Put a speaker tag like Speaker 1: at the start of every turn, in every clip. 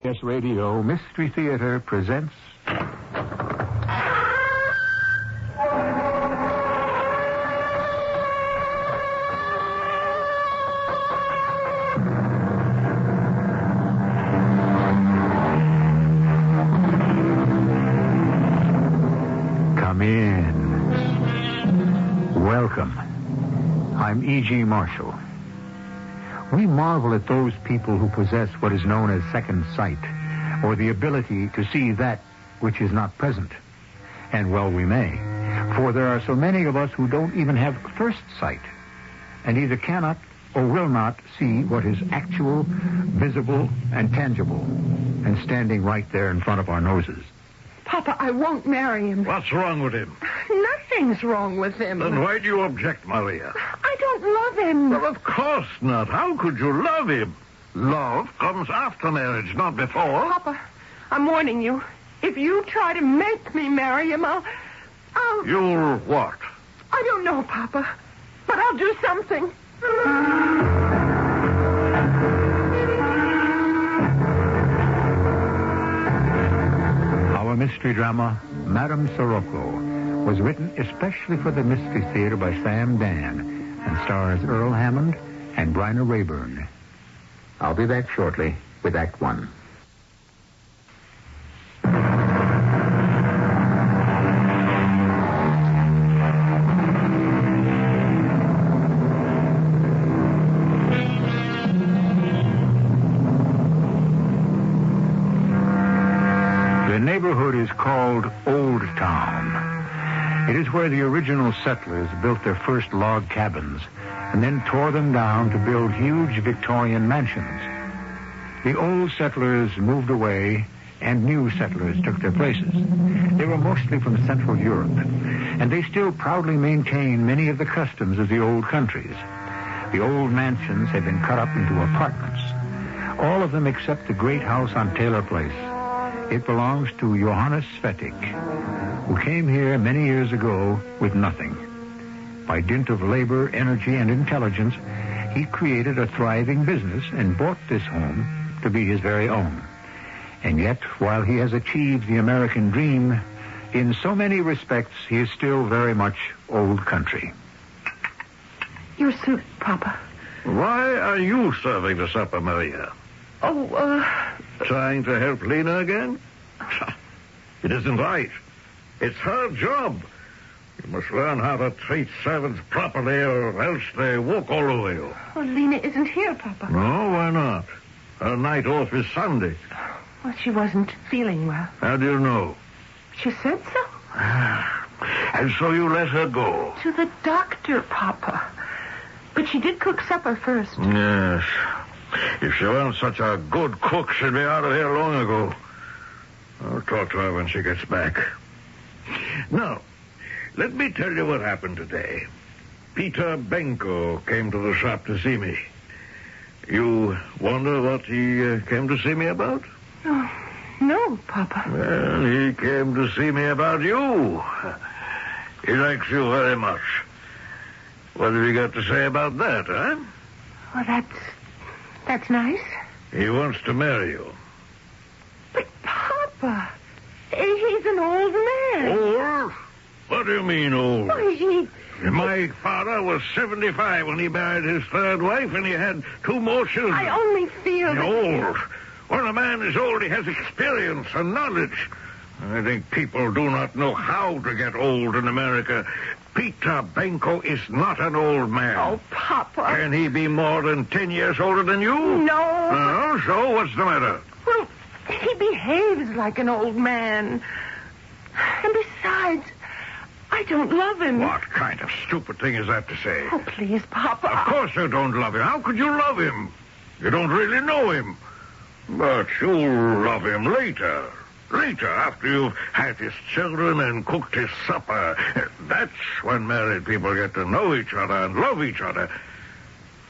Speaker 1: CBS Radio Mystery Theater presents... Come in. Welcome. I'm E.G. Marshall. We marvel at those people who possess what is known as second sight, or the ability to see that which is not present. And well we may, for there are so many of us who don't even have first sight, and either cannot or will not see what is actual, visible, and tangible, and standing right there in front of our noses.
Speaker 2: Papa, I won't marry him.
Speaker 3: What's wrong with him?
Speaker 2: Nothing's wrong with him.
Speaker 3: Then why do you object, Maria?
Speaker 2: I don't love him.
Speaker 3: Well, of course not. How could you love him? Love comes after marriage, not before.
Speaker 2: Papa, I'm warning you. If you try to make me marry him, I'll...
Speaker 3: You'll what?
Speaker 2: I don't know, Papa. But I'll do something.
Speaker 1: Our mystery drama, Madame Sirocco, was written especially for the Mystery Theater by Sam Dan and stars Earl Hammond and Bryna Rayburn. I'll be back shortly with Act One. The neighborhood is called Old Town. It is where the original settlers built their first log cabins and then tore them down to build huge Victorian mansions. The old settlers moved away and new settlers took their places. They were mostly from Central Europe, and they still proudly maintain many of the customs of the old countries. The old mansions have been cut up into apartments, all of them except the great house on Taylor Place. It belongs to Johannes Svetig, who came here many years ago with nothing. By dint of labor, energy, and intelligence, he created a thriving business and bought this home to be his very own. And yet, while he has achieved the American dream, in so many respects, he is still very much old country.
Speaker 2: Your soup, Papa.
Speaker 3: Why are you serving the supper, Maria? Trying to help Lena again? It isn't right. It's her job. You must learn how to treat servants properly, or else they walk all over you.
Speaker 2: Oh, Lena isn't here, Papa.
Speaker 3: No, why not? Her night off is Sunday.
Speaker 2: Well, she wasn't feeling well.
Speaker 3: How do you know?
Speaker 2: She said so.
Speaker 3: And so you let her go?
Speaker 2: To the doctor, Papa. But she did cook supper first.
Speaker 3: Yes. If she weren't such a good cook, she'd be out of here long ago. I'll talk to her when she gets back. Now, let me tell you what happened today. Peter Benko came to the shop to see me. You wonder what he came to see me about?
Speaker 2: Oh, no, Papa.
Speaker 3: Well, he came to see me about you. He likes you very much. What have you got to say about that, huh?
Speaker 2: Well, that's nice.
Speaker 3: He wants to marry you.
Speaker 2: But, Papa, he's an old man.
Speaker 3: Old? What do you mean, old?
Speaker 2: Oh,
Speaker 3: My father was 75 when he married his third wife, and he had 2 more children.
Speaker 2: I only feel that...
Speaker 3: Old. When a man is old, he has experience and knowledge. I think people do not know how to get old in America. Peter Benko is not an old man.
Speaker 2: Oh, Papa.
Speaker 3: Can he be more than 10 years older than you?
Speaker 2: No.
Speaker 3: So what's the matter?
Speaker 2: Well, he behaves like an old man. And besides, I don't love him.
Speaker 3: What kind of stupid thing is that to say?
Speaker 2: Oh, please, Papa.
Speaker 3: Of course you don't love him. How could you love him? You don't really know him. But you'll love him later. Later, after you've had his children and cooked his supper. That's when married people get to know each other and love each other.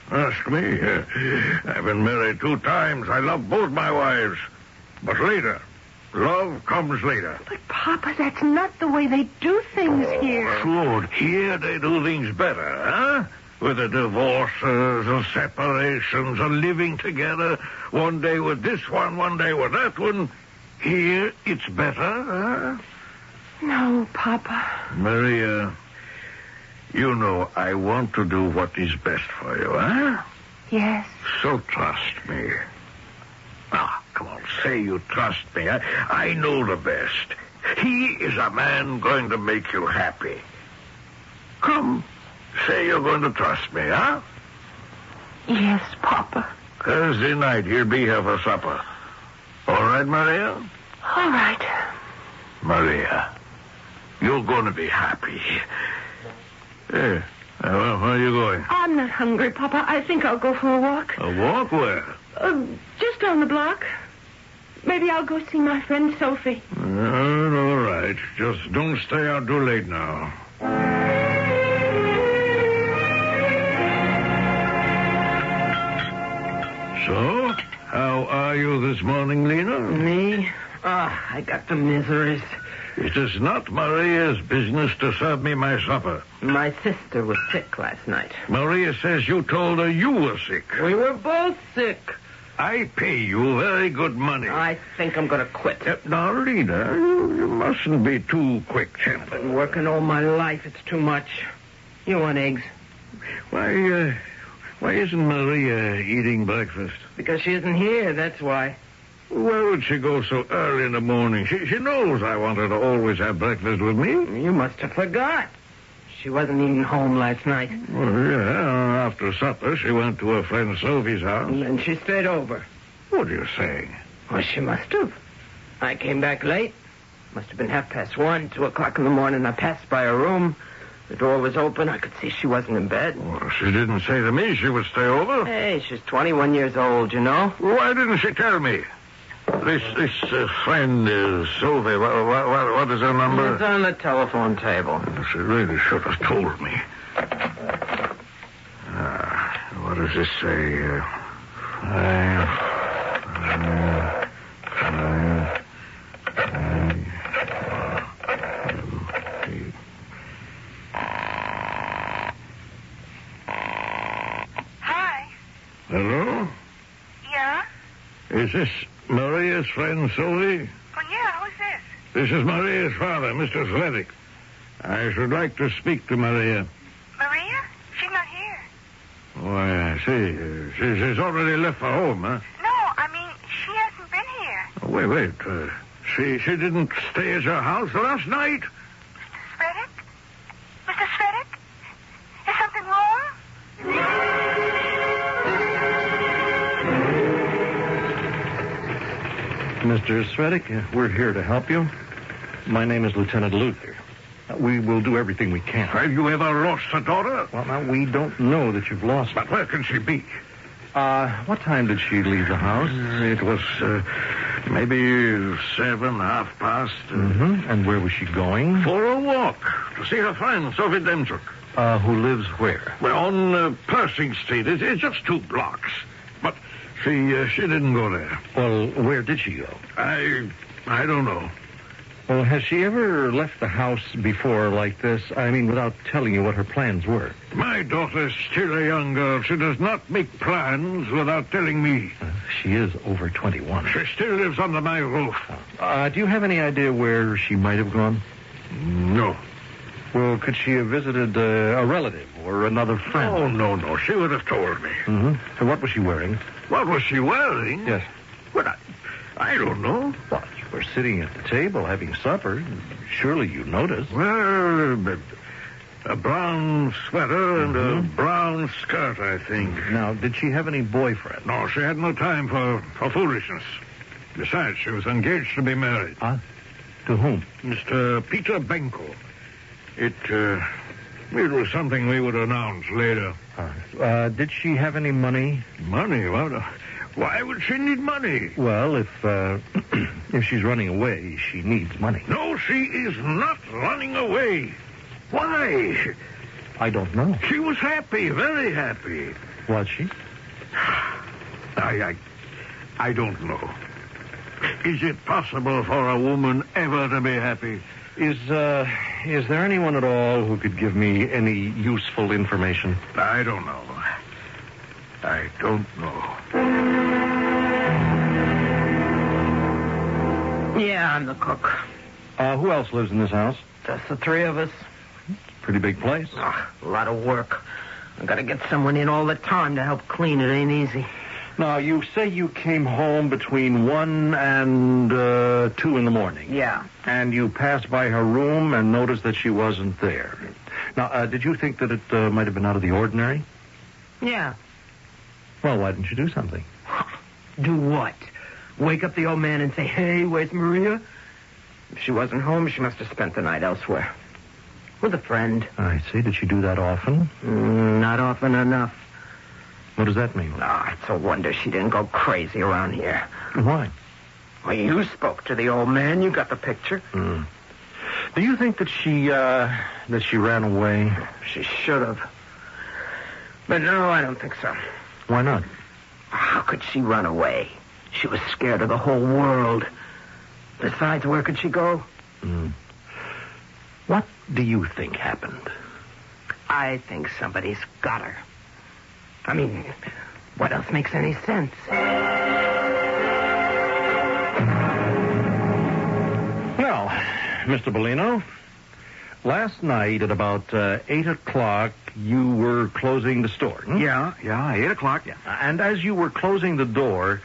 Speaker 3: Ask me. I've been married 2 times. I love both my wives. But later. Love comes later.
Speaker 2: But, Papa, that's not the way they do things here.
Speaker 3: Good. Here they do things better, huh? with the divorces and separations and living together, one day with this one day with that one. Here, it's better, huh?
Speaker 2: No, Papa.
Speaker 3: Maria, you know I want to do what is best for you, huh?
Speaker 2: Yes.
Speaker 3: So trust me. Ah, come on, say you trust me. I know the best. He is a man going to make you happy. Come, say you're going to trust me, huh?
Speaker 2: Yes, Papa.
Speaker 3: Thursday night, he'll be here for supper. All right, Maria?
Speaker 2: All right.
Speaker 3: Maria, you're going to be happy. Hey, where are you going?
Speaker 2: I'm not hungry, Papa. I think I'll go for a walk.
Speaker 3: A walk where?
Speaker 2: Just down the block. Maybe I'll go see my friend Sophie.
Speaker 3: All right. Just don't stay out too late now. So, how are you this morning, Lena?
Speaker 2: Me? I got the miseries.
Speaker 3: It is not Maria's business to serve me my supper.
Speaker 2: My sister was sick last night.
Speaker 3: Maria says you told her you were sick.
Speaker 2: We were both sick.
Speaker 3: I pay you very good money.
Speaker 2: I think I'm going to quit.
Speaker 3: Now, Lena, you mustn't be too quick-tempered.
Speaker 2: Been working all my life. It's too much. You want eggs?
Speaker 3: Why isn't Maria eating breakfast?
Speaker 2: Because she isn't here, that's why.
Speaker 3: Why would she go so early in the morning? She knows I want her to always have breakfast with me.
Speaker 2: You must have forgot. She wasn't even home last night.
Speaker 3: Well, yeah, after supper, she went to her friend Sophie's house.
Speaker 2: And then she stayed over.
Speaker 3: What are you saying?
Speaker 2: Well, she must have. I came back late. Must have been 1:30, 2 o'clock in the morning. I passed by her room. The door was open. I could see she wasn't in bed.
Speaker 3: Well, she didn't say to me she would stay over.
Speaker 2: Hey, she's 21 years old, you know.
Speaker 3: Why didn't she tell me? This friend is Sophie. What is her number?
Speaker 2: It's on the telephone table.
Speaker 3: She really should have told me. What does this say?
Speaker 4: Hi.
Speaker 3: Hello?
Speaker 4: Yeah?
Speaker 3: Is this Maria's friend, Sophie?
Speaker 4: Oh, yeah, who's this?
Speaker 3: This is Maria's father, Mr. Sleddick. I should like to speak to Maria.
Speaker 4: Maria? She's not here.
Speaker 3: Oh, I see. She's already left for home, huh?
Speaker 4: No, I mean, she hasn't been here.
Speaker 3: Oh, wait. She didn't stay at your house last night?
Speaker 4: Mr. Svedek? Mr. Svedek? Is something wrong?
Speaker 5: Mr. Svedek, we're here to help you. My name is Lieutenant Luther. We will do everything we can.
Speaker 3: Have you ever lost a daughter?
Speaker 5: Well, now, we don't know that you've lost her.
Speaker 3: But where can she be?
Speaker 5: What time did she leave the house?
Speaker 3: It was maybe 7, 30.
Speaker 5: Mm-hmm. And where was she going?
Speaker 3: For a walk. To see her friend, Sophie Demchuk.
Speaker 5: Who lives where?
Speaker 3: Well, on Pershing Street. It's just 2 blocks. But she didn't go there.
Speaker 5: Well, where did she go?
Speaker 3: I don't know.
Speaker 5: Well, has she ever left the house before like this? I mean, without telling you what her plans were.
Speaker 3: My daughter's still a young girl. She does not make plans without telling me.
Speaker 5: She is over 21.
Speaker 3: She still lives under my roof.
Speaker 5: Do you have any idea where she might have gone?
Speaker 3: No.
Speaker 5: Well, could she have visited a relative or another friend?
Speaker 3: Oh, no. She would have told me.
Speaker 5: Mm-hmm. And what was she wearing?
Speaker 3: What was she wearing?
Speaker 5: Yes.
Speaker 3: Well, I don't know.
Speaker 5: What? We're sitting at the table having supper. Surely you noticed.
Speaker 3: Well, a brown sweater and a brown skirt, I think.
Speaker 5: Now, did she have any boyfriend?
Speaker 3: No, she had no time for foolishness. Besides, she was engaged to be married.
Speaker 5: Huh? To whom?
Speaker 3: Mr. Peter Benko. It was something we would announce later.
Speaker 5: Did she have any money?
Speaker 3: Money? Well, why would she need money?
Speaker 5: Well, if she's running away, she needs money.
Speaker 3: No, she is not running away. Why?
Speaker 5: I don't know.
Speaker 3: She was happy, very happy.
Speaker 5: Was she?
Speaker 3: I don't know. Is it possible for a woman ever to be happy?
Speaker 5: Is there anyone at all who could give me any useful information?
Speaker 3: I don't know. I don't know.
Speaker 2: Yeah, I'm the cook.
Speaker 5: Who else lives in this house?
Speaker 2: Just the three of us.
Speaker 5: Pretty big place.
Speaker 2: A lot of work. I gotta get someone in all the time to help clean. It ain't easy.
Speaker 5: Now, you say you came home between 1 and 2 in the morning.
Speaker 2: Yeah.
Speaker 5: And you passed by her room and noticed that she wasn't there. Now, did you think that it might have been out of the ordinary?
Speaker 2: Yeah.
Speaker 5: Well, why didn't you do something?
Speaker 2: Do what? Wake up the old man and say, hey, where's Maria? If she wasn't home, she must have spent the night elsewhere. With a friend.
Speaker 5: I see. Did she do that often?
Speaker 2: Not often enough.
Speaker 5: What does that mean?
Speaker 2: It's a wonder she didn't go crazy around here.
Speaker 5: Why?
Speaker 2: Well, you spoke to the old man. You got the picture.
Speaker 5: Do you think that she ran away?
Speaker 2: She should have. But no, I don't think so.
Speaker 5: Why not?
Speaker 2: How could she run away? She was scared of the whole world. Besides, where could she go?
Speaker 5: What do you think happened?
Speaker 2: I think somebody's got her. I mean, what else makes any sense?
Speaker 5: Well, Mr. Bellino, last night at about 8 o'clock, you were closing the store.
Speaker 3: Yeah, 8 o'clock.
Speaker 5: Yeah. And as you were closing the door,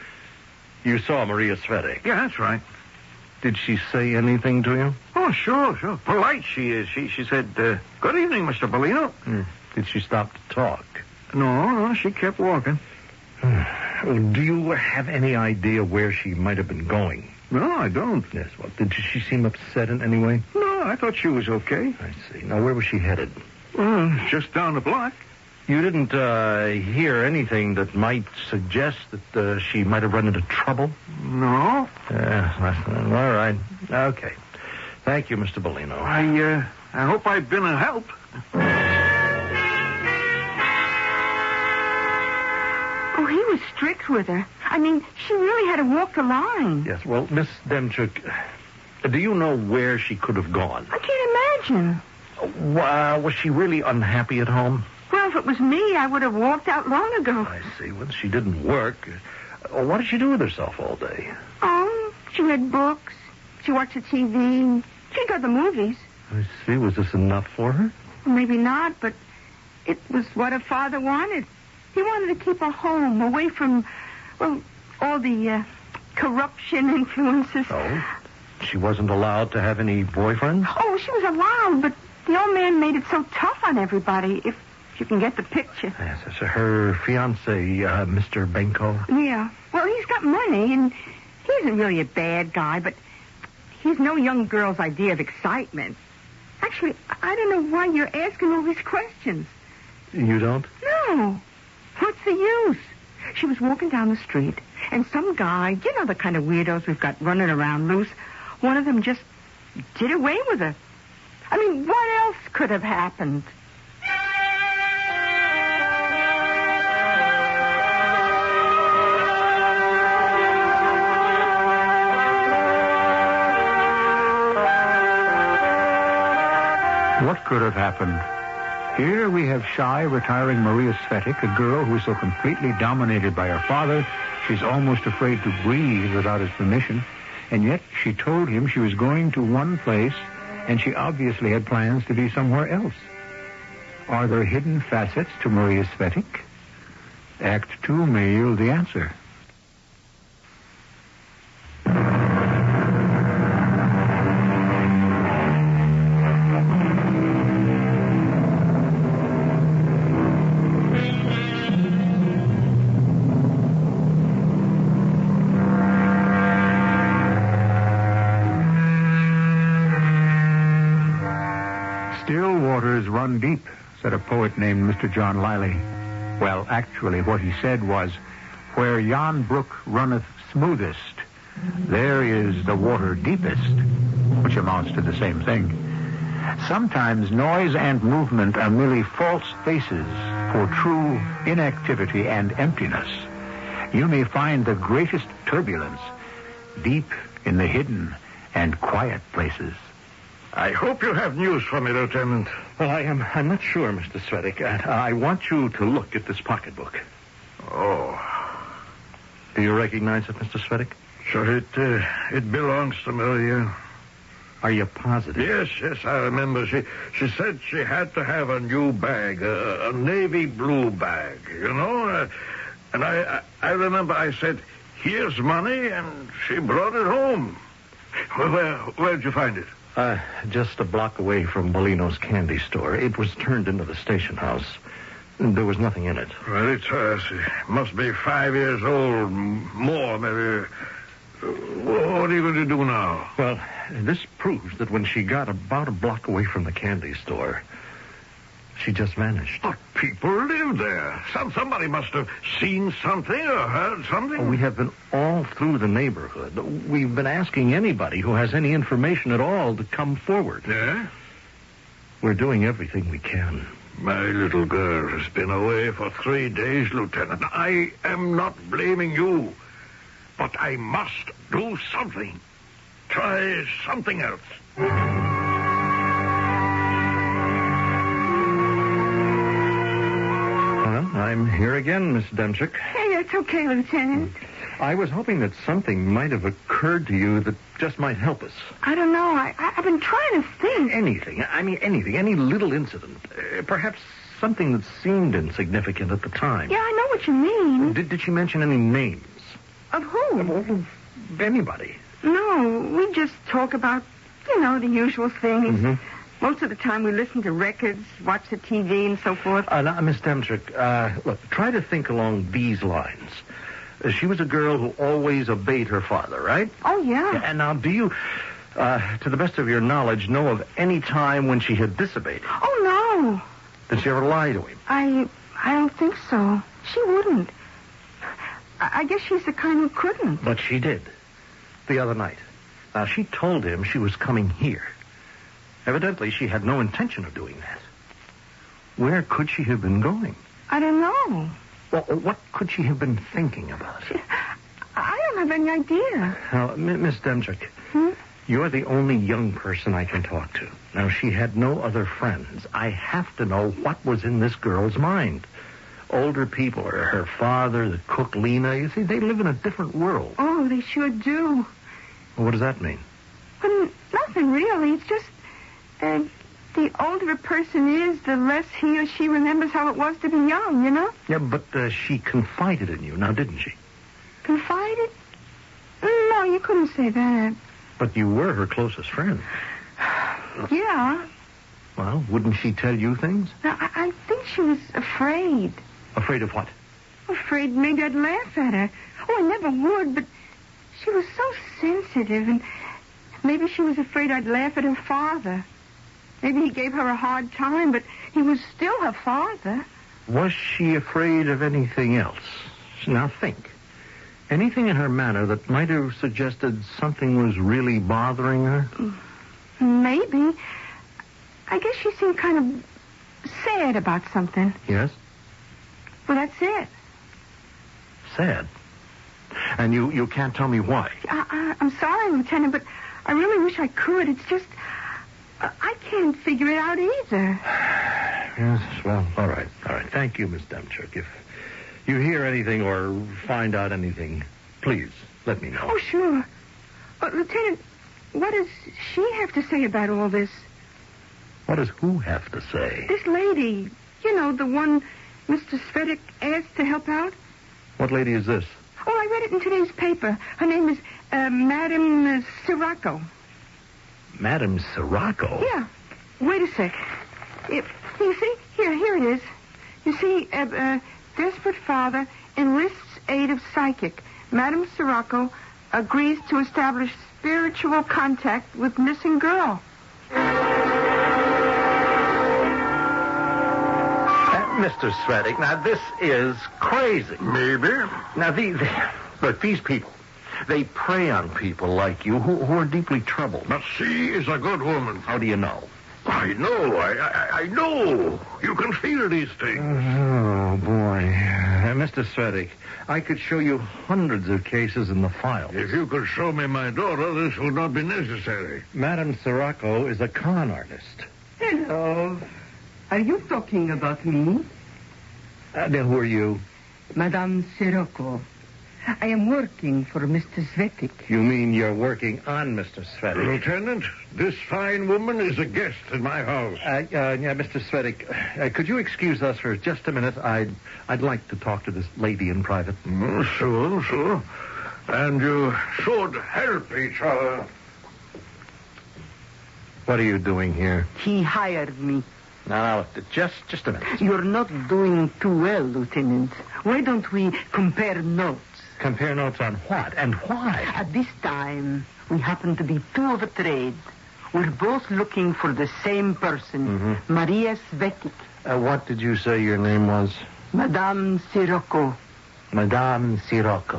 Speaker 5: you saw Maria Svedik.
Speaker 3: Yeah, that's right.
Speaker 5: Did she say anything to you?
Speaker 3: Oh, sure. Polite she is. She said, good evening, Mr. Bellino.
Speaker 5: Did she stop to talk?
Speaker 3: No, she kept walking.
Speaker 5: Do you have any idea where she might have been going?
Speaker 3: No, I don't.
Speaker 5: Yes, well, did she seem upset in any way?
Speaker 3: No, I thought she was okay.
Speaker 5: I see. Now, where was she headed?
Speaker 3: Just down the block.
Speaker 5: You didn't hear anything that might suggest that she might have run into trouble?
Speaker 3: No.
Speaker 5: All right. Okay. Thank you, Mr. Bellino.
Speaker 3: I hope I've been a help.
Speaker 6: Oh, he was strict with her. I mean, she really had to walk the line.
Speaker 5: Yes, well, Miss Demchuk, do you know where she could have gone?
Speaker 6: I can't imagine.
Speaker 5: Was she really unhappy at home?
Speaker 6: Well, if it was me, I would have walked out long ago.
Speaker 5: I see. Well, she didn't work. What did she do with herself all day?
Speaker 6: Oh, she read books. She watched the TV. She'd go to the movies.
Speaker 5: I see. Was this enough for her?
Speaker 6: Well, maybe not, but it was what her father wanted. He wanted to keep her home, away from, well, all the corruption influences.
Speaker 5: Oh? She wasn't allowed to have any boyfriends?
Speaker 6: Oh, she was allowed, but the old man made it so tough on everybody, if you can get the picture.
Speaker 5: Yes, it's her fiancé, Mr. Benko.
Speaker 6: Yeah. Well, he's got money, and he isn't really a bad guy, but he's no young girl's idea of excitement. Actually, I don't know why you're asking all these questions.
Speaker 5: You don't?
Speaker 6: No. What's the use? She was walking down the street, and some guy, you know the kind of weirdos we've got running around loose, one of them just did away with her. I mean, what else could have happened?
Speaker 1: What could have happened? Here we have shy, retiring Maria Svetik, a girl who is so completely dominated by her father, she's almost afraid to breathe without his permission. And yet she told him she was going to one place, and she obviously had plans to be somewhere else. Are there hidden facets to Maria Svetik? Act 2 may yield the answer. Still waters run deep, said a poet named Mr. John Liley. Well, actually, what he said was, where yon brook runneth smoothest, there is the water deepest, which amounts to the same thing. Sometimes noise and movement are merely false faces for true inactivity and emptiness. You may find the greatest turbulence deep in the hidden and quiet places.
Speaker 3: I hope you have news for me, Lieutenant.
Speaker 5: Well, I'm not sure, Mr. Svetic. I want you to look at this pocketbook.
Speaker 3: Oh.
Speaker 5: Do you recognize it, Mr. Svetic?
Speaker 3: Sure, it belongs to Maria.
Speaker 5: Are you positive?
Speaker 3: Yes, I remember. She said she had to have a new bag, a navy blue bag, you know? And I remember I said, here's money, and she brought it home. Where'd you find it?
Speaker 5: Just a block away from Bolino's candy store. It was turned into the station house. There was nothing in it.
Speaker 3: Well, it's hers. It must be 5 years old, more, maybe. What are you going to do now?
Speaker 5: Well, this proves that when she got about a block away from the candy store, she just vanished.
Speaker 3: But people live there. Somebody must have seen something or heard something.
Speaker 5: We have been all through the neighborhood. We've been asking anybody who has any information at all to come forward.
Speaker 3: Yeah?
Speaker 5: We're doing everything we can.
Speaker 3: My little girl has been away for 3 days, Lieutenant. I am not blaming you, but I must do something. Try something else.
Speaker 5: I'm here again, Miss Demchik.
Speaker 6: Hey, it's okay, Lieutenant.
Speaker 5: I was hoping that something might have occurred to you that just might help us.
Speaker 6: I don't know. I've been trying to think.
Speaker 5: Anything. I mean, anything. Any little incident. Perhaps something that seemed insignificant at the time.
Speaker 6: Yeah, I know what you mean.
Speaker 5: Did she mention any names?
Speaker 6: Of who?
Speaker 5: Of anybody.
Speaker 6: No, we just talk about, the usual things.
Speaker 5: Mm-hmm.
Speaker 6: Most of the time we listen to records, watch the TV, and so forth.
Speaker 5: Now, Miss Demchik, look, try to think along these lines. She was a girl who always obeyed her father, right?
Speaker 6: Oh, yeah.
Speaker 5: And now, do you, to the best of your knowledge, know of any time when she had disobeyed him?
Speaker 6: Oh, no.
Speaker 5: Did she ever lie to him?
Speaker 6: I don't think so. She wouldn't. I guess she's the kind who couldn't.
Speaker 5: But she did. The other night. Now, she told him she was coming here. Evidently, she had no intention of doing that. Where could she have been going?
Speaker 6: I don't know.
Speaker 5: Well, what could she have been thinking about?
Speaker 6: I don't have any idea.
Speaker 5: Now, Miss Demchik, you're the only young person I can talk to. Now, she had no other friends. I have to know what was in this girl's mind. Older people, her father, the cook, Lena, you see, they live in a different world.
Speaker 6: Oh, they sure do.
Speaker 5: Well, what does that mean?
Speaker 6: Well, nothing really. It's just the older a person is, the less he or she remembers how it was to be young,
Speaker 5: Yeah, but she confided in you, now didn't she?
Speaker 6: Confided? No, you couldn't say that.
Speaker 5: But you were her closest friend.
Speaker 6: Yeah.
Speaker 5: Well, wouldn't she tell you things?
Speaker 6: Now, I think she was afraid.
Speaker 5: Afraid of what?
Speaker 6: Afraid maybe I'd laugh at her. Oh, I never would, but she was so sensitive, and maybe she was afraid I'd laugh at her father. Maybe he gave her a hard time, but he was still her father.
Speaker 5: Was she afraid of anything else? Now think. Anything in her manner that might have suggested something was really bothering her?
Speaker 6: Maybe. I guess she seemed kind of sad about something.
Speaker 5: Yes?
Speaker 6: Well, that's it.
Speaker 5: Sad? And you can't tell me why?
Speaker 6: I'm sorry, Lieutenant, but I really wish I could. It's just, I can't figure it out either.
Speaker 5: Yes, well, all right. Thank you, Miss Demchuk. If you hear anything or find out anything, please let me know.
Speaker 6: Oh, sure. Lieutenant, what does she have to say about all this?
Speaker 5: What does who have to say?
Speaker 6: This lady, the one Mr. Svetic asked to help out.
Speaker 5: What lady is this?
Speaker 6: Oh, I read it in today's paper. Her name is Madame Sirocco.
Speaker 5: Madame Sirocco?
Speaker 6: Yeah. Wait a sec. You see? Here it is. You see, desperate father enlists aid of psychic. Madame Sirocco agrees to establish spiritual contact with missing girl.
Speaker 5: Mr. Svetic, now this is crazy.
Speaker 3: Maybe.
Speaker 5: Now, look, these people, they prey on people like you who are deeply troubled.
Speaker 3: But she is a good woman.
Speaker 5: How do you know?
Speaker 3: I know. I know. You can feel these things.
Speaker 5: Oh, boy. Mr. Svetic, I could show you hundreds of cases in the file.
Speaker 3: If you could show me my daughter, this would not be necessary.
Speaker 5: Madame Sirocco is a con artist.
Speaker 6: Hello. Are you talking about me?
Speaker 5: Then who are you?
Speaker 6: Madame Sirocco. I am working for Mr. Svetic.
Speaker 5: You mean you're working on Mr. Svetic?
Speaker 3: Lieutenant, this fine woman is a guest in my house.
Speaker 5: Yeah, Mr. Svetic, could you excuse us for just a minute? I'd like to talk to this lady in private.
Speaker 3: Sure. And you should help each other.
Speaker 5: What are you doing here?
Speaker 6: He hired me.
Speaker 5: Now, just a minute.
Speaker 6: You're not doing too well, Lieutenant. Why don't we compare notes?
Speaker 5: Compare notes on what and why?
Speaker 6: At this time, we happen to be two of a trade. We're both looking for the same person, Maria Svetic.
Speaker 5: What did you say your name was?
Speaker 6: Madame Sirocco.
Speaker 5: Madame Sirocco.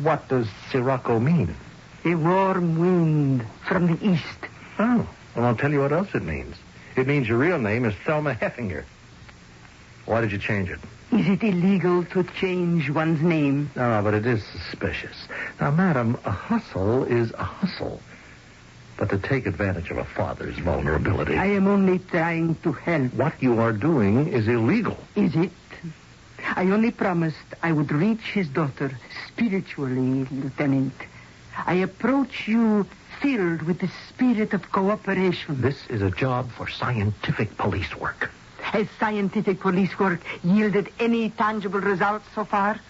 Speaker 5: What does Sirocco mean?
Speaker 6: A warm wind from the east.
Speaker 5: Oh, well, I'll tell you what else it means. It means your real name is Thelma Heffinger. Why did you change it?
Speaker 6: Is it illegal to change one's name?
Speaker 5: No, but it is suspicious. Now, madam, a hustle is a hustle. But to take advantage of a father's vulnerability...
Speaker 6: I am only trying to help.
Speaker 5: What you are doing is illegal.
Speaker 6: Is it? I only promised I would reach his daughter spiritually, Lieutenant. I approach you filled with the spirit of cooperation.
Speaker 5: This is a job for scientific police work.
Speaker 6: Has scientific police work yielded any tangible results so far?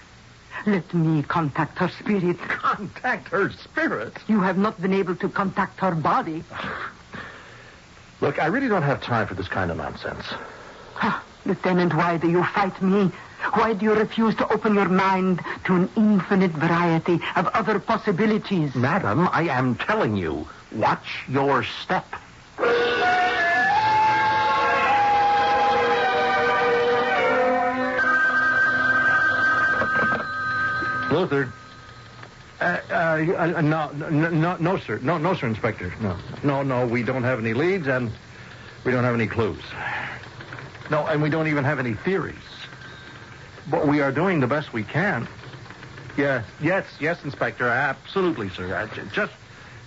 Speaker 6: Let me contact her spirit.
Speaker 5: Contact her spirit?
Speaker 6: You have not been able to contact her body.
Speaker 5: Look, I really don't have time for this kind of nonsense.
Speaker 6: Lieutenant, why do you fight me? Why do you refuse to open your mind to an infinite variety of other possibilities?
Speaker 5: Madam, I am telling you, watch your step. Luther. No, sir. No, sir, Inspector. No, we don't have any leads, and we don't have any clues. No, and we don't even have any theories. But we are doing the best we can. Yes, Inspector. Absolutely, sir. Just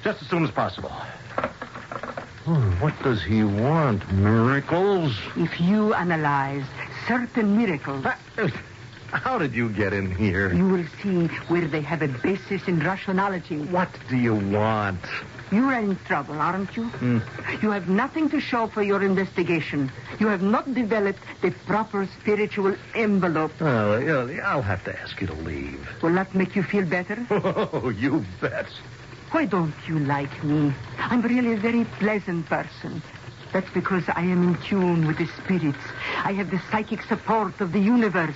Speaker 5: as soon as possible. What does he want? Miracles?
Speaker 6: If you analyze certain miracles...
Speaker 5: How did you get in here?
Speaker 6: You will see where they have a basis in rationality.
Speaker 5: What do you want?
Speaker 6: You are in trouble, aren't you? You have nothing to show for your investigation. You have not developed the proper spiritual envelope.
Speaker 5: Well, I'll have to ask you to leave.
Speaker 6: Will that make you feel better?
Speaker 5: Oh, you bet.
Speaker 6: Why don't you like me? I'm really a very pleasant person. That's because I am in tune with the spirits. I have the psychic support of the universe.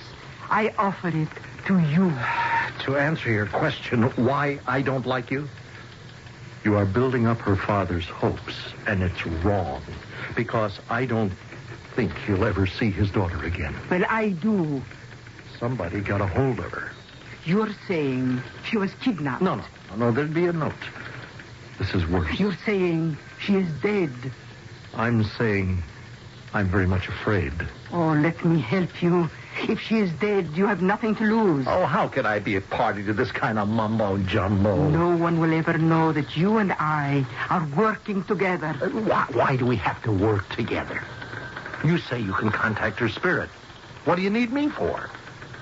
Speaker 6: I offer it to you.
Speaker 5: To answer your question, why I don't like you? You are building up her father's hopes, and it's wrong. Because I don't think he'll ever see his daughter again.
Speaker 6: Well, I do.
Speaker 5: Somebody got a hold of her.
Speaker 6: You're saying she was kidnapped?
Speaker 5: No, there'd be a note. This is worse.
Speaker 6: You're saying she is dead?
Speaker 5: I'm saying I'm very much afraid.
Speaker 6: Oh, let me help you. If she is dead, you have nothing to lose.
Speaker 5: Oh, how could I be a party to this kind of mumbo-jumbo?
Speaker 6: No one will ever know that you and I are working together.
Speaker 5: Why do we have to work together? You say you can contact her spirit. What do you need me for?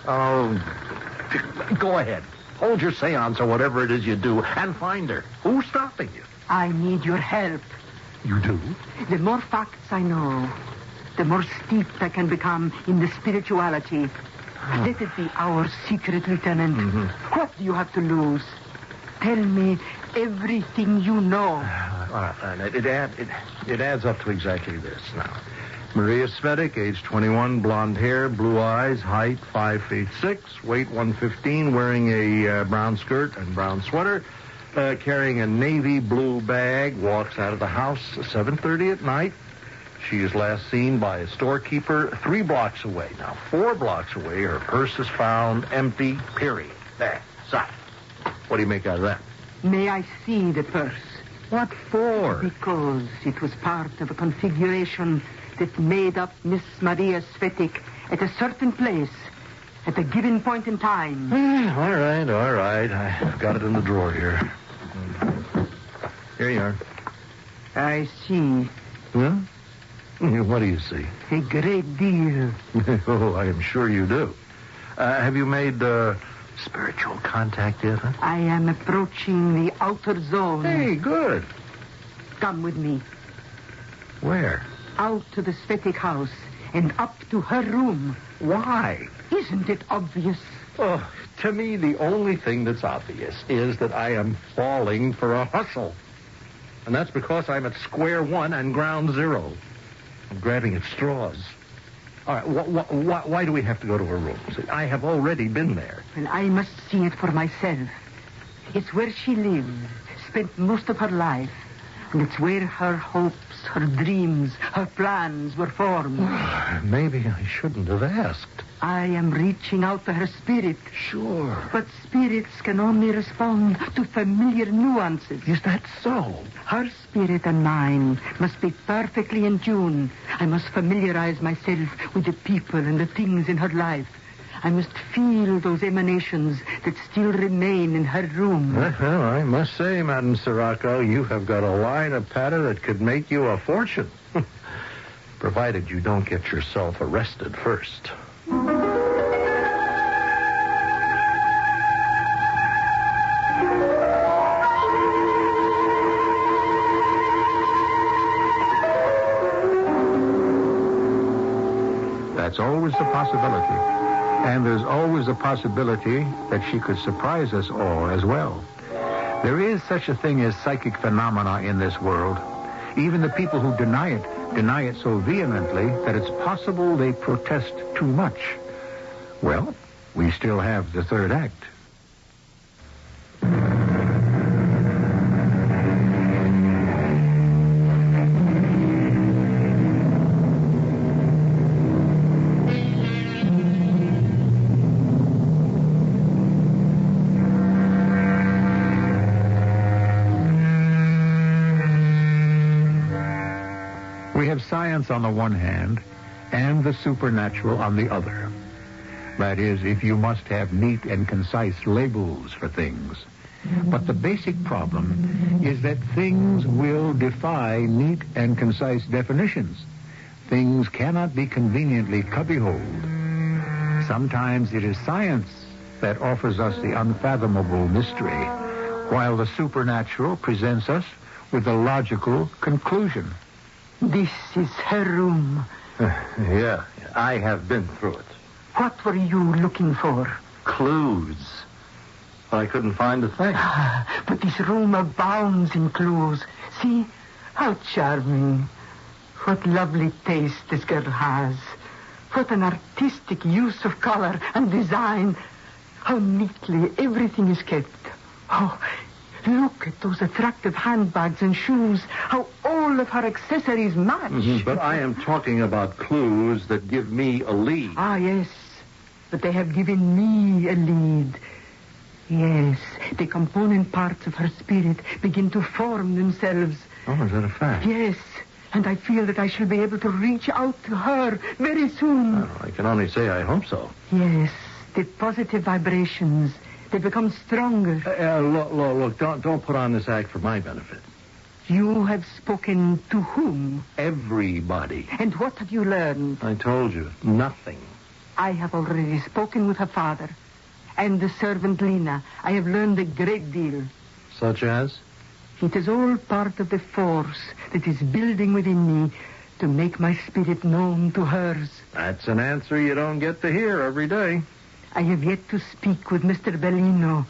Speaker 5: Oh, go ahead. Hold your seance or whatever it is you do and find her. Who's stopping you?
Speaker 6: I need your help.
Speaker 5: You do?
Speaker 6: The more facts I know, the more steeped I can become in the spirituality. Let it be our secret, Lieutenant. What do you have to lose? Tell me everything you know.
Speaker 5: It adds up to exactly this now. Maria Svetic, age 21, blonde hair, blue eyes, height 5'6", weight 115, wearing a brown skirt and brown sweater, carrying a navy blue bag, walks out of the house 7:30 at night. She is last seen by a storekeeper 3 blocks away. Now, 4 blocks away, her purse is found empty, period. There, stop. What do you make out of that?
Speaker 6: May I see the purse?
Speaker 5: What for?
Speaker 6: Because it was part of a configuration that made up Miss Maria Svetic at a certain place, at a given point in time.
Speaker 5: All right. I've got it in the drawer here. Here you are.
Speaker 6: I see.
Speaker 5: Yeah? What do you see?
Speaker 6: A great deal.
Speaker 5: Oh, I am sure you do. Have you made spiritual contact yet? Huh?
Speaker 6: I am approaching the outer zone.
Speaker 5: Hey, good.
Speaker 6: Come with me.
Speaker 5: Where?
Speaker 6: Out to the Svetic house and up to her room.
Speaker 5: Why?
Speaker 6: Isn't it obvious?
Speaker 5: Oh, to me, the only thing that's obvious is that I am falling for a hustle. And that's because I'm at square one and ground zero. I'm grabbing at straws. All right, why do we have to go to her room? See, I have already been there.
Speaker 6: And I must see it for myself. It's where she lived, spent most of her life. And it's where her hopes, her dreams, her plans were formed.
Speaker 5: Maybe I shouldn't have asked.
Speaker 6: I am reaching out to her spirit.
Speaker 5: Sure.
Speaker 6: But spirits can only respond to familiar nuances.
Speaker 5: Is that so?
Speaker 6: Her spirit and mine must be perfectly in tune. I must familiarize myself with the people and the things in her life. I must feel those emanations that still remain in her room.
Speaker 5: Well, I must say, Madame Sirocco, you have got a line of patter that could make you a fortune. Provided you don't get yourself arrested first.
Speaker 1: That's always a possibility. And there's always a possibility that she could surprise us all as well. There is such a thing as psychic phenomena in this world. Even the people who deny it so vehemently that it's possible they protest too much. Well, we still have the third act. We have science on the one hand and the supernatural on the other. That is, if you must have neat and concise labels for things. But the basic problem is that things will defy neat and concise definitions. Things cannot be conveniently cubbyholed. Sometimes it is science that offers us the unfathomable mystery, while the supernatural presents us with the logical conclusion.
Speaker 6: This is her room.
Speaker 5: Yeah, I have been through it.
Speaker 6: What were you looking for?
Speaker 5: Clues. I couldn't find a thing.
Speaker 6: But this room abounds in clues. See, how charming. What lovely taste this girl has. What an artistic use of color and design. How neatly everything is kept. Oh, look at those attractive handbags and shoes. How all of her accessories match.
Speaker 5: Mm-hmm, but I am talking about clues that give me a lead.
Speaker 6: Ah, yes. But they have given me a lead. Yes, the component parts of her spirit begin to form themselves.
Speaker 5: Oh, is that a fact?
Speaker 6: Yes, and I feel that I shall be able to reach out to her very soon.
Speaker 5: Oh, I can only say I hope so.
Speaker 6: Yes, the positive vibrations, they become stronger.
Speaker 5: Look, don't put on this act for my benefit.
Speaker 6: You have spoken to whom?
Speaker 5: Everybody.
Speaker 6: And what have you learned?
Speaker 5: I told you, nothing.
Speaker 6: I have already spoken with her father. And the servant Lena. I have learned a great deal.
Speaker 5: Such as?
Speaker 6: It is all part of the force that is building within me to make my spirit known to hers.
Speaker 5: That's an answer you don't get to hear every day.
Speaker 6: I have yet to speak with Mr. Bellino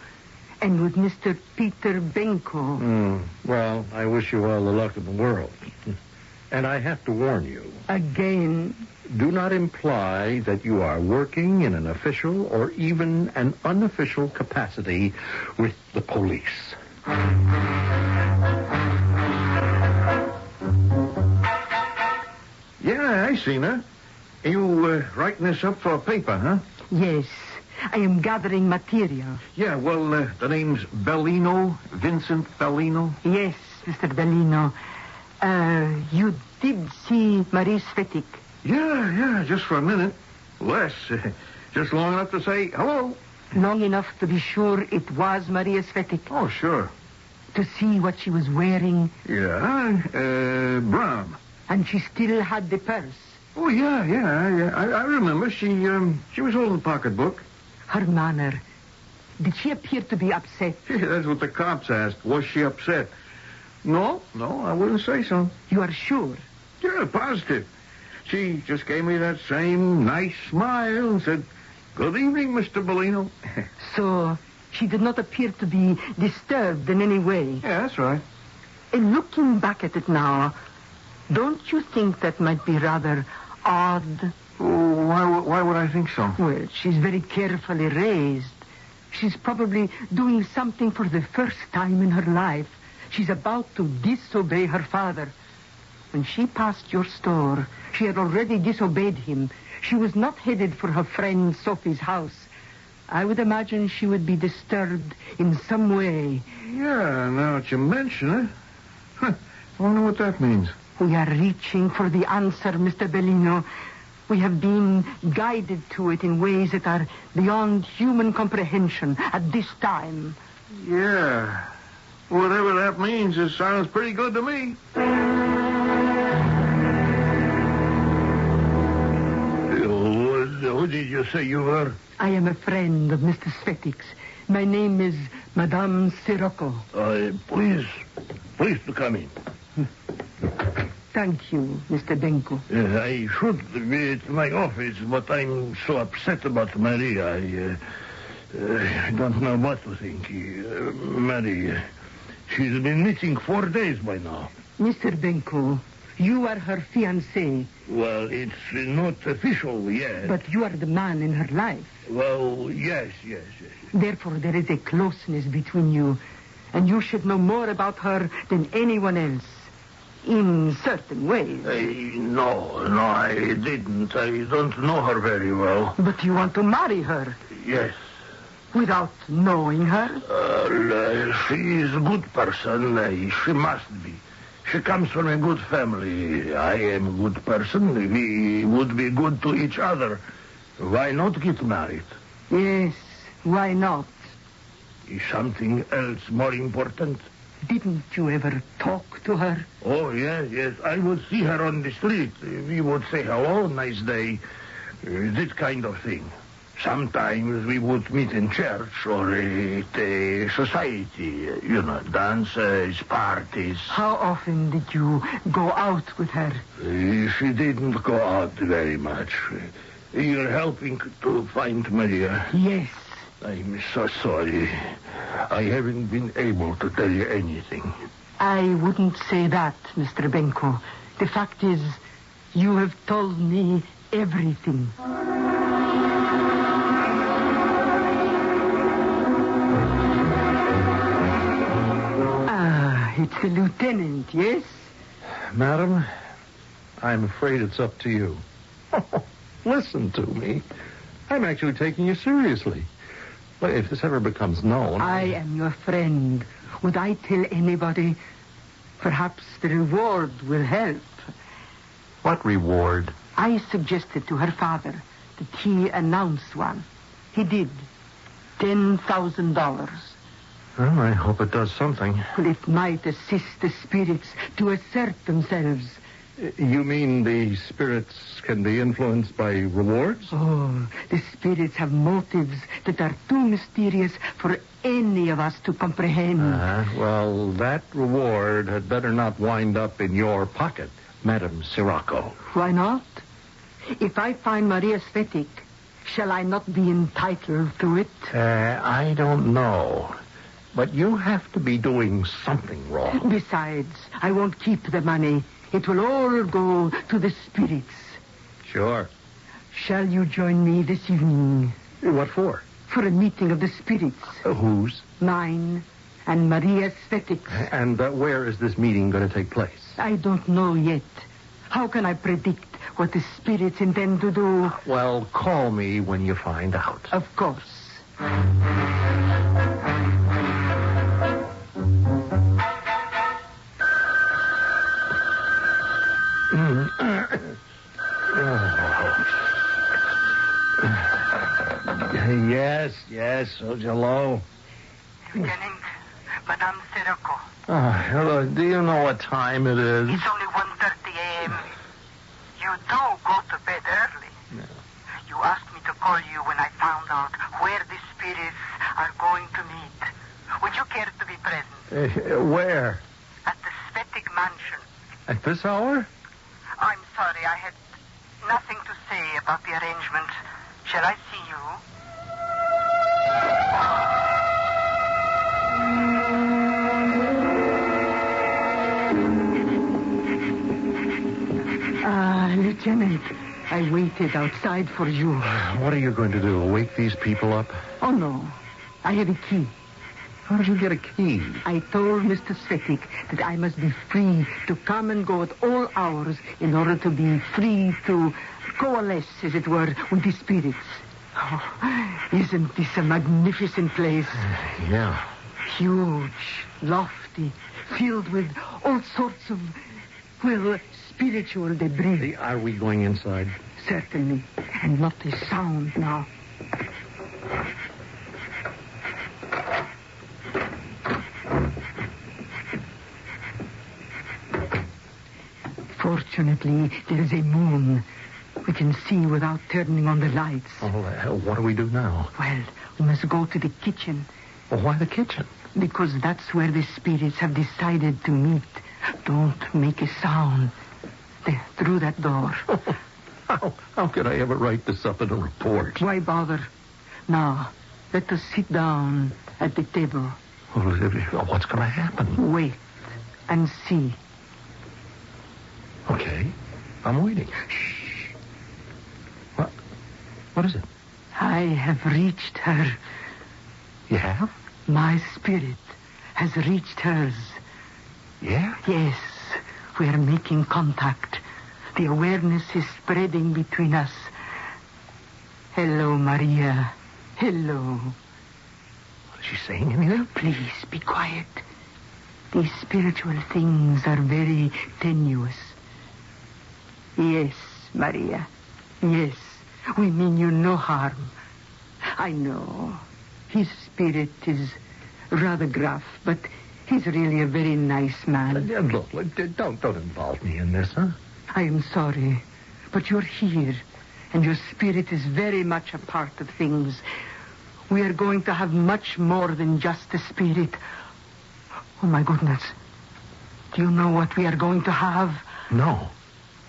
Speaker 6: and with Mr. Peter Benko.
Speaker 5: Well, I wish you all the luck in the world. And I have to warn you.
Speaker 6: Again?
Speaker 5: Do not imply that you are working in an official or even an unofficial capacity with the police. Yeah, I seen her. You writing this up for a paper, huh?
Speaker 6: Yes. I am gathering material.
Speaker 5: Yeah, well, the name's Bellino, Vincent Bellino.
Speaker 6: Yes, Mr. Bellino. You did see Marie Svetic?
Speaker 7: Yeah, just for a minute. Less. Just long enough to say hello.
Speaker 6: Long enough to be sure it was Maria Svetic?
Speaker 7: Oh, sure.
Speaker 6: To see what she was wearing?
Speaker 7: Yeah, brown.
Speaker 6: And she still had the purse?
Speaker 7: Oh, yeah. I remember. She was holding the pocketbook.
Speaker 6: Her manner. Did she appear to be upset?
Speaker 7: Yeah, that's what the cops asked. Was she upset? No, I wouldn't say so.
Speaker 6: You are sure?
Speaker 7: Yeah, positive. She just gave me that same nice smile and said, "Good evening, Mr. Bellino."
Speaker 6: So she did not appear to be disturbed in any way?
Speaker 7: Yeah, that's right.
Speaker 6: And looking back at it now, don't you think that might be rather odd?
Speaker 7: Oh, why would I think so?
Speaker 6: Well, she's very carefully raised. She's probably doing something for the first time in her life. She's about to disobey her father. When she passed your store, she had already disobeyed him. She was not headed for her friend Sophie's house. I would imagine she would be disturbed in some way.
Speaker 7: Yeah, now that you mention it. I wonder what that means.
Speaker 6: We are reaching for the answer, Mr. Bellino. We have been guided to it in ways that are beyond human comprehension at this time.
Speaker 7: Yeah. Whatever that means, it sounds pretty good to me. Who did you say you were?
Speaker 6: I am a friend of Mr. Svetic's. My name is Madame Sirocco.
Speaker 3: Please to come in.
Speaker 6: Thank you, Mr. Benko.
Speaker 3: I should be at my office, but I'm so upset about Maria. I don't know what to think. Maria, she's been missing 4 days by now.
Speaker 6: Mr. Benko, you are her fiancé.
Speaker 3: Well, it's not official yet.
Speaker 6: But you are the man in her life.
Speaker 3: Well, yes.
Speaker 6: Therefore, there is a closeness between you, and you should know more about her than anyone else. In certain ways.
Speaker 3: No, I didn't. I don't know her very well.
Speaker 6: But you want to marry her?
Speaker 3: Yes.
Speaker 6: Without knowing her?
Speaker 3: She is a good person. She must be. She comes from a good family. I am a good person. We would be good to each other. Why not get married?
Speaker 6: Yes, why not?
Speaker 3: Is something else more important?
Speaker 6: Didn't you ever talk to her?
Speaker 3: Oh, yes. I would see her on the street. We would say hello, nice day. That kind of thing. Sometimes we would meet in church or at a society. Dances, parties.
Speaker 6: How often did you go out with her?
Speaker 3: She didn't go out very much. You're helping to find Maria.
Speaker 6: Yes.
Speaker 3: I'm so sorry. I haven't been able to tell you anything.
Speaker 6: I wouldn't say that, Mr. Benko. The fact is, you have told me everything. It's the lieutenant, yes?
Speaker 5: Madam, I'm afraid it's up to you. Listen to me. I'm actually taking you seriously. Well, if this ever becomes known...
Speaker 6: I am your friend. Would I tell anybody? Perhaps the reward will help.
Speaker 5: What reward?
Speaker 6: I suggested to her father that he announce one. He did. $10,000.
Speaker 5: Well, I hope it does something.
Speaker 6: Well, it might assist the spirits to assert themselves.
Speaker 5: You mean the spirits can be influenced by rewards?
Speaker 6: Oh, the spirits have motives that are too mysterious for any of us to comprehend.
Speaker 5: Well, that reward had better not wind up in your pocket, Madame Sirocco.
Speaker 6: Why not? If I find Maria Svetic, shall I not be entitled to it?
Speaker 5: I don't know. But you have to be doing something wrong.
Speaker 6: Besides, I won't keep the money. It will all go to the spirits.
Speaker 5: Sure.
Speaker 6: Shall you join me this evening?
Speaker 5: What for?
Speaker 6: For a meeting of the spirits.
Speaker 5: Whose?
Speaker 6: Mine and Maria Svetic's.
Speaker 5: And where is this meeting going to take place?
Speaker 6: I don't know yet. How can I predict what the spirits intend to do?
Speaker 5: Well, call me when you find out.
Speaker 6: Of course.
Speaker 5: Yes, hello.
Speaker 4: Lieutenant, Madame Sirocco.
Speaker 5: Oh, hello. Do you know what time it is?
Speaker 4: It's only 1:30 a.m. You do go to bed early.
Speaker 5: Yeah.
Speaker 4: You asked me to call you when I found out where the spirits are going to meet. Would you care to be present?
Speaker 5: Where?
Speaker 4: At the Svetic Mansion.
Speaker 5: At this hour?
Speaker 4: I'm sorry, I had nothing to say about the arrangement. Shall I see you?
Speaker 6: Lieutenant, I waited outside for you.
Speaker 5: What are you going to do? Wake these people up?
Speaker 6: Oh, no. I have a key.
Speaker 5: How did you get a key?
Speaker 6: I told Mr. Svetic that I must be free to come and go at all hours in order to be free to coalesce, as it were, with the spirits. Oh, isn't this a magnificent place?
Speaker 5: Yeah.
Speaker 6: Huge, lofty, filled with all sorts of, spiritual debris.
Speaker 5: Are we going inside?
Speaker 6: Certainly. And not a sound now. Fortunately, there is a moon. We can see without turning on the lights.
Speaker 5: Oh, what do we do now?
Speaker 6: Well, we must go to the kitchen.
Speaker 5: Well, why the kitchen?
Speaker 6: Because that's where the spirits have decided to meet. Don't make a sound. There, through that door.
Speaker 5: How could I ever write this up in a report?
Speaker 6: Why bother? Now, let us sit down at the table.
Speaker 5: What's going to happen?
Speaker 6: Wait and see.
Speaker 5: Okay. I'm waiting.
Speaker 6: Shh.
Speaker 5: What is it?
Speaker 6: I have reached her.
Speaker 5: You have?
Speaker 6: My spirit has reached hers.
Speaker 5: Yeah?
Speaker 6: Yes. We are making contact. The awareness is spreading between us. Hello, Maria. Hello.
Speaker 5: Is she saying anything?
Speaker 6: Please, be quiet. These spiritual things are very tenuous. Yes, Maria. Yes. We mean you no harm. I know. His spirit is rather gruff, but he's really a very nice man.
Speaker 5: Look, don't involve me in this, huh?
Speaker 6: I am sorry, but you're here, and your spirit is very much a part of things. We are going to have much more than just a spirit. Oh, my goodness. Do you know what we are going to have?
Speaker 5: No.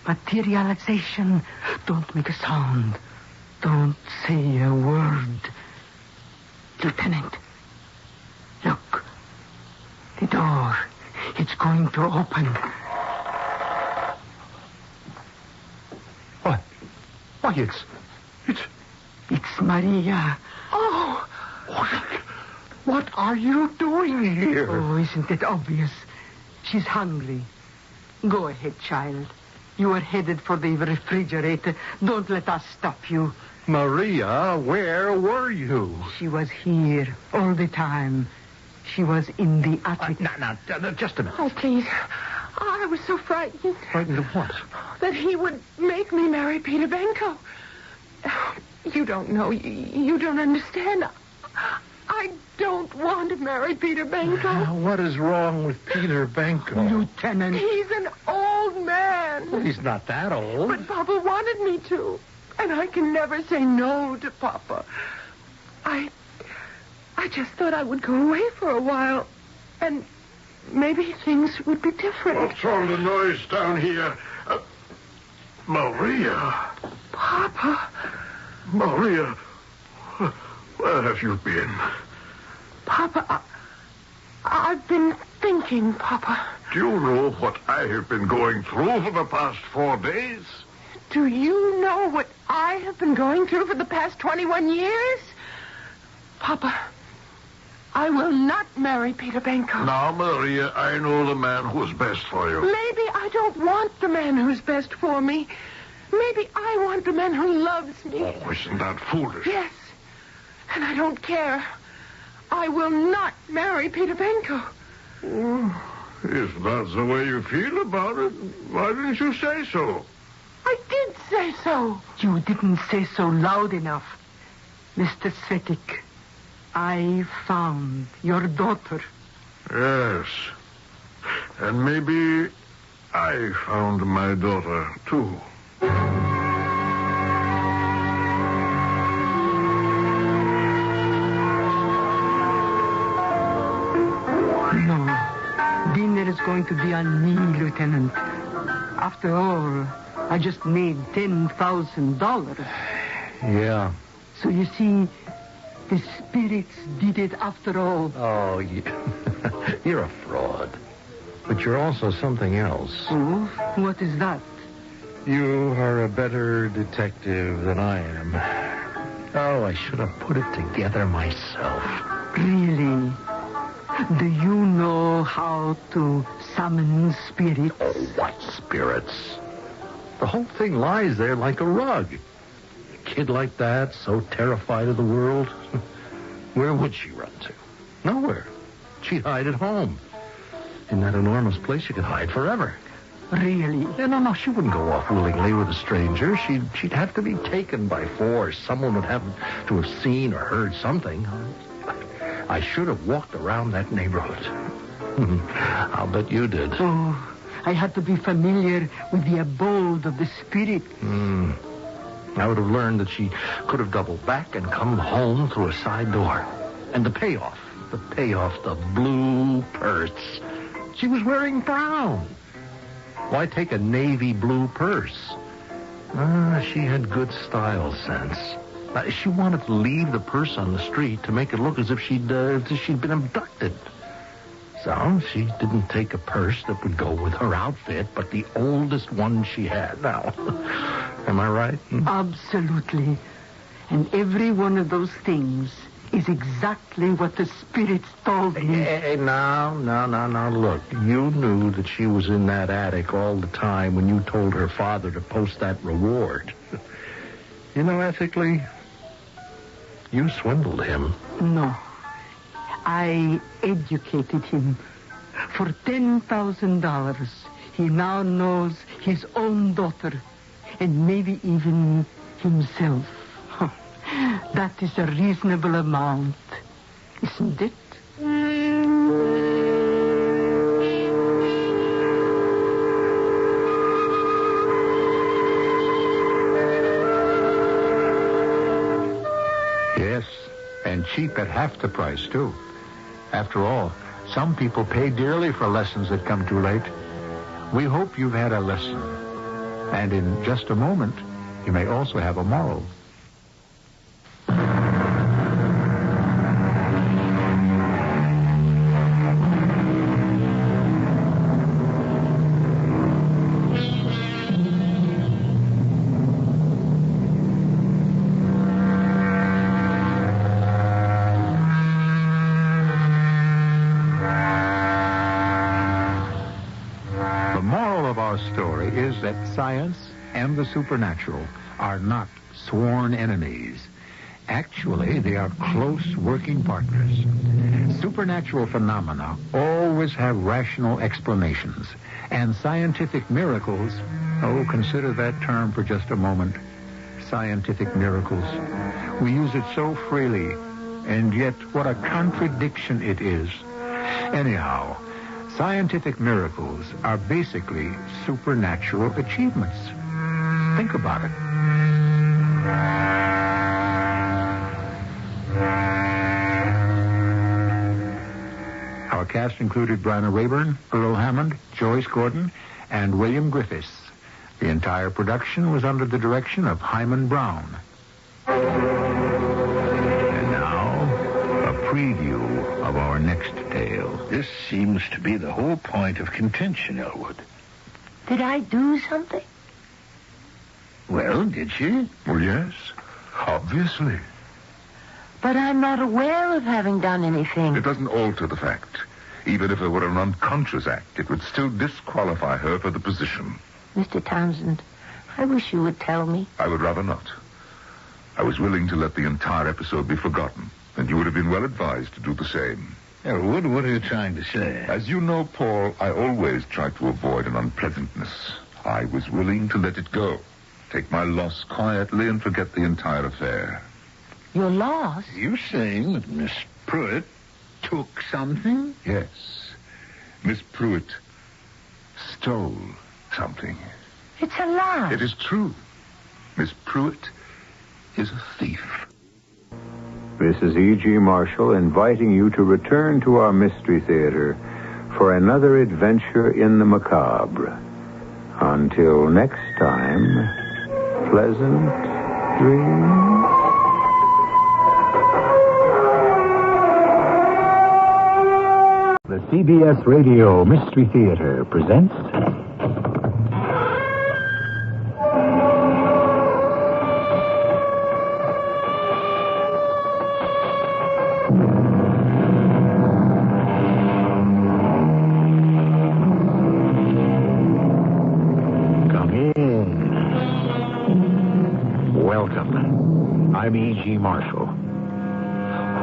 Speaker 6: Materialization. Don't make a sound. Don't say a word. Lieutenant, look. The door. It's going to open.
Speaker 5: What? Why,
Speaker 6: It's Maria.
Speaker 5: Oh! What are you doing here?
Speaker 6: Oh, isn't it obvious? She's hungry. Go ahead, child. You are headed for the refrigerator. Don't let us stop you.
Speaker 5: Maria, where were you?
Speaker 6: She was here all the time. She was in the attic.
Speaker 5: Now, just a minute.
Speaker 8: Oh, please. I was so frightened.
Speaker 5: Frightened of what?
Speaker 8: That he would make me marry Peter Benko. You don't know. You don't understand. I don't want to marry Peter Benko.
Speaker 5: What is wrong with Peter Benko?
Speaker 6: Lieutenant.
Speaker 8: He's an old man.
Speaker 5: Well, he's not that old.
Speaker 8: But Papa wanted me to. And I can never say no to Papa. I just thought I would go away for a while. And maybe things would be different.
Speaker 3: What's all the noise down here? Maria.
Speaker 8: Papa.
Speaker 3: Maria. Where have you been?
Speaker 8: Papa, I've been thinking, Papa.
Speaker 3: Do you know what I have been going through for the past 4 days?
Speaker 8: Do you know what I have been going through for the past 21 years? Papa, I will not marry Peter Benko.
Speaker 3: Now, Maria, I know the man who's best for you.
Speaker 8: Maybe I don't want the man who's best for me. Maybe I want the man who loves me.
Speaker 3: Oh, isn't that foolish?
Speaker 8: Yes, and I don't care. I will not marry Peter Benko.
Speaker 3: Oh, if that's the way you feel about it, why didn't you say so?
Speaker 8: I did say so.
Speaker 6: You didn't say so loud enough. Mr. Svetic, I found your daughter.
Speaker 3: Yes. And maybe I found my daughter, too.
Speaker 6: No. Dinner is going to be on me, Lieutenant. After all, I just made $10,000.
Speaker 5: Yeah.
Speaker 6: So you see, the spirits did it after all.
Speaker 5: Oh, you're a fraud. But you're also something else.
Speaker 6: Oh, what is that?
Speaker 5: You are a better detective than I am. Oh, I should have put it together myself.
Speaker 6: Really? Do you know how to summon spirits?
Speaker 5: Oh, what spirits? The whole thing lies there like a rug. A kid like that, so terrified of the world, where would she run to? Nowhere. She'd hide at home. In that enormous place you could hide forever.
Speaker 6: Really?
Speaker 5: Yeah, no, she wouldn't go off willingly with a stranger. She'd have to be taken by force. Someone would have to have seen or heard something. I should have walked around that neighborhood. I'll bet you did.
Speaker 6: Oh, I had to be familiar with the abode of the spirit.
Speaker 5: I would have learned that she could have doubled back and come home through a side door. And the payoff, the blue purse. She was wearing brown. Why take a navy blue purse? She had good style sense. She wanted to leave the purse on the street to make it look as if she'd been abducted. So she didn't take a purse that would go with her outfit, but the oldest one she had. Now, am I right?
Speaker 6: Absolutely. And every one of those things is exactly what the spirits told me.
Speaker 5: Hey, now, look. You knew that she was in that attic all the time when you told her father to post that reward. You know, ethically, you swindled him.
Speaker 6: No. I educated him. For $10,000, he now knows his own daughter, and maybe even himself. That is a reasonable amount, isn't it?
Speaker 1: Yes, and cheap at half the price, too. After all, some people pay dearly for lessons that come too late. We hope you've had a lesson. And in just a moment, you may also have a moral. Story is that science and the supernatural are not sworn enemies. Actually, they are close working partners. Supernatural phenomena always have rational explanations, and scientific miracles, consider that term for just a moment. Scientific miracles. We use it so freely, and yet what a contradiction it is. Anyhow, scientific miracles are basically supernatural achievements. Think about it. Our cast included Bryna Rayburn, Earl Hammond, Joyce Gordon, and William Griffiths. The entire production was under the direction of Hyman Brown. And now, a preview of our next tale.
Speaker 7: This seems to be the whole point of contention, Elwood.
Speaker 9: Did I do something?
Speaker 7: Well, did she?
Speaker 3: Well, yes, obviously.
Speaker 9: But I'm not aware of having done anything.
Speaker 3: It doesn't alter the fact. Even if it were an unconscious act, it would still disqualify her for the position.
Speaker 9: Mr. Townsend, I wish you would tell me.
Speaker 3: I would rather not. I was willing to let the entire episode be forgotten, and you would have been well advised to do the same.
Speaker 7: Elwood, what are you trying to say?
Speaker 3: As you know, Paul, I always try to avoid an unpleasantness. I was willing to let it go. Take my loss quietly and forget the entire affair.
Speaker 9: You're lost?
Speaker 7: You saying that Miss Pruitt took something?
Speaker 10: Yes. Miss Pruitt stole something.
Speaker 9: It's a lie.
Speaker 10: It is true. Miss Pruitt is a thief.
Speaker 1: This is E.G. Marshall inviting you to return to our Mystery Theater for another adventure in the macabre. Until next time, pleasant dreams. The CBS Radio Mystery Theater presents... I'm E.G. Marshall.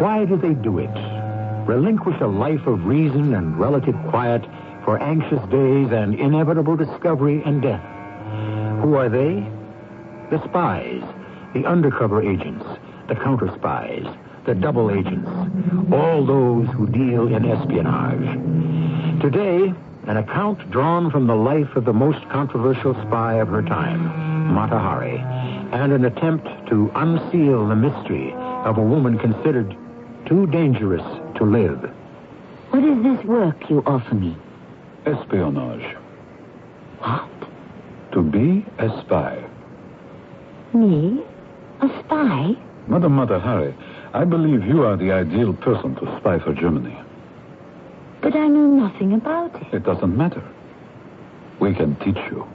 Speaker 1: Why do they do it? Relinquish a life of reason and relative quiet for anxious days and inevitable discovery and death. Who are they? The spies, the undercover agents, the counter spies, the double agents, all those who deal in espionage. Today, an account drawn from the life of the most controversial spy of her time, Mata Hari, and an attempt to unseal the mystery of a woman considered too dangerous to live.
Speaker 9: What is this work you offer me?
Speaker 10: Espionage.
Speaker 9: What?
Speaker 10: To be a spy.
Speaker 9: Me? A spy?
Speaker 10: Madam Mata Hari, I believe you are the ideal person to spy for Germany.
Speaker 9: But I know nothing about it.
Speaker 10: It doesn't matter. We can teach you.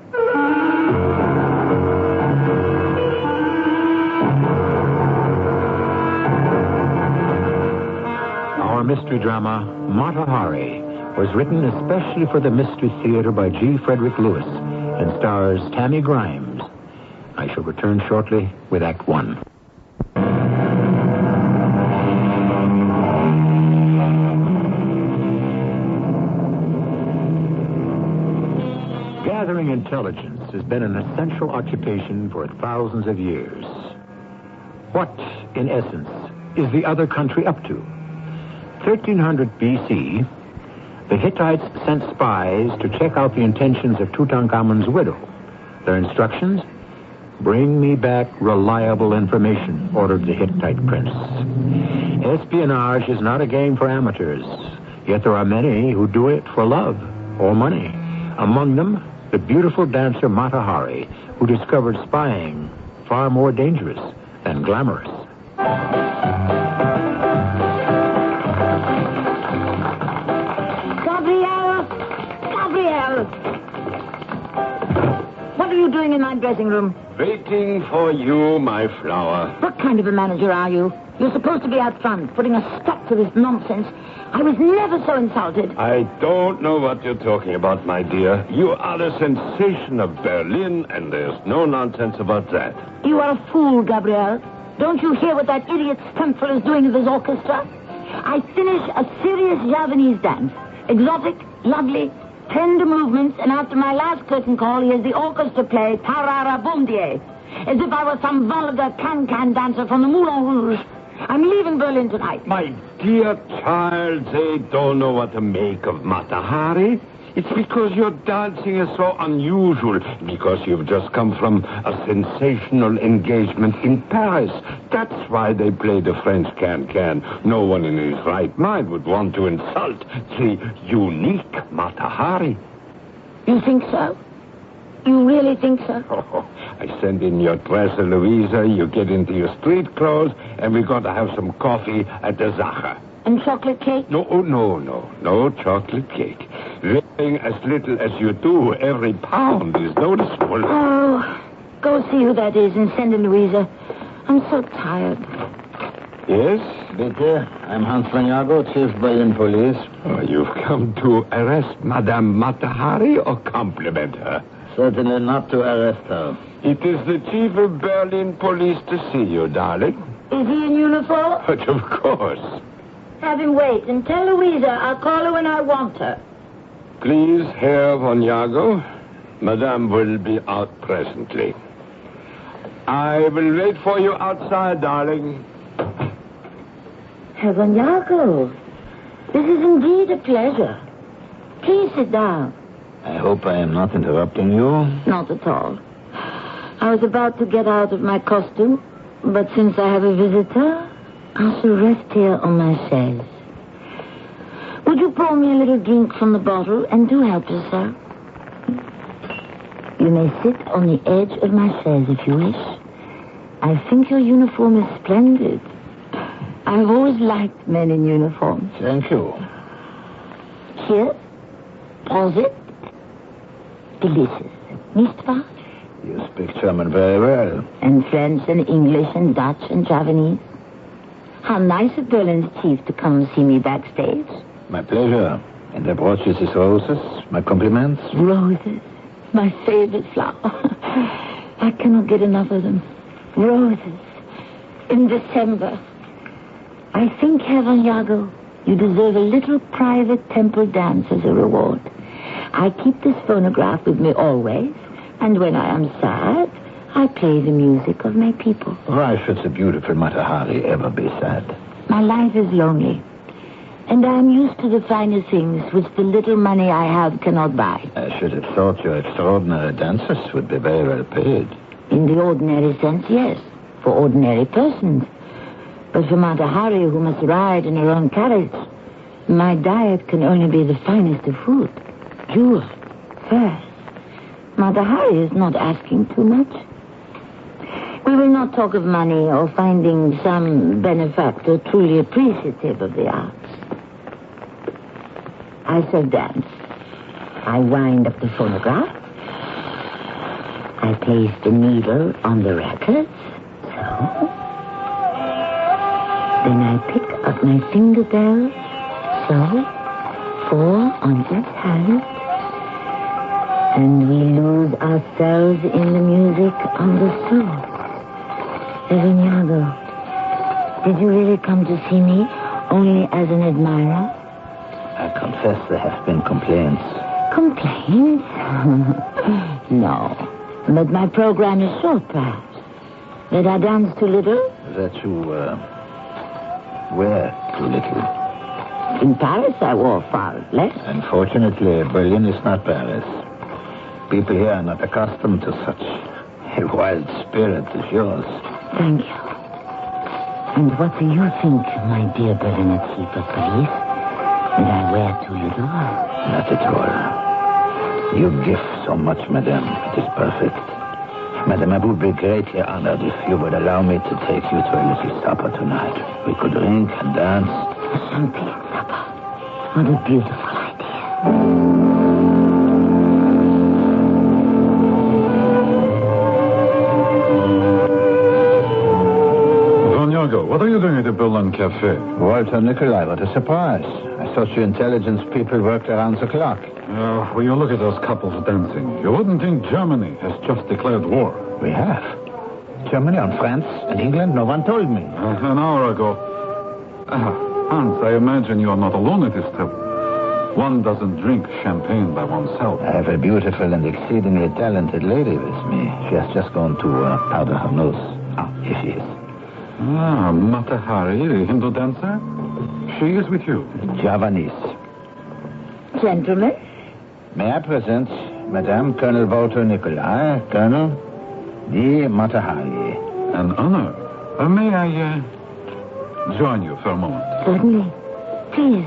Speaker 1: Our mystery drama, Mata Hari, was written especially for the Mystery Theater by G. Frederick Lewis and stars Tammy Grimes. I shall return shortly with Act One. Gathering intelligence has been an essential occupation for thousands of years. What, in essence, is the other country up to? 1300 B.C., the Hittites sent spies to check out the intentions of Tutankhamun's widow. Their instructions? Bring me back reliable information, ordered the Hittite prince. Espionage is not a game for amateurs, yet there are many who do it for love or money. Among them, the beautiful dancer Mata Hari, who discovered spying far more dangerous than glamorous.
Speaker 9: Gabrielle! What are you doing in my dressing room?
Speaker 11: Waiting for you, my flower.
Speaker 9: What kind of a manager are you? You're supposed to be out front, putting a stop to this nonsense. I was never so insulted.
Speaker 11: I don't know what you're talking about, my dear. You are the sensation of Berlin, and there's no nonsense about that.
Speaker 9: You are a fool, Gabrielle. Don't you hear what that idiot Stuntful is doing with his orchestra? I finish a serious Javanese dance. Exotic, lovely, tender movements, and after my last curtain call, he has the orchestra play Tarara Bondier, as if I were some vulgar can-can dancer from the Moulin Rouge. I'm leaving Berlin tonight.
Speaker 11: My dear child, they don't know what to make of Mata Hari. It's because your dancing is so unusual, because you've just come from a sensational engagement in Paris. That's why they play the French can-can. No one in his right mind would want to insult the unique Mata Hari.
Speaker 9: You think so? You really think so?
Speaker 11: Oh, I send in your dress, Louisa, you get into your street clothes, and we're going to have some coffee at the Sacher.
Speaker 9: And chocolate cake?
Speaker 11: No chocolate cake. Weighing as little as you do, every pound is noticeable.
Speaker 9: Oh, go see who that is and send in Louisa. I'm so tired.
Speaker 11: Yes?
Speaker 12: Bitte, I'm Hans von Jago, Chief Berlin Police.
Speaker 11: Oh, you've come to arrest Madame Mata Hari or compliment her?
Speaker 12: Certainly not to arrest her.
Speaker 11: It is the Chief of Berlin Police to see you, darling.
Speaker 9: Is he in uniform?
Speaker 11: But of course.
Speaker 9: Have him wait and tell Louisa I'll call her when I want her.
Speaker 11: Please, Herr von Jago. Madame will be out presently. I will wait for you outside, darling.
Speaker 9: Herr von Jagow, this is indeed a pleasure. Please sit down.
Speaker 12: I hope I am not interrupting you.
Speaker 9: Not at all. I was about to get out of my costume, but since I have a visitor, I shall rest here on my chaise. Would you pour me a little drink from the bottle, and do help yourself? You may sit on the edge of my chaise if you wish. I think your uniform is splendid. I've always liked men in uniform.
Speaker 12: Thank you.
Speaker 9: Here, Prosit. Delicious, nicht wahr?
Speaker 12: You speak German very well.
Speaker 9: And French and English and Dutch and Javanese. How nice of Berlin's chief to come and see me backstage.
Speaker 12: My pleasure. And I brought you these roses. My compliments.
Speaker 9: Roses. My favorite flower. I cannot get enough of them. Roses. In December. I think, Herr von Jagow, you deserve a little private temple dance as a reward. I keep this phonograph with me always, and when I am sad, I play the music of my people.
Speaker 12: Why should the beautiful Mata Hari ever be sad?
Speaker 9: My life is lonely, and I am used to the finer things which the little money I have cannot buy.
Speaker 12: I should have thought your extraordinary dancers would be very well paid.
Speaker 9: In the ordinary sense, yes, for ordinary persons. But for Mata Hari, who must ride in her own carriage, my diet can only be the finest of food. Jewels, furs. Mata Hari is not asking too much. We will not talk of money or finding some benefactor truly appreciative of the arts. I shall dance. I wind up the phonograph. I place the needle on the records. So. Then I pick up my finger bells. So. 4 on each hand. And we lose ourselves in the music on the floor. Evaniago, did you really come to see me only as an admirer?
Speaker 12: I confess there have been complaints.
Speaker 9: Complaints? No. But my program is short, perhaps. That I dance too little?
Speaker 12: That you, wear too little.
Speaker 9: In Paris, I wore far less.
Speaker 12: Unfortunately, Berlin is not Paris. People here are not accustomed to such a wild spirit as yours.
Speaker 9: Thank you. And what do you think, my dear Berliner chief of police? That I wear too little?
Speaker 12: Not at all. You give so much, madame. It is perfect. Madame, I would be greatly honored if you would allow me to take you to a little supper tonight. We could drink and dance.
Speaker 9: A champagne supper. What a beautiful idea.
Speaker 10: What are you doing at the Berlin Cafe?
Speaker 12: Walter Nikolai, what a surprise. I thought you intelligence people worked around the clock.
Speaker 10: Well, you look at those couples dancing. You wouldn't think Germany has just declared war.
Speaker 12: We have. Germany on France and England? No one told me.
Speaker 10: An hour ago. Hans, I imagine you are not alone at this table. One doesn't drink champagne by oneself.
Speaker 12: I have a beautiful and exceedingly talented lady with me. She has just gone to powder her nose. Here she is.
Speaker 10: Mata Hari, the Hindu dancer? She is with you.
Speaker 12: Javanese.
Speaker 9: Gentlemen?
Speaker 12: May I present Madame Colonel Walter Nikolai, Colonel de Mata Hari.
Speaker 10: An honor. May I join you for a moment?
Speaker 9: Certainly. Please,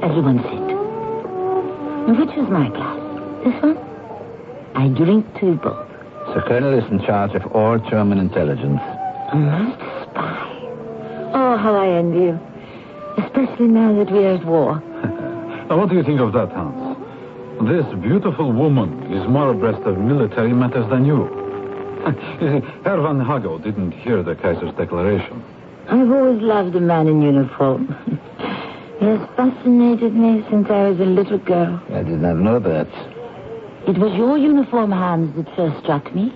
Speaker 9: everyone sit. Which is my glass? This one? I drink to you both.
Speaker 12: The Colonel is in charge of all German intelligence.
Speaker 9: A master spy. Oh, how I envy you. Especially now that we are at war.
Speaker 10: Now, what do you think of that, Hans? This beautiful woman is more abreast of military matters than you. Herr van Jagow didn't hear the Kaiser's declaration.
Speaker 9: I've always loved a man in uniform. He has fascinated me since I was a little girl.
Speaker 12: I did not know that.
Speaker 9: It was your uniform, Hans, that first struck me.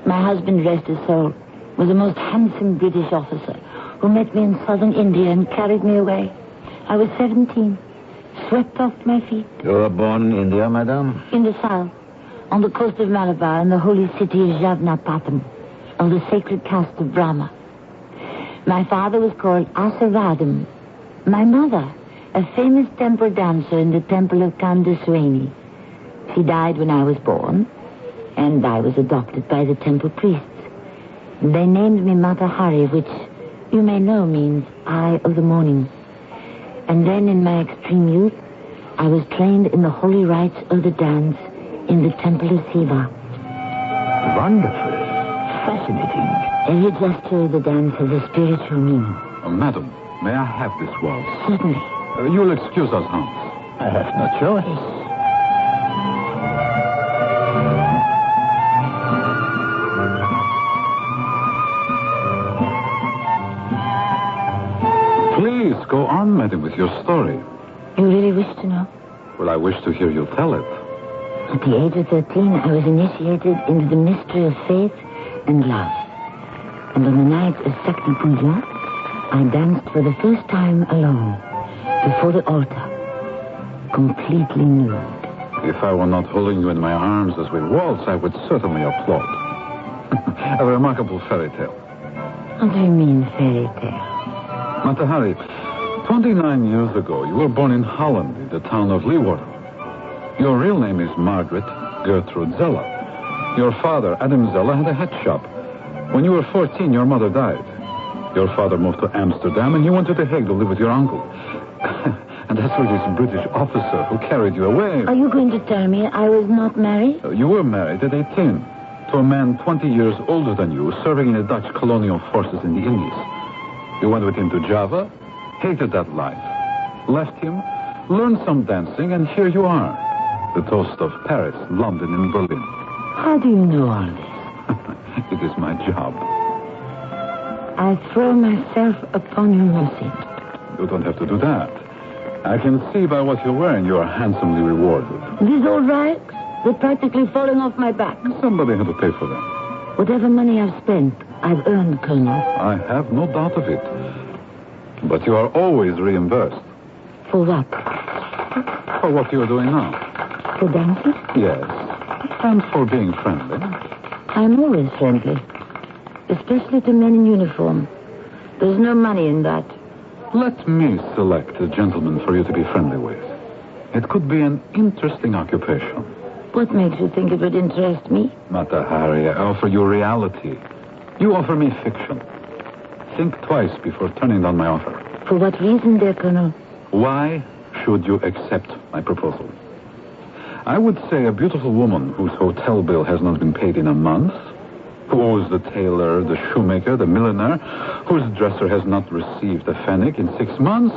Speaker 9: My husband, rest his soul, was a most handsome British officer who met me in southern India and carried me away. I was 17, swept off my feet.
Speaker 12: You were born in India, madame?
Speaker 9: In the south, on the coast of Malabar, in the holy city of Javnapatam, of the sacred caste of Brahma. My father was called Asavadam. My mother, a famous temple dancer in the temple of Kandaswami. She died when I was born, and I was adopted by the temple priests. They named me Mata Hari, which you may know means Eye of the Morning. And then in my extreme youth, I was trained in the holy rites of the dance in the temple of Shiva.
Speaker 1: Wonderful. Fascinating.
Speaker 9: Every gesture of the dance has a spiritual meaning.
Speaker 10: Madam, may I have this waltz?
Speaker 9: Certainly.
Speaker 10: You'll excuse us, Hans.
Speaker 1: I have no choice.
Speaker 10: Please, go on, madam, with your story.
Speaker 9: You really wish to know?
Speaker 10: Well, I wish to hear you tell it.
Speaker 9: At the age of 13, I was initiated into the mystery of faith and love. And on the night of Sakti Puja, I danced for the first time alone, before the altar, completely nude.
Speaker 10: If I were not holding you in my arms as we waltz, I would certainly applaud. A remarkable fairy tale.
Speaker 9: What do you mean, fairy tale?
Speaker 10: Mata Hari, 29 years ago, you were born in Holland, in the town of Leeuwarden. Your real name is Margaret Gertrude Zella. Your father, Adam Zella, had a hat shop. When you were 14, your mother died. Your father moved to Amsterdam, and you went to The Hague to live with your uncle. And that's where this British officer who carried you away.
Speaker 9: Are you going to tell me I was not married?
Speaker 10: You were married at 18 to a man 20 years older than you, serving in the Dutch colonial forces in the Indies. You went with him to Java, hated that life, left him, learned some dancing, and here you are. The toast of Paris, London, and Berlin.
Speaker 9: How do you know all this?
Speaker 10: It is my job.
Speaker 9: I throw myself upon your mercy.
Speaker 10: You don't have to do that. I can see by what you're wearing you are handsomely rewarded.
Speaker 9: These old rags, they're practically falling off my back.
Speaker 10: Somebody had to pay for them.
Speaker 9: Whatever money I've spent, I've earned, Colonel.
Speaker 10: I have no doubt of it. But you are always reimbursed.
Speaker 9: For what?
Speaker 10: For what you are doing now.
Speaker 9: For dancing?
Speaker 10: Yes. And for being friendly.
Speaker 9: I'm always friendly. Especially to men in uniform. There's no money in that.
Speaker 10: Let me select a gentleman for you to be friendly with. It could be an interesting occupation.
Speaker 9: What makes you think it would interest me?
Speaker 10: Mata Hari, I offer you reality. You offer me fiction. Think twice before turning down my offer.
Speaker 9: For what reason, dear Colonel?
Speaker 10: Why should you accept my proposal? I would say a beautiful woman whose hotel bill has not been paid in a month, who owes the tailor, the shoemaker, the milliner, whose dresser has not received a pfennig in 6 months.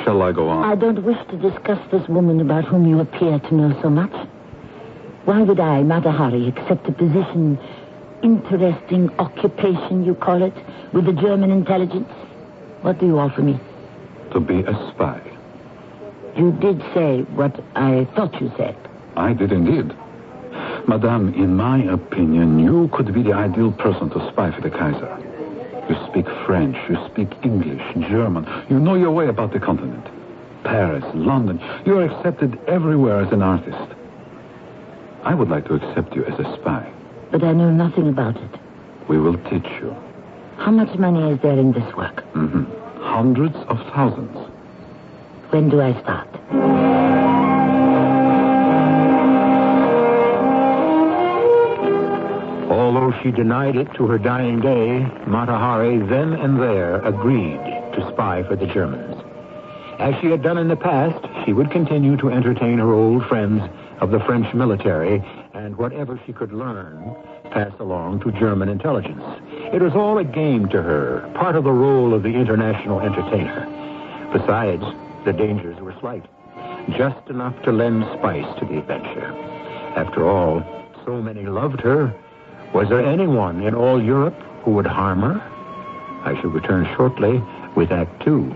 Speaker 10: Shall I go on?
Speaker 9: I don't wish to discuss this woman about whom you appear to know so much. Why would I, Mata Hari, accept a position, interesting occupation, you call it, with the German intelligence? What do you offer me?
Speaker 10: To be a spy.
Speaker 9: You did say what I thought you said.
Speaker 10: I did indeed. Madame, in my opinion, you could be the ideal person to spy for the Kaiser. You speak French, you speak English, German. You know your way about the continent. Paris, London. You are accepted everywhere as an artist. I would like to accept you as a spy.
Speaker 9: But I know nothing about it.
Speaker 10: We will teach you.
Speaker 9: How much money is there in this work?
Speaker 10: Hundreds of thousands.
Speaker 9: When do I start?
Speaker 1: Although she denied it to her dying day, Mata Hari then and there agreed to spy for the Germans. As she had done in the past, she would continue to entertain her old friends of the French military, and whatever she could learn, pass along to German intelligence. It was all a game to her, part of the role of the international entertainer. Besides, the dangers were slight, just enough to lend spice to the adventure. After all, so many loved her. Was there anyone in all Europe who would harm her? I shall return shortly with Act 2.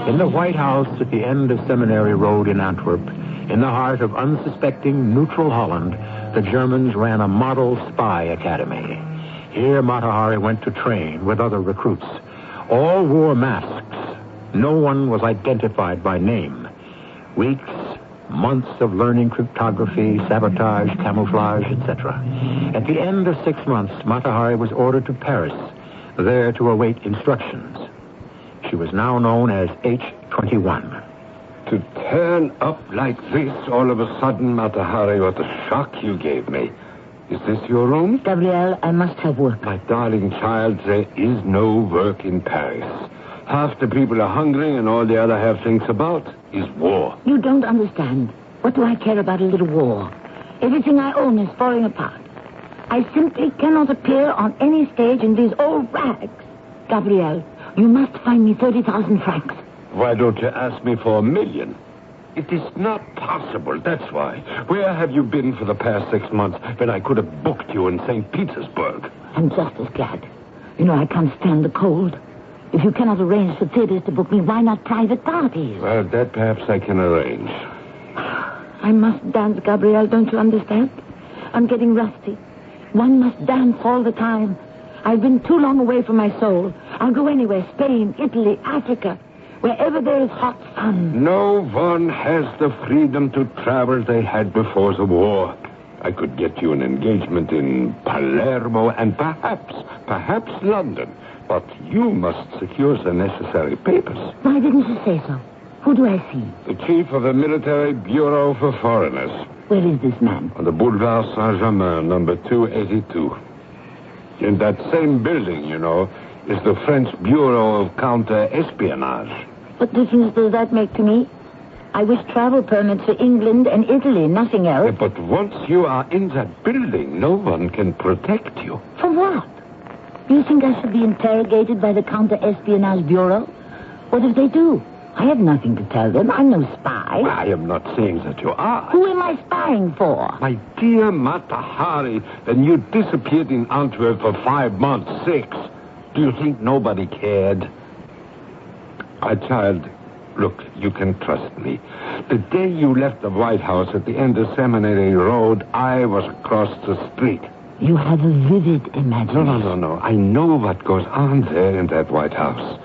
Speaker 1: In the White House at the end of Seminary Road in Antwerp, in the heart of unsuspecting neutral Holland, the Germans ran a model spy academy. Here Mata Hari went to train with other recruits. All wore masks. No one was identified by name. Weeks,
Speaker 13: Months of learning cryptography, sabotage, camouflage, etc. At the end of 6 months, Mata Hari was ordered to Paris, there to await instructions. She was now known as H-21.
Speaker 11: To turn up like this all of a sudden, Mata Hari, what a shock you gave me. Is this your room?
Speaker 9: Gabrielle, I must have work.
Speaker 11: My darling child, there is no work in Paris. Half the people are hungry and all the other half thinks about is war.
Speaker 9: You don't understand. What do I care about a little war? Everything I own is falling apart. I simply cannot appear on any stage in these old rags. Gabrielle, you must find me 30,000 francs.
Speaker 11: Why don't you ask me for $1 million? It is not possible, that's why. Where have you been for the past 6 months when I could have booked you in St. Petersburg?
Speaker 9: I'm just as glad. You know, I can't stand the cold. If you cannot arrange for theaters to book me, why not private parties?
Speaker 11: Well, that perhaps I can arrange.
Speaker 9: I must dance, Gabrielle, don't you understand? I'm getting rusty. One must dance all the time. I've been too long away from my soul. I'll go anywhere, Spain, Italy, Africa, wherever there is hot sun.
Speaker 11: No one has the freedom to travel they had before the war. I could get you an engagement in Palermo and perhaps London. But you must secure the necessary papers.
Speaker 9: Why didn't you say so? Who do I see?
Speaker 11: The chief of the Military Bureau for Foreigners.
Speaker 9: Where is this man?
Speaker 11: On the Boulevard Saint-Germain, number 282. In that same building, you know, is the French Bureau of Counter-Espionage.
Speaker 9: What difference does that make to me? I wish travel permits for England and Italy, nothing else.
Speaker 11: But once you are in that building, no one can protect you.
Speaker 9: For what? You think I should be interrogated by the Counter-Espionage Bureau? What if they do? I have nothing to tell them. I'm no spy.
Speaker 11: I am not saying that you are.
Speaker 9: Who am I spying for?
Speaker 11: My dear Mata Hari, when you disappeared in Antwerp for 5 months, 6, do you think nobody cared? My child, look, you can trust me. The day you left the White House at the end of Seminary Road, I was across the street.
Speaker 9: You have a vivid imagination.
Speaker 11: No. I know what goes on there in that White House.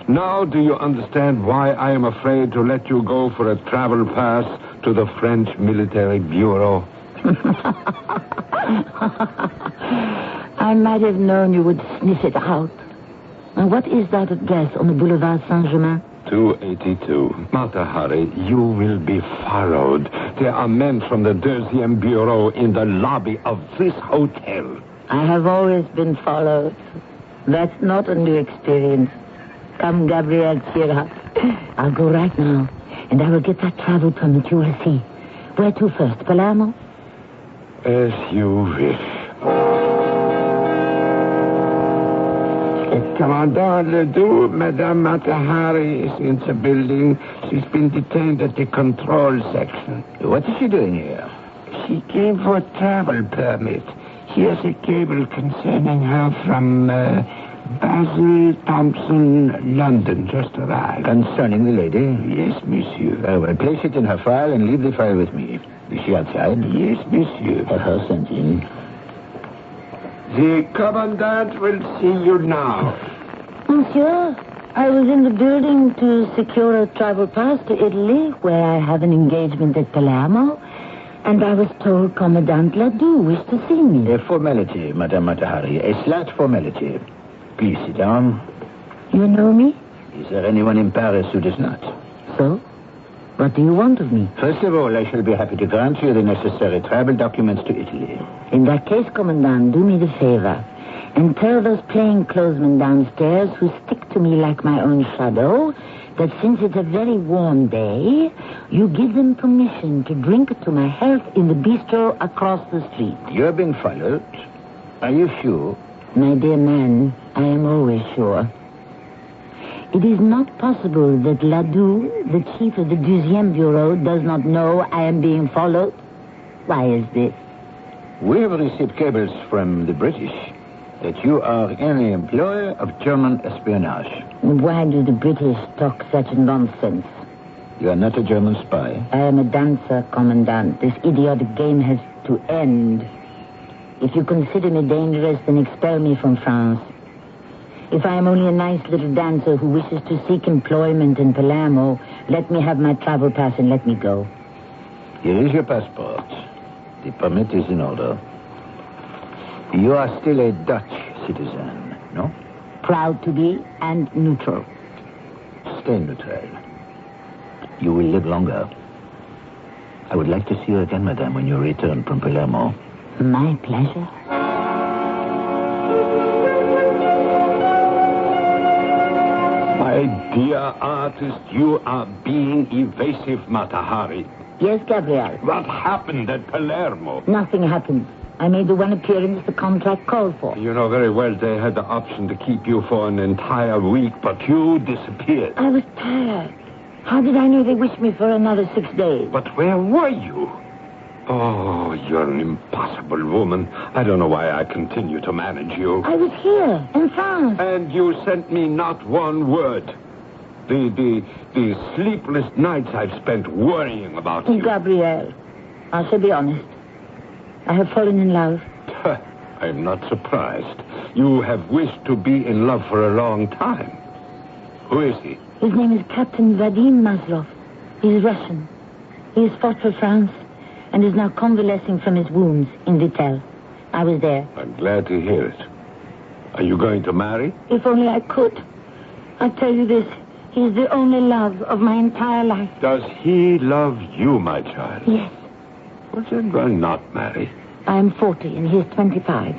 Speaker 11: Now do you understand why I am afraid to let you go for a travel pass to the French Military Bureau?
Speaker 9: I might have known you would sniff it out. And what is that address on the Boulevard Saint-Germain?
Speaker 11: 282. Mata Hari, you will be followed. There are men from the 2e Bureau in the lobby of this hotel.
Speaker 9: I have always been followed. That's not a new experience. Come, Gabrielle, cheer up. I'll go right now, and I will get that travel permit you will see. Where to first, Palermo?
Speaker 11: As you wish. Commandant Ledoux, Madame Mata Hari is in the building. She's been detained at the control section.
Speaker 12: What is she doing here?
Speaker 11: She came for a travel permit. Here's a cable concerning her from Basil Thompson, London, just arrived.
Speaker 12: Concerning the lady?
Speaker 11: Yes, monsieur.
Speaker 12: Very well, place it in her file and leave the file with me. Is she outside?
Speaker 11: Yes, monsieur.
Speaker 12: Have her sent in.
Speaker 11: The commandant will see you now.
Speaker 9: Monsieur, I was in the building to secure a travel pass to Italy, where I have an engagement at Palermo, and I was told Commandant Ledoux wished to see me.
Speaker 12: A formality, Madame Mata Hari. A slight formality. Please sit down.
Speaker 9: You know me?
Speaker 12: Is there anyone in Paris who does not?
Speaker 9: So? What do you want of me?
Speaker 12: First of all, I shall be happy to grant you the necessary travel documents to Italy.
Speaker 9: In that case, Commandant, do me the favor and tell those plainclothesmen downstairs who stick to me like my own shadow that since it's a very warm day, you give them permission to drink to my health in the bistro across the street.
Speaker 12: You're being followed. Are you sure?
Speaker 9: My dear man, I am always sure. It is not possible that Ledoux, the chief of the 2e Bureau, does not know I am being followed. Why is this?
Speaker 12: We have received cables from the British that you are in the employ of German espionage.
Speaker 9: Why do the British talk such nonsense?
Speaker 12: You are not a German spy.
Speaker 9: I am a dancer, Commandant. This idiotic game has to end. If you consider me dangerous, then expel me from France. If I am only a nice little dancer who wishes to seek employment in Palermo, let me have my travel pass and let me go.
Speaker 12: Here is your passport. The permit is in order. You are still a Dutch citizen, no?
Speaker 9: Proud to be and neutral.
Speaker 12: Stay neutral. You will live longer. I would like to see you again, madame, when you return from Palermo.
Speaker 9: My pleasure.
Speaker 11: My dear artist, you are being evasive, Mata Hari.
Speaker 9: Yes, Gabriel.
Speaker 11: What happened at Palermo?
Speaker 9: Nothing happened. I made the one appearance the contract called for.
Speaker 11: You know very well they had the option to keep you for an entire week, but you disappeared.
Speaker 9: I was tired. How did I know they wished me for another 6 days?
Speaker 11: But where were you? Oh, you're an impossible woman. I don't know why I continue to manage you.
Speaker 9: I was here, in France.
Speaker 11: And you sent me not one word. The sleepless nights I've spent worrying about you.
Speaker 9: Gabriel, I shall be honest. I have fallen in love.
Speaker 11: I'm not surprised. You have wished to be in love for a long time. Who is he?
Speaker 9: His name is Captain Vadim Maslov. He's Russian. He has fought for France and is now convalescing from his wounds in Vittel. I was there.
Speaker 11: I'm glad to hear it. Are you going to marry?
Speaker 9: If only I could. I tell you this, he's the only love of my entire life.
Speaker 11: Does he love you, my child?
Speaker 9: Yes.
Speaker 11: Well, then why not marry?
Speaker 9: I am 40 and he is 25.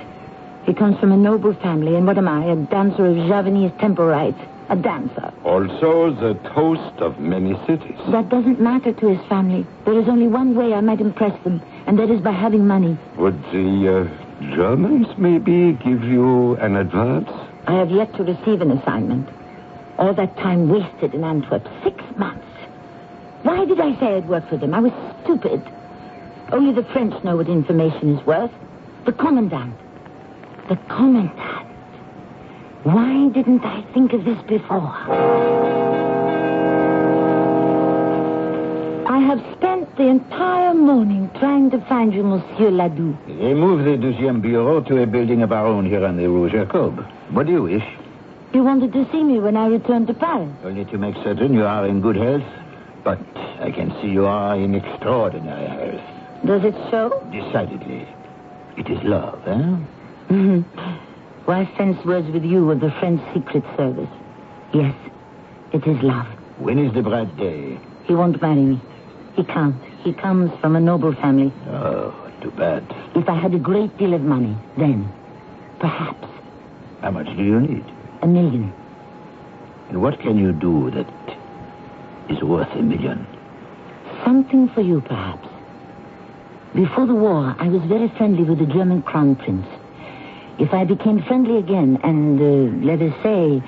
Speaker 9: He comes from a noble family, and what am I? A dancer of Javanese temple rites. A dancer.
Speaker 11: Also the toast of many cities.
Speaker 9: That doesn't matter to his family. There is only one way I might impress them, and that is by having money.
Speaker 11: Would the Germans maybe give you an advance?
Speaker 9: I have yet to receive an assignment. All that time wasted in Antwerp. 6 months. Why did I say I'd work for them? I was stupid. Only the French know what information is worth. The commandant. The commandant. Why didn't I think of this before? I have spent the entire morning trying to find you, Monsieur Ladoux.
Speaker 12: Remove the 12e bureau to a building of our own here on the Rue Jacob. What do you wish?
Speaker 9: You wanted to see me when I returned to Paris.
Speaker 12: Only to make certain you are in good health. But I can see you are in extraordinary health.
Speaker 9: Does it show?
Speaker 12: Decidedly. It is love, eh?
Speaker 9: Mm-hmm. Why fence words with you of the French Secret Service? Yes, it is love.
Speaker 12: When is the bride's day?
Speaker 9: He won't marry me. He can't. He comes from a noble family.
Speaker 12: Oh, too bad.
Speaker 9: If I had a great deal of money, then, perhaps.
Speaker 12: How much do you need?
Speaker 9: $1 million.
Speaker 12: And what can you do that is worth $1 million?
Speaker 9: Something for you, perhaps. Before the war, I was very friendly with the German Crown Prince. If I became friendly again, and, let us say,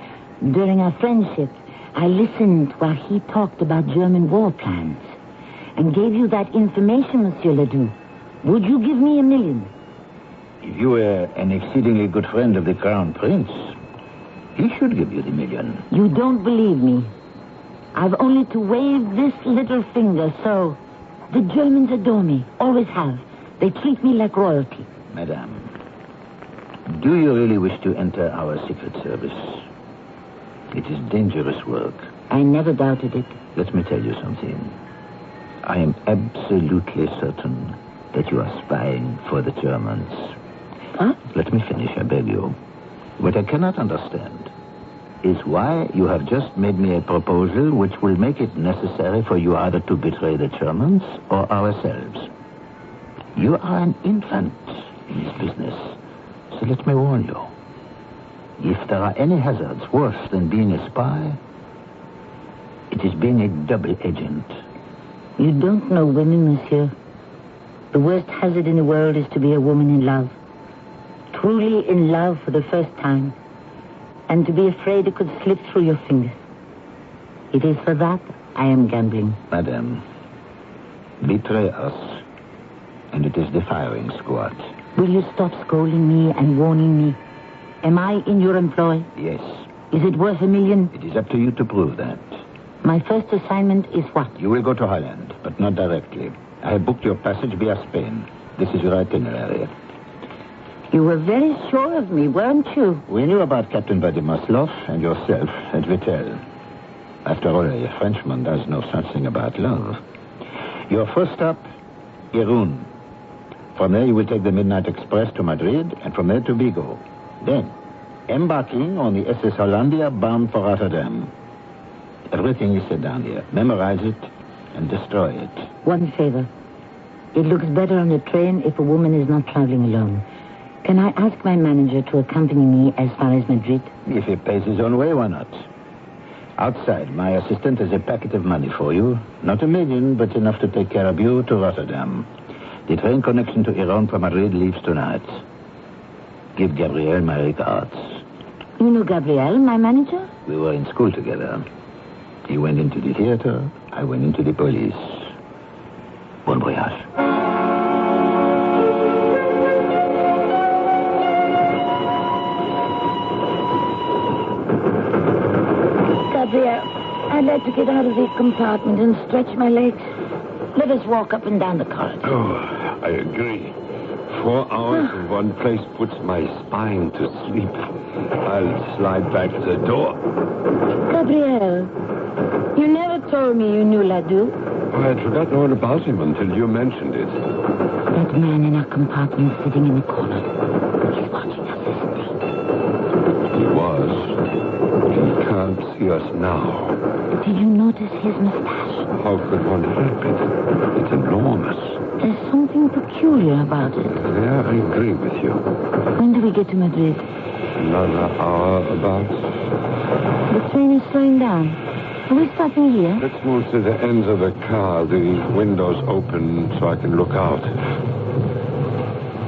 Speaker 9: during our friendship, I listened while he talked about German war plans, and gave you that information, Monsieur Ledoux, would you give me $1 million?
Speaker 12: If you were an exceedingly good friend of the Crown Prince, he should give you the $1 million.
Speaker 9: You don't believe me. I've only to wave this little finger, so the Germans adore me, always have. They treat me like royalty.
Speaker 12: Madame, do you really wish to enter our secret service? It is dangerous work.
Speaker 9: I never doubted it.
Speaker 12: Let me tell you something. I am absolutely certain that you are spying for the Germans.
Speaker 9: Huh?
Speaker 12: Let me finish, I beg you. What I cannot understand is why you have just made me a proposal which will make it necessary for you either to betray the Germans or ourselves. You are an infant in this business. So let me warn you. If there are any hazards worse than being a spy, it is being a double agent.
Speaker 9: You don't know women, monsieur. The worst hazard in the world is to be a woman in love. Truly in love for the first time. And to be afraid it could slip through your fingers. It is for that I am gambling.
Speaker 12: Madame, betray us, and it is the firing squad.
Speaker 9: Will you stop scolding me and warning me? Am I in your employ?
Speaker 12: Yes.
Speaker 9: Is it worth $1 million?
Speaker 12: It is up to you to prove that.
Speaker 9: My first assignment is what?
Speaker 12: You will go to Holland, but not directly. I have booked your passage via Spain. This is your itinerary.
Speaker 9: You were very sure of me, weren't you?
Speaker 12: We knew about Captain Vadimaslov and yourself at Vittel. After all, a Frenchman does know something about love. Your first stop Irun. From there, you will take the Midnight Express to Madrid, and from there to Vigo. Then, embarking on the SS Hollandia bound for Rotterdam. Everything is said down here. Memorize it and destroy it.
Speaker 9: One favor. It looks better on a train if a woman is not traveling alone. Can I ask my manager to accompany me as far as Madrid?
Speaker 12: If he pays his own way, why not? Outside, my assistant has a packet of money for you. Not $1 million, but enough to take care of you to Rotterdam. The train connection to Iran from Madrid leaves tonight. Give Gabriel my regards.
Speaker 9: You know Gabriel, my manager?
Speaker 12: We were in school together. He went into the theater, I went into the police. Bon voyage.
Speaker 9: Gabriel, I'd like to get out of the compartment and stretch my legs. Let us walk up and down the corridor.
Speaker 11: Oh, I agree. 4 hours in one place puts my spine to sleep. I'll slide back to the door.
Speaker 9: Gabriel, you never told me you knew Ledoux.
Speaker 11: I had forgotten all about him until you mentioned it.
Speaker 9: That man in our compartment sitting in the corner. He's watching us, isn't he?
Speaker 11: He was. He can't see us now.
Speaker 9: Did you notice his mustache?
Speaker 11: How could one help it? It's enormous.
Speaker 9: There's something peculiar about it.
Speaker 11: Yeah, I agree with you.
Speaker 9: When do we get to Madrid?
Speaker 11: Another hour about.
Speaker 9: The train is slowing down. Are we stopping here?
Speaker 11: Let's move to the ends of the car. The windows open so I can look out.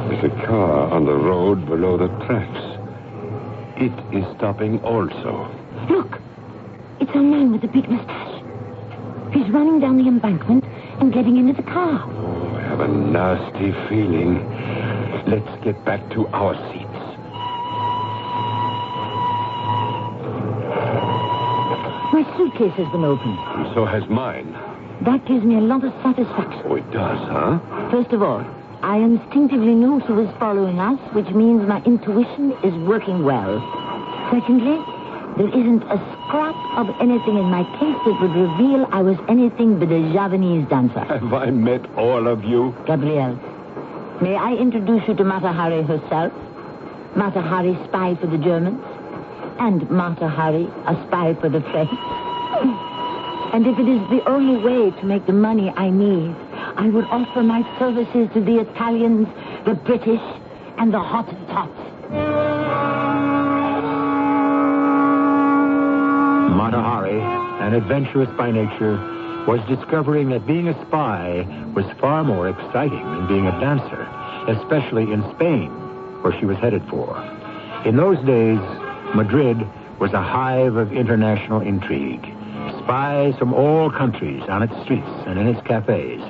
Speaker 11: There's a car on the road below the tracks. It is stopping also.
Speaker 9: Look! It's a man with a big mustache. He's running down the embankment and getting into the car.
Speaker 11: Oh, I have a nasty feeling. Let's get back to our seats.
Speaker 9: My suitcase has been opened.
Speaker 11: And so has mine.
Speaker 9: That gives me a lot of satisfaction.
Speaker 11: Oh, it does, huh?
Speaker 9: First of all, I instinctively knew she was following us, which means my intuition is working well. Secondly, there isn't a scrap of anything in my case that would reveal I was anything but a Javanese dancer.
Speaker 11: Have I met all of you?
Speaker 9: Gabriel, may I introduce you to Mata Hari herself? Mata Hari, spy for the Germans. And Mata Hari, a spy for the French. And if it is the only way to make the money I need, I would offer my services to the Italians, the British, and the Hottentots.
Speaker 13: Mata Hari, an adventurous by nature, was discovering that being a spy was far more exciting than being a dancer, especially in Spain, where she was headed for. In those days, Madrid was a hive of international intrigue. Spies from all countries on its streets and in its cafes.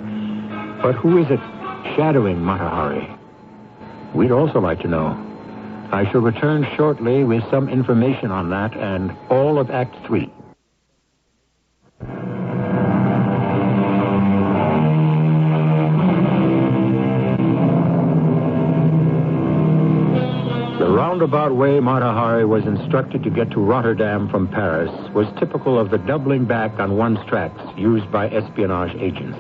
Speaker 13: But who is it shadowing Mata Hari? We'd also like to know. I shall return shortly with some information on that and all of Act 3. The roundabout way Mata Hari was instructed to get to Rotterdam from Paris was typical of the doubling back on one's tracks used by espionage agents.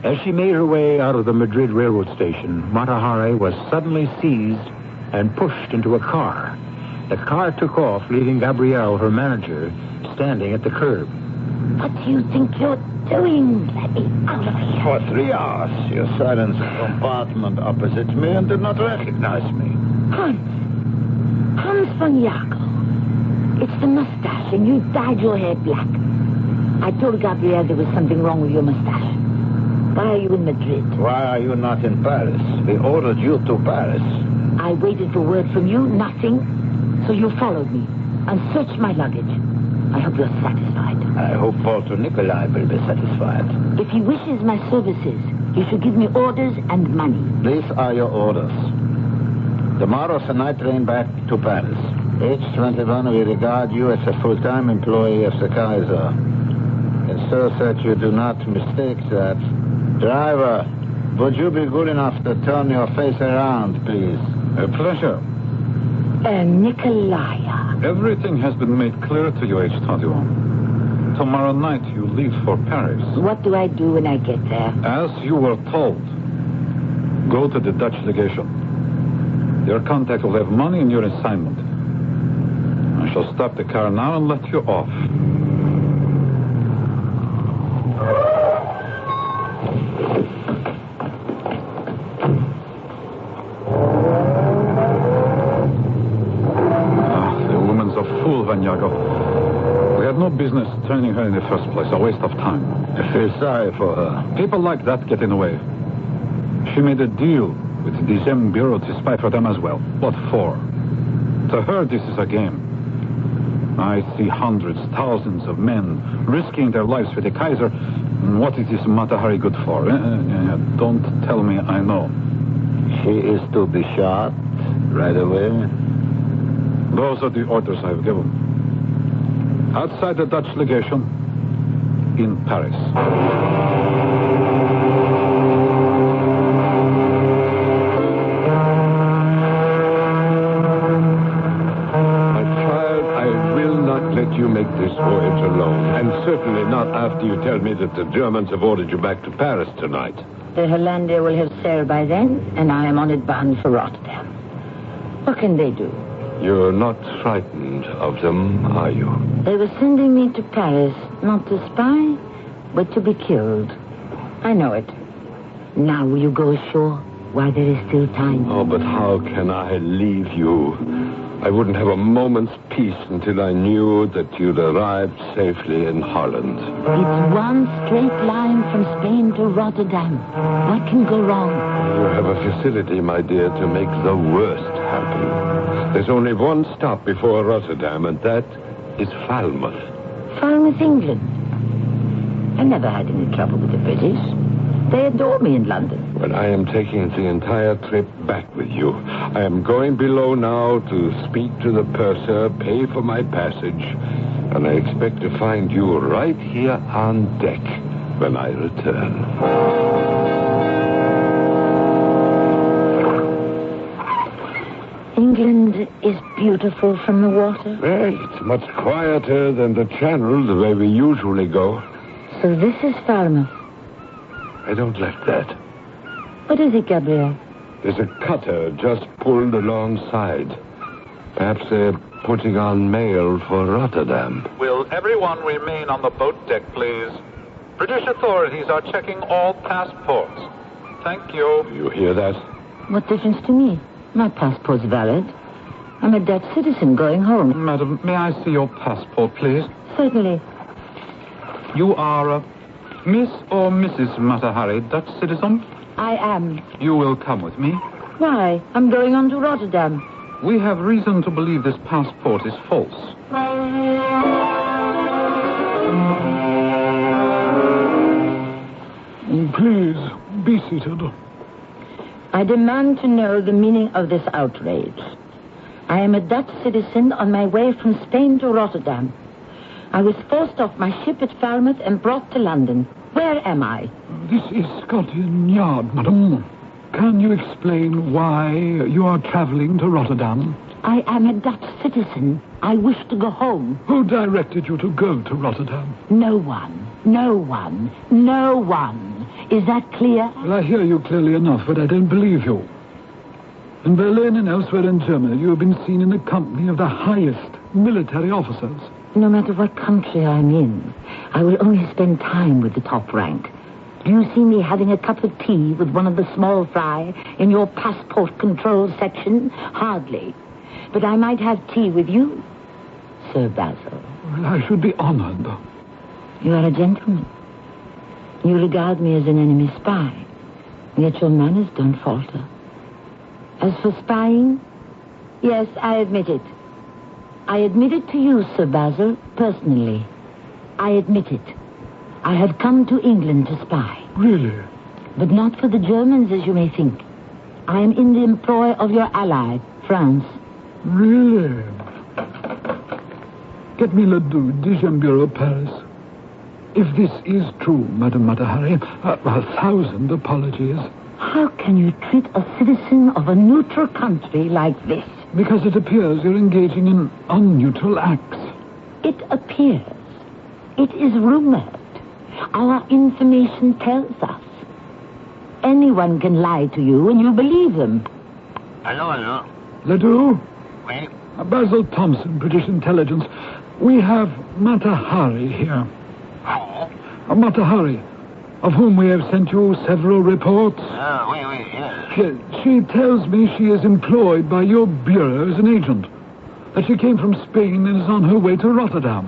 Speaker 13: As she made her way out of the Madrid railroad station, Mata Hari was suddenly seized and pushed into a car. The car took off, leaving Gabrielle, her manager, standing at the curb.
Speaker 9: What do you think you're doing? Let me out of here.
Speaker 12: For 3 hours, you silenced the compartment opposite me and did not recognize me.
Speaker 9: Hans von Jaco. It's the mustache, and you dyed your hair black. I told Gabrielle there was something wrong with your mustache. Why are you in Madrid?
Speaker 12: Why are you not in Paris? We ordered you to Paris.
Speaker 9: I waited for word from you, nothing. So you followed me and searched my luggage. I hope you're satisfied.
Speaker 12: I hope Walter Nikolai will be satisfied.
Speaker 9: If he wishes my services, he should give me orders and money.
Speaker 12: These are your orders. Tomorrow's a night train back to Paris. Age 21, we regard you as a full-time employee of the Kaiser. And so that you do not mistake that. Driver, would you be good enough to turn your face around, please?
Speaker 10: A pleasure.
Speaker 9: Nikolaya.
Speaker 10: Everything has been made clear to you, H21. Tomorrow night you leave for Paris.
Speaker 9: What do I do when I get there?
Speaker 10: As you were told. Go to the Dutch legation. Your contact will have money and your assignment. I shall stop the car now and let you off. The woman's a fool, Vanyago. We had no business training her in the first place. A waste of time.
Speaker 12: I feel sorry for her.
Speaker 10: People like that get in the way. She made a deal with the Gem Bureau to spy for them as well. What for? To her, this is a game. I see hundreds, thousands of men risking their lives for the Kaiser. What is this Mata Hari good for? Don't tell me I know.
Speaker 12: She is to be shot right away?
Speaker 10: Those are the orders I've given. Outside the Dutch legation in Paris.
Speaker 11: You make this voyage alone, and certainly not after you tell me that the Germans have ordered you back to Paris tonight.
Speaker 9: The Hollandia will have sailed by then, and I am on it bound for Rotterdam. What can they do?
Speaker 11: You're not frightened of them, are you?
Speaker 9: They were sending me to Paris, not to spy, but to be killed. I know it. Now will you go ashore while there is still time?
Speaker 11: Oh, but how can I leave you? I wouldn't have a moment's peace until I knew that you'd arrived safely in Holland.
Speaker 9: It's one straight line from Spain to Rotterdam. What can go wrong?
Speaker 11: You have a facility, my dear, to make the worst happen. There's only one stop before Rotterdam, and that is Falmouth.
Speaker 9: Falmouth, England. I never had any trouble with the British. They adore me in London.
Speaker 11: But I am taking the entire trip back with you. I am going below now to speak to the purser, pay for my passage, and I expect to find you right here on deck when I return.
Speaker 9: England is beautiful from the water.
Speaker 11: Well, it's much quieter than the Channel, the way we usually go.
Speaker 9: So this is Falmouth.
Speaker 11: I don't like that.
Speaker 9: What is it, Gabriel?
Speaker 11: There's a cutter just pulled alongside. Perhaps they're putting on mail for Rotterdam.
Speaker 10: Will everyone remain on the boat deck, please? British authorities are checking all passports. Thank you.
Speaker 11: You hear that?
Speaker 9: What difference to me? My passport's valid. I'm a Dutch citizen going home.
Speaker 10: Madam, may I see your passport, please?
Speaker 9: Certainly.
Speaker 10: You are Miss or Mrs. Mata Hari, Dutch citizen?
Speaker 9: I am.
Speaker 10: You will come with me.
Speaker 9: Why? I'm going on to Rotterdam.
Speaker 10: We have reason to believe this passport is false.
Speaker 14: Please, be seated.
Speaker 9: I demand to know the meaning of this outrage. I am a Dutch citizen on my way from Spain to Rotterdam. I was forced off my ship at Falmouth and brought to London. Where am I?
Speaker 14: This is Scotland Yard, madam. Can you explain why you are traveling to Rotterdam?
Speaker 9: I am a Dutch citizen. I wish to go home.
Speaker 14: Who directed you to go to Rotterdam?
Speaker 9: No one. No one. No one. Is that clear?
Speaker 14: Well, I hear you clearly enough, but I don't believe you. In Berlin and elsewhere in Germany, you have been seen in the company of the highest military officers.
Speaker 9: No matter what country I'm in, I will only spend time with the top rank. Do you see me having a cup of tea with one of the small fry in your passport control section? Hardly. But I might have tea with you, Sir Basil.
Speaker 14: Well, I should be honored.
Speaker 9: You are a gentleman. You regard me as an enemy spy, yet your manners don't falter. As for spying, yes, I admit it. I admit it to you, Sir Basil, personally. I admit it. I have come to England to spy.
Speaker 14: Really?
Speaker 9: But not for the Germans, as you may think. I am in the employ of your ally, France.
Speaker 14: Really? Get me le Duc, Dixième Bureau, Paris. If this is true, Madame Mata Hari, 1,000 apologies.
Speaker 9: How can you treat a citizen of a neutral country like this?
Speaker 14: Because it appears you're engaging in unneutral acts.
Speaker 9: It appears. It is rumored. Our information tells us. Anyone can lie to you and you believe them.
Speaker 11: Hello.
Speaker 14: Ledoux?
Speaker 11: Oui.
Speaker 14: Basil Thompson, British Intelligence. We have Matahari here.
Speaker 11: Who?
Speaker 14: Matahari, of whom we have sent you several reports.
Speaker 11: Oui, yes.
Speaker 14: She tells me she is employed by your bureau as an agent. That she came from Spain and is on her way to Rotterdam.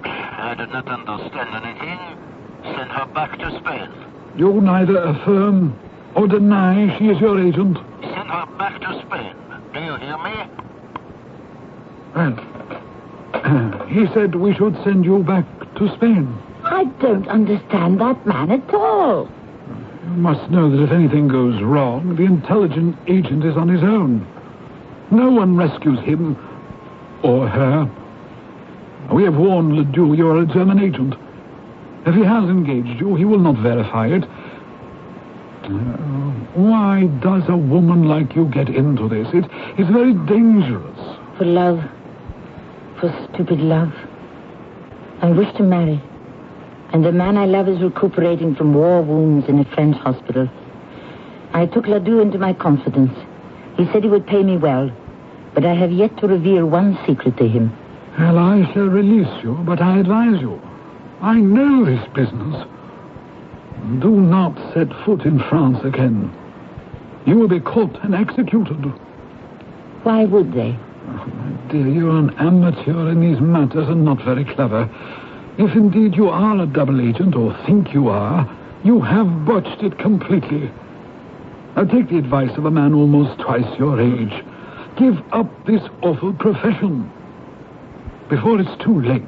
Speaker 11: I do not understand anything. Send her back to Spain.
Speaker 14: You neither affirm or deny she is your agent.
Speaker 11: Send her back to Spain. Do you hear me?
Speaker 14: Well, he said we should send you back to Spain.
Speaker 9: I don't understand that man at all.
Speaker 14: You must know that if anything goes wrong, the intelligent agent is on his own. No one rescues him or her. We have warned Ledoux you are a German agent. If he has engaged you, he will not verify it. Why does a woman like you get into this? It's very dangerous.
Speaker 9: For love. For stupid love. I wish to marry. And the man I love is recuperating from war wounds in a French hospital. I took Ledoux into my confidence. He said he would pay me well. But I have yet to reveal one secret to him.
Speaker 14: Well, I shall release you, but I advise you. I know this business. Do not set foot in France again. You will be caught and executed.
Speaker 9: Why would they?
Speaker 14: Oh, my dear, you're an amateur in these matters and not very clever. If indeed you are a double agent, or think you are, you have botched it completely. Now take the advice of a man almost twice your age. Give up this awful profession before it's too late.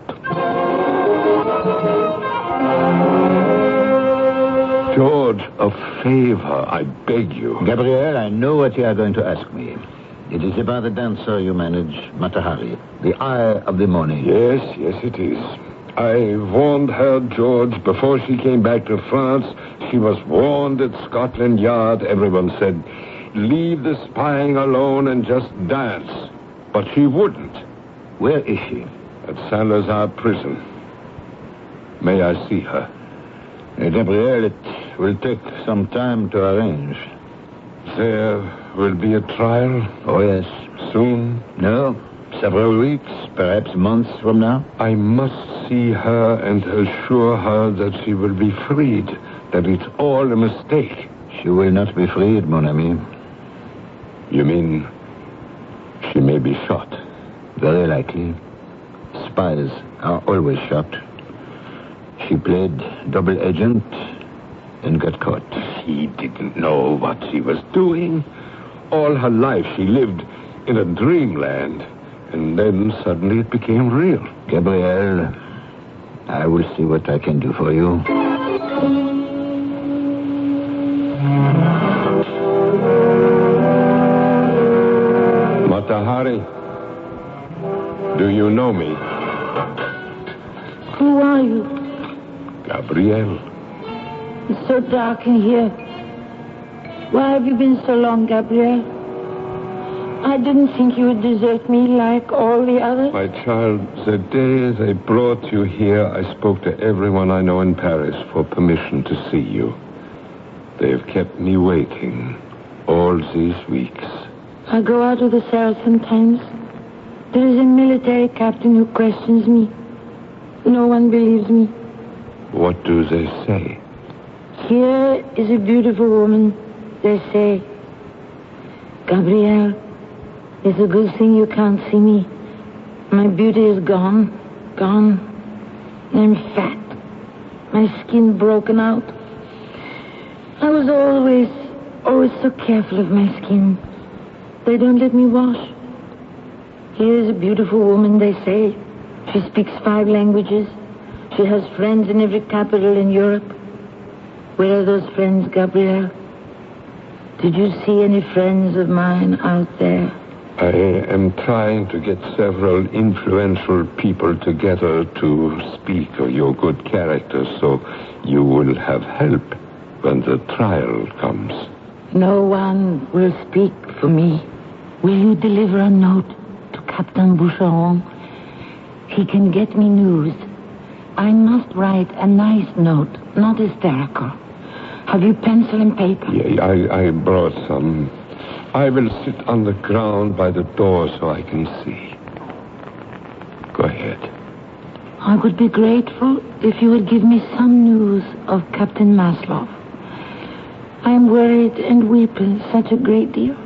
Speaker 11: George, a favor, I beg you.
Speaker 12: Gabriel, I know what you are going to ask me. It is about the dancer you manage, Matahari, the eye of the morning.
Speaker 11: Yes, it is. I warned her, George, before she came back to France. She was warned at Scotland Yard. Everyone said, leave the spying alone and just dance. But she wouldn't.
Speaker 12: Where is she?
Speaker 11: At Saint-Lazare prison. May I see her?
Speaker 12: Gabriel, it will take some time to arrange.
Speaker 11: There will be a trial?
Speaker 12: Oh, yes.
Speaker 11: Soon?
Speaker 12: No, several weeks, perhaps months from now.
Speaker 11: I must see her and assure her that she will be freed, that it's all a mistake.
Speaker 12: She will not be freed, mon ami.
Speaker 11: You mean she may be shot?
Speaker 12: Very likely. Spies are always shot. She played double agent and got caught.
Speaker 11: She didn't know what she was doing. All her life she lived in a dreamland. And then suddenly it became real.
Speaker 12: Gabriel, I will see what I can do for you.
Speaker 11: Matahari, do you know me?
Speaker 9: Who are you?
Speaker 11: Gabriel.
Speaker 9: It's so dark in here. Why have you been so long, Gabriel? I didn't think you would desert me like all the others.
Speaker 11: My child, the day they brought you here, I spoke to everyone I know in Paris for permission to see you. They have kept me waiting all these weeks.
Speaker 9: I go out of the cell sometimes. There is a military captain who questions me. No one believes me.
Speaker 11: What do they say?
Speaker 9: Here is a beautiful woman, they say. Gabriel, it's a good thing you can't see me. My beauty is gone. I'm fat. My skin broken out. I was always so careful of my skin. They don't let me wash. Here's a beautiful woman, they say. She speaks 5 languages. She has friends in every capital in Europe. Where are those friends, Gabriel? Did you see any friends of mine out there?
Speaker 11: I am trying to get several influential people together to speak of your good character, so you will have help when the trial comes.
Speaker 9: No one will speak for me. Will you deliver a note to Captain Boucheron? He can get me news. I must write a nice note, not hysterical. Have you pencil and paper?
Speaker 11: Yeah, I brought some. I will sit on the ground by the door so I can see. Go ahead.
Speaker 9: I would be grateful if you would give me some news of Captain Maslov. I am worried and weeping such a great deal.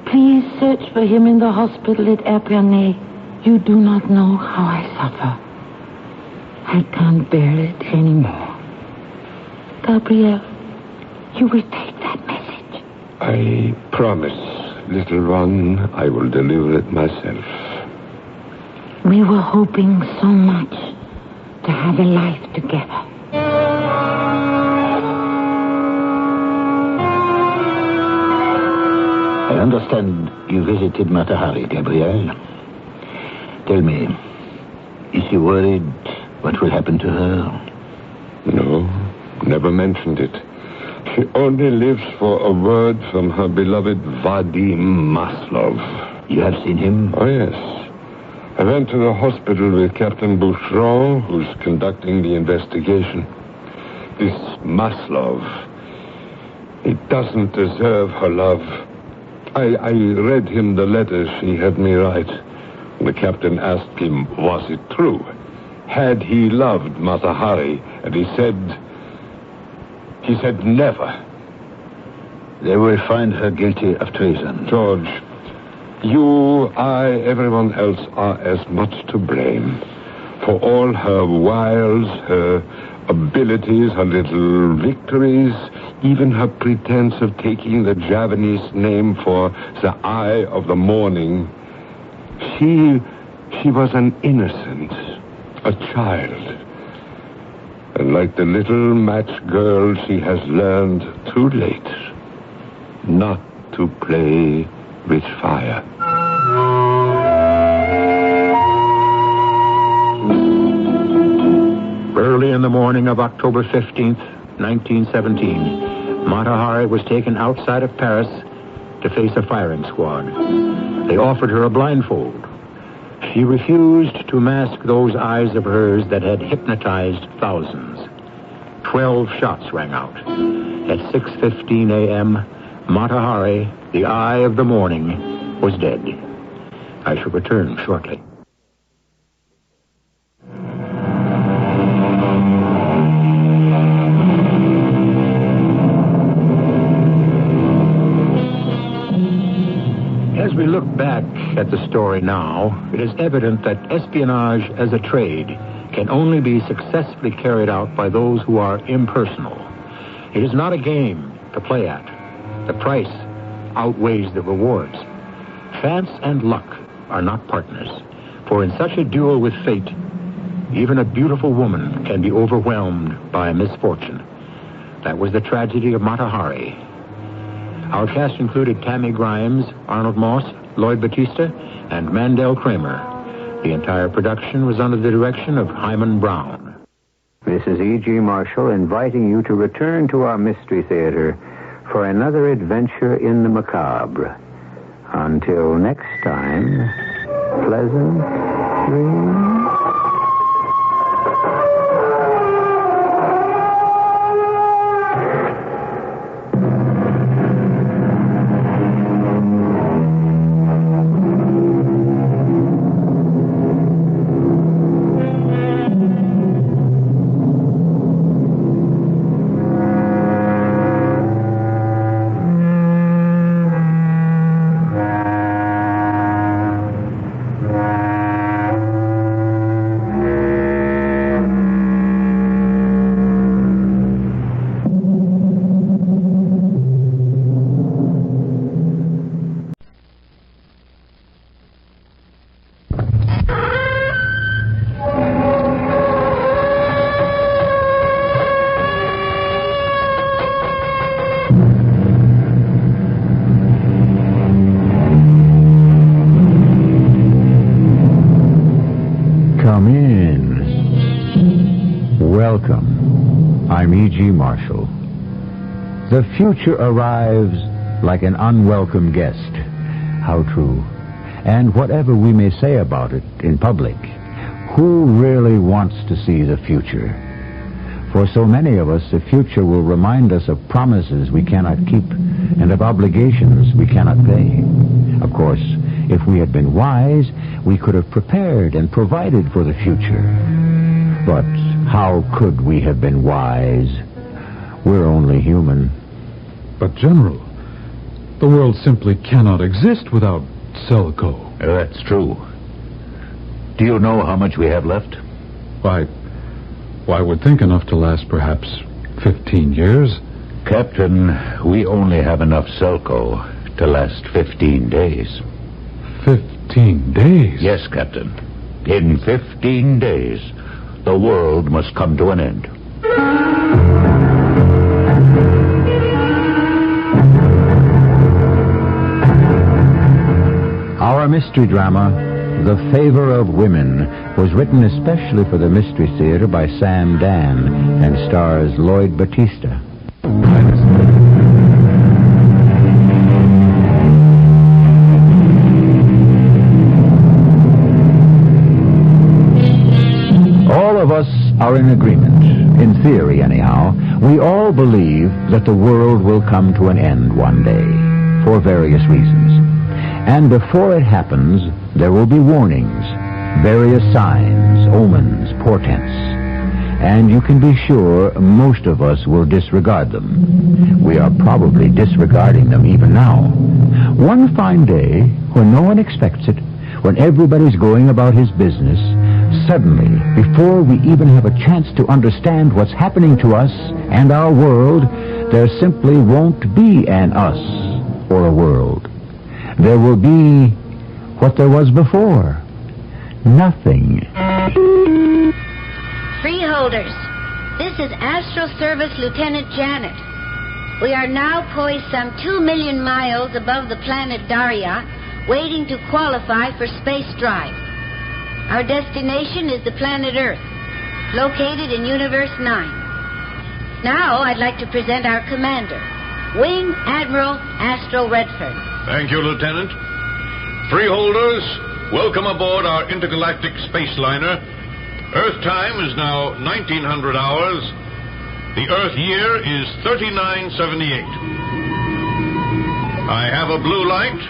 Speaker 9: Please search for him in the hospital at Epernay. You do not know how I suffer. I can't bear it anymore. Gabrielle, you will take that message.
Speaker 11: I promise, little one, I will deliver it myself.
Speaker 9: We were hoping so much to have a life together.
Speaker 12: I understand you visited Mata Hari, Gabrielle. Tell me, is she worried what will happen to her?
Speaker 11: No, never mentioned it. She only lives for a word from her beloved Vadim Maslov.
Speaker 12: You have seen him?
Speaker 11: Oh, yes. I went to the hospital with Captain Boucheron, who's conducting the investigation. This Maslov, he doesn't deserve her love. I read him the letter she had me write. The captain asked him, was it true? Had he loved Mata Hari? And he said never.
Speaker 12: They will find her guilty of treason.
Speaker 11: George, you, I, everyone else are as much to blame for all her wiles, her abilities, her little victories, even her pretense of taking the Javanese name for the eye of the morning. She was an innocent, a child. And like the little match girl, she has learned too late not to play with fire.
Speaker 13: Early in the morning of October 15th, 1917, Mata Hari was taken outside of Paris to face a firing squad. They offered her a blindfold. She refused to mask those eyes of hers that had hypnotized thousands. 12 shots rang out. At 6:15 a.m., Mata Hari, the eye of the morning, was dead. I shall return shortly. As we look back at the story now, it is evident that espionage as a trade can only be successfully carried out by those who are impersonal. It is not a game to play at. The price outweighs the rewards. Chance and luck are not partners, for in such a duel with fate, even a beautiful woman can be overwhelmed by misfortune. That was the tragedy of Mata Hari. Our cast included Tammy Grimes, Arnold Moss, Lloyd Batista, and Mandel Kramer. The entire production was under the direction of Hyman Brown.
Speaker 1: This is E.G. Marshall inviting you to return to our Mystery Theater for another adventure in the macabre. Until next time, pleasant dreams.
Speaker 15: Come in. Welcome. I'm E.G. Marshall. The future arrives like an unwelcome guest. How true. And whatever we may say about it in public, who really wants to see the future? For so many of us, the future will remind us of promises we cannot keep and of obligations we cannot pay. Of course, if we had been wise, we could have prepared and provided for the future. But how could we have been wise? We're only human.
Speaker 10: But, General, the world simply cannot exist without Sirocco.
Speaker 12: That's true. Do you know how much we have left?
Speaker 10: Why, I would think enough to last perhaps 15 years.
Speaker 12: Captain, we only have enough Sirocco to last 15 days.
Speaker 10: 15 days?
Speaker 12: Yes, Captain. In 15 days, the world must come to an end.
Speaker 15: Our mystery drama, The Favor of Women, was written especially for the Mystery Theater by Sam Dan and stars Lloyd Battista. All of us are in agreement, in theory anyhow. We all believe that the world will come to an end one day, for various reasons. And before it happens, there will be warnings, various signs, omens, portents. And you can be sure most of us will disregard them. We are probably disregarding them even now. One fine day, when no one expects it, when everybody's going about his business, suddenly, before we even have a chance to understand what's happening to us and our world, there simply won't be an us or a world. There will be what there was before. Nothing.
Speaker 16: Freeholders, this is Astral Service Lieutenant Janet. We are now poised some 2 million miles above the planet Daria, waiting to qualify for space drive. Our destination is the planet Earth, located in Universe 9. Now I'd like to present our commander, Wing Admiral Astral Redfern.
Speaker 3: Thank you, Lieutenant. Freeholders, welcome aboard our intergalactic space liner. Earth time is now 1900 hours. The Earth year is 3978. I have a blue light.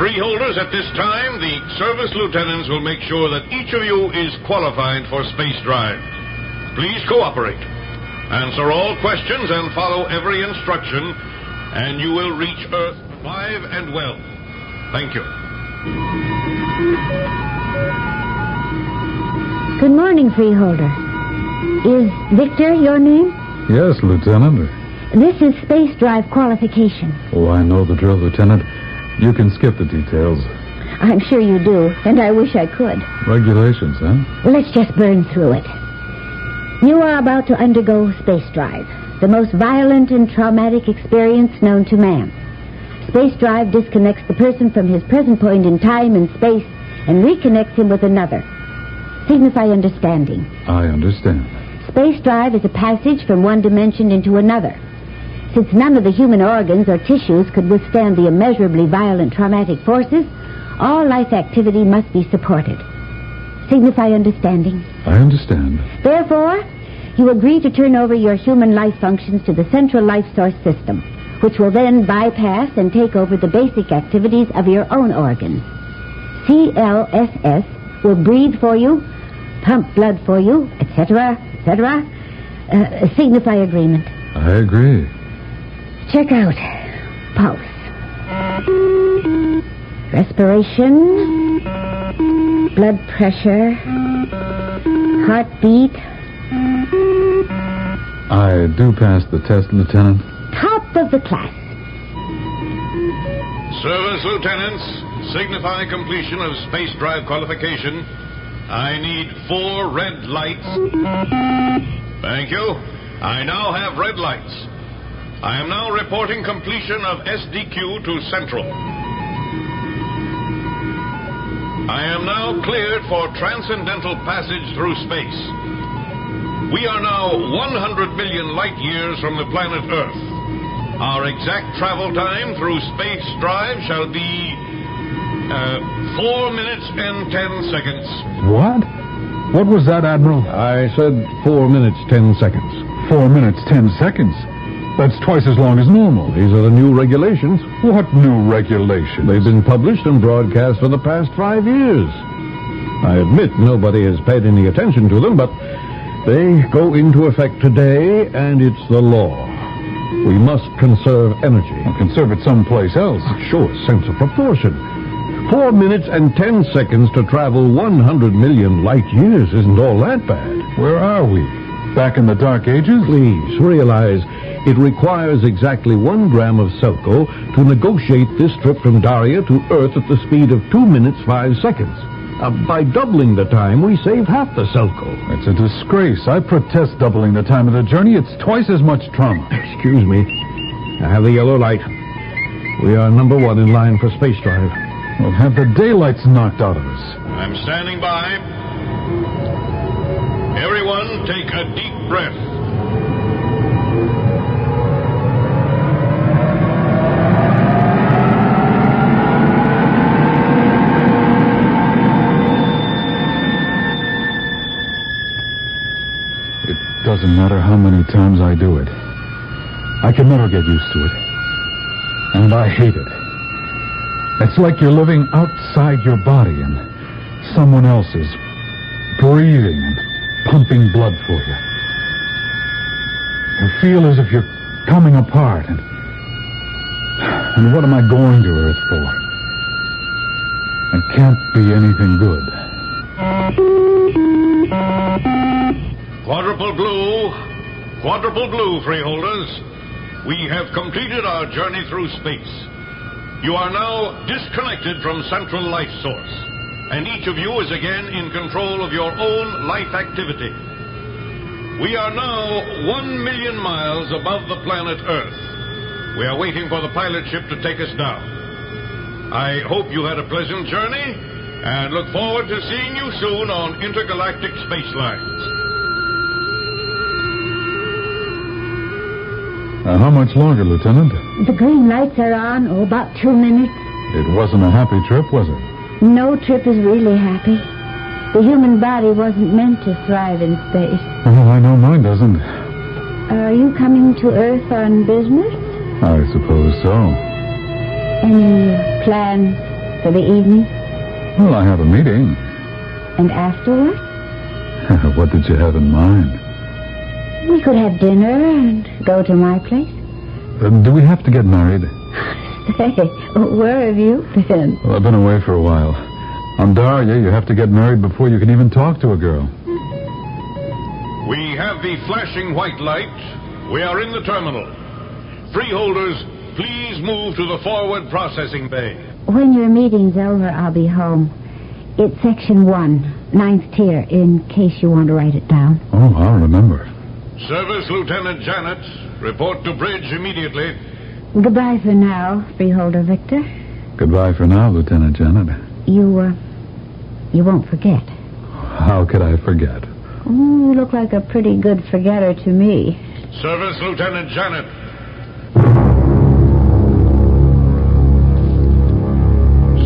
Speaker 3: Freeholders, at this time, the service lieutenants will make sure that each of you is qualified for space drive. Please cooperate. Answer all questions and follow every instruction, and you will reach Earth alive and well. Thank you.
Speaker 16: Good morning, Freeholder. Is Victor your name?
Speaker 10: Yes, Lieutenant.
Speaker 16: This is space drive qualification.
Speaker 10: Oh, I know the drill, Lieutenant. You can skip the details.
Speaker 16: I'm sure you do, and I wish I could.
Speaker 10: Regulations, huh?
Speaker 16: Well, let's just burn through it. You are about to undergo space drive, the most violent and traumatic experience known to man. Space drive disconnects the person from his present point in time and space and reconnects him with another. Signify understanding.
Speaker 10: I understand.
Speaker 16: Space drive is a passage from one dimension into another. Since none of the human organs or tissues could withstand the immeasurably violent traumatic forces, all life activity must be supported. Signify understanding.
Speaker 10: I understand.
Speaker 16: Therefore, you agree to turn over your human life functions to the central life source system, which will then bypass and take over the basic activities of your own organs. CLSS will breathe for you, pump blood for you, etc., etc. Signify agreement.
Speaker 10: I agree.
Speaker 16: Check out pulse, respiration, blood pressure, heartbeat.
Speaker 10: I do pass the test, Lieutenant.
Speaker 16: Top of the class.
Speaker 3: Service lieutenants, signify completion of space drive qualification. I need 4 red lights. Thank you. I now have red lights. I am now reporting completion of SDQ to Central. I am now cleared for transcendental passage through space. We are now 100 million light years from the planet Earth. Our exact travel time through space drive shall be 4 minutes and 10 seconds.
Speaker 10: What?
Speaker 14: What was that, Admiral?
Speaker 17: I said 4 minutes, 10 seconds.
Speaker 14: 4 minutes, 10 seconds? That's twice as long as normal.
Speaker 17: These are the new regulations.
Speaker 14: What new regulations?
Speaker 17: They've been published and broadcast for the past 5 years. I admit nobody has paid any attention to them, but they go into effect today, and it's the law. We must conserve energy.
Speaker 14: Well, conserve it someplace else.
Speaker 17: Show a sense of proportion. 4 minutes and 10 seconds to travel 100 million light years isn't all that bad.
Speaker 14: Where are we? Back in the Dark Ages?
Speaker 17: Please, realize it requires exactly 1 gram of Sirocco to negotiate this trip from Daria to Earth at the speed of 2 minutes, 5 seconds. By doubling the time, we save half the Sirocco.
Speaker 14: It's a disgrace. I protest doubling the time of the journey. It's twice as much trauma.
Speaker 17: Excuse me. I have the yellow light. We are number 1 in line for space drive.
Speaker 14: We'll have the daylights knocked out of us.
Speaker 3: I'm standing by. Everyone, take a deep breath.
Speaker 14: It doesn't matter how many times I do it. I can never get used to it. And I hate it. It's like you're living outside your body and someone else is breathing and pumping blood for you. You feel as if you're coming apart. And what am I going to Earth for? It can't be anything good.
Speaker 3: Quadruple blue, freeholders. We have completed our journey through space. You are now disconnected from central life source, and each of you is again in control of your own life activity. We are now 1 million miles above the planet Earth. We are waiting for the pilot ship to take us down. I hope you had a pleasant journey, and look forward to seeing you soon on intergalactic space lines.
Speaker 14: How much longer, Lieutenant?
Speaker 16: The green lights are on, about 2 minutes.
Speaker 14: It wasn't a happy trip, was it?
Speaker 16: No trip is really happy. The human body wasn't meant to thrive in space.
Speaker 14: Oh, I know mine doesn't.
Speaker 16: Are you coming to Earth on business?
Speaker 14: I suppose so.
Speaker 16: Any plans for the evening?
Speaker 14: Well, I have a meeting.
Speaker 16: And afterward?
Speaker 14: What did you have in mind?
Speaker 16: We could have dinner and go to my place.
Speaker 14: Do we have to get married?
Speaker 16: Say, where have you been?
Speaker 14: Well, I've been away for a while. On Daria, you have to get married before you can even talk to a girl.
Speaker 3: We have the flashing white light. We are in the terminal. Freeholders, please move to the forward processing bay.
Speaker 16: When your meeting's over, I'll be home. It's Section 1, 9th tier, in case you want to write it down.
Speaker 14: Oh, I'll remember.
Speaker 3: Service Lieutenant Janet, report to bridge immediately.
Speaker 16: Goodbye for now, Freeholder Victor.
Speaker 14: Goodbye for now, Lieutenant Janet.
Speaker 16: You won't forget.
Speaker 14: How could I forget?
Speaker 16: Oh, you look like a pretty good forgetter to me.
Speaker 3: Service Lieutenant Janet.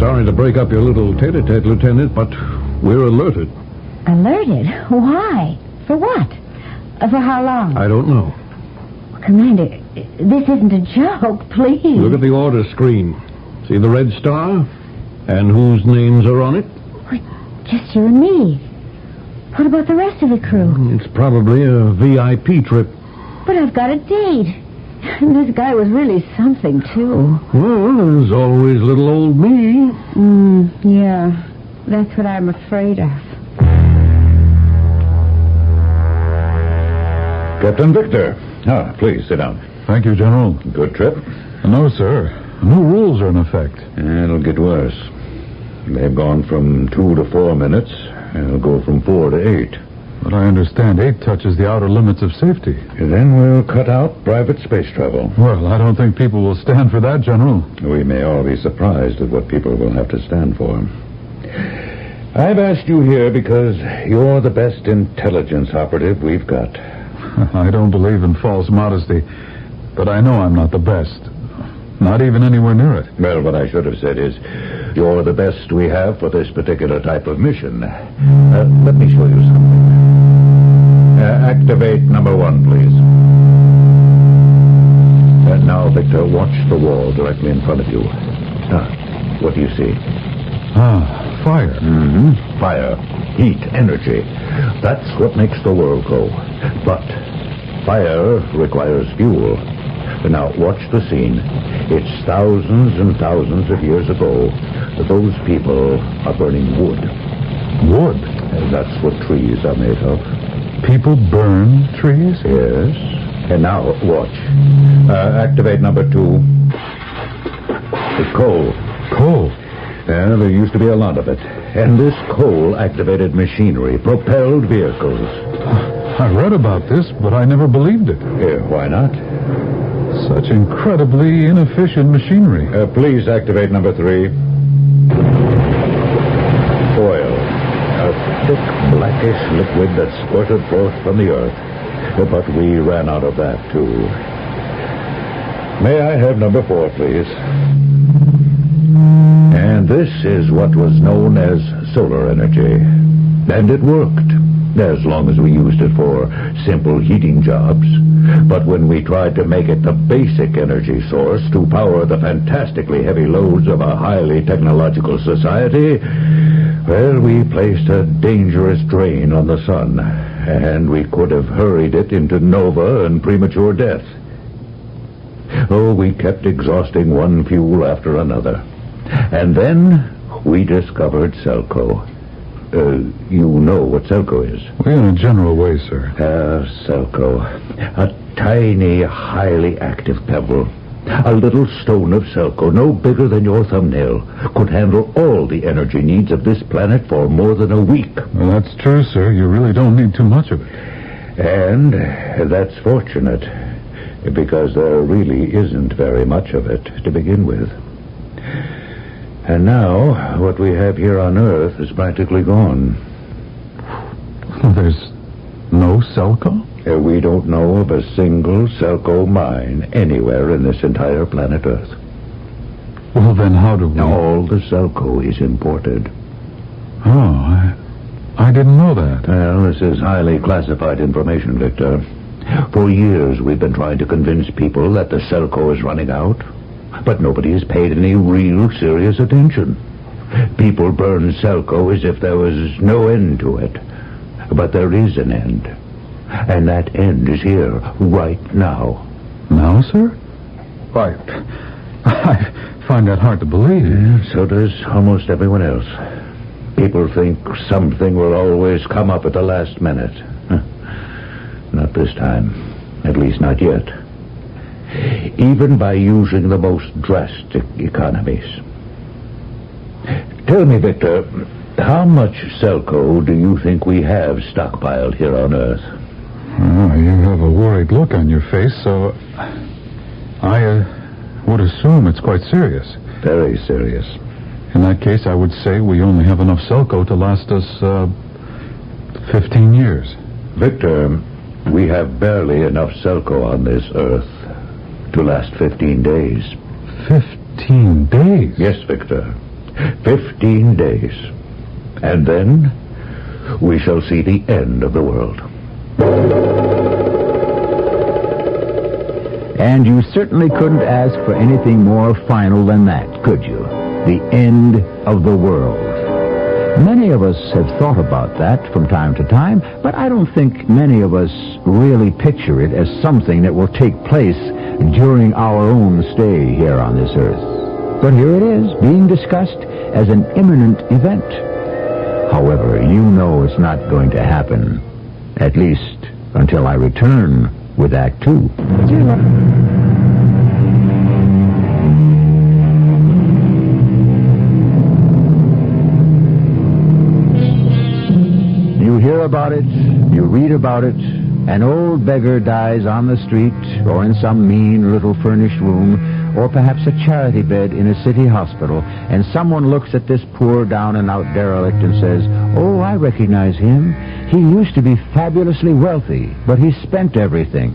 Speaker 17: Sorry to break up your little tete-a-tete, Lieutenant, but we're alerted.
Speaker 16: Alerted? Why? For what? For how long?
Speaker 17: I don't know.
Speaker 16: Commander, this isn't a joke, please.
Speaker 17: Look at the order screen. See the red star? And whose names are on it?
Speaker 16: What, just you and me. What about the rest of the crew?
Speaker 17: It's probably a VIP trip.
Speaker 16: But I've got a date. And this guy was really something, too.
Speaker 17: Well, there's always little old me.
Speaker 16: Yeah. That's what I'm afraid of.
Speaker 15: Captain Victor. Please, sit down.
Speaker 14: Thank you, General.
Speaker 15: Good trip?
Speaker 14: No, sir. New rules are in effect.
Speaker 15: It'll get worse. They've gone from 2 to 4 minutes. It'll go from 4 to 8.
Speaker 14: But I understand 8 touches the outer limits of safety.
Speaker 15: Then we'll cut out private space travel.
Speaker 14: Well, I don't think people will stand for that, General.
Speaker 15: We may all be surprised at what people will have to stand for. I've asked you here because you're the best intelligence operative we've got.
Speaker 14: I don't believe in false modesty, but I know I'm not the best. Not even anywhere near it.
Speaker 15: Well, what I should have said is, you're the best we have for this particular type of mission. Let me show you something. Activate number 1, please. Now, Victor, watch the wall directly in front of you. What do you see?
Speaker 14: Fire.
Speaker 15: Mm-hmm. Fire. Heat. Energy. That's what makes the world go. But fire requires fuel. Now, watch the scene. It's thousands and thousands of years ago. Those people are burning wood.
Speaker 14: Wood?
Speaker 15: That's what trees are made of.
Speaker 14: People burn trees?
Speaker 15: Yes. And now, watch. Activate number 2. The coal.
Speaker 14: Coal?
Speaker 15: Yeah, there used to be a lot of it. And this coal activated machinery, propelled vehicles.
Speaker 14: I read about this, but I never believed it.
Speaker 15: Why not?
Speaker 14: Such incredibly inefficient machinery.
Speaker 15: Please activate number 3. Oil. A thick, blackish liquid that squirted forth from the earth. But we ran out of that, too. May I have number 4, please? And this is what was known as solar energy. And it worked, as long as we used it for simple heating jobs. But when we tried to make it the basic energy source to power the fantastically heavy loads of a highly technological society, well, we placed a dangerous drain on the sun, and we could have hurried it into nova and premature death. Oh, we kept exhausting one fuel after another. And then we discovered Sirocco. You know what Sirocco is?
Speaker 14: Well, in a general way, sir.
Speaker 15: Sirocco. A tiny, highly active pebble. A little stone of Sirocco, no bigger than your thumbnail, could handle all the energy needs of this planet for more than a week.
Speaker 14: Well, that's true, sir. You really don't need too much of it.
Speaker 15: And that's fortunate, because there really isn't very much of it to begin with. And now, what we have here on Earth is practically gone.
Speaker 14: There's no Sirocco?
Speaker 15: We don't know of a single Sirocco mine anywhere in this entire planet Earth.
Speaker 14: Well, then how do we...
Speaker 15: All the Sirocco is imported.
Speaker 14: Oh, I didn't know that.
Speaker 15: Well, this is highly classified information, Victor. For years, we've been trying to convince people that the Sirocco is running out. But nobody has paid any real serious attention. People burn Sirocco as if there was no end to it. But there is an end. And that end is here, right now.
Speaker 14: Now, sir? Why, I find that hard to believe.
Speaker 15: Yeah, so does almost everyone else. People think something will always come up at the last minute. Not this time. At least not yet. Even by using the most drastic economies. Tell me, Victor, how much Sirocco do you think we have stockpiled here on Earth?
Speaker 14: You have a worried look on your face, so I would assume it's quite serious.
Speaker 15: Very serious.
Speaker 14: In that case, I would say we only have enough Sirocco to last us 15 years.
Speaker 15: Victor, we have barely enough Sirocco on this Earth to last 15 days.
Speaker 14: 15 days?
Speaker 15: Yes, Victor. 15 days. And then we shall see the end of the world. And you certainly couldn't ask for anything more final than that, could you? The end of the world. Many of us have thought about that from time to time, but I don't think many of us really picture it as something that will take place during our own stay here on this earth. But here it is, being discussed as an imminent event. However, you know it's not going to happen, at least until I return with Act 2. You hear about it, you read about it. An old beggar dies on the street or in some mean little furnished room, or perhaps a charity bed in a city hospital, and someone looks at this poor down-and-out derelict and says, "Oh, I recognize him. He used to be fabulously wealthy, but he spent everything,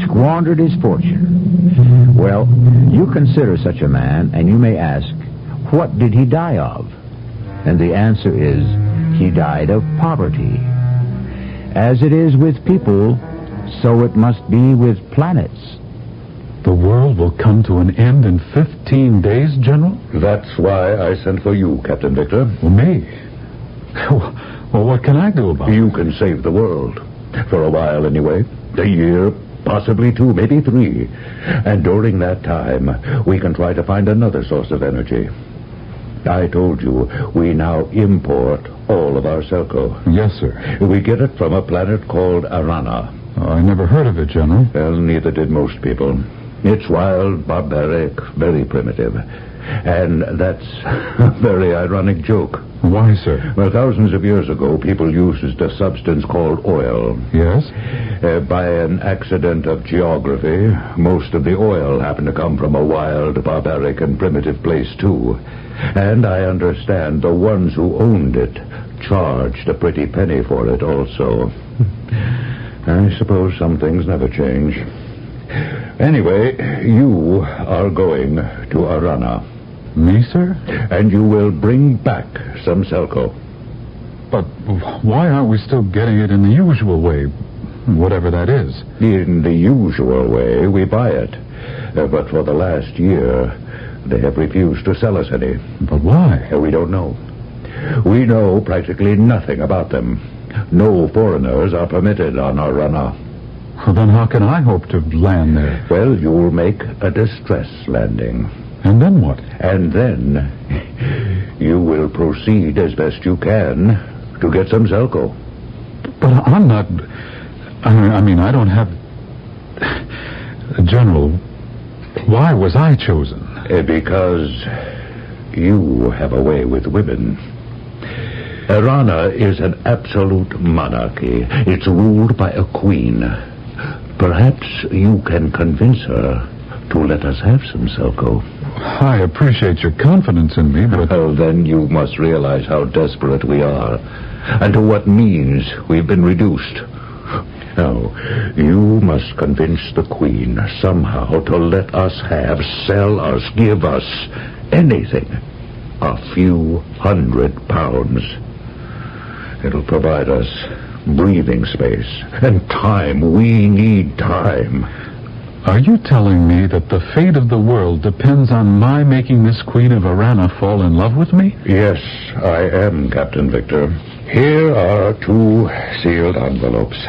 Speaker 15: squandered his fortune." Well, you consider such a man, and you may ask, what did he die of? And the answer is, he died of poverty. As it is with people, so it must be with planets.
Speaker 10: The world will come to an end in 15 days, General?
Speaker 17: That's why I sent for you, Captain Victor.
Speaker 10: Well, me? Well, what can I do about it?
Speaker 17: You can save the world. For a while, anyway. A year, possibly 2, maybe 3. And during that time, we can try to find another source of energy. I told you, we now import all of our Sirocco.
Speaker 10: Yes, sir.
Speaker 17: We get it from a planet called Arana.
Speaker 10: Oh, I never heard of it, General.
Speaker 17: Well, neither did most people. It's wild, barbaric, very primitive. And that's a very ironic joke.
Speaker 10: Why, sir?
Speaker 17: Well, thousands of years ago, people used a substance called oil.
Speaker 10: Yes?
Speaker 17: By an accident of geography, most of the oil happened to come from a wild, barbaric, and primitive place, too. And I understand the ones who owned it charged a pretty penny for it also. I suppose some things never change. Anyway, you are going to Arana.
Speaker 10: Me, sir?
Speaker 17: And you will bring back some Sirocco.
Speaker 10: But why aren't we still getting it in the usual way, whatever that is?
Speaker 17: In the usual way, we buy it. But for the last year, they have refused to sell us any.
Speaker 10: But why?
Speaker 17: We don't know. We know practically nothing about them. No foreigners are permitted on Arana.
Speaker 10: Well, then how can I hope to land there?
Speaker 17: Well, you'll make a distress landing.
Speaker 10: And then what?
Speaker 17: And then you will proceed as best you can to get some Sirocco.
Speaker 10: But I'm not... I mean, I don't have... General, why was I chosen?
Speaker 17: Because you have a way with women. Arana is an absolute monarchy. It's ruled by a queen. Perhaps you can convince her to let us have some Sirocco.
Speaker 10: I appreciate your confidence in me, but...
Speaker 17: Well, then you must realize how desperate we are, and to what means we've been reduced. Now, you must convince the Queen somehow to let us have, sell us, give us anything. A few £100. It'll provide us breathing space and time. We need time.
Speaker 10: Are you telling me that the fate of the world depends on my making this Queen of Arana fall in love with me?
Speaker 17: Yes, I am, Captain Victor. Here are 2 sealed envelopes.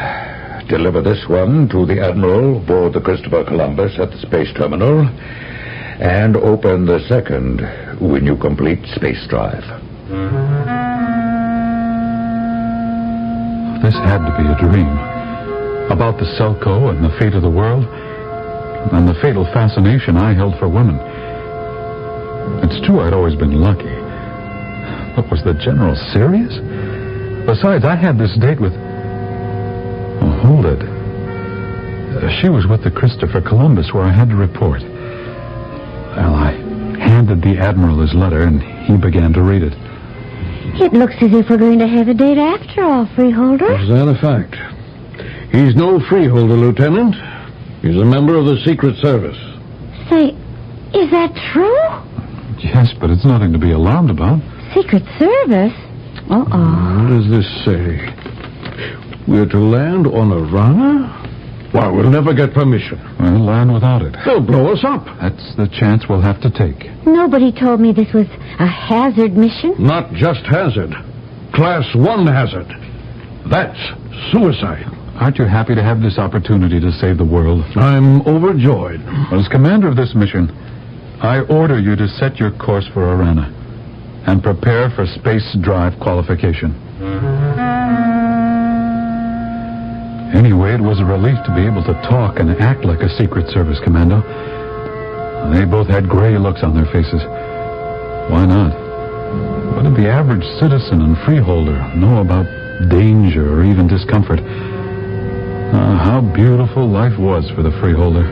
Speaker 17: Deliver this one to the Admiral aboard the Christopher Columbus at the space terminal, and open the second when you complete space drive.
Speaker 10: This had to be a dream. About the Sirocco and the fate of the world, and the fatal fascination I held for women. It's true I'd always been lucky. But was the General serious? Besides, I had this date with... Oh, hold it. She was with the Christopher Columbus where I had to report. Well, I handed the Admiral his letter, and he began to read it.
Speaker 16: It looks as if we're going to have a date after all, Freeholder.
Speaker 17: Is that a fact? He's no freeholder, Lieutenant. He's a member of the Secret Service.
Speaker 16: Say, is that true?
Speaker 10: Yes, but it's nothing to be alarmed about.
Speaker 16: Secret Service? Uh-oh.
Speaker 17: What does this say? We're to land on Arana? Why, we'll never get permission.
Speaker 10: Well, land without it.
Speaker 17: They'll blow us up.
Speaker 10: That's the chance we'll have to take.
Speaker 16: Nobody told me this was a hazard mission.
Speaker 17: Not just hazard. Class 1 hazard. That's suicide.
Speaker 10: Aren't you happy to have this opportunity to save the world?
Speaker 17: I'm overjoyed.
Speaker 10: As commander of this mission, I order you to set your course for Arana and prepare for space drive qualification. Anyway, it was a relief to be able to talk and act like a Secret Service commando. They both had gray looks on their faces. Why not? What did the average citizen and freeholder know about danger or even discomfort? How beautiful life was for the freeholder,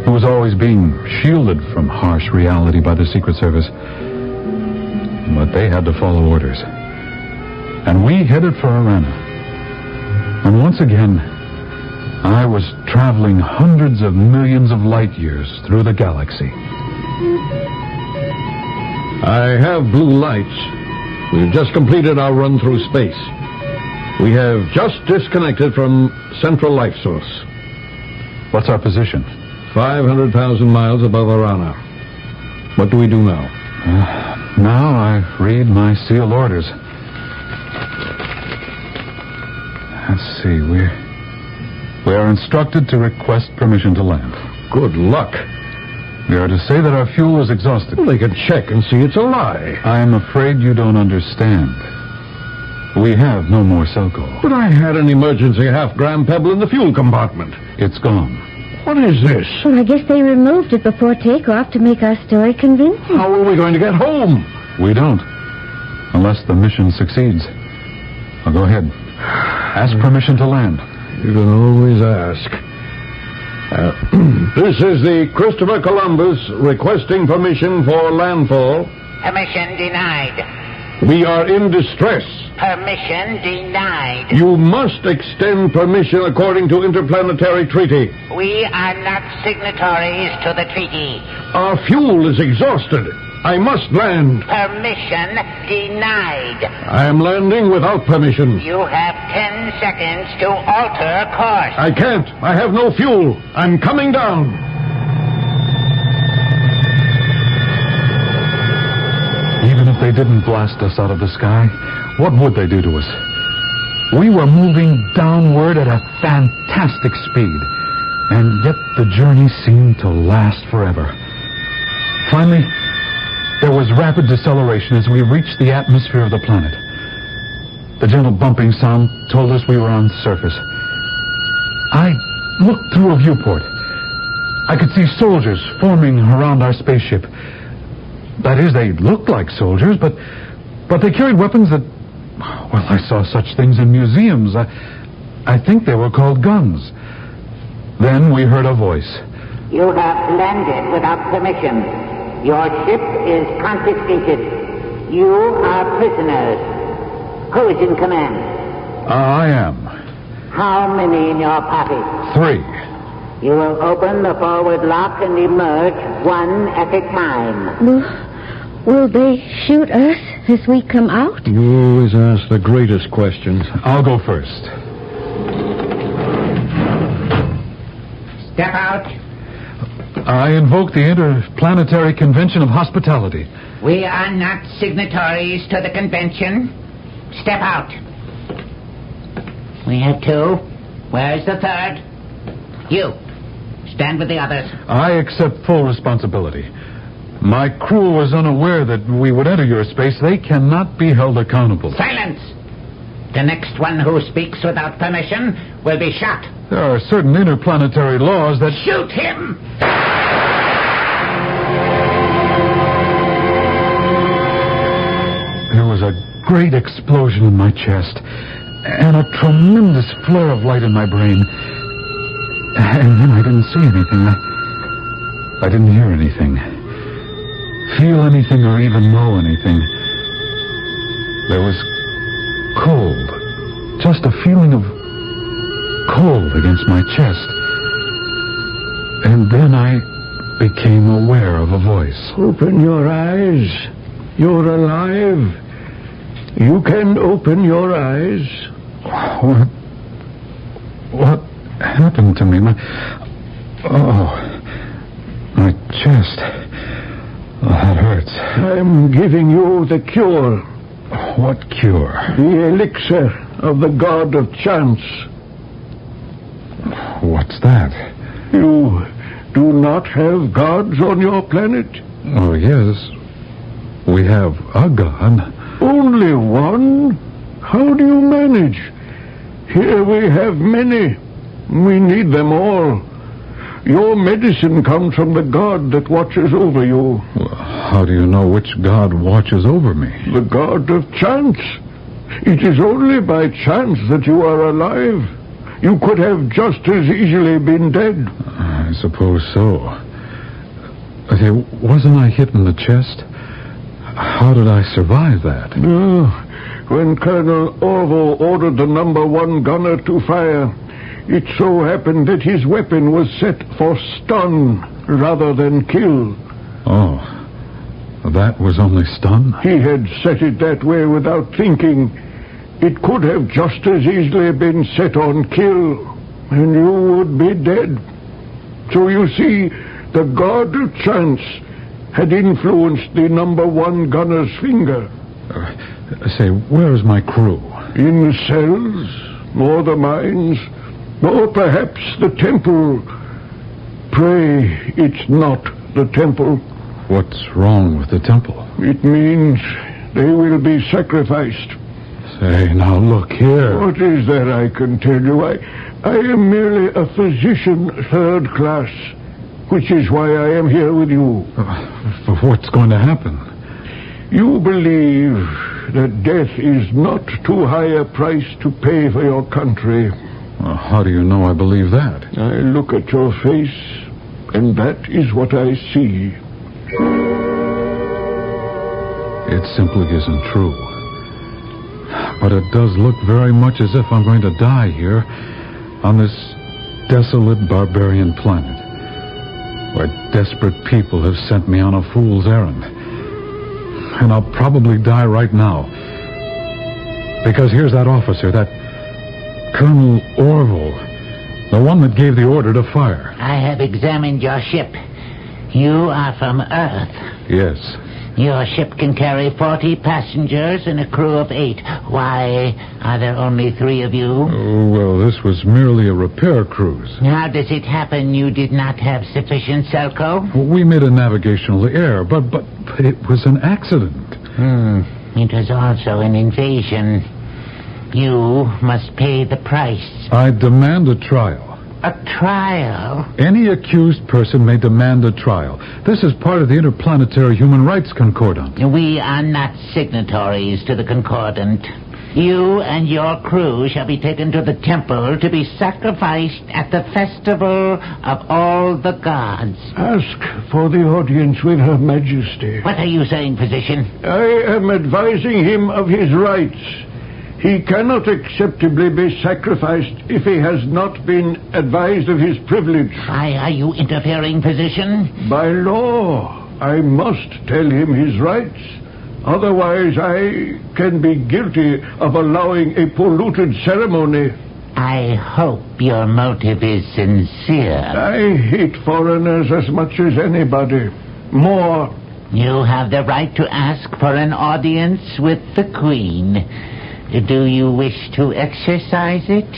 Speaker 10: who was always being shielded from harsh reality by the Secret Service. But they had to follow orders. And we headed for Arana. And once again,
Speaker 14: I was traveling hundreds of millions of light years through the galaxy.
Speaker 17: I have blue lights. We've just completed our run through space. We have just disconnected from central life source.
Speaker 14: What's our position?
Speaker 17: 500,000 miles above Arana. What do we do now?
Speaker 14: Now I read my sealed orders. Let's see, we are instructed to request permission to land.
Speaker 17: Good luck.
Speaker 14: We are to say that our fuel is exhausted.
Speaker 17: Well, they can check and see it's a lie.
Speaker 14: I am afraid you don't understand. We have no more Sirocco.
Speaker 17: But I had an emergency half-gram pebble in the fuel compartment.
Speaker 14: It's gone.
Speaker 17: What is this?
Speaker 16: Well, I guess they removed it before takeoff to make our story convincing.
Speaker 17: How are we going to get home?
Speaker 14: We don't. Unless the mission succeeds. Now go ahead. Ask permission to land.
Speaker 17: You can always ask. This is the Christopher Columbus requesting permission for landfall.
Speaker 4: Permission denied.
Speaker 17: We are in distress.
Speaker 4: Permission denied.
Speaker 17: You must extend permission according to interplanetary treaty.
Speaker 4: We are not signatories to the treaty.
Speaker 17: Our fuel is exhausted. I must land.
Speaker 4: Permission denied.
Speaker 17: I am landing without permission.
Speaker 4: You have 10 seconds to alter course.
Speaker 17: I can't. I have no fuel. I'm coming down.
Speaker 14: Even if they didn't blast us out of the sky, what would they do to us? We were moving downward at a fantastic speed, and yet the journey seemed to last forever. Finally, there was rapid deceleration as we reached the atmosphere of the planet. The gentle bumping sound told us we were on surface. I looked through a viewport. I could see soldiers forming around our spaceship. That is, they looked like soldiers, but they carried weapons that... Well, I saw such things in museums. I think they were called guns. Then we heard a voice.
Speaker 4: You have landed without permission. Your ship is confiscated. You are prisoners. Who is in command?
Speaker 14: I am.
Speaker 4: How many in your party?
Speaker 14: 3.
Speaker 4: You will open the forward lock and emerge one at a time.
Speaker 16: Will they shoot us as we come out?
Speaker 17: You always ask the greatest questions.
Speaker 14: I'll go first.
Speaker 4: Step out.
Speaker 14: I invoke the Interplanetary Convention of Hospitality.
Speaker 4: We are not signatories to the convention. Step out. We have 2. Where's the 3rd? You. Stand with the others.
Speaker 14: I accept full responsibility. My crew was unaware that we would enter your space. They cannot be held accountable.
Speaker 4: Silence! The next one who speaks without permission will be shot.
Speaker 14: There are certain interplanetary laws that...
Speaker 4: Shoot him!
Speaker 14: There was a great explosion in my chest and a tremendous flare of light in my brain. And then I didn't see anything. I didn't hear anything, feel anything, or even know anything. There was cold, just a feeling of cold against my chest. And then I became aware of a voice.
Speaker 17: Open your eyes. You're alive. You can open your eyes.
Speaker 14: What happened to me? My chest. Oh, that hurts.
Speaker 17: I'm giving you the cure.
Speaker 14: What cure?
Speaker 17: The elixir of the god of chance.
Speaker 14: What's that?
Speaker 17: You do not have gods on your planet?
Speaker 14: Oh, yes. We have a god.
Speaker 17: Only one? How do you manage? Here we have many. We need them all. Your medicine comes from the god that watches over you.
Speaker 14: Well, how do you know which god watches over me?
Speaker 17: The god of chance. It is only by chance that you are alive. You could have just as easily been dead.
Speaker 14: I suppose so. Okay, wasn't I hit in the chest? How did I survive that?
Speaker 17: When Colonel Orville ordered the number 1 gunner to fire,
Speaker 3: It so happened that his weapon was set for stun rather than kill.
Speaker 10: Oh, that was only stun?
Speaker 3: He had set it that way without thinking. It could have just as easily been set on kill, and you would be dead. So you see, the god of chance had influenced the number one gunner's finger.
Speaker 10: Say, where's my crew?
Speaker 3: In the cells, or the mines, or perhaps the temple. Pray it's not the temple.
Speaker 10: What's wrong with the temple?
Speaker 3: It means they will be sacrificed.
Speaker 10: Say, now look here.
Speaker 3: What is there I can tell you? I am merely a physician third class, which is why I am here with you.
Speaker 10: What's going to happen?
Speaker 3: You believe that death is not too high a price to pay for your country.
Speaker 10: How do you know I believe that?
Speaker 3: I look at your face, and that is what I see.
Speaker 10: It simply isn't true. But it does look very much as if I'm going to die here on this desolate barbarian planet, where desperate people have sent me on a fool's errand. And I'll probably die right now. Because here's that officer, that Colonel Orville, the one that gave the order to fire.
Speaker 4: I have examined your ship. You are from Earth.
Speaker 10: Yes.
Speaker 4: Your ship can carry 40 passengers and a crew of 8. Why are there only 3 of you?
Speaker 10: Oh, well, this was merely a repair cruise.
Speaker 4: How does it happen you did not have sufficient Sirocco?
Speaker 10: We made a navigational error, but it was an accident.
Speaker 4: It was also an invasion. You must pay the price.
Speaker 10: I demand a trial.
Speaker 4: A trial?
Speaker 10: Any accused person may demand a trial. This is part of the Interplanetary Human Rights Concordant.
Speaker 4: We are not signatories to the Concordant. You and your crew shall be taken to the temple to be sacrificed at the festival of all the gods.
Speaker 3: Ask for the audience with Her Majesty.
Speaker 4: What are you saying, physician?
Speaker 3: I am advising him of his rights. He cannot acceptably be sacrificed if he has not been advised of his privilege.
Speaker 4: Why are you interfering, physician?
Speaker 3: By law, I must tell him his rights. Otherwise, I can be guilty of allowing a polluted ceremony.
Speaker 4: I hope your motive is sincere.
Speaker 3: I hate foreigners as much as anybody. More.
Speaker 4: You have the right to ask for an audience with the Queen. Do you wish to exercise it?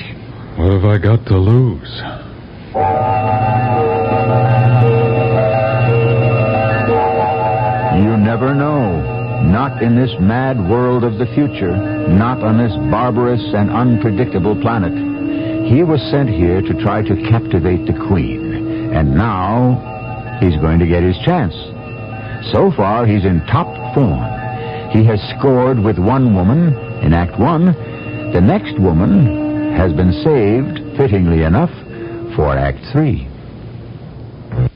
Speaker 10: What have I got to lose?
Speaker 15: You never know. Not in this mad world of the future. Not on this barbarous and unpredictable planet. He was sent here to try to captivate the Queen. And now he's going to get his chance. So far, he's in top form. He has scored with one woman in Act 1. The next woman has been saved, fittingly enough, for Act 3.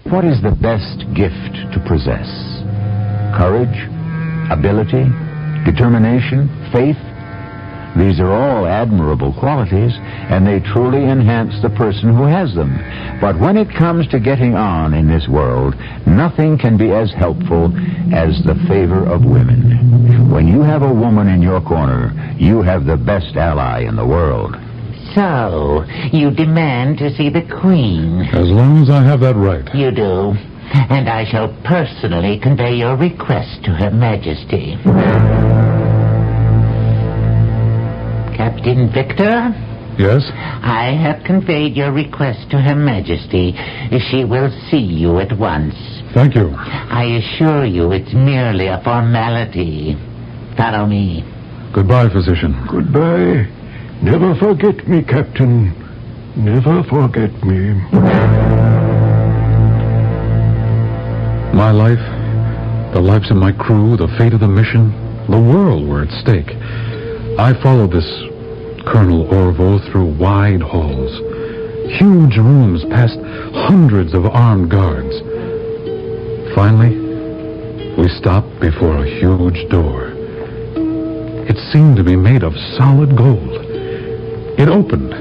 Speaker 15: What is the best gift to possess? Courage? Ability? Determination? Faith? These are all admirable qualities, and they truly enhance the person who has them. But when it comes to getting on in this world, nothing can be as helpful as the favor of women. When you have a woman in your corner, you have the best ally in the world.
Speaker 4: So, you demand to see the Queen?
Speaker 10: As long as I have that right.
Speaker 4: You do. And I shall personally convey your request to Her Majesty. Captain Victor?
Speaker 10: Yes?
Speaker 4: I have conveyed your request to Her Majesty. She will see you at once.
Speaker 10: Thank you.
Speaker 4: I assure you it's merely a formality. Follow me.
Speaker 10: Goodbye, physician.
Speaker 3: Goodbye. Never forget me, Captain. Never forget me.
Speaker 10: My life, the lives of my crew, the fate of the mission, the world were at stake. I followed this Colonel Orville through wide halls, huge rooms past hundreds of armed guards. Finally, we stopped before a huge door. It seemed to be made of solid gold. It opened,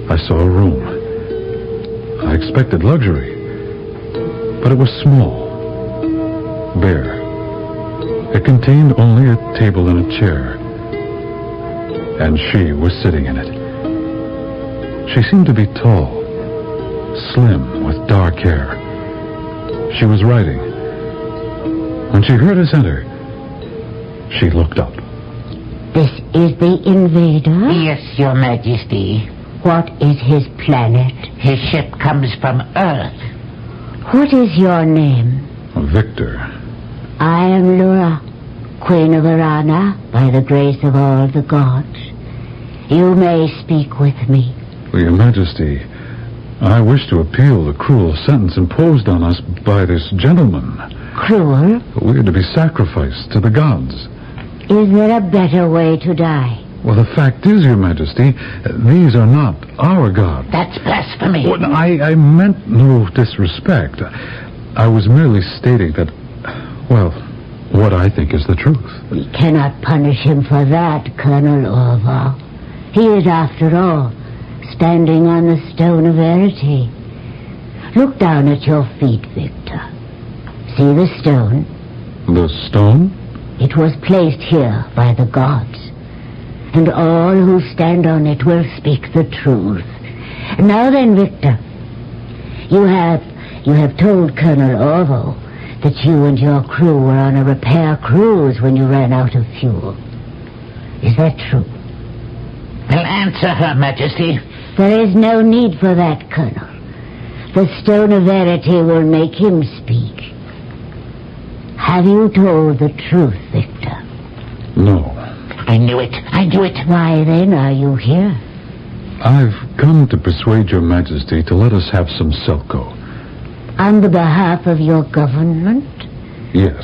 Speaker 10: I saw a room. I expected luxury, but it was small, bare. It contained only a table and a chair, and she was sitting in it. She seemed to be tall, slim, with dark hair. She was writing. When she heard us enter, she looked up.
Speaker 9: This is the invader?
Speaker 4: Yes, Your Majesty.
Speaker 9: What is his planet?
Speaker 4: His ship comes from Earth.
Speaker 9: What is your name?
Speaker 10: Victor.
Speaker 9: I am Lura, Queen of Arana, by the grace of all the gods. You may speak with me.
Speaker 10: Your Majesty, I wish to appeal the cruel sentence imposed on us by this gentleman.
Speaker 9: Cruel?
Speaker 10: We are to be sacrificed to the gods.
Speaker 9: Is there a better way to die?
Speaker 10: Well, the fact is, Your Majesty, these are not our gods.
Speaker 4: That's blasphemy.
Speaker 10: Well, I meant no disrespect. I was merely stating that, well, what I think is the truth.
Speaker 9: We cannot punish him for that, Colonel Orval. He is, after all, standing on the stone of verity. Look down at your feet, Victor. See the stone?
Speaker 10: The stone?
Speaker 9: It was placed here by the gods, and all who stand on it will speak the truth. Now then, Victor, you have told Colonel Orval that you and your crew were on a repair cruise when you ran out of fuel. Is that true?
Speaker 4: Well, answer Her Majesty.
Speaker 9: There is no need for that, Colonel. The stone of verity will make him speak. Have you told the truth, Victor?
Speaker 10: No.
Speaker 4: I knew it.
Speaker 9: Why, then, are you here?
Speaker 10: I've come to persuade Your Majesty to let us have some Sirocco.
Speaker 9: On the behalf of your government?
Speaker 10: Yes.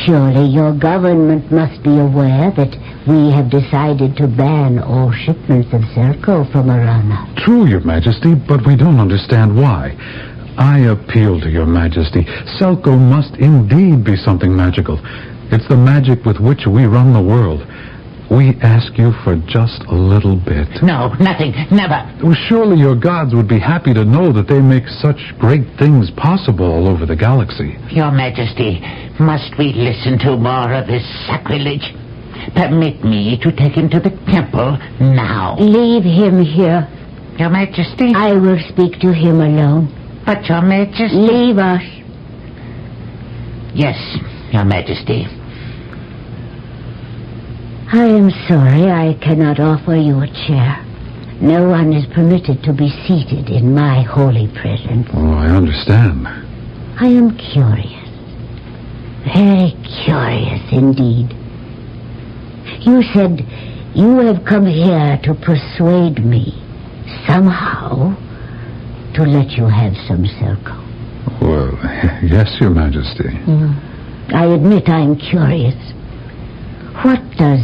Speaker 9: Surely your government must be aware that we have decided to ban all shipments of Sirocco from Arana.
Speaker 10: True, Your Majesty, but we don't understand why. I appeal to Your Majesty. Sirocco must indeed be something magical. It's the magic with which we run the world. We ask you for just a little bit.
Speaker 4: No, nothing, never.
Speaker 10: Well, surely your gods would be happy to know that they make such great things possible all over the galaxy.
Speaker 4: Your Majesty, must we listen to more of this sacrilege? Permit me to take him to the temple now.
Speaker 9: Leave him here.
Speaker 4: Your Majesty?
Speaker 9: I will speak to him alone.
Speaker 4: But, Your Majesty...
Speaker 9: Leave us.
Speaker 4: Yes, Your Majesty.
Speaker 9: I am sorry I cannot offer you a chair. No one is permitted to be seated in my holy presence.
Speaker 10: Oh, I understand.
Speaker 9: I am curious. Very curious indeed. You said you have come here to persuade me, somehow, to let you have some Sirocco.
Speaker 10: Well, yes, Your Majesty.
Speaker 9: I admit I'm curious. What does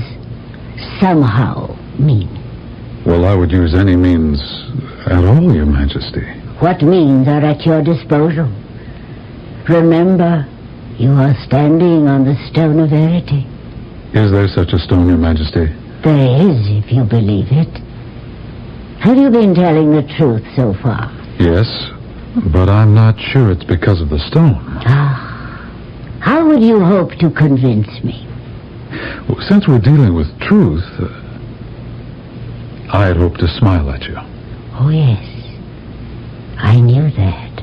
Speaker 9: somehow mean?
Speaker 10: Well, I would use any means at all, Your Majesty.
Speaker 9: What means are at your disposal. Remember, you are standing on the stone of verity.
Speaker 10: Is there such a stone, Your Majesty?
Speaker 9: There is, if you believe it. Have you been telling the truth so far?
Speaker 10: Yes, but I'm not sure it's because of the stone.
Speaker 9: How would you hope to convince me?
Speaker 10: Well, since we're dealing with truth, I had hoped to smile at you.
Speaker 9: Oh, yes. I knew that.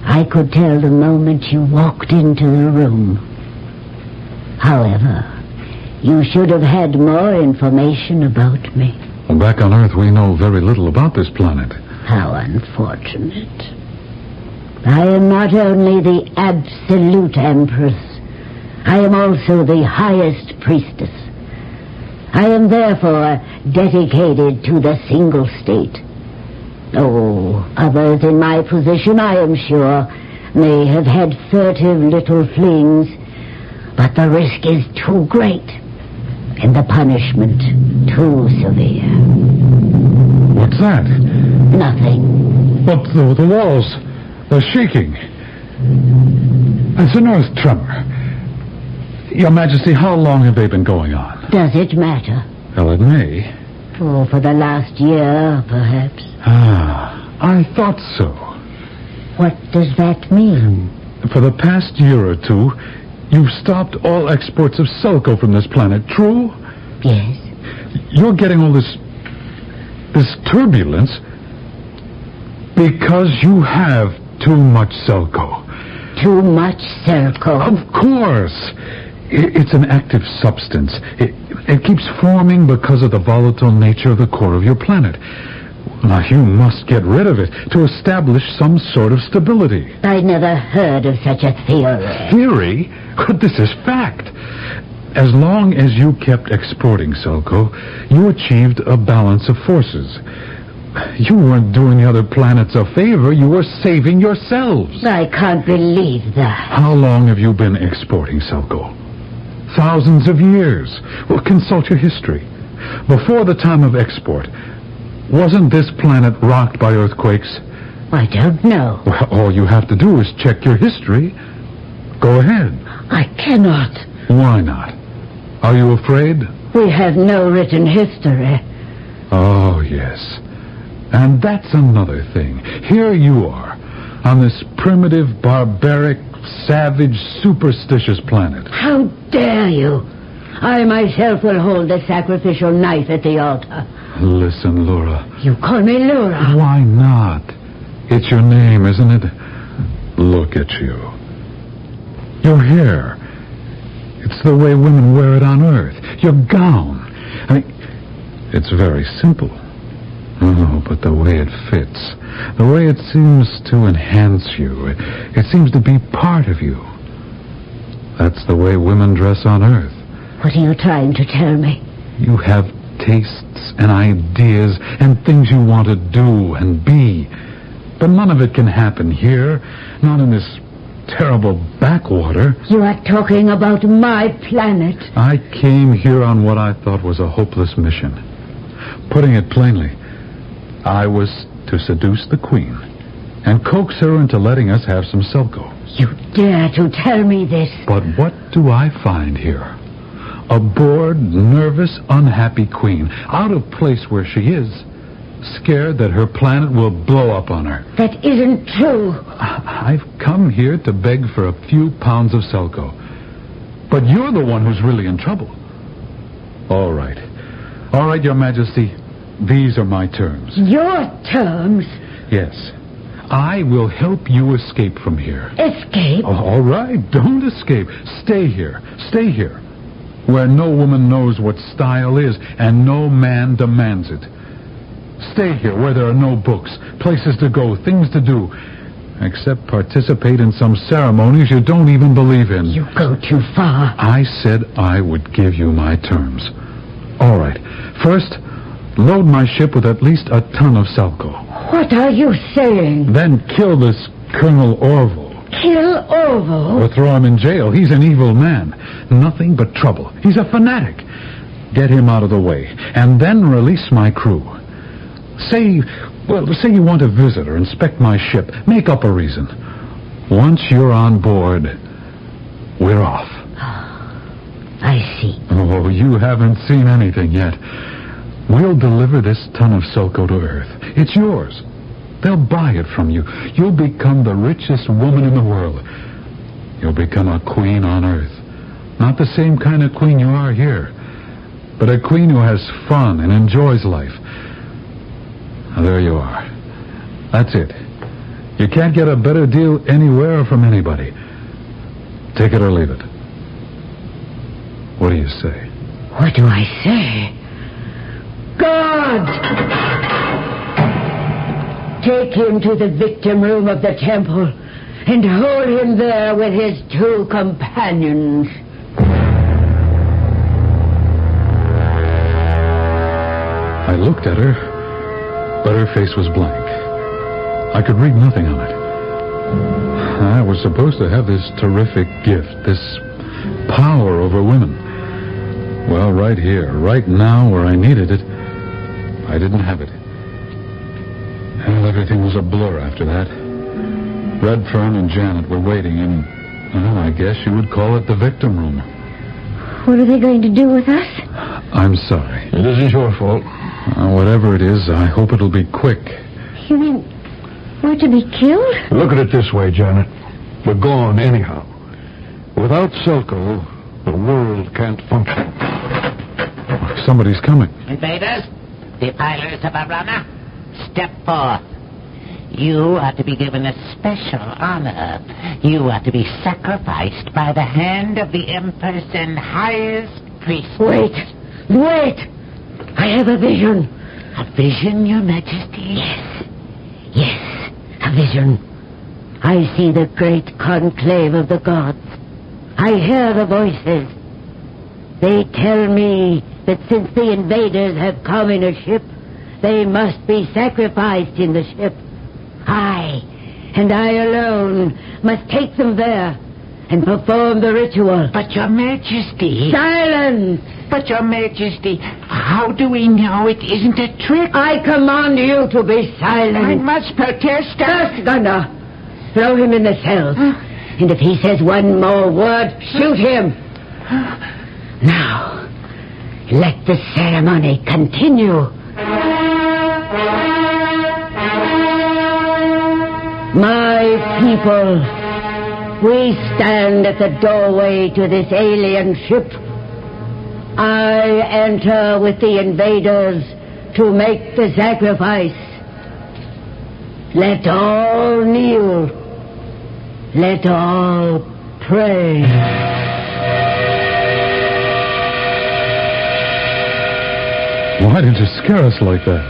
Speaker 9: I could tell the moment you walked into the room. However, you should have had more information about me.
Speaker 10: Well, back on Earth, we know very little about this planet.
Speaker 9: How unfortunate. I am not only the absolute Empress, I am also the highest priestess. I am therefore dedicated to the single state. Oh, others in my position, I am sure, may have had furtive little flings, but the risk is too great, and the punishment too severe.
Speaker 10: What's that?
Speaker 9: Nothing.
Speaker 10: But the walls, they're shaking. It's an earth tremor. Your Majesty, how long have they been going on?
Speaker 9: Does it matter?
Speaker 10: Well, it may.
Speaker 16: Oh, for the last year, perhaps.
Speaker 14: I thought so.
Speaker 16: What does that mean?
Speaker 14: For the past year or two, you've stopped all exports of Sirocco from this planet, true?
Speaker 16: Yes.
Speaker 14: You're getting all this turbulence because you have too much Sirocco.
Speaker 16: Too much Sirocco?
Speaker 14: Of course. It's an active substance. It keeps forming because of the volatile nature of the core of your planet. Now, you must get rid of it to establish some sort of stability.
Speaker 16: I never heard of such a theory.
Speaker 14: Theory? But this is fact. As long as you kept exporting Sirocco, you achieved a balance of forces. You weren't doing the other planets a favor. You were saving yourselves.
Speaker 16: I can't believe that.
Speaker 14: How long have you been exporting Sirocco? Thousands of years. Well, consult your history. Before the time of export, wasn't this planet rocked by earthquakes?
Speaker 16: I don't know.
Speaker 14: Well, all you have to do is check your history. Go ahead.
Speaker 16: I cannot.
Speaker 14: Why not? Are you afraid?
Speaker 16: We have no written history.
Speaker 14: Oh, yes. And that's another thing. Here you are, on this primitive, barbaric, savage, superstitious planet.
Speaker 16: How dare you? I myself will hold the sacrificial knife at the altar.
Speaker 14: Listen, Laura.
Speaker 16: You call me Laura?
Speaker 14: Why not? It's your name, isn't it? Look at you. Your hair. It's the way women wear it on Earth. Your gown. I mean, it's very simple. Oh, but the way it fits, the way it seems to enhance you, it seems to be part of you. That's the way women dress on Earth.
Speaker 16: What are you trying to tell me?
Speaker 14: You have tastes and ideas and things you want to do and be. But none of it can happen here, not in this terrible backwater.
Speaker 16: You are talking about my planet.
Speaker 14: I came here on what I thought was a hopeless mission. Putting it plainly, I was to seduce the Queen and coax her into letting us have some Sirocco.
Speaker 16: You dare to tell me this?
Speaker 14: But what do I find here? A bored, nervous, unhappy Queen, out of place where she is, scared that her planet will blow up on her.
Speaker 16: That isn't true.
Speaker 14: I've come here to beg for a few pounds of Sirocco. But you're the one who's really in trouble. All right. All right, Your Majesty. These are my terms.
Speaker 16: Your terms?
Speaker 14: Yes. I will help you escape from here.
Speaker 16: Escape?
Speaker 14: Oh, all right. Don't escape. Stay here. Stay here. Where no woman knows what style is and no man demands it. Stay here where there are no books, places to go, things to do, except participate in some ceremonies you don't even believe in.
Speaker 16: You go too far.
Speaker 14: I said I would give you my terms. All right. First, load my ship with at least a ton of Sirocco.
Speaker 16: What are you saying?
Speaker 14: Then kill this Colonel Orville.
Speaker 16: Kill Orville?
Speaker 14: Or throw him in jail. He's an evil man. Nothing but trouble. He's a fanatic. Get him out of the way. And then release my crew. Say you want to visit or inspect my ship. Make up a reason. Once you're on board, we're off.
Speaker 16: I see.
Speaker 14: Oh, you haven't seen anything yet. We'll deliver this ton of Sirocco to Earth. It's yours. They'll buy it from you. You'll become the richest woman in the world. You'll become a queen on Earth. Not the same kind of queen you are here, but a queen who has fun and enjoys life. Now, there you are. That's it. You can't get a better deal anywhere or from anybody. Take it or leave it. What do you say?
Speaker 16: What do I say? God! Take him to the victim room of the temple and hold him there with his two companions.
Speaker 14: I looked at her, but her face was blank. I could read nothing on it. I was supposed to have this terrific gift, this power over women. Well, right here, right now, where I needed it, I didn't have it. Well, everything was a blur after that. Redfern and Janet were waiting in, well, I guess you would call it the victim room.
Speaker 16: What are they going to do with us?
Speaker 14: I'm sorry.
Speaker 17: It isn't your fault.
Speaker 14: Whatever it is, I hope it'll be quick.
Speaker 16: You mean we're to be killed?
Speaker 17: Look at it this way, Janet. We're gone anyhow. Without Sirocco, the world can't function.
Speaker 14: Somebody's coming.
Speaker 4: Invaders, defilers of Arana, step forth. You are to be given a special honor. You are to be sacrificed by the hand of the Empress and highest priestess.
Speaker 9: Wait! I have a vision.
Speaker 4: A vision, Your Majesty?
Speaker 9: Yes, a vision. I see the great conclave of the gods. I hear the voices. They tell me that since the invaders have come in a ship, they must be sacrificed in the ship. I, and I alone, must take them there and perform the ritual.
Speaker 4: But, Your Majesty...
Speaker 9: Silence!
Speaker 4: But, Your Majesty, how do we know it isn't a trick?
Speaker 9: I command you to be silent.
Speaker 4: I must protest.
Speaker 9: First, Gunner, throw him in the cells. And if he says one more word, shoot him. Now, let the ceremony continue. My people, we stand at the doorway to this alien ship. I enter with the invaders to make the sacrifice. Let all kneel. Let all pray.
Speaker 14: Why did you scare us like that?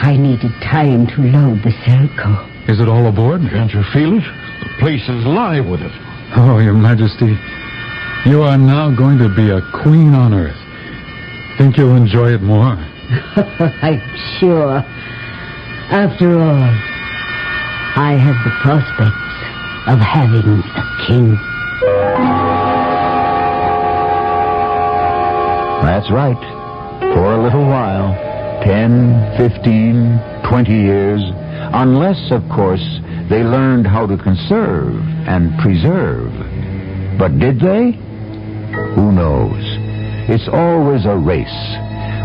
Speaker 9: I needed time to load the Sirocco.
Speaker 14: Is it all aboard?
Speaker 17: Can't you feel it? The place is live with it.
Speaker 14: Oh, Your Majesty, you are now going to be a queen on Earth. Think you'll enjoy it more?
Speaker 9: I'm sure. After all, I have the prospects of having a king.
Speaker 15: That's right. For a little while, 10, 15, 20 years, unless, of course, they learned how to conserve and preserve. But did they? Who knows? It's always a race.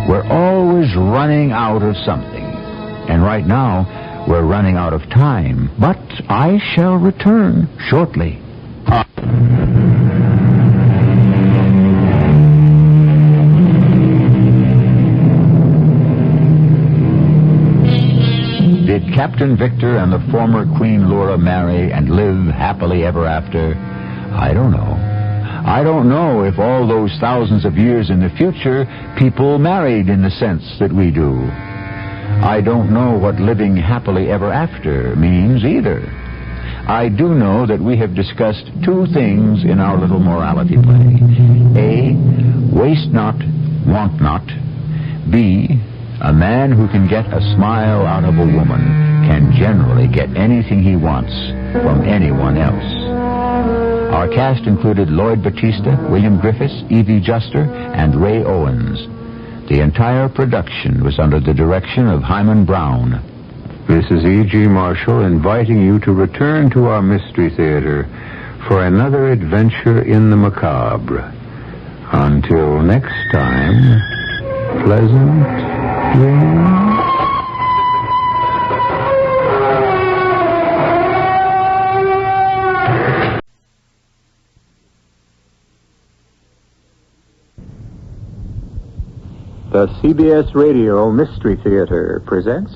Speaker 15: We're always running out of something. And right now, we're running out of time. But I shall return shortly. Did Captain Victor and the former Queen Laura marry and live happily ever after? I don't know. I don't know if all those thousands of years in the future people married in the sense that we do. I don't know what living happily ever after means either. I do know that we have discussed two things in our little morality play. A, waste not, want not. B, a man who can get a smile out of a woman can generally get anything he wants from anyone else. Our cast included Lloyd Battista, William Griffiths, Evie Juster, and Ray Owens. The entire production was under the direction of Hyman Brown.
Speaker 13: This is E.G. Marshall inviting you to return to our Mystery Theater for another adventure in the macabre. Until next time, pleasant dreams. The CBS Radio Mystery Theater presents...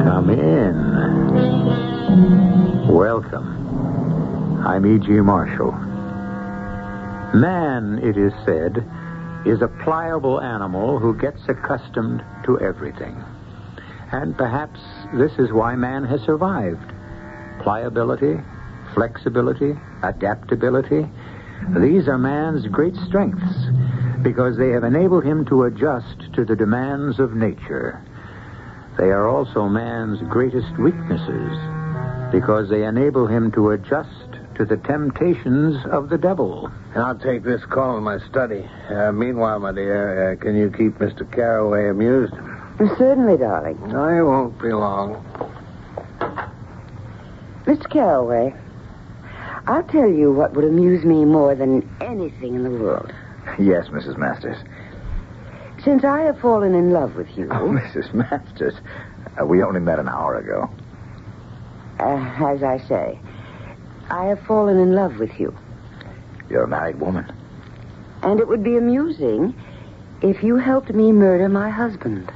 Speaker 13: Come in. Welcome. I'm E.G. Marshall. Man, it is said, is a pliable animal who gets accustomed to everything. And perhaps this is why man has survived. Pliability, flexibility, adaptability, these are man's great strengths because they have enabled him to adjust to the demands of nature. They are also man's greatest weaknesses because they enable him to adjust to the temptations of the devil.
Speaker 12: I'll take this call in my study. Meanwhile, my dear, can you keep Mr. Carroway amused?
Speaker 18: Certainly, darling.
Speaker 12: I won't be long.
Speaker 18: Mr. Carroway, I'll tell you what would amuse me more than anything in the world.
Speaker 19: Yes, Mrs. Masters.
Speaker 18: Since I have fallen in love with you...
Speaker 19: Oh, Mrs. Masters, we only met an hour ago.
Speaker 18: As I say, I have fallen in love with you.
Speaker 19: You're a married woman.
Speaker 18: And it would be amusing if you helped me murder my husband.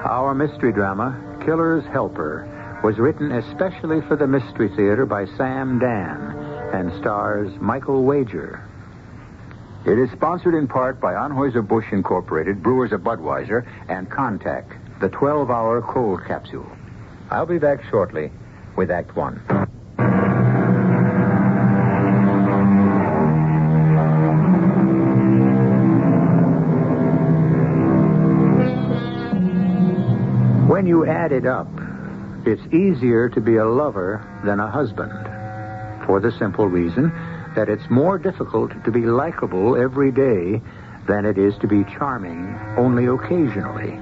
Speaker 13: Our mystery drama, Killer's Helper, was written especially for the Mystery Theater by Sam Dan and stars Michael Wager.
Speaker 15: It is sponsored in part by Anheuser-Busch Incorporated, Brewers of Budweiser, and Contact, the 12-hour cold capsule. I'll be back shortly with Act One.
Speaker 13: When you add it up, it's easier to be a lover than a husband, for the simple reason that it's more difficult to be likable every day than it is to be charming only occasionally.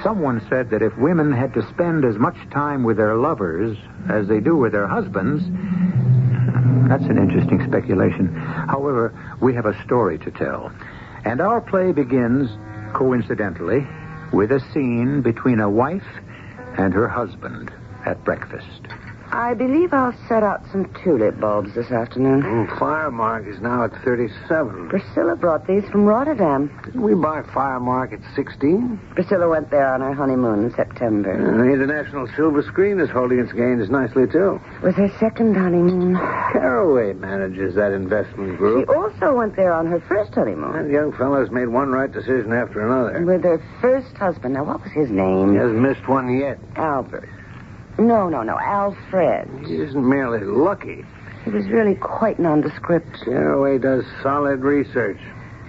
Speaker 13: Someone said that if women had to spend as much time with their lovers as they do with their husbands, that's an interesting speculation. However, we have a story to tell. And our play begins, coincidentally, with a scene between a wife and her husband at breakfast.
Speaker 18: I believe I'll set out some tulip bulbs this afternoon.
Speaker 12: Firemark is now at 37.
Speaker 18: Priscilla brought these from Rotterdam.
Speaker 12: Didn't we buy Firemark at 16?
Speaker 18: Priscilla went there on her honeymoon in September.
Speaker 12: The International Silver Screen is holding its gains nicely, too.
Speaker 18: It was her second honeymoon.
Speaker 12: Carroway manages that investment group.
Speaker 18: She also went there on her first honeymoon.
Speaker 12: That young fellow's made one right decision after another.
Speaker 18: With her first husband. Now, what was his name?
Speaker 12: He hasn't missed one yet.
Speaker 18: Albert. No, Alfred.
Speaker 12: He isn't merely lucky.
Speaker 18: He was really quite nondescript.
Speaker 12: Carroway does solid research.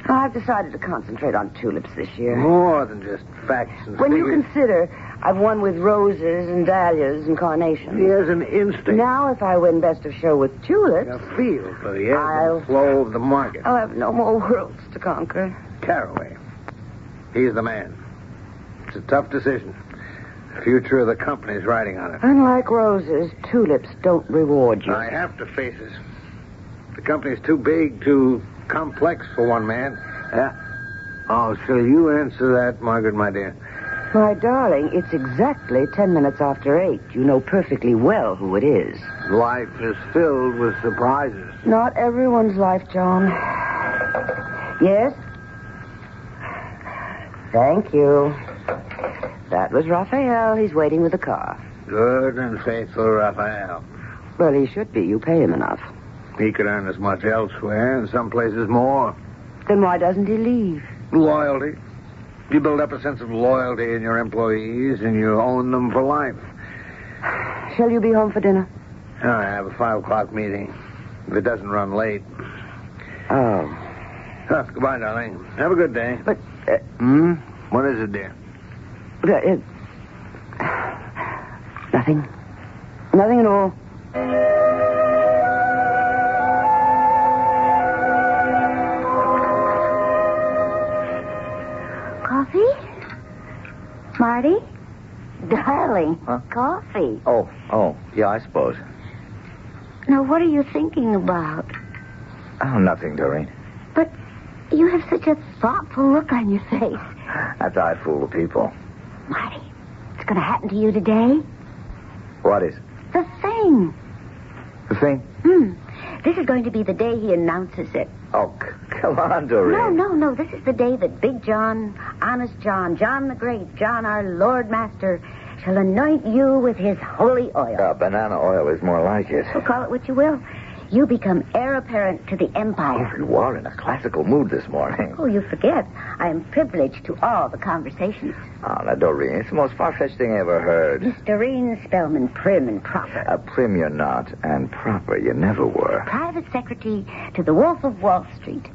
Speaker 18: I've decided to concentrate on tulips this year.
Speaker 12: More than just facts and
Speaker 18: When
Speaker 12: figures.
Speaker 18: you consider I've won with roses and dahlias and carnations.
Speaker 12: He has an instinct.
Speaker 18: Now, if I win best of show with tulips...
Speaker 12: A feel for the ebb and flow of the market.
Speaker 18: I'll have no more worlds to conquer.
Speaker 12: Carroway. He's the man. It's a tough decision. The future of the company's riding on it.
Speaker 18: Unlike roses, tulips don't reward you.
Speaker 12: I have to face it. The company's too big, too complex for one man. Yeah. Oh, shall you answer that, Margaret, my dear?
Speaker 18: My darling, it's exactly 10 minutes after 8. You know perfectly well who it is.
Speaker 12: Life is filled with surprises.
Speaker 18: Not everyone's life, John. Yes? Thank you. That was Raphael. He's waiting with the car.
Speaker 12: Good and faithful Raphael.
Speaker 18: Well, he should be. You pay him enough.
Speaker 12: He could earn as much elsewhere, and some places more.
Speaker 18: Then why doesn't he leave?
Speaker 12: Loyalty. You build up a sense of loyalty in your employees, and you own them for life.
Speaker 18: Shall you be home for dinner?
Speaker 12: I have a 5 o'clock meeting. If it doesn't run late.
Speaker 18: Oh.
Speaker 12: Goodbye, darling. Have a good day.
Speaker 18: But,
Speaker 12: What is it, dear?
Speaker 18: Nothing. Nothing at all.
Speaker 16: Coffee? Marty? Darling, coffee.
Speaker 19: Oh, yeah, I suppose.
Speaker 16: Now, what are you thinking about?
Speaker 19: Oh, nothing, Doreen.
Speaker 16: But you have such a thoughtful look on your face.
Speaker 19: That's how I fool the people.
Speaker 16: Marty, it's going to happen to you today.
Speaker 19: What is?
Speaker 16: The thing.
Speaker 19: The thing?
Speaker 16: This is going to be the day he announces it.
Speaker 19: Oh, come on, Doreen.
Speaker 16: No. This is the day that Big John, Honest John, John the Great, John our Lord Master, shall anoint you with his holy oil.
Speaker 19: Banana oil is more like it.
Speaker 16: So call it what you will. You become heir apparent to the empire.
Speaker 19: Oh, you are in a classical mood this morning.
Speaker 16: Oh, you forget. I am privileged to all the conversations.
Speaker 19: Oh, now, Doreen, it's the most far-fetched thing I ever heard.
Speaker 16: Miss Doreen Spellman, prim and proper.
Speaker 19: Prim you're not, and proper you never were.
Speaker 16: Private secretary to the Wolf of Wall Street.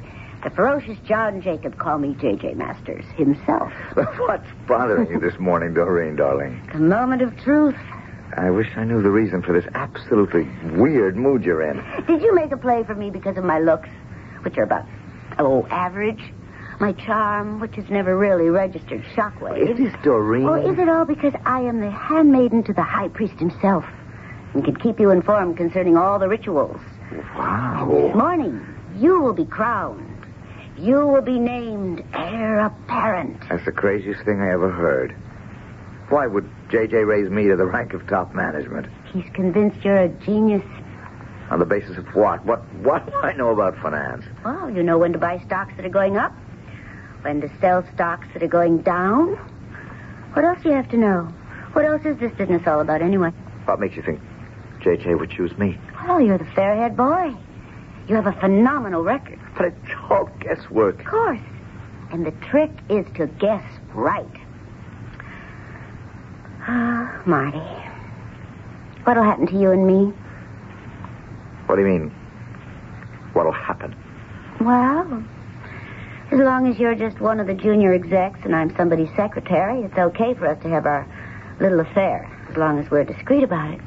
Speaker 18: The ferocious John Jacob call me J.J. Masters himself.
Speaker 19: What's bothering you this morning, Doreen, darling?
Speaker 18: The moment of truth.
Speaker 19: I wish I knew the reason for this absolutely weird mood you're in.
Speaker 18: Did you make a play for me because of my looks, which are about, average? My charm, which has never really registered shockwaves.
Speaker 19: It is, Doreen.
Speaker 18: Or is it all because I am the handmaiden to the high priest himself and can keep you informed concerning all the rituals?
Speaker 19: Wow.
Speaker 18: And this morning, you will be crowned. You will be named heir apparent.
Speaker 19: That's the craziest thing I ever heard. Why would J.J. raise me to the rank of top management?
Speaker 18: He's convinced you're a genius.
Speaker 19: On the basis of what? What do I know about finance?
Speaker 18: Well, you know when to buy stocks that are going up, when to sell stocks that are going down. What else do you have to know? What else is this business all about anyway?
Speaker 19: What makes you think J.J. would choose me?
Speaker 18: Oh, you're the fair-haired boy. You have a phenomenal record.
Speaker 19: But it's all guesswork.
Speaker 18: Of course. And the trick is to guess right. Ah, Marty. What'll happen to you and me?
Speaker 19: What do you mean? What'll happen?
Speaker 18: Well, as long as you're just one of the junior execs and I'm somebody's secretary, it's okay for us to have our little affair, as long as we're discreet about it.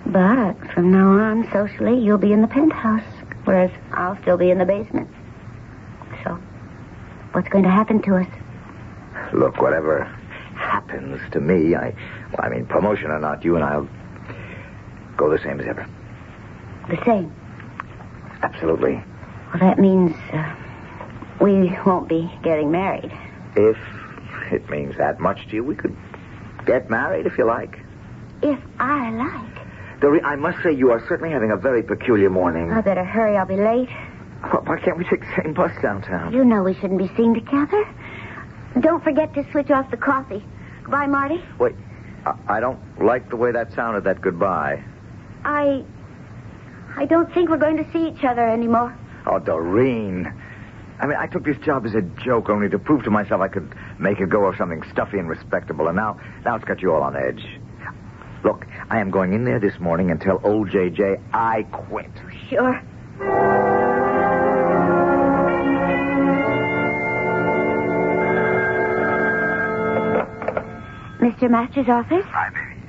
Speaker 18: But from now on, socially, you'll be in the penthouse, whereas I'll still be in the basement. So, what's going to happen to us?
Speaker 19: Look, whatever happens to me, promotion or not, you and I'll go the same as ever.
Speaker 18: The same?
Speaker 19: Absolutely.
Speaker 18: Well, that means we won't be getting married.
Speaker 19: If it means that much to you, we could get married if you like.
Speaker 18: If I like.
Speaker 19: Doreen, I must say you are certainly having a very peculiar morning.
Speaker 18: I better hurry, I'll be late.
Speaker 19: Why can't we take the same bus downtown?
Speaker 18: You know we shouldn't be seen together. Don't forget to switch off the coffee. Goodbye, Marty.
Speaker 19: Wait, I don't like the way that sounded, that goodbye.
Speaker 18: I don't think we're going to see each other anymore.
Speaker 19: Oh, Doreen. I took this job as a joke only to prove to myself I could make a go of something stuffy and respectable, and now it's got you all on edge. Look, I am going in there this morning and tell old J.J. I quit.
Speaker 18: Sure. Mr. Masters' office?
Speaker 20: Hi, baby.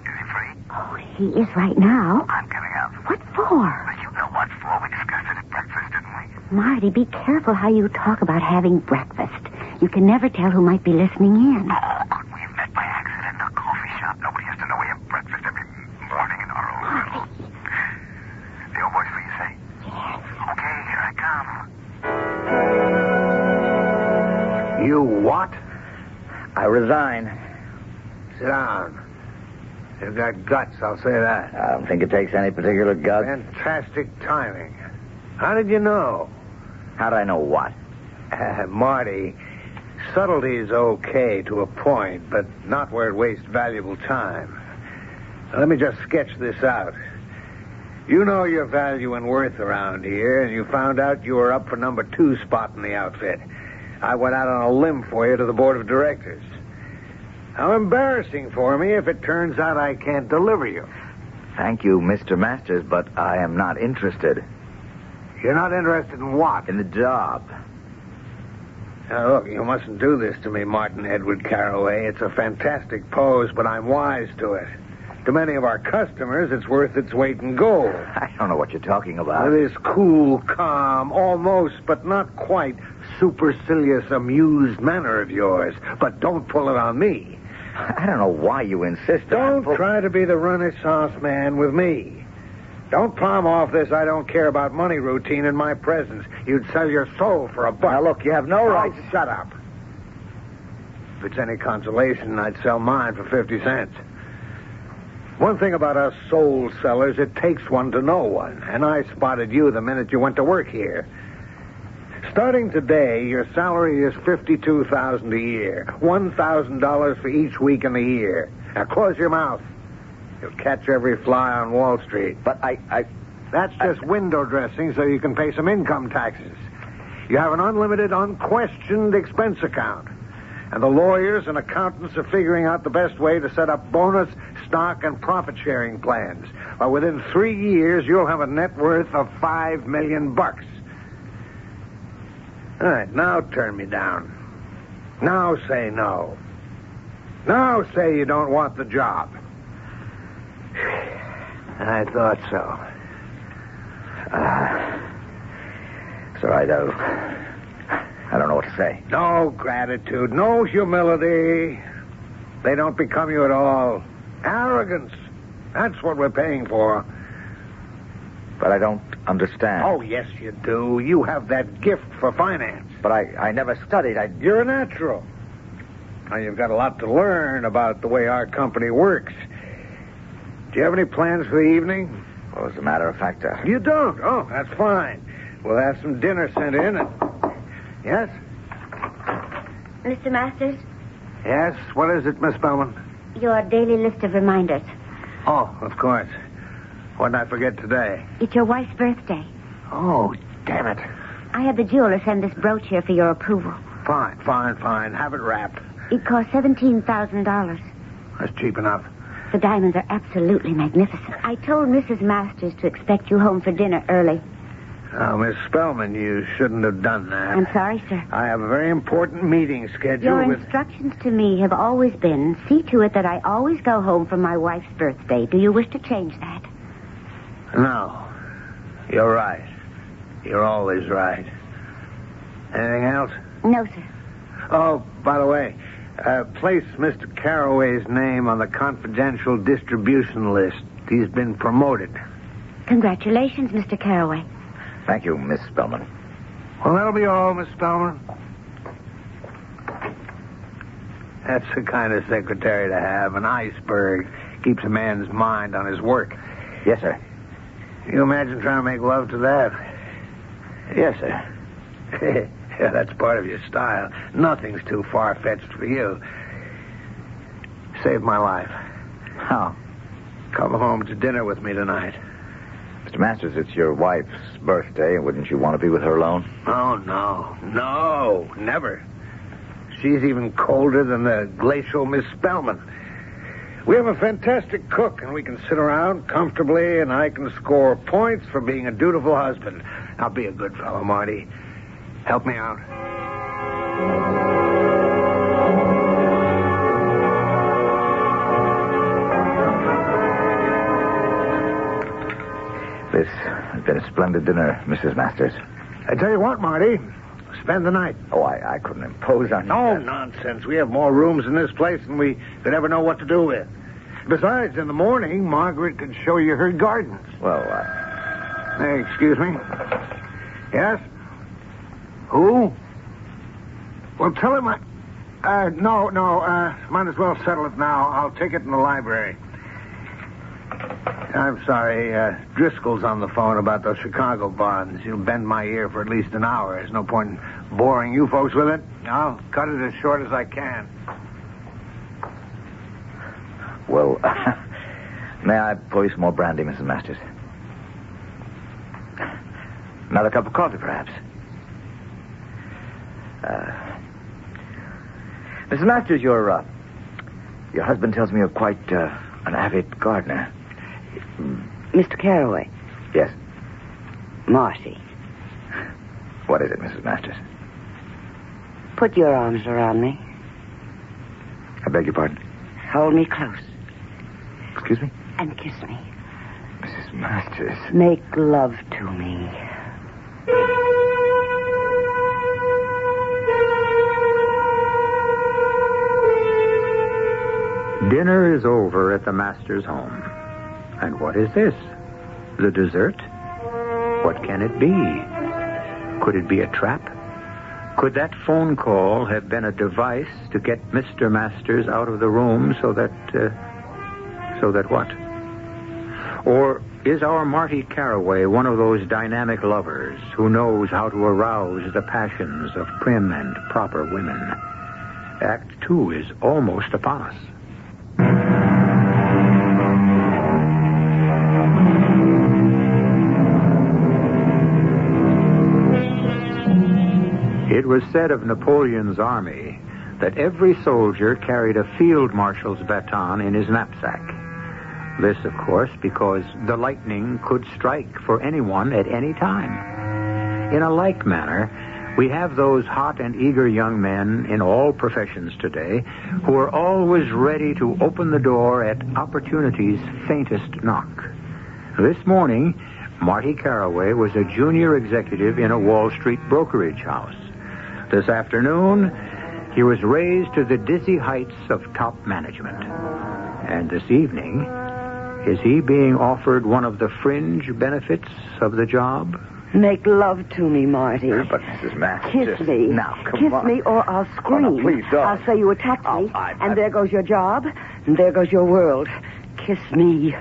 Speaker 20: Is he free?
Speaker 18: Oh, he is right now.
Speaker 20: I'm coming out.
Speaker 18: What for?
Speaker 20: Well, you know what for. We discussed it at breakfast, didn't we?
Speaker 18: Marty, be careful how you talk about having breakfast. You can never tell who might be listening in.
Speaker 20: Oh, couldn't we have met by accident in a coffee shop? Nobody has to know we have breakfast every morning in our own room. The old boy's free, you say?
Speaker 18: Yes.
Speaker 20: Okay, here I come.
Speaker 21: You what?
Speaker 19: I resign.
Speaker 21: Sit down. You've got guts, I'll say that.
Speaker 19: I don't think it takes any particular guts.
Speaker 21: Fantastic timing. How did you know?
Speaker 19: How did I know what?
Speaker 21: Marty, subtlety's okay to a point, but not where it wastes valuable time. Now, let me just sketch this out. You know your value and worth around here, and you found out you were up for number 2 spot in the outfit. I went out on a limb for you to the board of directors. How embarrassing for me if it turns out I can't deliver you.
Speaker 19: Thank you, Mr. Masters, but I am not interested.
Speaker 21: You're not interested in what?
Speaker 19: In the job.
Speaker 21: Now, look, you mustn't do this to me, Martin Edward Carroway. It's a fantastic pose, but I'm wise to it. To many of our customers, it's worth its weight in gold.
Speaker 19: I don't know what you're talking about.
Speaker 21: This cool, calm, almost, but not quite, supercilious, amused manner of yours. But don't pull it on me.
Speaker 19: I don't know why you insist
Speaker 21: on... Don't try to be the Renaissance man with me. Don't palm off this I don't care about money routine in my presence. You'd sell your soul for a buck.
Speaker 19: Now, look, you have no right...
Speaker 21: Oh, shut up. If it's any consolation, I'd sell mine for 50 cents. One thing about us soul sellers, it takes one to know one. And I spotted you the minute you went to work here. Starting today, your salary is $52,000 a year. $1,000 for each week in the year. Now, close your mouth. You'll catch every fly on Wall Street.
Speaker 19: But
Speaker 21: That's just window dressing so you can pay some income taxes. You have an unlimited, unquestioned expense account. And the lawyers and accountants are figuring out the best way to set up bonus, stock, and profit-sharing plans. Well, within 3 years, you'll have a net worth of $5 million. All right, now turn me down. Now say no. Now say you don't want the job. I thought so.
Speaker 19: So I don't know what to say.
Speaker 21: No gratitude, no humility. They don't become you at all. Arrogance. That's what we're paying for.
Speaker 19: But I don't understand.
Speaker 21: Oh, yes, you do. You have that gift for finance.
Speaker 19: But I never studied.
Speaker 21: You're a natural. Now, you've got a lot to learn about the way our company works. Do you have any plans for the evening?
Speaker 19: Well, as a matter of fact,
Speaker 21: You don't? Oh, that's fine. We'll have some dinner sent in. Yes?
Speaker 18: Mr. Masters?
Speaker 21: Yes? What is it, Miss Spellman?
Speaker 18: Your daily list of reminders.
Speaker 21: Oh, of course. What did I forget today?
Speaker 18: It's your wife's birthday.
Speaker 21: Oh, damn it.
Speaker 18: I had the jeweler send this brooch here for your approval.
Speaker 21: Fine. Have it wrapped.
Speaker 18: It cost $17,000.
Speaker 21: That's cheap enough.
Speaker 18: The diamonds are absolutely magnificent. I told Mrs. Masters to expect you home for dinner early.
Speaker 21: Oh, Miss Spellman, you shouldn't have done that.
Speaker 18: I'm sorry, sir.
Speaker 21: I have a very important meeting scheduled
Speaker 18: Your
Speaker 21: with...
Speaker 18: instructions to me have always been, see to it that I always go home for my wife's birthday. Do you wish to change that?
Speaker 21: No. You're right. You're always right. Anything else?
Speaker 18: No, sir.
Speaker 21: Oh, by the way, place Mr. Carraway's name on the confidential distribution list. He's been promoted.
Speaker 18: Congratulations, Mr. Carraway.
Speaker 19: Thank you, Miss Spellman.
Speaker 21: Well, that'll be all, Miss Spellman. That's the kind of secretary to have. An iceberg. Keeps a man's mind on his work.
Speaker 19: Yes, sir.
Speaker 21: Can you imagine trying to make love to that?
Speaker 19: Yes, sir.
Speaker 21: Yeah, that's part of your style. Nothing's too far-fetched for you. Saved my life.
Speaker 19: How?
Speaker 21: Come home to dinner with me tonight.
Speaker 19: Mr. Masters, it's your wife's birthday. Wouldn't you want to be with her alone?
Speaker 21: Oh, no. No, never. She's even colder than the glacial Miss Spellman. We have a fantastic cook, and we can sit around comfortably, and I can score points for being a dutiful husband. Now, be a good fellow, Marty. Help me out.
Speaker 19: This has been a splendid dinner, Mrs. Masters.
Speaker 21: I tell you what, Marty. Spend the night.
Speaker 19: Oh, I couldn't impose on you.
Speaker 21: No nonsense. We have more rooms in this place than we could ever know what to do with. Besides, in the morning, Margaret could show you her gardens.
Speaker 19: Well,
Speaker 21: Hey, excuse me? Yes? Who? Well, tell him no. Might as well settle it now. I'll take it in the library. I'm sorry. Driscoll's on the phone about those Chicago bonds. He'll bend my ear for at least an hour. There's no point in boring you folks with it. I'll cut it as short as I can.
Speaker 19: Well, may I pour you some more brandy, Mrs. Masters? Another cup of coffee, perhaps? Mrs. Masters, your husband tells me you're quite an avid gardener.
Speaker 6: Mr. Carraway.
Speaker 19: Yes?
Speaker 6: Marcy.
Speaker 19: What is it, Mrs. Masters?
Speaker 6: Put your arms around me.
Speaker 19: I beg your pardon?
Speaker 6: Hold me close.
Speaker 19: Excuse me?
Speaker 6: And kiss me.
Speaker 19: Mrs. Masters.
Speaker 6: Make love to me.
Speaker 13: Dinner is over at the master's home. And what is this? The dessert? What can it be? Could it be a trap? Could that phone call have been a device to get Mr. Masters out of the room so that what? Or is our Marty Carraway one of those dynamic lovers who knows how to arouse the passions of prim and proper women? Act 2 is almost upon us. It was said of Napoleon's army that every soldier carried a field marshal's baton in his knapsack. This, of course, because the lightning could strike for anyone at any time. In a like manner, We have those hot and eager young men in all professions today who are always ready to open the door at opportunity's faintest knock. This morning, Marty Carraway was a junior executive in a Wall Street brokerage house. This afternoon, he was raised to the dizzy heights of top management. And this evening, is he being offered one of the fringe benefits of the job?
Speaker 2: Make love to me, Marty.
Speaker 19: But Mrs. Masters...
Speaker 2: Kiss me.
Speaker 19: Now, come
Speaker 2: Kiss
Speaker 19: on.
Speaker 2: me or I'll scream.
Speaker 19: Oh, no, please don't.
Speaker 2: I'll say you attacked me, and there goes your job, and there goes your world. Kiss me.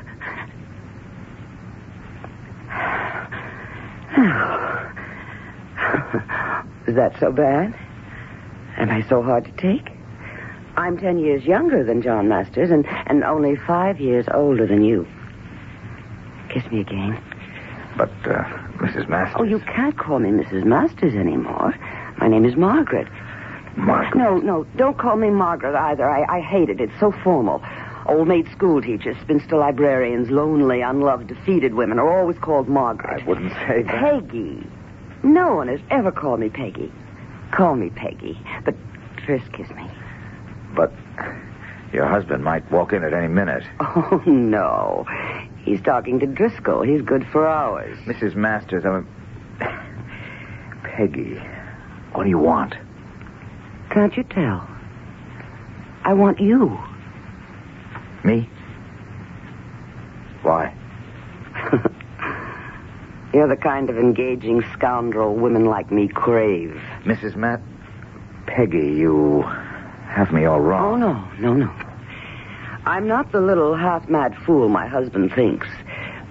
Speaker 2: Is that so bad? Am I so hard to take? I'm 10 years younger than John Masters and only 5 years older than you. Kiss me again.
Speaker 19: But, Mrs. Masters...
Speaker 2: Oh, you can't call me Mrs. Masters anymore. My name is Margaret.
Speaker 19: Margaret?
Speaker 2: No, don't call me Margaret either. I hate it. It's so formal. Old maid school teachers, spinster librarians, lonely, unloved, defeated women are always called Margaret.
Speaker 19: I wouldn't say that.
Speaker 2: Peggy. No one has ever called me Peggy. Call me Peggy. But first kiss me.
Speaker 19: But your husband might walk in at any minute.
Speaker 2: Oh, no. He's talking to Driscoll. He's good for hours.
Speaker 19: Mrs. Masters, Peggy, what do you want?
Speaker 2: Can't you tell? I want you.
Speaker 19: Me? Why?
Speaker 2: You're the kind of engaging scoundrel women like me crave.
Speaker 19: Mrs. Peggy, you have me all wrong.
Speaker 2: Oh, no. I'm not the little half-mad fool my husband thinks.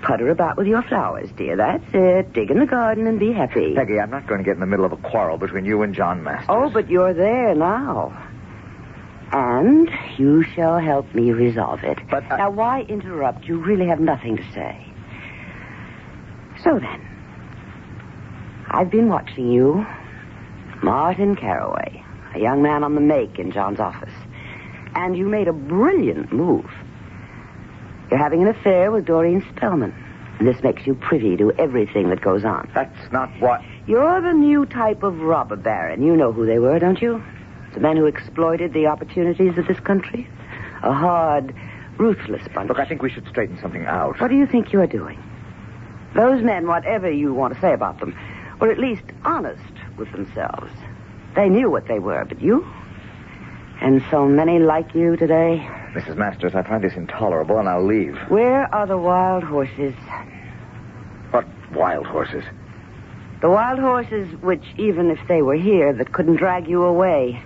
Speaker 2: Putter about with your flowers, dear. That's it. Dig in the garden and be happy.
Speaker 19: Peggy, I'm not going to get in the middle of a quarrel between you and John Masters.
Speaker 2: Oh, but you're there now. And you shall help me resolve it.
Speaker 19: But
Speaker 2: Now, why interrupt? You really have nothing to say. So then, I've been watching you, Martin Carraway, a young man on the make in John's office. And you made a brilliant move. You're having an affair with Doreen Spellman. And this makes you privy to everything that goes on.
Speaker 19: That's not what...
Speaker 2: You're the new type of robber baron. You know who they were, don't you? The men who exploited the opportunities of this country. A hard, ruthless bunch.
Speaker 19: Look, I think we should straighten something out.
Speaker 2: What do you think you're doing? Those men, whatever you want to say about them, were at least honest with themselves. They knew what they were, but you... And so many like you today.
Speaker 19: Mrs. Masters, I find this intolerable, and I'll leave.
Speaker 2: Where are the wild horses?
Speaker 19: What wild horses?
Speaker 2: The wild horses which, even if they were here, that couldn't drag you away.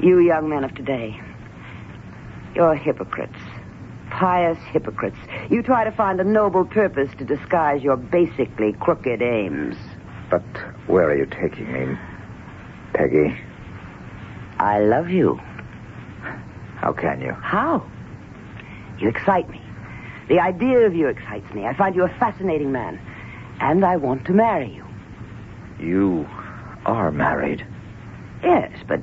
Speaker 2: You young men of today. You're hypocrites. Pious hypocrites. You try to find a noble purpose to disguise your basically crooked aims.
Speaker 19: But where are you taking me, Peggy?
Speaker 2: I love you.
Speaker 19: How can you?
Speaker 2: How? You excite me. The idea of you excites me. I find you a fascinating man. And I want to marry you.
Speaker 19: You are married.
Speaker 2: Yes, but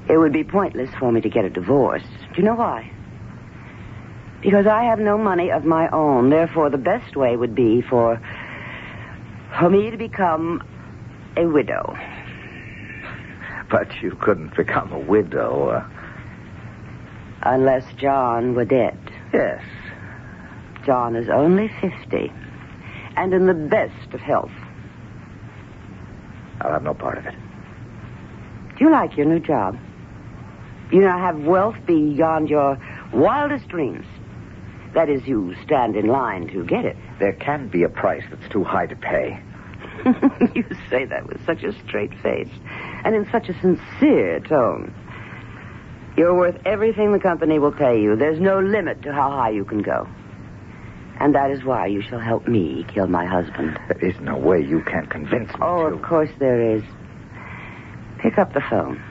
Speaker 2: it would be pointless for me to get a divorce. Do you know why? Because I have no money of my own. Therefore, the best way would be for me to become a widow.
Speaker 19: But you couldn't become a widow.
Speaker 2: Unless John were dead.
Speaker 19: Yes.
Speaker 2: John is only 50. And in the best of health.
Speaker 19: I'll have no part of it.
Speaker 2: Do you like your new job? You now have wealth beyond your wildest dreams. That is, you stand in line to get it.
Speaker 19: There can be a price that's too high to pay.
Speaker 2: You say that with such a straight face and in such a sincere tone. You're worth everything the company will pay you. There's no limit to how high you can go. And that is why you shall help me kill my husband.
Speaker 19: There is no way you can convince me
Speaker 2: Oh,
Speaker 19: to.
Speaker 2: of course there is. Pick up the phone.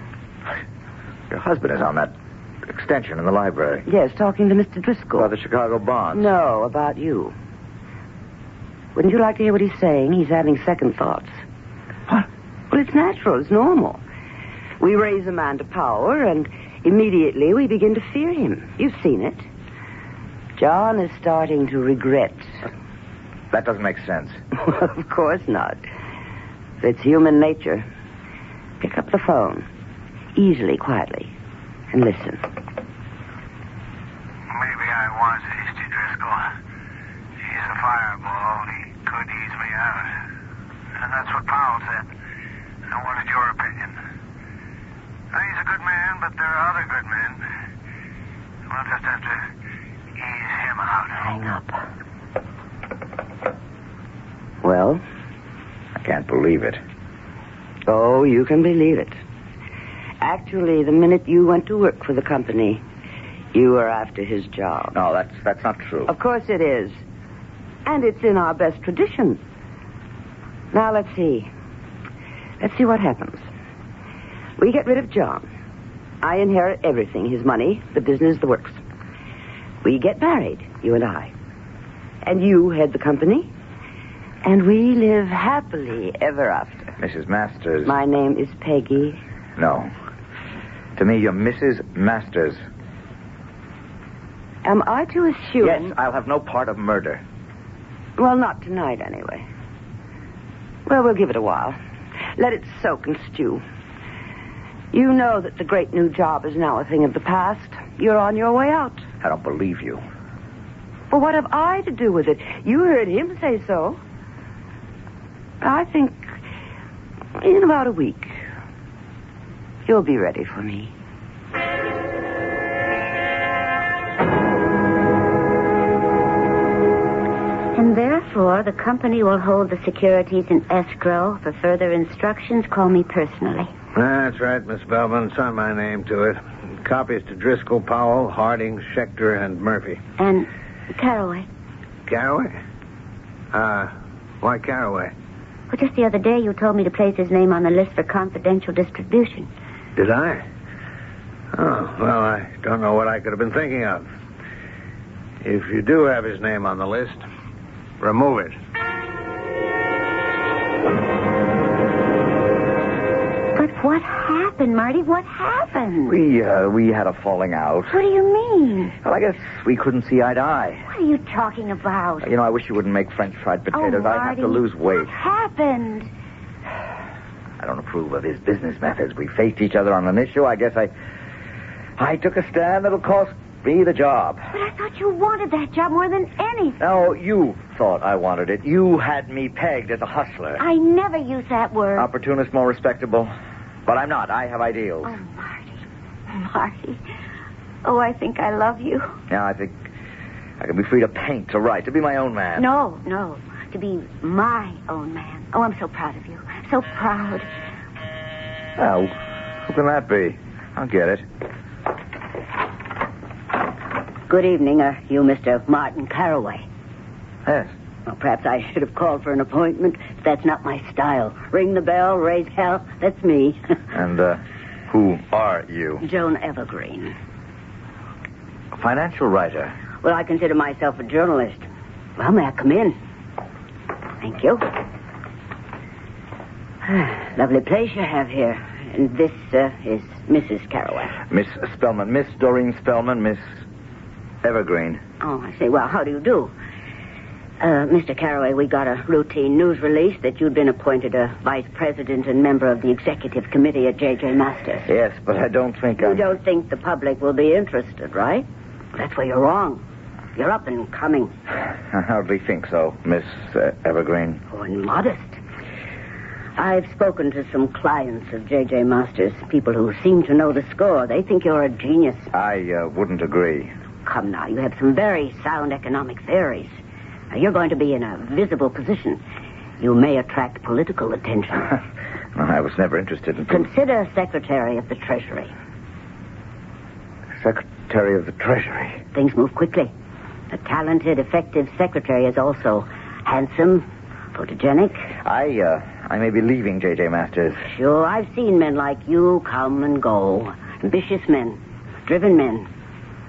Speaker 19: Your husband is on that extension in the library.
Speaker 2: Yes, talking to Mr. Driscoll.
Speaker 19: About the Chicago bonds.
Speaker 2: No, about you. Wouldn't you like to hear what he's saying? He's having second thoughts.
Speaker 19: What?
Speaker 2: Well, it's natural. It's normal. We raise a man to power, and immediately we begin to fear him. You've seen it. John is starting to regret.
Speaker 19: That doesn't make sense.
Speaker 2: Of course not. It's human nature. Pick up the phone, easily, quietly, and listen.
Speaker 20: Maybe I was hasty, Driscoll. He's a fireball. He could ease me out. And that's what Powell said. I wanted your opinion. He's a good man, but there are other good men. We'll just have to ease him out.
Speaker 2: Hang up. Well?
Speaker 19: I can't believe it.
Speaker 2: Oh, you can believe it. Actually, the minute you went to work for the company, you were after his job.
Speaker 19: No, that's not true.
Speaker 2: Of course it is. And it's in our best tradition. Now, let's see. Let's see what happens. We get rid of John. I inherit everything, his money, the business, the works. We get married, you and I. And you head the company. And we live happily ever after.
Speaker 19: Mrs. Masters.
Speaker 2: My name is Peggy.
Speaker 19: No. To me, you're Mrs. Masters.
Speaker 2: Am I to assume...
Speaker 19: Yes, I'll have no part of murder.
Speaker 2: Well, not tonight, anyway. Well, we'll give it a while. Let it soak and stew. You know that the great new job is now a thing of the past. You're on your way out.
Speaker 19: I don't believe you.
Speaker 2: Well, what have I to do with it? You heard him say so. I think in about a week, you'll be ready for me.
Speaker 18: And therefore, the company will hold the securities in escrow. For further instructions, call me personally.
Speaker 21: That's right, Miss Belman. Sign my name to it. Copies to Driscoll, Powell, Harding, Schechter, and Murphy.
Speaker 18: And Caraway.
Speaker 21: Caraway? Why Caraway?
Speaker 18: Well, just the other day, you told me to place his name on the list for confidential distribution.
Speaker 21: Did I? Oh, well, I don't know what I could have been thinking of. If you do have his name on the list, remove it.
Speaker 18: But what happened, Marty? What happened?
Speaker 19: We had a falling out.
Speaker 18: What do you mean?
Speaker 19: Well, I guess we couldn't see eye to eye.
Speaker 18: What are you talking about?
Speaker 19: You know, I wish you wouldn't make French fried potatoes.
Speaker 18: Oh,
Speaker 19: I have to lose weight.
Speaker 18: What happened?
Speaker 19: I don't approve of his business methods. We faced each other on an issue. I guess I took a stand that'll cost me the job.
Speaker 18: But I thought you wanted that job more than anything.
Speaker 19: No, you thought I wanted it. You had me pegged as a hustler.
Speaker 18: I never use that word.
Speaker 19: Opportunist, more respectable. But I'm not. I have ideals.
Speaker 18: Oh, Marty. Marty. Oh, I think I love you.
Speaker 19: Now, I think I can be free to paint, to write, to be my own man.
Speaker 18: No. To be my own man. Oh, I'm so proud of you. So proud.
Speaker 19: Well, who can that be? I'll get it.
Speaker 2: Good evening. Are you Mr. Martin Caraway?
Speaker 19: Yes.
Speaker 2: Well, perhaps I should have called for an appointment. That's not my style. Ring the bell, raise hell. That's me.
Speaker 19: And, who are you?
Speaker 2: Joan Evergreen.
Speaker 19: A financial writer.
Speaker 2: Well, I consider myself a journalist. Well, may I come in? Thank you. Lovely place you have here. And this is Mrs. Caraway.
Speaker 19: Miss Spellman. Miss Doreen Spellman. Miss Evergreen.
Speaker 2: Oh, I see. Well, how do you do? Mr. Caraway, we got a routine news release that you'd been appointed a vice president and member of the executive committee at J.J. Masters.
Speaker 19: Yes, but I don't think
Speaker 2: You don't think the public will be interested, right? That's where you're wrong. You're up and coming.
Speaker 19: I hardly think so, Miss Evergreen.
Speaker 2: Oh, and modest. I've spoken to some clients of J.J. Masters, people who seem to know the score. They think you're a genius.
Speaker 19: I wouldn't agree.
Speaker 2: Come now, you have some very sound economic theories. Now, you're going to be in a visible position. You may attract political attention.
Speaker 19: I was never interested in...
Speaker 2: Consider Secretary of the Treasury.
Speaker 19: Secretary of the Treasury?
Speaker 2: Things move quickly. A talented, effective secretary is also handsome, photogenic.
Speaker 19: I may be leaving J.J. Masters.
Speaker 2: Sure, I've seen men like you come and go. Ambitious men, driven men.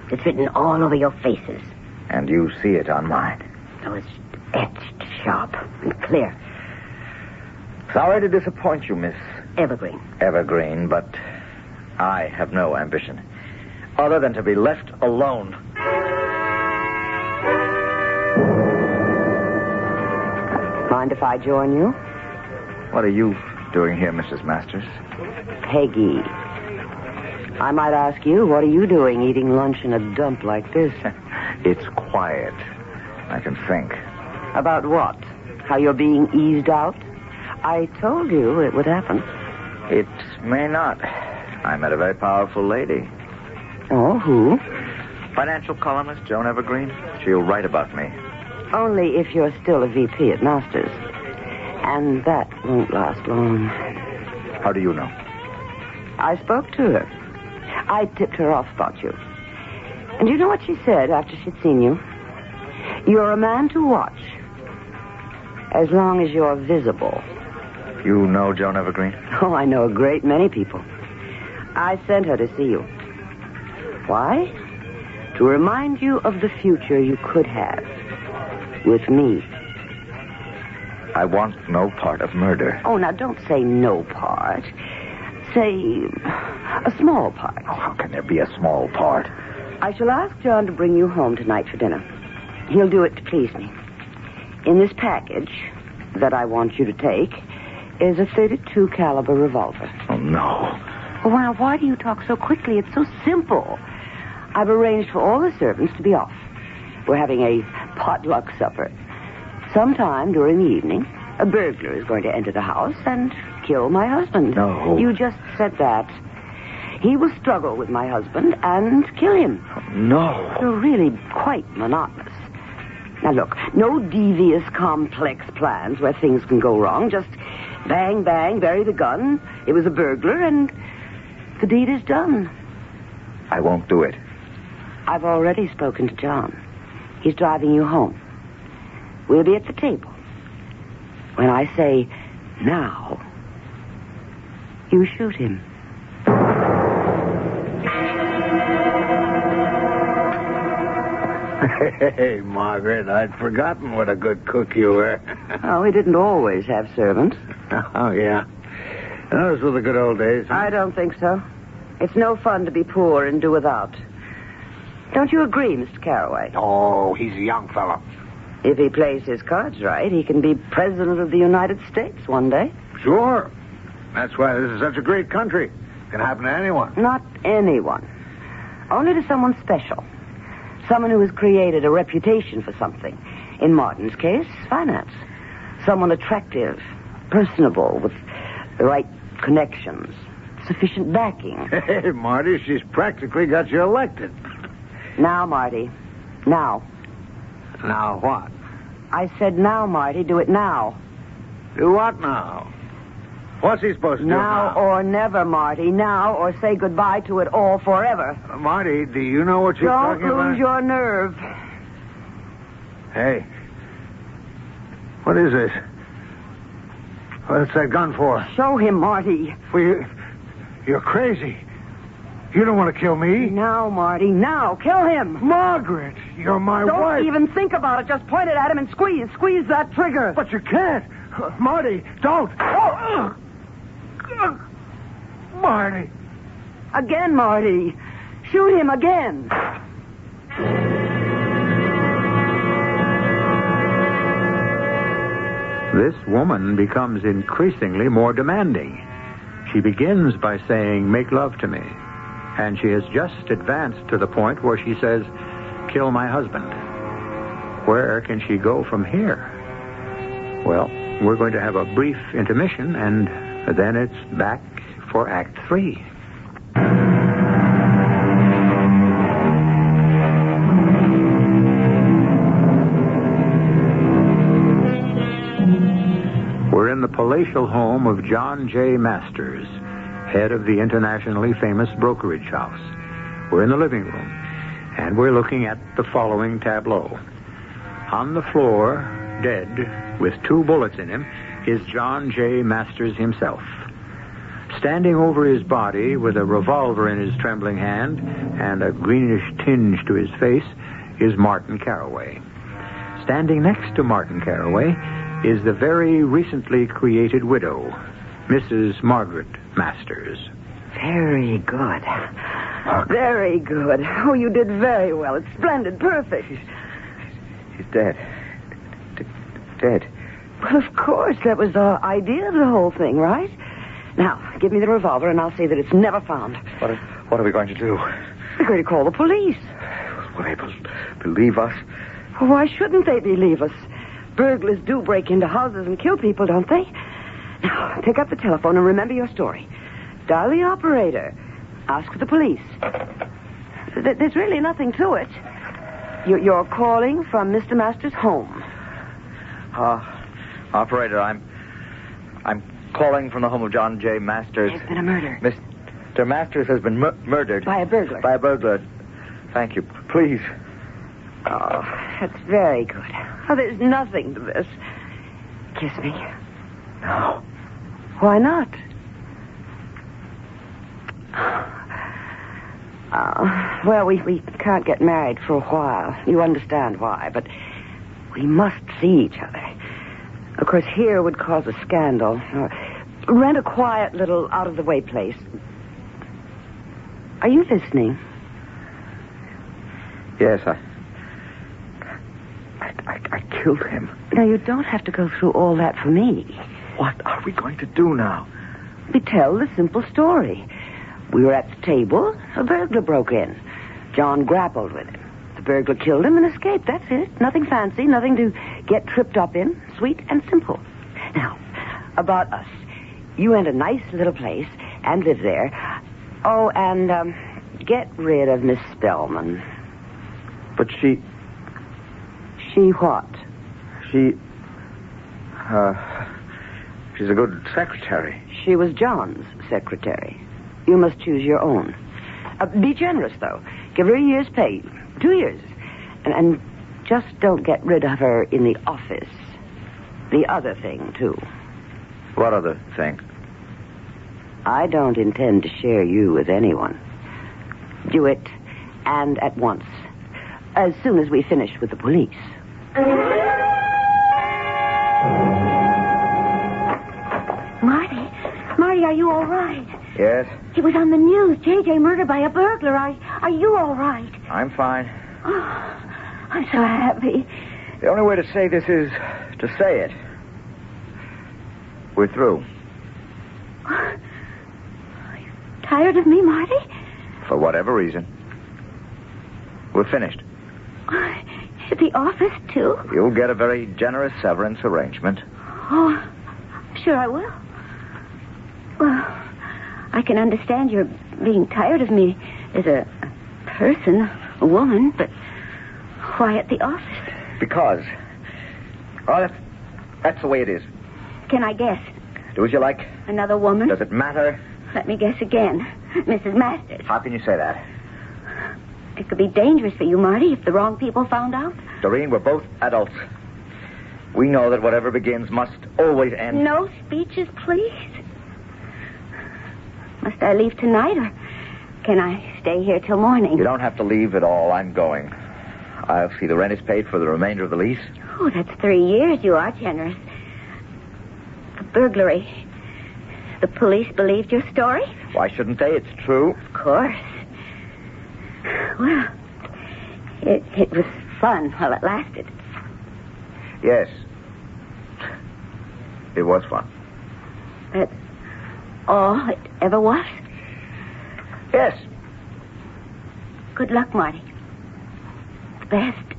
Speaker 2: It's written all over your faces.
Speaker 19: And you see it on mine.
Speaker 2: Oh, it's etched sharp and clear.
Speaker 19: Sorry to disappoint you, Miss...
Speaker 2: Evergreen.
Speaker 19: Evergreen, but I have no ambition. Other than to be left alone.
Speaker 2: Mind if I join you?
Speaker 19: What are you doing here, Mrs. Masters?
Speaker 2: Peggy. I might ask you, what are you doing eating lunch in a dump like this?
Speaker 19: It's quiet. I can think.
Speaker 2: About what? How you're being eased out? I told you it would happen.
Speaker 19: It may not. I met a very powerful lady.
Speaker 2: Oh, who?
Speaker 19: Financial columnist Joan Evergreen. She'll write about me.
Speaker 2: Only if you're still a VP at Masters. And that won't last long.
Speaker 19: How do you know?
Speaker 2: I spoke to her. I tipped her off about you. And do you know what she said after she'd seen you? You're a man to watch. As long as you're visible.
Speaker 19: You know Joan Evergreen?
Speaker 2: Oh, I know a great many people. I sent her to see you. Why? To remind you of the future you could have. With me.
Speaker 19: I want no part of murder.
Speaker 2: Oh, now don't say no part. Say a small part.
Speaker 19: Oh, how can there be a small part?
Speaker 2: I shall ask John to bring you home tonight for dinner. He'll do it to please me. In this package that I want you to take is a .32 caliber revolver.
Speaker 19: Oh, no.
Speaker 2: Well, now, why do you talk so quickly? It's so simple. I've arranged for all the servants to be off. We're having a potluck supper. Sometime during the evening, a burglar is going to enter the house and kill my husband.
Speaker 19: No.
Speaker 2: You just said that. He will struggle with my husband and kill him.
Speaker 19: No.
Speaker 2: You're really quite monotonous. Now, look, no devious, complex plans where things can go wrong. Just bang, bang, bury the gun. It was a burglar, and the deed is done.
Speaker 19: I won't do it.
Speaker 2: I've already spoken to John. He's driving you home. We'll be at the table. When I say, now, you shoot him.
Speaker 21: Hey, Margaret, I'd forgotten what a good cook you were.
Speaker 2: Oh, we didn't always have servants.
Speaker 21: Oh, yeah. Those were the good old days. Huh?
Speaker 2: I don't think so. It's no fun to be poor and do without. Don't you agree, Mr. Carraway?
Speaker 21: Oh, he's a young fellow.
Speaker 2: If he plays his cards right, he can be president of the United States one day.
Speaker 21: Sure. That's why this is such a great country. It can happen to anyone.
Speaker 2: Not anyone. Only to someone special. Someone who has created a reputation for something. In Martin's case, finance. Someone attractive, personable, with the right connections, sufficient backing.
Speaker 21: Hey, Marty, she's practically got you elected.
Speaker 2: Now, Marty. Now.
Speaker 21: Now what?
Speaker 2: I said now, Marty. Do it now.
Speaker 21: Do what now? What's he supposed to do now?
Speaker 2: Now or never, Marty. Now or say goodbye to it all forever.
Speaker 21: Marty, do you know what you're talking about?
Speaker 2: Don't lose your nerve.
Speaker 21: Hey. What is this? What's that gun for?
Speaker 2: Show him, Marty.
Speaker 21: Well, you're crazy. You don't want to kill me.
Speaker 2: Now, Marty. Now. Kill him.
Speaker 21: Margaret, you're my wife.
Speaker 2: Don't even think about it. Just point it at him and squeeze. Squeeze that trigger.
Speaker 21: But you can't. Marty, don't. Oh, Marty.
Speaker 2: Again, Marty. Shoot him again.
Speaker 8: This woman becomes increasingly more demanding. She begins by saying, make love to me. And she has just advanced to the point where she says, kill my husband. Where can she go from here? Well, we're going to have a brief intermission, and then it's back for Act 3. We're in the palatial home of John J. Masters, head of the internationally famous brokerage house. We're in the living room, and we're looking at the following tableau. On the floor, dead, with 2 bullets in him, is John J. Masters himself. Standing over his body with a revolver in his trembling hand and a greenish tinge to his face is Martin Carraway. Standing next to Martin Carraway is the very recently created widow, Mrs. Margaret Masters.
Speaker 2: Very good. Very good. Oh, you did very well. It's splendid. Perfect.
Speaker 19: He's dead. Dead.
Speaker 2: Well, of course. That was the idea of the whole thing, right? Now, give me the revolver, and I'll say that it's never found.
Speaker 19: What are we going to do?
Speaker 2: We're going to call the police.
Speaker 19: Will they believe us?
Speaker 2: Well, why shouldn't they believe us? Burglars do break into houses and kill people, don't they? Now, pick up the telephone and remember your story. Dial the operator. Ask for the police. There's really nothing to it. You're calling from Mr. Masters' home.
Speaker 19: Operator, I'm calling from the home of John J. Masters.
Speaker 2: There's been a murder.
Speaker 19: Mr. Masters has been murdered.
Speaker 2: By a burglar.
Speaker 19: By a burglar. Thank you. Please.
Speaker 2: Oh, that's very good. Oh, there's nothing to this. Kiss me.
Speaker 19: No.
Speaker 2: Why not? Well, we can't get married for a while. You understand why, but we must see each other. Of course, here would cause a scandal. Rent a quiet little out-of-the-way place. Are you listening?
Speaker 19: Yes, I killed him.
Speaker 2: Now, you don't have to go through all that for me.
Speaker 19: What are we going to do now?
Speaker 2: We tell the simple story. We were at the table. A burglar broke in. John grappled with him. The burglar killed him and escaped. That's it. Nothing fancy, nothing to get tripped up in. Sweet and simple. Now, about us. You rent a nice little place and live there. Oh, and get rid of Miss Spellman.
Speaker 19: But she...
Speaker 2: She what?
Speaker 19: She's a good secretary.
Speaker 2: She was John's secretary. You must choose your own. Be generous, though. Give her a year's pay. 2 years. And just don't get rid of her in the office. The other thing, too.
Speaker 19: What other thing?
Speaker 2: I don't intend to share you with anyone. Do it, and at once. As soon as we finish with the police.
Speaker 18: Marty, are you all right?
Speaker 19: Yes?
Speaker 18: It was on the news. J.J. murdered by a burglar. Are you all right?
Speaker 19: I'm fine.
Speaker 18: Oh, I'm so happy.
Speaker 19: The only way to say this is to say it. We're through.
Speaker 18: Are you tired of me, Marty?
Speaker 19: For whatever reason. We're finished.
Speaker 18: At the office, too?
Speaker 19: You'll get a very generous severance arrangement.
Speaker 18: Oh, sure I will. Well, I can understand your being tired of me as a person, a woman, but why at the office?
Speaker 19: Because. Oh, that's the way it is.
Speaker 18: Can I guess?
Speaker 19: Do as you like.
Speaker 18: Another woman?
Speaker 19: Does it matter?
Speaker 18: Let me guess again. Mrs. Masters.
Speaker 19: How can you say that?
Speaker 18: It could be dangerous for you, Marty, if the wrong people found out.
Speaker 19: Doreen, we're both adults. We know that whatever begins must always end.
Speaker 18: No speeches, please. Must I leave tonight, or can I stay here till morning?
Speaker 19: You don't have to leave at all. I'm going. I'll see the rent is paid for the remainder of the lease.
Speaker 18: Oh, that's 3 years. You are generous. The burglary. The police believed your story?
Speaker 19: Why shouldn't they? It's true.
Speaker 18: Of course. Well, it was fun while it lasted.
Speaker 19: Yes. It was fun.
Speaker 18: That's all it ever was?
Speaker 19: Yes.
Speaker 18: Good luck, Marty. The best.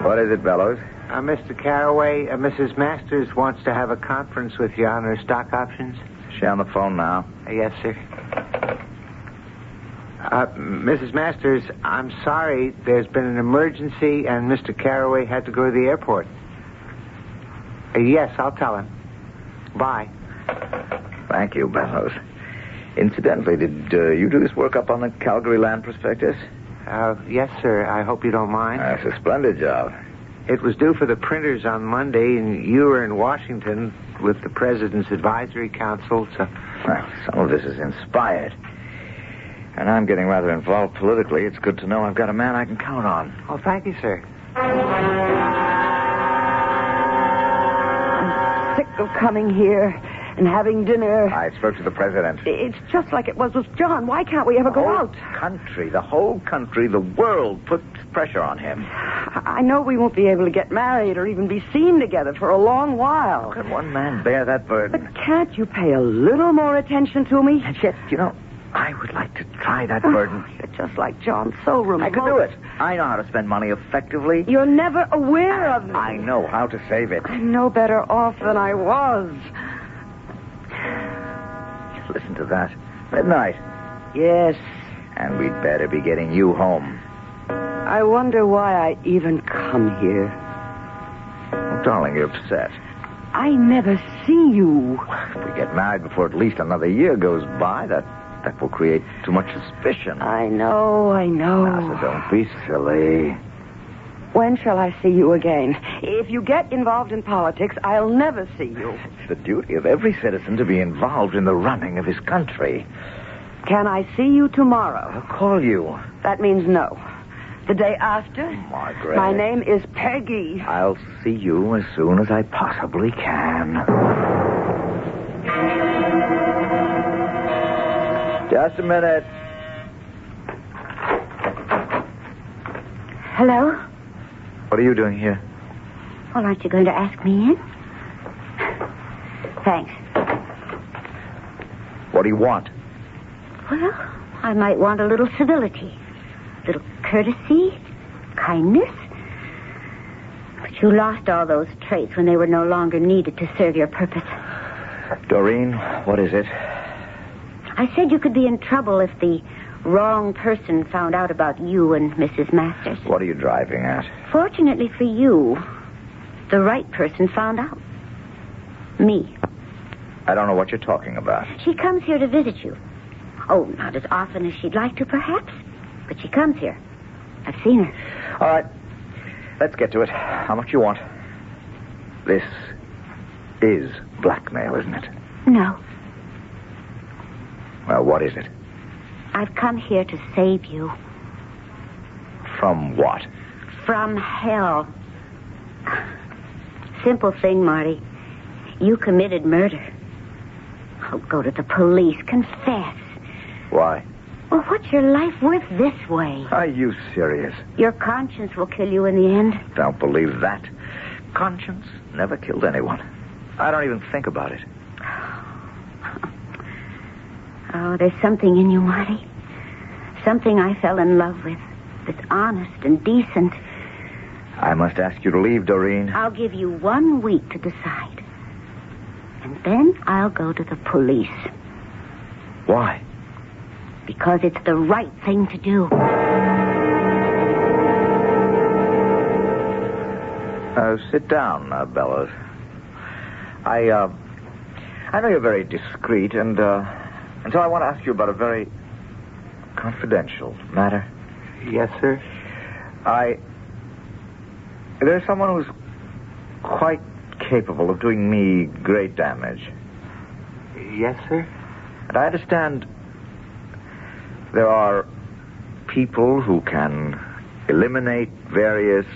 Speaker 19: What is it, Bellows?
Speaker 21: Mr. Carraway, Mrs. Masters wants to have a conference with you on her stock options.
Speaker 19: Is she on the phone now?
Speaker 21: Yes, sir. Mrs. Masters, I'm sorry. There's been an emergency, and Mr. Carraway had to go to the airport. Yes, I'll tell him. Bye.
Speaker 19: Thank you, Bellows. Incidentally, did you do this work up on the Calgary land prospectus?
Speaker 21: Yes, sir. I hope you don't mind.
Speaker 19: That's a splendid job.
Speaker 21: It was due for the printers on Monday, and you were in Washington with the President's Advisory Council, so...
Speaker 19: Well, some of this is inspired. And I'm getting rather involved politically. It's good to know I've got a man I can count on.
Speaker 21: Oh, thank you, sir.
Speaker 2: I'm sick of coming here and having dinner.
Speaker 19: I spoke to the president.
Speaker 2: It's just like it was with John. Why can't we ever go out?
Speaker 19: The whole country, the world puts pressure on him.
Speaker 2: I know we won't be able to get married or even be seen together for a long while.
Speaker 19: How can one man bear that burden?
Speaker 2: But can't you pay a little more attention to me?
Speaker 19: And yet, I would like to try that burden.
Speaker 2: You're just like John, so remote.
Speaker 19: I can do it. I know how to spend money effectively.
Speaker 2: You're never aware of me.
Speaker 19: I know how to save it.
Speaker 2: I'm no better off than I was.
Speaker 19: Listen to that. Midnight.
Speaker 2: Yes.
Speaker 19: And we'd better be getting you home.
Speaker 2: I wonder why I even come here.
Speaker 19: Oh, darling, you're upset.
Speaker 2: I never see you.
Speaker 19: If we get married before at least another year goes by, that will create too much suspicion.
Speaker 2: I know.
Speaker 19: Now, so don't be silly.
Speaker 2: When shall I see you again? If you get involved in politics, I'll never see you.
Speaker 19: It's the duty of every citizen to be involved in the running of his country.
Speaker 2: Can I see you tomorrow?
Speaker 19: I'll call you.
Speaker 2: That means no. The day after?
Speaker 19: Margaret.
Speaker 2: My name is Peggy.
Speaker 19: I'll see you as soon as I possibly can. Just a minute.
Speaker 18: Hello?
Speaker 19: What are you doing here?
Speaker 18: Well, aren't you going to ask me in? Thanks.
Speaker 19: What do you want?
Speaker 18: Well, I might want a little civility, a little courtesy, kindness. But you lost all those traits when they were no longer needed to serve your purpose.
Speaker 19: Doreen, what is it?
Speaker 18: I said you could be in trouble if the wrong person found out about you and Mrs. Masters.
Speaker 19: What are you driving at?
Speaker 18: Fortunately for you, the right person found out. Me.
Speaker 19: I don't know what you're talking about.
Speaker 18: She comes here to visit you. Oh, not as often as she'd like to, perhaps. But she comes here. I've seen her.
Speaker 19: All right. Let's get to it. How much you want? This is blackmail, isn't it?
Speaker 18: No.
Speaker 19: Well, what is it?
Speaker 18: I've come here to save you.
Speaker 19: From what?
Speaker 18: From hell. Simple thing, Marty. You committed murder. Oh, go to the police. Confess.
Speaker 19: Why?
Speaker 18: Well, what's your life worth this way?
Speaker 19: Are you serious?
Speaker 18: Your conscience will kill you in the end.
Speaker 19: Don't believe that. Conscience never killed anyone. I don't even think about it.
Speaker 18: Oh, there's something in you, Marty. Something I fell in love with. That's honest and decent.
Speaker 19: I must ask you to leave, Doreen.
Speaker 18: I'll give you 1 week to decide. And then I'll go to the police.
Speaker 19: Why?
Speaker 18: Because it's the right thing to do.
Speaker 19: Sit down, Bellows. I know you're very discreet, and so I want to ask you about a very confidential matter.
Speaker 13: Yes, sir?
Speaker 19: There's someone who's quite capable of doing me great damage.
Speaker 13: Yes, sir?
Speaker 19: And I understand there are people who can eliminate various...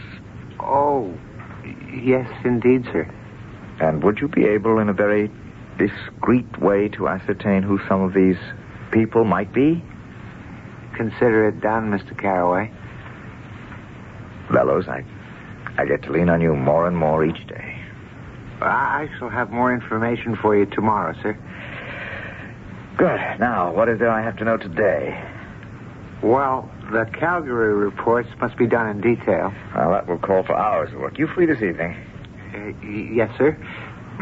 Speaker 13: Oh, yes, indeed, sir.
Speaker 19: And would you be able, in a very discreet way, to ascertain who some of these people might be?
Speaker 13: Consider it done, Mr. Carraway.
Speaker 19: Bellows, I get to lean on you more and more each day.
Speaker 13: I shall have more information for you tomorrow, sir.
Speaker 19: Good. Now, what is there I have to know today?
Speaker 13: Well, the Calgary reports must be done in detail.
Speaker 19: Well, that will call for hours of work. You free this evening?
Speaker 13: Yes, sir.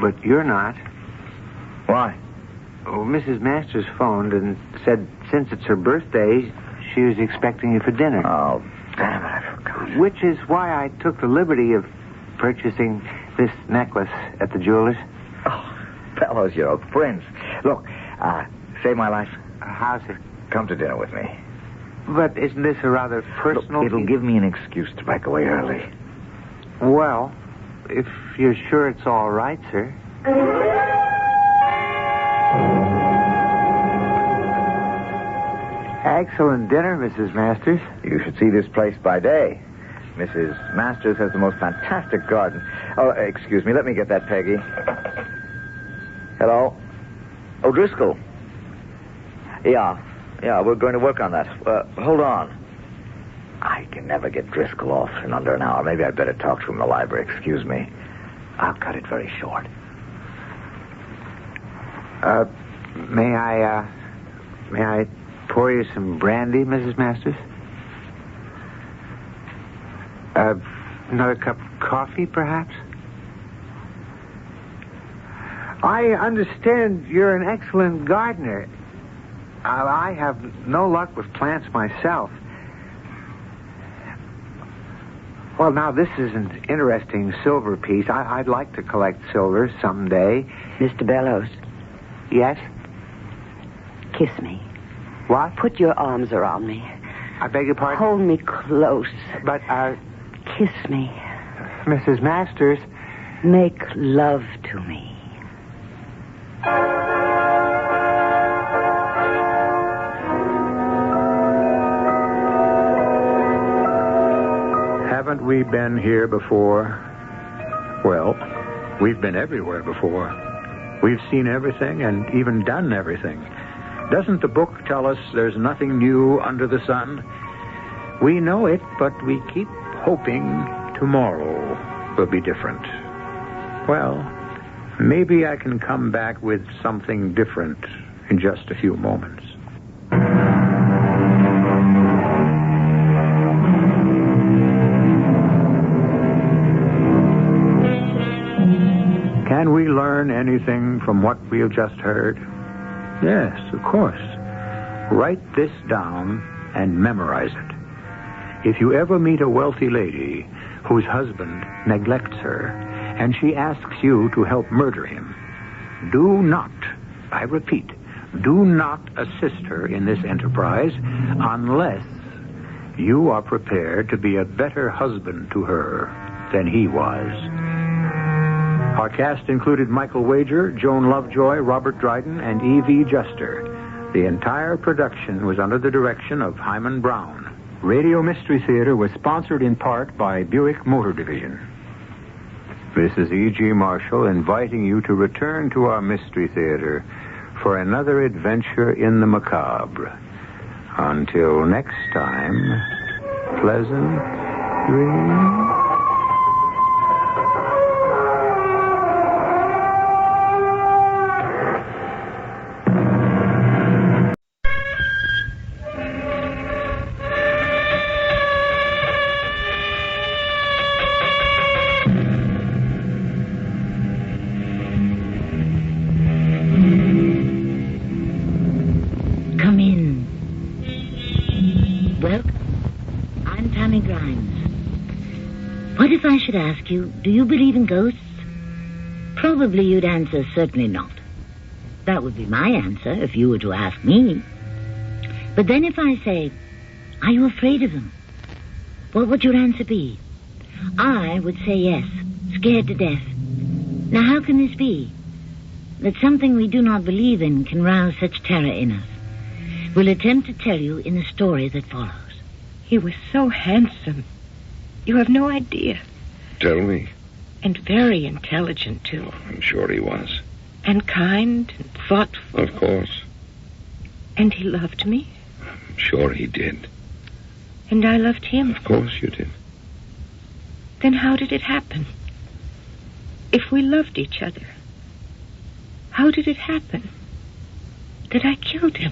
Speaker 13: But you're not.
Speaker 19: Why?
Speaker 13: Oh, Mrs. Masters phoned and said since it's her birthday, she was expecting you for dinner.
Speaker 19: Oh, damn it, I forgot.
Speaker 13: Which is why I took the liberty of purchasing this necklace at the jeweler's.
Speaker 19: Oh, Bellows, you're a prince. Look, save my life.
Speaker 13: How's it?
Speaker 19: Come to dinner with me.
Speaker 13: But isn't this a rather personal...
Speaker 19: Look, it'll give me an excuse to break away early.
Speaker 13: Well, if you're sure it's all right, sir. Excellent dinner, Mrs. Masters.
Speaker 19: You should see this place by day. Mrs. Masters has the most fantastic garden. Oh, excuse me. Let me get that, Peggy. Hello? O'Driscoll. Yeah, we're going to work on that. Hold on. I can never get Driscoll off in under an hour. Maybe I'd better talk to him in the library. Excuse me. I'll cut it very short.
Speaker 13: May I pour you some brandy, Mrs. Masters? Another cup of coffee, perhaps? I understand you're an excellent gardener. I have no luck with plants myself. Well, now, this is an interesting silver piece. I'd like to collect silver someday.
Speaker 2: Mr. Bellows.
Speaker 13: Yes?
Speaker 2: Kiss me.
Speaker 13: What?
Speaker 2: Put your arms around me.
Speaker 13: I beg your pardon?
Speaker 2: Hold me close.
Speaker 13: But,
Speaker 2: Kiss me.
Speaker 13: Mrs. Masters.
Speaker 2: Make love to me.
Speaker 8: Haven't we been here before? Well, we've been everywhere before. We've seen everything and even done everything. Doesn't the book tell us there's nothing new under the sun? We know it, but we keep hoping tomorrow will be different. Well, maybe I can come back with something different in just a few moments. Can we learn anything from what we have just heard? Yes, of course. Write this down and memorize it. If you ever meet a wealthy lady whose husband neglects her and she asks you to help murder him, do not, I repeat, do not assist her in this enterprise unless you are prepared to be a better husband to her than he was. Our cast included Michael Wager, Joan Lovejoy, Robert Dryden, and E.V. Juster. The entire production was under the direction of Hyman Brown. Radio Mystery Theater was sponsored in part by Buick Motor Division. This is E.G. Marshall inviting you to return to our Mystery Theater for another adventure in the macabre. Until next time, pleasant dreams.
Speaker 9: I should ask you, do you believe in ghosts? Probably you'd answer, certainly not. That would be my answer if you were to ask me. But then if I say, are you afraid of them? What would your answer be? I would say yes, scared to death. Now how can this be? That something we do not believe in can rouse such terror in us. We'll attempt to tell you in the story that follows.
Speaker 6: He was so handsome. You have no idea.
Speaker 3: Tell me.
Speaker 6: And very intelligent, too.
Speaker 3: I'm sure he was.
Speaker 6: And kind and thoughtful.
Speaker 3: Of course.
Speaker 6: And he loved me.
Speaker 3: I'm sure he did.
Speaker 6: And I loved him.
Speaker 3: Of course you did.
Speaker 6: Then how did it happen? If we loved each other, how did it happen that I killed him?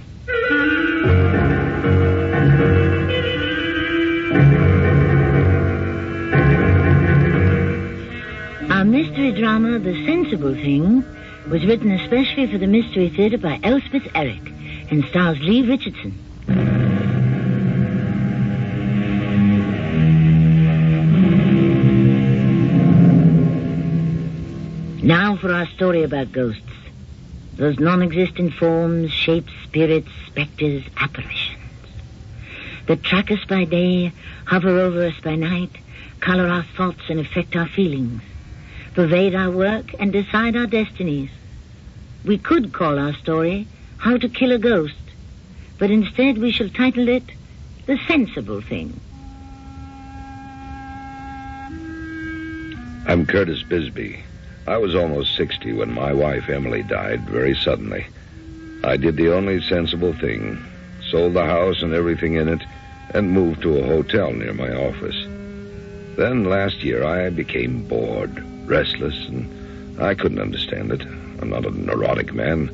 Speaker 9: Our mystery drama, The Sensible Thing, was written especially for the Mystery Theater by Elspeth Eric and stars Lee Richardson. Now for our story about ghosts. Those non-existent forms, shapes, spirits, specters, apparitions that track us by day, hover over us by night, color our thoughts and affect our feelings, pervade our work and decide our destinies. We could call our story How to Kill a Ghost, but instead we shall title it The Sensible Thing.
Speaker 3: I'm Curtis Bisbee. I was almost 60 when my wife Emily died very suddenly.
Speaker 5: I did the only sensible thing. Sold the house and everything in it and moved to a hotel near my office. Then last year I became bored, restless, and I couldn't understand it. I'm not a neurotic man,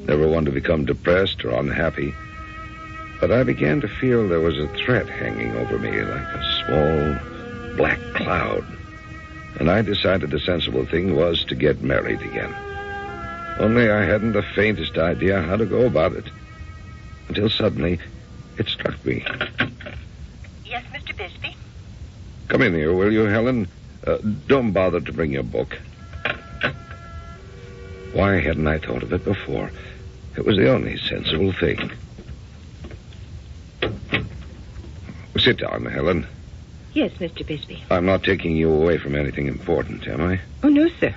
Speaker 5: never one to become depressed or unhappy. But I began to feel there was a threat hanging over me like a small black cloud. And I decided the sensible thing was to get married again. Only I hadn't the faintest idea how to go about it. Until suddenly, it struck me.
Speaker 6: Yes, Mr. Bisbee?
Speaker 5: Come in here, will you, Helen? Don't bother to bring your book. Why hadn't I thought of it before? It was the only sensible thing. Sit down, Helen.
Speaker 6: Yes, Mr. Bisbee.
Speaker 5: I'm not taking you away from anything important, am I?
Speaker 6: Oh, no, sir.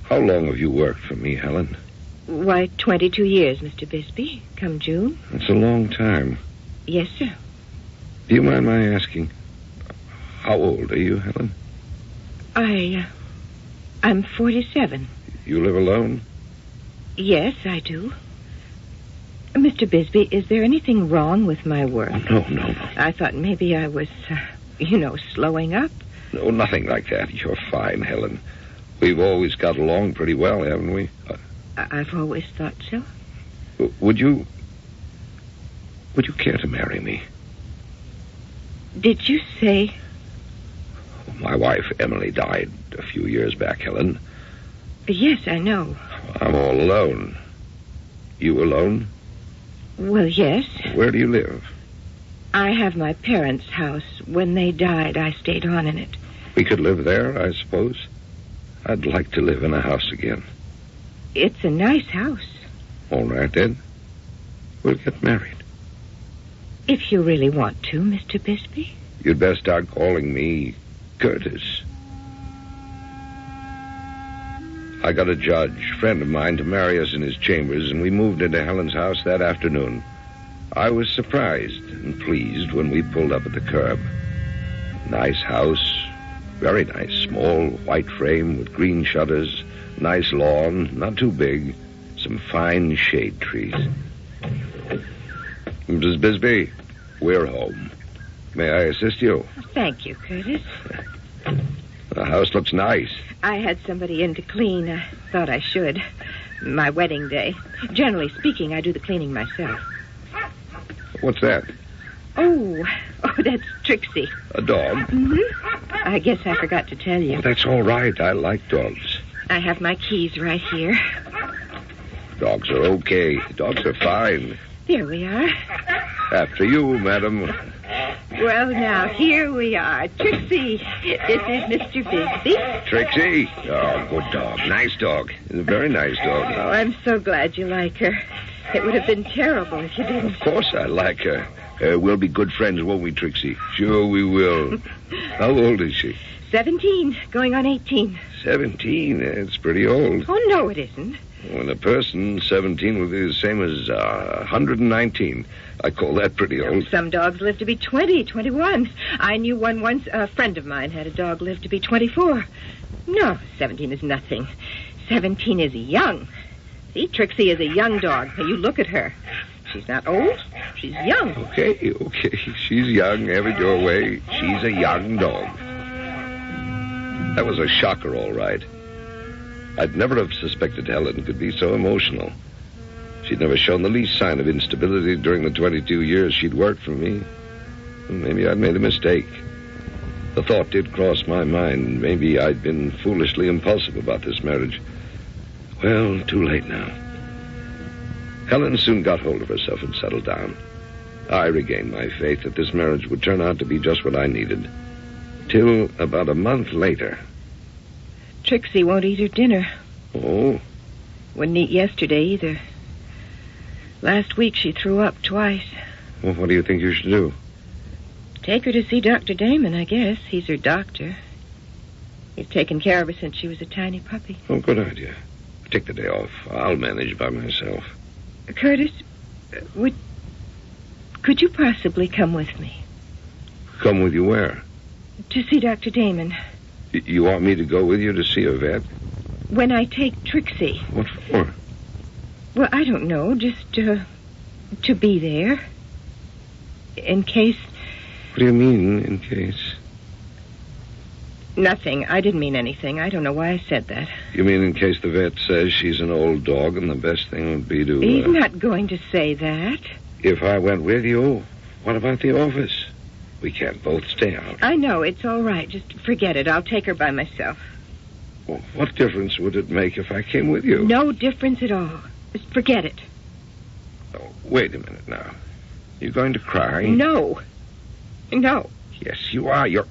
Speaker 5: How long have you worked for me, Helen?
Speaker 6: Why, 22 years, Mr. Bisbee. Come June.
Speaker 5: That's a long time.
Speaker 6: Yes, sir.
Speaker 5: Do you mind my asking, how old are you, Helen?
Speaker 6: I'm 47.
Speaker 5: You live alone?
Speaker 6: Yes, I do. Mr. Bisbee, is there anything wrong with my work?
Speaker 5: No.
Speaker 6: I thought maybe I was, slowing up.
Speaker 5: No, nothing like that. You're fine, Helen. We've always got along pretty well, haven't we?
Speaker 6: I've always thought so.
Speaker 5: Would you care to marry me?
Speaker 6: Did you say?
Speaker 5: My wife, Emily, died a few years back, Helen.
Speaker 6: Yes, I know.
Speaker 5: I'm all alone. You alone?
Speaker 6: Well, yes.
Speaker 5: Where do you live?
Speaker 6: I have my parents' house. When they died, I stayed on in it.
Speaker 5: We could live there, I suppose. I'd like to live in a house again.
Speaker 6: It's a nice house.
Speaker 5: All right, then. We'll get married.
Speaker 6: If you really want to, Mr. Bisbee.
Speaker 5: You'd best start calling me Curtis. I got a judge, friend of mine, to marry us in his chambers, and we moved into Helen's house that afternoon. I was surprised and pleased when we pulled up at the curb. Nice house, very nice, small, white frame with green shutters, nice lawn, not too big, some fine shade trees. Mrs. Bisbee, we're home. May I assist you?
Speaker 6: Thank you, Curtis.
Speaker 5: The house looks nice.
Speaker 6: I had somebody in to clean. I thought I should. My wedding day. Generally speaking, I do the cleaning myself.
Speaker 5: What's that?
Speaker 6: Oh, that's Trixie.
Speaker 5: A dog?
Speaker 6: Mm-hmm. I guess I forgot to tell you.
Speaker 5: Oh, that's all right. I like dogs.
Speaker 6: I have my keys right here.
Speaker 5: Dogs are okay. Dogs are fine.
Speaker 6: There we are.
Speaker 5: After you, madam.
Speaker 6: Well, now, here we are. Trixie, this is Mr. Bisbee.
Speaker 5: Trixie? Oh, good dog. Nice dog. A very nice dog.
Speaker 6: Oh, I'm so glad you like her. It would have been terrible if you didn't.
Speaker 5: Of course I like her. We'll be good friends, won't we, Trixie? Sure we will. How old is she?
Speaker 6: 17, going on 18.
Speaker 5: 17? It's pretty old.
Speaker 6: Oh, no, it isn't.
Speaker 5: When a person, 17, will be the same as 119. I call that pretty old.
Speaker 6: Some dogs live to be 20, 21. I knew one once. A friend of mine had a dog live to be 24. No, 17 is nothing. 17 is young. See, Trixie is a young dog. Now, you look at her. She's not old. She's young.
Speaker 5: Okay. She's young. Have it your way. She's a young dog. That was a shocker, all right. I'd never have suspected Helen could be so emotional. She'd never shown the least sign of instability during the 22 years she'd worked for me. Maybe I'd made a mistake. The thought did cross my mind. Maybe I'd been foolishly impulsive about this marriage. Well, too late now. Helen soon got hold of herself and settled down. I regained my faith that this marriage would turn out to be just what I needed. Till about a month later.
Speaker 6: Trixie won't eat her dinner.
Speaker 5: Oh?
Speaker 6: Wouldn't eat yesterday either. Last week she threw up twice.
Speaker 5: Well, what do you think you should do?
Speaker 6: Take her to see Dr. Damon, I guess. He's her doctor. He's taken care of her since she was a tiny puppy.
Speaker 5: Oh, good idea. Take the day off. I'll manage by myself.
Speaker 6: Curtis, could you possibly come with me?
Speaker 5: Come with you where?
Speaker 6: To see Dr. Damon.
Speaker 5: You want me to go with you to see a vet?
Speaker 6: When I take Trixie.
Speaker 5: What for?
Speaker 6: Well, I don't know. Just to be there. In case...
Speaker 5: What do you mean, in case?
Speaker 6: Nothing. I didn't mean anything. I don't know why I said that.
Speaker 5: You mean in case the vet says she's an old dog and the best thing would be to...
Speaker 6: He's not going to say that.
Speaker 5: If I went with you, what about the office? We can't both stay out.
Speaker 6: I know. It's all right. Just forget it. I'll take her by myself.
Speaker 5: Well, what difference would it make if I came with you?
Speaker 6: No difference at all. Just forget it.
Speaker 5: Oh, wait a minute now. You going to cry?
Speaker 6: No. No.
Speaker 5: Yes, you are. You're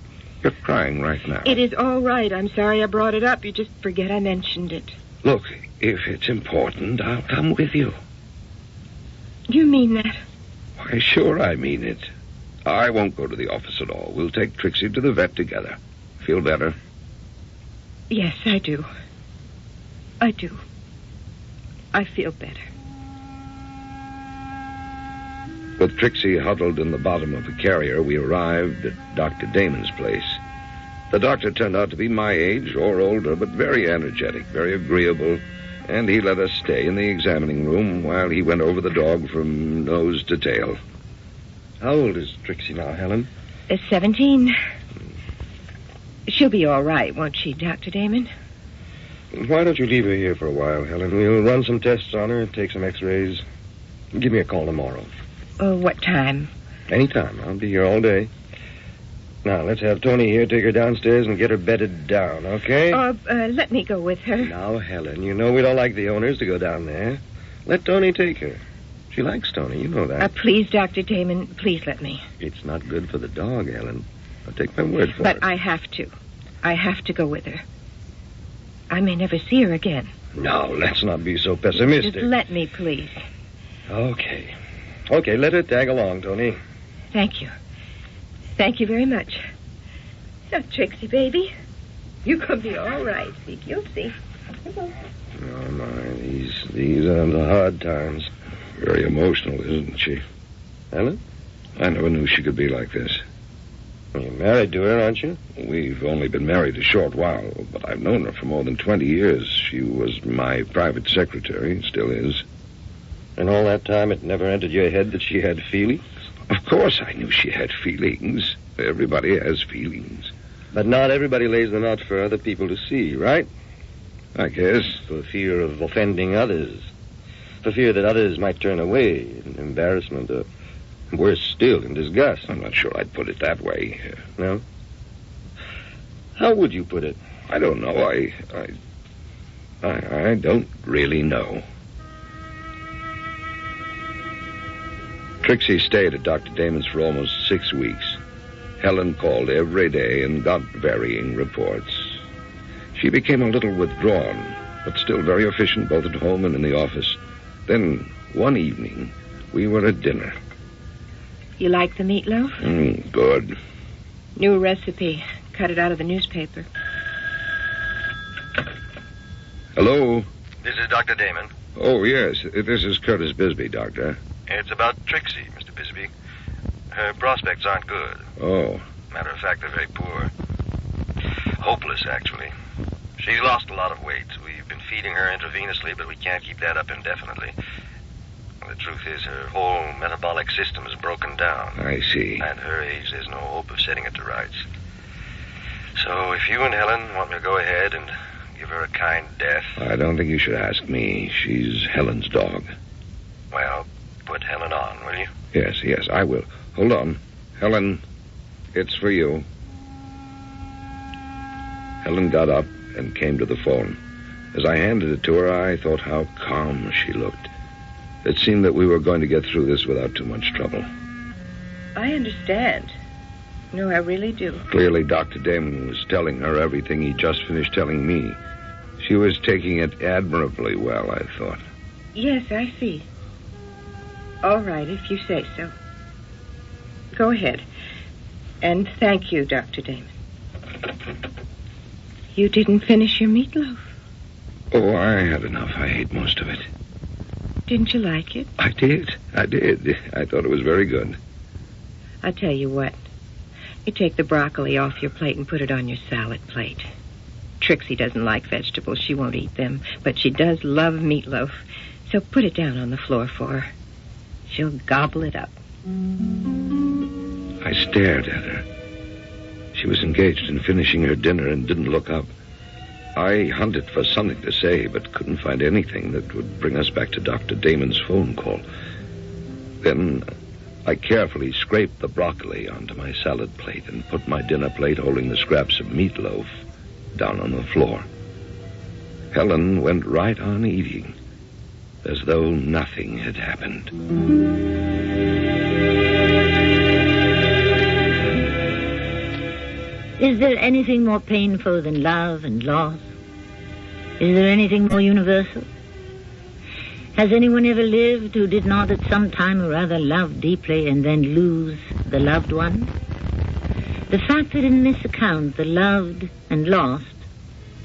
Speaker 5: crying right now.
Speaker 6: It is all right. I'm sorry I brought it up. You just forget I mentioned it.
Speaker 5: Look, if it's important, I'll come with you.
Speaker 6: You mean that?
Speaker 5: Why, sure I mean it. I won't go to the office at all. We'll take Trixie to the vet together. Feel better?
Speaker 6: Yes, I do. I do. I feel better.
Speaker 5: With Trixie huddled in the bottom of the carrier, we arrived at Dr. Damon's place. The doctor turned out to be my age or older, but very energetic, very agreeable, and he let us stay in the examining room while he went over the dog from nose to tail. How old is Trixie now, Helen?
Speaker 6: 17. She'll be all right, won't she, Dr. Damon?
Speaker 5: Why don't you leave her here for a while, Helen? We'll run some tests on her, take some x-rays. Give me a call tomorrow.
Speaker 6: What time?
Speaker 5: Anytime. I'll be here all day. Now, let's have Tony here take her downstairs and get her bedded down, okay?
Speaker 6: Let me go with her.
Speaker 5: Now, Helen, you know we don't like the owners to go down there. Let Tony take her. She likes Tony, you know that.
Speaker 6: Please, Dr. Damon, please let me.
Speaker 5: It's not good for the dog, Helen. I'll take my word for it.
Speaker 6: But I have to. I have to go with her. I may never see her again.
Speaker 5: No, let's not be so pessimistic.
Speaker 6: Just let me, please.
Speaker 5: Okay. Okay, let her tag along, Tony.
Speaker 6: Thank you. Thank you very much. Now, Trixie, baby, you can be all right. See, you'll see.
Speaker 5: Oh, my, these are the hard times. Very emotional, isn't she? Helen? I never knew she could be like this. You're married to her, aren't you? We've only been married a short while, but I've known her for more than 20 years. She was my private secretary, still is. And all that time it never entered your head that she had feelings? Of course I knew she had feelings. Everybody has feelings. But not everybody lays them out for other people to see, right? I guess. For fear of offending others. For fear that others might turn away in embarrassment or, worse still, in disgust. I'm not sure I'd put it that way. No? How would you put it? I don't know. I don't really know. Trixie stayed at Dr. Damon's for almost 6 weeks. Helen called every day and got varying reports. She became a little withdrawn, but still very efficient both at home and in the office. Then, one evening, we were at dinner.
Speaker 6: You like the meatloaf?
Speaker 5: Good.
Speaker 6: New recipe. Cut it out of the newspaper.
Speaker 5: Hello?
Speaker 7: This is Dr. Damon.
Speaker 5: Oh, yes. This is Curtis Bisbee, Doctor.
Speaker 7: It's about Trixie, Mr. Bisbee. Her prospects aren't good.
Speaker 5: Oh.
Speaker 7: Matter of fact, they're very poor. Hopeless, actually. She's lost a lot of weight. We've been feeding her intravenously, but we can't keep that up indefinitely. The truth is, her whole metabolic system is broken down.
Speaker 5: I see.
Speaker 7: At her age, there's no hope of setting it to rights. So if you and Helen want me to go ahead and give her a kind death...
Speaker 5: I don't think you should ask me. She's Helen's dog.
Speaker 7: Well, put Helen on, will you?
Speaker 5: Yes, I will. Hold on. Helen, it's for you. Helen got up and came to the phone. As I handed it to her, I thought how calm she looked. It seemed that we were going to get through this without too much trouble.
Speaker 6: I understand. No, I really do.
Speaker 5: Clearly, Dr. Damon was telling her everything he just finished telling me. She was taking it admirably well, I thought.
Speaker 6: Yes, I see. All right, if you say so. Go ahead. And thank you, Dr. Damon. You didn't finish your meatloaf.
Speaker 5: Oh, I had enough. I ate most of it.
Speaker 6: Didn't you like it?
Speaker 5: I did. I thought it was very good.
Speaker 6: I'll tell you what. You take the broccoli off your plate and put it on your salad plate. Trixie doesn't like vegetables. She won't eat them. But she does love meatloaf.
Speaker 11: So put it down on the floor for her. She'll gobble it up.
Speaker 5: I stared at her. She was engaged in finishing her dinner and didn't look up. I hunted for something to say, but couldn't find anything that would bring us back to Dr. Damon's phone call. Then I carefully scraped the broccoli onto my salad plate and put my dinner plate holding the scraps of meatloaf down on the floor. Helen went right on eating, as though nothing had happened.
Speaker 9: Is there anything more painful than love and loss? Is there anything more universal? Has anyone ever lived who did not at some time or other love deeply and then lose the loved one? The fact that in this account the loved and lost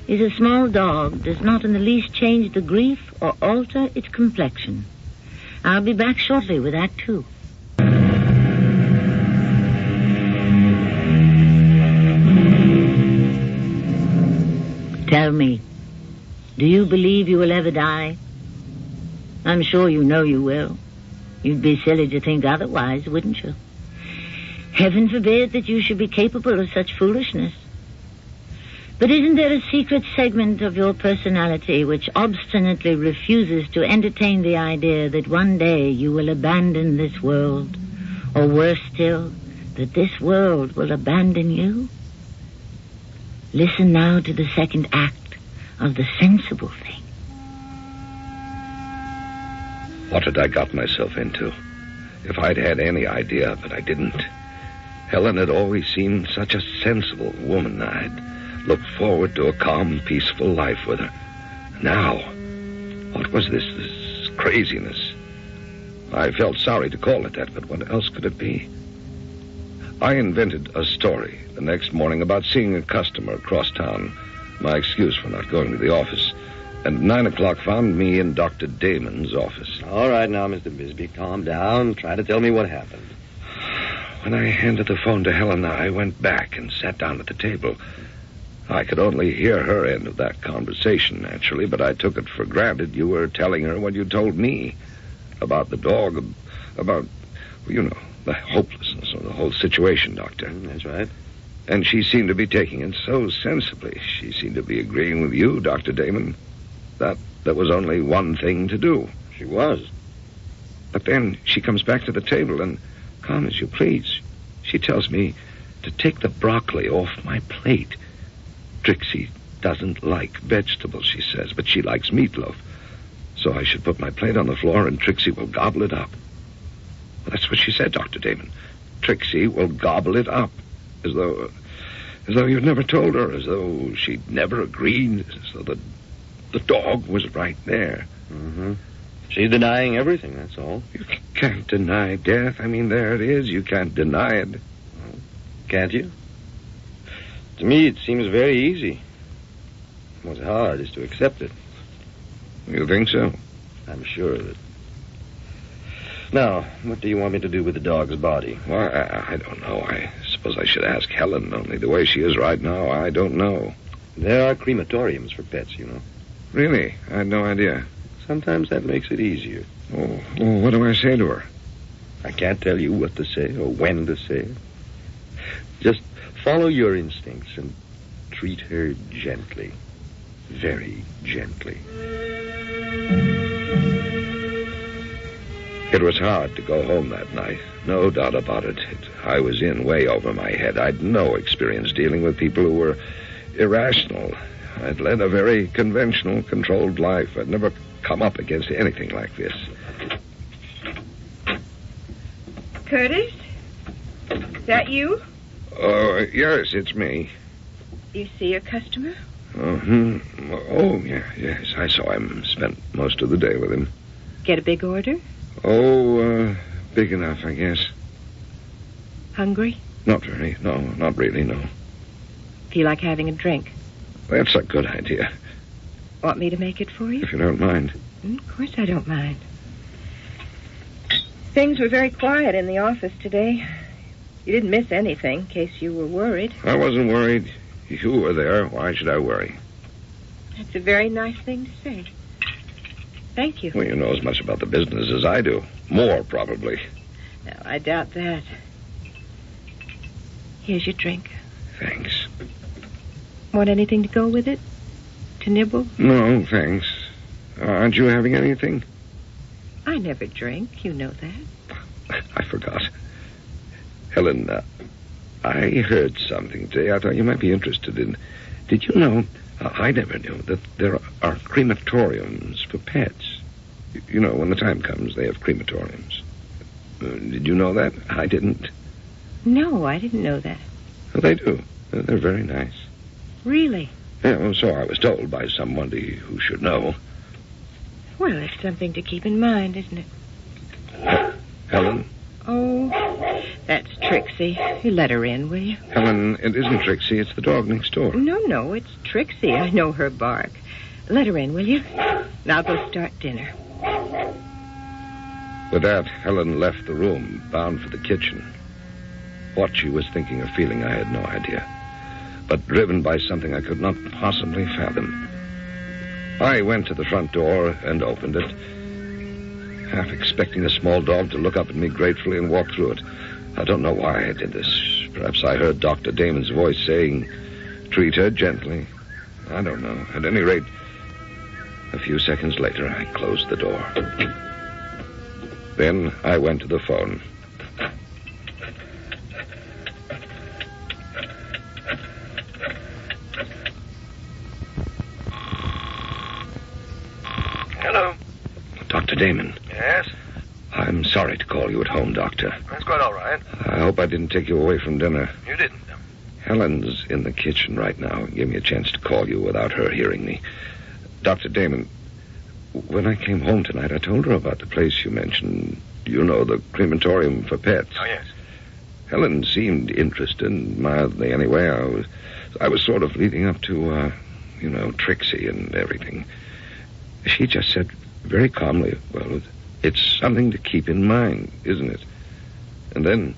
Speaker 9: is a small dog does not in the least change the grief or alter its complexion. I'll be back shortly with that too. Tell me, do you believe you will ever die? I'm sure you know you will. You'd be silly to think otherwise, wouldn't you? Heaven forbid that you should be capable of such foolishness. But isn't there a secret segment of your personality which obstinately refuses to entertain the idea that one day you will abandon this world? Or worse still, that this world will abandon you? Listen now to the second act of the sensible thing.
Speaker 5: What had I got myself into? If I'd had any idea, but I didn't. Helen had always seemed such a sensible woman. I'd looked forward to a calm, peaceful life with her. Now, what was this craziness? I felt sorry to call it that, but what else could it be? I invented a story the next morning about seeing a customer across town, my excuse for not going to the office, and at 9 o'clock found me in Dr. Damon's office.
Speaker 22: All right now, Mr. Bisbee, calm down. Try to tell me what happened.
Speaker 5: When I handed the phone to Helen, I went back and sat down at the table. I could only hear her end of that conversation, naturally, but I took it for granted you were telling her what you told me about the dog, about, you know, the hopelessness of the whole situation, Doctor.
Speaker 22: That's right.
Speaker 5: And she seemed to be taking it so sensibly. She seemed to be agreeing with you, Dr. Damon, that there was only one thing to do.
Speaker 22: She was.
Speaker 5: But then she comes back to the table and, calm as you please, she tells me to take the broccoli off my plate. Trixie doesn't like vegetables, she says, but she likes meatloaf. So I should put my plate on the floor and Trixie will gobble it up. Well, that's what she said, Dr. Damon. Trixie will gobble it up. As though you'd never told her, as though she'd never agreed, as though the dog was right there.
Speaker 22: Mm-hmm. She's denying everything, that's all.
Speaker 5: You can't deny death. I mean, there it is. You can't deny it.
Speaker 22: Well, can't you? To me, it seems very easy. What's hard is to accept it.
Speaker 5: You think so?
Speaker 22: I'm sure of it. Now, what do you want me to do with the dog's body?
Speaker 5: Well, I don't know. I suppose I should ask Helen, only the way she is right now, I don't know.
Speaker 22: There are crematoriums for pets, you know.
Speaker 5: Really? I had no idea.
Speaker 22: Sometimes that makes it easier.
Speaker 5: Oh, well, what do I say to her?
Speaker 22: I can't tell you what to say or when to say it. Just follow your instincts and treat her gently. Very gently.
Speaker 5: It was hard to go home that night. No doubt about it. I was in way over my head. I'd no experience dealing with people who were irrational. I'd led a very conventional, controlled life. I'd never come up against anything like this.
Speaker 11: Curtis? Is that you?
Speaker 5: Yes, it's me.
Speaker 11: You see your customer?
Speaker 5: Oh, yes, I saw him. Spent most of the day with him.
Speaker 11: Get a big order?
Speaker 5: Oh, big enough, I guess.
Speaker 11: Hungry?
Speaker 5: Not very. No, not really, no.
Speaker 11: Feel like having a drink?
Speaker 5: That's a good idea.
Speaker 11: Want me to make it for you?
Speaker 5: If you don't mind.
Speaker 11: Of course I don't mind. Things were very quiet in the office today. You didn't miss anything, in case you were worried.
Speaker 5: I wasn't worried. You were there. Why should I worry?
Speaker 11: That's a very nice thing to say. Thank you.
Speaker 5: Well, you know as much about the business as I do. More, probably.
Speaker 11: No, I doubt that. Here's your drink.
Speaker 5: Thanks.
Speaker 11: Want anything to go with it? To nibble?
Speaker 5: No, thanks. Aren't you having anything?
Speaker 11: I never drink. You know that.
Speaker 5: I forgot. Helen, I heard something today I thought you might be interested in. Did you know, I never knew, that there are crematoriums for pets. You know, when the time comes, they have crematoriums. Did you know that? I didn't.
Speaker 11: No, I didn't know that.
Speaker 5: Well, they do. They're very nice.
Speaker 11: Really?
Speaker 5: Yeah, well, so I was told by somebody who should know.
Speaker 11: Well, it's something to keep in mind, isn't it?
Speaker 5: Helen?
Speaker 11: Oh, that's Trixie. You let her in, will you?
Speaker 5: Helen, it isn't Trixie. It's the dog next door.
Speaker 11: No, it's Trixie. I know her bark. Let her in, will you? And I'll go start dinner.
Speaker 5: With that, Helen left the room, bound for the kitchen. What she was thinking or feeling, I had no idea. But driven by something I could not possibly fathom, I went to the front door and opened it, half expecting the small dog to look up at me gratefully and walk through it. I don't know why I did this. Perhaps I heard Dr. Damon's voice saying, "Treat her gently." I don't know. At any rate, a few seconds later, I closed the door. Then I went to the phone.
Speaker 7: Hello.
Speaker 5: Dr. Damon.
Speaker 7: Yes?
Speaker 5: I'm sorry to call you at home, Doctor.
Speaker 7: That's quite all right.
Speaker 5: I hope I didn't take you away from dinner.
Speaker 7: You didn't.
Speaker 5: Helen's in the kitchen right now. Give me a chance to call you without her hearing me. Dr. Damon, when I came home tonight, I told her about the place you mentioned. You know, the crematorium for pets.
Speaker 7: Oh, yes.
Speaker 5: Helen seemed interested, mildly anyway. I was sort of leading up to, Trixie and everything. She just said very calmly, "Well, it's something to keep in mind, isn't it?" And then,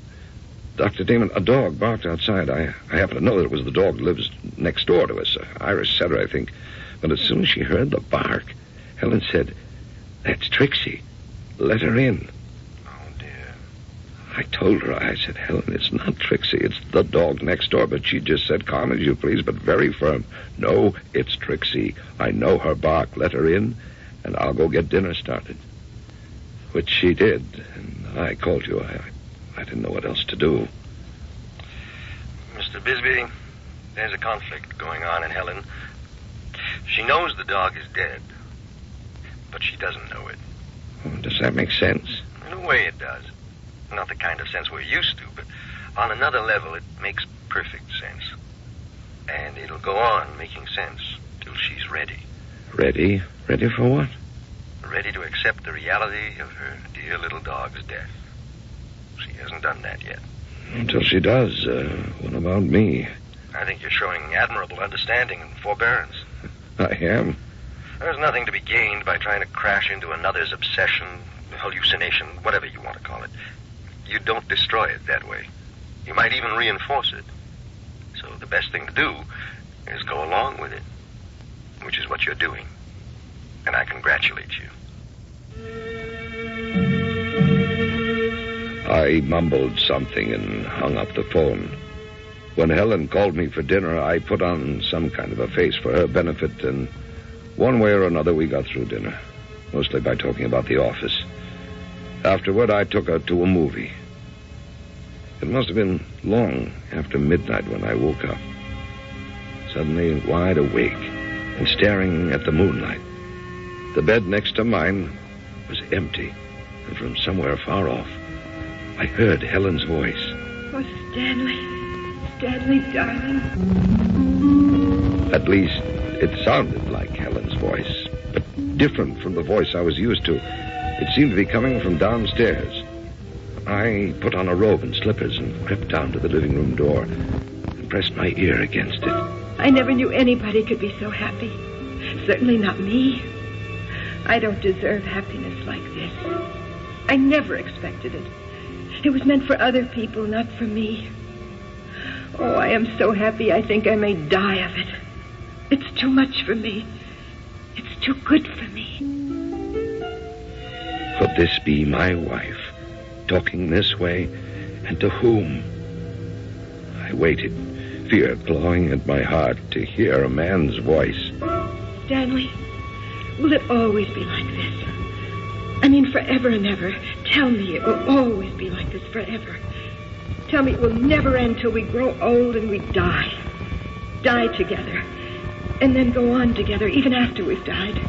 Speaker 5: Dr. Damon, a dog barked outside. I happen to know that it was the dog that lives next door to us, Irish setter, I think. But as soon as she heard the bark, Helen said, "That's Trixie. Let her in."
Speaker 7: Oh, dear.
Speaker 5: I told her, I said, "Helen, it's not Trixie. It's the dog next door." But she just said, "Calm as you please," but very firm. "No, it's Trixie. I know her bark. Let her in, and I'll go get dinner started." Which she did, and I called you. I didn't know what else to do.
Speaker 7: Mr. Bisbee, there's a conflict going on in Helen. She knows the dog is dead, but she doesn't know it.
Speaker 5: Does that make sense?
Speaker 7: In a way it does. Not the kind of sense we're used to, but on another level it makes perfect sense. And it'll go on making sense till she's ready.
Speaker 5: Ready? Ready for what?
Speaker 7: Ready to accept the reality of her dear little dog's death. She hasn't done that yet.
Speaker 5: Until she does. What about me?
Speaker 7: I think you're showing admirable understanding and forbearance.
Speaker 5: I am.
Speaker 7: There's nothing to be gained by trying to crash into another's obsession, hallucination, whatever you want to call it. You don't destroy it that way. You might even reinforce it. So the best thing to do is go along with it, which is what you're doing. And I congratulate you.
Speaker 5: I mumbled something and hung up the phone. When Helen called me for dinner, I put on some kind of a face for her benefit, and one way or another we got through dinner, mostly by talking about the office. Afterward, I took her to a movie. It must have been long after midnight when I woke up, suddenly wide awake and staring at the moonlight. The bed next to mine was empty, and from somewhere far off, I heard Helen's voice.
Speaker 11: "Oh, Stanley, darling."
Speaker 5: At least, it sounded like Helen's voice, but different from the voice I was used to. It seemed to be coming from downstairs. I put on a robe and slippers and crept down to the living room door and pressed my ear against it.
Speaker 11: I never knew anybody could be so happy. Certainly not me. I don't deserve happiness like this. I never expected it. It was meant for other people, not for me. Oh, I am so happy I think I may die of it. It's too much for me. It's too good for me.
Speaker 5: Could this be my wife, talking this way, and to whom? I waited, fear clawing at my heart, to hear a man's voice.
Speaker 11: Stanley, will it always be like this? I mean, forever and ever. Tell me it will always be like this forever. Tell me it will never end till we grow old and we die. Die together. And then go on together even after we've died.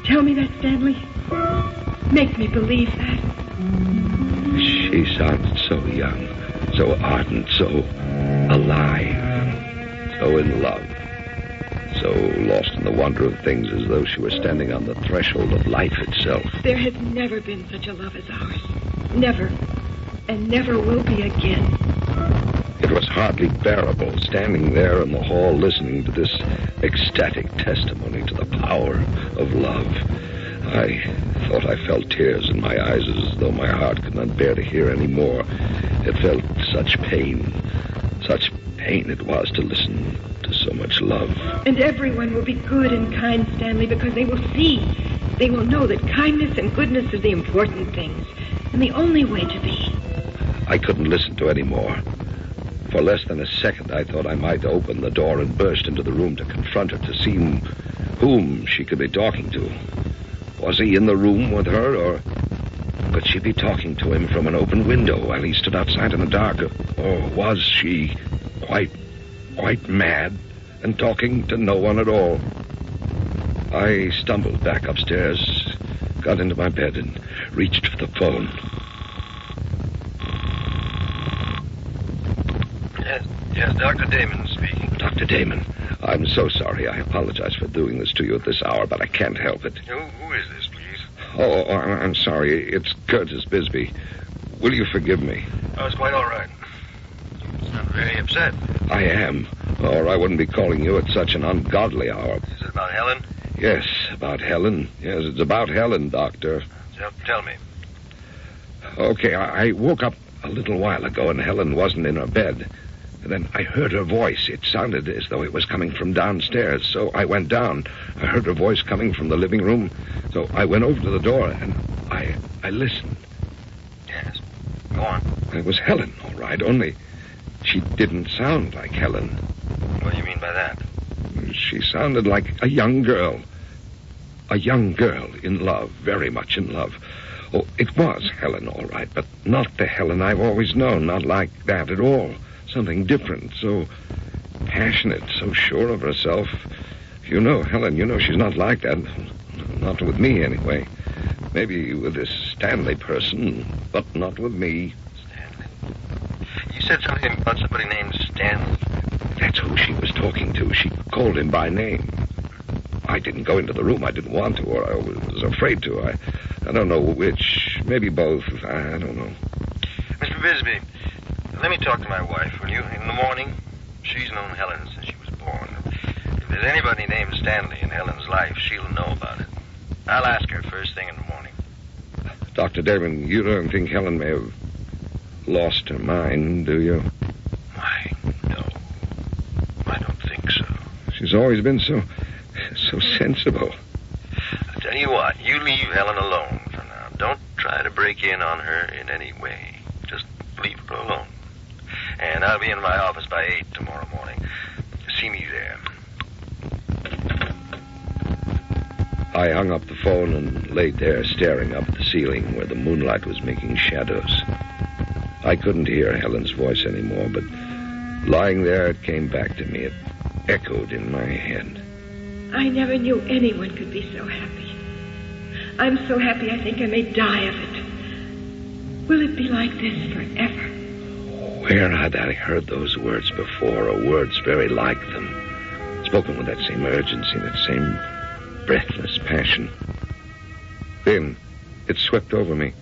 Speaker 11: Tell me that, Stanley. Make me believe that.
Speaker 5: She sounded so young, so ardent, so alive, so in love, so lost in the wonder of things as though she were standing on the threshold of life itself.
Speaker 11: There has never been such a love as ours. Never. And never will be again.
Speaker 5: It was hardly bearable, standing there in the hall listening to this ecstatic testimony to the power of love. I thought I felt tears in my eyes as though my heart could not bear to hear any more. It felt such pain it was to listen to so much love.
Speaker 11: And everyone will be good and kind, Stanley, because they will see. They will know that kindness and goodness are the important things, and the only way to be.
Speaker 5: I couldn't listen to any more. For less than a second, I thought I might open the door and burst into the room to confront her, to see whom she could be talking to. Was he in the room with her, or could she be talking to him from an open window while he stood outside in the dark? Or was she quite mad and talking to no one at all? I stumbled back upstairs, got into my bed, and reached for the phone.
Speaker 7: Yes, Dr. Damon speaking.
Speaker 5: Dr. Damon, I'm so sorry. I apologize for doing this to you at this hour, but I can't help it.
Speaker 7: Who is this, please?
Speaker 5: Oh, I'm sorry. It's Curtis Bisbee. Will you forgive me?
Speaker 7: Oh, it's quite all right. You sound very upset.
Speaker 5: I am, or I wouldn't be calling you at such an ungodly hour.
Speaker 7: Is it about Helen?
Speaker 5: Yes, about Helen. Yes, it's about Helen, Doctor.
Speaker 7: Tell me.
Speaker 5: Okay, I woke up a little while ago and Helen wasn't in her bed. And then I heard her voice. It sounded as though it was coming from downstairs. So I went down. I heard her voice coming from the living room. So I went over to the door and I listened.
Speaker 7: Yes. Go on.
Speaker 5: It was Helen, all right, only she didn't sound like Helen.
Speaker 7: What do you mean by that?
Speaker 5: She sounded like a young girl. A young girl in love, very much in love. Oh, it was Helen, all right, but not the Helen I've always known, not like that at all. Something different, so passionate, so sure of herself. You know, Helen, you know she's not like that. Not with me, anyway. Maybe with this Stanley person, but not with me.
Speaker 7: Stanley? You said something about somebody named Stanley?
Speaker 5: That's who she was talking to. She called him by name. I didn't go into the room. I didn't want to, or I was afraid to. I don't know which. Maybe both. I don't know.
Speaker 7: Mr. Bisbee, let me talk to my wife, will you? In the morning, she's known Helen since she was born. If there's anybody named Stanley in Helen's life, she'll know about it. I'll ask her first thing in the morning.
Speaker 5: Dr. Damon, you don't think Helen may have lost her mind, do you?
Speaker 7: Why, no. I don't think so.
Speaker 5: She's always been so sensible.
Speaker 7: I'll tell you what, you leave Helen alone for now. Don't try to break in on her in any way. Just leave her alone. And I'll be in my office by 8 tomorrow morning. See me there.
Speaker 5: I hung up the phone and laid there staring up at the ceiling where the moonlight was making shadows. I couldn't hear Helen's voice anymore, but lying there, it came back to me. It echoed in my head.
Speaker 11: I never knew anyone could be so happy. I'm so happy I think I may die of it. Will it be like this forever?
Speaker 5: Where had I heard those words before, or words very like them, spoken with that same urgency, that same breathless passion? Then it swept over me.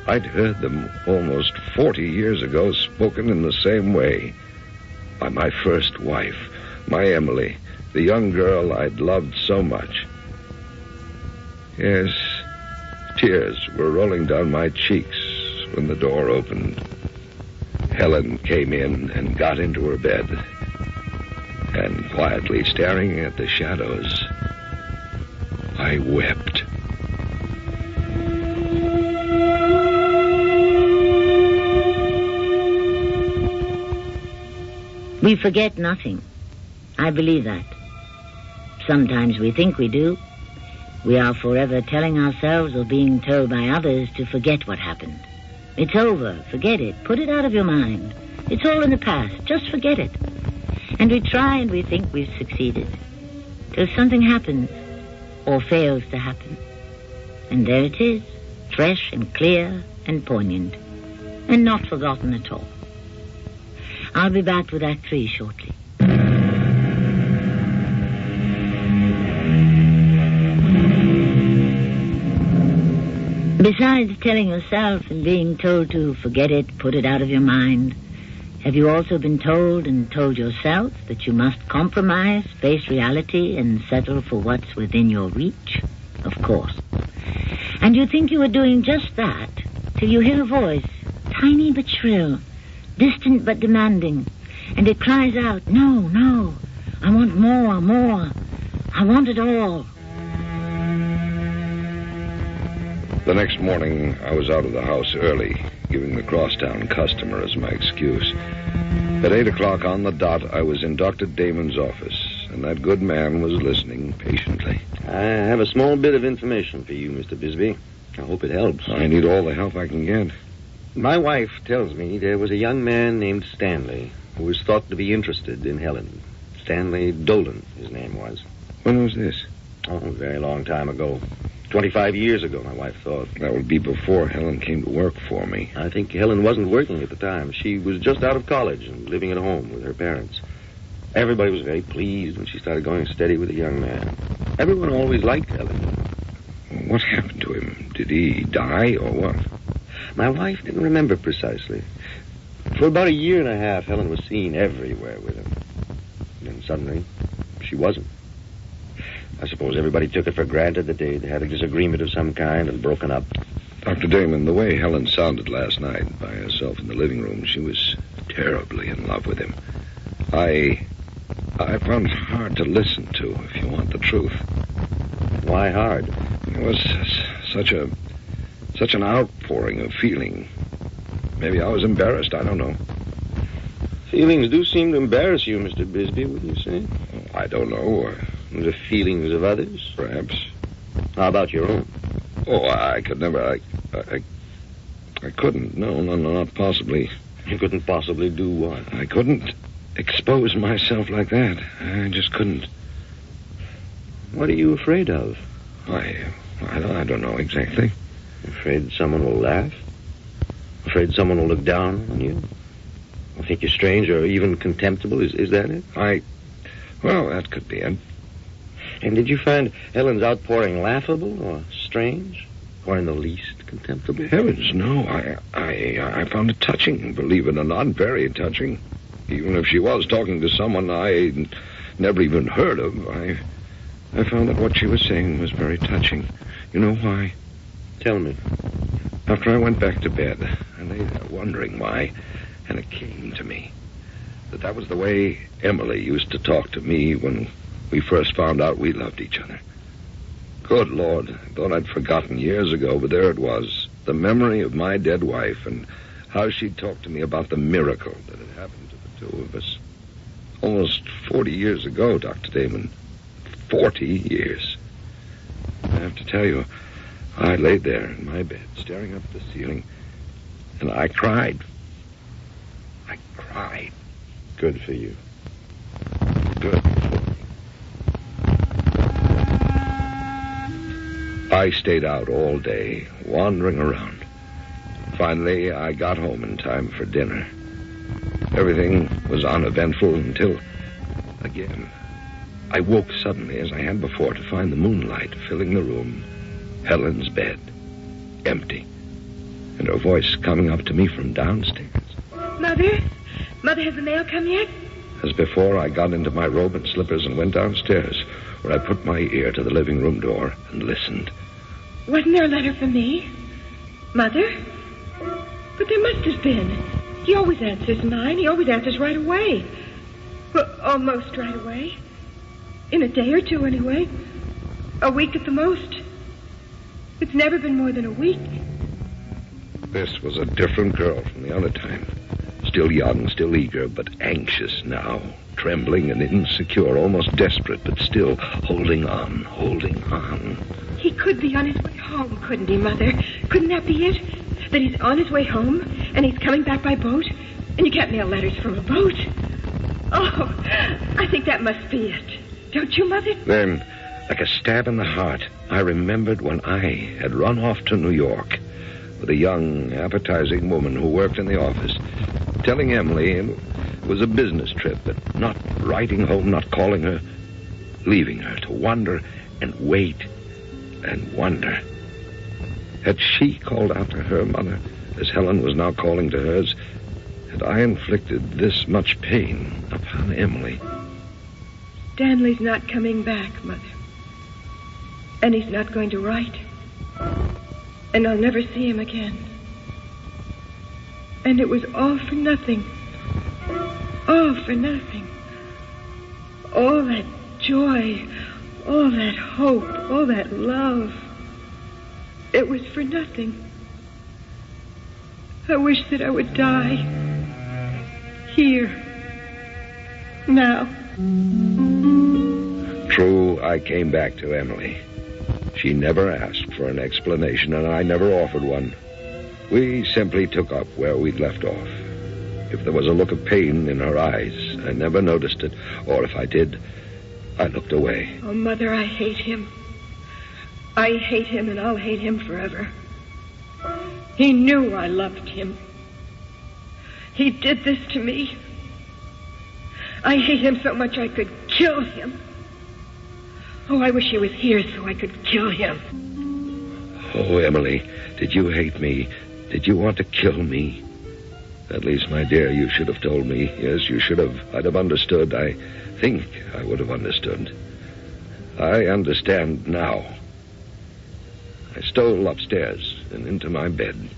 Speaker 5: I'd heard them almost 40 years ago, spoken in the same way, by my first wife, my Emily, the young girl I'd loved so much. Yes, tears were rolling down my cheeks when the door opened. Helen came in and got into her bed, and quietly staring at the shadows, I wept.
Speaker 9: We forget nothing. I believe that. Sometimes we think we do. We are forever telling ourselves or being told by others to forget what happened. It's over. Forget it. Put it out of your mind. It's all in the past. Just forget it. And we try and we think we've succeeded. Till something happens or fails to happen. And there it is, fresh and clear and poignant. And not forgotten at all. I'll be back with Act 3 shortly. Besides telling yourself and being told to forget it, put it out of your mind, have you also been told and told yourself that you must compromise, face reality, and settle for what's within your reach? Of course. And you think you are doing just that till you hear a voice, tiny but shrill, distant but demanding, and it cries out, "No, no, I want more, more. I want it all."
Speaker 5: The next morning, I was out of the house early, giving the crosstown customer as my excuse. At 8 o'clock on the dot, I was in Dr. Damon's office, and that good man was listening patiently.
Speaker 1: I have a small bit of information for you, Mr. Bisbee. I hope it helps.
Speaker 5: I need all the help I can get.
Speaker 1: My wife tells me there was a young man named Stanley who was thought to be interested in Helen. Stanley Dolan, his name was.
Speaker 5: When was this?
Speaker 1: Oh, a very long time ago. 25 years ago, my wife thought.
Speaker 5: That would be before Helen came to work for me.
Speaker 1: I think Helen wasn't working at the time. She was just out of college and living at home with her parents. Everybody was very pleased when she started going steady with a young man. Everyone always liked Helen.
Speaker 5: What happened to him? Did he die or what?
Speaker 1: My wife didn't remember precisely. For about a year and a half, Helen was seen everywhere with him. Then suddenly, she wasn't. I suppose everybody took it for granted that they'd had a disagreement of some kind and broken up.
Speaker 5: Dr. Damon, the way Helen sounded last night by herself in the living room, she was terribly in love with him. I found it hard to listen to, if you want the truth.
Speaker 1: Why hard?
Speaker 5: It was such an outpouring of feeling. Maybe I was embarrassed, I don't know.
Speaker 1: Feelings do seem to embarrass you, Mr. Bisbee, wouldn't you say?
Speaker 5: I don't know.
Speaker 1: The feelings of others?
Speaker 5: Perhaps.
Speaker 1: How about your own?
Speaker 5: Oh, I could never. I couldn't. No, not possibly.
Speaker 1: You couldn't possibly do what?
Speaker 5: I couldn't expose myself like that. I just couldn't.
Speaker 1: What are you afraid of?
Speaker 5: I don't know exactly.
Speaker 1: Afraid someone will laugh? Afraid someone will look down on you? Or think you're strange or even contemptible? Is that it?
Speaker 5: Well, that could be it.
Speaker 1: And did you find Helen's outpouring laughable or strange? Or in the least contemptible?
Speaker 5: Heavens, no. I found it touching, believe it or not, very touching. Even if she was talking to someone I never even heard of, I found that what she was saying was very touching. You know why?
Speaker 1: Tell me.
Speaker 5: After I went back to bed, I lay there wondering why, and it came to me that was the way Emily used to talk to me when we first found out we loved each other. Good Lord, I thought I'd forgotten years ago, but there it was, the memory of my dead wife and how she'd talked to me about the miracle that had happened to the two of us. Almost 40 years ago, Dr. Damon. 40 years. I have to tell you, I laid there in my bed, staring up at the ceiling, and I cried. I cried.
Speaker 1: Good for you.
Speaker 5: Good for me. I stayed out all day, wandering around. Finally, I got home in time for dinner. Everything was uneventful until, again, I woke suddenly, as I had before, to find the moonlight filling the room, Helen's bed, empty, and her voice coming up to me from downstairs.
Speaker 11: Mother? Mother, has the mail come yet?
Speaker 5: As before, I got into my robe and slippers and went downstairs, where I put my ear to the living room door and listened.
Speaker 11: Wasn't there a letter for me? Mother? But there must have been. He always answers mine. He always answers right away. Well, almost right away. In a day or two, anyway. A week at the most. It's never been more than a week.
Speaker 5: This was a different girl from the other time. Still young, still eager, but anxious now. Trembling and insecure, almost desperate, but still holding on, holding on.
Speaker 11: He could be on his way home, couldn't he, Mother? Couldn't that be it? That he's on his way home, and he's coming back by boat? And you can't mail letters from a boat. Oh, I think that must be it. Don't you, Mother?
Speaker 5: Then, like a stab in the heart, I remembered when I had run off to New York with a young, appetizing woman who worked in the office, telling Emily it was a business trip, but not writing home, not calling her, leaving her to wander and wait and wonder. Had she called out to her mother, as Helen was now calling to hers? Had I inflicted this much pain upon Emily?
Speaker 11: Stanley's not coming back, Mother. And he's not going to write. And I'll never see him again. And it was all for nothing. All for nothing. All that joy, all that hope, all that love. It was for nothing. I wish that I would die. Here. Now.
Speaker 5: True, I came back to Emily. She never asked for an explanation, and I never offered one. We simply took up where we'd left off. If there was a look of pain in her eyes, I never noticed it, or if I did, I looked away.
Speaker 11: Oh, Mother, I hate him. I hate him, and I'll hate him forever. He knew I loved him. He did this to me. I hate him so much I could kill him. Oh, I wish he was here so I could kill him.
Speaker 5: Oh, Emily, did you hate me? Did you want to kill me? At least, my dear, you should have told me. Yes, you should have. I'd have understood. I think I would have understood. I understand now. I stole upstairs and into my bed.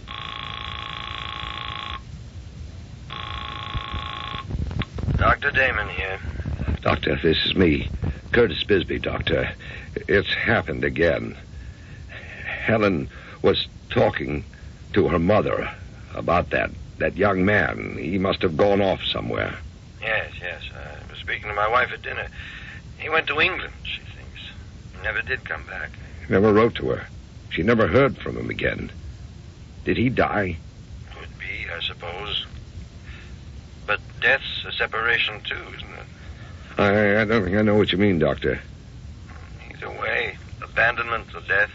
Speaker 7: Dr. Damon here.
Speaker 5: Doctor, this is me. Curtis Bisbee, Doctor. It's happened again. Helen was talking to her mother about that young man. He must have gone off somewhere.
Speaker 7: Yes. I was speaking to my wife at dinner. He went to England, she thinks. He never did come back.
Speaker 5: He never wrote to her. She never heard from him again. Did he die?
Speaker 7: Could be, I suppose. But death's a separation, too, isn't it?
Speaker 5: I don't think I know what you mean, Doctor.
Speaker 7: Either way, abandonment or death,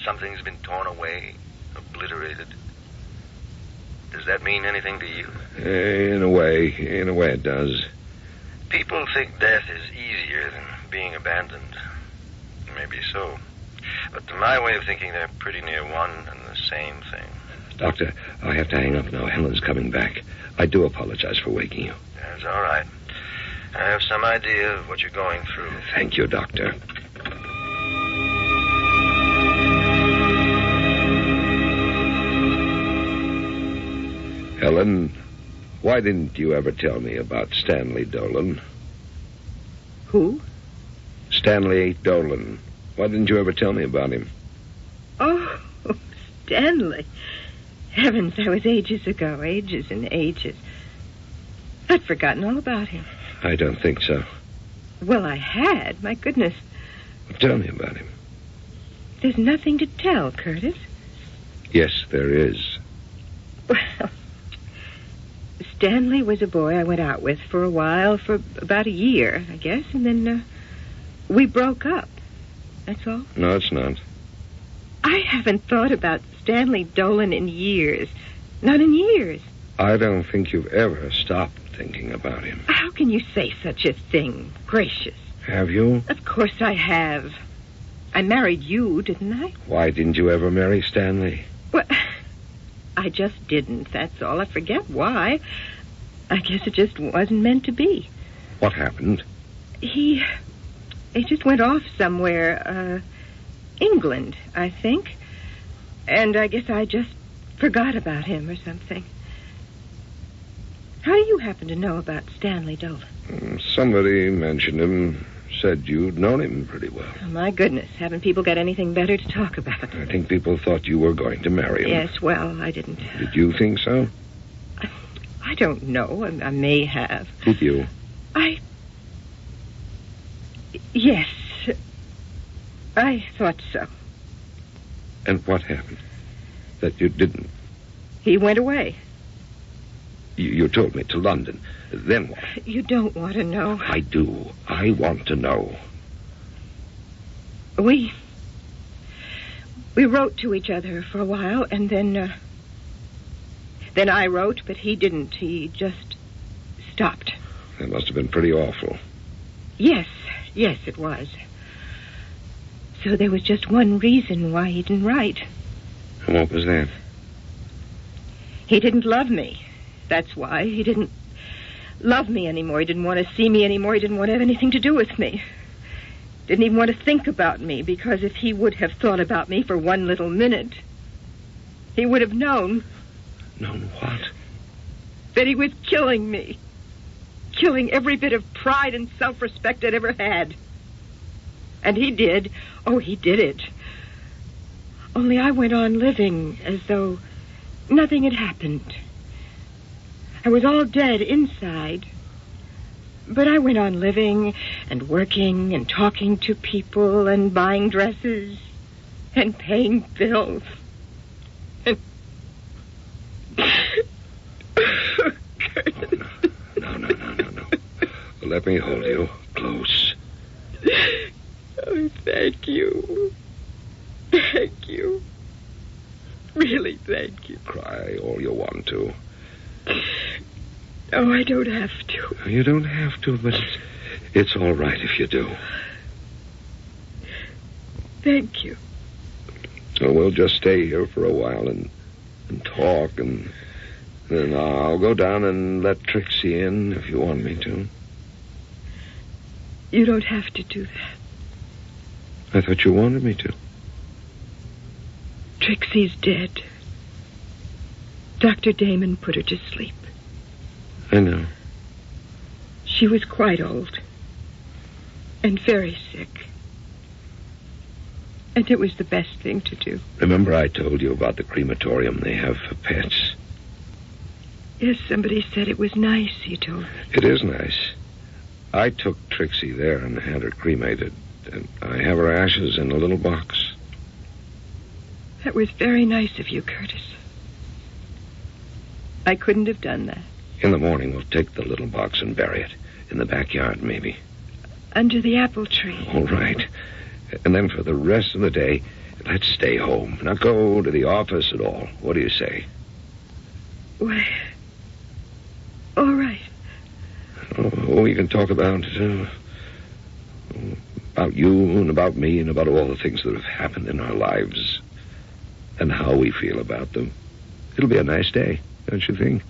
Speaker 7: something's been torn away, obliterated. Does that mean anything to you?
Speaker 5: In a way it does.
Speaker 7: People think death is easier than being abandoned. Maybe so. But to my way of thinking, they're pretty near one and the same thing.
Speaker 5: Doctor, I have to hang up now. Helen's coming back. I do apologize for waking you.
Speaker 7: That's all right. I have some idea of what you're going through.
Speaker 5: Thank you, Doctor. Helen, why didn't you ever tell me about Stanley Dolan?
Speaker 11: Who?
Speaker 5: Stanley Dolan. Why didn't you ever tell me about him?
Speaker 11: Oh, Stanley. Heavens, that was ages ago. Ages and ages. I'd forgotten all about him.
Speaker 5: I don't think so.
Speaker 11: Well, I had. My goodness.
Speaker 5: Tell me about him.
Speaker 11: There's nothing to tell, Curtis.
Speaker 5: Yes, there is.
Speaker 11: Well, Stanley was a boy I went out with for a while, for about a year, I guess, and then we broke up. That's all.
Speaker 5: No, it's not.
Speaker 11: I haven't thought about Stanley Dolan in years. Not in years.
Speaker 5: I don't think you've ever stopped thinking about him.
Speaker 11: How can you say such a thing? Gracious.
Speaker 5: Have you?
Speaker 11: Of course I have. I married you, didn't I?
Speaker 5: Why didn't you ever marry Stanley?
Speaker 11: Well, I just didn't, that's all. I forget why. I guess it just wasn't meant to be.
Speaker 5: What happened?
Speaker 11: He just went off somewhere, England, I think. And I guess I just forgot about him or something. How do you happen to know about Stanley Dolan?
Speaker 5: Somebody mentioned him, said you'd known him pretty well.
Speaker 11: Oh, my goodness. Haven't people got anything better to talk about?
Speaker 5: I think people thought you were going to marry him.
Speaker 11: Yes, well, I didn't.
Speaker 5: Did you think so?
Speaker 11: I don't know. I may have.
Speaker 5: Did you?
Speaker 11: Yes. I thought so.
Speaker 5: And what happened? That you didn't?
Speaker 11: He went away.
Speaker 5: You told me, to London. Then what?
Speaker 11: You don't want to know.
Speaker 5: I do. I want to know.
Speaker 11: We wrote to each other for a while, and then I wrote, but he didn't. He just stopped.
Speaker 5: That must have been pretty awful.
Speaker 11: Yes, it was. So there was just one reason why he didn't write.
Speaker 5: And what was that?
Speaker 11: He didn't love me. That's why. He didn't love me anymore. He didn't want to see me anymore. He didn't want to have anything to do with me. Didn't even want to think about me, because if he would have thought about me for one little minute, he would have known.
Speaker 5: Known what?
Speaker 11: That he was killing me. Killing every bit of pride and self-respect I'd ever had. And he did. Oh, he did it. Only I went on living as though nothing had happened. I was all dead inside. But I went on living and working and talking to people and buying dresses and paying bills. And...
Speaker 5: No. Let me hold you close.
Speaker 11: Oh, thank you. Thank you. Really, thank you.
Speaker 5: Cry all you want to.
Speaker 11: Oh, I don't have to.
Speaker 5: You don't have to, but it's all right if you do.
Speaker 11: Thank you.
Speaker 5: So we'll just stay here for a while and talk, and then I'll go down and let Trixie in if you want me to.
Speaker 11: You don't have to do that.
Speaker 5: I thought you wanted me to.
Speaker 11: Trixie's dead. Dr. Damon put her to sleep.
Speaker 5: I know.
Speaker 11: She was quite old. And very sick. And it was the best thing to do.
Speaker 5: Remember I told you about the crematorium they have for pets?
Speaker 11: Yes, somebody said it was nice, he told me.
Speaker 5: It is nice. I took Trixie there and had her cremated. And I have her ashes in a little box.
Speaker 11: That was very nice of you, Curtis. I couldn't have done that.
Speaker 5: In the morning, we'll take the little box and bury it. In the backyard, maybe.
Speaker 11: Under the apple tree.
Speaker 5: All right. And then for the rest of the day, let's stay home. Not go to the office at all. What do you say?
Speaker 11: Why, all right.
Speaker 5: Oh, we can talk about you and about me and about all the things that have happened in our lives and how we feel about them. It'll be a nice day, don't you think?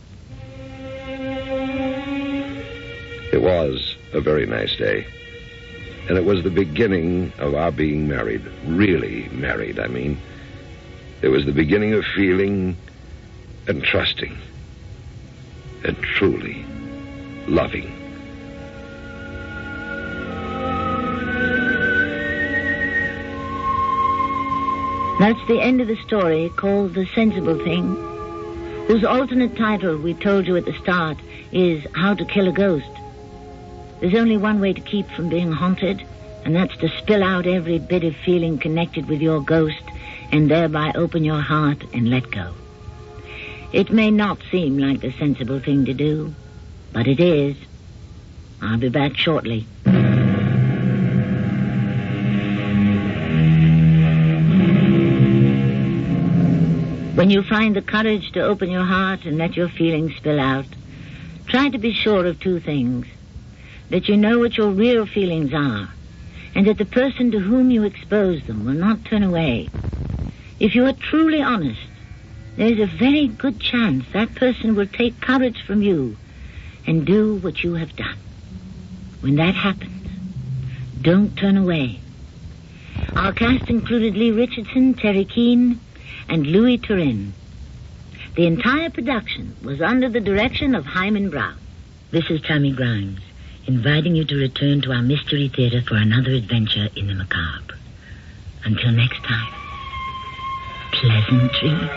Speaker 5: It was a very nice day. And it was the beginning of our being married. Really married, I mean. It was the beginning of feeling and trusting and truly loving.
Speaker 9: That's the end of the story, called The Sensible Thing, whose alternate title we told you at the start is How to Kill a Ghost. There's only one way to keep from being haunted, and that's to spill out every bit of feeling connected with your ghost and thereby open your heart and let go. It may not seem like the sensible thing to do, but it is. I'll be back shortly. When you find the courage to open your heart and let your feelings spill out, try to be sure of two things. That you know what your real feelings are, and that the person to whom you expose them will not turn away. If you are truly honest, there is a very good chance that person will take courage from you and do what you have done. When that happens, don't turn away. Our cast included Lee Richardson, Terry Keane, and Louis Turin. The entire production was under the direction of Hyman Brown. This is Tammy Grimes, inviting you to return to our Mystery Theater for another adventure in the macabre. Until next time, pleasant dreams.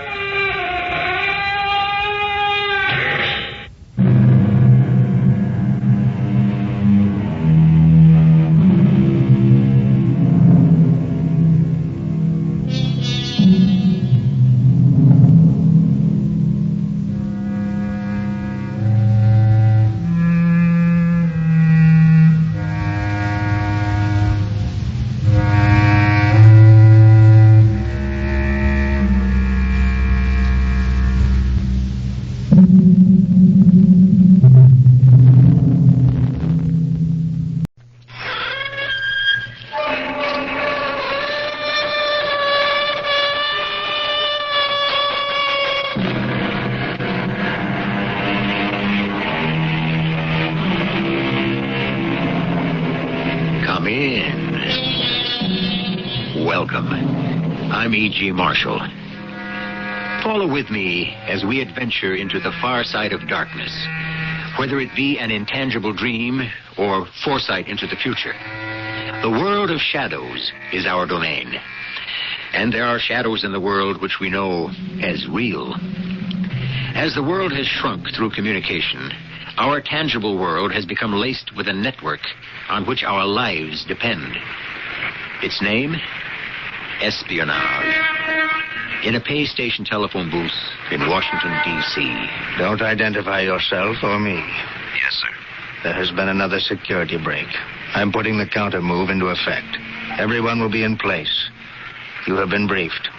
Speaker 4: in. Welcome. I'm E.G. Marshall. Follow with me as we adventure into the far side of darkness, whether it be an intangible dream or foresight into the future. The world of shadows is our domain. And there are shadows in the world which we know as real. As the world has shrunk through communication, our tangible world has become laced with a network on which our lives depend. Its name? Espionage. In a pay station telephone booth in Washington, D.C.
Speaker 10: Don't identify yourself or me.
Speaker 7: Yes, sir.
Speaker 10: There has been another security break. I'm putting the counter move into effect. Everyone will be in place. You have been briefed.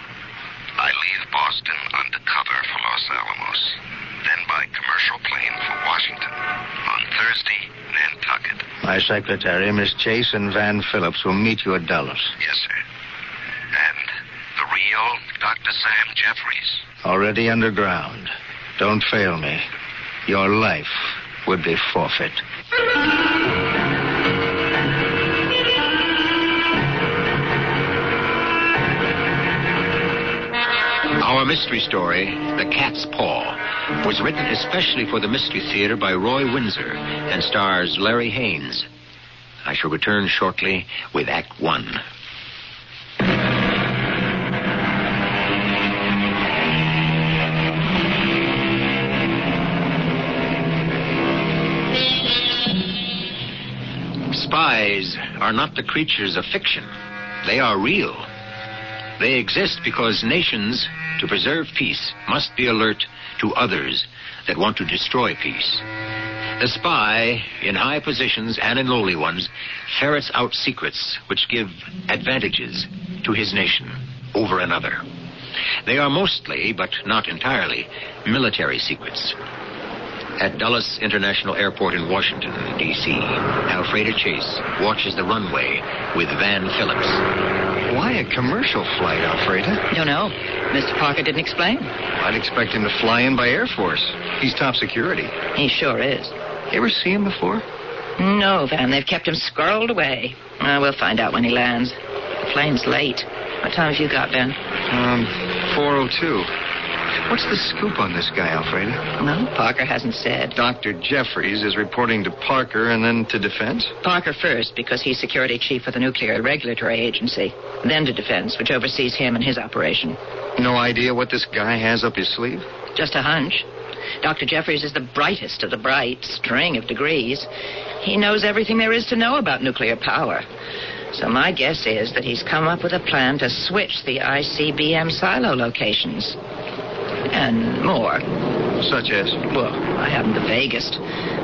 Speaker 7: I leave Boston undercover for Los Alamos, then by commercial plane for Washington. On Thursday, Nantucket.
Speaker 10: My secretary, Miss Chase, and Van Phillips will meet you at Dulles.
Speaker 7: Yes, sir. And the real Dr. Sam Jeffries.
Speaker 10: Already underground. Don't fail me. Your life would be forfeit.
Speaker 4: Our mystery story, The Cat's Paw, was written especially for the Mystery Theater by Roy Windsor and stars Larry Haynes. I shall return shortly with Act 1. Spies are not the creatures of fiction. They are real. They exist because nations, to preserve peace, must be alert to others that want to destroy peace. The spy, in high positions and in lowly ones, ferrets out secrets which give advantages to his nation over another. They are mostly, but not entirely, military secrets. At Dulles International Airport in Washington, D.C., Alfreda Chase watches the runway with Van Phillips.
Speaker 23: Why a commercial flight, Alfreda?
Speaker 24: Don't know. Mr. Parker didn't explain.
Speaker 23: I'd expect him to fly in by Air Force. He's top security.
Speaker 24: He sure is.
Speaker 23: You ever see him before?
Speaker 24: No, Van. They've kept him squirreled away. We'll find out when he lands. The plane's late. What time have you got, Ben?
Speaker 23: 4:02. What's the scoop on this guy, Alfreda?
Speaker 24: No, Parker hasn't said.
Speaker 23: Dr. Jeffries is reporting to Parker and then to Defense?
Speaker 24: Parker first, because he's security chief for the Nuclear Regulatory Agency. Then to Defense, which oversees him and his operation.
Speaker 23: No idea what this guy has up his sleeve?
Speaker 24: Just a hunch. Dr. Jeffries is the brightest of the bright, string of degrees. He knows everything there is to know about nuclear power. So my guess is that he's come up with a plan to switch the ICBM silo locations. And more.
Speaker 23: Such as?
Speaker 24: Well, I haven't the vaguest.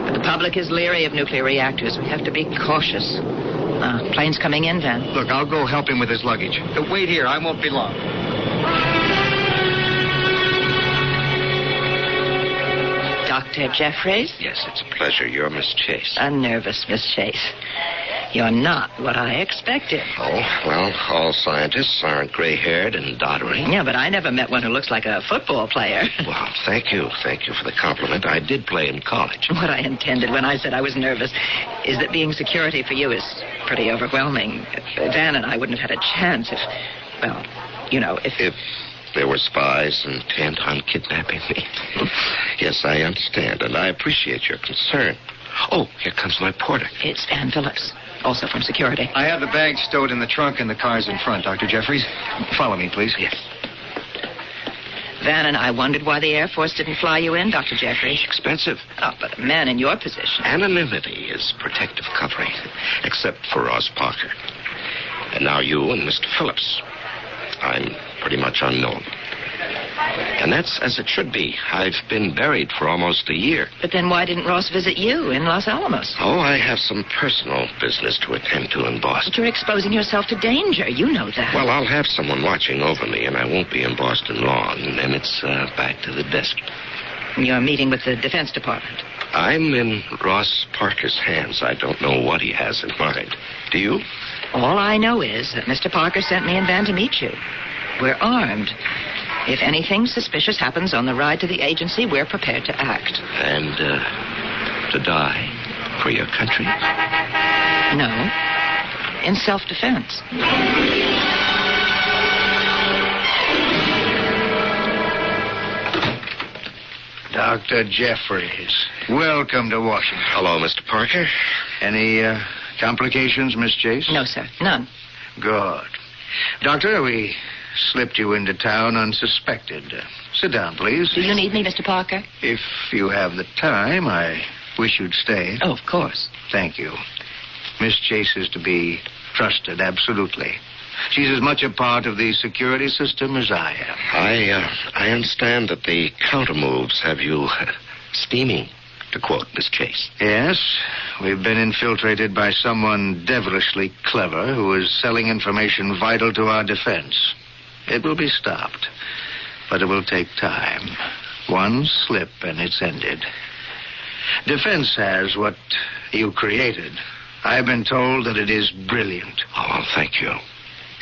Speaker 24: But the public is leery of nuclear reactors. We have to be cautious. Plane's coming in, Van.
Speaker 23: Look, I'll go help him with his luggage. Wait here. I won't be long.
Speaker 24: Dr. Jeffries?
Speaker 7: Yes, it's a pleasure. You're Miss Chase.
Speaker 24: A nervous Miss Chase. You're not what I expected.
Speaker 7: Oh, well, all scientists aren't gray-haired and doddering.
Speaker 24: Yeah, but I never met one who looks like a football player.
Speaker 7: Well, thank you. Thank you for the compliment. I did play in college.
Speaker 24: What I intended when I said I was nervous is that being security for you is pretty overwhelming. Van and I wouldn't have had a chance if, well, you know, if
Speaker 7: there were spies intent on kidnapping me. Yes, I understand, and I appreciate your concern. Oh, here comes my porter.
Speaker 24: It's Van Phillips, also from security.
Speaker 23: I have the bag stowed in the trunk and the car's in front, Dr. Jeffries. Follow me, please.
Speaker 7: Yes.
Speaker 24: Van and I wondered why the Air Force didn't fly you in, Dr. Jeffries.
Speaker 7: Expensive.
Speaker 24: Oh, but a man in your position.
Speaker 7: Anonymity is protective covering, except for Ross Parker. And now you and Mr. Phillips. I'm pretty much unknown. And that's as it should be. I've been buried for almost a year.
Speaker 24: But then why didn't Ross visit you in Los Alamos?
Speaker 7: Oh, I have some personal business to attend to in Boston.
Speaker 24: But you're exposing yourself to danger. You know that.
Speaker 7: Well, I'll have someone watching over me, and I won't be in Boston long. And then it's back to the desk.
Speaker 24: You're meeting with the Defense Department.
Speaker 7: I'm in Ross Parker's hands. I don't know what he has in mind. Do you?
Speaker 24: All I know is that Mr. Parker sent me and Van to meet you. We're armed. If anything suspicious happens on the ride to the agency, we're prepared to act.
Speaker 7: And, to die for your country?
Speaker 24: No. in self-defense.
Speaker 10: Dr. Jeffries, welcome to Washington.
Speaker 7: Hello, Mr. Parker.
Speaker 10: Any complications, Miss Chase?
Speaker 24: No, sir. None.
Speaker 10: Good. Doctor, we slipped you into town unsuspected. Sit down, please.
Speaker 24: Do you need me, Mr. Parker?
Speaker 10: If you have the time, I wish you'd stay.
Speaker 24: Oh, of course.
Speaker 10: Thank you. Miss Chase is to be trusted, absolutely. She's as much a part of the security system as I am.
Speaker 7: I understand that the countermoves have you steaming, to quote Miss Chase.
Speaker 10: Yes, we've been infiltrated by someone devilishly clever who is selling information vital to our defense. It will be stopped, but it will take time. One slip and it's ended. Defense has what you created. I've been told that it is brilliant.
Speaker 7: Oh, well, thank you.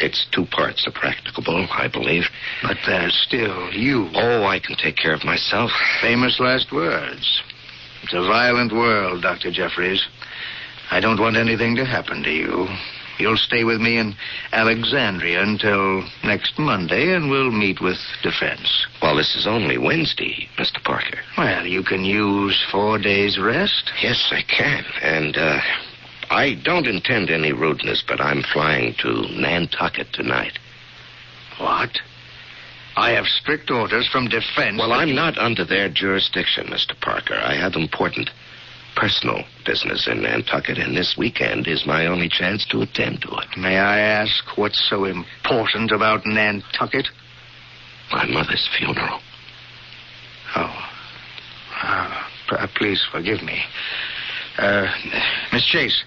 Speaker 7: It's 2 parts of practicable, I believe.
Speaker 10: But there's still you.
Speaker 7: Oh, I can take care of myself.
Speaker 10: Famous last words. It's a violent world, Dr. Jeffries. I don't want anything to happen to you. You'll stay with me in Alexandria until next Monday, and we'll meet with defense.
Speaker 7: Well, this is only Wednesday, Mr. Parker.
Speaker 10: Well, you can use 4 days' rest.
Speaker 7: Yes, I can. And, I don't intend any rudeness, but I'm flying to Nantucket tonight.
Speaker 10: What? I have strict orders from defense.
Speaker 7: Well, I'm not under their jurisdiction, Mr. Parker. I have important personal business in Nantucket, and this weekend is my only chance to attend to it.
Speaker 10: May I ask what's so important about Nantucket?
Speaker 7: My mother's funeral.
Speaker 10: Oh. Please forgive me. Miss Chase,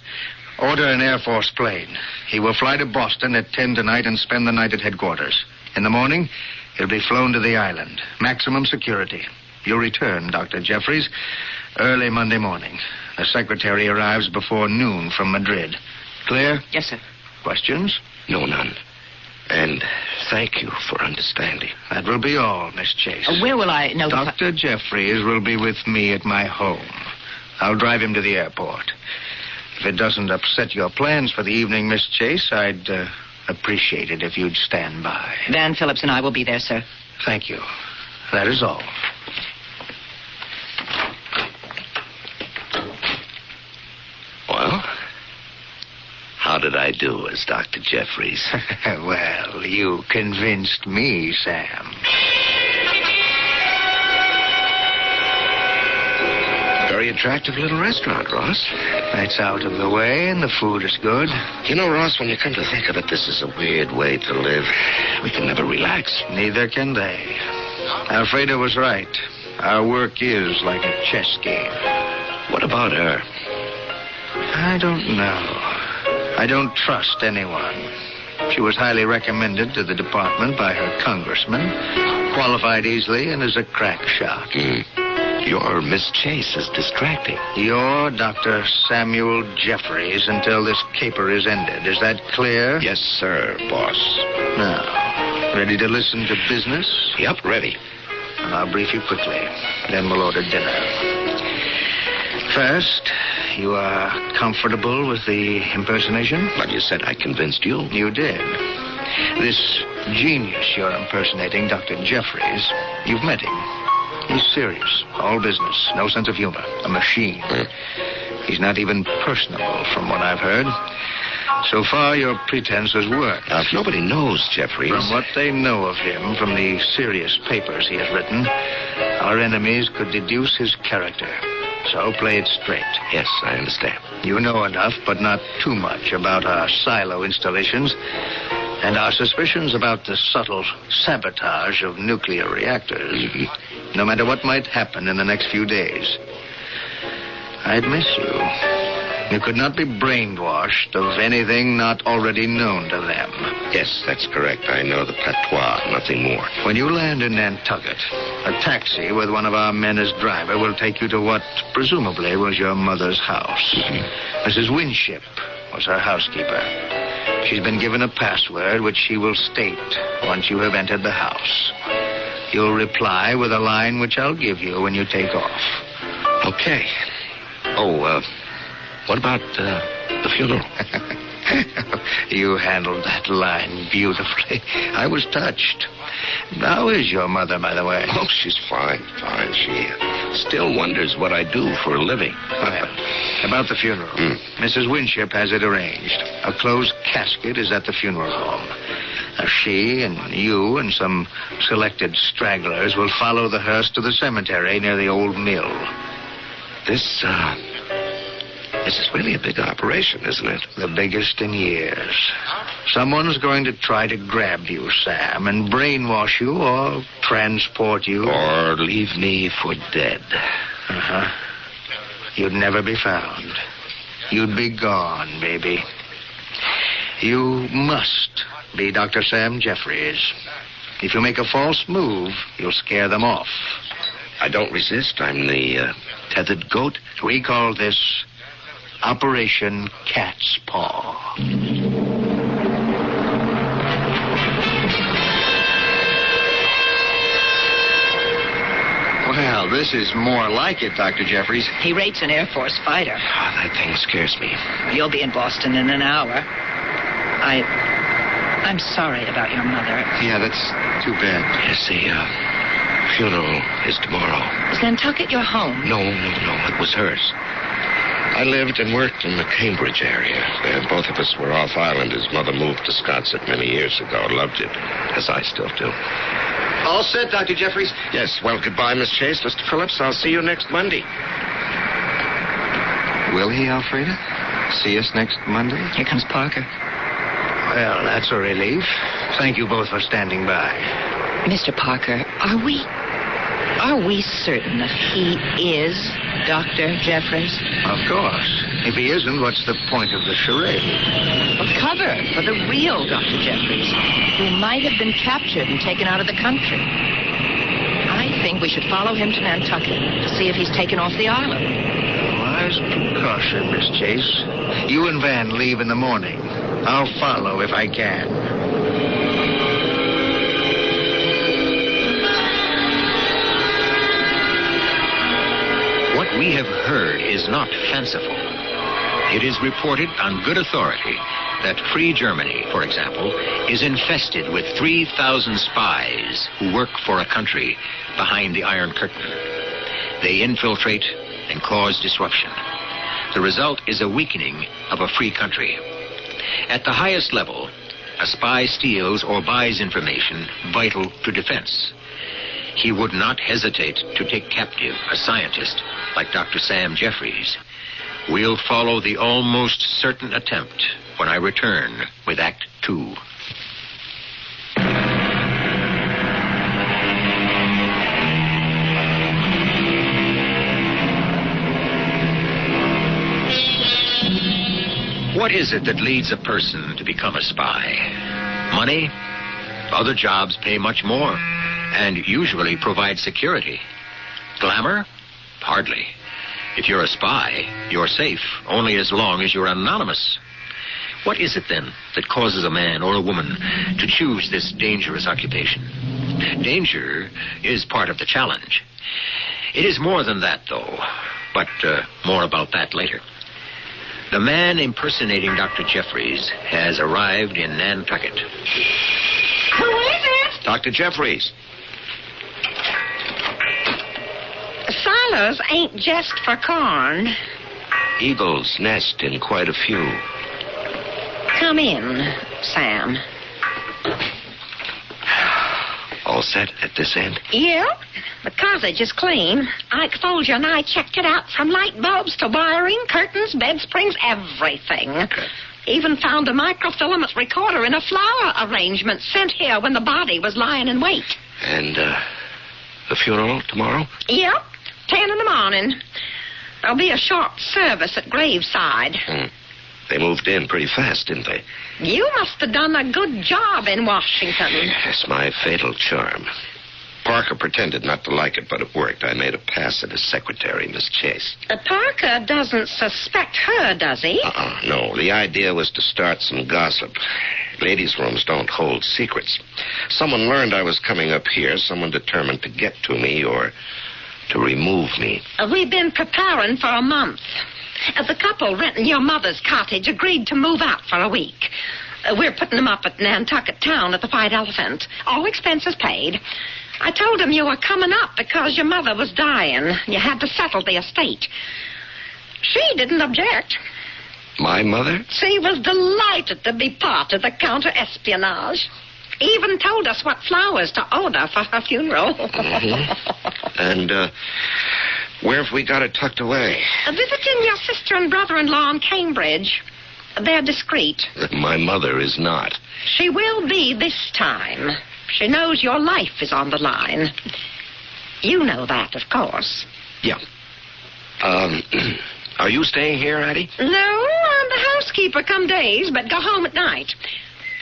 Speaker 10: order an Air Force plane. He will fly to Boston at 10 tonight and spend the night at headquarters. In the morning, he'll be flown to the island. Maximum security. You'll return, Dr. Jeffries, early Monday morning. The secretary arrives before noon from Madrid. Clear?
Speaker 24: Yes, sir.
Speaker 10: Questions?
Speaker 7: No, none. And thank you for understanding.
Speaker 10: That will be all, Miss Chase.
Speaker 24: Where will I notify...
Speaker 10: Dr. Jeffries will be with me at my home. I'll drive him to the airport. If it doesn't upset your plans for the evening, Miss Chase, I'd appreciate it if you'd stand by.
Speaker 24: Van Phillips and I will be there, sir.
Speaker 10: Thank you. That is all.
Speaker 7: Well, how did I do as Dr. Jeffries?
Speaker 10: Well, you convinced me, Sam.
Speaker 7: Very attractive little restaurant, Ross.
Speaker 10: It's out of the way, and the food is good.
Speaker 7: You know, Ross, when you come to think of it, this is a weird way to live. We can never relax.
Speaker 10: Neither can they. Alfredo was right. Our work is like a chess game.
Speaker 7: What about her?
Speaker 10: I don't know. I don't trust anyone. She was highly recommended to the department by her congressman, qualified easily, and is a crack shot.
Speaker 7: Your Miss Chase is distracting.
Speaker 10: You're Dr. Samuel Jeffries until this caper is ended. Is that clear?
Speaker 7: Yes, sir, boss.
Speaker 10: Now, ready to listen to business?
Speaker 7: Yep, ready.
Speaker 10: Well, I'll brief you quickly. Then we'll order dinner. First, you are comfortable with the impersonation?
Speaker 7: But you said I convinced you.
Speaker 10: You did. This genius you're impersonating, Dr. Jeffries, you've met him. He's serious, all business, no sense of humor, a machine. He's not even personable, from what I've heard. So far, your pretense has worked.
Speaker 7: Now, if nobody knows Jeffries...
Speaker 10: From what they know of him, from the serious papers he has written, our enemies could deduce his character. So play it straight.
Speaker 7: Yes, I understand.
Speaker 10: You know enough, but not too much, about our silo installations and our suspicions about the subtle sabotage of nuclear reactors. No matter what might happen in the next few days, I'd miss you. You could not be brainwashed of anything not already known to them.
Speaker 7: Yes, that's correct. I know the patois, nothing more.
Speaker 10: When you land in Nantucket, a taxi with one of our men as driver will take you to what presumably was your mother's house. Mrs. Winship was her housekeeper. She's been given a password which she will state once you have entered the house. You'll reply with a line which I'll give you when you take off.
Speaker 7: Okay. Oh, what about the funeral?
Speaker 10: You handled that line beautifully. I was touched. How is your mother, by the way?
Speaker 5: Oh, she's fine. She still wonders what I do for a living.
Speaker 10: Well, about the funeral. Mrs. Winship has it arranged. A closed casket is at the funeral home. She and you and some selected stragglers will follow the hearse to the cemetery near the old mill.
Speaker 5: This is really a big operation, isn't it?
Speaker 10: The biggest in years. Someone's going to try to grab you, Sam, and brainwash you or transport you.
Speaker 5: Or leave me for dead.
Speaker 10: Uh-huh. You'd never be found. You'd be gone, baby. You must be Dr. Sam Jeffries. If you make a false move, you'll scare them off.
Speaker 5: I don't resist. I'm the tethered goat.
Speaker 10: We call this Operation Cat's Paw.
Speaker 23: Well, this is more like it, Dr. Jeffries.
Speaker 24: He rates an Air Force fighter.
Speaker 5: Oh, that thing scares me.
Speaker 24: You'll be in Boston in an hour. I'm sorry about your mother.
Speaker 23: Yeah, that's too bad.
Speaker 5: Yes, the funeral is tomorrow.
Speaker 24: Is Nantucket your home?
Speaker 5: No, it was hers. I lived and worked in the Cambridge area. Both of us were off island. His mother moved to Scotsett many years ago. Loved it, as I still do.
Speaker 23: All set, Dr. Jeffries?
Speaker 5: Yes, well, goodbye, Miss Chase. Mr. Phillips, I'll see you next Monday.
Speaker 23: Will he, Alfreda? See us next Monday?
Speaker 24: Here comes Parker.
Speaker 10: Well, that's a relief. Thank you both for standing by.
Speaker 24: Mr. Parker, are we certain that he is Dr. Jeffries?
Speaker 10: Of course. If he isn't, what's the point of the charade?
Speaker 24: A cover for the real Dr. Jeffries, who might have been captured and taken out of the country. I think we should follow him to Nantucket to see if he's taken off the island.
Speaker 10: Wise precaution, Miss Chase. You and Van leave in the morning. I'll follow if I can.
Speaker 4: What we have heard is not fanciful. It is reported on good authority that Free Germany, for example, is infested with 3,000 spies who work for a country behind the Iron Curtain. They infiltrate and cause disruption. The result is a weakening of a free country. At the highest level, a spy steals or buys information vital to defense. He would not hesitate to take captive a scientist like Dr. Sam Jeffries. We'll follow the almost certain attempt when I return with Act 2. What is it that leads a person to become a spy? Money? Other jobs pay much more and usually provide security. Glamour? Hardly. If you're a spy, you're safe only as long as you're anonymous. What is it, then, that causes a man or a woman to choose this dangerous occupation? Danger is part of the challenge. It is more than that, though, but more about that later. The man impersonating Dr. Jeffries has arrived in Nantucket.
Speaker 16: Who is it?
Speaker 5: Dr. Jeffries.
Speaker 16: Silos ain't just for corn.
Speaker 5: Eagles nest in quite a few.
Speaker 16: Come in, Sam.
Speaker 5: All set at this end?
Speaker 16: Yep. The cottage is clean. Ike Folger and I checked it out from light bulbs to wiring, curtains, bed springs, everything.
Speaker 5: Okay.
Speaker 16: Even found a microfilament recorder in a flower arrangement sent here when the body was lying in wait.
Speaker 5: And, the funeral tomorrow?
Speaker 16: Yep. 10 in the morning. There'll be a short service at graveside.
Speaker 5: They moved in pretty fast, didn't they?
Speaker 16: You must have done a good job in Washington.
Speaker 5: That's my fatal charm. Parker pretended not to like it, but it worked. I made a pass at his secretary, Miss Chase.
Speaker 16: Parker doesn't suspect her, does he?
Speaker 5: No. The idea was to start some gossip. Ladies' rooms don't hold secrets. Someone learned I was coming up here. Someone determined to get to me or to remove me.
Speaker 16: We've been preparing for a month.
Speaker 12: The couple renting your mother's cottage agreed to move out for a week. We're putting them up at Nantucket Town at the White Elephant. All expenses paid. I told them you were coming up because your mother was dying. You had to settle the estate. She didn't object.
Speaker 5: My mother?
Speaker 12: She was delighted to be part of the counter-espionage. Even told us what flowers to order for her funeral.
Speaker 5: Mm-hmm. And, where have we got it tucked away?
Speaker 12: Visiting your sister and brother-in-law in Cambridge. They're discreet.
Speaker 5: My mother is not.
Speaker 12: She will be this time. She knows your life is on the line. You know that, of course.
Speaker 5: Yeah. Are you staying here, Addie?
Speaker 12: No, I'm the housekeeper come days, but go home at night.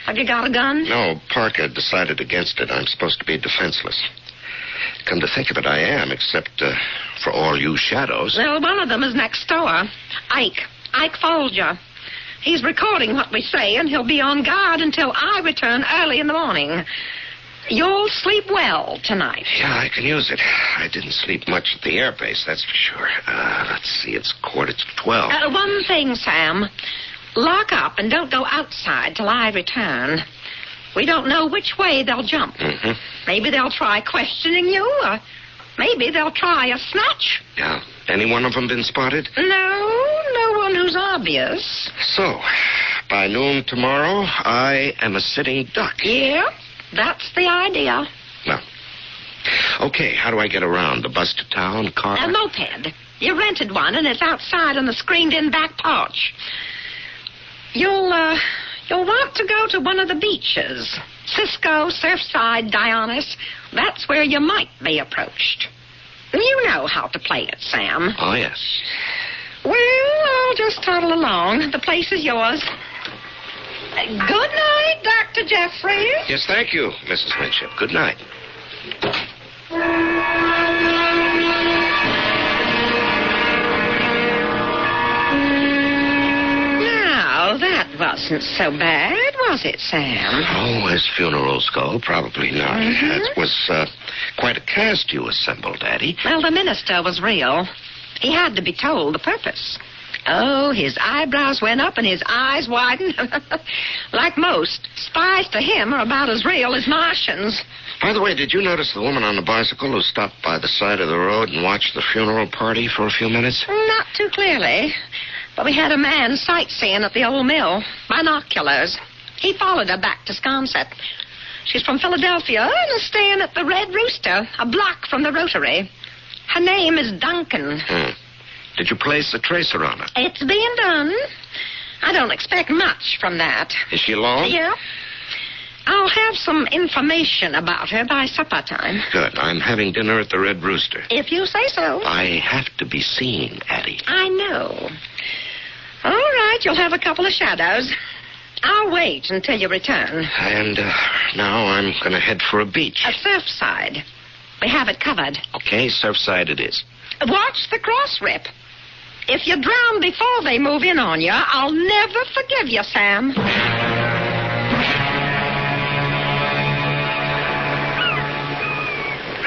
Speaker 12: Have you got a gun?
Speaker 5: No, Parker decided against it. I'm supposed to be defenseless. Come to think of it, I am, except for all you shadows.
Speaker 12: Well, one of them is next door. Ike Folger. He's recording what we say, and he'll be on guard until I return early in the morning. You'll sleep well tonight.
Speaker 5: Yeah, I can use it. I didn't sleep much at the airbase, that's for sure. Let's see, it's 11:45.
Speaker 12: One thing, Sam. Lock up and don't go outside till I return. We don't know which way they'll jump.
Speaker 5: Mm-hmm.
Speaker 12: Maybe they'll try questioning you, or maybe they'll try a snatch.
Speaker 5: Yeah. Any one of them been spotted?
Speaker 12: No one who's obvious.
Speaker 5: So, by noon tomorrow, I am a sitting duck.
Speaker 12: Yeah, that's the idea.
Speaker 5: Well, okay, how do I get around? The bus to town, car?
Speaker 12: A moped. You rented one, and it's outside on the screened-in back porch. You'll want to go to one of the beaches. Cisco, Surfside, Dionis. That's where you might be approached. You know how to play it, Sam.
Speaker 5: Oh, yes.
Speaker 12: Well, I'll just toddle along. The place is yours. Good night, Dr. Jeffries.
Speaker 5: Yes, thank you, Mrs. Winship. Good night.
Speaker 12: Now, that wasn't so bad, was it, Sam?
Speaker 5: Oh, as funerals go, probably not.
Speaker 12: Mm-hmm.
Speaker 5: That was quite a cast you assembled, Addie.
Speaker 12: Well, the minister was real. He had to be told the purpose. Oh, his eyebrows went up and his eyes widened. Like most, spies to him are about as real as Martians.
Speaker 5: By the way, did you notice the woman on the bicycle who stopped by the side of the road and watched the funeral party for a few minutes?
Speaker 12: Not too clearly. But we had a man sightseeing at the old mill. Binoculars. He followed her back to Sconset. She's from Philadelphia and is staying at the Red Rooster, a block from the Rotary. Her name is Duncan.
Speaker 5: Did you place a tracer on her?
Speaker 12: It's being done. I don't expect much from that.
Speaker 5: Is she alone?
Speaker 12: Yeah. I'll have some information about her by supper time.
Speaker 5: Good. I'm having dinner at the Red Rooster.
Speaker 12: If you say so.
Speaker 5: I have to be seen, Addie.
Speaker 12: I know. All right, you'll have a couple of shadows. I'll wait until you return.
Speaker 5: And now I'm going to head for a beach.
Speaker 12: A Surfside. We have it covered.
Speaker 5: Okay, Surfside it is.
Speaker 12: Watch the cross rip. If you drown before they move in on you, I'll never forgive you, Sam.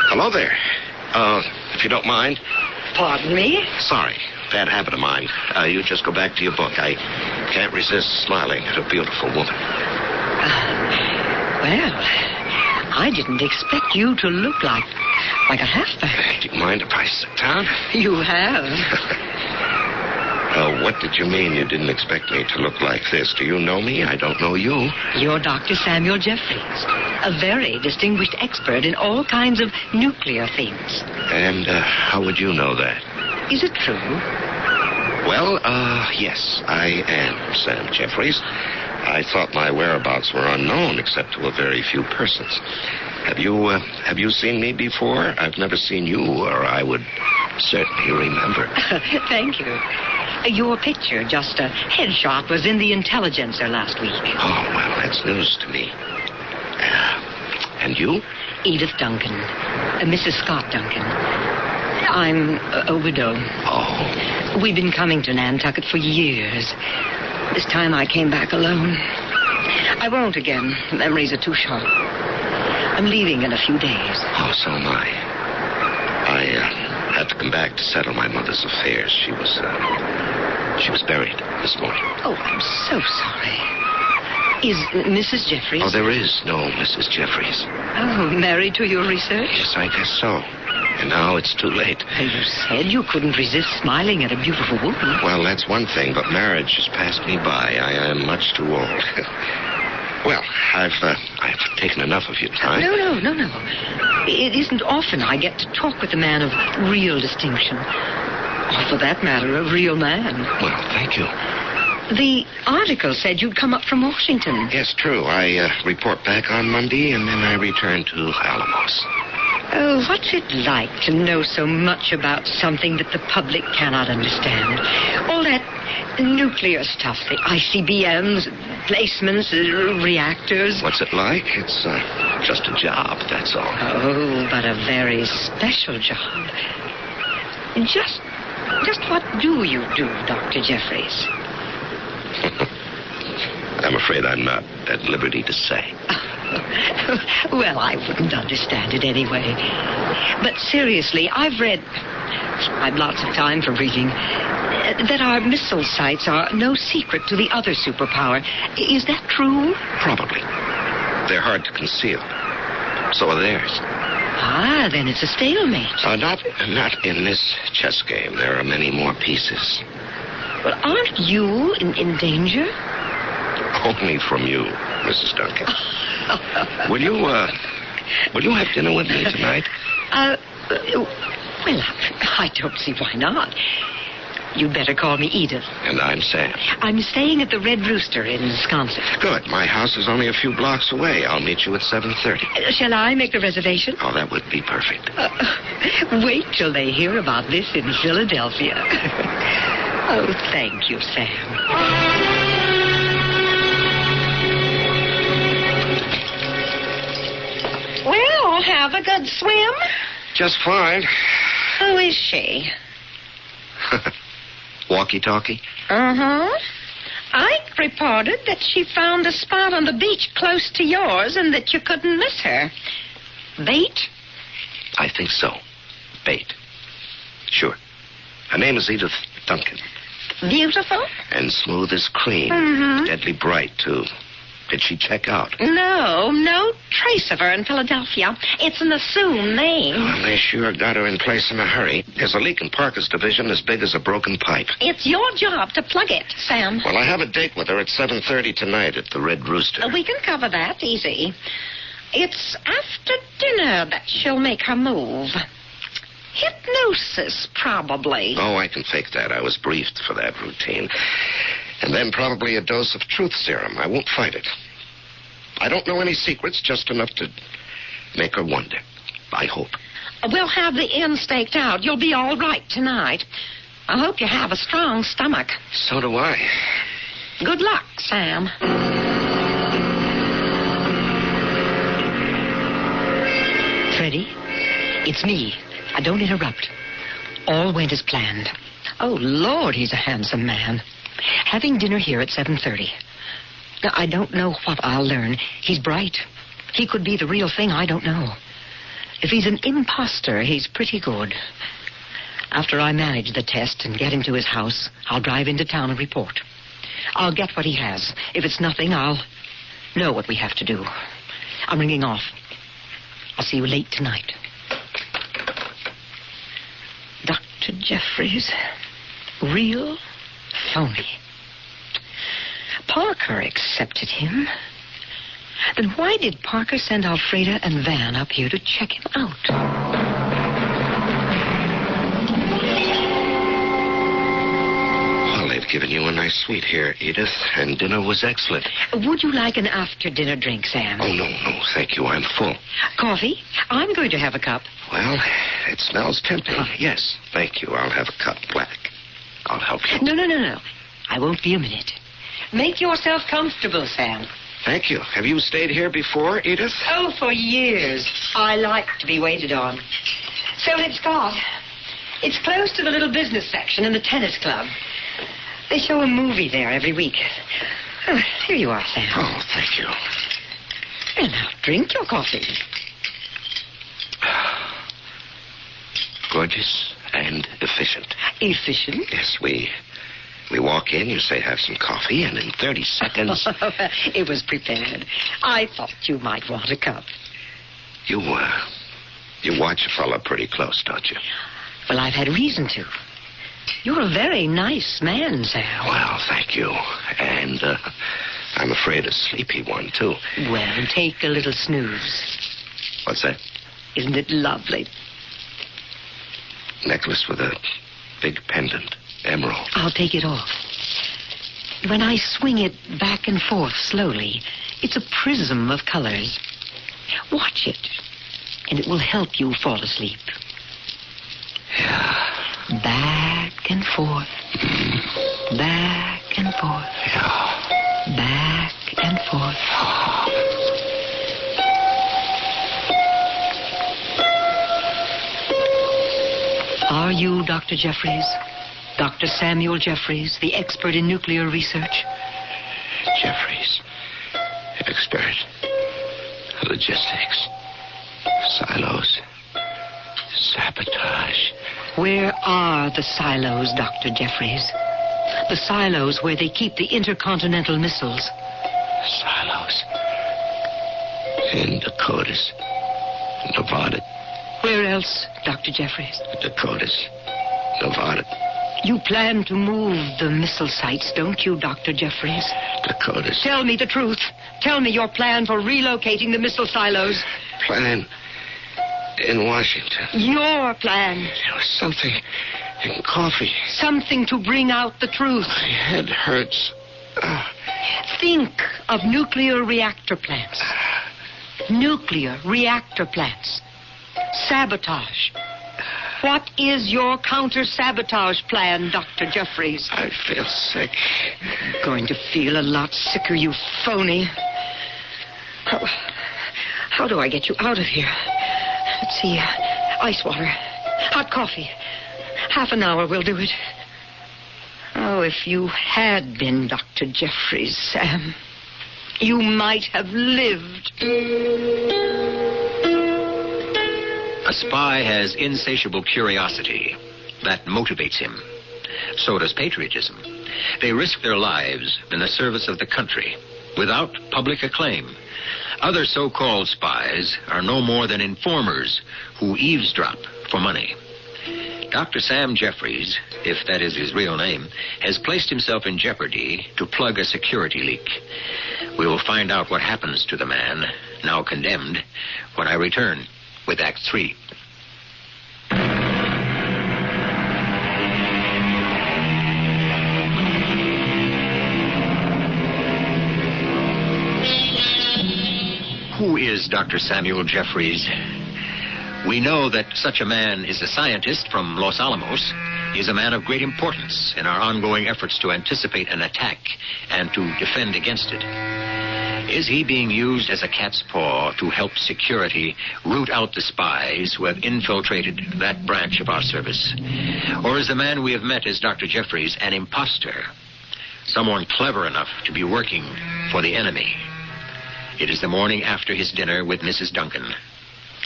Speaker 5: Hello there. If you don't mind.
Speaker 12: Pardon me?
Speaker 5: Sorry. Bad habit of mine. You just go back to your book. I can't resist smiling at a beautiful woman.
Speaker 12: Well, I didn't expect you to look like a halfback.
Speaker 5: Do you mind if I sit down?
Speaker 12: You have.
Speaker 5: What did you mean you didn't expect me to look like this? Do you know me? I don't know you.
Speaker 12: You're Dr. Samuel Jeffries, a very distinguished expert in all kinds of nuclear things.
Speaker 5: And how would you know that?
Speaker 12: Is it true?
Speaker 5: Well, yes, I am Sam Jeffries. I thought my whereabouts were unknown except to a very few persons. Have you seen me before? I've never seen you, or I would certainly remember.
Speaker 12: Thank you. Your picture, just a headshot, was in the Intelligencer last week.
Speaker 5: Oh, well, that's news to me. And you?
Speaker 12: Edith Duncan. Mrs. Scott Duncan. I'm a widow.
Speaker 5: Oh.
Speaker 12: We've been coming to Nantucket for years. This time I came back alone. I won't again. The memories are too sharp. I'm leaving in a few days.
Speaker 5: Oh, so am I. I had to come back to settle my mother's affairs. She was She was buried this morning.
Speaker 24: Oh, I'm so sorry. Is Mrs. Jeffries?
Speaker 5: Oh, there is no Mrs. Jeffries.
Speaker 24: Oh, married to your research?
Speaker 5: Yes, I guess so. And now it's too late.
Speaker 24: You said you couldn't resist smiling at a beautiful woman.
Speaker 5: Well, that's one thing, but marriage has passed me by. I am much too old. Well, I've taken enough of your time.
Speaker 24: No. It isn't often I get to talk with a man of real distinction. Or, for that matter, a real man.
Speaker 5: Well, thank you.
Speaker 24: The article said you'd come up from Washington.
Speaker 5: Yes, true. I report back on Monday, and then I return to Alamos.
Speaker 24: Oh, what's it like to know so much about something that the public cannot understand? All that nuclear stuff, the ICBMs, placements, reactors.
Speaker 5: What's it like? It's just a job, that's all.
Speaker 24: Oh, but a very special job. Just what do you do, Dr. Jeffries?
Speaker 5: I'm afraid I'm not at liberty to say.
Speaker 24: Well, I wouldn't understand it anyway. But seriously, I've lots of time for reading, that our missile sites are no secret to the other superpower. Is that true?
Speaker 5: Probably. They're hard to conceal. So are theirs.
Speaker 24: Ah, then it's a stalemate.
Speaker 5: Not in this chess game. There are many more pieces.
Speaker 24: Well, aren't you in danger?
Speaker 5: Only from you, Mrs. Duncan. Will you have dinner with me tonight?
Speaker 24: Well, I don't see why not. You'd better call me Edith.
Speaker 5: And I'm Sam.
Speaker 24: I'm staying at the Red Rooster in Wisconsin.
Speaker 5: Good. My house is only a few blocks away. I'll meet you at 7:30.
Speaker 24: Shall I make the reservation?
Speaker 5: Oh, that would be perfect.
Speaker 24: Wait till they hear about this in Philadelphia. Oh, thank you, Sam. Well, have a good swim.
Speaker 5: Just fine.
Speaker 24: Who is she?
Speaker 5: Walkie-talkie?
Speaker 24: Uh-huh. Ike reported that she found a spot on the beach close to yours and that you couldn't miss her. Bait?
Speaker 5: I think so. Bait. Sure. Her name is Edith Duncan.
Speaker 24: Beautiful?
Speaker 5: And smooth as cream.
Speaker 24: Mm-hmm.
Speaker 5: Deadly bright, too. Did she check out?
Speaker 24: No trace of her in Philadelphia. It's an assumed name.
Speaker 5: Well, they sure got her in place in a hurry. There's a leak in Parker's division as big as a broken pipe.
Speaker 24: It's your job to plug it, Sam.
Speaker 5: Well, I have a date with her at 7:30 tonight at the Red Rooster.
Speaker 24: We can cover that easy. It's after dinner that she'll make her move. Hypnosis, probably.
Speaker 5: Oh, I can fake that. I was briefed for that routine. And then probably a dose of truth serum. I won't fight it. I don't know any secrets, just enough to make her wonder. I hope.
Speaker 24: We'll have the inn staked out. You'll be all right tonight. I hope you have a strong stomach.
Speaker 5: So do I.
Speaker 24: Good luck, Sam. Freddie, it's me. Don't interrupt. All went as planned. Oh, Lord, he's a handsome man. Having dinner here at 7:30. Now, I don't know what I'll learn. He's bright. He could be the real thing. I don't know. If he's an imposter, he's pretty good. After I manage the test and get him to his house, I'll drive into town and report. I'll get what he has. If it's nothing, I'll know what we have to do. I'm ringing off. I'll see you late tonight. Dr. Jeffries. Real? Phony. Parker accepted him. Then why did Parker send Alfreda and Van up here to check him out?
Speaker 5: Well, they've given you a nice suite here, Edith, and dinner was excellent.
Speaker 24: Would you like an after-dinner drink, Sam?
Speaker 5: Oh, no, thank you. I'm full.
Speaker 24: Coffee? I'm going to have a cup.
Speaker 5: Well, it smells tempting. Yes, thank you. I'll have a cup black. I'll help you.
Speaker 24: No. I won't be a minute. Make yourself comfortable, Sam.
Speaker 5: Thank you. Have you stayed here before, Edith?
Speaker 24: Oh, for years. I like to be waited on. So let's start. It's close to the little business section in the tennis club. They show a movie there every week. Oh, here you are, Sam.
Speaker 5: Oh, thank you.
Speaker 24: Well, now, drink your coffee.
Speaker 5: Gorgeous and efficient.
Speaker 24: Efficient?
Speaker 5: Yes, we
Speaker 14: We walk in, you say, have some coffee, and in 30 seconds...
Speaker 24: It was prepared. I thought you might want a cup.
Speaker 14: You watch a fella pretty close, don't you?
Speaker 24: Well, I've had reason to. You're a very nice man, Sam.
Speaker 14: Well, thank you. And I'm afraid a sleepy one, too.
Speaker 24: Well, take a little snooze.
Speaker 14: What's that?
Speaker 24: Isn't it lovely?
Speaker 14: Necklace with a big pendant. Emerald.
Speaker 24: I'll take it off. When I swing it back and forth slowly, it's a prism of colors. Watch it, and it will help you fall asleep.
Speaker 14: Yeah.
Speaker 24: Back and forth. Back and forth.
Speaker 14: Yeah.
Speaker 24: Back and forth. Are you Dr. Jeffries? Dr. Samuel Jeffries, the expert in nuclear research?
Speaker 14: Jeffries. Expert. Logistics. Silos. Sabotage.
Speaker 24: Where are the silos, Dr. Jeffries? The silos where they keep the intercontinental missiles.
Speaker 14: Silos. In Dakotas. Nevada.
Speaker 24: Where else, Dr. Jeffries?
Speaker 14: Dakotas. Nevada.
Speaker 24: You plan to move the missile sites, don't you, Dr. Jeffries?
Speaker 14: Dakotas.
Speaker 24: Tell me the truth. Tell me your plan for relocating the missile silos.
Speaker 14: Plan in Washington.
Speaker 24: Your plan.
Speaker 14: There was something in coffee.
Speaker 24: Something to bring out the truth.
Speaker 14: My head hurts.
Speaker 24: Think of nuclear reactor plants. Nuclear reactor plants. Sabotage. What is your counter-sabotage plan, Dr. Jeffries?
Speaker 14: I feel sick.
Speaker 24: You're going to feel a lot sicker, you phony. How do I get you out of here? Let's see. Ice water. Hot coffee. Half an hour will do it. Oh, if you had been Dr. Jeffries, Sam, you might have lived.
Speaker 4: A spy has insatiable curiosity. That motivates him. So does patriotism. They risk their lives in the service of the country without public acclaim. Other so-called spies are no more than informers who eavesdrop for money. Dr. Sam Jeffries, if that is his real name, has placed himself in jeopardy to plug a security leak. We will find out what happens to the man, now condemned, when I return with Act 3. Who is Dr. Samuel Jeffries? We know that such a man is a scientist from Los Alamos. He is a man of great importance in our ongoing efforts to anticipate an attack and to defend against it. Is he being used as a cat's paw to help security root out the spies who have infiltrated that branch of our service? Or is the man we have met as Dr. Jeffries an imposter? Someone clever enough to be working for the enemy? It is the morning after his dinner with Mrs. Duncan.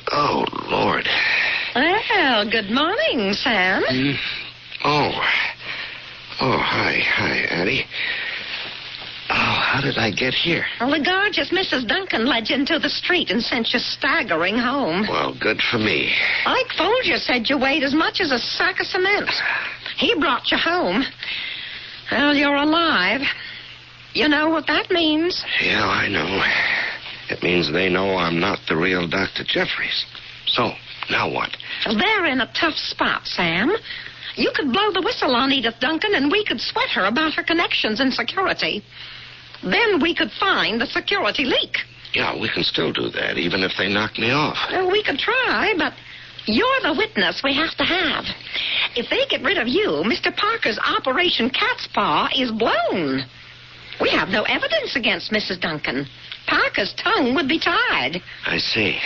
Speaker 14: Oh, Lord.
Speaker 24: Well, good morning, Sam.
Speaker 14: Oh, hi, Addie. Oh, how did I get here?
Speaker 24: Well, the gorgeous Mrs. Duncan led you into the street and sent you staggering home.
Speaker 14: Well, good for me.
Speaker 24: Ike Folger said you weighed as much as a sack of cement. He brought you home. Well, you're alive. You know what that means?
Speaker 14: Yeah, I know. It means they know I'm not the real Dr. Jeffries. So, now what?
Speaker 24: Well, they're in a tough spot, Sam. You could blow the whistle on Edith Duncan, and we could sweat her about her connections in security. Then we could find the security leak.
Speaker 14: Yeah, we can still do that, even if they knock me off.
Speaker 24: Well, we could try, but you're the witness we have to have. If they get rid of you, Mr. Parker's Operation Cat's Paw is blown. We have no evidence against Mrs. Duncan. Parker's tongue would be tied.
Speaker 14: I see.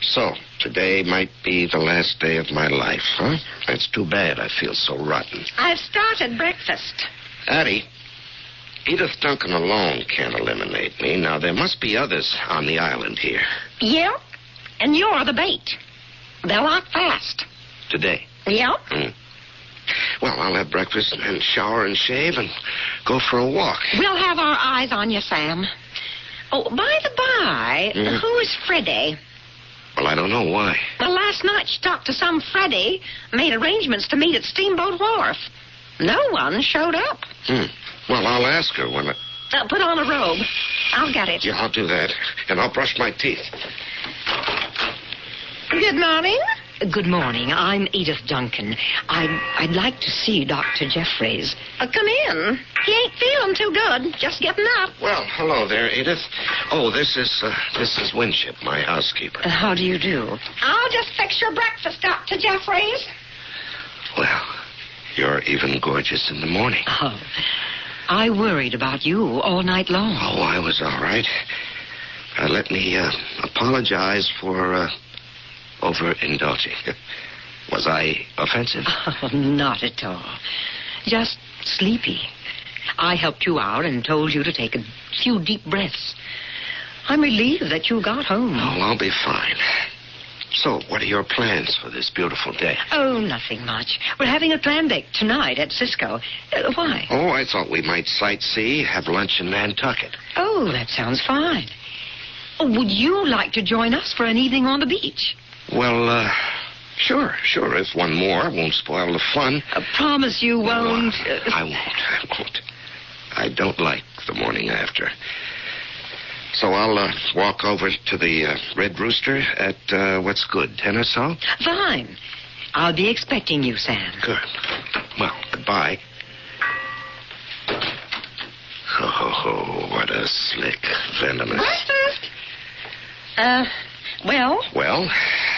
Speaker 14: So, today might be the last day of my life, huh? That's too bad. I feel so rotten.
Speaker 24: I've started breakfast.
Speaker 14: Addie, Edith Duncan alone can't eliminate me. Now, there must be others on the island here.
Speaker 24: Yep, and you're the bait. They'll act fast.
Speaker 14: Today?
Speaker 24: Yep.
Speaker 14: Well, I'll have breakfast and then shower and shave and go for a walk.
Speaker 12: We'll have our eyes on you, Sam. Oh, by the by, who is Freddie?
Speaker 14: Well, I don't know why.
Speaker 12: Well, last night she talked to some Freddie, made arrangements to meet at Steamboat Wharf. No one showed up.
Speaker 14: Well, I'll ask her when
Speaker 12: Put on a robe. I'll get it.
Speaker 14: Yeah, I'll do that. And I'll brush my teeth.
Speaker 12: Good morning.
Speaker 15: Good morning. I'm Edith Duncan. I'd like to see Dr. Jeffries.
Speaker 12: Come in. He ain't feeling too good. Just getting up.
Speaker 14: Well, hello there, Edith. Oh, this is Winship, my housekeeper.
Speaker 15: How do you do?
Speaker 12: I'll just fix your breakfast, Dr. Jeffries.
Speaker 14: Well, you're even gorgeous in the morning.
Speaker 15: Oh, I worried about you all night long.
Speaker 14: Oh, I was all right. Let me apologize for overindulging. Was I offensive?
Speaker 15: Oh, not at all. Just sleepy. I helped you out and told you to take a few deep breaths. I'm relieved that you got home.
Speaker 14: Oh, I'll be fine. So, what are your plans for this beautiful day?
Speaker 15: Oh, nothing much. We're having a clam bake tonight at Cisco. Why?
Speaker 14: Oh, I thought we might sightsee, have lunch in Nantucket.
Speaker 15: Oh, that sounds fine. Oh, would you like to join us for an evening on the beach?
Speaker 14: Well, sure. If one more won't spoil the fun.
Speaker 15: Promise you won't.
Speaker 14: I won't. I don't like the morning after. So I'll walk over to the Red Rooster at, what's good, 10 or so?
Speaker 15: Fine. I'll be expecting you, Sam.
Speaker 14: Good. Well, goodbye. Oh, what a slick, venomous...
Speaker 12: Well?
Speaker 14: Well,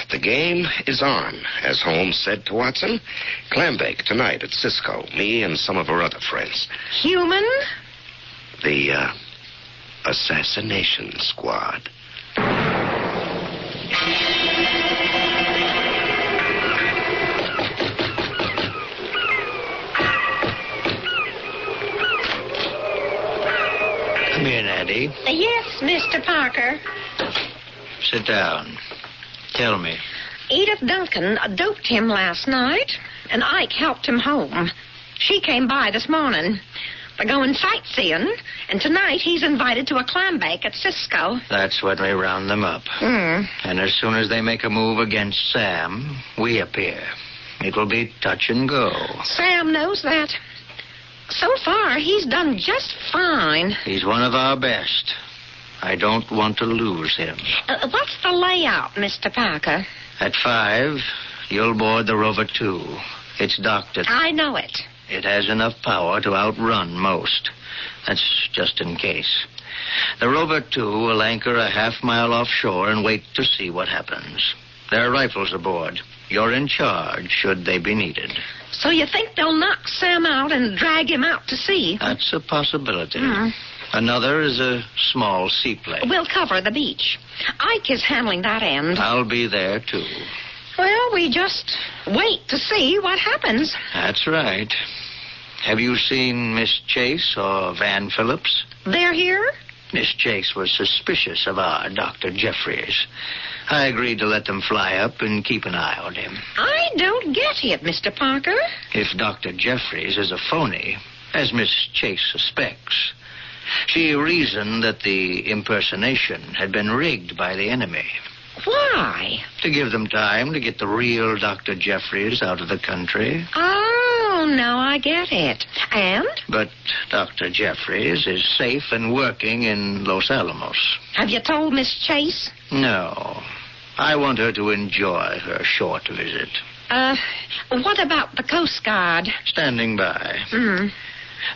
Speaker 14: the game is on, as Holmes said to Watson. Clam bake tonight at Cisco. Me and some of our other friends.
Speaker 12: Human?
Speaker 14: The, assassination squad.
Speaker 10: Come in, Addie.
Speaker 12: Yes, Mr. Parker.
Speaker 10: Sit down. Tell me.
Speaker 12: Edith Duncan doped him last night, and Ike helped him home. She came by this morning. They're going sightseeing, and tonight he's invited to a clam bake at Cisco.
Speaker 10: That's when we round them up. And as soon as they make a move against Sam, we appear. It will be touch and go.
Speaker 12: Sam knows that. So far, he's done just fine.
Speaker 10: He's one of our best. I don't want to lose him.
Speaker 12: What's the layout, Mr. Parker?
Speaker 10: At 5, you'll board the Rover 2. It's docked at...
Speaker 12: I know it.
Speaker 10: It has enough power to outrun most. That's just in case. The Rover 2 will anchor a half-mile offshore and wait to see what happens. There are rifles aboard. You're in charge, should they be needed.
Speaker 12: So you think they'll knock Sam out and drag him out to sea?
Speaker 10: That's a possibility. Another is a small seaplane.
Speaker 12: We'll cover the beach. Ike is handling that end.
Speaker 10: I'll be there, too.
Speaker 12: Well, we just wait to see what happens.
Speaker 10: That's right. Have you seen Miss Chase or Van Phillips?
Speaker 12: They're here?
Speaker 10: Miss Chase was suspicious of our Dr. Jeffries. I agreed to let them fly up and keep an eye on him.
Speaker 12: I don't get it, Mr. Parker.
Speaker 10: If Dr. Jeffries is a phony, as Miss Chase suspects, she reasoned that the impersonation had been rigged by the enemy.
Speaker 12: Why?
Speaker 10: To give them time to get the real Dr. Jeffries out of the country.
Speaker 12: Oh, now I get it. And?
Speaker 10: But Dr. Jeffries is safe and working in Los Alamos.
Speaker 12: Have you told Miss Chase?
Speaker 10: No. I want her to enjoy her short visit.
Speaker 12: What about the Coast Guard?
Speaker 10: Standing by.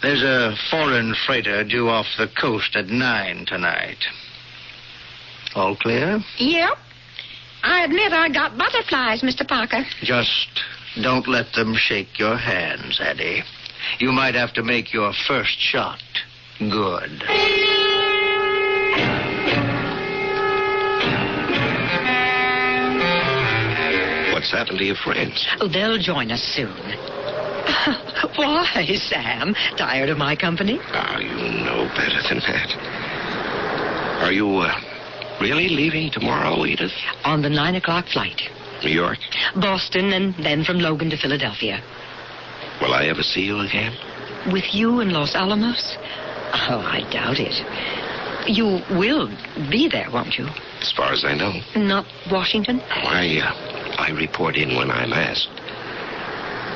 Speaker 10: There's a foreign freighter due off the coast at 9 tonight. All clear?
Speaker 12: Yep. I admit I got butterflies, Mr. Parker.
Speaker 10: Just don't let them shake your hands, Addie. You might have to make your first shot good.
Speaker 14: What's happened to your friends?
Speaker 15: Oh, they'll join us soon. Why, Sam? Tired of my company?
Speaker 14: Oh, you know better than that. Are you, really leaving tomorrow, Edith?
Speaker 15: On the 9 o'clock flight.
Speaker 14: New York?
Speaker 15: Boston, and then from Logan to Philadelphia.
Speaker 14: Will I ever see you again?
Speaker 15: With you in Los Alamos? Oh, I doubt it. You will be there, won't you?
Speaker 14: As far as I know.
Speaker 15: Not Washington?
Speaker 14: I report in when I'm asked.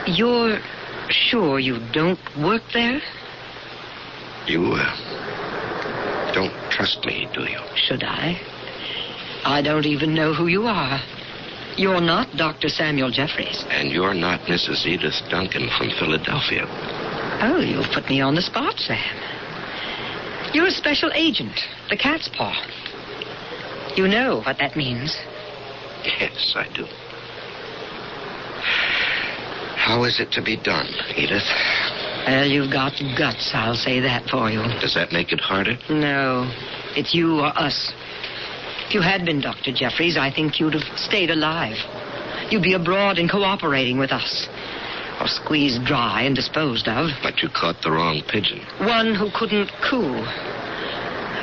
Speaker 15: You're sure you don't work there?
Speaker 14: You, don't trust me, do you?
Speaker 15: Should I? I don't even know who you are. You're not Dr. Samuel Jeffries.
Speaker 14: And you're not Mrs. Edith Duncan from Philadelphia.
Speaker 15: Oh, you've put me on the spot, Sam. You're a special agent, the cat's paw. You know what that means.
Speaker 14: Yes, I do. How is it to be done, Edith?
Speaker 15: Well, you've got guts, I'll say that for you.
Speaker 14: Does that make it harder?
Speaker 15: No, it's you or us. If you had been Dr. Jeffries, I think you'd have stayed alive. You'd be abroad and cooperating with us. Or squeezed dry and disposed of.
Speaker 14: But you caught the wrong pigeon.
Speaker 15: One who couldn't coup.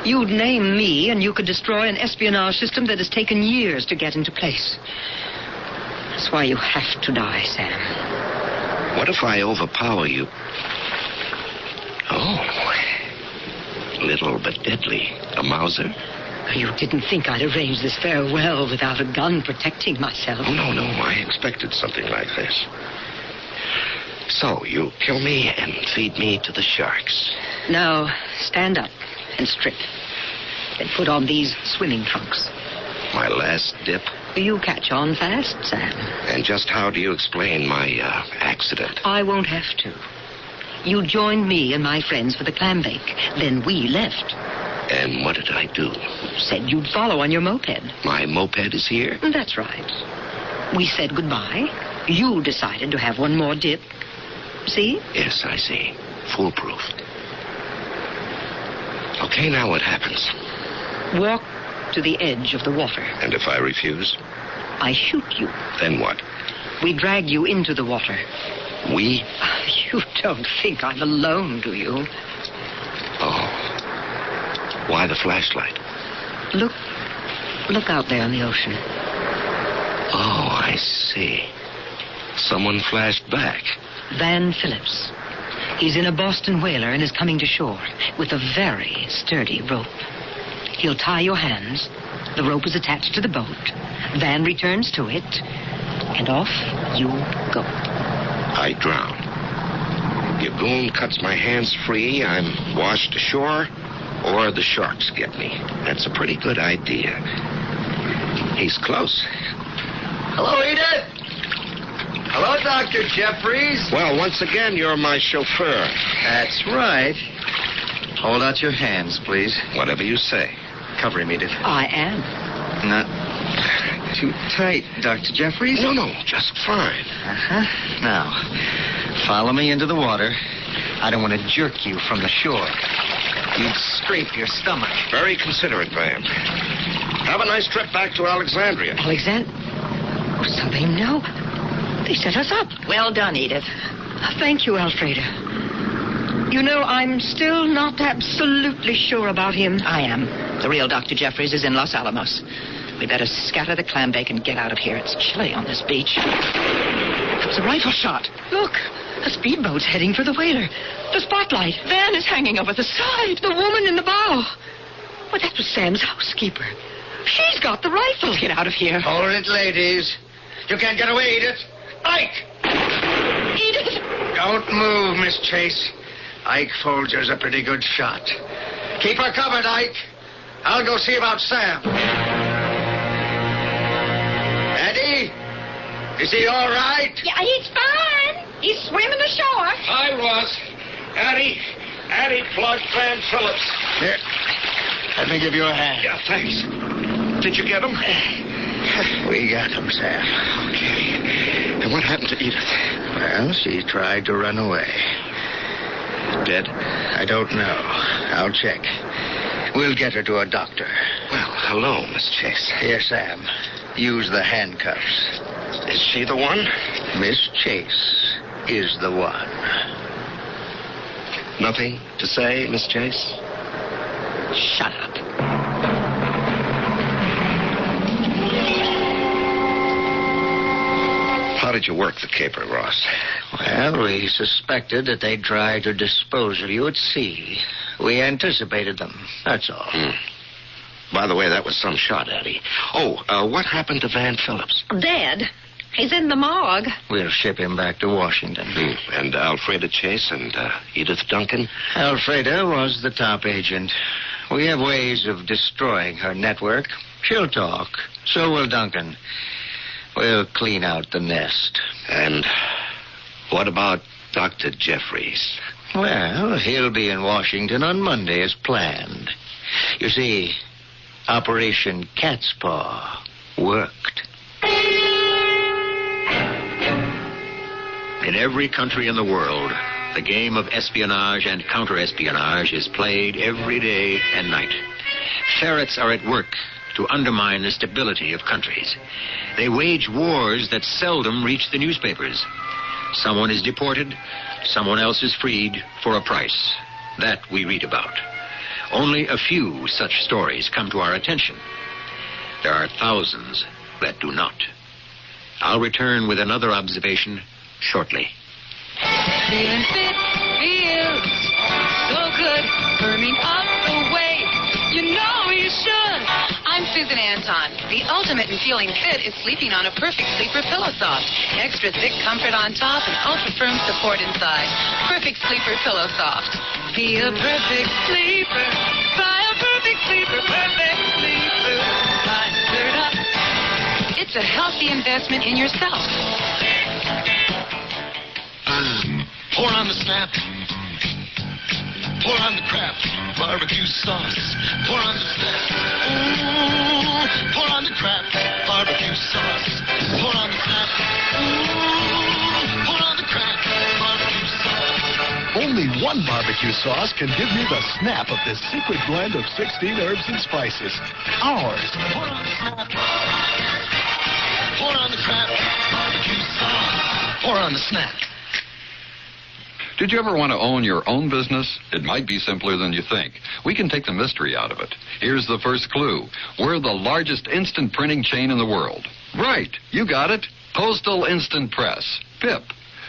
Speaker 15: You'd name me, and you could destroy an espionage system that has taken years to get into place. That's why you have to die, Sam.
Speaker 14: What if I overpower you? Oh. Little but deadly. A Mauser?
Speaker 15: You didn't think I'd arrange this farewell without a gun protecting myself.
Speaker 14: Oh, no. I expected something like this. So, you kill me and feed me to the sharks.
Speaker 15: Now, stand up and strip. Then put on these swimming trunks.
Speaker 14: My last dip?
Speaker 15: You catch on fast, Sam.
Speaker 14: And just how do you explain my, accident?
Speaker 15: I won't have to. You joined me and my friends for the clam bake. Then we left.
Speaker 14: And what did I do?
Speaker 15: Said you'd follow on your moped.
Speaker 14: My moped is here?
Speaker 15: That's right. We said goodbye. You decided to have one more dip. See?
Speaker 14: Yes, I see. Foolproof. Okay, now what happens?
Speaker 15: Walk to the edge of the water.
Speaker 14: And if I refuse?
Speaker 15: I shoot you.
Speaker 14: Then what?
Speaker 15: We drag you into the water.
Speaker 14: We?
Speaker 15: You don't think I'm alone, do you?
Speaker 14: Oh. Why the flashlight?
Speaker 15: Look out there in the ocean.
Speaker 14: Oh, I see. Someone flashed back.
Speaker 15: Van Phillips. He's in a Boston whaler and is coming to shore with a very sturdy rope. He'll tie your hands. The rope is attached to the boat. Van returns to it, and off you go.
Speaker 14: I drown. Your goon cuts my hands free, I'm washed ashore, or the sharks get me. That's a pretty good idea. He's close.
Speaker 10: Hello, Edith. Hello, Dr. Jeffries.
Speaker 14: Well, once again, you're my chauffeur.
Speaker 10: That's right. Hold out your hands, please.
Speaker 14: Whatever you say.
Speaker 10: Cover him, Edith.
Speaker 15: I am.
Speaker 10: Not too tight, Dr. Jeffries?
Speaker 14: No, just fine.
Speaker 10: Uh-huh. Now, follow me into the water. I don't want to jerk you from the shore. You'd scrape your stomach.
Speaker 14: Very considerate, Van. Have a nice trip back to Alexandria.
Speaker 15: Oh, so they know. They set us up.
Speaker 24: Well done, Edith.
Speaker 15: Thank you, Alfreda. You know, I'm still not absolutely sure about him.
Speaker 24: I am. The real Dr. Jeffries is in Los Alamos. We better scatter the clam bake and get out of here. It's chilly on this beach. It was a rifle shot.
Speaker 15: Look, a speedboat's heading for the whaler. The spotlight. Van is hanging over the side. The woman in the bow. Well, that was Sam's housekeeper. She's got the rifle.
Speaker 24: Get out of here.
Speaker 10: Hold it, ladies. You can't get away, Edith. Ike!
Speaker 15: Edith!
Speaker 10: Don't move, Miss Chase. Ike Folger's a pretty good shot. Keep her covered, Ike. I'll go see about Sam. Eddie? Is he all right?
Speaker 12: Yeah, he's fine. He's swimming ashore.
Speaker 14: I was. Addie plugged Van Phillips.
Speaker 10: Here. Let me give you a hand.
Speaker 14: Yeah, thanks. Did you get him?
Speaker 10: We got him, Sam.
Speaker 14: Okay. And what happened to Edith?
Speaker 10: Well, she tried to run away.
Speaker 14: Dead?
Speaker 10: I don't know. I'll check. We'll get her to a doctor.
Speaker 14: Well, hello, Miss Chase.
Speaker 10: Here, Sam. Use the handcuffs.
Speaker 14: Is she the one?
Speaker 10: Miss Chase is the one.
Speaker 14: Nothing to say, Miss Chase?
Speaker 24: Shut up.
Speaker 14: how did you work the caper, Ross?
Speaker 10: Well, we suspected that they'd try to dispose of you at sea. We anticipated them, that's all.
Speaker 14: By the way, that was some shot, Addie. Oh, what happened to Van Phillips?
Speaker 12: Dead. He's in the morgue.
Speaker 10: We'll ship him back to Washington.
Speaker 14: And Alfreda Chase and Edith Duncan?
Speaker 10: Alfreda was the top agent. We have ways of destroying her network. She'll talk. So will Duncan. We'll clean out the nest.
Speaker 14: And what about Dr. Jeffries?
Speaker 10: Well, he'll be in Washington on Monday as planned. You see, Operation Cat's Paw worked.
Speaker 4: In every country in the world, the game of espionage and counter-espionage is played every day and night. Ferrets are at work to undermine the stability of countries. They wage wars that seldom reach the newspapers. Someone is deported, someone else is freed for a price. That we read about. Only a few such stories come to our attention. There are thousands that do not. I'll return with another observation shortly.
Speaker 17: Feeling fit feels so good, firming up the way you know you should. I'm Susan Anton. The ultimate in feeling fit is sleeping on a Perfect Sleeper Pillow Soft. Extra thick comfort on top and ultra firm support inside. Perfect Sleeper Pillow Soft. Be a perfect sleeper. Buy a Perfect Sleeper. Perfect Sleeper. Buy it up. It's a healthy investment in yourself.
Speaker 18: Pour on the snap. Pour on the crap. Barbecue sauce. Pour on the snap. Ooh, pour on the crap. Barbecue sauce. Pour on the snap. Ooh, pour on the crap. Barbecue sauce.
Speaker 20: Only one barbecue sauce can give you the snap of this secret blend of 16 herbs and spices. Ours.
Speaker 18: Pour on the snap. Pour on the crap. Barbecue sauce. Pour on the snap.
Speaker 21: Did you ever want to own your own business? It might be simpler than you think. We can take the mystery out of it. Here's the first clue. We're the largest instant printing chain in the world. Right. You got it. Postal Instant Press. PIP.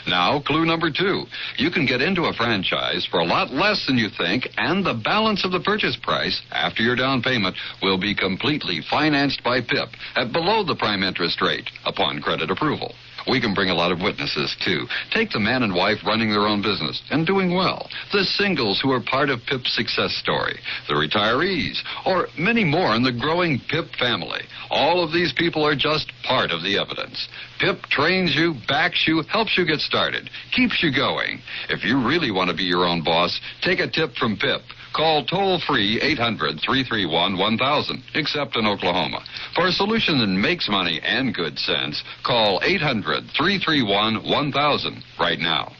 Speaker 21: Now, clue number 2. You can get into a franchise for a lot less than you think, and the balance of the purchase price after your down payment will be completely financed by PIP at below the prime interest rate upon credit approval. We can bring a lot of witnesses, too. Take the man and wife running their own business and doing well. The singles who are part of PIP's success story. The retirees. Or many more in the growing PIP family. All of these people are just part of the evidence. PIP trains you, backs you, helps you get started, keeps you going. If you really want to be your own boss, take a tip from PIP. Call toll-free 800-331-1000, except in Oklahoma. For a solution that makes money and good sense, call 800-331-1000 right now.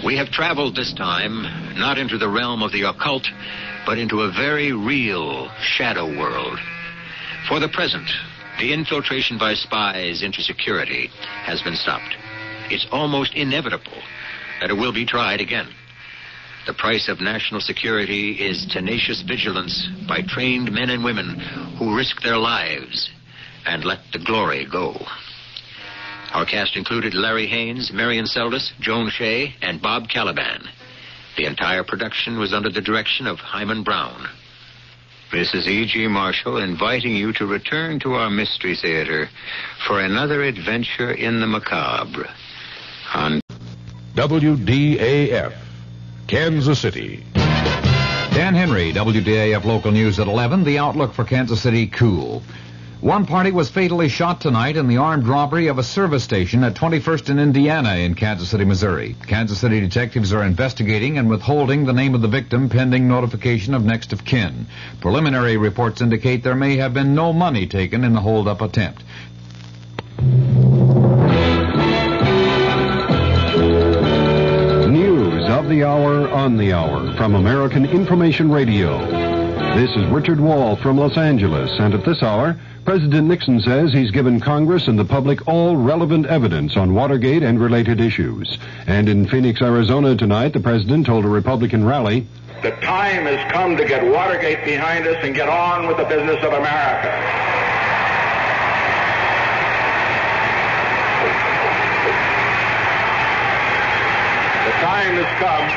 Speaker 4: We have traveled this time not into the realm of the occult, but into a very real shadow world. For the present, the infiltration by spies into security has been stopped. It's almost inevitable that it will be tried again. The price of national security is tenacious vigilance by trained men and women who risk their lives and let the glory go. Our cast included Larry Haynes, Marion Seldes, Joan Shea, and Bob Caliban. The entire production was under the direction of Hyman Brown. This is E.G. Marshall inviting you to return to our Mystery Theater for another adventure in the macabre on
Speaker 25: WDAF, Kansas City.
Speaker 26: Dan Henry, WDAF Local News at 11. The outlook for Kansas City, cool. One party was fatally shot tonight in the armed robbery of a service station at 21st and Indiana in Kansas City, Missouri. Kansas City detectives are investigating and withholding the name of the victim pending notification of next of kin. Preliminary reports indicate there may have been no money taken in the hold-up attempt.
Speaker 25: News of the hour on the hour from American Information Radio.
Speaker 2: This is Richard Wall from Los Angeles, and at this hour, President Nixon says he's given Congress and the public all relevant evidence on Watergate and related issues. And in Phoenix, Arizona tonight, the president told a Republican rally,
Speaker 3: "The time has come to get Watergate behind us and get on with the business of America." The time has come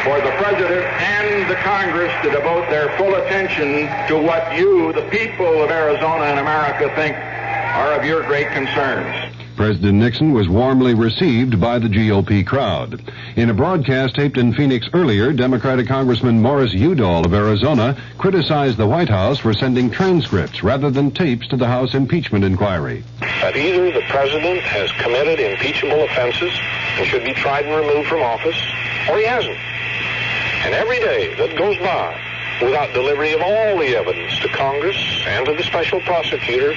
Speaker 3: for the President and the Congress to devote their full attention to what you, the people of Arizona and America, think are of your great concerns.
Speaker 2: President Nixon was warmly received by the GOP crowd. In a broadcast taped in Phoenix earlier, Democratic Congressman Morris Udall of Arizona criticized the White House for sending transcripts rather than tapes to the House impeachment inquiry.
Speaker 6: That either the President has committed impeachable offenses and should be tried and removed from office, or he hasn't. And every day that goes by without delivery of all the evidence to Congress and to the special prosecutor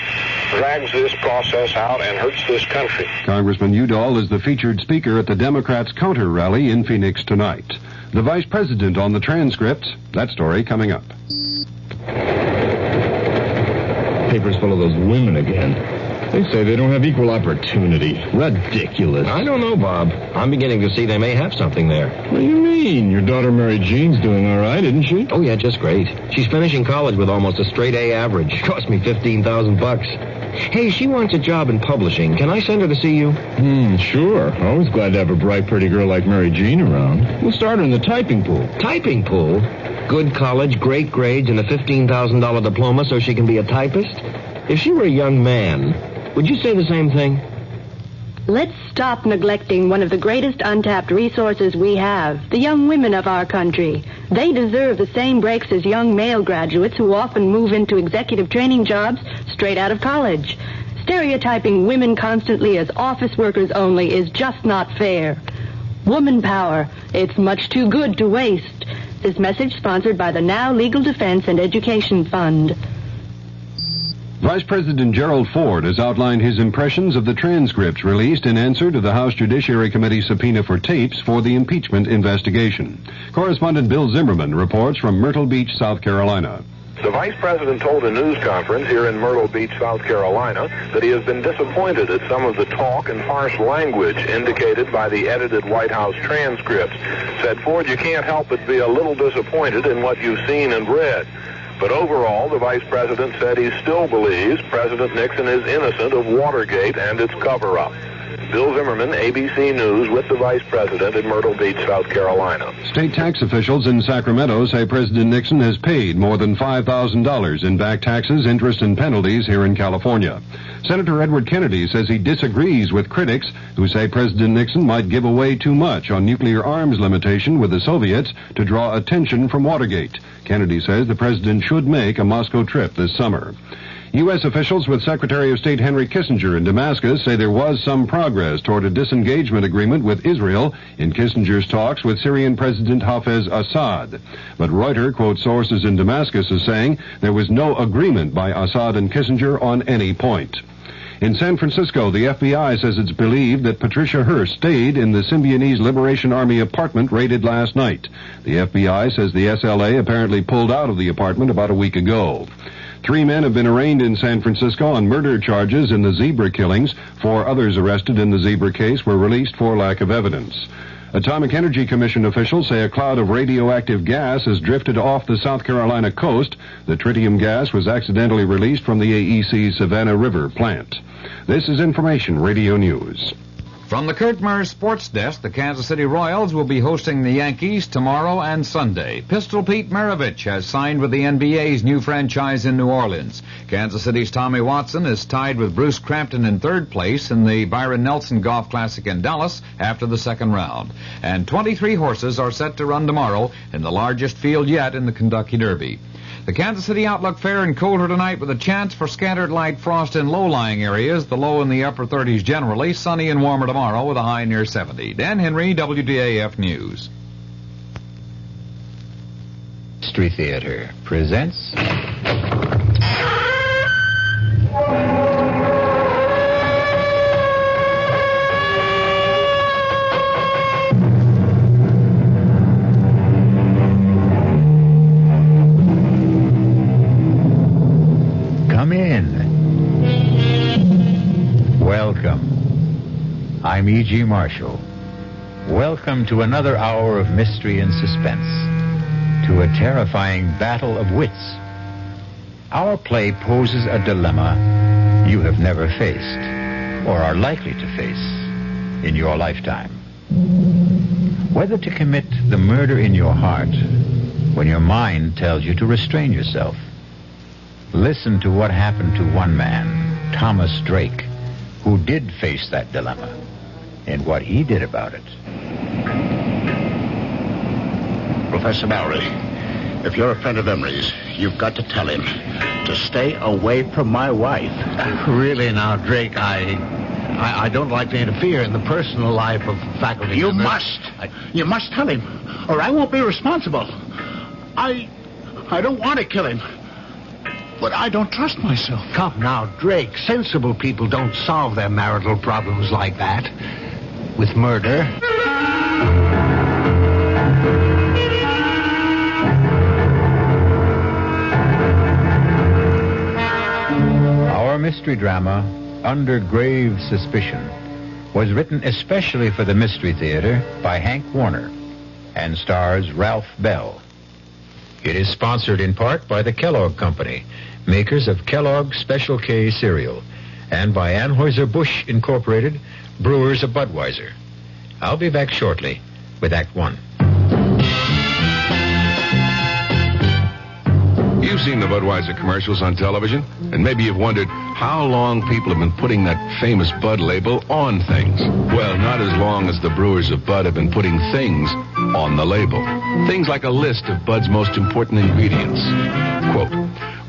Speaker 6: drags this process out and hurts this country.
Speaker 2: Congressman Udall is the featured speaker at the Democrats' counter rally in Phoenix tonight. The vice president on the transcripts, that story coming up.
Speaker 8: Paper's full of those women again. They say they don't have equal opportunity. Ridiculous.
Speaker 13: I don't know, Bob. I'm beginning to see they may have something there.
Speaker 8: What do you mean? Your daughter Mary Jean's doing all right, isn't she?
Speaker 13: Oh, yeah, just great. She's finishing college with almost a straight A average. Cost me $15,000. Hey, she wants a job in publishing. Can I send her to see you?
Speaker 8: Sure. Always glad to have a bright, pretty girl like Mary Jean around. We'll start her in the typing pool.
Speaker 13: Typing pool? Good college, great grades, and a $15,000 diploma so she can be a typist? If she were a young man, would you say the same thing?
Speaker 19: Let's stop neglecting one of the greatest untapped resources we have, the young women of our country. They deserve the same breaks as young male graduates who often move into executive training jobs straight out of college. Stereotyping women constantly as office workers only is just not fair. Woman power, it's much too good to waste. This message sponsored by the Now Legal Defense and Education Fund.
Speaker 2: Vice President Gerald Ford has outlined his impressions of the transcripts released in answer to the House Judiciary Committee subpoena for tapes for the impeachment investigation. Correspondent Bill Zimmerman reports from Myrtle Beach, South Carolina.
Speaker 3: The Vice President told a news conference here in Myrtle Beach, South Carolina, that he has been disappointed at some of the talk and harsh language indicated by the edited White House transcripts. Said Ford, you can't help but be a little disappointed in what you've seen and read. But overall, the Vice President said he still believes President Nixon is innocent of Watergate and its cover-up. Bill Zimmerman, ABC News, with the Vice President in Myrtle Beach, South Carolina.
Speaker 2: State tax officials in Sacramento say President Nixon has paid more than $5,000 in back taxes, interest, and penalties here in California. Senator Edward Kennedy says he disagrees with critics who say President Nixon might give away too much on nuclear arms limitation with the Soviets to draw attention from Watergate. Kennedy says the president should make a Moscow trip this summer. U.S. officials with Secretary of State Henry Kissinger in Damascus say there was some progress toward a disengagement agreement with Israel in Kissinger's talks with Syrian President Hafez Assad. But Reuters quotes sources in Damascus as saying there was no agreement by Assad and Kissinger on any point. In San Francisco, the FBI says it's believed that Patricia Hearst stayed in the Symbionese Liberation Army apartment raided last night. The FBI says the SLA apparently pulled out of the apartment about a week ago. 3 men have been arraigned in San Francisco on murder charges in the zebra killings. 4 others arrested in the zebra case were released for lack of evidence. Atomic Energy Commission officials say a cloud of radioactive gas has drifted off the South Carolina coast. The tritium gas was accidentally released from the AEC Savannah River plant. This is Information Radio News.
Speaker 26: From the Kurt Murray Sports Desk, the Kansas City Royals will be hosting the Yankees tomorrow and Sunday. Pistol Pete Maravich has signed with the NBA's new franchise in New Orleans. Kansas City's Tommy Watson is tied with Bruce Crampton in third place in the Byron Nelson Golf Classic in Dallas after the second round. And 23 horses are set to run tomorrow in the largest field yet in the Kentucky Derby. The Kansas City outlook fair and colder tonight with a chance for scattered light frost in low-lying areas. The low in the upper 30s generally. Sunny and warmer tomorrow with a high near 70. Dan Henry, WDAF News.
Speaker 4: Mystery Theater presents...
Speaker 1: I'm E.G. Marshall. Welcome to another hour of mystery and suspense, to a terrifying battle of wits. Our play poses a dilemma you have never faced, or are likely to face in your lifetime. Whether to commit the murder in your heart when your mind tells you to restrain yourself. Listen to what happened to one man, Thomas Drake, who did face that dilemma, and what he did about it.
Speaker 7: Professor Mallory, if you're a friend of Emery's, you've got to tell him to stay away from my wife.
Speaker 9: Really now, Drake, I don't like to interfere in the personal life of faculty.
Speaker 7: You must. You must tell him, or I won't be responsible. I don't want to kill him, but I don't trust myself.
Speaker 9: Come now, Drake. Sensible people don't solve their marital problems like that. With murder.
Speaker 1: Our mystery drama, Under Grave Suspicion, was written especially for the Mystery Theater by Hank Warner and stars Ralph Bell. It is sponsored in part by the Kellogg Company, makers of Kellogg's Special K cereal, and by Anheuser-Busch Incorporated, brewers of Budweiser. I'll be back shortly with Act One.
Speaker 2: You've seen the Budweiser commercials on television, and maybe you've wondered how long people have been putting that famous Bud label on things. Well, not as long as the brewers of Bud have been putting things on the label. Things like a list of Bud's most important ingredients. Quote,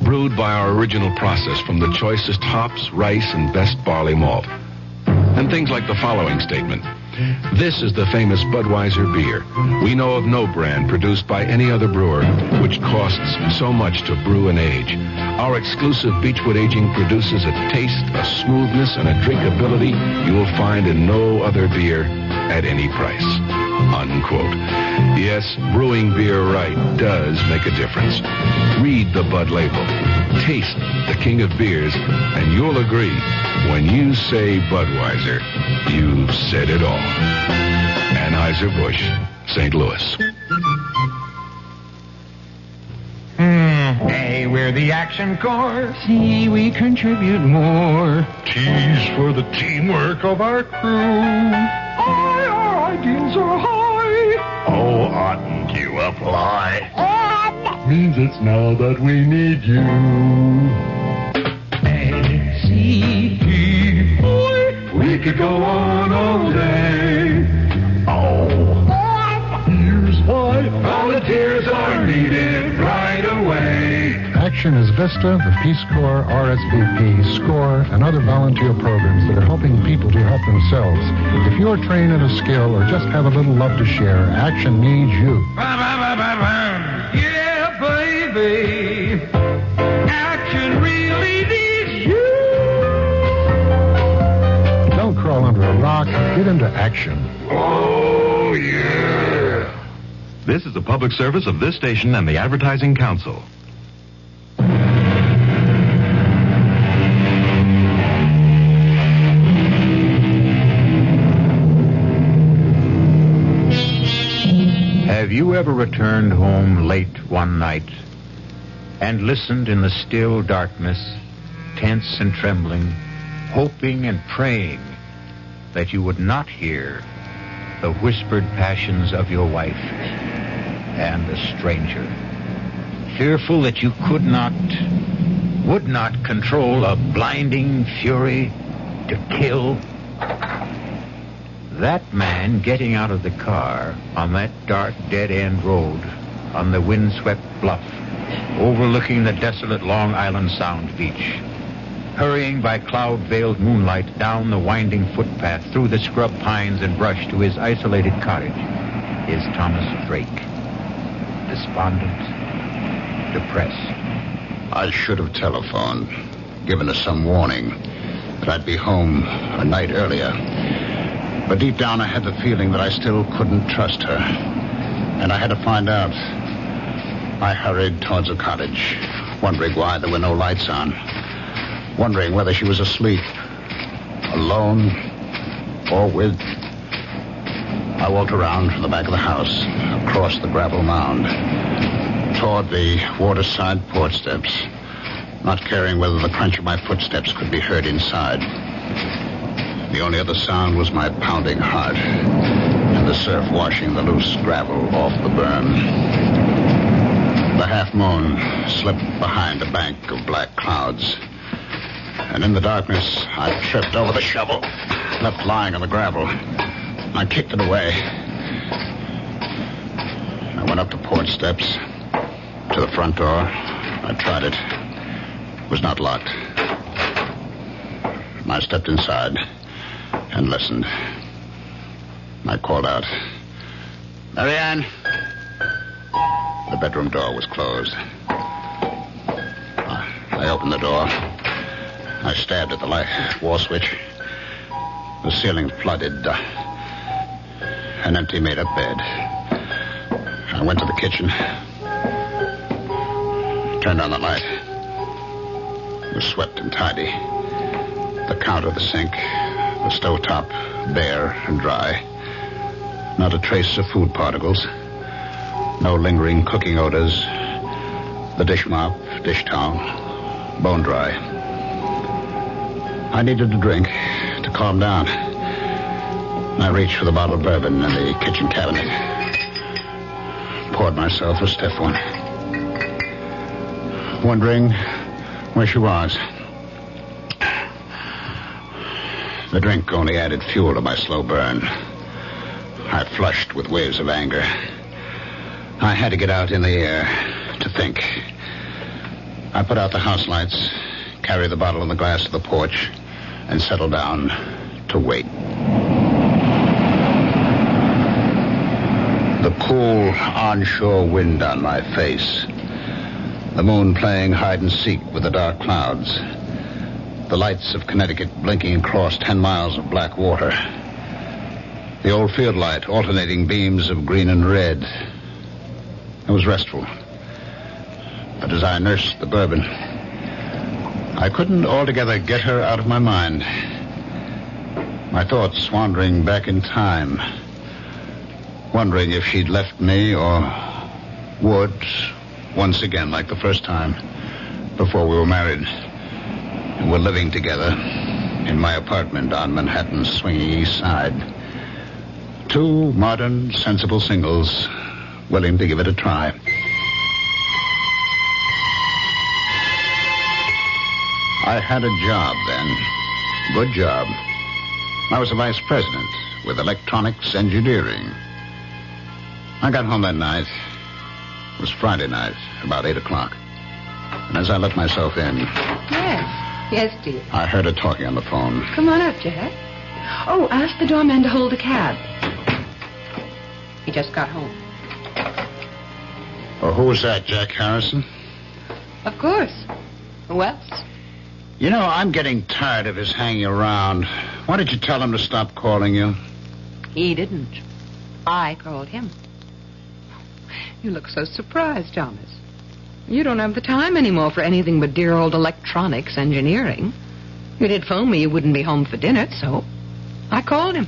Speaker 2: brewed by our original process from the choicest hops, rice, and best barley malt. And things like the following statement. This is the famous Budweiser beer. We know of no brand produced by any other brewer which costs so much to brew and age. Our exclusive Beechwood aging produces a taste, a smoothness, and a drinkability you will find in no other beer at any price. Unquote. Yes, brewing beer right does make a difference. Read the Bud label. Taste the king of beers, and you'll agree. When you say Budweiser, you've said it all. Anheuser-Busch, St. Louis.
Speaker 11: A, we're the action corps. C, we contribute more. T's for the teamwork of our crew. I, our ideals are high. O, oughtn't you apply? Means it's now that we need you. A, C, D, boy. We could go on all day. Oh, here's why. Volunteers are needed right away.
Speaker 22: Action is VISTA, the Peace Corps, RSVP, SCORE, and other volunteer programs that are helping people to help themselves. If you're trained in a skill or just have a little love to share, Action needs you.
Speaker 11: Yeah, baby. Action really needs you.
Speaker 22: Don't crawl under a rock. Get into action.
Speaker 11: Oh, yeah.
Speaker 23: This is a public service of this station and the Advertising Council.
Speaker 1: Have you ever returned home late one night and listened in the still darkness, tense and trembling, hoping and praying that you would not hear the whispered passions of your wife and a stranger, fearful that you would not control a blinding fury to kill? That man getting out of the car on that dark dead-end road on the windswept bluff overlooking the desolate Long Island Sound beach, hurrying by cloud-veiled moonlight down the winding footpath through the scrub pines and brush to his isolated cottage, is Thomas Drake. Despondent, depressed.
Speaker 7: I should have telephoned, given us some warning that I'd be home a night earlier. But deep down I had the feeling that I still couldn't trust her. And I had to find out. I hurried towards the cottage, wondering why there were no lights on. Wondering whether she was asleep, alone, or with. I walked around from the back of the house, across the gravel mound, toward the waterside porch steps, not caring whether the crunch of my footsteps could be heard inside. The only other sound was my pounding heart and the surf washing the loose gravel off the berm. The half-moon slipped behind a bank of black clouds, and in the darkness, I tripped over the shovel, left lying on the gravel. I kicked it away. I went up the porch steps to the front door. I tried it. It was not locked. I stepped inside and listened. I called out, "Marianne!" The bedroom door was closed. I opened the door. I stabbed at the light wall switch. The ceiling flooded. An empty made-up bed. I went to the kitchen. Turned on the light. It was swept and tidy. The counter, the sink, the stovetop, bare and dry. Not a trace of food particles. No lingering cooking odors. The dish mop, dish towel, bone dry. I needed a drink to calm down. I reached for the bottle of bourbon in the kitchen cabinet. Poured myself a stiff one. Wondering where she was. The drink only added fuel to my slow burn. I flushed with waves of anger. I had to get out in the air to think. I put out the house lights, carried the bottle and the glass to the porch, and settled down to wait. The cool onshore wind on my face. The moon playing hide and seek with the dark clouds. The lights of Connecticut blinking across 10 miles of black water. The old field light alternating beams of green and red. It was restful. But as I nursed the bourbon, I couldn't altogether get her out of my mind. My thoughts wandering back in time, wondering if she'd left me or would once again like the first time before we were married and were living together in my apartment on Manhattan's swinging east side. Two modern, sensible singles willing to give it a try. I had a job then. Good job. I was a vice president with electronics engineering. I got home that night. It was Friday night, about 8 o'clock. And as I let myself in...
Speaker 5: Yes, dear.
Speaker 7: I heard her talking on the phone.
Speaker 5: Come on up, Jack. Oh, ask the doorman to hold a cab. He just got home.
Speaker 7: Oh, who was that, Jack Harrison?
Speaker 5: Of course. Who else?
Speaker 7: You know, I'm getting tired of his hanging around. Why did you tell him to stop calling you?
Speaker 5: He didn't. I called him. You look so surprised, Thomas. You don't have the time anymore for anything but dear old electronics engineering. You did phone me you wouldn't be home for dinner, so I called him.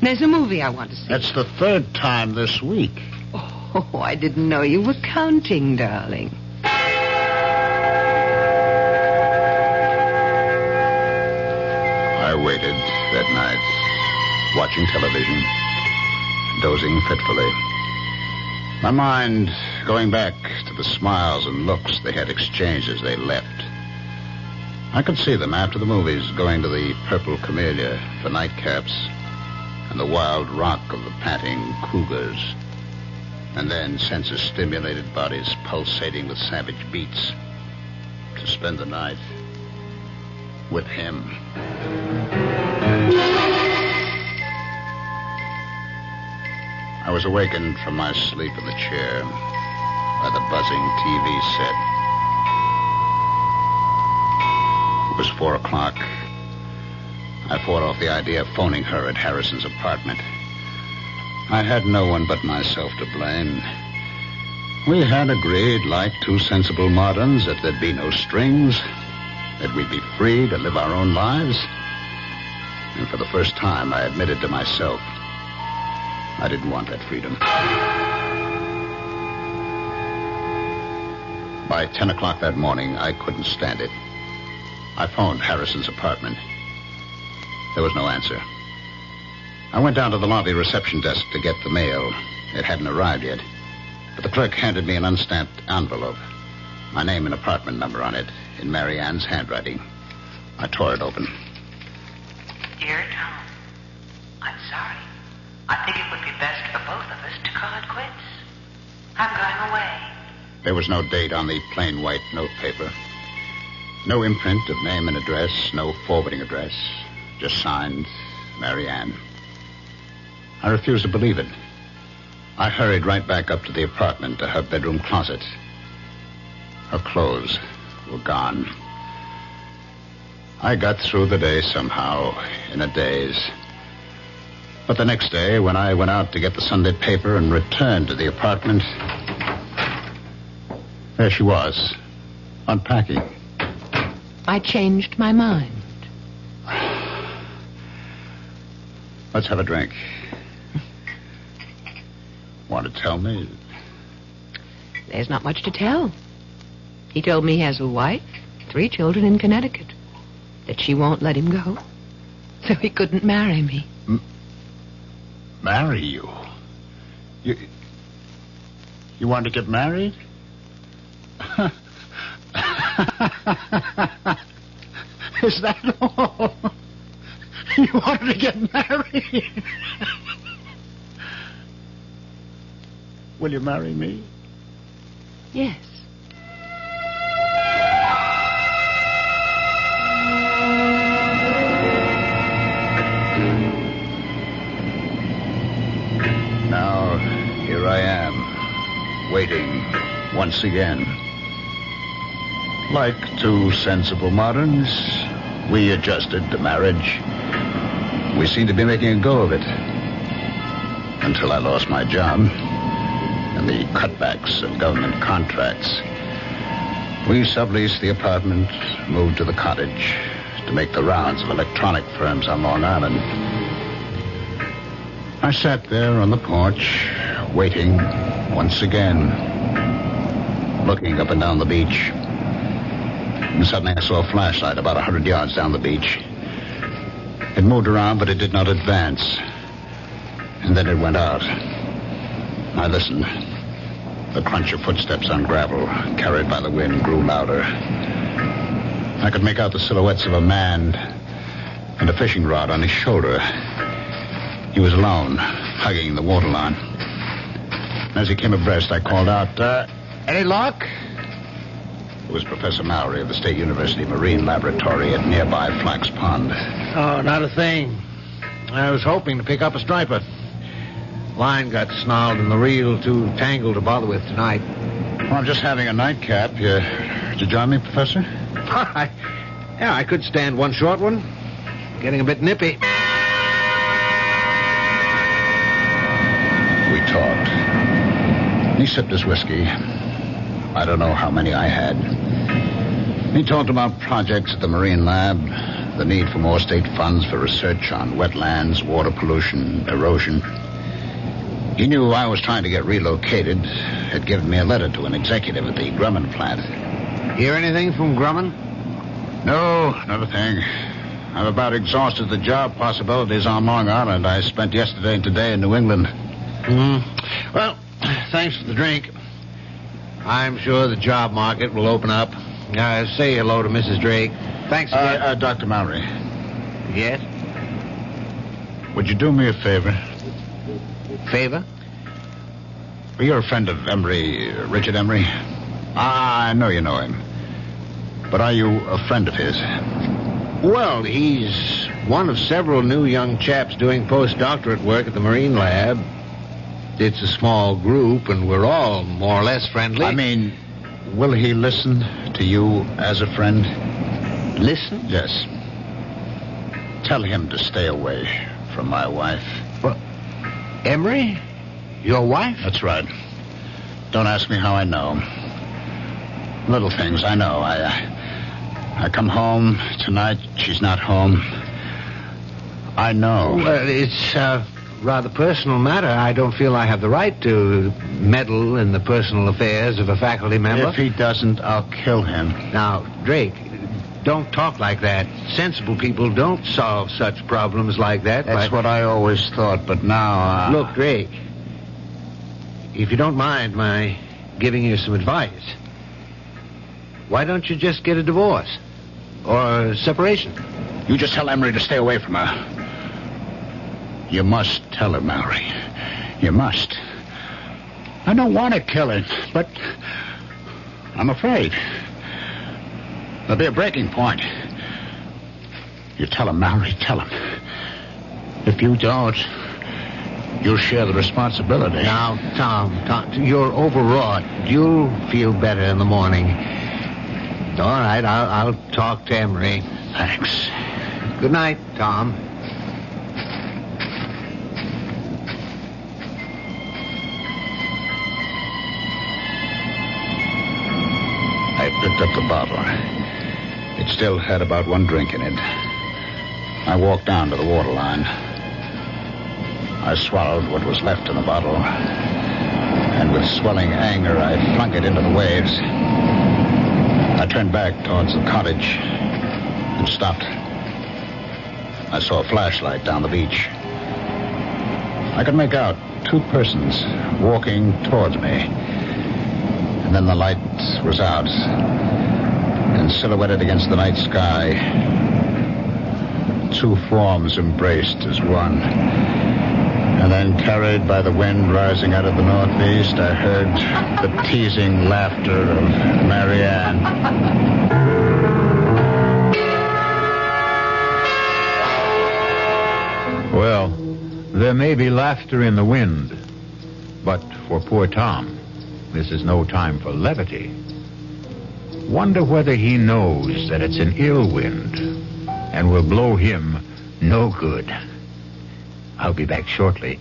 Speaker 5: There's a movie I want to see.
Speaker 7: That's the third time this week.
Speaker 5: Oh, I didn't know you were counting, darling.
Speaker 7: I waited that night, watching television, dozing fitfully. My mind going back to the smiles and looks they had exchanged as they left. I could see them after the movies going to the Purple Camellia for nightcaps and the wild rock of the panting cougars. And then senses-stimulated bodies pulsating with savage beats to spend the night with him. I was awakened from my sleep in the chair by the buzzing TV set. It was 4 o'clock. I fought off the idea of phoning her at Harrison's apartment. I had no one but myself to blame. We had agreed, like two sensible moderns, that there'd be no strings, that we'd be free to live our own lives. And for the first time, I admitted to myself I didn't want that freedom. By 10 o'clock that morning, I couldn't stand it. I phoned Harrison's apartment. There was no answer. I went down to the lobby reception desk to get the mail. It hadn't arrived yet. But the clerk handed me an unstamped envelope. My name and apartment number on it, in Mary Ann's handwriting. I tore it open.
Speaker 10: Dear Tom, I'm sorry. I think it would be best for both of us to call it quits. I'm going away.
Speaker 7: There was no date on the plain white notepaper. No imprint of name and address, no forwarding address. Just signed, Mary Ann. I refused to believe it. I hurried right back up to the apartment, to her bedroom closet. Her clothes were gone. I got through the day somehow, in a daze. But the next day, when I went out to get the Sunday paper and returned to the apartment, there she was, unpacking.
Speaker 5: I changed my mind.
Speaker 7: Let's have a drink. Want to tell me?
Speaker 5: There's not much to tell. He told me he has a wife, 3 children in Connecticut, that she won't let him go, so he couldn't marry me.
Speaker 7: Marry you? You want to get married? Is that all? You wanted to get married? Will you marry me?
Speaker 5: Yes.
Speaker 7: Now, here I am, waiting once again. Like 2 sensible moderns, we adjusted to marriage. We seemed to be making a go of it. Until I lost my job and the cutbacks of government contracts. We subleased the apartment, moved to the cottage to make the rounds of electronic firms on Long Island. I sat there on the porch, waiting once again, looking up and down the beach. And suddenly I saw a flashlight about 100 yards down the beach. It moved around, but it did not advance. And then it went out. I listened. The crunch of footsteps on gravel, carried by the wind, grew louder. I could make out the silhouettes of a man and a fishing rod on his shoulder. He was alone, hugging the waterline. As he came abreast, I called out, any luck? It was Professor Mallory of the State University Marine Laboratory at nearby Flax Pond.
Speaker 9: Oh, not a thing. I was hoping to pick up a striper. Line got snarled and the reel too tangled to bother with tonight.
Speaker 7: Well, I'm just having a nightcap. Did you join me, Professor?
Speaker 9: Yeah, I could stand one short one. Getting a bit nippy.
Speaker 7: We talked. He sipped his whiskey. I don't know how many I had. He talked about projects at the Marine Lab, the need for more state funds for research on wetlands, water pollution, erosion. He knew I was trying to get relocated, had given me a letter to an executive at the Grumman plant.
Speaker 9: Hear anything from Grumman?
Speaker 7: No, not a thing. I've about exhausted the job possibilities on Long Island. I spent yesterday and today in New England.
Speaker 9: Well, thanks for the drink. I'm sure the job market will open up. Say hello to Mrs. Drake. Thanks again.
Speaker 7: Dr. Mallory.
Speaker 9: Yes?
Speaker 7: Would you do me a favor?
Speaker 9: Favor?
Speaker 7: Well, you're a friend of Emery, Richard Emery. I know you know him. But are you a friend of his?
Speaker 9: Well, he's one of several new young chaps doing postdoctorate work at the Marine Lab. It's a small group, and we're all more or less friendly.
Speaker 7: I mean, will he listen to you as a friend?
Speaker 9: Listen?
Speaker 7: Yes. Tell him to stay away from my wife.
Speaker 9: What? Emery? Your wife?
Speaker 7: That's right. Don't ask me how I know. Little things, I know. I come home tonight. She's not home. I know.
Speaker 9: Well, it's a rather personal matter. I don't feel I have the right to meddle in the personal affairs of a faculty member.
Speaker 7: If he doesn't, I'll kill him.
Speaker 9: Now, Drake, don't talk like that. Sensible people don't solve such problems like that.
Speaker 7: That's what I always thought, but now...
Speaker 9: Look, Drake, if you don't mind my giving you some advice, why don't you just get a divorce? Or separation?
Speaker 7: You just tell Emery to stay away from her. You must tell her, Mallory. You must. I don't want to kill her, but I'm afraid. There'll be a breaking point. You tell him, Mallory, tell him. If you don't, you'll share the responsibility.
Speaker 9: Now, Tom, you're overwrought. You'll feel better in the morning. All right, I'll talk to Emery.
Speaker 7: Thanks.
Speaker 9: Good night, Tom.
Speaker 7: I picked up the bottle. It still had about one drink in it. I walked down to the waterline. I swallowed what was left in the bottle. And with swelling anger, I flung it into the waves. I turned back towards the cottage and stopped. I saw a flashlight down the beach. I could make out two persons walking towards me. And then the light was out, and silhouetted against the night sky, two forms embraced as one. And then, carried by the wind rising out of the northeast, I heard the teasing laughter of Marianne.
Speaker 1: Well, there may be laughter in the wind, but for poor Tom, this is no time for levity. Wonder whether he knows that it's an ill wind and will blow him no good. I'll be back shortly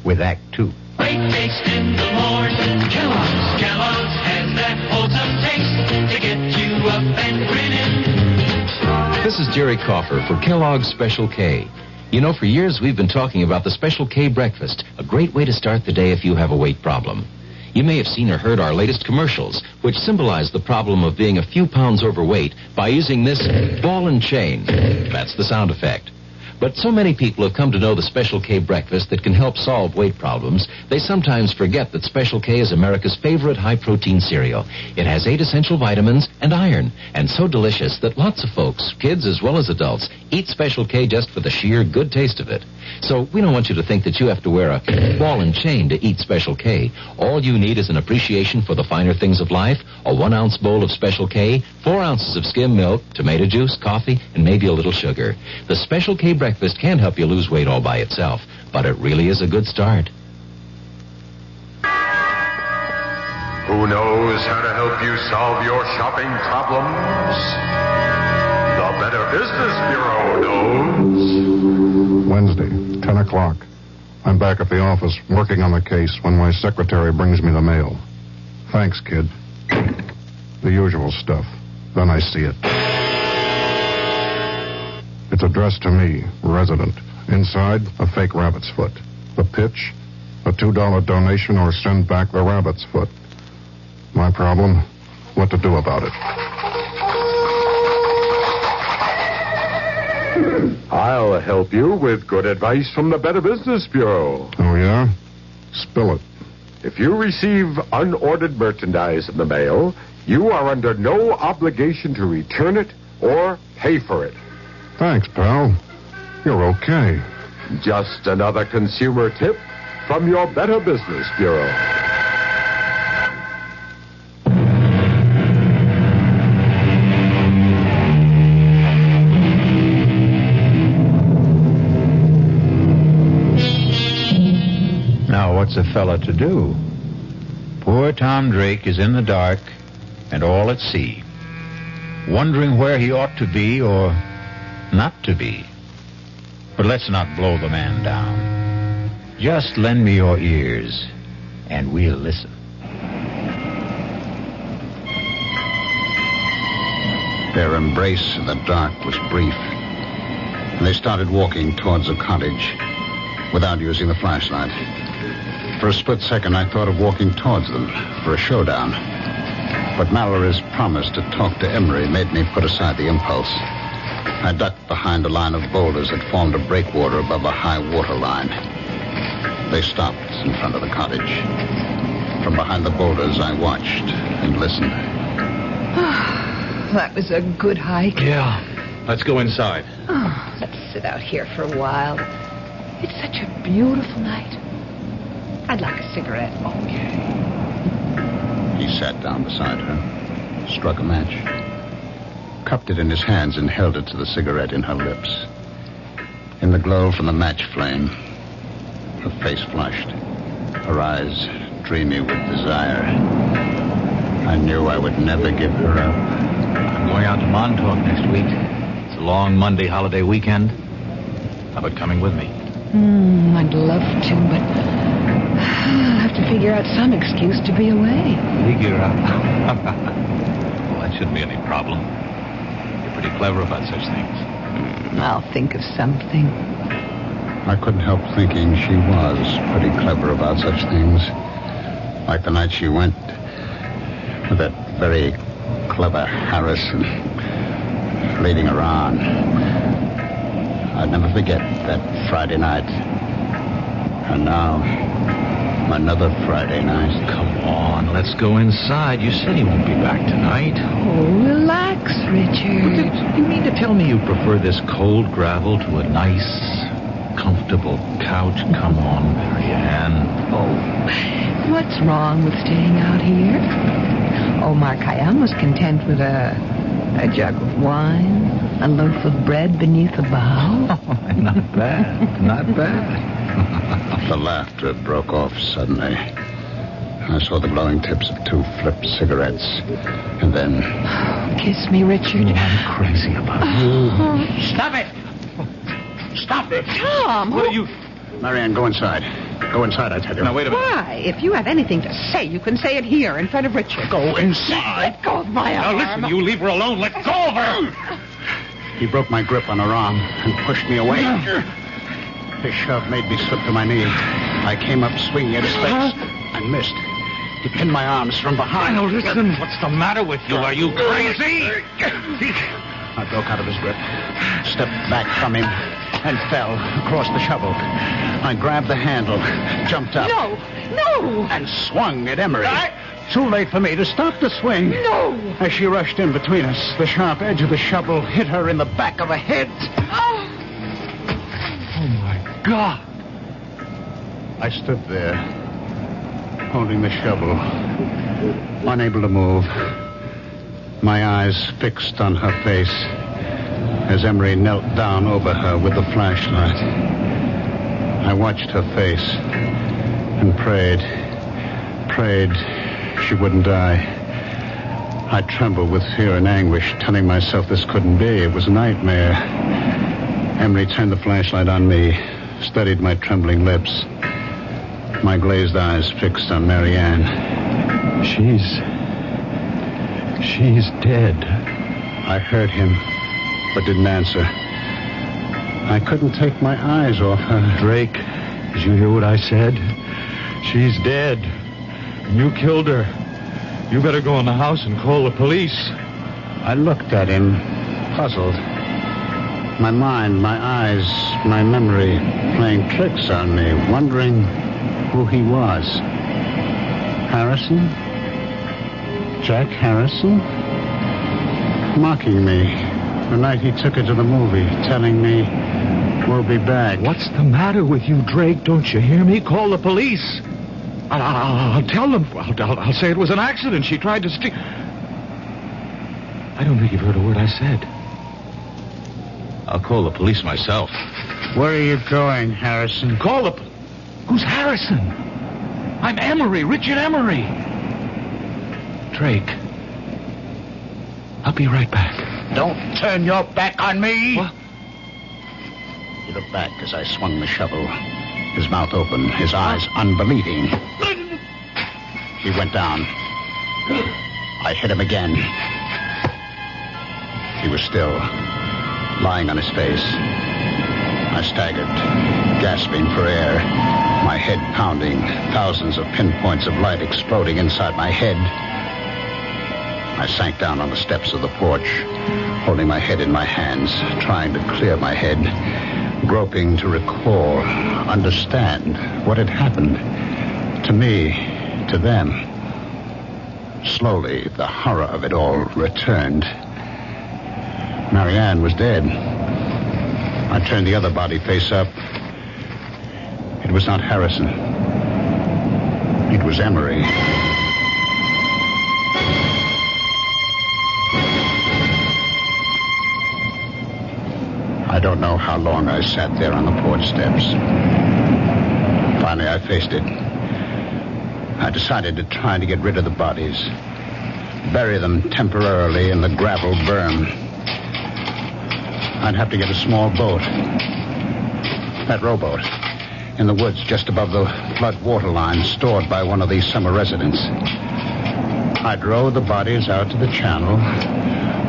Speaker 1: with Act 2.
Speaker 18: Breakfast in the morning. Kellogg's has that wholesome taste to get you up and grinning.
Speaker 12: This is Jerry Coffer for Kellogg's Special K. You know, for years we've been talking about the Special K breakfast, a great way to start the day if you have a weight problem. You may have seen or heard our latest commercials, which symbolize the problem of being a few pounds overweight by using this ball and chain. That's the sound effect. But so many people have come to know the Special K breakfast that can help solve weight problems, they sometimes forget that Special K is America's favorite high-protein cereal. It has 8 essential vitamins and iron, and so delicious that lots of folks, kids as well as adults, eat Special K just for the sheer good taste of it. So we don't want you to think that you have to wear a ball and chain to eat Special K. All you need is an appreciation for the finer things of life, a 1-ounce bowl of Special K, 4 ounces of skim milk, tomato juice, coffee, and maybe a little sugar. The Special K breakfast can help you lose weight all by itself, but it really is a good start.
Speaker 14: Who knows how to help you solve your shopping problems? The Better Business Bureau knows.
Speaker 22: Wednesday, 10 o'clock. I'm back at the office working on the case when my secretary brings me the mail. Thanks, kid. The usual stuff. Then I see it. It's addressed to me, resident. Inside, a fake rabbit's foot. The pitch, a $2 donation or send back the rabbit's foot. My problem, what to do about it.
Speaker 14: I'll help you with good advice from the Better Business Bureau.
Speaker 22: Oh, yeah? Spill it.
Speaker 14: If you receive unordered merchandise in the mail, you are under no obligation to return it or pay for it.
Speaker 22: Thanks, pal. You're okay.
Speaker 14: Just another consumer tip from your Better Business Bureau.
Speaker 1: Now, what's a fella to do? Poor Tom Drake is in the dark and all at sea, wondering where he ought to be or not to be. But let's not blow the man down. Just lend me your ears, and we'll listen.
Speaker 7: Their embrace in the dark was brief. and they started walking towards the cottage without using the flashlight. For a split second, I thought of walking towards them for a showdown. But Mallory's promise to talk to Emery made me put aside the impulse. I ducked behind a line of boulders that formed a breakwater above a high water line. They stopped in front of the cottage. From behind the boulders, I watched and listened.
Speaker 5: That was a good hike.
Speaker 15: Yeah. Let's go inside.
Speaker 5: Oh, let's sit out here for a while. It's such a beautiful night. I'd like a cigarette.
Speaker 7: Okay. He sat down beside her, struck a match, cupped it in his hands and held it to the cigarette in her lips. In the glow from the match flame, her face flushed, her eyes dreamy with desire. I knew I would never give her up.
Speaker 15: I'm going out to Montauk next week. It's a long Monday holiday weekend. How about coming with me?
Speaker 5: I'd love to, but I'll have to figure out some excuse to be away.
Speaker 15: Figure out? Well, that shouldn't be any problem. You're pretty clever about such things.
Speaker 5: I'll think of something.
Speaker 7: I couldn't help thinking she was pretty clever about such things. Like the night she went with that very clever Harrison leading her on. I'd never forget that Friday night. And now, another Friday night.
Speaker 15: Come on, let's go inside. You said he won't be back tonight.
Speaker 5: Oh, relax, Richard.
Speaker 15: You mean to tell me you prefer this cold gravel to a nice, comfortable couch? Come on, Marianne.
Speaker 5: Oh, what's wrong with staying out here? Omar Khayyam was content with a jug of wine, a loaf of bread beneath a bough.
Speaker 15: Oh, not bad, not bad.
Speaker 7: The laughter broke off suddenly. I saw the glowing tips of two flipped cigarettes, and then...
Speaker 5: Kiss me, Richard.
Speaker 15: Oh, I'm crazy about you.
Speaker 7: Stop it! Stop it!
Speaker 5: Tom!
Speaker 15: What are you...
Speaker 7: Marianne, go inside. Go inside, I tell you.
Speaker 15: Now, wait a minute.
Speaker 5: Why? If you have anything to say, you can say it here in front of Richard.
Speaker 7: Go inside.
Speaker 5: Let go of my arm.
Speaker 15: Now, listen, you leave her alone. Let go of her.
Speaker 7: He broke my grip on her arm and pushed me away. His shove made me slip to my knee. I came up swinging at his face and missed. He pinned my arms from behind.
Speaker 15: Now, listen. What's the matter with you? Are you crazy?
Speaker 7: I broke out of his grip, stepped back from him, and fell across the shovel. I grabbed the handle, jumped up.
Speaker 5: No!
Speaker 7: And swung at Emery. Too late for me to stop the swing.
Speaker 5: No!
Speaker 7: As she rushed in between us, the sharp edge of the shovel hit her in the back of the head.
Speaker 15: Oh, my God.
Speaker 7: I stood there, holding the shovel, unable to move, my eyes fixed on her face as Emery knelt down over her with the flashlight. I watched her face and prayed she wouldn't die. I trembled with fear and anguish, telling myself this couldn't be. It was a nightmare. Emery turned the flashlight on me, studied my trembling lips, my glazed eyes fixed on Marianne.
Speaker 15: She's dead.
Speaker 7: I heard him, but didn't answer. I couldn't take my eyes off her.
Speaker 15: Drake, did you hear what I said? She's dead. You killed her. You better go in the house and call the police.
Speaker 7: I looked at him, puzzled. My mind, my eyes, my memory playing tricks on me, wondering who he was. Harrison? Jack Harrison? Mocking me the night he took her to the movie, telling me we'll be back.
Speaker 15: What's the matter with you, Drake? Don't you hear me? Call the police. I'll tell them. I'll say it was an accident. She tried to steal. I don't think you've heard a word I said. I'll call the police myself.
Speaker 7: Where are you going, Harrison?
Speaker 15: Call the... Who's Harrison? I'm Emery, Richard Emery. Drake. I'll be right back.
Speaker 7: Don't turn your back on me.
Speaker 15: What?
Speaker 7: He looked back as I swung the shovel, his mouth open, his eyes unbelieving. He went down. I hit him again. He was still, lying on his face, I staggered, gasping for air, my head pounding, thousands of pinpoints of light exploding inside my head. I sank down on the steps of the porch, holding my head in my hands, trying to clear my head, groping to recall, understand what had happened to me, to them. Slowly, the horror of it all returned. Marianne was dead. I turned the other body face up. It was not Harrison. It was Emery. I don't know how long I sat there on the porch steps. Finally, I faced it. I decided to try to get rid of the bodies, bury them temporarily in the gravel berm. I'd have to get a small boat, that rowboat, in the woods just above the flood water line stored by one of these summer residents. I'd row the bodies out to the channel,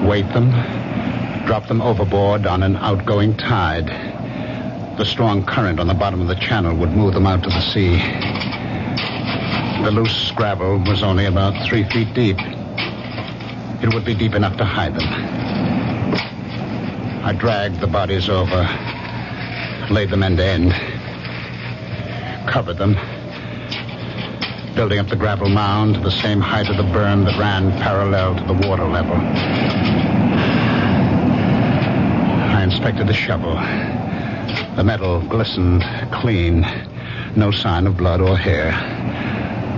Speaker 7: weight them, drop them overboard on an outgoing tide. The strong current on the bottom of the channel would move them out to the sea. The loose gravel was only about 3 feet deep. It would be deep enough to hide them. I dragged the bodies over, laid them end to end, covered them, building up the gravel mound to the same height of the berm that ran parallel to the water level. I inspected the shovel. The metal glistened clean, no sign of blood or hair.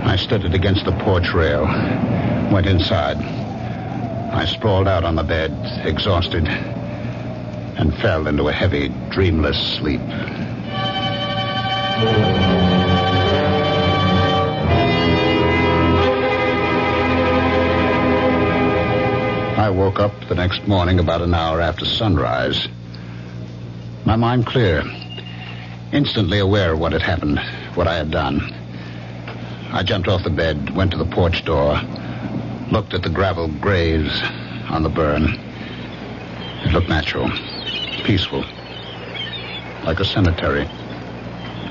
Speaker 7: I stood it against the porch rail, went inside. I sprawled out on the bed, exhausted, and fell into a heavy, dreamless sleep. I woke up the next morning about an hour after sunrise. My mind clear, instantly aware of what had happened, what I had done. I jumped off the bed, went to the porch door, looked at the gravel graves on the burn. It looked natural, peaceful, like a cemetery.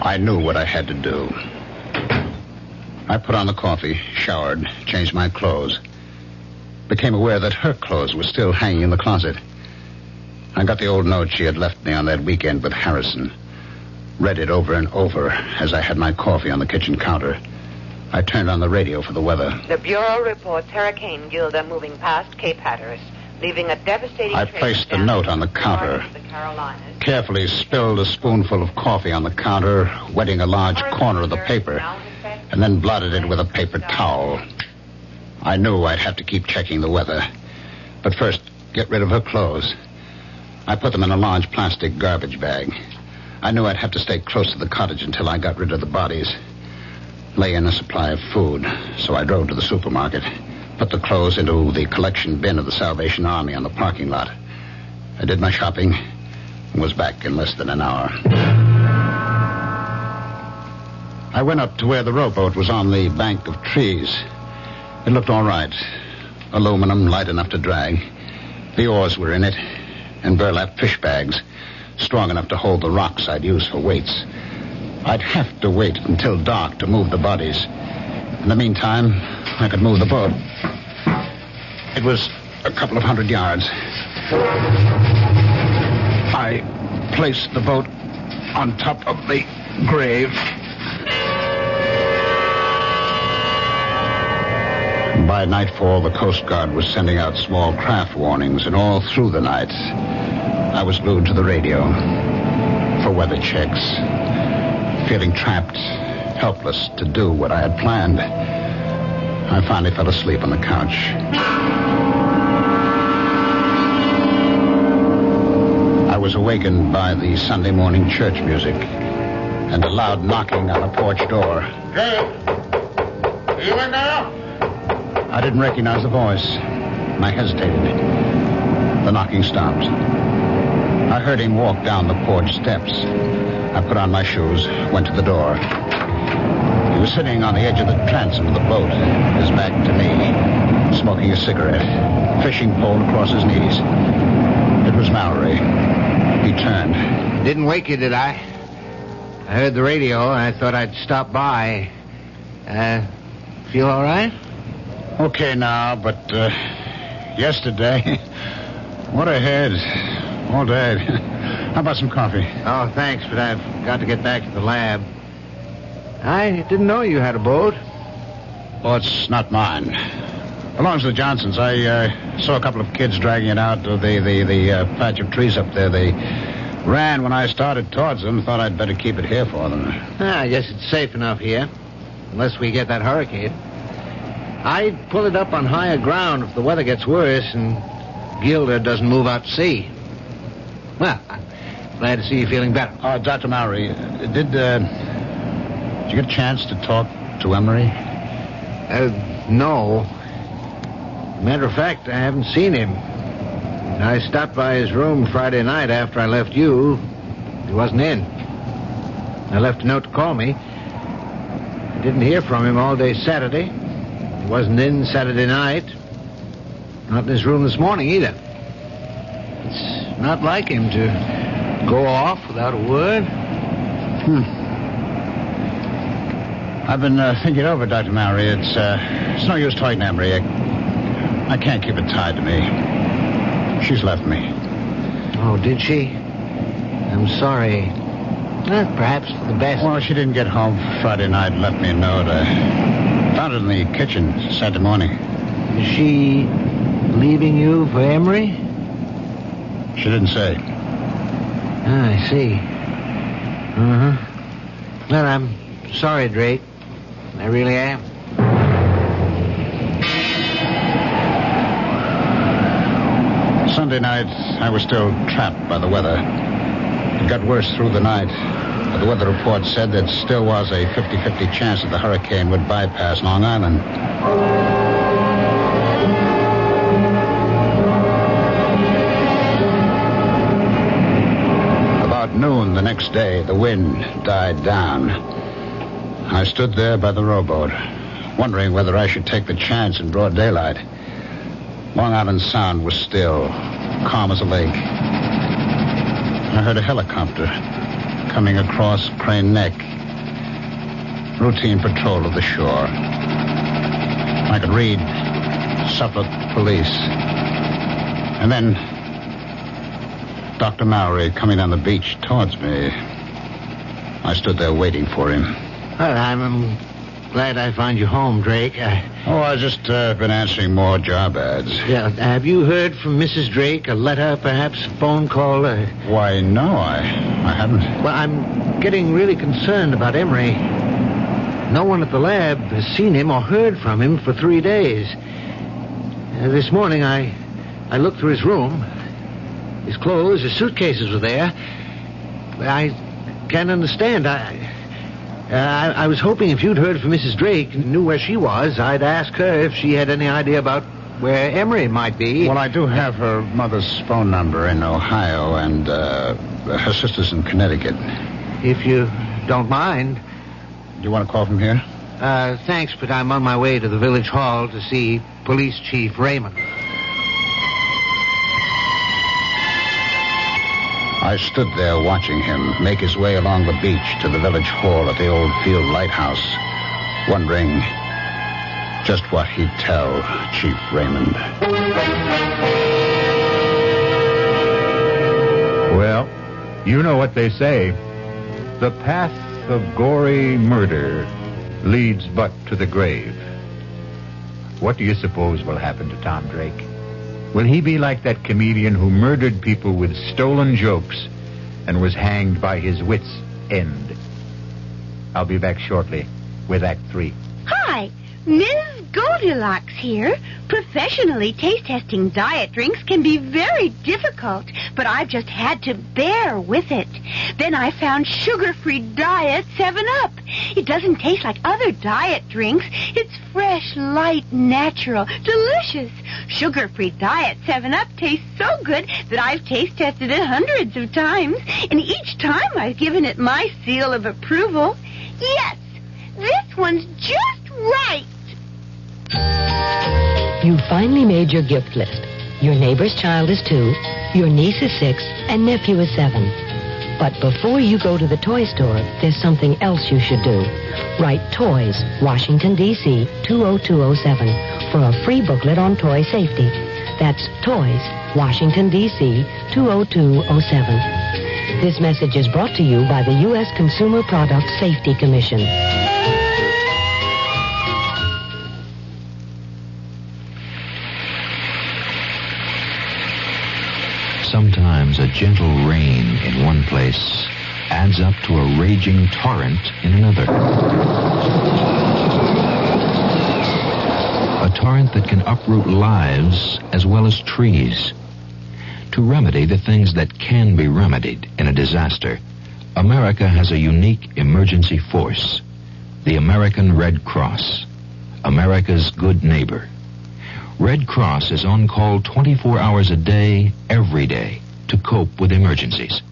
Speaker 7: I knew what I had to do. I put on the coffee, showered, changed my clothes. Became aware that her clothes were still hanging in the closet. I got the old note she had left me on that weekend with Harrison. Read it over and over as I had my coffee on the kitchen counter. I turned on the radio for the weather.
Speaker 10: The Bureau reports Hurricane Gilda moving past Cape Hatteras, leaving a devastating
Speaker 7: I placed the note on the counter, carefully spilled a spoonful of coffee on the counter, wetting a large corner of the paper, and then blotted it with a paper towel. I knew I'd have to keep checking the weather, but first get rid of her clothes. I put them in a large plastic garbage bag. I knew I'd have to stay close to the cottage until I got rid of the bodies. Lay in a supply of food, so I drove to the supermarket, put the clothes into the collection bin of the Salvation Army on the parking lot. I did my shopping and was back in less than an hour. I went up to where the rowboat was on the bank of trees. It looked all right. Aluminum, light enough to drag. The oars were in it, and burlap fish bags, strong enough to hold the rocks I'd use for weights. I'd have to wait until dark to move the bodies. In the meantime, I could move the boat. It was a couple of 100 yards. I placed the boat on top of the grave. By nightfall, the Coast Guard was sending out small craft warnings, and all through the night, I was glued to the radio for weather checks, feeling trapped, helpless to do what I had planned. I finally fell asleep on the couch. I was awakened by the Sunday morning church music and a loud knocking on the porch door.
Speaker 9: Dave, are you in there?
Speaker 7: I didn't recognize the voice. I hesitated. The knocking stopped. I heard him walk down the porch steps. I put on my shoes, went to the door. He was sitting on the edge of the transom of the boat, his back to me, smoking a cigarette, fishing pole across his knees. It was Mallory. He turned.
Speaker 9: Didn't wake you, did I? I heard the radio, and I thought I'd stop by. Feel all right?
Speaker 7: Okay now, but yesterday, what a head. All day. How about some coffee?
Speaker 9: Oh, thanks, but I've got to get back to the lab. I didn't know you had a boat.
Speaker 7: Oh, it's not mine. Belongs to the Johnsons. I saw a couple of kids dragging it out of the patch of trees up there. They ran when I started towards them. Thought I'd better keep it here for them.
Speaker 9: I guess it's safe enough here. Unless we get that hurricane. I'd pull it up on higher ground if the weather gets worse and Gilder doesn't move out to sea. Well, I'm glad to see you feeling better.
Speaker 7: Dr. Mowry, did you get a chance to talk to Emery?
Speaker 9: No. Matter of fact, I haven't seen him. I stopped by his room Friday night after I left you. He wasn't in. I left a note to call me. I didn't hear from him all day Saturday. He wasn't in Saturday night. Not in his room this morning either. It's not like him to go off without a word.
Speaker 7: I've been thinking over, Dr. Mowry. It's no use talking to Emery. I can't keep it tied to me. She's left me.
Speaker 9: Oh, did she? I'm sorry. Perhaps for the best.
Speaker 7: Well, she didn't get home Friday night and left me a note. I found it in the kitchen Saturday morning.
Speaker 9: Is she leaving you for Emery?
Speaker 7: She didn't say.
Speaker 9: I see. Well, I'm sorry, Drake. I really am.
Speaker 7: Sunday night, I was still trapped by the weather. It got worse through the night. But the weather report said there still was a 50-50 chance that the hurricane would bypass Long Island. About noon the next day, the wind died down. I stood there by the rowboat, wondering whether I should take the chance in broad daylight. Long Island Sound was still, calm as a lake. I heard a helicopter coming across Crane Neck. Routine patrol of the shore. I could read Suffolk Police. And then Dr. Mowry coming down the beach towards me. I stood there waiting for him.
Speaker 9: Well, I'm glad I found you home, Drake.
Speaker 7: I just been answering more job ads.
Speaker 9: Yeah, have you heard from Mrs. Drake? A letter, perhaps? A phone call?
Speaker 7: Why, no, I haven't.
Speaker 9: Well, I'm getting really concerned about Emery. No one at the lab has seen him or heard from him for 3 days. This morning, I looked through his room. His clothes, his suitcases were there. I can't understand. I was hoping if you'd heard from Mrs. Drake and knew where she was, I'd ask her if she had any idea about where Emery might be.
Speaker 7: Well, I do have her mother's phone number in Ohio and her sister's in Connecticut.
Speaker 9: If you don't mind.
Speaker 7: Do you want to call from here?
Speaker 9: Thanks, but I'm on my way to the village hall to see Police Chief Raymond.
Speaker 7: I stood there watching him make his way along the beach to the village hall at the old field lighthouse, wondering just what he'd tell Chief Raymond.
Speaker 1: Well, you know what they say. The path of gory murder leads but to the grave. What do you suppose will happen to Tom Drake? Will he be like that comedian who murdered people with stolen jokes and was hanged by his wits' end? I'll be back shortly with Act 3.
Speaker 16: Hi, Ms. Goldilocks here. Professionally taste-testing diet drinks can be very difficult, but I've just had to bear with it. Then I found sugar-free Diet 7-Up. It doesn't taste like other diet drinks. It's fresh, light, natural, delicious. Sugar-free Diet 7-Up tastes so good that I've taste-tested it hundreds of times, and each time I've given it my seal of approval. Yes, this one's just right.
Speaker 17: You've finally made your gift list.
Speaker 6: Your neighbor's child is 2, your niece is 6, and nephew is 7. But before you go to the toy store, there's something else you should do. Write Toys, Washington, D.C., 20207 for a free booklet on toy safety. That's Toys, Washington, D.C., 20207. This message is brought to you by the U.S. Consumer Product Safety Commission.
Speaker 17: Sometimes a gentle rain in one place adds up to a raging torrent in another. A torrent that can uproot lives as well as trees. To remedy the things that can be remedied in a disaster, America has a unique emergency force, the American Red Cross, America's good neighbor. Red Cross is on call 24 hours a day, every day, to cope with emergencies,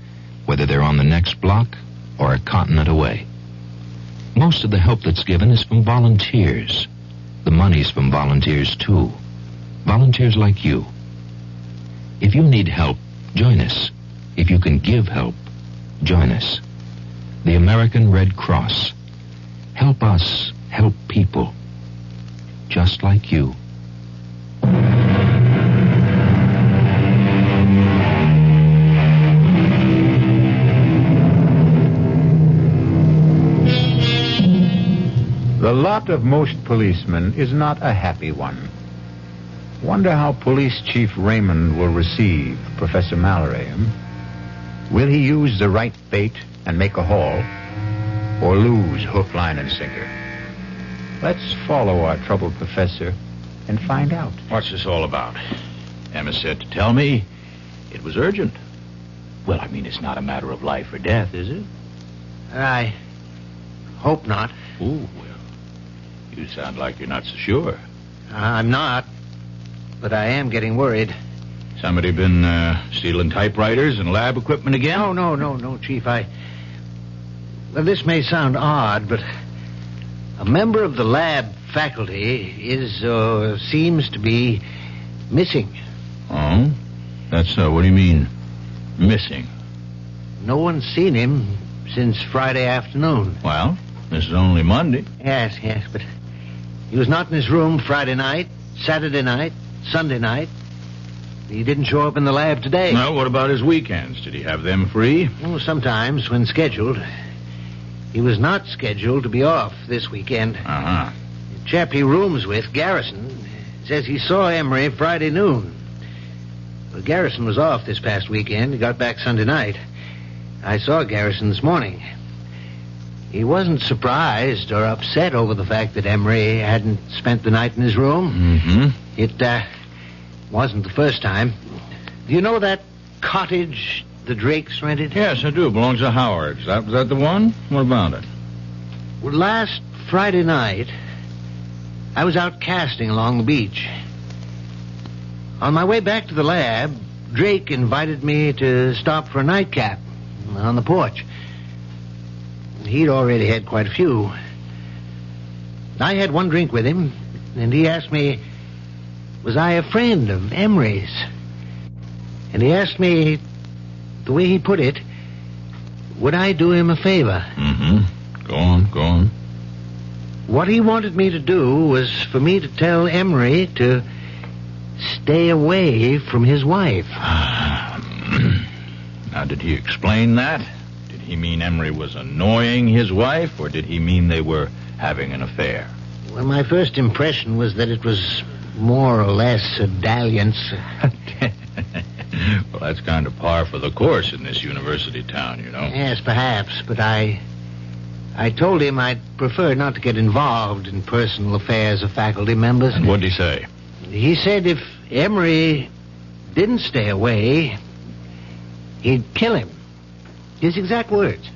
Speaker 17: whether they're on the next block or a continent away. Most of the help that's given is from volunteers. The money's from volunteers, too. Volunteers like you. If you need help, join us. If you can give help, join us. The American Red Cross. Help us help people. Just like you.
Speaker 1: The lot of most policemen is not a happy one. Wonder how Police Chief Raymond will receive Professor Mallory. Will he use the right bait and make a haul, or lose hook, line, and sinker? Let's follow our troubled professor and find out.
Speaker 20: What's this all about? Emma said to tell me it was urgent. Well, I mean, it's not a matter of life or death, is it?
Speaker 9: I hope not.
Speaker 20: Ooh, well, you sound like you're not so sure.
Speaker 9: I'm not, but I am getting worried.
Speaker 20: Somebody been stealing typewriters and lab equipment again?
Speaker 9: No, Chief. Well, this may sound odd, but a member of the lab faculty seems to be missing.
Speaker 20: Oh? That's so. What do you mean, missing?
Speaker 9: No one's seen him since Friday afternoon.
Speaker 20: Well, this is only Monday.
Speaker 9: Yes, but he was not in his room Friday night, Saturday night, Sunday night. He didn't show up in the lab today.
Speaker 20: Well, what about his weekends? Did he have them free?
Speaker 9: Oh, sometimes, when scheduled. He was not scheduled to be off this weekend.
Speaker 20: Uh-huh.
Speaker 9: The chap he rooms with, Garrison, says he saw Emery Friday noon. Well, Garrison was off this past weekend. He got back Sunday night. I saw Garrison this morning. He wasn't surprised or upset over the fact that Emery hadn't spent the night in his room.
Speaker 20: Mm-hmm.
Speaker 9: It wasn't the first time. Do you know that cottage the Drakes rented?
Speaker 20: Yes, I do. It belongs to Howard's. Was that the one? What about it?
Speaker 9: Well, last Friday night, I was out casting along the beach. On my way back to the lab, Drake invited me to stop for a nightcap on the porch. He'd already had quite a few. I had one drink with him, and he asked me, was I a friend of Emery's? And he asked me, the way he put it, would I do him a favor?
Speaker 20: Mm-hmm. Go on.
Speaker 9: What he wanted me to do was for me to tell Emery to stay away from his wife.
Speaker 20: Now, did he explain that? Did he mean Emery was annoying his wife, or did he mean they were having an affair?
Speaker 9: Well, my first impression was that it was more or less a dalliance.
Speaker 20: Well, that's kind of par for the course in this university town, you know.
Speaker 9: Yes, perhaps, but I told him I'd prefer not to get involved in personal affairs of faculty members.
Speaker 20: And what'd he say?
Speaker 9: He said if Emery didn't stay away, he'd kill him. His exact words.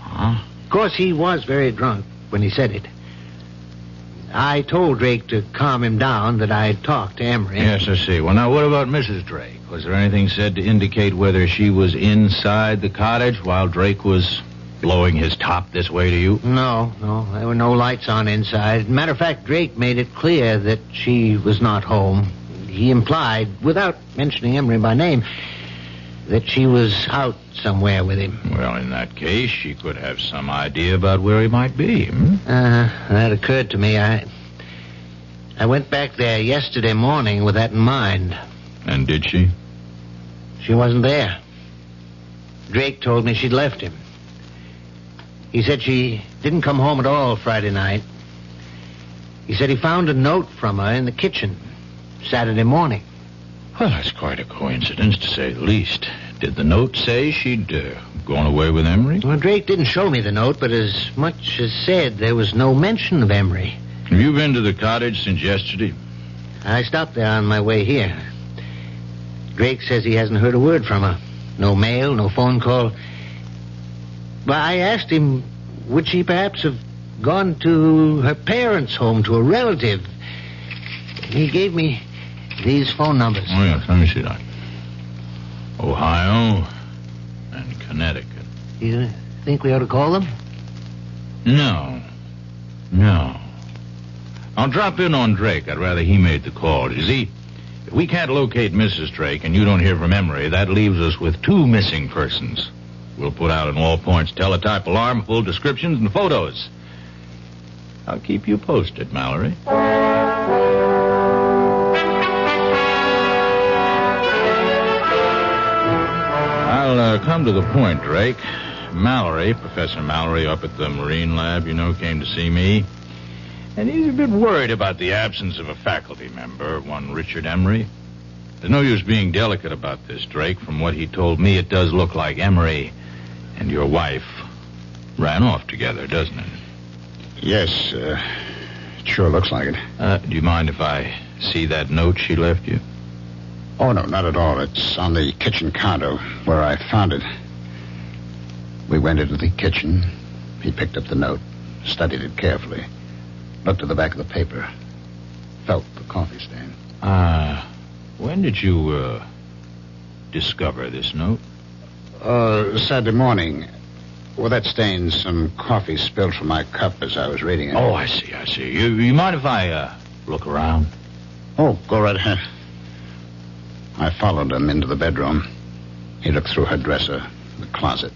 Speaker 20: Huh?
Speaker 9: Of course, he was very drunk when he said it. I told Drake to calm him down, that I'd talked to Emery.
Speaker 20: Yes, I see. Well, now, what about Mrs. Drake? Was there anything said to indicate whether she was inside the cottage while Drake was blowing his top this way to you?
Speaker 9: No. There were no lights on inside. Matter of fact, Drake made it clear that she was not home. he implied, without mentioning Emery by name, that she was out somewhere with him.
Speaker 20: Well, in that case, she could have some idea about where he might be.
Speaker 9: That occurred to me. I went back there yesterday morning with that in mind.
Speaker 20: And did she?
Speaker 9: She wasn't there. Drake told me she'd left him. He said she didn't come home at all Friday night. He said he found a note from her in the kitchen Saturday morning.
Speaker 20: Well, that's quite a coincidence, to say the least. Did the note say she'd gone away with Emery?
Speaker 9: Well, Drake didn't show me the note, but as much as said, there was no mention of Emery.
Speaker 20: Have you been to the cottage since yesterday?
Speaker 9: I stopped there on my way here. Drake says he hasn't heard a word from her. No mail, no phone call. But I asked him, would she perhaps have gone to her parents' home, to a relative? He gave me these phone numbers.
Speaker 20: Oh, yes, let me see that. Ohio and Connecticut.
Speaker 9: You think we ought to call them?
Speaker 20: No. I'll drop in on Drake. I'd rather he made the call. You see, if we can't locate Mrs. Drake and you don't hear from Emery, that leaves us with 2 missing persons. We'll put out an all-points teletype alarm, full descriptions and photos. I'll keep you posted, Mallory. I'll come to the point, Drake. Mallory, Professor Mallory up at the Marine Lab, came to see me. And he's a bit worried about the absence of a faculty member, one Richard Emery. There's no use being delicate about this, Drake. From what he told me, it does look like Emery and your wife ran off together, doesn't it?
Speaker 7: Yes, it sure looks like it.
Speaker 20: Do you mind if I see that note she left you?
Speaker 7: Oh, no, not at all. It's on the kitchen counter where I found it. We went into the kitchen. He picked up the note, studied it carefully, looked at the back of the paper, felt the coffee stain.
Speaker 20: When did you, discover this note?
Speaker 7: Saturday morning. Well, that stain's some coffee spilled from my cup as I was reading it.
Speaker 20: Oh, I see. You mind if I, look around?
Speaker 7: Oh, go right ahead. I followed him into the bedroom. He looked through her dresser, the closet,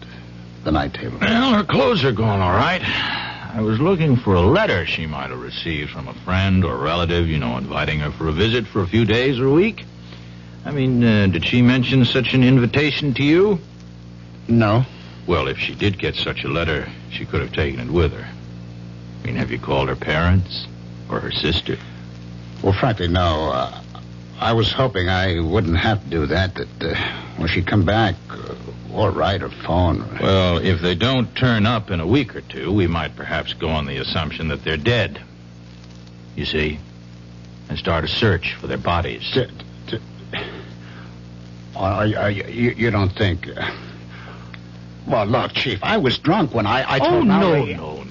Speaker 7: the night table.
Speaker 20: Well, her clothes are gone, all right. I was looking for a letter she might have received from a friend or relative, inviting her for a visit for a few days or a week. I mean, did she mention such an invitation to you?
Speaker 7: No.
Speaker 20: Well, if she did get such a letter, she could have taken it with her. I mean, have you called her parents or her sister?
Speaker 7: Well, frankly, no. I was hoping I wouldn't have to do that when she'd come back, or write or phone.
Speaker 20: Well, if they don't turn up in a week or two, we might perhaps go on the assumption that they're dead. You see? And start a search for their bodies.
Speaker 7: You don't think... Well, look, Chief, I was drunk when I told Mallory...
Speaker 20: No.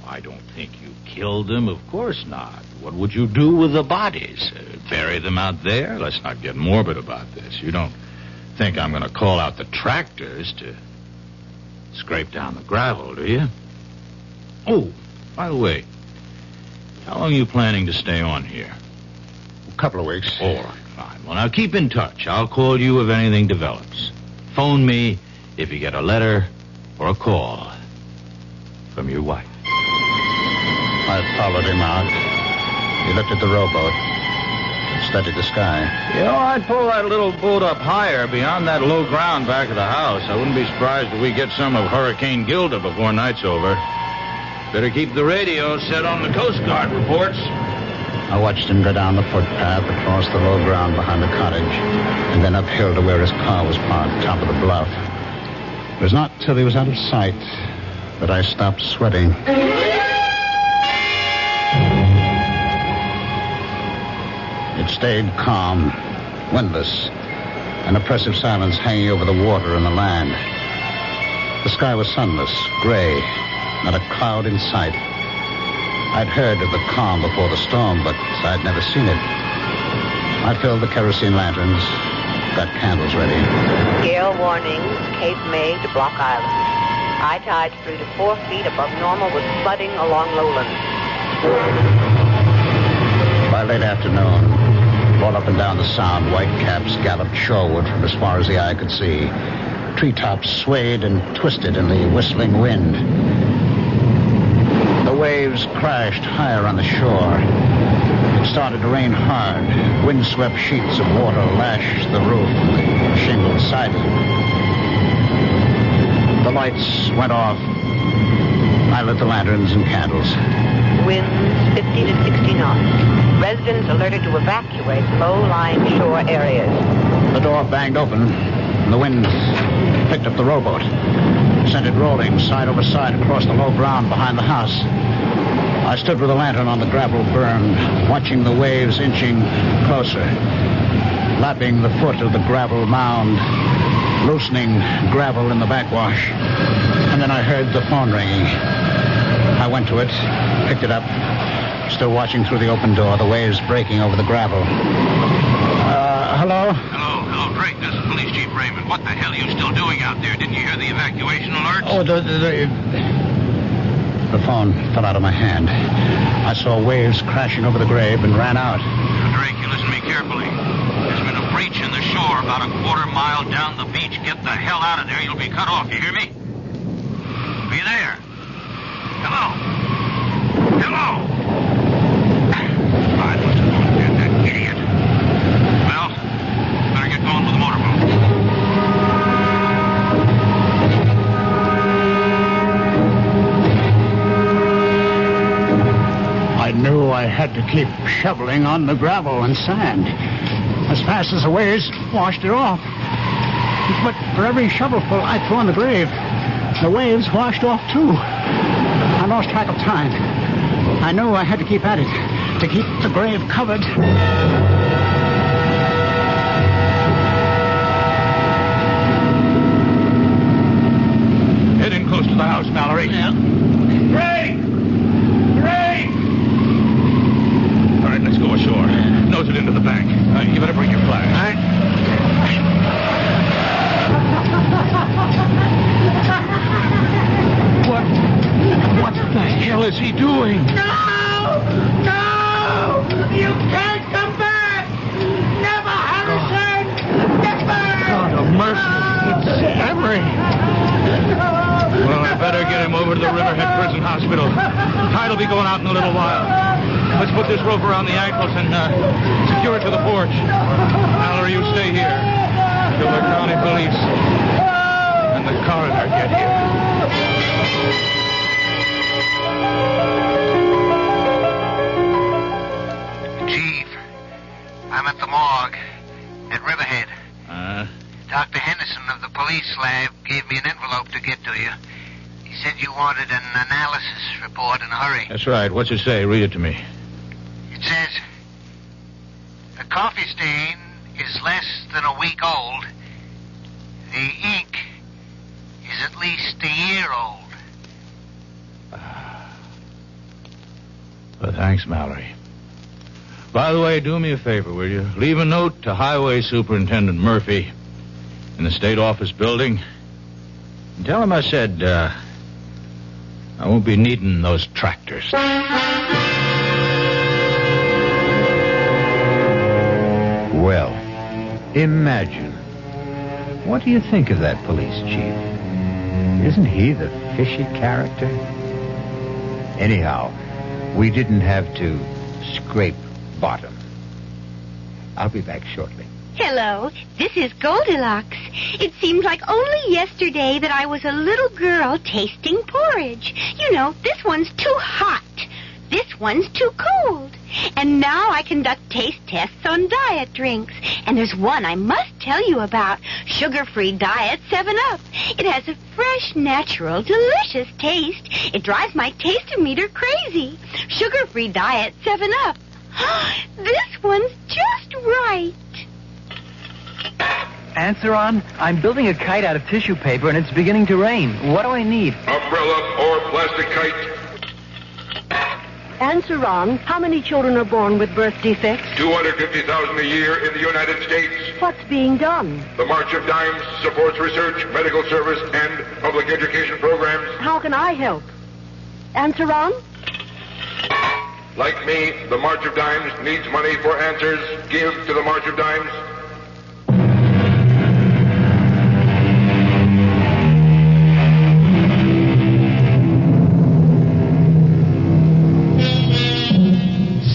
Speaker 20: I don't think you killed them. Of course not. What would you do with the bodies? Bury them out there? Let's not get morbid about this. You don't think I'm going to call out the tractors to scrape down the gravel, do you? Oh, by the way, how long are you planning to stay on here?
Speaker 7: A couple of weeks.
Speaker 20: All right, fine. Well, now keep in touch. I'll call you if anything develops. Phone me if you get a letter or a call from your wife.
Speaker 7: I followed him out. He looked at the rowboat and studied the sky.
Speaker 20: I'd pull that little boat up higher beyond that low ground back of the house. I wouldn't be surprised if we get some of Hurricane Gilda before night's over. Better keep the radio set on the Coast Guard reports.
Speaker 7: I watched him go down the footpath across the low ground behind the cottage and then uphill to where his car was parked, top of the bluff. It was not till he was out of sight that I stopped sweating. It stayed calm, windless, an oppressive silence hanging over the water and the land. The sky was sunless, gray, not a cloud in sight. I'd heard of the calm before the storm, but I'd never seen it. I filled the kerosene lanterns, got candles ready.
Speaker 10: Gale warnings, Cape May to Block Island. High tides 3 to 4 feet above normal with flooding along lowlands.
Speaker 7: By late afternoon, All up and down the sound, white caps galloped shoreward from as far as the eye could see. Treetops swayed and twisted in the whistling wind. The waves crashed higher on the shore. It started to rain hard. Windswept sheets of water lashed the roof and the shingled siding. The lights went off. I lit the lanterns and candles.
Speaker 8: Winds 50 to 60 knots. Residents alerted to evacuate low-lying shore areas.
Speaker 7: The door banged open, and the wind picked up the rowboat, sent it rolling side over side across the low ground behind the house. I stood with a lantern on the gravel berm, watching the waves inching closer, lapping the foot of the gravel mound, loosening gravel in the backwash. And then I heard the phone ringing. I went to it, picked it up, still watching through the open door, the waves breaking over the gravel. Hello?
Speaker 13: Hello, Drake. This is Police Chief Raymond. What the hell are you still doing out there? Didn't you hear the evacuation alerts?
Speaker 7: Oh, the phone fell out of my hand. I saw waves crashing over the grave and ran out.
Speaker 13: Now, Drake, you listen to me carefully. There's been a breach in the shore about a quarter-mile down the beach. Get the hell out of there. You'll be cut off. You hear me? Are you there? Hello? Hello? I must have gone dead, that idiot. Well, better get going with the motorboat.
Speaker 7: I knew I had to keep shoveling on the gravel and sand as fast as the waves washed it off. But for every shovelful I threw on the grave, the waves washed off too. I lost track of time. I knew I had to keep at it to keep the grave covered.
Speaker 15: Heading close to the house, Mallory.
Speaker 7: Yeah.
Speaker 15: Ray! Ray! All right, let's go ashore. Nose it into the bank. You better bring your flash.
Speaker 7: All right.
Speaker 15: What the hell is he doing?
Speaker 18: No! No! You can't come back! Never, Harrison! Never!
Speaker 15: God of mercy. It's Emery. Well, I better get him over to the Riverhead Prison Hospital. Tide will be going out in a little while. Let's put this rope around the ankles and secure it to the porch. Mallory, you stay here until the county police and the coroner get here.
Speaker 9: Chief, I'm at the morgue at Riverhead. Dr. Henderson of the police lab gave me an envelope to get to you. He said you wanted an analysis report in a hurry.
Speaker 20: That's right. What's it say? Read it to me.
Speaker 9: It says, the coffee stain is less than a week old. The ink is at least a year old.
Speaker 20: Well, thanks, Mallory. By the way, do me a favor, will you? Leave a note to Highway Superintendent Murphy in the State Office building. And tell him I said, I won't be needing those tractors.
Speaker 1: Well, imagine. What do you think of that police chief? Isn't he the fishy character? Anyhow, we didn't have to scrape bottom. I'll be back shortly.
Speaker 16: Hello, this is Goldilocks. It seems like only yesterday that I was a little girl tasting porridge. You know, this one's too hot. This one's too cold. And now I conduct taste tests on diet drinks. And there's one I must tell you about. Sugar-free diet 7-Up. It has a fresh, natural, delicious taste. It drives my taste-o-meter crazy. Sugar-free diet 7-Up. This one's just right.
Speaker 19: Answer on. I'm building a kite out of tissue paper, and it's beginning to rain. What do I need?
Speaker 14: Umbrella or plastic kite.
Speaker 19: Answer on. How many children are born with birth defects?
Speaker 14: 250,000 a year in the United States.
Speaker 19: What's being done?
Speaker 14: The March of Dimes supports research, medical service, and public education programs.
Speaker 19: How can I help? Answer on.
Speaker 3: Like me, the March of Dimes needs money for answers. Give to the March of Dimes.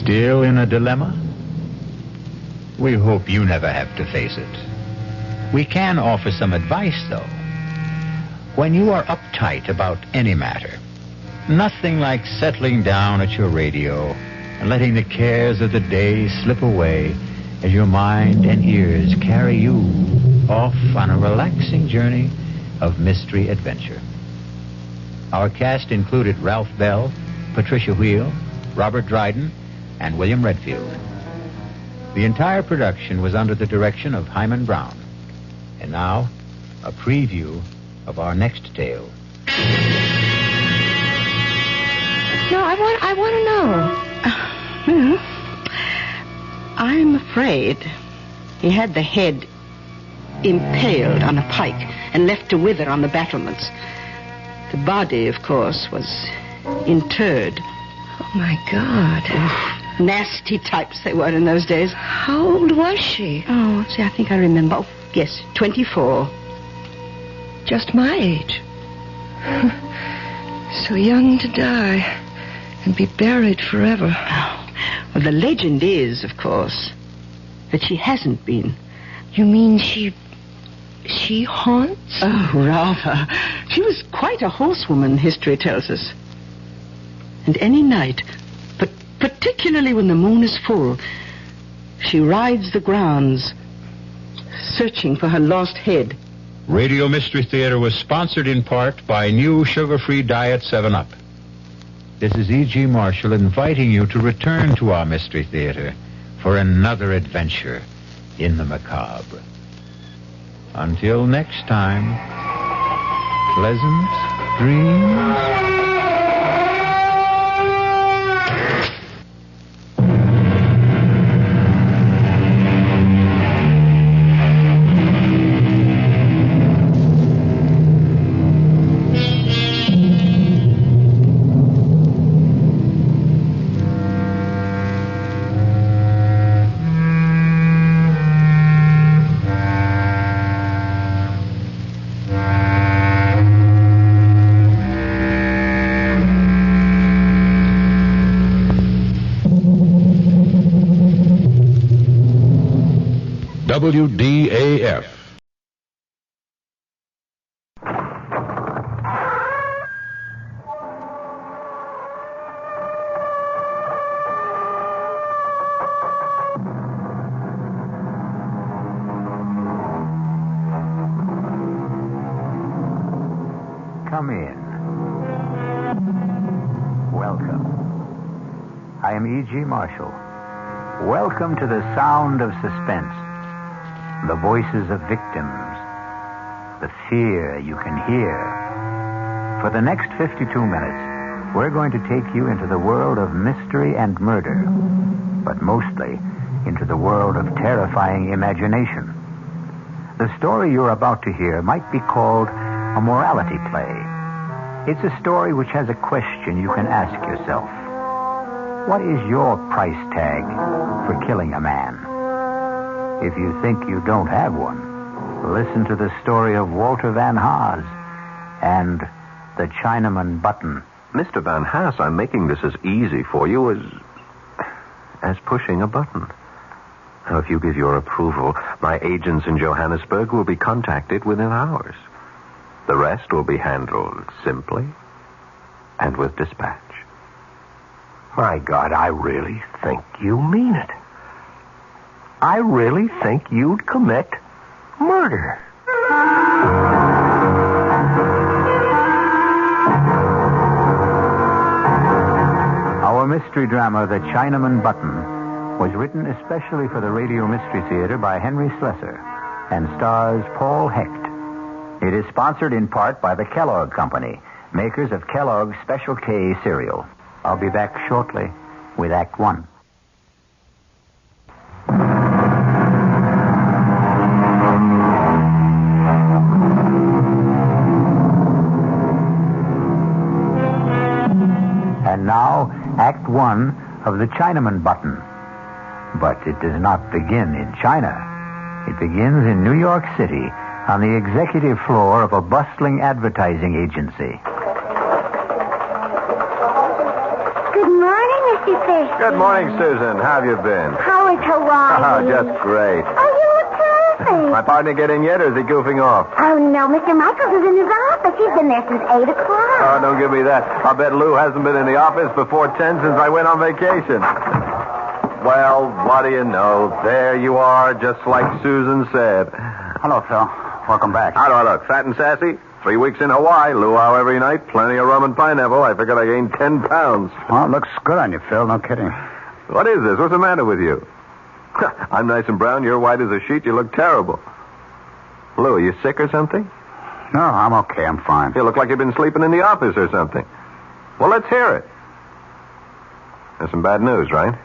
Speaker 1: Still in a dilemma? We hope you never have to face it. We can offer some advice, though. When you are uptight about any matter, nothing like settling down at your radio and letting the cares of the day slip away as your mind and ears carry you off on a relaxing journey of mystery adventure. Our cast included Ralph Bell, Patricia Wheel, Robert Dryden, and William Redfield. The entire production was under the direction of Hyman Brown. And now, a preview of our next tale.
Speaker 4: No, I want to know.
Speaker 21: I'm afraid he had the head impaled on a pike and left to wither on the battlements. The body, of course, was interred.
Speaker 4: Oh, my God.
Speaker 21: Nasty types they were in those days.
Speaker 4: How old was she?
Speaker 21: Oh, see, I think I remember. Oh, yes, 24.
Speaker 4: Just my age. So young to die and be buried forever.
Speaker 21: Well, the legend is, of course, that she hasn't been.
Speaker 4: You mean she haunts?
Speaker 21: Oh, rather. She was quite a horsewoman, history tells us. And any night, but particularly when the moon is full, she rides the grounds, searching for her lost head.
Speaker 1: Radio Mystery Theater was sponsored in part by new sugar-free Diet 7-Up. This is E.G. Marshall inviting you to return to our Mystery Theater for another adventure in the macabre. Until next time, pleasant dreams.
Speaker 2: WDAF.
Speaker 1: Come in. Welcome. I am E.G. Marshall. Welcome to the sound of suspense. The voices of victims. The fear you can hear. For the next 52 minutes, we're going to take you into the world of mystery and murder, but mostly into the world of terrifying imagination. The story you're about to hear might be called a morality play. It's a story which has a question you can ask yourself. What is your price tag for killing a man? If you think you don't have one, listen to the story of Walter Van Haas and the Chinaman button.
Speaker 24: Mr. Van Haas, I'm making this as easy for you as pushing a button. Now, if you give your approval, my agents in Johannesburg will be contacted within hours. The rest will be handled simply and with dispatch.
Speaker 25: My God, I really think you mean it. I really think you'd commit murder.
Speaker 1: Our mystery drama, The Chinaman Button, was written especially for the Radio Mystery Theater by Henry Slesser and stars Paul Hecht. It is sponsored in part by the Kellogg Company, makers of Kellogg's Special K cereal. I'll be back shortly with Act One. And now, Act One of the Chinaman button. But it does not begin in China. It begins in New York City on the executive floor of a bustling advertising agency.
Speaker 5: Good morning, Mr. Fish.
Speaker 24: Good morning, Susan. How have you been?
Speaker 5: How is Hawaii?
Speaker 24: Oh, just great.
Speaker 5: Oh, you look perfect.
Speaker 24: My partner get in yet, or is he goofing off?
Speaker 5: Oh, no, Mr. Michaels is in his office. He's been there since 8 o'clock.
Speaker 24: Oh, don't give me that. I'll bet Lou hasn't been in the office before 10 since I went on vacation. Well, what do you know? There you are, just like Susan said.
Speaker 11: Hello, Phil. Welcome back.
Speaker 24: How do I look? Fat and sassy? 3 weeks in Hawaii. Luau every night. Plenty of rum and pineapple. I figured I gained 10 pounds.
Speaker 11: Well, it looks good on you, Phil. No kidding.
Speaker 24: What is this? What's the matter with you? I'm nice and brown. You're white as a sheet. You look terrible. Lou, are you sick or something?
Speaker 11: No, I'm okay. I'm fine.
Speaker 24: You look like you've been sleeping in the office or something. Well, let's hear it. There's some bad news, right?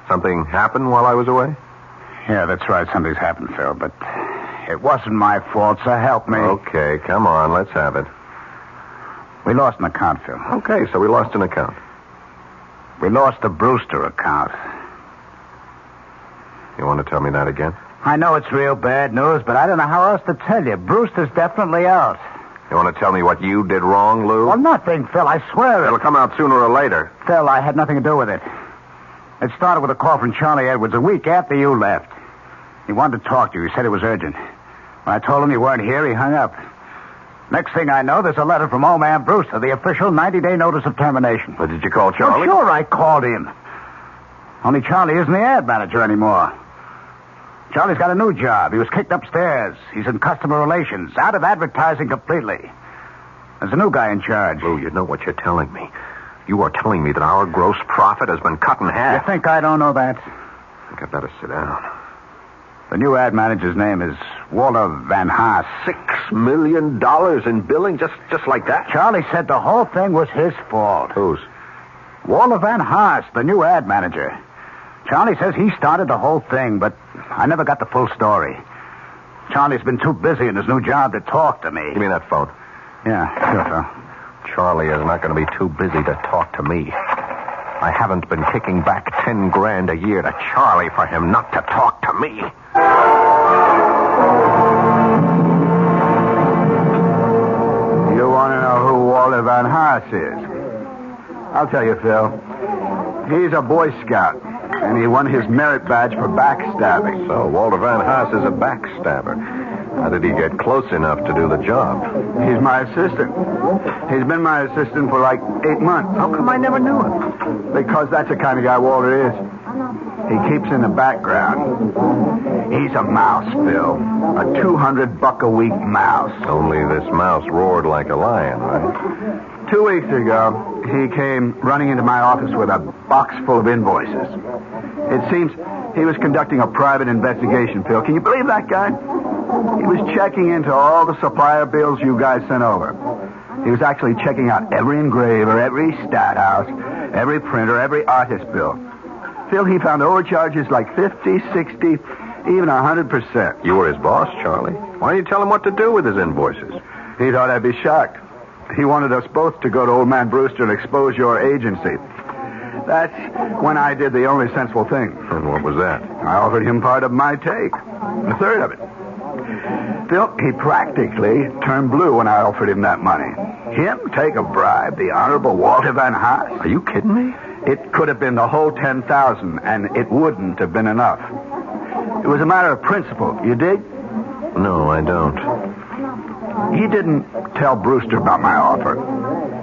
Speaker 24: Something happened while I was away?
Speaker 11: Yeah, that's right. Something's happened, Phil, but it wasn't my fault, so help me.
Speaker 24: Okay, come on. Let's have it.
Speaker 11: We lost an account, Phil.
Speaker 24: Okay, so we lost an account.
Speaker 11: We lost the Brewster account.
Speaker 24: You want to tell me that again?
Speaker 11: I know it's real bad news, but I don't know how else to tell you. Brewster's definitely out.
Speaker 24: You want to tell me what you did wrong, Lou?
Speaker 11: Well, nothing, Phil. I swear it.
Speaker 24: It'll come out sooner or later.
Speaker 11: Phil, I had nothing to do with it. It started with a call from Charlie Edwards a week after you left. He wanted to talk to you. He said it was urgent. When I told him you weren't here, he hung up. Next thing I know, there's a letter from old man Brewster, the official 90-day notice of termination.
Speaker 24: But did you call Charlie?
Speaker 11: Well, sure, I called him. Only Charlie isn't the ad manager anymore. Charlie's got a new job. He was kicked upstairs. He's in customer relations, out of advertising completely. There's a new guy in charge.
Speaker 24: Lou, you know what you're telling me. You are telling me that our gross profit has been cut in half.
Speaker 11: You think I don't know that?
Speaker 24: I think I'd better sit down.
Speaker 11: The new ad manager's name is Walter Van Haas.
Speaker 24: $6 million in billing, just like that?
Speaker 11: Charlie said the whole thing was his fault.
Speaker 24: Whose?
Speaker 11: Walter Van Haas, the new ad manager. Charlie says he started the whole thing, but I never got the full story. Charlie's been too busy in his new job to talk to me.
Speaker 24: Give me that phone.
Speaker 11: Yeah, sure, Phil.
Speaker 24: Charlie is not going to be too busy to talk to me. I haven't been kicking back $10,000 a year to Charlie for him not to talk to me.
Speaker 11: You want to know who Walter Van Haas is? I'll tell you, Phil. He's a Boy Scout, and he won his merit badge for backstabbing.
Speaker 24: So Walter Van Haas is a backstabber. How did he get close enough to do the job?
Speaker 11: He's my assistant. He's been my assistant for like 8 months.
Speaker 24: How come I never knew him?
Speaker 11: Because that's the kind of guy Walter is. He keeps in the background. He's a mouse, Phil. A $200 a week mouse.
Speaker 24: Only this mouse roared like a lion, right?
Speaker 11: 2 weeks ago, he came running into my office with a box full of invoices. It seems he was conducting a private investigation, Phil. Can you believe that guy? He was checking into all the supplier bills you guys sent over. He was actually checking out every engraver, every stat house, every printer, every artist bill. Phil, he found overcharges like 50, 60, even 100%.
Speaker 24: You were his boss, Charlie. Why didn't you tell him what to do with his invoices?
Speaker 11: He thought I'd be shocked. He wanted us both to go to old man Brewster and expose your agency. That's when I did the only sensible thing.
Speaker 24: And what was that?
Speaker 11: I offered him part of my take. A third of it. Phil, he practically turned blue when I offered him that money. Him take a bribe, the Honorable Walter Van Haas.
Speaker 24: Are you kidding me?
Speaker 11: It could have been the whole $10,000, and it wouldn't have been enough. It was a matter of principle. You dig?
Speaker 24: No, I don't.
Speaker 11: He didn't tell Brewster about my offer.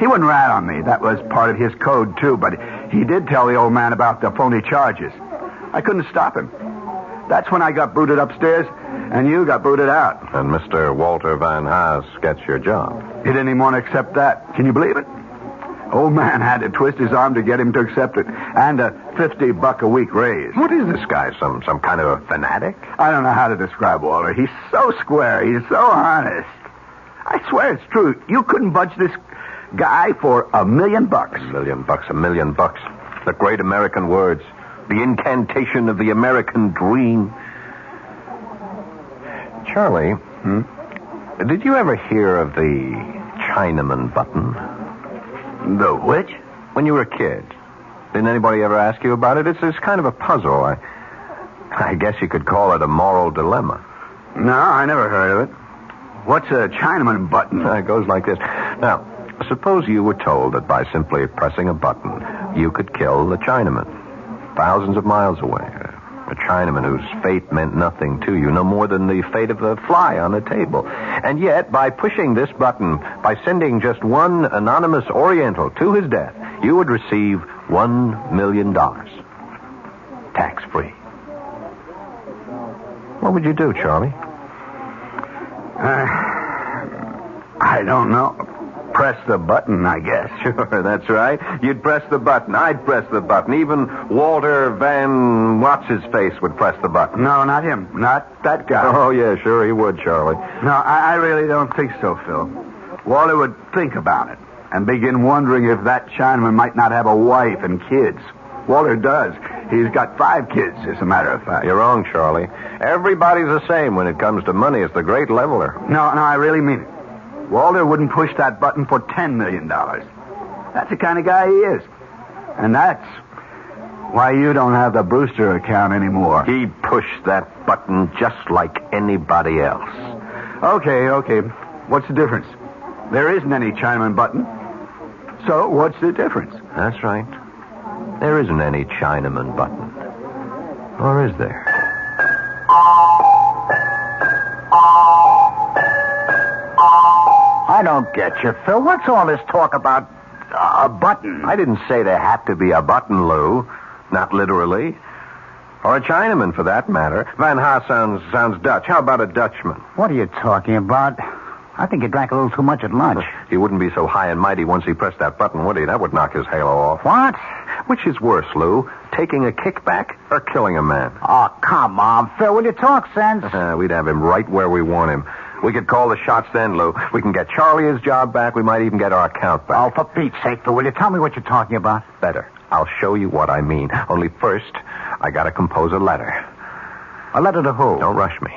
Speaker 11: He wouldn't rat on me. That was part of his code, too, but he did tell the old man about the phony charges. I couldn't stop him. That's when I got booted upstairs, and you got booted out.
Speaker 24: And Mr. Walter Van Haas gets your job.
Speaker 11: He didn't even want to accept that. Can you believe it? Old man had to twist his arm to get him to accept it. And a $50 a week raise.
Speaker 24: What is this guy? Some kind of a fanatic?
Speaker 11: I don't know how to describe Walter. He's so square. He's so honest. I swear it's true. You couldn't budge this guy for $1 million.
Speaker 24: $1 million, $1 million. The great American words. The incantation of the American dream. Charlie, did you ever hear of the Chinaman button?
Speaker 11: The which?
Speaker 24: When you were a kid. Didn't anybody ever ask you about it? It's kind of a puzzle. I guess you could call it a moral dilemma.
Speaker 11: No, I never heard of it. What's a Chinaman button?
Speaker 24: It goes like this. Now, suppose you were told that by simply pressing a button, you could kill the Chinaman, thousands of miles away. A Chinaman whose fate meant nothing to you, no more than the fate of a fly on a table. And yet, by pushing this button, by sending just one anonymous Oriental to his death, you would receive $1 million. Tax-free. What would you do, Charlie?
Speaker 11: I don't know. Press the button, I guess.
Speaker 24: Sure, that's right. You'd press the button. I'd press the button. Even Walter Van What's-His-Face would press the button.
Speaker 11: No, not him. Not that guy.
Speaker 24: Oh, yeah, sure he would, Charlie.
Speaker 11: No, I really don't think so, Phil. Walter would think about it and begin wondering if that Chinaman might not have a wife and kids. Walter does. He's got 5 kids, as a matter of fact.
Speaker 24: You're wrong, Charlie. Everybody's the same when it comes to money. It's the great leveler.
Speaker 11: No, I really mean it. Walter wouldn't push that button for $10 million. That's the kind of guy he is. And that's why you don't have the Brewster account anymore.
Speaker 24: He pushed that button just like anybody else.
Speaker 11: Okay. What's the difference? There isn't any Chinaman button. So what's the difference?
Speaker 24: That's right. There isn't any Chinaman button. Or is there?
Speaker 25: I don't get you, Phil. What's all this talk about a button?
Speaker 24: I didn't say there had to be a button, Lou. Not literally. Or a Chinaman, for that matter. Van Haas sounds Dutch. How about a Dutchman?
Speaker 25: What are you talking about? I think you drank a little too much at lunch.
Speaker 24: He wouldn't be so high and mighty once he pressed that button, would he? That would knock his halo off.
Speaker 25: What?
Speaker 24: Which is worse, Lou? Taking a kickback or killing a man?
Speaker 25: Oh, come on, Phil. Will you talk sense?
Speaker 24: We'd have him right where we want him. We could call the shots then, Lou. We can get Charlie his job back. We might even get our account back.
Speaker 25: Oh, for Pete's sake, Phil, will you tell me what you're talking about?
Speaker 24: Better. I'll show you what I mean. Only first, I gotta compose a letter.
Speaker 25: A letter to who?
Speaker 24: Don't rush me.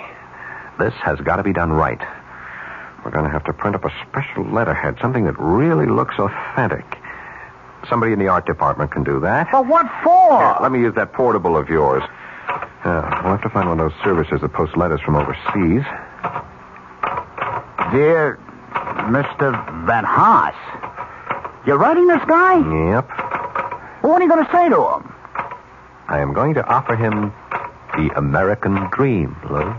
Speaker 24: This has got to be done right. We're going to have to print up a special letterhead, something that really looks authentic. Somebody in the art department can do that.
Speaker 25: But what for?
Speaker 24: Here, let me use that portable of yours. We'll have to find one of those services that post letters from overseas.
Speaker 25: Dear Mr. Van Haas, you're writing this guy?
Speaker 24: Yep.
Speaker 25: Well, what are you going to say to him?
Speaker 24: I am going to offer him the American dream, Lou.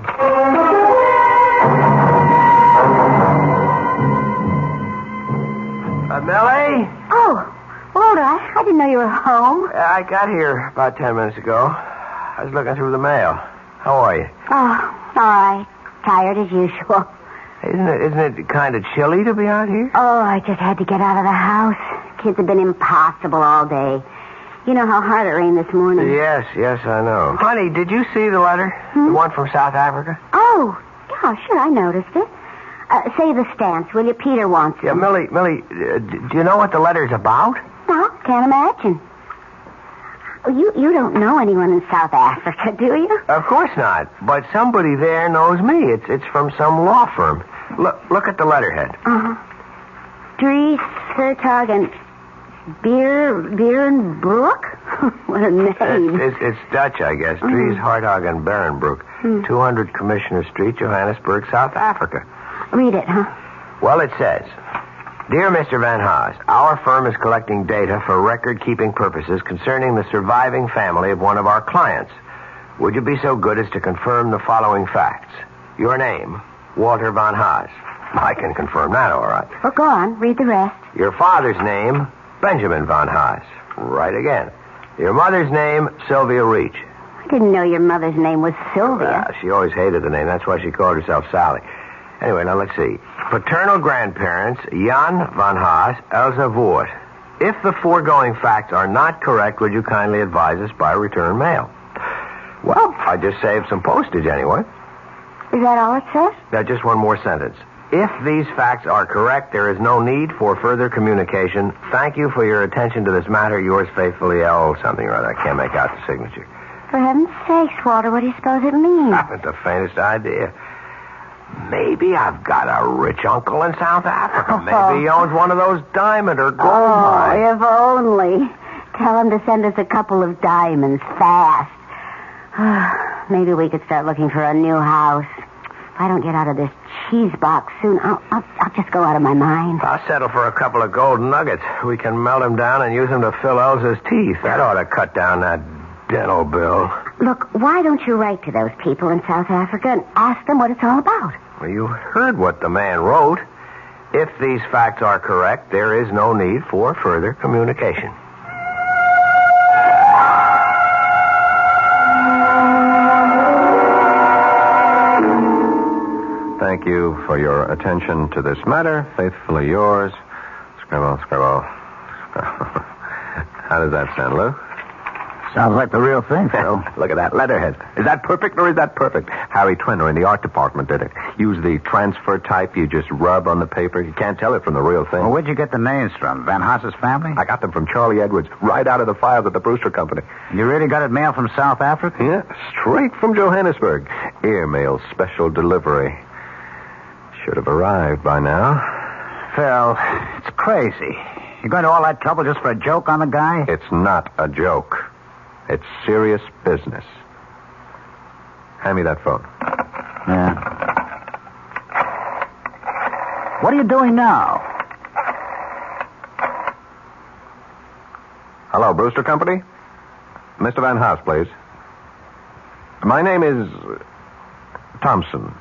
Speaker 6: Millie?
Speaker 5: Oh, Walter, I didn't know you were home.
Speaker 6: I got here about 10 minutes ago. I was looking through the mail. How are you?
Speaker 5: Oh, all right. Tired as usual.
Speaker 6: Isn't it kind of chilly to be out here?
Speaker 5: Oh, I just had to get out of the house. Kids have been impossible all day. You know how hard it rained this morning.
Speaker 6: Yes, I know. Honey, did you see the letter? The one from South Africa?
Speaker 5: Oh, yeah, sure, I noticed it. Say the stamps, will you? Peter wants them.
Speaker 6: Yeah, Millie, do you know what the letter's about?
Speaker 5: No, can't imagine. You don't know anyone in South Africa, do you?
Speaker 6: Of course not. But somebody there knows me. It's from some law firm. Look at the letterhead.
Speaker 5: Uh-huh. Dries Hertog and Berenbroek? What a name.
Speaker 6: It's Dutch, I guess. Dries Hertog and Berenbroek. 200 Commissioner Street, Johannesburg, South Africa.
Speaker 5: Read it, huh?
Speaker 6: Well, it says, Dear Mr. Van Haas, our firm is collecting data for record-keeping purposes concerning the surviving family of one of our clients. Would you be so good as to confirm the following facts? Your name, Walter Van Haas. I can confirm that, all right.
Speaker 5: Well, go on. Read the rest.
Speaker 6: Your father's name, Benjamin Van Haas. Right again. Your mother's name, Sylvia Reach.
Speaker 5: I didn't know your mother's name was Sylvia.
Speaker 6: She always hated the name. That's why she called herself Sally. Anyway, now let's see. Paternal grandparents, Jan Van Haas, Elsa Voort. If the foregoing facts are not correct, would you kindly advise us by return mail? Well, I just saved some postage anyway.
Speaker 5: Is that all it says?
Speaker 6: Now, just one more sentence. If these facts are correct, there is no need for further communication. Thank you for your attention to this matter. Yours faithfully, L. something or other. I can't make out the signature.
Speaker 5: For heaven's sakes, Walter, what do you suppose it means?
Speaker 6: I haven't the faintest idea. Maybe I've got a rich uncle in South Africa. Maybe he owns one of those diamond or gold mines.
Speaker 5: Oh, if only. tell him to send us a couple of diamonds fast. Maybe we could start looking for a new house. If I don't get out of this cheese box soon, I'll just go out of my mind.
Speaker 6: I'll settle for a couple of golden nuggets. We can melt them down and use them to fill Elsa's teeth. That ought to cut down that dental bill.
Speaker 5: Look, why don't you write to those people in South Africa and ask them what it's all about?
Speaker 6: Well, you heard what the man wrote. If these facts are correct, there is no need for further communication.
Speaker 24: Thank you for your attention to this matter. Faithfully yours, Scribble. How does that sound, Lou?
Speaker 10: Sounds like the real thing, Phil.
Speaker 24: Look at that letterhead. Is that perfect or is that perfect? Harry Twinner in the art department did it. Use the transfer type you just rub on the paper. You can't tell it from the real thing.
Speaker 10: Well, where'd you get the names from? Van Haas's family?
Speaker 24: I got them from Charlie Edwards, right out of the files at the Brewster Company.
Speaker 10: You really got it mailed from South Africa?
Speaker 24: Yeah, straight from Johannesburg. Airmail special delivery. Should have arrived by now.
Speaker 10: Phil, it's crazy. You're going to all that trouble just for a joke on the guy?
Speaker 24: It's not a joke. It's serious business. Hand me that phone.
Speaker 10: Yeah. What are you doing now?
Speaker 24: Hello, Brewster Company? Mr. Van Haas, please. My name is Thompson.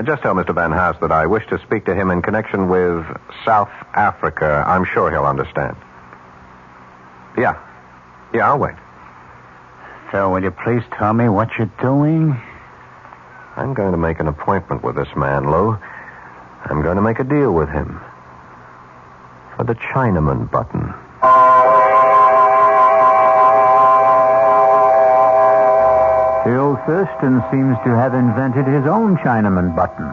Speaker 24: Just tell Mr. Van Haas that I wish to speak to him in connection with South Africa. I'm sure he'll understand. Yeah, I'll wait.
Speaker 10: Phil, will you please tell me what you're doing?
Speaker 24: I'm going to make an appointment with this man, Lou. I'm going to make a deal with him. For the Chinaman button.
Speaker 10: Phil Thurston seems to have invented his own Chinaman button.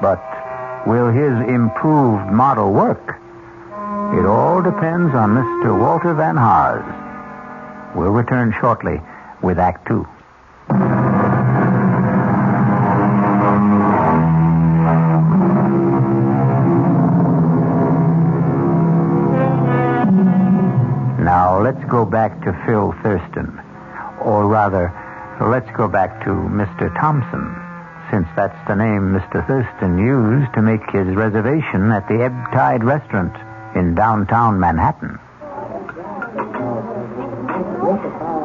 Speaker 10: But will his improved model work? It all depends on Mr. Walter Van Haas. We'll return shortly with Act 2. Now, let's go back to Phil Thurston. Or rather, let's go back to Mr. Thompson, since that's the name Mr. Thurston used to make his reservation at the Ebb Tide Restaurant in downtown Manhattan.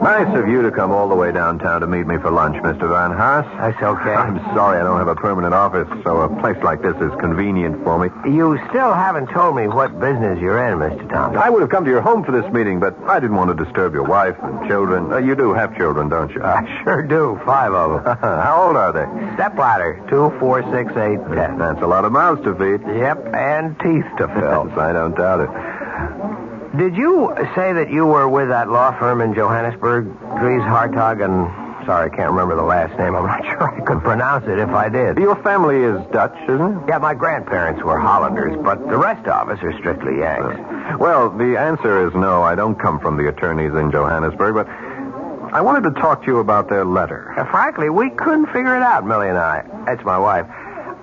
Speaker 24: Nice of you to come all the way downtown to meet me for lunch, Mr. Van Haas.
Speaker 6: That's okay.
Speaker 24: I'm sorry I don't have a permanent office, so a place like this is convenient for me.
Speaker 6: You still haven't told me what business you're in, Mr. Thompson.
Speaker 24: I would have come to your home for this meeting, but I didn't want to disturb your wife and children. You do have children, don't you?
Speaker 6: I sure do. 5 of them.
Speaker 24: How old are they?
Speaker 6: Stepladder. 2, 4, 6, 8, 10.
Speaker 24: That's a lot of mouths to feed.
Speaker 6: Yep, and teeth to fill.
Speaker 24: Yes, I don't doubt it.
Speaker 6: Did you say that you were with that law firm in Johannesburg, Dries Hartog, and... Sorry, I can't remember the last name. I'm not sure I could pronounce it if I did.
Speaker 24: Your family is Dutch, isn't it?
Speaker 6: Yeah, my grandparents were Hollanders, but the rest of us are strictly Yanks.
Speaker 24: Well, the answer is no. I don't come from the attorneys in Johannesburg, but I wanted to talk to you about their letter.
Speaker 6: Frankly, we couldn't figure it out, Millie and I. That's my wife.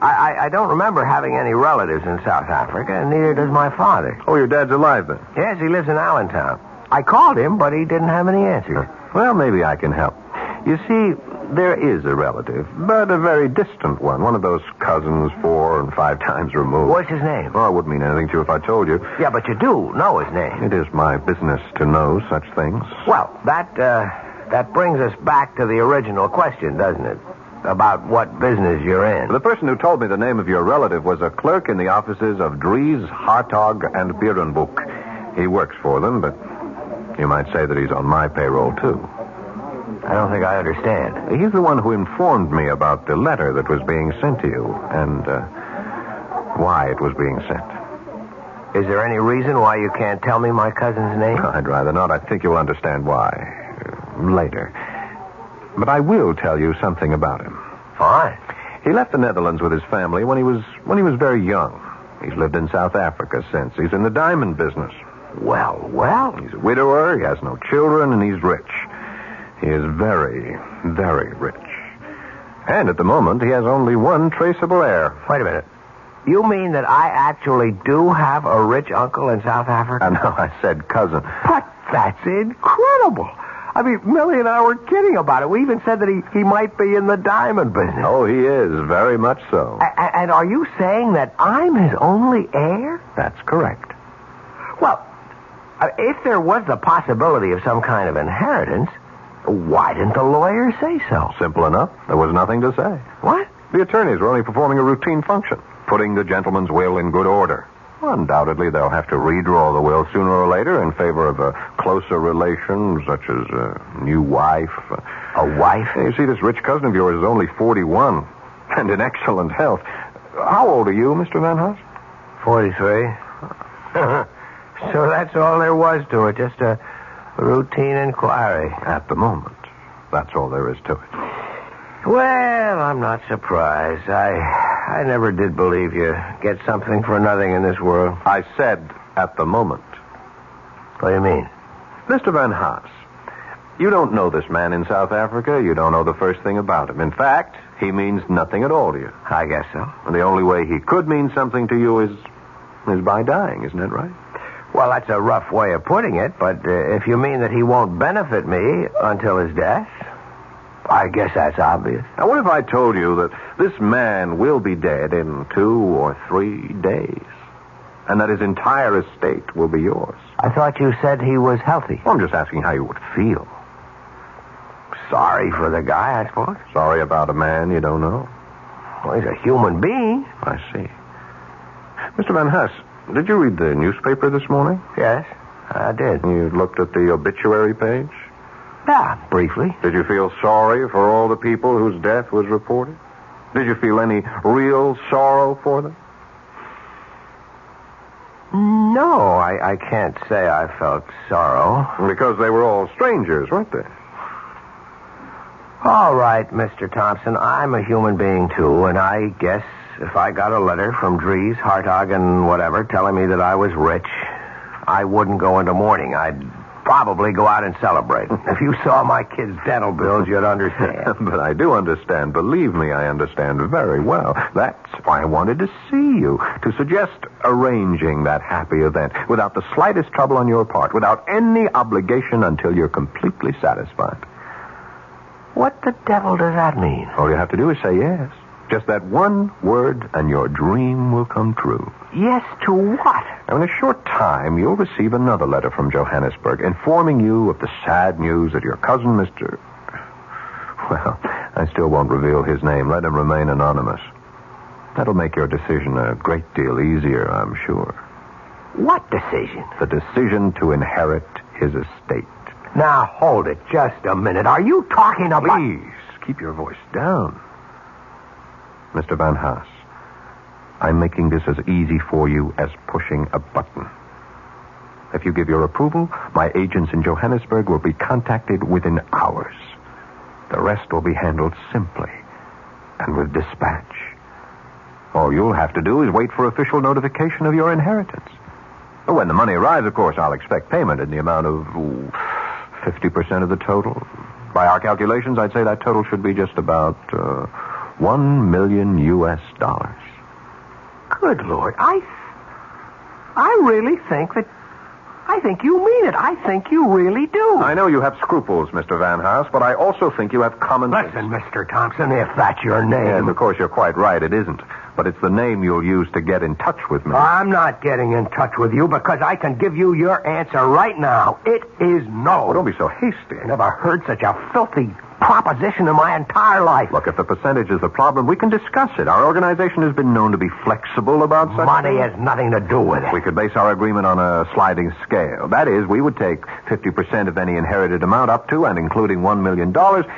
Speaker 6: I don't remember having any relatives in South Africa, and neither does my father.
Speaker 24: Oh, your dad's alive, then?
Speaker 6: Yes, he lives in Allentown. I called him, but he didn't have any answers.
Speaker 24: Well, maybe I can help. You see, there is a relative, but a very distant one of those cousins 4 and 5 times removed.
Speaker 6: What's his name?
Speaker 24: Oh, it wouldn't mean anything to you if I told you.
Speaker 6: Yeah, but you do know his name.
Speaker 24: It is my business to know such things.
Speaker 6: Well, that brings us back to the original question, doesn't it? About what business you're in.
Speaker 24: The person who told me the name of your relative was a clerk in the offices of Dries, Hartog, and Berenboek. He works for them, but you might say that he's on my payroll, too.
Speaker 6: I don't think I understand.
Speaker 24: He's the one who informed me about the letter that was being sent to you, and why it was being sent.
Speaker 6: Is there any reason why you can't tell me my cousin's name?
Speaker 24: I'd rather not. I think you'll understand why later. But I will tell you something about him.
Speaker 6: Fine.
Speaker 24: He left the Netherlands with his family when he was very young. He's lived in South Africa since. He's in the diamond business.
Speaker 6: Well.
Speaker 24: He's a widower, he has no children, and he's rich. He is very, very rich. And at the moment, he has only one traceable heir.
Speaker 6: Wait a minute. You mean that I actually do have a rich uncle in South Africa?
Speaker 24: No, I said cousin.
Speaker 6: But that's incredible. I mean, Millie and I were kidding about it. We even said that he might be in the diamond business.
Speaker 24: Oh, he is, very much so.
Speaker 6: And are you saying that I'm his only heir?
Speaker 24: That's correct.
Speaker 6: Well, if there was the possibility of some kind of inheritance, why didn't the lawyer say so?
Speaker 24: Simple enough. There was nothing to say.
Speaker 6: What?
Speaker 24: The attorneys were only performing a routine function, putting the gentleman's will in good order. Undoubtedly, they'll have to redraw the will sooner or later in favor of a closer relation, such as a new wife.
Speaker 6: A wife?
Speaker 24: You see, this rich cousin of yours is only 41 and in excellent health. How old are you, Mr. Van Haas?
Speaker 6: 43. So that's all there was to it, just a routine inquiry.
Speaker 24: At the moment, that's all there is to it.
Speaker 6: Well, I'm not surprised. I never did believe you get something for nothing in this world.
Speaker 24: I said at the moment.
Speaker 6: What do you mean?
Speaker 24: Mr. Van Haas, you don't know this man in South Africa. You don't know the first thing about him. In fact, he means nothing at all to you.
Speaker 6: I guess so.
Speaker 24: And the only way he could mean something to you is by dying, isn't that right?
Speaker 6: Well, that's a rough way of putting it, but if you mean that he won't benefit me until his death, I guess that's obvious.
Speaker 24: Now, what if I told you that this man will be dead in 2 or 3 days, and that his entire estate will be yours?
Speaker 6: I thought you said he was healthy.
Speaker 24: Well, I'm just asking how you would feel.
Speaker 6: Sorry for the guy, I suppose.
Speaker 24: Sorry about a man you don't know.
Speaker 6: Well, he's a human being.
Speaker 24: I see. Mr. Van Haas, did you read the newspaper this morning?
Speaker 6: Yes, I did.
Speaker 24: You looked at the obituary page?
Speaker 6: Yeah, briefly.
Speaker 24: Did you feel sorry for all the people whose death was reported? Did you feel any real sorrow for them?
Speaker 6: No, I can't say I felt sorrow.
Speaker 24: Because they were all strangers, weren't they?
Speaker 6: All right, Mr. Thompson, I'm a human being, too, and I guess if I got a letter from Dries, Hartog, and whatever telling me that I was rich, I wouldn't go into mourning. I'd probably go out and celebrate. If you saw my kids' dental bills, you'd understand.
Speaker 24: But I do understand. Believe me, I understand very well. That's why I wanted to see you, to suggest arranging that happy event without the slightest trouble on your part, without any obligation until you're completely satisfied.
Speaker 6: What the devil does that mean?
Speaker 24: All you have to do is say yes. Just that one word, and your dream will come true.
Speaker 6: Yes to what?
Speaker 24: Now, in a short time, you'll receive another letter from Johannesburg informing you of the sad news that your cousin, Mr. Well, I still won't reveal his name. Let him remain anonymous. That'll make your decision a great deal easier, I'm sure.
Speaker 6: What decision?
Speaker 24: The decision to inherit his estate.
Speaker 6: Now, hold it just a minute. Are you talking about...
Speaker 24: Please, keep your voice down. Mr. Van Haas, I'm making this as easy for you as pushing a button. If you give your approval, my agents in Johannesburg will be contacted within hours. The rest will be handled simply and with dispatch. All you'll have to do is wait for official notification of your inheritance. When the money arrives, of course, I'll expect payment in the amount of 50% of the total. By our calculations, I'd say that total should be just about $1 million.
Speaker 6: Good Lord. I really think that... I think you mean it. I think you really do.
Speaker 24: I know you have scruples, Mr. Van Haas, but I also think you have common sense.
Speaker 6: Listen, Mr. Thompson, if that's your name...
Speaker 24: Yes, of course, you're quite right. It isn't. But it's the name you'll use to get in touch with me.
Speaker 6: I'm not getting in touch with you because I can give you your answer right now. It is no.
Speaker 24: Oh, don't be so hasty.
Speaker 6: I never heard such a filthy proposition in my entire life.
Speaker 24: Look, if the percentage is the problem, we can discuss it. Our organization has been known to be flexible about such
Speaker 6: Money
Speaker 24: things.
Speaker 6: has nothing to do with it.
Speaker 24: We could base our agreement on a sliding scale. That is, we would take 50% of any inherited amount up to and including $1 million.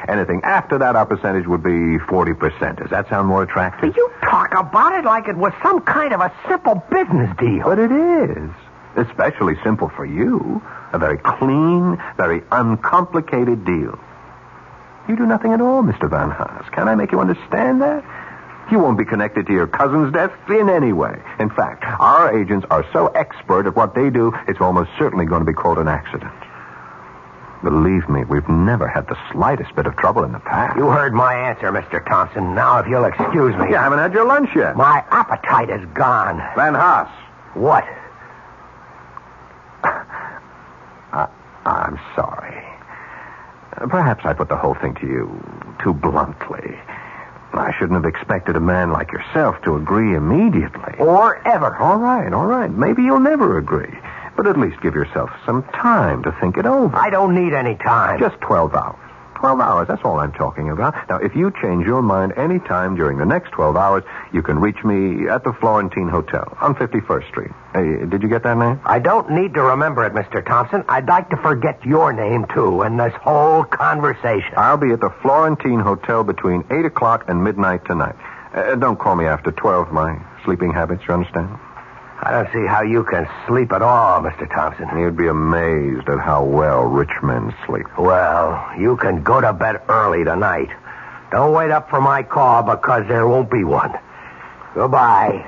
Speaker 24: Anything after that, our percentage would be 40%. Does that sound more attractive?
Speaker 6: You talk about it like it was some kind of a simple business deal.
Speaker 24: But it is. Especially simple for you. A very clean, very uncomplicated deal. You do nothing at all, Mr. Van Haas. Can I make you understand that? You won't be connected to your cousin's death in any way. In fact, our agents are so expert at what they do, it's almost certainly going to be called an accident. Believe me, we've never had the slightest bit of trouble in the past.
Speaker 6: You heard my answer, Mr. Thompson. Now, if you'll excuse me.
Speaker 24: You haven't had your lunch yet.
Speaker 6: My appetite is gone.
Speaker 24: Van Haas.
Speaker 6: What?
Speaker 24: I'm sorry. Perhaps I put the whole thing to you too bluntly. I shouldn't have expected a man like yourself to agree immediately.
Speaker 6: Or ever.
Speaker 24: All right. Maybe you'll never agree. But at least give yourself some time to think it over.
Speaker 6: I don't need any time.
Speaker 24: Just 12 hours. 12 hours, that's all I'm talking about. Now, if you change your mind any time during the next 12 hours, you can reach me at the Florentine Hotel on 51st Street. Hey, did you get that name?
Speaker 6: I don't need to remember it, Mr. Thompson. I'd like to forget your name, too, in this whole conversation.
Speaker 24: I'll be at the Florentine Hotel between 8 o'clock and midnight tonight. Don't call me after 12, my sleeping habits, you understand?
Speaker 6: I don't see how you can sleep at all, Mr. Thompson.
Speaker 24: You'd be amazed at how well rich men sleep.
Speaker 6: Well, you can go to bed early tonight. Don't wait up for my call because there won't be one. Goodbye.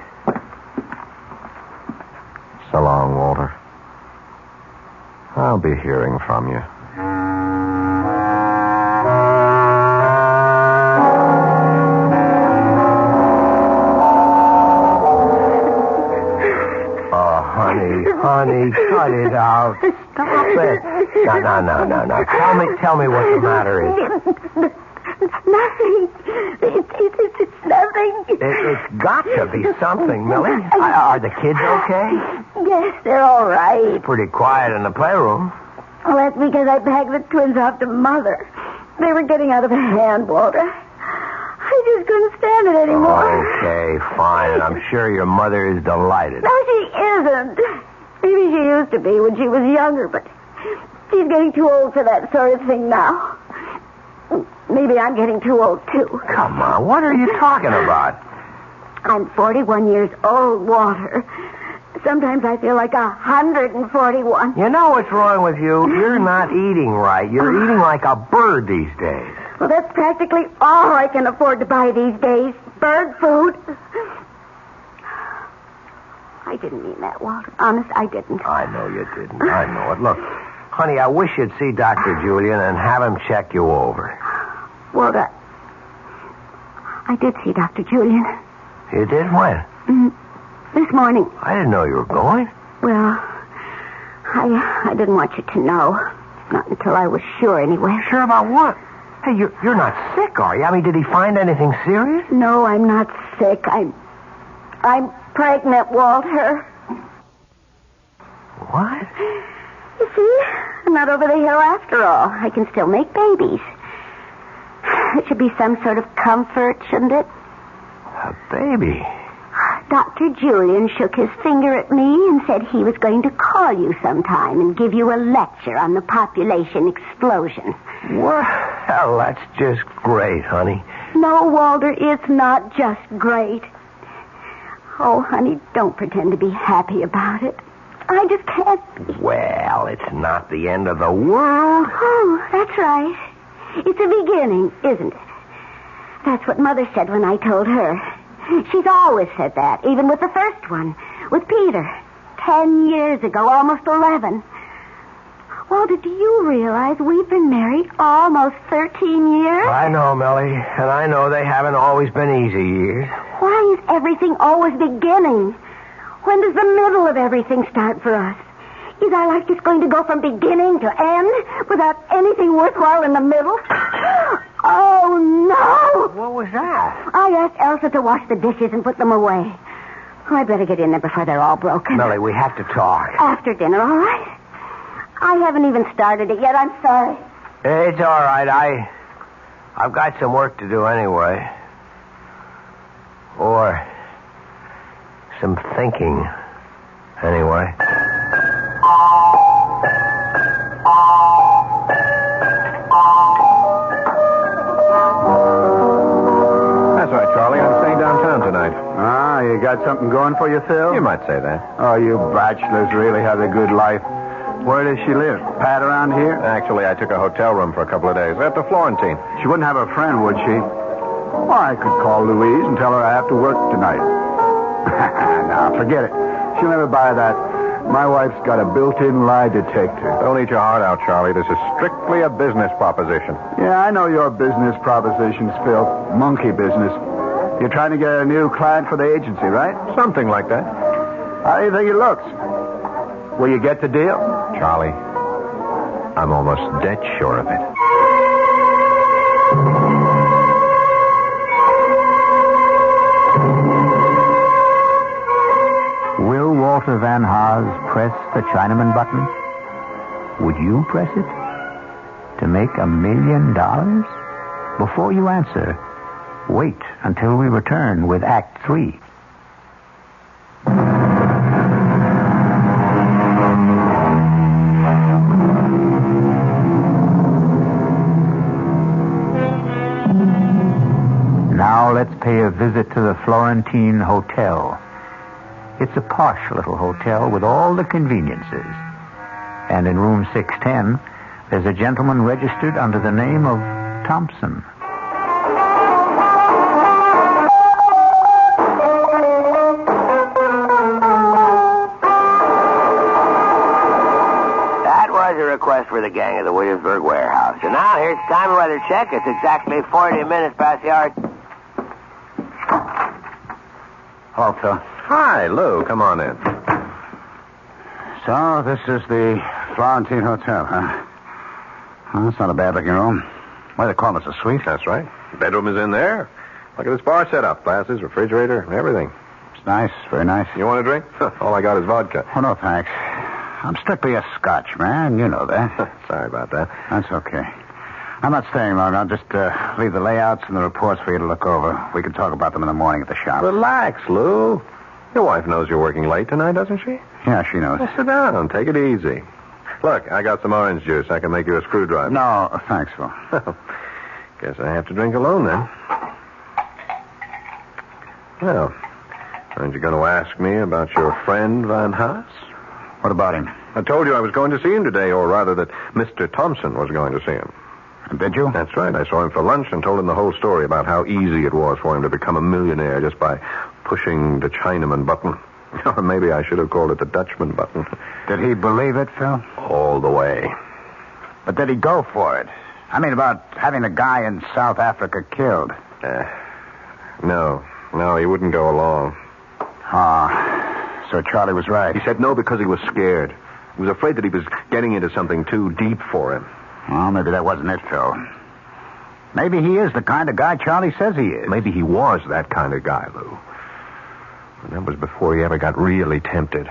Speaker 24: So long, Walter. I'll be hearing from you.
Speaker 6: Honey, cut it out. Stop it. No. Tell me what the matter is.
Speaker 5: Nothing. It's nothing.
Speaker 6: It's got to be something, Millie. Are the kids okay?
Speaker 5: Yes, they're all right.
Speaker 6: It's pretty quiet in the playroom.
Speaker 5: Well, that's because I packed the twins off to Mother. They were getting out of hand, Walter. I just couldn't stand it anymore.
Speaker 6: Okay, fine. And I'm sure your mother is delighted.
Speaker 5: No, she isn't. Maybe she used to be when she was younger, but she's getting too old for that sort of thing now. Maybe I'm getting too old, too.
Speaker 6: Come on, what are you talking about?
Speaker 5: I'm 41 years old, Walter. Sometimes I feel like 141.
Speaker 6: You know what's wrong with you? You're not eating right. You're eating like a bird these days.
Speaker 5: Well, that's practically all I can afford to buy these days. Bird food. I didn't mean that, Walter. Honest, I didn't.
Speaker 6: I know you didn't. I know it. Look, honey, I wish you'd see Dr. Julian and have him check you over.
Speaker 5: Walter, I did see Dr. Julian.
Speaker 6: You did? When?
Speaker 5: This morning.
Speaker 6: I didn't know you were going.
Speaker 5: Well, I didn't want you to know. Not until I was sure, anyway.
Speaker 6: Sure about what? Hey, you're not sick, are you? I mean, did he find anything serious?
Speaker 5: No, I'm not sick. I'm pregnant, Walter.
Speaker 6: What?
Speaker 5: You see, I'm not over the hill after all. I can still make babies. It should be some sort of comfort, shouldn't it?
Speaker 6: A baby?
Speaker 5: Dr. Julian shook his finger at me and said he was going to call you sometime and give you a lecture on the population explosion.
Speaker 6: Well, that's just great, honey.
Speaker 5: No, Walter, it's not just great. Oh, honey, don't pretend to be happy about it. I just can't be.
Speaker 6: Well, it's not the end of the world.
Speaker 5: Oh, that's right. It's a beginning, isn't it? That's what Mother said when I told her. She's always said that, even with the first one, with Peter. 10 years ago, almost 11. Walter, do you realize we've been married almost 13 years?
Speaker 6: I know, Millie, and I know they haven't always been easy years.
Speaker 5: Why is everything always beginning? When does the middle of everything start for us? Is our life just going to go from beginning to end without anything worthwhile in the middle? Oh, no!
Speaker 6: What was that?
Speaker 5: I asked Elsa to wash the dishes and put them away. Oh, I better get in there before they're all broken.
Speaker 6: Millie, we have to talk.
Speaker 5: After dinner, all right? I haven't even started it yet. I'm sorry.
Speaker 6: It's all right. I've got some work to do anyway. Or some thinking anyway.
Speaker 24: That's right, Charlie. I'm staying downtown tonight.
Speaker 11: Ah, you got something going for you, Phil?
Speaker 24: You might say that.
Speaker 11: Oh, you bachelors really have a good life. Where does she live? Pat around here?
Speaker 24: Actually, I took a hotel room for a couple of days at the Florentine.
Speaker 11: She wouldn't have a friend, would she? Well, I could call Louise and tell her I have to work tonight. Now, forget it. She'll never buy that My wife's got a built-in lie detector.
Speaker 24: Don't eat your heart out, Charlie. This is strictly a business proposition.
Speaker 11: Yeah, I know your business propositions, Phil. Monkey business. You're trying to get a new client for the agency, right?
Speaker 24: Something like that.
Speaker 11: How do you think he looks? Will you get the deal?
Speaker 24: Charlie, I'm almost dead sure of it.
Speaker 10: Will Walter Van Haas press the Chinaman button? Would you press it? To make $1 million? Before you answer, wait until we return with Act 3. Now let's pay a visit to the Florentine Hotel. It's a posh little hotel with all the conveniences. And in room 610, there's a gentleman registered under the name of Thompson.
Speaker 6: That was a request for the gang at the Williamsburg warehouse. And now here's the time of weather check. It's exactly 40 minutes past the hour.
Speaker 24: Hello, Phil. Hi, Lou. Come on in.
Speaker 11: So, this is the Florentine Hotel, huh? Well, that's not a bad-looking room. Why, they call this a suite?
Speaker 24: That's right. Bedroom is in there. Look at this bar setup. Glasses, refrigerator, everything.
Speaker 11: It's nice. Very nice.
Speaker 24: You want a drink? All I got is vodka.
Speaker 11: Oh, no, thanks. I'm strictly a Scotch, man. You know that.
Speaker 24: Sorry about that.
Speaker 11: That's okay. I'm not staying long. I'll just leave the layouts and the reports for you to look over. We can talk about them in the morning at the shop.
Speaker 24: Relax, Lou. Your wife knows you're working late tonight, doesn't she?
Speaker 11: Yeah, she knows.
Speaker 24: Well, sit down. Take it easy. Look, I got some orange juice. I can make you a screwdriver.
Speaker 11: No, thanks, Phil.
Speaker 24: Guess I have to drink alone, then. Well, aren't you going to ask me about your friend, Van Haas?
Speaker 11: What about him?
Speaker 24: I told you I was going to see him today, or rather that Mr. Thompson was going to see him.
Speaker 11: Did you?
Speaker 24: That's right. I saw him for lunch and told him the whole story about how easy it was for him to become a millionaire just by pushing the Chinaman button. Or maybe I should have called it the Dutchman button.
Speaker 11: Did he believe it, Phil?
Speaker 24: All the way.
Speaker 11: But did he go for it? I mean, about having the guy in South Africa killed.
Speaker 24: No, he wouldn't go along.
Speaker 11: So Charlie was right.
Speaker 24: He said no because he was scared. He was afraid that he was getting into something too deep for him.
Speaker 11: Well, maybe that wasn't it, Phil. Maybe he is the kind of guy Charlie says he is.
Speaker 24: Maybe he was that kind of guy, Lou. And that was before he ever got really tempted.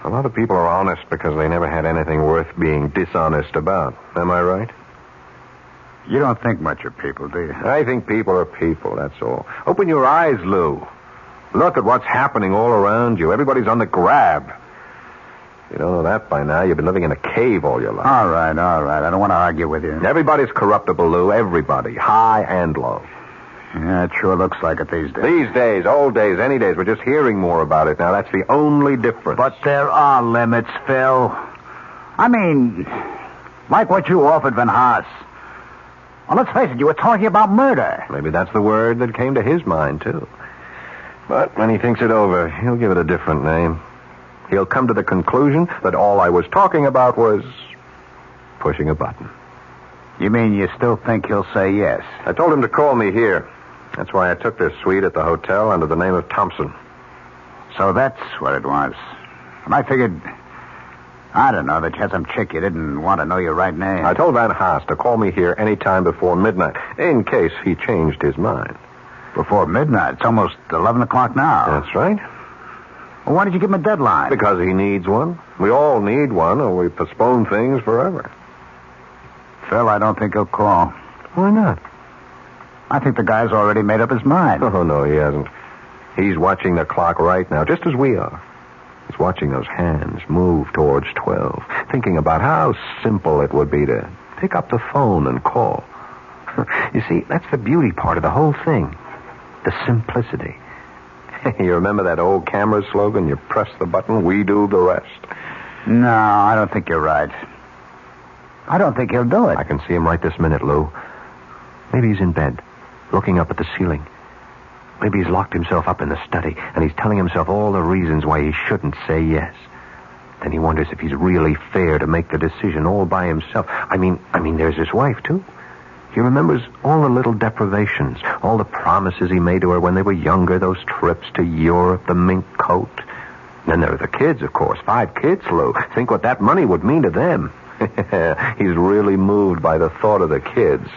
Speaker 24: A lot of people are honest because they never had anything worth being dishonest about. Am I right?
Speaker 11: You don't think much of people, do you?
Speaker 24: I think people are people, that's all. Open your eyes, Lou. Look at what's happening all around you. Everybody's on the grab. You don't know that by now. You've been living in a cave all your life.
Speaker 11: All right. I don't want to argue with you.
Speaker 24: Everybody's corruptible, Lou. Everybody. High and low.
Speaker 11: Yeah, it sure looks like it these days.
Speaker 24: These days, old days, any days. We're just hearing more about it now. That's the only difference.
Speaker 11: But there are limits, Phil. I mean, like what you offered Van Haas. Well, let's face it, you were talking about murder.
Speaker 24: Maybe that's the word that came to his mind, too. But when he thinks it over, he'll give it a different name. He'll come to the conclusion that all I was talking about was pushing a button.
Speaker 11: You mean you still think he'll say yes?
Speaker 24: I told him to call me here. That's why I took this suite at the hotel under the name of Thompson.
Speaker 11: So that's what it was. And I figured, I don't know, that you had some chick you didn't want to know your right name.
Speaker 24: I told Van Haas to call me here any time before midnight, in case he changed his mind.
Speaker 11: Before midnight? It's almost 11 o'clock now.
Speaker 24: That's right.
Speaker 11: Well, why did you give him a deadline?
Speaker 24: Because he needs one. We all need one, or we postpone things forever.
Speaker 11: Phil, I don't think he'll call.
Speaker 24: Why not?
Speaker 11: I think the guy's already made up his mind.
Speaker 24: Oh, no, he hasn't. He's watching the clock right now, just as we are. He's watching those hands move towards 12, thinking about how simple it would be to pick up the phone and call. You see, that's the beauty part of the whole thing. The simplicity. You remember that old camera slogan? You press the button, we do the rest.
Speaker 11: No, I don't think you're right. I don't think he'll do it.
Speaker 24: I can see him right this minute, Lou. Maybe he's in bed, looking up at the ceiling. Maybe he's locked himself up in the study, and he's telling himself all the reasons why he shouldn't say yes. Then he wonders if he's really fair to make the decision all by himself. I mean, there's his wife, too. He remembers all the little deprivations, all the promises he made to her when they were younger, those trips to Europe, the mink coat. Then there are the kids, of course. 5 kids, Lou. Think what that money would mean to them. He's really moved by the thought of the kids.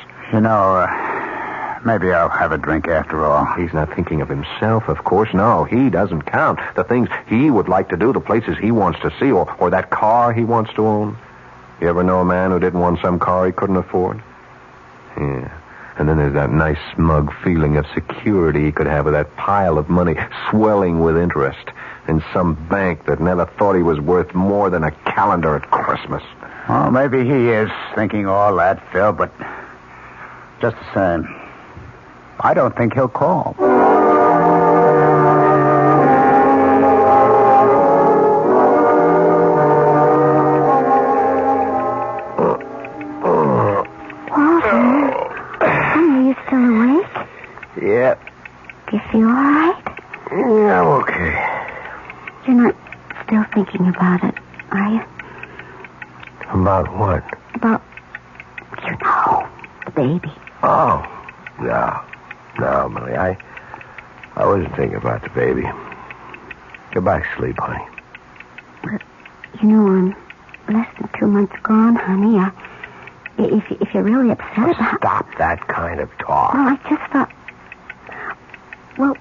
Speaker 10: Maybe I'll have a drink after all.
Speaker 24: He's not thinking of himself, of course. No, he doesn't count. The things he would like to do, the places he wants to see, or that car he wants to own. You ever know a man who didn't want some car he couldn't afford? Yeah. And then there's that nice smug feeling of security he could have with that pile of money swelling with interest in some bank that never thought he was worth more than a calendar at Christmas.
Speaker 10: Well, maybe he is thinking all that, Phil, but just the same, I don't think he'll call.
Speaker 5: Yeah. Do you feel all right?
Speaker 25: Yeah, I'm okay.
Speaker 5: You're not still thinking about it, are you?
Speaker 25: About what?
Speaker 5: About, the baby.
Speaker 25: Oh, no. No, Millie, I wasn't thinking about the baby. Get back to sleep, honey.
Speaker 5: But, I'm less than 2 months gone, honey. If you're really upset about...
Speaker 25: Stop that kind of talk.
Speaker 5: Well, I just thought... Well,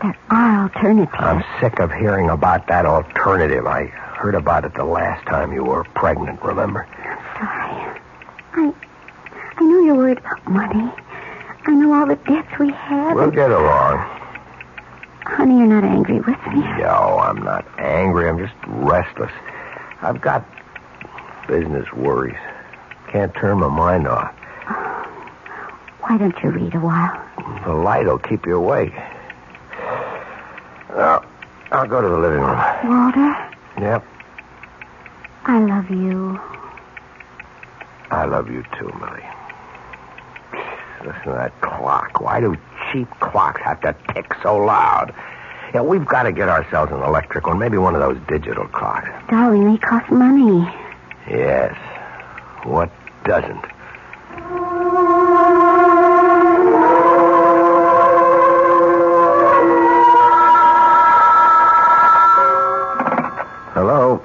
Speaker 5: there are alternatives.
Speaker 25: I'm sick of hearing about that alternative. I heard about it the last time you were pregnant, remember?
Speaker 5: I'm sorry. I know you're worried about money. I know all the debts we have.
Speaker 25: We'll get along.
Speaker 5: Honey, you're not angry with me.
Speaker 25: No, I'm not angry. I'm just restless. I've got business worries. Can't turn my mind off.
Speaker 5: Why don't you read a while?
Speaker 25: The light will keep you awake. I'll go to the living room.
Speaker 5: Walter?
Speaker 25: Yep.
Speaker 5: I love you.
Speaker 25: I love you too, Millie. Listen to that clock. Why do cheap clocks have to tick so loud? Yeah, we've got to get ourselves an electric one, maybe one of those digital clocks.
Speaker 5: Darling, they cost money.
Speaker 25: Yes. What doesn't?
Speaker 24: Hello?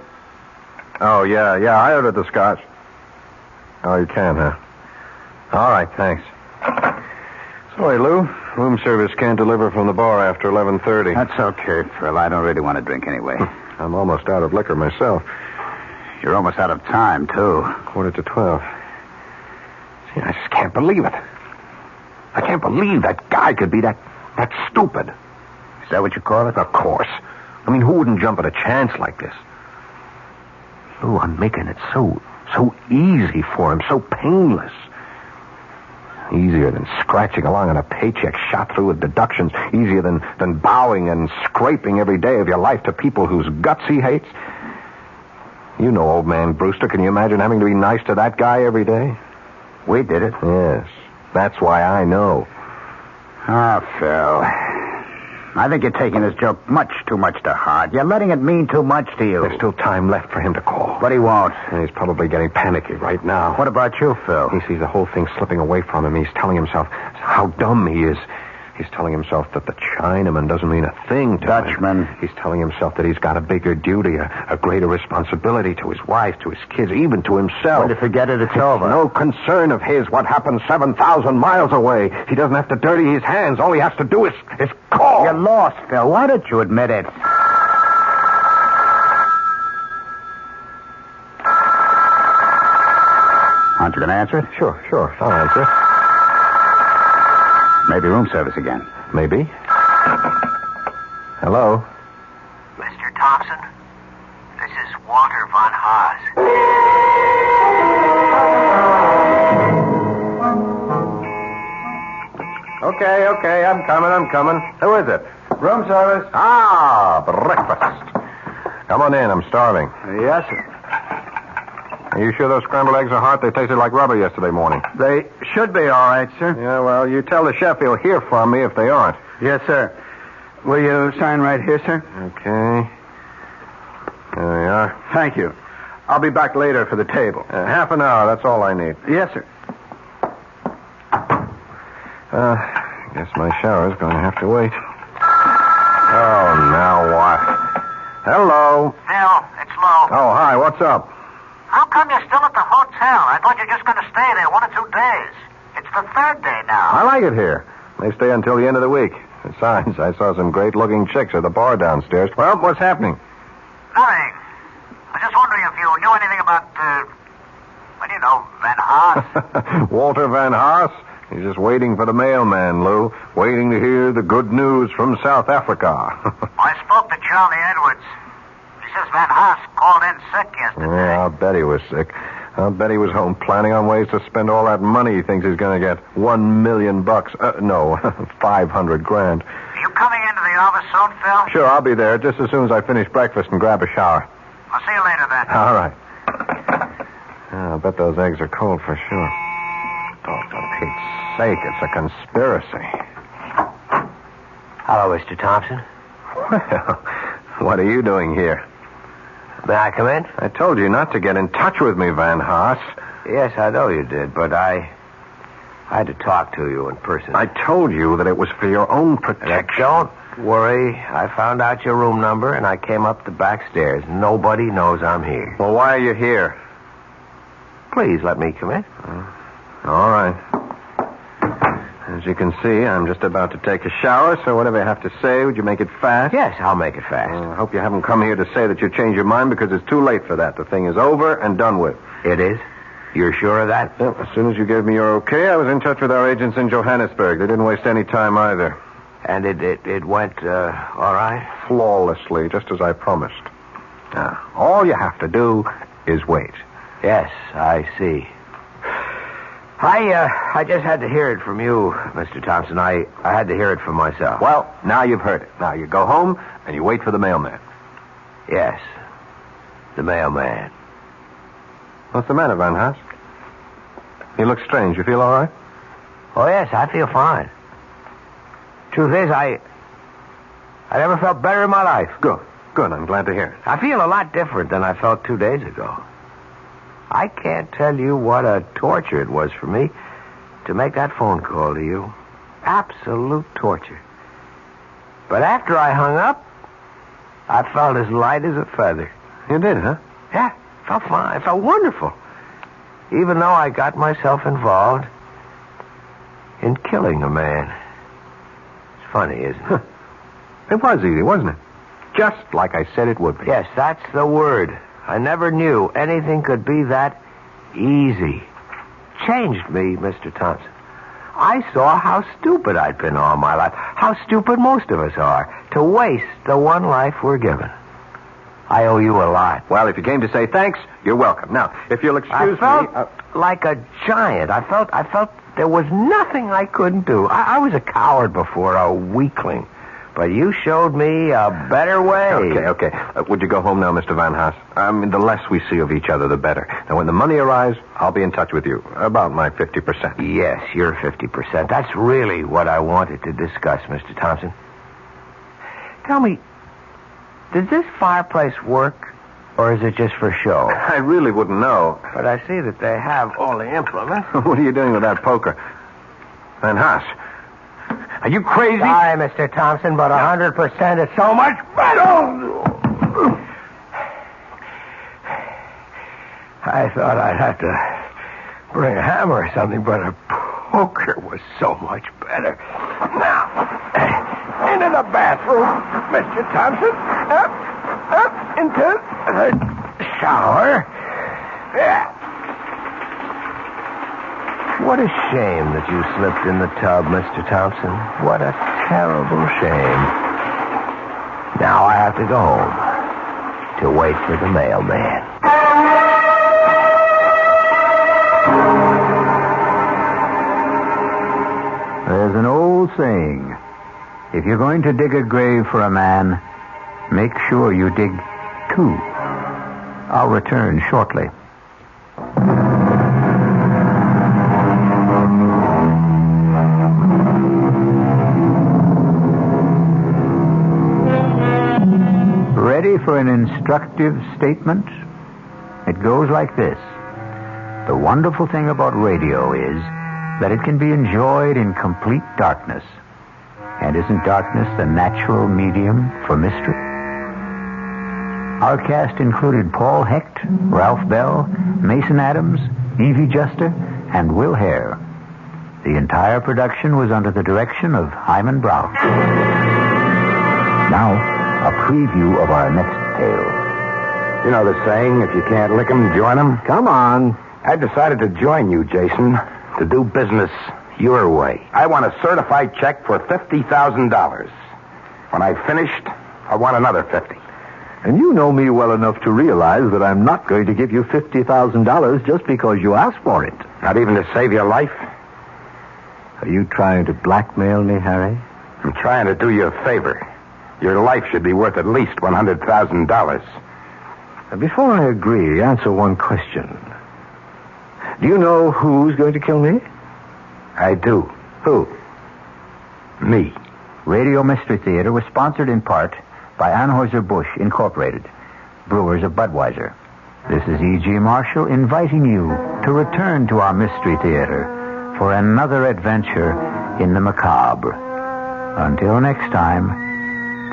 Speaker 24: Oh, yeah, I ordered the scotch. Oh, you can, huh? All right, thanks. Sorry, Lou. Room service can't deliver from the bar after 11:30.
Speaker 10: That's okay, Phil. I don't really want to drink anyway.
Speaker 24: I'm almost out of liquor myself.
Speaker 10: You're almost out of time, too.
Speaker 24: 11:45. See, I just can't believe it. I can't believe that guy could be that stupid.
Speaker 10: Is that what you call it?
Speaker 24: Of course. I mean, who wouldn't jump at a chance like this? Lou, I'm making it so easy for him, so painless. Easier than scratching along on a paycheck shot through with deductions. Easier than bowing and scraping every day of your life to people whose guts he hates. You know old man Brewster. Can you imagine having to be nice to that guy every day?
Speaker 10: We did it.
Speaker 24: Yes. That's why I know.
Speaker 10: Phil. I think you're taking this joke much too much to heart. You're letting it mean too much to you.
Speaker 24: There's still time left for him to call.
Speaker 10: But he won't.
Speaker 24: And he's probably getting panicky right now.
Speaker 10: What about you, Phil?
Speaker 24: He sees the whole thing slipping away from him. He's telling himself how dumb he is. He's telling himself that the Chinaman doesn't mean a thing to
Speaker 10: Dutchman.
Speaker 24: him. He's telling himself that he's got a bigger duty, a greater responsibility to his wife, to his kids, even to himself.
Speaker 10: When you forget it, it's over.
Speaker 24: No concern of his what happens 7,000 miles away. He doesn't have to dirty his hands. All he has to do is call.
Speaker 10: You're lost, Phil. Why don't you admit it? Aren't you going to answer it?
Speaker 24: Sure. I'll answer it.
Speaker 10: Maybe room service again.
Speaker 24: Maybe. Hello?
Speaker 6: Mr. Thompson, this is Walter von Haas.
Speaker 24: Okay, I'm coming. Who is it?
Speaker 10: Room service.
Speaker 24: Breakfast. Come on in, I'm starving.
Speaker 10: Yes, sir.
Speaker 24: Are you sure those scrambled eggs are hot? They tasted like rubber yesterday morning.
Speaker 10: They should be all right, sir.
Speaker 24: Yeah, well, you tell the chef he'll hear from me if they aren't.
Speaker 10: Yes, sir. Will you sign right here, sir?
Speaker 24: Okay. There you are.
Speaker 11: Thank you. I'll be back later for the table.
Speaker 24: Half an hour, that's all I need.
Speaker 11: Yes, sir.
Speaker 24: I guess my shower's going to have to wait. Oh, now what? Hello.
Speaker 8: Phil, it's Lou.
Speaker 24: Oh, hi, what's up?
Speaker 8: How come you're still at the hotel? I thought you were just going to stay there 1 or 2 days. It's the 3rd day now.
Speaker 24: I like it here. They stay until the end of the week. Besides, I saw some great-looking chicks at the bar downstairs. Well, what's happening?
Speaker 8: Nothing. I was just wondering if you knew anything about, Van Haas.
Speaker 24: Walter Van Haas? He's just waiting for the mailman, Lou. Waiting to hear the good news from South Africa.
Speaker 8: I spoke to Charlie Edwards. He says Van Haas called in sick yesterday.
Speaker 24: Yeah, I'll bet he was sick. I'll bet he was home planning on ways to spend all that money he thinks he's going to get. $1 million. No, 500 grand.
Speaker 8: Are you coming into the office soon, Phil?
Speaker 24: Sure, I'll be there just as soon as I finish breakfast and grab a shower.
Speaker 8: I'll see you later then.
Speaker 24: All right. I'll bet those eggs are cold for sure. Oh, for Pete's sake, it's a conspiracy.
Speaker 6: Hello, Mr. Thompson.
Speaker 24: Well, what are you doing here?
Speaker 6: May I come in?
Speaker 24: I told you not to get in touch with me, Van Haas.
Speaker 6: Yes, I know you did, but I had to talk to you in person.
Speaker 24: I told you that it was for your own protection.
Speaker 6: Don't worry. I found out your room number, and I came up the back stairs. Nobody knows I'm here.
Speaker 24: Well, why are you here?
Speaker 6: Please let me come in.
Speaker 24: All right. As you can see, I'm just about to take a shower, so whatever you have to say, would you make it fast?
Speaker 6: Yes, I'll make it fast.
Speaker 24: I hope you haven't come here to say that you changed your mind, because it's too late for that. The thing is over and done with.
Speaker 6: It is? You're sure of that?
Speaker 24: Well, as soon as you gave me your okay, I was in touch with our agents in Johannesburg. They didn't waste any time either.
Speaker 6: And it went, all right?
Speaker 24: Flawlessly, just as I promised. Now, all you have to do is wait.
Speaker 6: Yes, I see. I just had to hear it from you, Mr. Thompson. I had to hear it from myself.
Speaker 24: Well, now you've heard it. Now you go home and you wait for the mailman.
Speaker 6: Yes, the mailman.
Speaker 24: What's the matter, Van Haas? You look strange. You feel all right?
Speaker 6: Oh, yes, I feel fine. Truth is, I never felt better in my life.
Speaker 24: Good. I'm glad to hear it.
Speaker 6: I feel a lot different than I felt 2 days ago. I can't tell you what a torture it was for me to make that phone call to you. Absolute torture. But after I hung up, I felt as light as a feather.
Speaker 24: You did, huh?
Speaker 6: Yeah, felt fine. It felt wonderful. Even though I got myself involved in killing a man. It's funny, isn't it?
Speaker 24: It was easy, wasn't it? Just like I said it would be.
Speaker 6: Yes, that's the word. I never knew anything could be that easy. Changed me, Mr. Thompson. I saw how stupid I'd been all my life. How stupid most of us are. To waste the one life we're given. I owe you a lot.
Speaker 24: Well, if you came to say thanks, you're welcome. Now, if you'll excuse
Speaker 6: me... I felt
Speaker 24: me...
Speaker 6: like a giant. I felt there was nothing I couldn't do. I was a coward before, a weakling. But you showed me a better way.
Speaker 24: Okay. Would you go home now, Mr. Van Haas? I mean, the less we see of each other, the better. Now, when the money arrives, I'll be in touch with you. About my 50%.
Speaker 6: Yes, your 50%. That's really what I wanted to discuss, Mr. Thompson. Tell me, does this fireplace work, or is it just for show?
Speaker 24: I really wouldn't know.
Speaker 6: But I see that they have all the implements.
Speaker 24: What are you doing with that poker? Van Haas, are you crazy?
Speaker 6: Sorry, Mr. Thompson, but 100% is so much better. I thought I'd have to bring a hammer or something, but a poker was so much better. Now, into the bathroom, Mr. Thompson. Up into the shower. Yeah. What a shame that you slipped in the tub, Mr. Thompson. What a terrible shame. Now I have to go home to wait for the mailman.
Speaker 10: There's an old saying. If you're going to dig a grave for a man, make sure you dig two. I'll return shortly. Ready for an instructive statement? It goes like this. The wonderful thing about radio is that it can be enjoyed in complete darkness. And isn't darkness the natural medium for mystery? Our cast included Paul Hecht, Ralph Bell, Mason Adams, Evie Juster, and Will Hare. The entire production was under the direction of Hyman Brown. Now, a preview of our next tale.
Speaker 25: You know the saying, if you can't lick 'em, join 'em? Come on. I've decided to join you, Jason, to do business your way. I want a certified check for $50,000. When I've finished, I want another 50.
Speaker 12: And you know me well enough to realize that I'm not going to give you $50,000 just because you asked for it.
Speaker 25: Not even to save your life?
Speaker 12: Are you trying to blackmail me, Harry?
Speaker 25: I'm trying to do you a favor. Your life should be worth at least $100,000.
Speaker 12: Before I agree, answer one question. Do you know who's going to kill me?
Speaker 25: I do.
Speaker 12: Who?
Speaker 25: Me.
Speaker 10: Radio Mystery Theater was sponsored in part by Anheuser-Busch Incorporated, brewers of Budweiser. This is E.G. Marshall inviting you to return to our Mystery Theater for another adventure in the macabre. Until next time,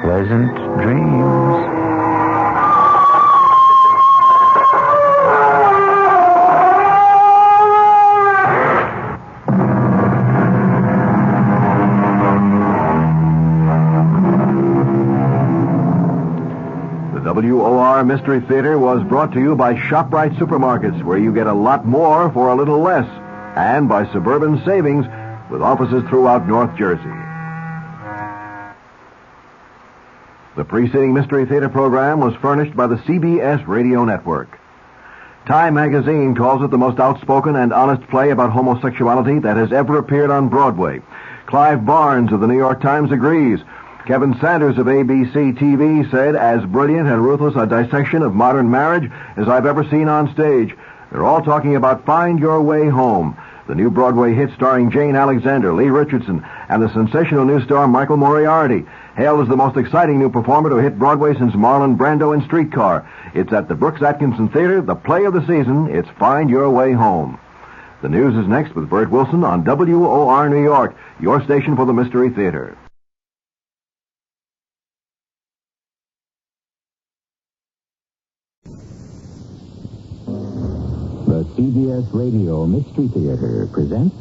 Speaker 10: pleasant dreams.
Speaker 2: WOR Mystery Theater was brought to you by ShopRite Supermarkets, where you get a lot more for a little less, and by Suburban Savings, with offices throughout North Jersey. The preceding Mystery Theater program was furnished by the CBS Radio Network. Time magazine calls it the most outspoken and honest play about homosexuality that has ever appeared on Broadway. Clive Barnes of the New York Times agrees. Kevin Sanders of ABC TV said, as brilliant and ruthless a dissection of modern marriage as I've ever seen on stage. They're all talking about Find Your Way Home, the new Broadway hit starring Jane Alexander, Lee Richardson, and the sensational new star Michael Moriarty, hailed as the most exciting new performer to hit Broadway since Marlon Brando in Streetcar. It's at the Brooks Atkinson Theater, the play of the season. It's Find Your Way Home. The news is next with Bert Wilson on WOR New York, your station for the Mystery Theater.
Speaker 1: The CBS Radio Mystery Theater presents...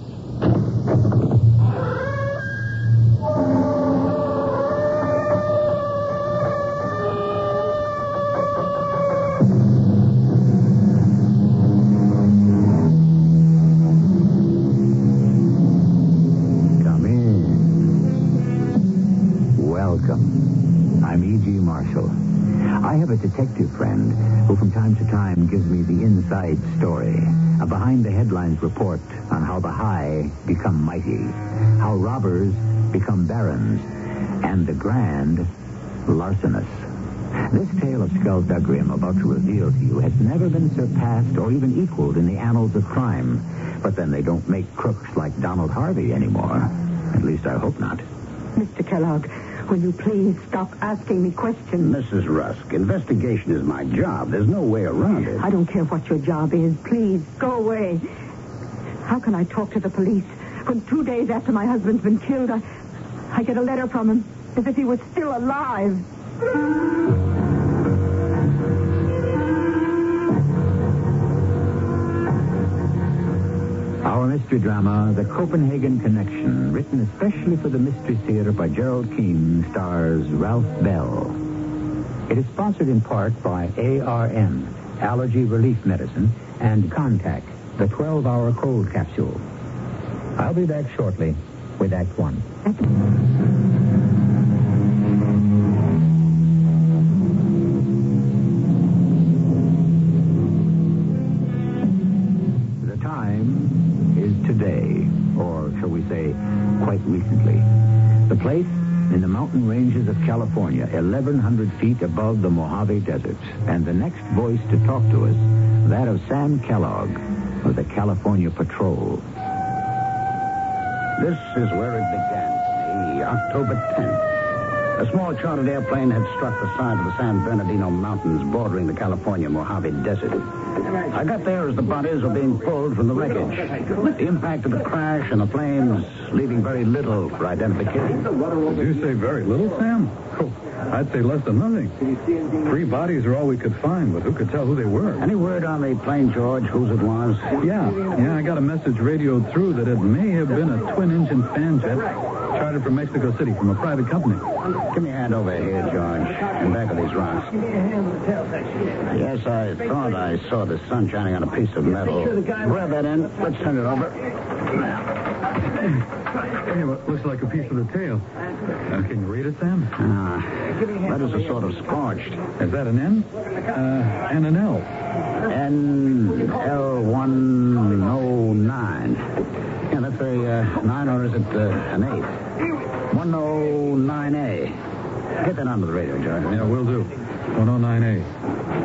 Speaker 10: Come in. Welcome. I'm E.G. Marshall. I have a detective friend who from time to time gives me the inside story, a behind-the-headlines report on how the high become mighty, how robbers become barons, and the grand larcenous. This tale of skullduggery I'm about to reveal to you has never been surpassed or even equaled in the annals of crime. But then they don't make crooks like Donald Harvey anymore. At least I hope not.
Speaker 13: Mr. Kellogg, will you please stop asking me questions?
Speaker 17: Mrs. Rusk, investigation is my job. There's no way around it.
Speaker 13: I don't care what your job is. Please, go away. How can I talk to the police when 2 days after my husband's been killed, I get a letter from him as if he was still alive?
Speaker 10: Our mystery drama, The Copenhagen Connection, written especially for the Mystery Theater by Gerald Keane, stars Ralph Bell. It is sponsored in part by ARM, Allergy Relief Medicine, and Contact, the 12-hour cold capsule. I'll be back shortly with Act One. The time is today, or shall we say, quite recently. The place in the mountain ranges of California, 1,100 feet above the Mojave Desert. And the next voice to talk to us, that of Sam Kellogg of the California Patrol.
Speaker 17: This is where it began, October 10th. A small chartered airplane had struck the side of the San Bernardino Mountains bordering the California Mojave Desert. I got there as the bodies were being pulled from the wreckage. The impact of the crash and the flames leaving very little for identification.
Speaker 7: Did you say very little, Sam? Oh, I'd say less than nothing. 3 bodies are all we could find, but who could tell who they were?
Speaker 17: Any word on the plane, George, whose it was?
Speaker 7: Yeah, I got a message radioed through that it may have been a twin-engine fan jet chartered from Mexico City from a private company.
Speaker 17: Give me a hand over here, George, in back of these rocks. Yes, I thought I saw the sun shining on a piece of metal. Grab that end. Let's turn it over.
Speaker 7: Hey, what looks like a piece of the tail. Can you read it, Sam?
Speaker 17: Letters are sort of scorched.
Speaker 7: Is that an N? And an L.
Speaker 17: NL109. Yeah, that's a 9, or is it an 8? 109A. Get that onto the radio, George.
Speaker 7: Yeah, will do. 109A.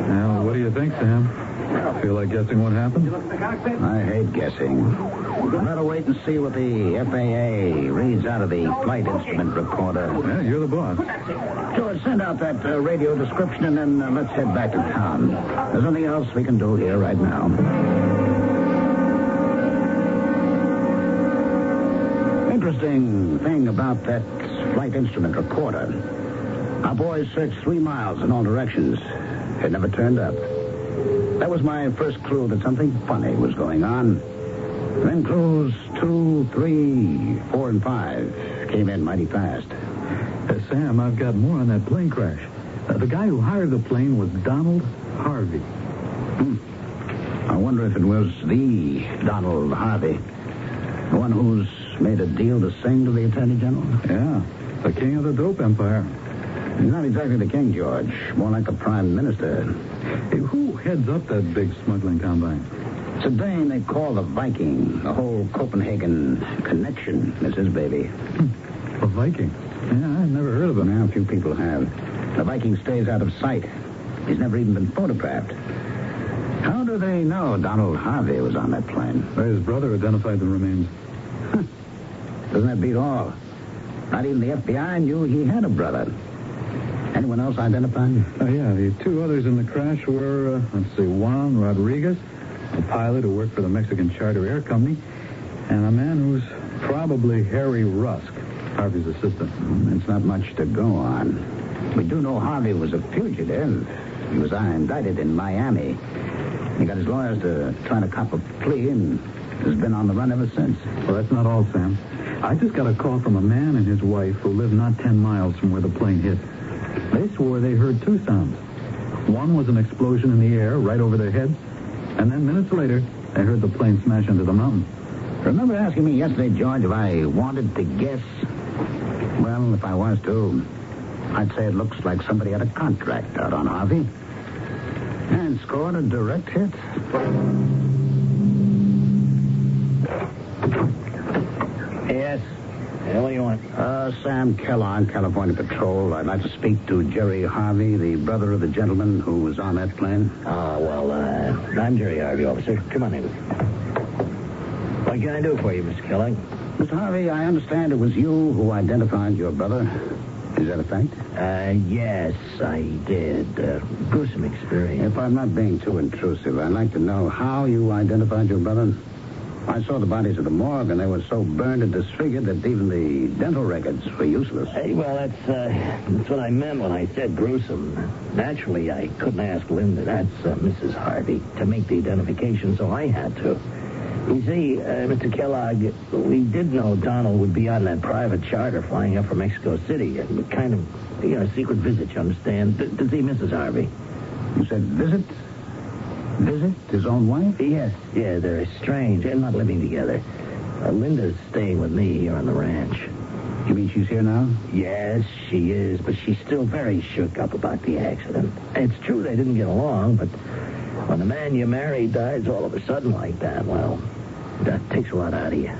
Speaker 7: Now, what do you think, Sam? Feel like guessing what happened?
Speaker 17: I hate guessing. Better wait and see what the FAA reads out of the flight instrument recorder.
Speaker 7: Yeah, you're the boss.
Speaker 17: George, send out that radio description, and then let's head back to town. There's nothing else we can do here right now. Interesting thing about that flight instrument recorder. Our boys searched 3 miles in all directions. It never turned up. That was my first clue that something funny was going on. Then clues 2, 3, 4, and 5 came in mighty fast.
Speaker 7: Sam, I've got more on that plane crash. The guy who hired the plane was Donald Harvey.
Speaker 17: I wonder if it was the Donald Harvey. The one who's made a deal to sing to the Attorney General?
Speaker 7: Yeah, the king of the dope empire.
Speaker 17: He's not exactly the king, George. More like a prime minister.
Speaker 7: Hey, who heads up that big smuggling combine?
Speaker 17: It's a dame they call the Viking. The whole Copenhagen connection is his baby.
Speaker 7: A Viking? Yeah, I've never heard of him.
Speaker 17: Yeah, a few people have. The Viking stays out of sight. He's never even been photographed. How do they know Donald Harvey was on that plane?
Speaker 7: Well, his brother identified the remains.
Speaker 17: Doesn't that beat all? Not even the FBI knew he had a brother. Anyone else identified?
Speaker 7: Yeah, the 2 others in the crash were, Juan Rodriguez, a pilot who worked for the Mexican Charter Air Company, and a man who's probably Harry Rusk, Harvey's assistant.
Speaker 17: It's not much to go on. We do know Harvey was a fugitive. He was indicted in Miami. He got his lawyers to try to cop a plea and has been on the run ever since.
Speaker 7: Well, that's not all, Sam. I just got a call from a man and his wife who live not 10 miles from where the plane hit. They swore they heard 2 sounds. One was an explosion in the air right over their heads, and then minutes later, they heard the plane smash into the mountain.
Speaker 17: Remember asking me yesterday, George, if I wanted to guess? Well, if I was to, I'd say it looks like somebody had a contract out on Harvey and scored a direct hit.
Speaker 9: Yes? What do you want?
Speaker 17: Sam Kellogg, California Patrol. I'd like to speak to Jerry Harvey, the brother of the gentleman who was on that plane.
Speaker 9: I'm Jerry Harvey, officer. Come on in. What can I do for you, Mr. Kellogg?
Speaker 17: Mr. Harvey, I understand it was you who identified your brother. Is that a fact?
Speaker 9: Yes, I did. Gruesome experience.
Speaker 17: If I'm not being too intrusive, I'd like to know how you identified your brother. I saw the bodies at the morgue, and they were so burned and disfigured that even the dental records were useless.
Speaker 9: Well, that's what I meant when I said gruesome. Naturally, I couldn't ask Linda, that's Mrs. Harvey, to make the identification, so I had to. You see, Mr. Kellogg, we did know Donald would be on that private charter flying up from Mexico City. A kind of, a secret visit, you understand, to see Mrs. Harvey.
Speaker 17: You said visit? Visit his own wife?
Speaker 9: Yes, yeah, they're estranged and not living together. Linda's staying with me here on the ranch.
Speaker 17: You mean she's here now?
Speaker 9: Yes, she is, but she's still very shook up about the accident. It's true they didn't get along, but when the man you married dies all of a sudden like that, well, that takes a lot out of you.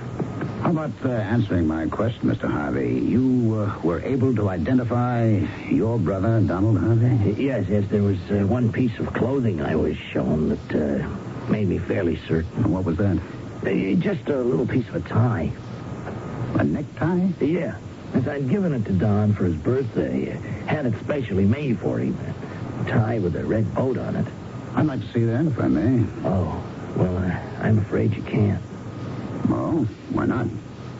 Speaker 17: How about answering my question, Mr. Harvey? You were able to identify your brother, Donald Harvey?
Speaker 9: Yes, there was one piece of clothing I was shown that made me fairly certain.
Speaker 17: What was that?
Speaker 9: Just a little piece of a tie.
Speaker 17: A necktie?
Speaker 9: Yeah.
Speaker 17: Since I'd given it to Don for his birthday. Had it specially made for him. A tie with a red boat on it.
Speaker 11: I'd like to see that, if I may.
Speaker 17: Oh, well, I'm afraid you can't.
Speaker 11: Oh, why not?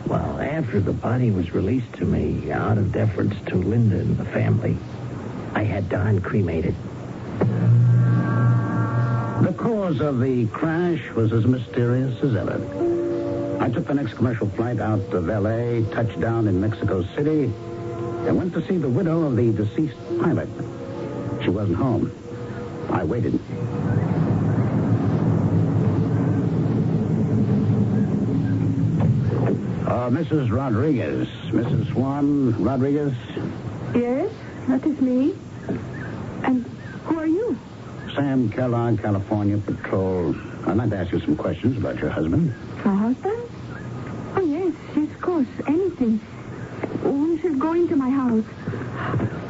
Speaker 17: Well, after the body was released to me, out of deference to Linda and the family, I had Don cremated.
Speaker 15: The cause of the crash was as mysterious as ever. I took the next commercial flight out of L.A., touched down in Mexico City, and went to see the widow of the deceased pilot. She wasn't home. I waited. Mrs. Rodriguez. Mrs. Swan Rodriguez?
Speaker 13: Yes, that is me. And who are you?
Speaker 15: Sam Kellogg, California Patrol. I'd like to ask you some questions about your husband.
Speaker 13: My husband? Oh, yes, of course. Anything. We should go into my house.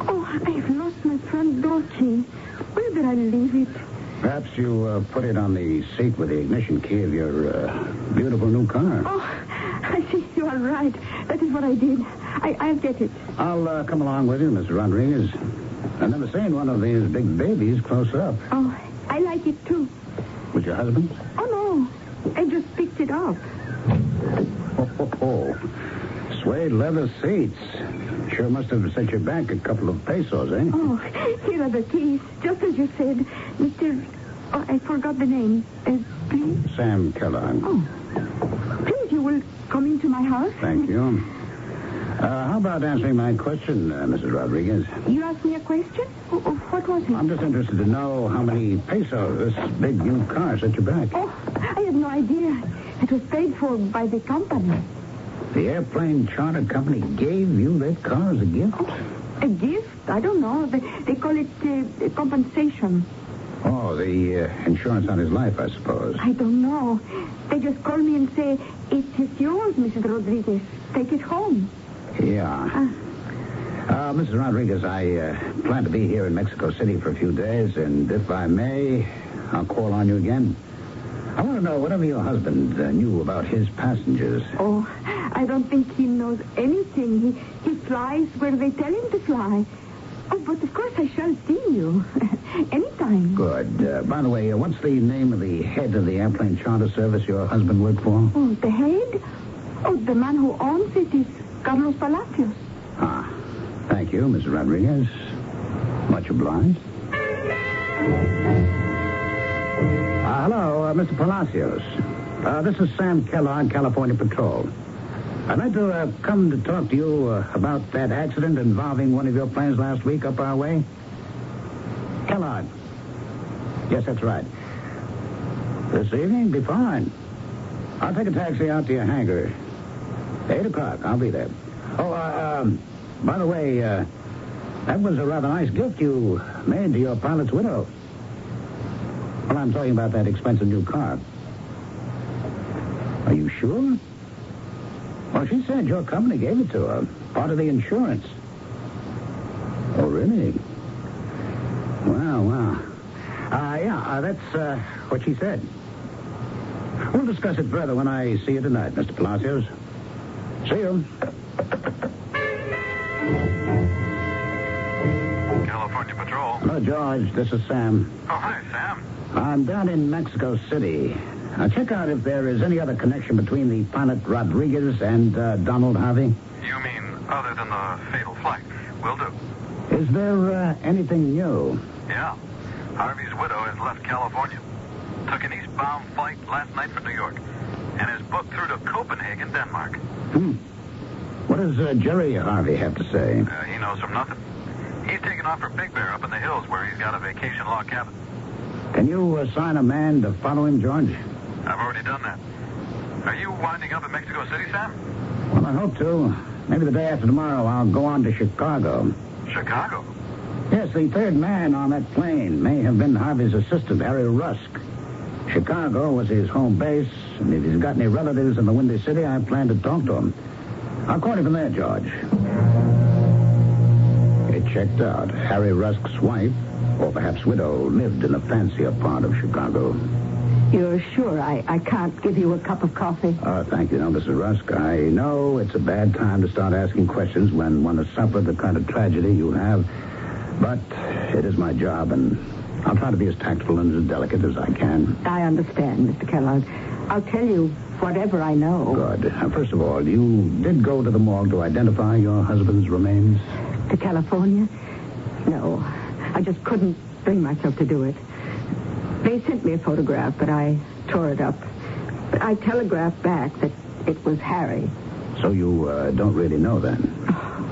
Speaker 13: Oh, I've lost my front door key. Where did I leave it?
Speaker 15: Perhaps you put it on the seat with the ignition key of your beautiful new car.
Speaker 13: Oh, I see. You are right. That is what I did. I'll get it.
Speaker 15: I'll come along with you, Miss Rodriguez. I've never seen one of these big babies close up.
Speaker 13: Oh, I like it, too.
Speaker 15: With your husband?
Speaker 13: Oh, no. I just picked it up.
Speaker 15: Oh. Suede leather seats. Sure must have set you back a couple of pesos, eh?
Speaker 13: Oh, here are the keys. Just as you said. Mr. Oh, I forgot the name. Please?
Speaker 15: Sam Kellogg.
Speaker 13: Oh. Please, you will come into my house?
Speaker 15: Thank you. How about answering my question, Mrs. Rodriguez?
Speaker 13: You asked me a question? What was it?
Speaker 15: I'm just interested to know how many pesos this big new car set you back.
Speaker 13: Oh, I have no idea. It was paid for by the company.
Speaker 15: The airplane charter company gave you that car as a gift?
Speaker 13: Oh, a gift? I don't know. They call it compensation.
Speaker 15: Oh, the insurance on his life, I suppose.
Speaker 13: I don't know. They just call me and say, it is yours, Mrs. Rodriguez. Take it home.
Speaker 15: Yeah. Mrs. Rodriguez, I plan to be here in Mexico City for a few days, and if I may, I'll call on you again. I want to know whatever your husband knew about his passengers.
Speaker 13: Oh, I don't think he knows anything. He flies where they tell him to fly. Oh, but of course I shall see you. Anytime.
Speaker 15: Good. By the way, what's the name of the head of the airplane charter service your husband worked for?
Speaker 13: Oh, the head? Oh, the man who owns it is Carlos Palacios.
Speaker 15: Ah, thank you, Mrs. Rodriguez. Much obliged. Hello, Mr. Palacios. This is Sam Kellogg, California Patrol. I'd like to come to talk to you about that accident involving one of your planes last week up our way. Kellogg. Yes, that's right. This evening? Be fine. I'll take a taxi out to your hangar. 8 o'clock. I'll be there. Oh, by the way, that was a rather nice gift you made to your pilot's widow. Well, I'm talking about that expensive new car. Are you sure? Well, she said your company gave it to her. Part of the insurance. Oh, really? Wow. Yeah, that's what she said. We'll discuss it further when I see you tonight, Mr. Palacios. See you.
Speaker 18: California Patrol.
Speaker 15: Hello, George. This is Sam.
Speaker 18: Oh, hi, Sam.
Speaker 15: I'm down in Mexico City. Check out if there is any other connection between the pilot Rodriguez and Donald Harvey.
Speaker 18: You mean other than the fatal flight? Will do.
Speaker 15: Is there anything new?
Speaker 18: Yeah. Harvey's widow has left California. Took an eastbound flight last night for New York. And is booked through to Copenhagen, Denmark.
Speaker 15: What does Jerry Harvey have to say?
Speaker 18: He knows from nothing. He's taken off for Big Bear up in the hills where he's got a vacation log cabin.
Speaker 15: Can you assign a man to follow him, George?
Speaker 18: I've already done that. Are you winding up in Mexico City, Sam?
Speaker 15: Well, I hope to. Maybe the day after tomorrow I'll go on to Chicago.
Speaker 18: Chicago?
Speaker 15: Yes, the third man on that plane may have been Harvey's assistant, Harry Rusk. Chicago was his home base, and if he's got any relatives in the Windy City, I plan to talk to him. I'll call you from there, George. It checked out. Harry Rusk's wife, or perhaps widow, lived in a fancier part of Chicago.
Speaker 13: You're sure I can't give you a cup of coffee?
Speaker 15: Thank you. No, Mrs. Rusk, I know it's a bad time to start asking questions when one has suffered the kind of tragedy you have. But it is my job, and I'll try to be as tactful and as delicate as I can.
Speaker 13: I understand, Mr. Kellogg. I'll tell you whatever I know.
Speaker 15: Good. First of all, you did go to the morgue to identify your husband's remains?
Speaker 13: To California? No. I just couldn't bring myself to do it. They sent me a photograph, but I tore it up. But I telegraphed back that it was Harry.
Speaker 15: So you don't really know then?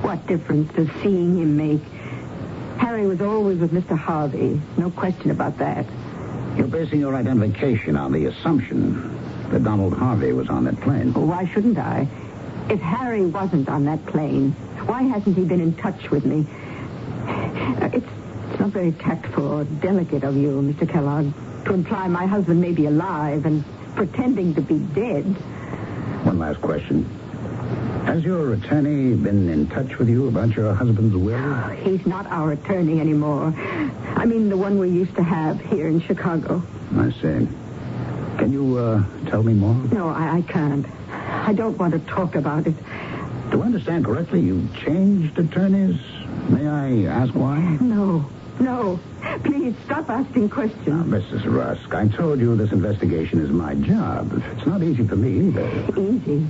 Speaker 13: What difference does seeing him make? Harry was always with Mr. Harvey. No question about that.
Speaker 15: You're basing your identification on the assumption that Donald Harvey was on that plane.
Speaker 13: Well, why shouldn't I? If Harry wasn't on that plane, why hasn't he been in touch with me? It's not very tactful or delicate of you, Mr. Kellogg, to imply my husband may be alive and pretending to be dead.
Speaker 15: One last question. Has your attorney been in touch with you about your husband's will?
Speaker 13: Oh, he's not our attorney anymore. I mean the one we used to have here in Chicago.
Speaker 15: I see. Can you tell me more?
Speaker 13: No, I can't. I don't want to talk about it.
Speaker 15: Do I understand correctly? You changed attorneys? May I ask why?
Speaker 13: No. Please, stop asking questions.
Speaker 15: Now, Mrs. Rusk, I told you this investigation is my job. It's not easy for me either.
Speaker 13: Easy?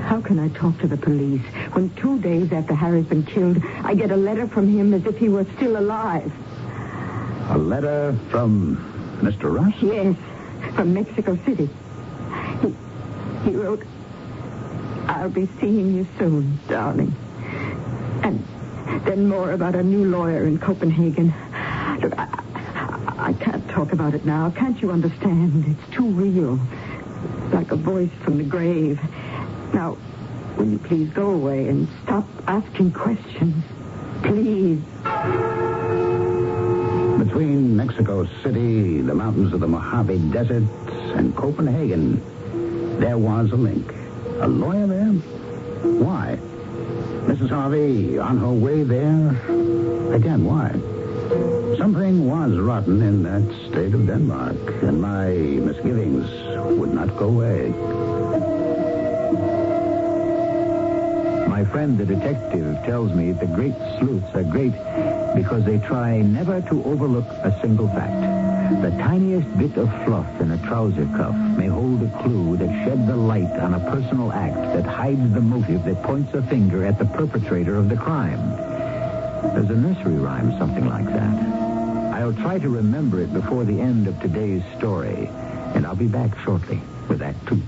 Speaker 13: How can I talk to the police when 2 days after Harry's been killed, I get a letter from him as if he were still alive?
Speaker 15: A letter from Mr. Rusk?
Speaker 13: Yes, from Mexico City. He wrote, "I'll be seeing you soon, darling." And then more about a new lawyer in Copenhagen. Look, I can't talk about it now. Can't you understand? It's too real. Like a voice from the grave. Now, will you please go away and stop asking questions? Please.
Speaker 15: Between Mexico City, the mountains of the Mojave Desert, and Copenhagen, there was a link. A lawyer there? Why? Mrs. Harvey on her way there? Again, why? Something was rotten in that state of Denmark, and my misgivings would not go away.
Speaker 10: My friend, the detective, tells me the great sleuths are great because they try never to overlook a single fact. The tiniest bit of fluff in a trouser cuff may hold a clue that sheds a light on a personal act that hides the motive that points a finger at the perpetrator of the crime. There's a nursery rhyme, something like that. I'll try to remember it before the end of today's story, and I'll be back shortly with Act 2.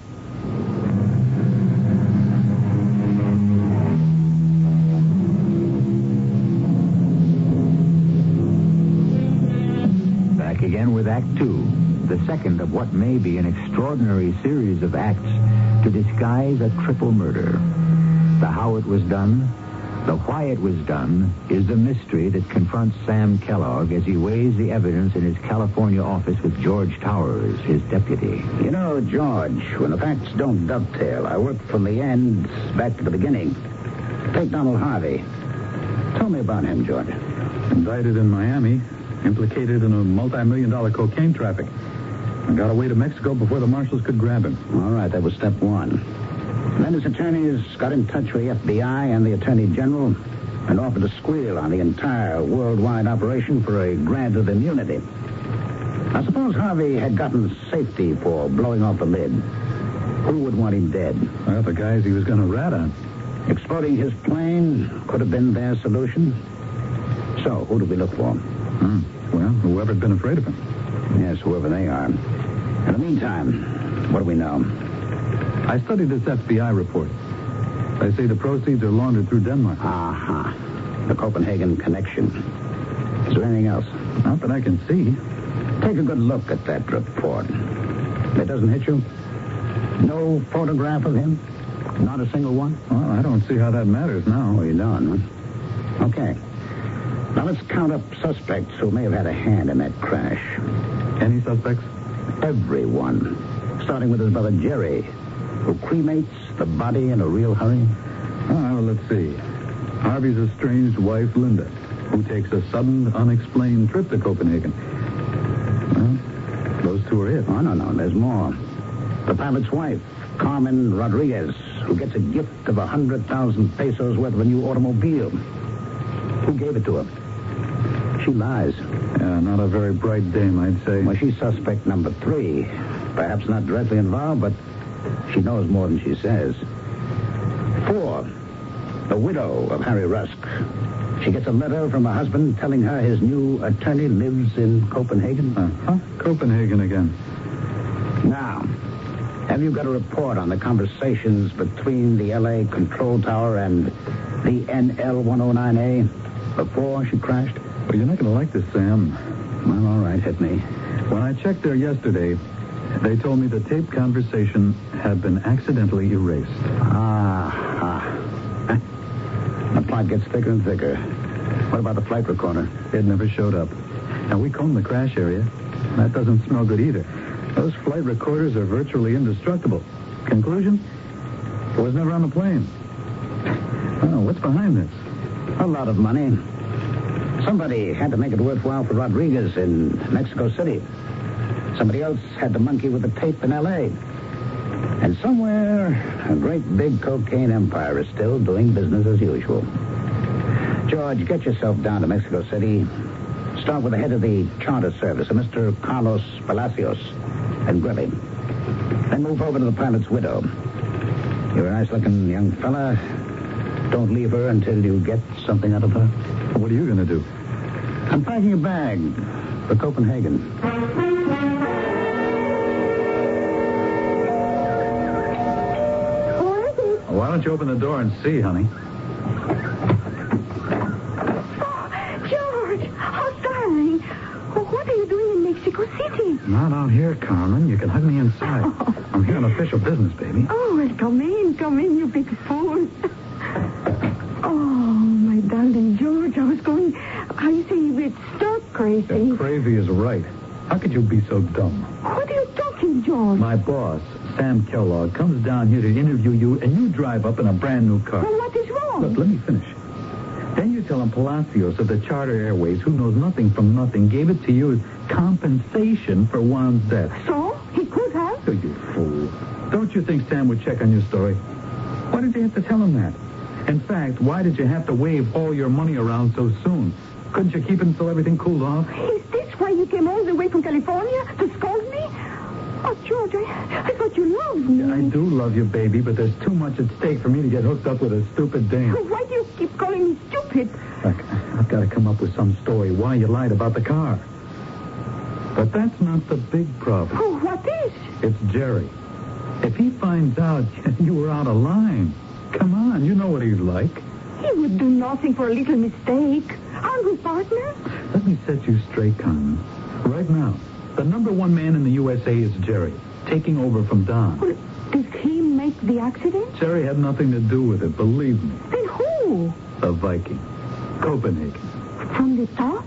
Speaker 10: Again with Act 2, the second of what may be an extraordinary series of acts to disguise a triple murder. The how it was done, the why it was done, is the mystery that confronts Sam Kellogg as he weighs the evidence in his California office with George Towers, his deputy.
Speaker 15: You know, George, when the facts don't dovetail, I work from the end back to the beginning. Take Donald Harvey. Tell me about him, George.
Speaker 7: Indicted in Miami. Implicated in a multi-million-dollar cocaine traffic. I got away to Mexico before the marshals could grab him.
Speaker 15: All right, that was step one. Then his attorneys got in touch with the FBI and the Attorney General and offered to squeal on the entire worldwide operation for a grant of immunity. I suppose Harvey had gotten safety for blowing off the lid. Who would want him dead?
Speaker 7: Well, the guys he was going to rat on.
Speaker 15: Exploding his plane could have been their solution. So, who do we look for?
Speaker 7: Well, whoever's been afraid of him.
Speaker 15: Yes, whoever they are. In the meantime, what do we know?
Speaker 7: I studied this FBI report. They say the proceeds are laundered through Denmark.
Speaker 15: Uh-huh. The Copenhagen connection. Is there anything else?
Speaker 7: Not that I can see.
Speaker 15: Take a good look at that report. It doesn't hit you? No photograph of him? Not a single one?
Speaker 7: Well, I don't see how that matters now.
Speaker 15: Oh, you don't, huh? Okay. Now let's count up suspects who may have had a hand in that crash.
Speaker 7: Any suspects?
Speaker 15: Everyone. Starting with his brother Jerry, who cremates the body in a real hurry.
Speaker 7: Well, let's see. Harvey's estranged wife, Linda, who takes a sudden, unexplained trip to Copenhagen. Well,
Speaker 15: Those two are it.
Speaker 17: Oh, no, there's more. The pilot's wife, Carmen Rodriguez, who gets a gift of 100,000 pesos worth of a new automobile. Who gave it to her? She lies.
Speaker 15: Yeah, not a very bright dame, I'd say.
Speaker 17: Well, she's suspect number 3. Perhaps not directly involved, but she knows more than she says. 4, the widow of Harry Rusk. She gets a letter from her husband telling her his new attorney lives in Copenhagen.
Speaker 15: Copenhagen again.
Speaker 17: Now, have you got a report on the conversations between the L.A. control tower and the NL-109A before she crashed?
Speaker 15: Well, you're not going to like this, Sam.
Speaker 17: Well, all right, hit me.
Speaker 15: When I checked there yesterday, they told me the taped conversation had been accidentally erased.
Speaker 17: The plot gets thicker and thicker. What about the flight recorder?
Speaker 15: It never showed up. Now, we combed the crash area. That doesn't smell good either. Those flight recorders are virtually indestructible. Conclusion? It was never on the plane. Oh, what's behind this?
Speaker 17: A lot of money. Somebody had to make it worthwhile for Rodriguez in Mexico City. Somebody else had to monkey with the tape in L.A. And somewhere, a great big cocaine empire is still doing business as usual. George, get yourself down to Mexico City. Start with the head of the charter service, a Mr. Carlos Palacios, and grill him. Then move over to the pilot's widow. You're a nice-looking young fella. Don't leave her until you get something out of her.
Speaker 15: What are you going to do?
Speaker 17: I'm packing a bag for Copenhagen.
Speaker 15: Why don't you open the door and see, honey?
Speaker 13: George! Oh, darling! What are you doing in Mexico City?
Speaker 15: Not out here, Carmen. You can hug me inside. I'm here on official business, baby.
Speaker 13: Oh, well, come in, you big fool. Oh, my darling George, I was going... I say it's stark crazy.
Speaker 15: Yeah, crazy is right. How could you be so dumb?
Speaker 13: What are you talking, George?
Speaker 15: My boss, Sam Kellogg, comes down here to interview you, and you drive up in a brand new car.
Speaker 13: Well, what is wrong?
Speaker 15: Look, let me finish. Then you tell him Palacios of the Charter Airways, who knows nothing from nothing, gave it to you as compensation for Juan's death.
Speaker 13: So? He could have?
Speaker 15: Oh, you fool. Don't you think Sam would check on your story? Why did you have to tell him that? In fact, why did you have to wave all your money around so soon? Couldn't you keep it until everything cooled off?
Speaker 13: Is this why you came all the way from California to scold me? Oh, George, I thought you loved me.
Speaker 15: Yeah, I do love you, baby, but there's too much at stake for me to get hooked up with a stupid dame.
Speaker 13: Why do you keep calling me stupid?
Speaker 15: Look, I've got to come up with some story why you lied about the car. But that's not the big problem.
Speaker 13: Oh, what is?
Speaker 15: It's Jerry. If he finds out you were out of line, come on, you know what he's like.
Speaker 13: He would do nothing for a little mistake. Aren't we partners?
Speaker 15: Let me set you straight, Carmen. Right now, the number one man in the USA is Jerry, taking over from Don.
Speaker 13: Well, did he make the accident?
Speaker 15: Jerry had nothing to do with it, believe me.
Speaker 13: Then who?
Speaker 15: The Viking. Copenhagen.
Speaker 13: From the top?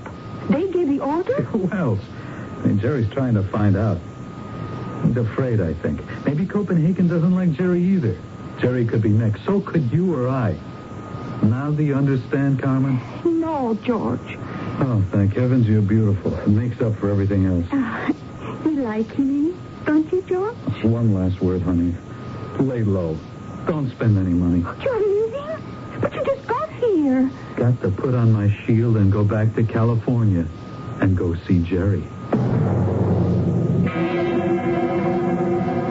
Speaker 13: They gave the order?
Speaker 15: Who else? I mean, Jerry's trying to find out. He's afraid, I think. Maybe Copenhagen doesn't like Jerry either. Jerry could be next. So could you or I. Now do you understand, Carmen?
Speaker 13: No, George.
Speaker 15: Oh, thank heavens you're beautiful. It makes up for everything else.
Speaker 13: You like me, don't you, George?
Speaker 15: One last word, honey. Lay low. Don't spend any money.
Speaker 13: You're leaving? But you just got here.
Speaker 15: Got to put on my shield and go back to California and go see Jerry.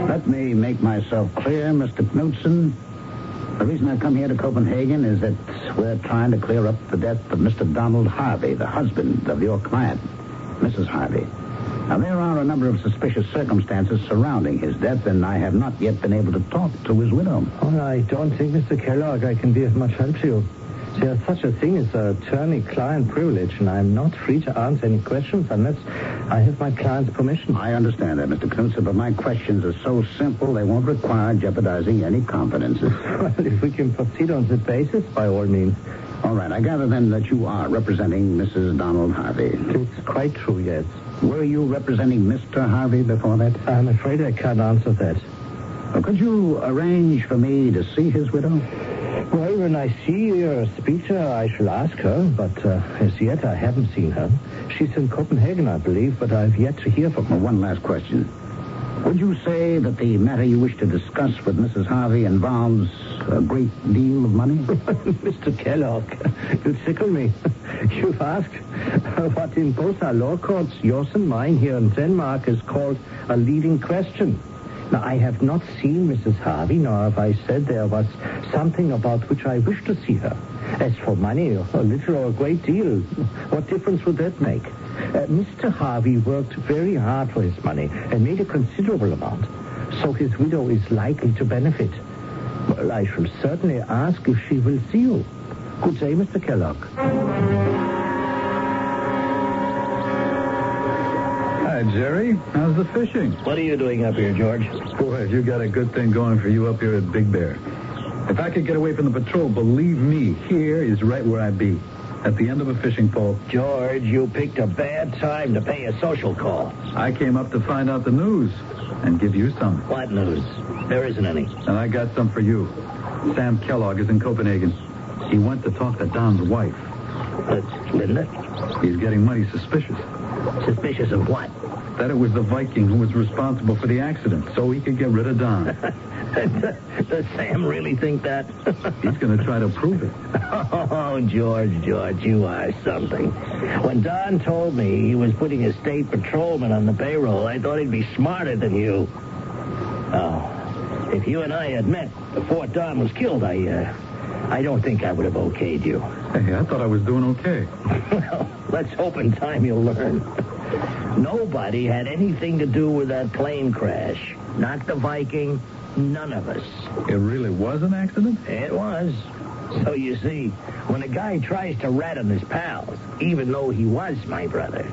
Speaker 17: Let me make myself clear, Mr. Knudsen. The reason I come here to Copenhagen is that we're trying to clear up the death of Mr. Donald Harvey, the husband of your client, Mrs. Harvey. Now, there are a number of suspicious circumstances surrounding his death, and I have not yet been able to talk to his widow.
Speaker 14: Oh, I don't think, Mr. Kellogg, I can be of much help to you. There's such a thing as attorney-client privilege, and I'm not free to answer any questions unless I have my client's permission.
Speaker 17: I understand that, Mr. Knudsen, but my questions are so simple they won't require jeopardizing any confidences.
Speaker 14: Well, if we can proceed on that basis, by all means.
Speaker 17: All right, I gather then that you are representing Mrs. Donald Harvey.
Speaker 14: It's quite true, yes.
Speaker 17: Were you representing Mr. Harvey before that?
Speaker 14: I'm afraid I can't answer that.
Speaker 17: Well, could you arrange for me to see his widow?
Speaker 14: Well, when I see your speaker, I shall ask her, but as yet I haven't seen her. She's in Copenhagen, I believe, but I've yet to hear from her.
Speaker 15: One last question. Would you say that the matter you wish to discuss with Mrs. Harvey involves a great deal of money?
Speaker 14: Mr. Kellogg, you tickle me. You've asked what in both our law courts, yours and mine here in Denmark, is called a leading question. Now, I have not seen Mrs. Harvey, nor have I said there was something about which I wish to see her. As for money, a little or a great deal, what difference would that make? Mr. Harvey worked very hard for his money and made a considerable amount, so his widow is likely to benefit. Well, I shall certainly ask if she will see you. Good day, Mr. Kellogg.
Speaker 7: Hi, Jerry. How's the fishing?
Speaker 14: What are you doing up here, George?
Speaker 7: Boy, you got a good thing going for you up here at Big Bear. If I could get away from the patrol, believe me, here is right where I'd be. At the end of a fishing pole.
Speaker 14: George, you picked a bad time to pay a social call.
Speaker 7: I came up to find out the news and give you some.
Speaker 14: What news? There isn't any.
Speaker 7: And I got some for you. Sam Kellogg is in Copenhagen. He went to talk to Don's wife.
Speaker 14: That's Linda?
Speaker 7: He's getting mighty suspicious.
Speaker 14: Suspicious of what?
Speaker 7: That it was the Viking who was responsible for the accident, so he could get rid of Don.
Speaker 14: Does Sam really think that?
Speaker 7: He's going to try to prove it.
Speaker 14: Oh, George, you are something. When Don told me he was putting a state patrolman on the payroll, I thought he'd be smarter than you. Oh, if you and I had met before Don was killed, I don't think I would have okayed you.
Speaker 7: Hey, I thought I was doing okay.
Speaker 14: Well, let's hope in time you'll learn. Nobody had anything to do with that plane crash. Not the Viking, none of us.
Speaker 7: It really was an accident?
Speaker 14: It was. So you see, when a guy tries to rat on his pals, even though he was my brother,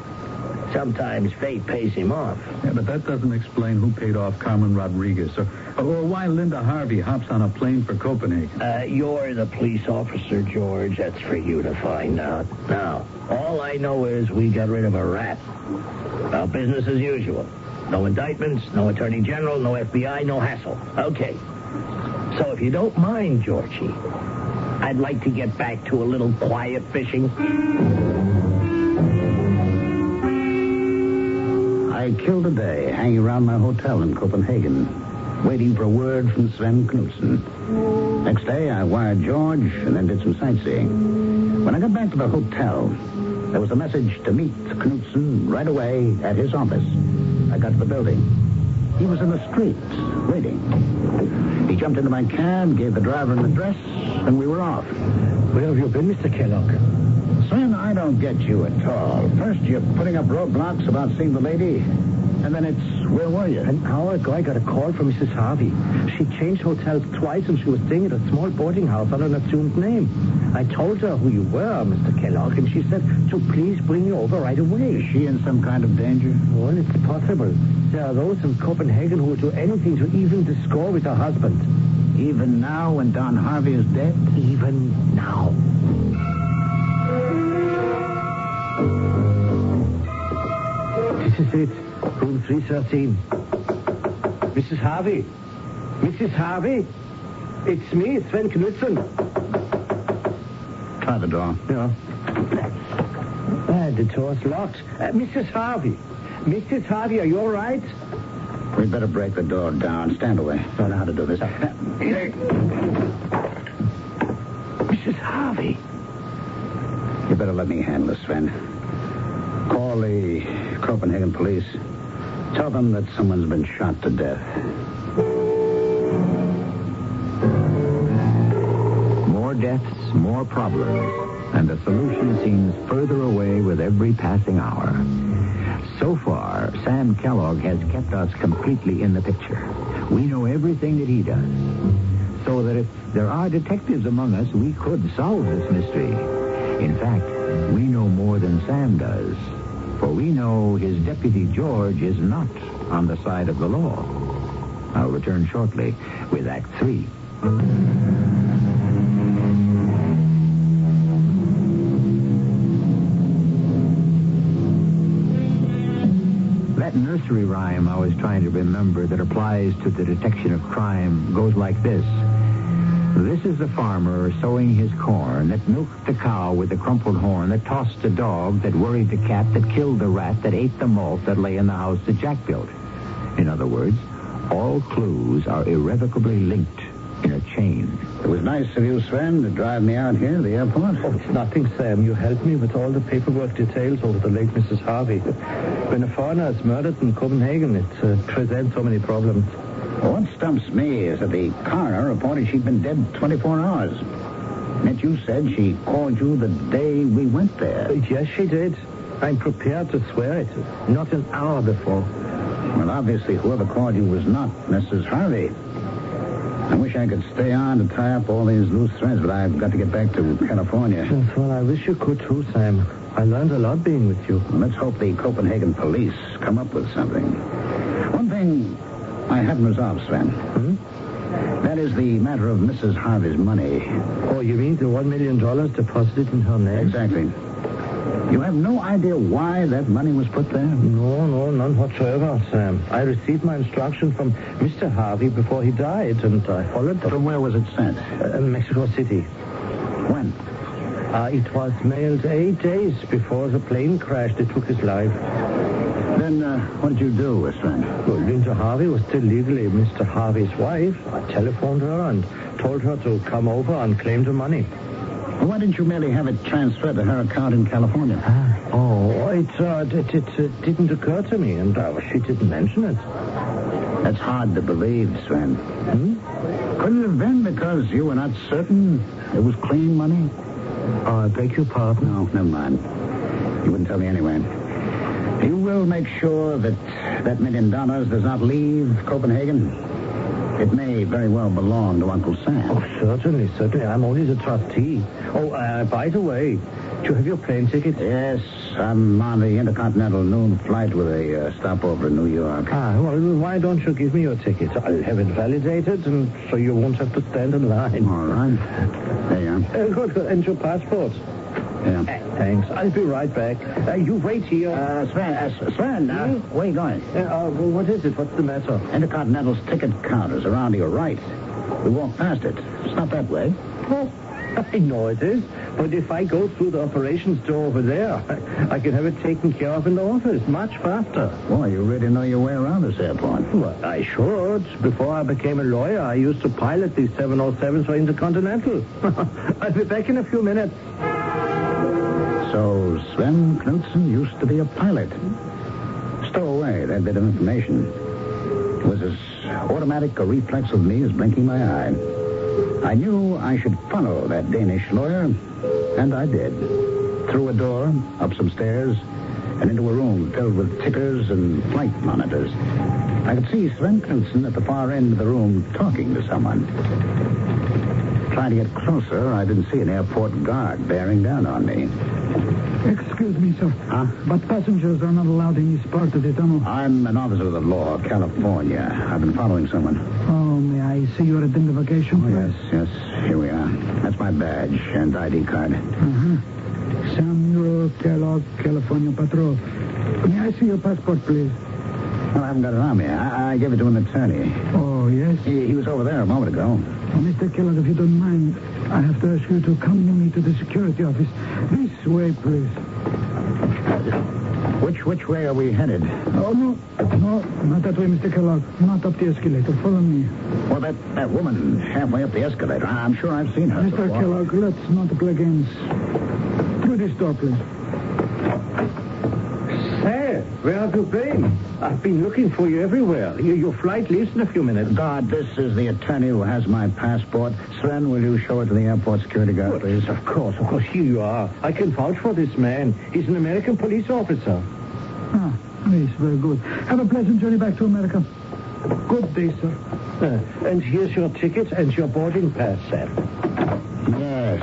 Speaker 14: sometimes fate pays him off.
Speaker 7: Yeah, but that doesn't explain who paid off Carmen Rodriguez or why Linda Harvey hops on a plane for Copenhagen.
Speaker 14: You're the police officer, George. That's for you to find out. Now, all I know is we got rid of a rat. Well, business as usual. No indictments, no attorney general, no FBI, no hassle. Okay. So if you don't mind, Georgie, I'd like to get back to a little quiet fishing.
Speaker 15: I killed a day hanging around my hotel in Copenhagen, waiting for a word from Sven Knudsen. Next day, I wired George and then did some sightseeing. When I got back to the hotel, there was a message to meet Knudsen right away at his office. I got to the building. He was in the street, waiting. He jumped into my cab, gave the driver an address, and we were off.
Speaker 14: Where have you been, Mr. Kellogg?
Speaker 15: Sven, I don't get you at all. First, you're putting up roadblocks about seeing the lady, and then it's, where were you?
Speaker 14: An hour ago, I got a call from Mrs. Harvey. She changed hotels twice, and she was staying at a small boarding house under an assumed name. I told her who you were, Mr. Kellogg, and she said to please bring you over right away.
Speaker 15: Is she in some kind of danger?
Speaker 14: Well, it's possible. There are those in Copenhagen who would do anything to even the score with her husband.
Speaker 15: Even now, when Don Harvey is dead?
Speaker 14: Even now. This is it. Room 313. Mrs. Harvey. Mrs. Harvey? It's me, Sven Knudsen.
Speaker 15: Try the door.
Speaker 14: Yeah. The door's locked. Mrs. Harvey. Mrs. Harvey, are you all right?
Speaker 15: We'd better break the door down. Stand away. Don't know how to do this.
Speaker 14: Mrs. Harvey.
Speaker 15: You better let me handle this, Sven. Call the Copenhagen police. Tell them that someone's been shot to death.
Speaker 10: More deaths, more problems, and the solution seems further away with every passing hour. So far, Sam Kellogg has kept us completely in the picture. We know everything that he does. So that if there are detectives among us, we could solve this mystery. In fact, we know more than Sam does. For we know his deputy George is not on the side of the law. I'll return shortly with Act 3. That nursery rhyme I was trying to remember that applies to the detection of crime goes like this. This is the farmer sowing his corn that milked the cow with the crumpled horn, that tossed the dog, that worried the cat, that killed the rat, that ate the malt that lay in the house that Jack built. In other words, all clues are irrevocably linked in a chain.
Speaker 17: It was nice of you, Sven, to drive me out here to the airport.
Speaker 14: Oh, it's nothing, Sam. You helped me with all the paperwork details over the late Mrs. Harvey. When a foreigner is murdered in Copenhagen, it presents so many problems.
Speaker 17: Well, what stumps me is that the coroner reported she'd been dead 24 hours. Yet you said she called you the day we went there.
Speaker 14: Yes, she did. I'm prepared to swear it. Not an hour before.
Speaker 17: Well, obviously, whoever called you was not Mrs. Harvey. I wish I could stay on to tie up all these loose threads, but I've got to get back to California.
Speaker 14: Yes, well, I wish you could too, Sam. I learned a lot being with you.
Speaker 17: Well, let's hope the Copenhagen police come up with something. One thing I haven't resolved, Sven. That is the matter of Mrs. Harvey's money.
Speaker 14: Oh, you mean the $1 million deposited in her name?
Speaker 17: Exactly. You have no idea why that money was put there?
Speaker 14: No, none whatsoever, Sam. I received my instruction from Mr. Harvey before he died, and I followed them.
Speaker 17: From where was it sent?
Speaker 14: Mexico City.
Speaker 17: When?
Speaker 14: It was mailed 8 days before the plane crashed that took his life.
Speaker 17: Then what did you do, Sven?
Speaker 14: Well, Linda Harvey was still legally Mr. Harvey's wife. I telephoned her and told her to come over and claim the money.
Speaker 17: Well, why didn't you merely have it transferred to her account in California?
Speaker 14: It didn't occur to me, and she didn't mention it.
Speaker 17: That's hard to believe, Sven. Couldn't it have been because you were not certain it was clean money?
Speaker 14: I beg your pardon?
Speaker 17: No, never mind. You wouldn't tell me anyway. You will make sure that $1 million does not leave Copenhagen? It may very well belong to Uncle Sam.
Speaker 14: Oh, certainly. I'm only the trustee. Oh, by the way, do you have your plane ticket?
Speaker 17: Yes, I'm on the Intercontinental noon flight with a stopover in New York.
Speaker 14: Well, why don't you give me your ticket? I'll have it validated, and so you won't have to stand in line.
Speaker 17: All right. There you are.
Speaker 14: Good. And your passport?
Speaker 17: Yeah.
Speaker 14: Thanks. I'll be right back. You wait here.
Speaker 17: Sven, where are you going?
Speaker 14: What is it? What's the matter?
Speaker 17: Intercontinental's ticket counter's around to your right. We walked past it. It's not that way.
Speaker 14: Oh, I know it is. But if I go through the operations door over there, I can have it taken care of in the office much faster.
Speaker 17: Boy, you really know your way around this airport.
Speaker 14: Well, I should. Before I became a lawyer, I used to pilot these 707s for Intercontinental. I'll be back in a few minutes.
Speaker 17: So Sven Knudsen used to be a pilot. Stow away that bit of information. It was as automatic a reflex of me as blinking my eye. I knew I should follow that Danish lawyer, and I did. Through a door, up some stairs, and into a room filled with tickers and flight monitors. I could see Sven Knudsen at the far end of the room talking to someone. Trying to get closer, I didn't see an airport guard bearing down on me.
Speaker 16: Excuse me, sir.
Speaker 17: Huh?
Speaker 16: But passengers are not allowed in this part of the tunnel.
Speaker 17: I'm an officer of the law, California. I've been following someone.
Speaker 16: Oh, may I see your identification?
Speaker 17: Yes. Here we are. That's my badge and ID card.
Speaker 16: Samuel Kellogg, California Patrol. May I see your passport, please?
Speaker 17: Well, I haven't got it on me. I gave it to an attorney.
Speaker 16: Oh, yes?
Speaker 17: He was over there a moment ago.
Speaker 16: Oh, Mr. Kellogg, if you don't mind, I have to ask you to accompany me to the security office. This way, please.
Speaker 17: Which way are we headed?
Speaker 16: Oh, no, not that way, Mr. Kellogg. Not up the escalator. Follow me.
Speaker 17: Well, that woman halfway up the escalator, I'm sure I've seen her.
Speaker 16: Mr. Kellogg, let's not play games. Through this door, please.
Speaker 14: Say, where have you been? I've been looking for you everywhere. Your flight leaves in a few minutes.
Speaker 17: God, this is the attorney who has my passport. Sven, will you show it to the airport security guard, please?
Speaker 14: Of course. Here you are. I can vouch for this man. He's an American police officer.
Speaker 16: Yes, very good. Have a pleasant journey back to America. Good day, sir.
Speaker 14: And here's your ticket and your boarding pass, Sam.
Speaker 17: Yes.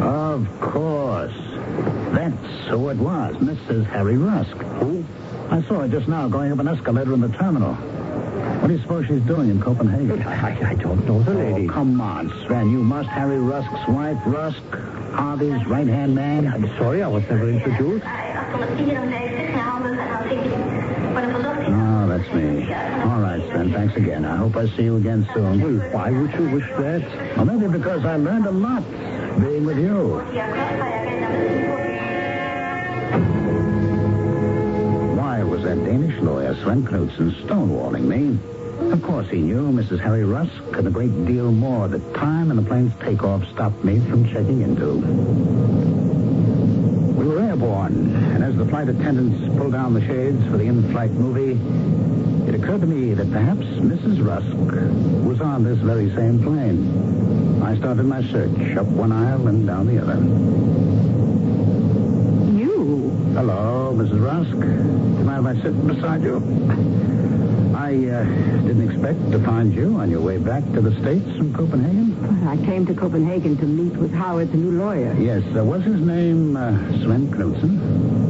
Speaker 17: Of course. That's who it was, Mrs. Harry Rusk.
Speaker 14: Who?
Speaker 17: I saw her just now going up an escalator in the terminal. What do you suppose she's doing in Copenhagen?
Speaker 14: I don't know the lady.
Speaker 17: Oh, come on, Sven. You must Harry Rusk's wife, Rusk, Harvey's right-hand man.
Speaker 14: I'm sorry, I was never introduced.
Speaker 17: Oh, that's me. All right,
Speaker 15: friend. Thanks again. I hope I see you again soon.
Speaker 14: Well, why would you wish that?
Speaker 15: Well, maybe because I learned a lot being with you. Why was that Danish lawyer, Sven Knudsen, stonewalling me? Of course he knew Mrs. Harry Rusk and a great deal more. The time and the plane's takeoff stopped me from checking into. We were airborne, and as the flight attendants pulled down the shades for the in-flight movie, it occurred to me that perhaps Mrs. Rusk was on this very same plane. I started my search up one aisle and down the other.
Speaker 21: You?
Speaker 15: Hello, Mrs. Rusk. Do you mind if I sit beside you? I didn't expect to find you on your way back to the States from Copenhagen.
Speaker 21: Well, I came to Copenhagen to meet with Howard, the new lawyer.
Speaker 15: Yes, was his name Sven Knudsen?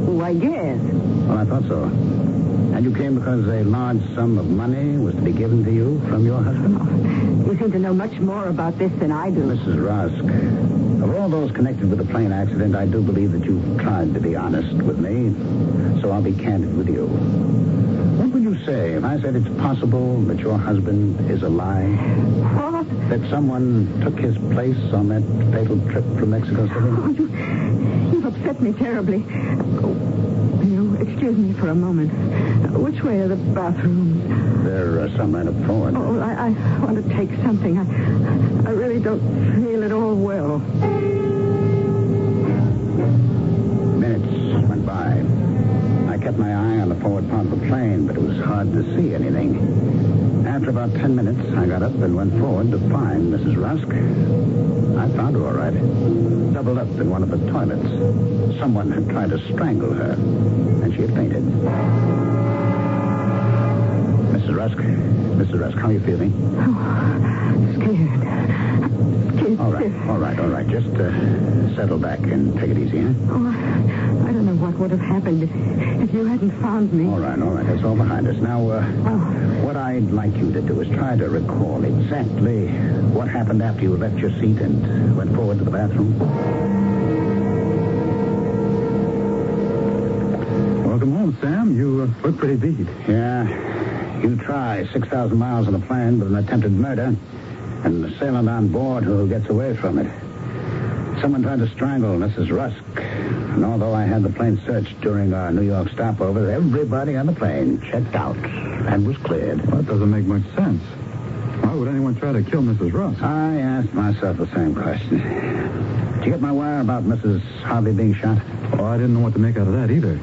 Speaker 21: Oh, I guess.
Speaker 15: Well, I thought so. And you came because a large sum of money was to be given to you from your husband?
Speaker 21: Oh, you seem to know much more about this than I do.
Speaker 15: Mrs. Rusk, of all those connected with the plane accident, I do believe that you've tried to be honest with me. So I'll be candid with you. What would you say if I said it's possible that your husband is alive?
Speaker 21: What?
Speaker 15: That someone took his place on that fatal trip from Mexico City?
Speaker 21: Oh, you've upset me terribly. Excuse me for a moment. Which way are the bathrooms?
Speaker 15: They're somewhere up forward.
Speaker 21: Oh, I want to take something. I really don't feel at all well.
Speaker 15: Minutes went by. I kept my eye on the forward part of the plane, but it was hard to see anything. After about 10 minutes, I got up and went forward to find Mrs. Rusk. I found her all right. Doubled up in one of the toilets. Someone had tried to strangle her, and she had fainted. Mrs. Rusk, how are you feeling?
Speaker 21: Oh, scared.
Speaker 15: All right. Just settle back and take it easy, huh?
Speaker 21: Oh, I don't know what would have happened if you hadn't found me.
Speaker 15: All right. That's all behind us. Now, what I'd like you to do is try to recall exactly what happened after you left your seat and went forward to the bathroom.
Speaker 7: Welcome home, Sam. You look pretty beat.
Speaker 15: Yeah. You try 6,000 miles in a plane with an attempted murder, and the assailant on board who gets away from it. Someone tried to strangle Mrs. Rusk. And although I had the plane searched during our New York stopover, everybody on the plane checked out and was cleared.
Speaker 7: Well, that doesn't make much sense. Why would anyone try to kill Mrs. Rusk?
Speaker 15: I asked myself the same question. Did you get my wire about Mrs. Harvey being shot?
Speaker 7: Oh, I didn't know what to make out of that either.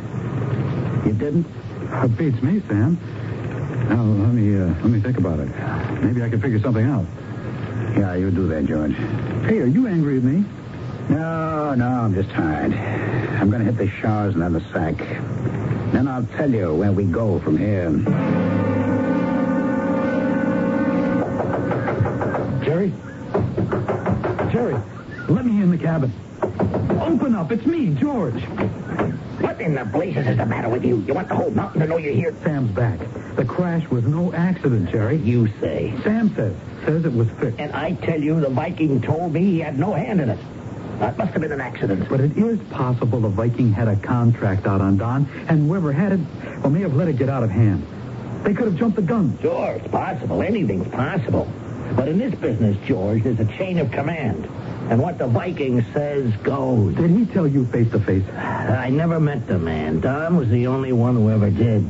Speaker 15: You didn't?
Speaker 7: It beats me, Sam. Now, let me think about it. Maybe I can figure something out.
Speaker 15: Yeah, you do that, George.
Speaker 7: Hey, are you angry at me?
Speaker 15: No, I'm just tired. I'm going to hit the showers and then the sack. Then I'll tell you where we go from here.
Speaker 7: Jerry, let me in the cabin. Open up. It's me, George.
Speaker 17: What in the blazes is the matter with you? You want the whole mountain to know you're here?
Speaker 7: Sam's back. The crash was no accident, Jerry.
Speaker 17: You say.
Speaker 7: Sam says it was fixed.
Speaker 17: And I tell you, the Viking told me he had no hand in it. That must have been an accident.
Speaker 7: But it is possible the Viking had a contract out on Don, and whoever had it, may have let it get out of hand. They could have jumped the gun.
Speaker 17: Sure, it's possible. Anything's possible. But in this business, George, there's a chain of command. And what the Viking says goes.
Speaker 7: Did he tell you face to face?
Speaker 17: I never met the man. Don was the only one who ever did.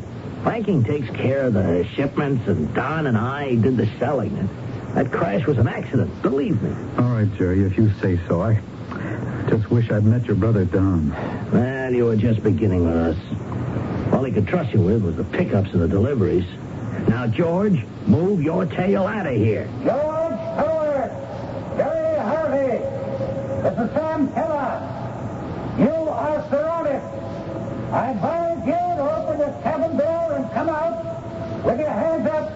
Speaker 17: Viking takes care of the shipments, and Don and I did the selling. And that crash was an accident, believe me.
Speaker 7: All right, Jerry, if you say so. I just wish I'd met your brother, Don.
Speaker 17: Well, you were just beginning with us. All he could trust you with was the pickups and the deliveries. Now, George, move your tail out of here.
Speaker 8: George Stewart! Jerry Harvey! This is Sam Keller. You are surrounded. I advise you to open this cabin door and come out with your hands up.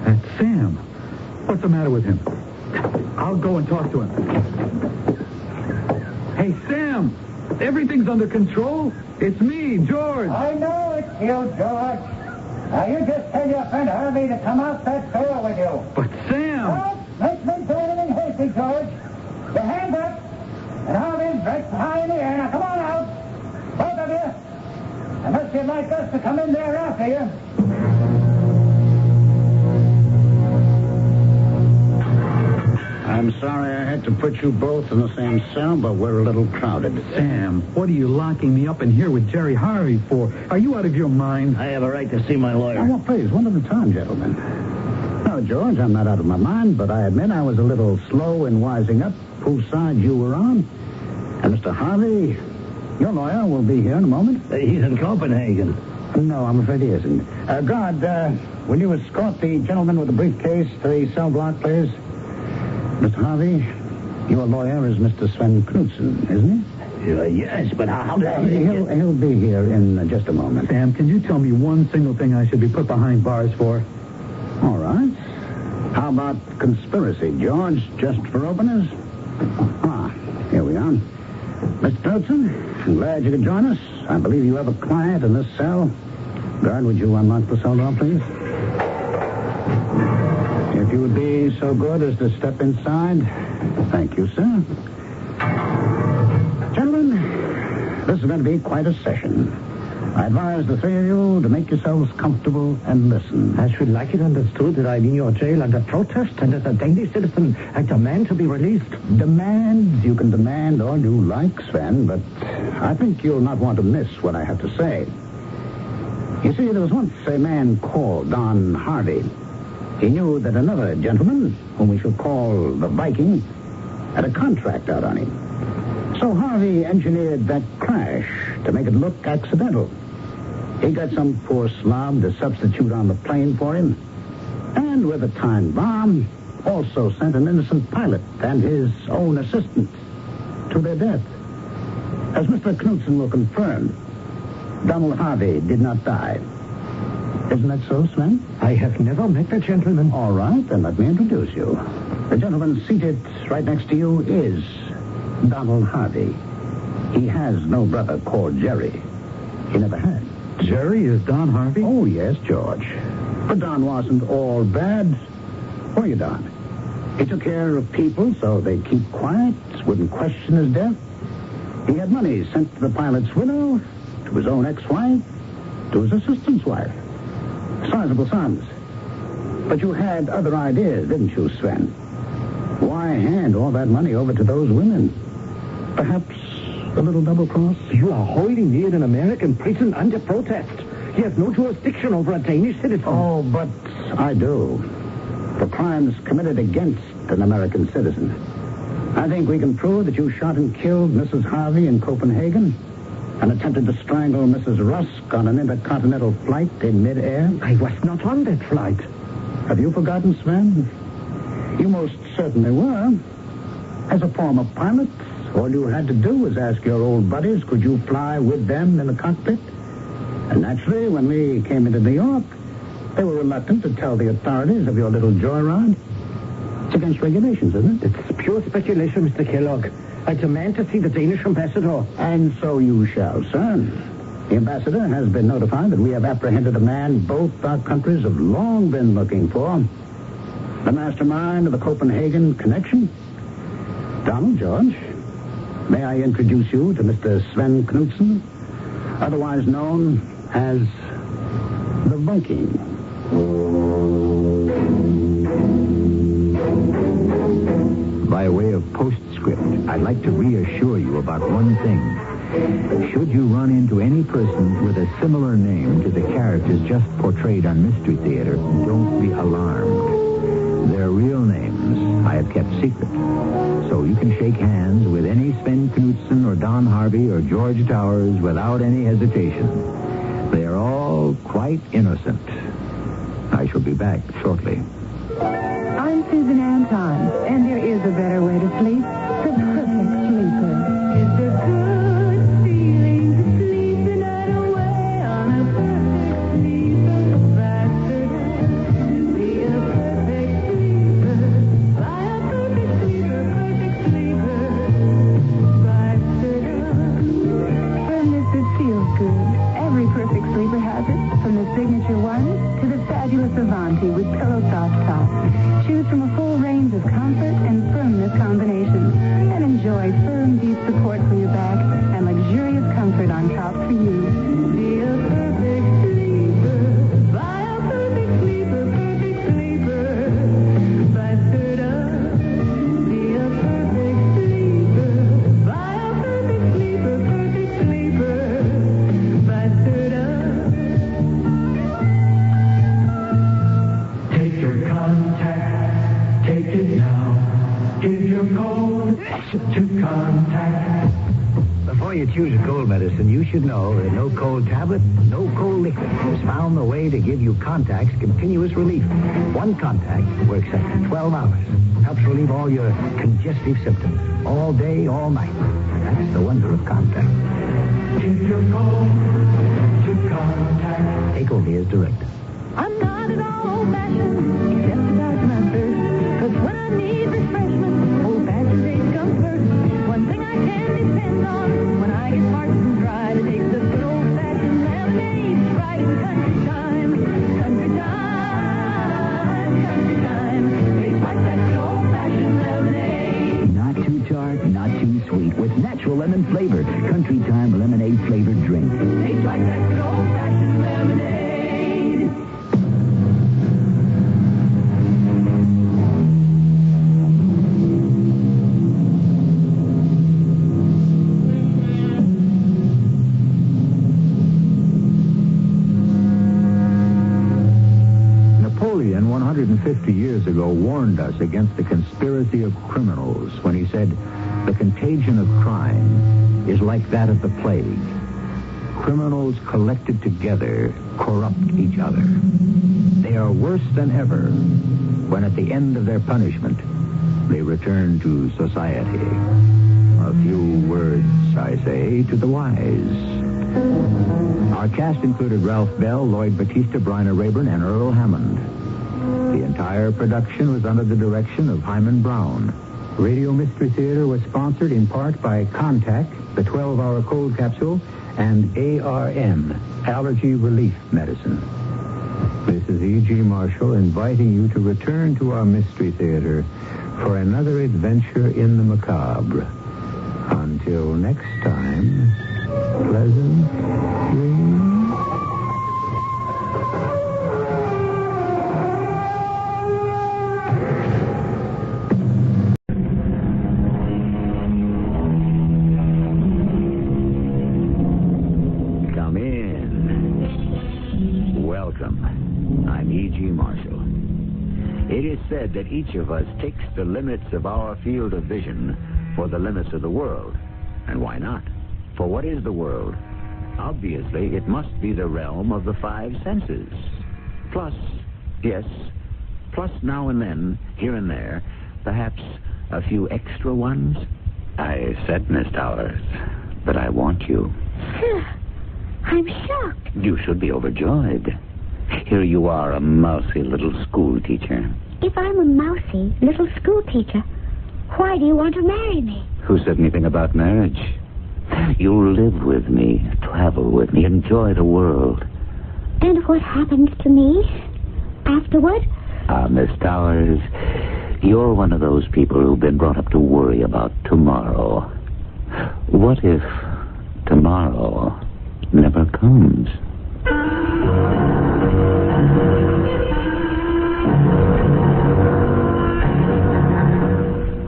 Speaker 7: That's Sam. What's the matter with him? I'll go and talk to him. Hey, Sam! Everything's under control. It's me, George.
Speaker 8: I know it's you, George. Now, you just tell your friend Harvey to come out that door with you.
Speaker 7: But, Sam!
Speaker 8: Don't make me do anything hasty, George. Your hands up, and Harvey's right high in the air. Now, come on out. Both of you. Unless you'd like us to come in there after you.
Speaker 15: I'm sorry I had to put you both in the same cell, but we're a little crowded.
Speaker 7: Sam, what are you locking me up in here with Jerry Harvey for? Are you out of your mind?
Speaker 14: I have a right to see my lawyer.
Speaker 15: Oh, well, please, one at a time, gentlemen. No, George, I'm not out of my mind, but I admit I was a little slow in wising up whose side you were on. And Mr. Harvey, your lawyer will be here in a moment.
Speaker 14: He's in Copenhagen.
Speaker 15: No, I'm afraid he isn't. Guard, will you escort the gentleman with the briefcase to the cell block, please? Mr. Harvey, your lawyer is Mr. Sven Knudsen, isn't he?
Speaker 14: Yes, but how did
Speaker 15: He'll be here in just a moment.
Speaker 7: Sam, can you tell me one single thing I should be put behind bars for?
Speaker 15: All right. How about conspiracy, George, just for openers? Here we are. Mr. Knudsen, I'm glad you could join us. I believe you have a client in this cell. Guard, would you unlock the cell door, please? If you would be so good as to step inside. Thank you, sir. Gentlemen, this is going to be quite a session. I advise the three of you to make yourselves comfortable and listen.
Speaker 14: I should like it understood that I'm in your jail under protest and as a Danish citizen, I demand to be released.
Speaker 15: Demands? You can demand all you like, Sven, but I think you'll not want to miss what I have to say. You see, there was once a man called Don Harvey. He knew that another gentleman, whom we shall call the Viking, had a contract out on him. So Harvey engineered that crash to make it look accidental. He got some poor slob to substitute on the plane for him, and with a time bomb, also sent an innocent pilot and his own assistant to their death. As Mr. Knudsen will confirm, Donald Harvey did not die. Isn't that so, Sven?
Speaker 14: I have never met the gentleman.
Speaker 15: All right, then let me introduce you. The gentleman seated right next to you is Donald Harvey. He has no brother called Jerry. He never had.
Speaker 7: Jerry is Don Harvey?
Speaker 15: Oh, yes, George. But Don wasn't all bad. Were you, Don? He took care of people so they'd keep quiet, wouldn't question his death. He had money sent to the pilot's widow, to his own ex-wife, to his assistant's wife. Sizable sums. But you had other ideas, didn't you, Sven? Why hand all that money over to those women? Perhaps a little double cross?
Speaker 14: You are holding me in an American prison under protest. He has no jurisdiction over a Danish citizen.
Speaker 15: Oh, but I do. For crimes committed against an American citizen. I think we can prove that you shot and killed Mrs. Harvey in Copenhagen and attempted to strangle Mrs. Rusk on an intercontinental flight in midair.
Speaker 14: I was not on that flight.
Speaker 15: Have you forgotten, Sven? You most certainly were. As a former pilot, all you had to do was ask your old buddies, could you fly with them in the cockpit? And naturally, when we came into New York, they were reluctant to tell the authorities of your little joyride. It's against regulations, isn't it?
Speaker 14: It's pure speculation, Mr. Kellogg. I demand to see the Danish ambassador.
Speaker 15: And so you shall, sir. The ambassador has been notified that we have apprehended a man both our countries have long been looking for. The mastermind of the Copenhagen connection. Donald, George, may I introduce you to Mr. Sven Knudsen, otherwise known as the Viking.
Speaker 1: By way of postscript, I'd like to reassure you about one thing. Should you run into any person with a similar name to the characters just portrayed on Mystery Theater, don't be alarmed. Their real names I have kept secret. So you can shake hands with any Sven Knudsen or Don Harvey or George Towers without any hesitation. They are all quite innocent. I shall be back shortly.
Speaker 3: I'm Susan Anton, and there is a better way to sleep. The perfect sleeper. It's a good feeling to sleep the night away on a perfect sleeper. Faster be a perfect sleeper. Buy a perfect sleeper, faster. Firmness that feels good. Every perfect sleeper has it. From the Signature One to the fabulous Avanti with Pillow Soft Top. Choose from a full range of comfort and firmness combinations and enjoy firm, deep support for your back and luxurious comfort on top for you. Be a perfect sleeper. Buy a perfect sleeper, Be
Speaker 4: to contact. Before you choose a cold medicine, you should know that no cold tablet, no cold liquid has found the way to give you Contact's continuous relief. One Contact works after 12 hours. Helps relieve all your congestive symptoms. All day, all night. That's the wonder of Contact. If you're cold, to Contact. Take O'Neill's direct.
Speaker 3: I'm not at all old-fashioned, except about my thirst. 'Cause when I need refreshment, old-fashioned days come first. One thing I can depend on when I get parched and dry to take the good old-fashioned lemonade. Right in country time, country time, country time. Tastes like that good old-fashioned lemonade.
Speaker 19: Not too tart, not too sweet. With natural lemon flavor, country time lemonade flavored drink.
Speaker 3: Tastes like that good old-fashioned lemonade.
Speaker 10: Napoleon, 150 years ago, warned us against the conspiracy of criminals when he said, "The contagion of crime is like that of the plague. Criminals collected together corrupt each other. They are worse than ever when at the end of their punishment they return to society." A few words, I say, to the wise. Our cast included Ralph Bell, Lloyd Batista, Bryna Rayburn, and Earl Hammond. The entire production was under the direction of Hyman Brown. Radio Mystery Theater was sponsored in part by Contact, the 12-hour cold capsule, and ARM, Allergy Relief Medicine. This is E.G. Marshall inviting you to return to our Mystery Theater for another adventure in the macabre. Until next time, pleasant dreams. Come in. Welcome. I'm E.G. Marshall. It is said that each of us takes the limits of our field of vision for the limits of the world. And why not? For what is the world? Obviously, it must be the realm of the five senses. Plus, yes, plus now and then, here and there, perhaps a few extra ones. I said, Miss Towers, that I want you.
Speaker 5: I'm shocked.
Speaker 19: You should be overjoyed. Here you are, a mousy little school teacher.
Speaker 5: If I'm a mousy little school teacher, why do you want to marry me?
Speaker 19: Who said anything about marriage? You'll live with me, travel with me, enjoy the world.
Speaker 5: And what happens to me afterward?
Speaker 19: Miss Towers, you're one of those people who've been brought up to worry about tomorrow. What if tomorrow never comes?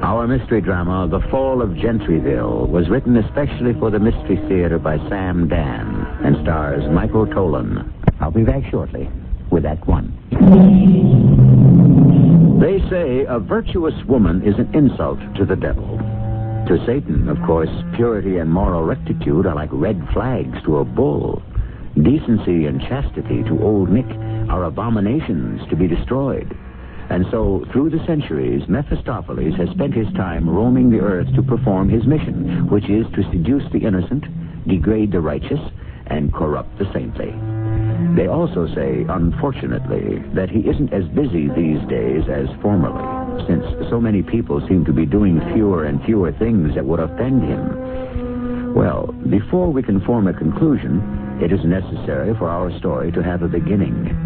Speaker 19: Our mystery drama, The Fall of Gentryville, was written especially for the Mystery Theater by Sam Dan and stars Michael Tolan. I'll be back shortly with Act One. They say a virtuous woman is an insult to the devil. To Satan, of course, purity and moral rectitude are like red flags to a bull. Decency and chastity to Old Nick are abominations to be destroyed. And so, through the centuries, Mephistopheles has spent his time roaming the earth to perform his mission, which is to seduce the innocent, degrade the righteous, and corrupt the saintly. They also say, unfortunately, that he isn't as busy these days as formerly, since so many people seem to be doing fewer and fewer things that would offend him. Well, before we can form a conclusion, it is necessary for our story to have a beginning.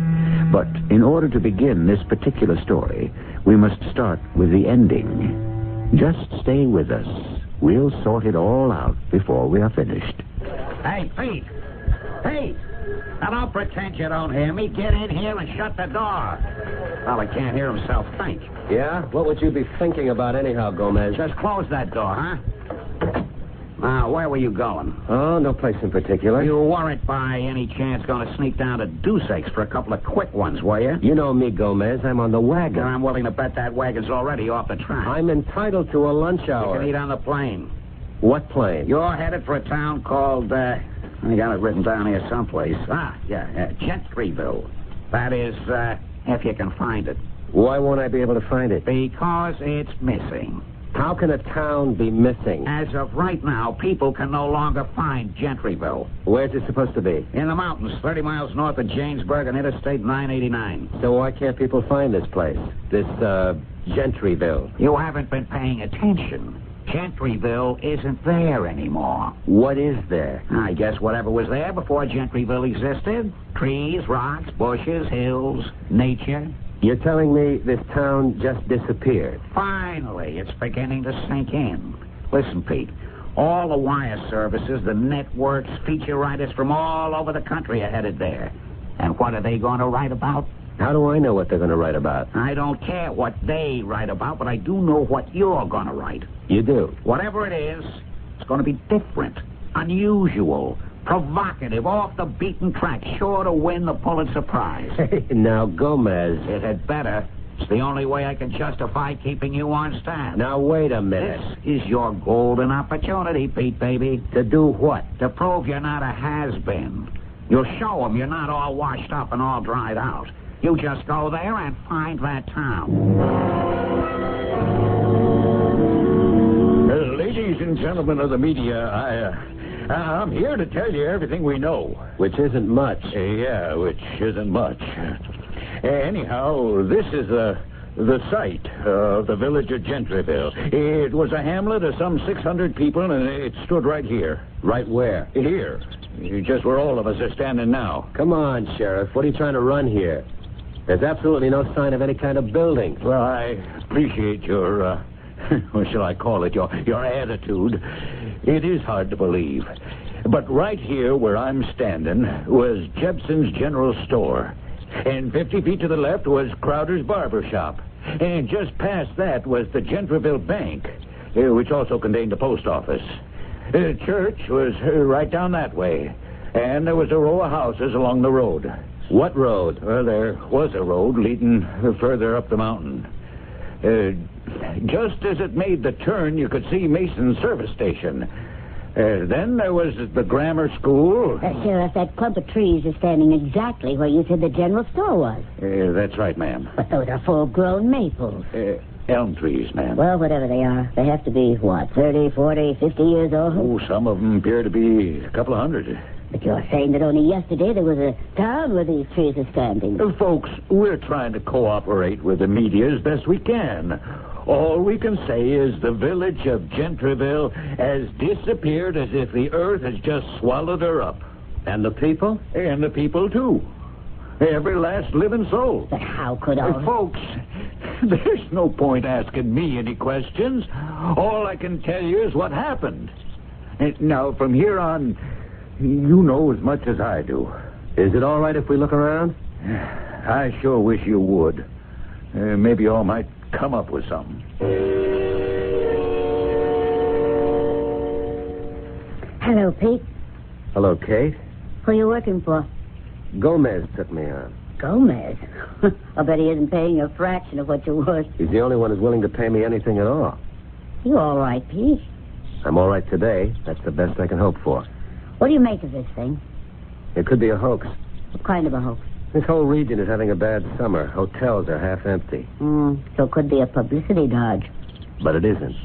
Speaker 19: But in order to begin this particular story, we must start with the ending. Just stay with us. We'll sort it all out before we are finished.
Speaker 20: Hey, Pete! Pete! Now, don't pretend you don't hear me. Get in here and shut the door. Well, he can't hear himself think.
Speaker 22: Yeah? What would you be thinking about anyhow, Gomez?
Speaker 20: Just close that door, huh? Now, where were you going?
Speaker 6: Oh, no place in particular.
Speaker 20: You weren't by any chance going to sneak down to Deuce's for a couple of quick ones, were you?
Speaker 6: You know me, Gomez. I'm on the wagon.
Speaker 20: And I'm willing to bet that wagon's already off the track.
Speaker 6: I'm entitled to a lunch hour.
Speaker 20: You can eat on the plane.
Speaker 6: What plane?
Speaker 20: You're headed for a town called, I got it written down here someplace. Gentryville. That is, if you can find it.
Speaker 6: Why won't I be able to find it?
Speaker 20: Because it's missing.
Speaker 6: How can a town be missing?
Speaker 20: As of right now, people can no longer find Gentryville.
Speaker 6: Where's it supposed to be?
Speaker 20: In the mountains, 30 miles north of Jamesburg on Interstate 989.
Speaker 6: So why can't people find this place? This, Gentryville?
Speaker 20: You haven't been paying attention. Gentryville isn't there anymore.
Speaker 6: What is there?
Speaker 20: I guess whatever was there before Gentryville existed. Trees, rocks, bushes, hills, nature.
Speaker 6: You're telling me this town just disappeared?
Speaker 20: Finally, it's beginning to sink in. Listen, Pete, all the wire services, the networks, feature writers from all over the country are headed there. And what are they going to write about?
Speaker 6: How do I know what they're going to write about?
Speaker 20: I don't care what they write about, but I do know what you're going to write.
Speaker 6: You do?
Speaker 20: Whatever it is, it's going to be different, unusual, provocative, off the beaten track, sure to win the Pulitzer Prize.
Speaker 6: Hey, now, Gomez.
Speaker 20: It had better. It's the only way I can justify keeping you on staff.
Speaker 6: Now, wait a minute.
Speaker 20: This is your golden opportunity, Pete, baby.
Speaker 6: To do what?
Speaker 20: To prove you're not a has-been. You'll show them you're not all washed up and all dried out. You just go there and find that town.
Speaker 12: Ladies and gentlemen of the media, I'm here to tell you everything we know.
Speaker 6: Which isn't much.
Speaker 12: Which isn't much. Anyhow, this is the site of the village of Gentryville. It was a hamlet of some 600 people, and it stood right here.
Speaker 6: Right where?
Speaker 12: Here. Just where all of us are standing now.
Speaker 6: Come on, Sheriff. What are you trying to run here? There's absolutely no sign of any kind of building.
Speaker 12: Well, I appreciate your, what shall I call it, your attitude. It is hard to believe. But right here where I'm standing was Jepson's General Store. And 50 feet to the left was Crowder's Barber Shop. And just past that was the Gentryville Bank, which also contained the post office. The church was right down that way. And there was a row of houses along the road.
Speaker 6: What road?
Speaker 12: Well, there was a road leading further up the mountain. Just as it made the turn, you could see Mason's service station. Then there was the grammar school.
Speaker 5: Sheriff, that clump of trees is standing exactly where you said the general store was.
Speaker 12: That's right, ma'am.
Speaker 5: But those are full-grown maples.
Speaker 12: Elm trees, ma'am.
Speaker 5: Well, whatever they are, they have to be, 30, 40, 50 years old?
Speaker 12: Oh, some of them appear to be a couple of hundred.
Speaker 5: But you're saying that only yesterday there was a town where these trees are standing.
Speaker 12: Folks, we're trying to cooperate with the media as best we can. All we can say is the village of Gentryville has disappeared as if the earth has just swallowed her up.
Speaker 6: And the people?
Speaker 12: And the people, too. Every last living soul.
Speaker 5: But how could all...
Speaker 12: Folks, there's no point asking me any questions. All I can tell you is what happened. Now, from here on, you know as much as I do.
Speaker 6: Is it all right if we look around?
Speaker 12: I sure wish you would. Maybe you all might come up with something.
Speaker 5: Hello, Pete.
Speaker 6: Hello, Kate.
Speaker 5: Who are you working for?
Speaker 6: Gomez took me on.
Speaker 5: Gomez? I bet he isn't paying you a fraction of what you're worth.
Speaker 6: He's the only one who's willing to pay me anything at all.
Speaker 5: You all right, Pete?
Speaker 6: I'm all right today. That's the best I can hope for.
Speaker 5: What do you make of this thing?
Speaker 6: It could be a hoax.
Speaker 5: What kind of a hoax?
Speaker 6: This whole region is having a bad summer. Hotels are half empty.
Speaker 5: So it could be a publicity dodge.
Speaker 6: But it isn't.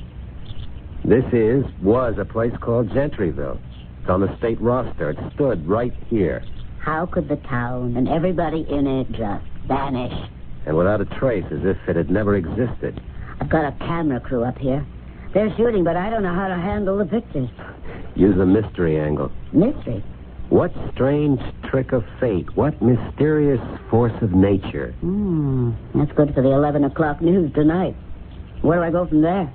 Speaker 6: This was a place called Gentryville. It's on the state roster. It stood right here.
Speaker 5: How could the town and everybody in it just vanish?
Speaker 6: And without a trace, as if it had never existed.
Speaker 5: I've got a camera crew up here. They're shooting, but I don't know how to handle the pictures.
Speaker 6: Use the mystery angle.
Speaker 5: Mystery?
Speaker 6: What strange trick of fate? What mysterious force of nature?
Speaker 5: That's good for the 11 o'clock news tonight. Where do I go from there?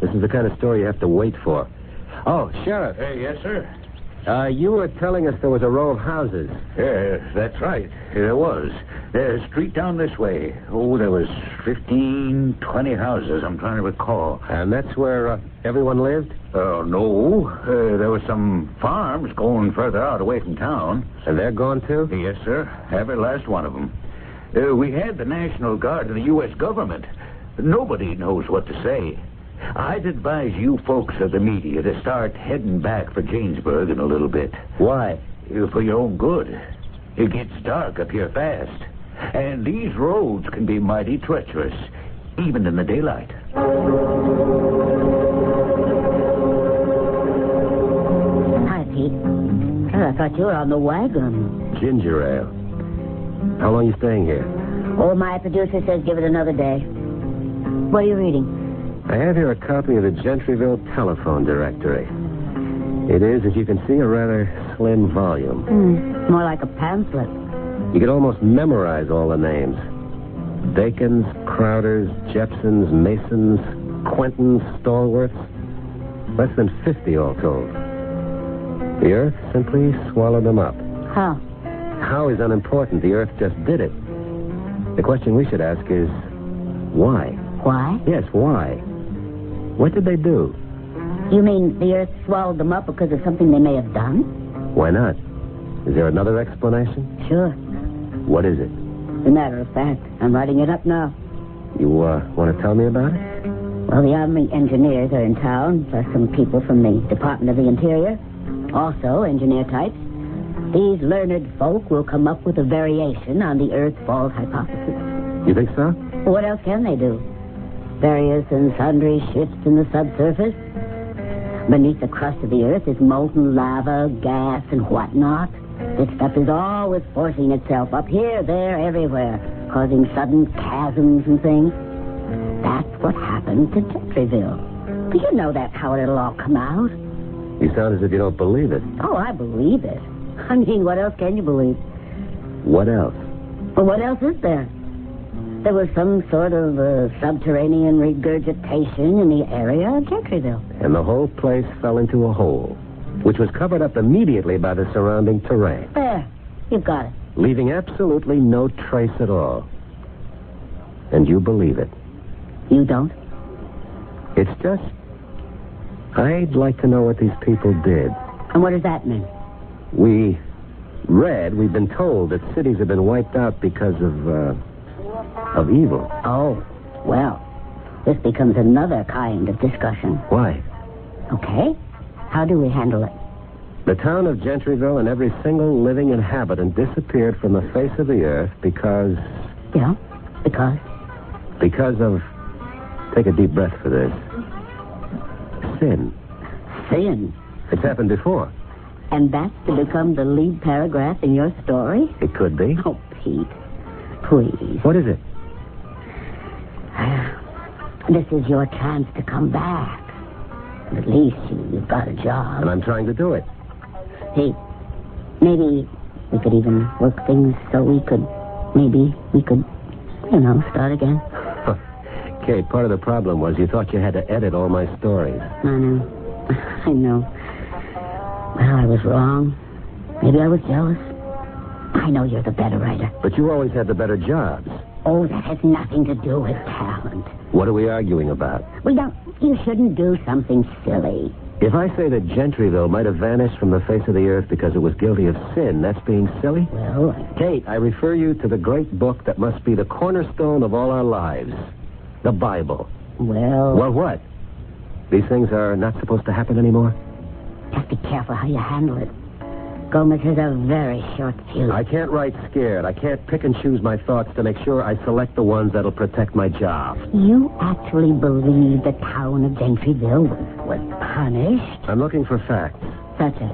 Speaker 6: This is the kind of story you have to wait for. Oh, Sheriff.
Speaker 12: Yes, sir.
Speaker 6: You were telling us there was a row of houses.
Speaker 12: Yeah, that's right. There was. Street down this way. Oh, there was 15, 20 houses, I'm trying to recall.
Speaker 6: And that's where everyone lived?
Speaker 12: No. There were some farms going further out away from town.
Speaker 6: And they're gone, too?
Speaker 12: Yes, sir. Every last one of them. We had the National Guard and the U.S. government. Nobody knows what to say. I'd advise you folks of the media to start heading back for Jamesburg in a little bit.
Speaker 6: Why?
Speaker 12: For your own good. It gets dark up here fast. And these roads can be mighty treacherous, even in the daylight.
Speaker 2: Hi, Pete. Oh, I thought you were on the wagon.
Speaker 6: Ginger ale. How long are you staying here?
Speaker 2: Oh, my producer says give it another day. What are you reading?
Speaker 6: I have here a copy of the Gentryville telephone directory. It is, as you can see, a rather slim volume.
Speaker 2: More like a pamphlet.
Speaker 6: You could almost memorize all the names. Bacons, Crowders, Jepsons, Masons, Quentons, Stallworths. Less than 50 all told. The Earth simply swallowed them up.
Speaker 2: How?
Speaker 6: How is unimportant. The Earth just did it. The question we should ask is, why?
Speaker 2: Why?
Speaker 6: Yes, why? What did they do?
Speaker 2: You mean the Earth swallowed them up because of something they may have done?
Speaker 6: Why not? Is there another explanation?
Speaker 2: Sure.
Speaker 6: What is it?
Speaker 2: As a matter of fact, I'm writing it up now.
Speaker 6: You want to tell me about it?
Speaker 2: Well, the Army engineers are in town, plus some people from the Department of the Interior. Also, engineer types. These learned folk will come up with a variation on the Earth fall hypothesis.
Speaker 6: You think so?
Speaker 2: What else can they do? Various and sundry shifts in the subsurface. Beneath the crust of the Earth is molten lava, gas, and whatnot. This stuff is always forcing itself up here, there, everywhere, causing sudden chasms and things. That's what happened to Gentryville. But you know that's how it'll all come out.
Speaker 6: You sound as if you don't believe it.
Speaker 2: Oh, I believe it. I mean, what else can you believe?
Speaker 6: What else?
Speaker 2: Well, what else is there? There was some sort of subterranean regurgitation in the area of Gentryville.
Speaker 6: And the whole place fell into a hole, which was covered up immediately by the surrounding terrain.
Speaker 2: There. You've got it.
Speaker 6: Leaving absolutely no trace at all. And you believe it.
Speaker 2: You don't?
Speaker 6: It's just... I'd like to know what these people did.
Speaker 2: And what does that mean?
Speaker 6: We've been told that cities have been wiped out because of evil.
Speaker 2: Oh, well, this becomes another kind of discussion.
Speaker 6: Why?
Speaker 2: Okay. How do we handle it?
Speaker 6: The town of Gentryville and every single living inhabitant disappeared from the face of the earth because...
Speaker 2: Yeah, because?
Speaker 6: Because of... Take a deep breath for this. Sin.
Speaker 2: Sin?
Speaker 6: It's happened before.
Speaker 2: And that's to become the lead paragraph in your story?
Speaker 6: It could be.
Speaker 2: Oh, Pete, please.
Speaker 6: What is it?
Speaker 2: This is your chance to come back. At least you've got a job.
Speaker 6: And I'm trying to do it.
Speaker 2: Hey, maybe we could even work things so we could, start again.
Speaker 6: Kate, part of the problem was you thought you had to edit all my stories.
Speaker 2: I know. Well, I was wrong. Maybe I was jealous. I know you're the better writer.
Speaker 6: But you always had the better jobs.
Speaker 2: Oh, that has nothing to do with talent.
Speaker 6: What are we arguing about?
Speaker 2: You shouldn't do something silly.
Speaker 6: If I say that Gentryville might have vanished from the face of the earth because it was guilty of sin, that's being silly?
Speaker 2: Well,
Speaker 6: Kate, I refer you to the great book that must be the cornerstone of all our lives. The Bible.
Speaker 2: Well...
Speaker 6: Well, what? These things are not supposed to happen anymore?
Speaker 2: Just be careful how you handle it. Gomez has a very short fuse.
Speaker 6: I can't write scared. I can't pick and choose my thoughts to make sure I select the ones that'll protect my job.
Speaker 2: You actually believe the town of Gentryville was punished?
Speaker 6: I'm looking for facts.
Speaker 2: Such as?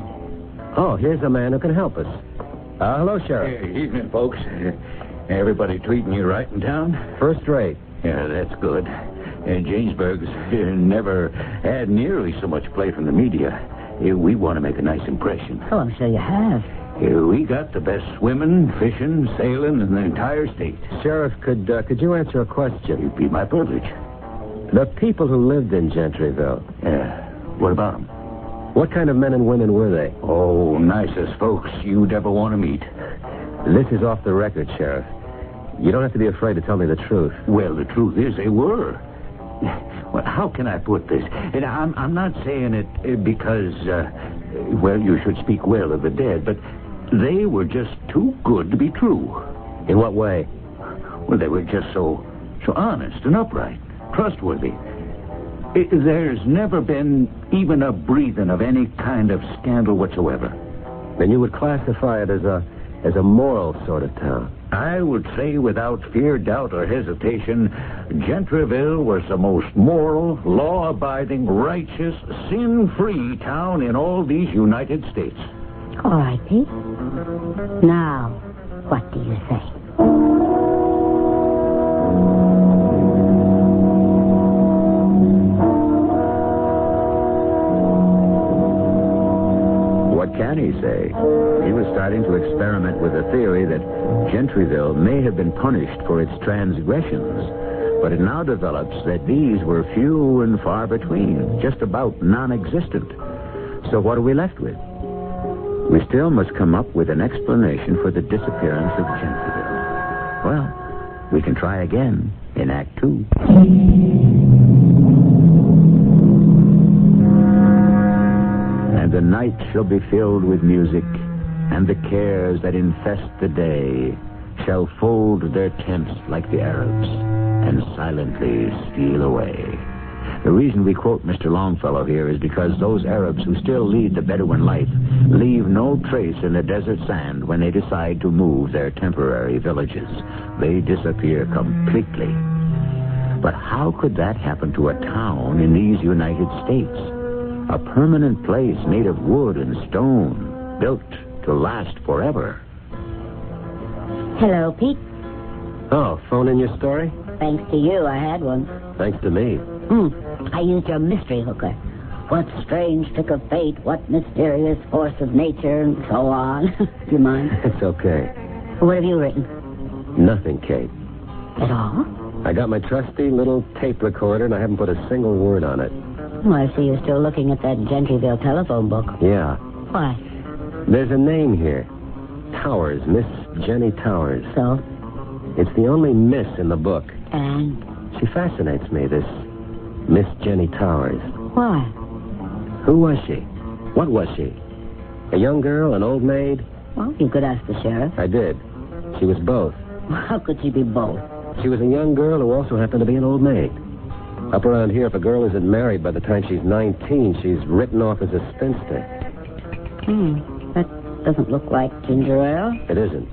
Speaker 6: Oh, here's a man who can help us. Hello, Sheriff.
Speaker 12: Hey, evening, folks. Everybody treating you right in town?
Speaker 6: First rate.
Speaker 12: Yeah, that's good. And Jamesburg's never had nearly so much play from the media. We want to make a nice impression.
Speaker 2: Oh, I'm sure you have.
Speaker 12: We got the best swimming, fishing, sailing in the entire state.
Speaker 6: Sheriff, could you answer a question?
Speaker 12: It'd be my privilege.
Speaker 6: The people who lived in Gentryville.
Speaker 12: Yeah. What about them?
Speaker 6: What kind of men and women were they?
Speaker 12: Oh, nicest folks you'd ever want to meet.
Speaker 6: This is off the record, Sheriff. You don't have to be afraid to tell me the truth.
Speaker 12: Well, the truth is they were. Well, how can I put this? And I'm not saying it because, well, you should speak well of the dead, but they were just too good to be true.
Speaker 6: In what way?
Speaker 12: Well, they were just so honest and upright, trustworthy. There's never been even a breathing of any kind of scandal whatsoever.
Speaker 6: Then you would classify it as a moral sort of town.
Speaker 12: I would say without fear, doubt, or hesitation, Gentryville was the most moral, law-abiding, righteous, sin-free town in all these United States.
Speaker 2: All right, Pete. Now, what do you say?
Speaker 19: What can he say? He was starting to experiment with the theory that Gentryville may have been punished for its transgressions, but it now develops that these were few and far between, just about non-existent. So what are we left with? We still must come up with an explanation for the disappearance of Gentryville. Well, we can try again in Act 2. And the night shall be filled with music, and the cares that infest the day shall fold their tents like the Arabs, and silently steal away. The reason we quote Mr. Longfellow here is because those Arabs who still lead the Bedouin life leave no trace in the desert sand when they decide to move their temporary villages. They disappear completely. But how could that happen to a town in these United States? A permanent place made of wood and stone, built to last forever.
Speaker 2: Hello, Pete.
Speaker 6: Oh, phone in your story?
Speaker 2: Thanks to you, I had one.
Speaker 6: Thanks to me.
Speaker 2: I used your mystery hooker. What strange trick of fate, what mysterious force of nature, and so on. Do you mind?
Speaker 6: It's okay.
Speaker 2: What have you written?
Speaker 6: Nothing, Kate.
Speaker 2: At all?
Speaker 6: I got my trusty little tape recorder, and I haven't put a single word on it.
Speaker 2: Well, I see you're still looking at that Gentryville telephone book.
Speaker 6: Yeah.
Speaker 2: Why?
Speaker 6: There's a name here. Towers, Miss Jenny Towers.
Speaker 2: So?
Speaker 6: It's the only miss in the book.
Speaker 2: And?
Speaker 6: She fascinates me, this Miss Jenny Towers.
Speaker 2: Why?
Speaker 6: Who was she? What was she? A young girl, an old maid?
Speaker 2: Well, you could ask the sheriff.
Speaker 6: I did. She was both.
Speaker 2: How could she be both?
Speaker 6: She was a young girl who also happened to be an old maid. Up around here, if a girl isn't married by the time she's 19, she's written off as a spinster.
Speaker 2: That doesn't look like ginger ale.
Speaker 6: It isn't.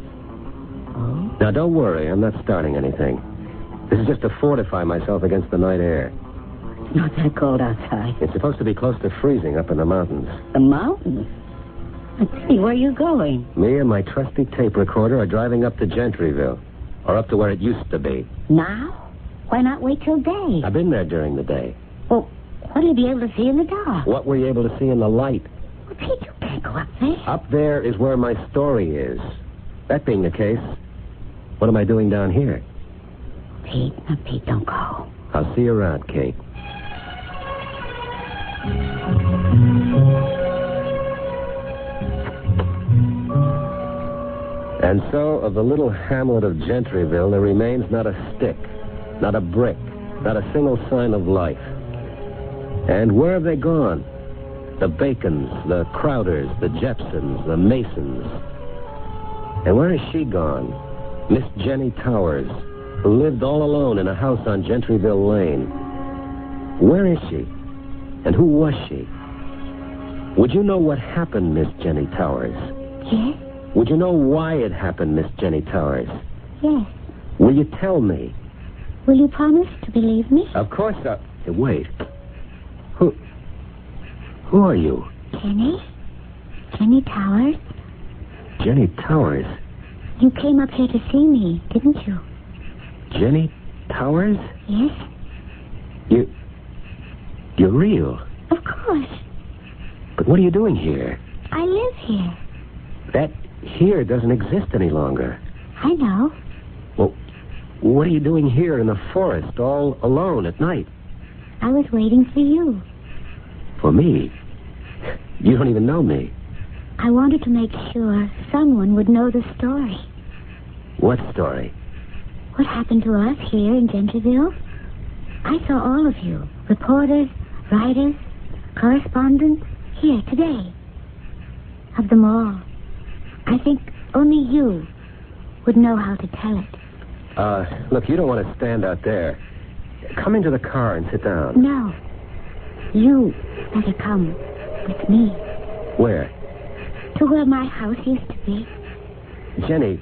Speaker 2: Oh?
Speaker 6: Now, don't worry. I'm not starting anything. This is just to fortify myself against the night air.
Speaker 2: It's not that cold outside.
Speaker 6: It's supposed to be close to freezing up in the mountains.
Speaker 2: The mountains? Hey, where are you going?
Speaker 6: Me and my trusty tape recorder are driving up to Gentryville. Or up to where it used to be.
Speaker 2: Now? Why not wait till day?
Speaker 6: I've been there during the day.
Speaker 2: Well, what will you be able to see in the dark?
Speaker 6: What were you able to see in the light?
Speaker 2: Well, Pete, you can't go up there.
Speaker 6: Up there is where my story is. That being the case, what am I doing down here?
Speaker 2: Pete, don't go.
Speaker 6: I'll see you around, Kate. And so, of the little hamlet of Gentryville, there remains not a stick, not a brick, not a single sign of life. And where have they gone? The Bacons, the Crowders, the Jepsons, the Masons. And where has she gone? Miss Jenny Towers, who lived all alone in a house on Gentryville Lane. Where is she? And who was she? Would you know what happened, Miss Jenny Towers?
Speaker 2: Yes?
Speaker 6: Would you know why it happened, Miss Jenny Towers?
Speaker 2: Yes.
Speaker 6: Will you tell me?
Speaker 2: Will you promise to believe me?
Speaker 6: Of course I... Wait. Who are you?
Speaker 2: Jenny? Jenny Towers?
Speaker 6: Jenny Towers?
Speaker 2: You came up here to see me, didn't you?
Speaker 6: Jenny Towers?
Speaker 2: Yes.
Speaker 6: You're real?
Speaker 2: Of course.
Speaker 6: But what are you doing here?
Speaker 2: I live here.
Speaker 6: That here doesn't exist any longer.
Speaker 2: I know.
Speaker 6: Well, what are you doing here in the forest, all alone at night?
Speaker 2: I was waiting for you.
Speaker 6: For me? You don't even know me.
Speaker 2: I wanted to make sure someone would know the story.
Speaker 6: What story?
Speaker 2: What happened to us here in Gentryville? I saw all of you, reporters, writers, correspondents, here today. Of them all, I think only you would know how to tell it.
Speaker 6: Look, you don't want to stand out there. Come into the car and sit down.
Speaker 2: No. You better come with me.
Speaker 6: Where?
Speaker 2: To where my house used to be.
Speaker 6: Jenny,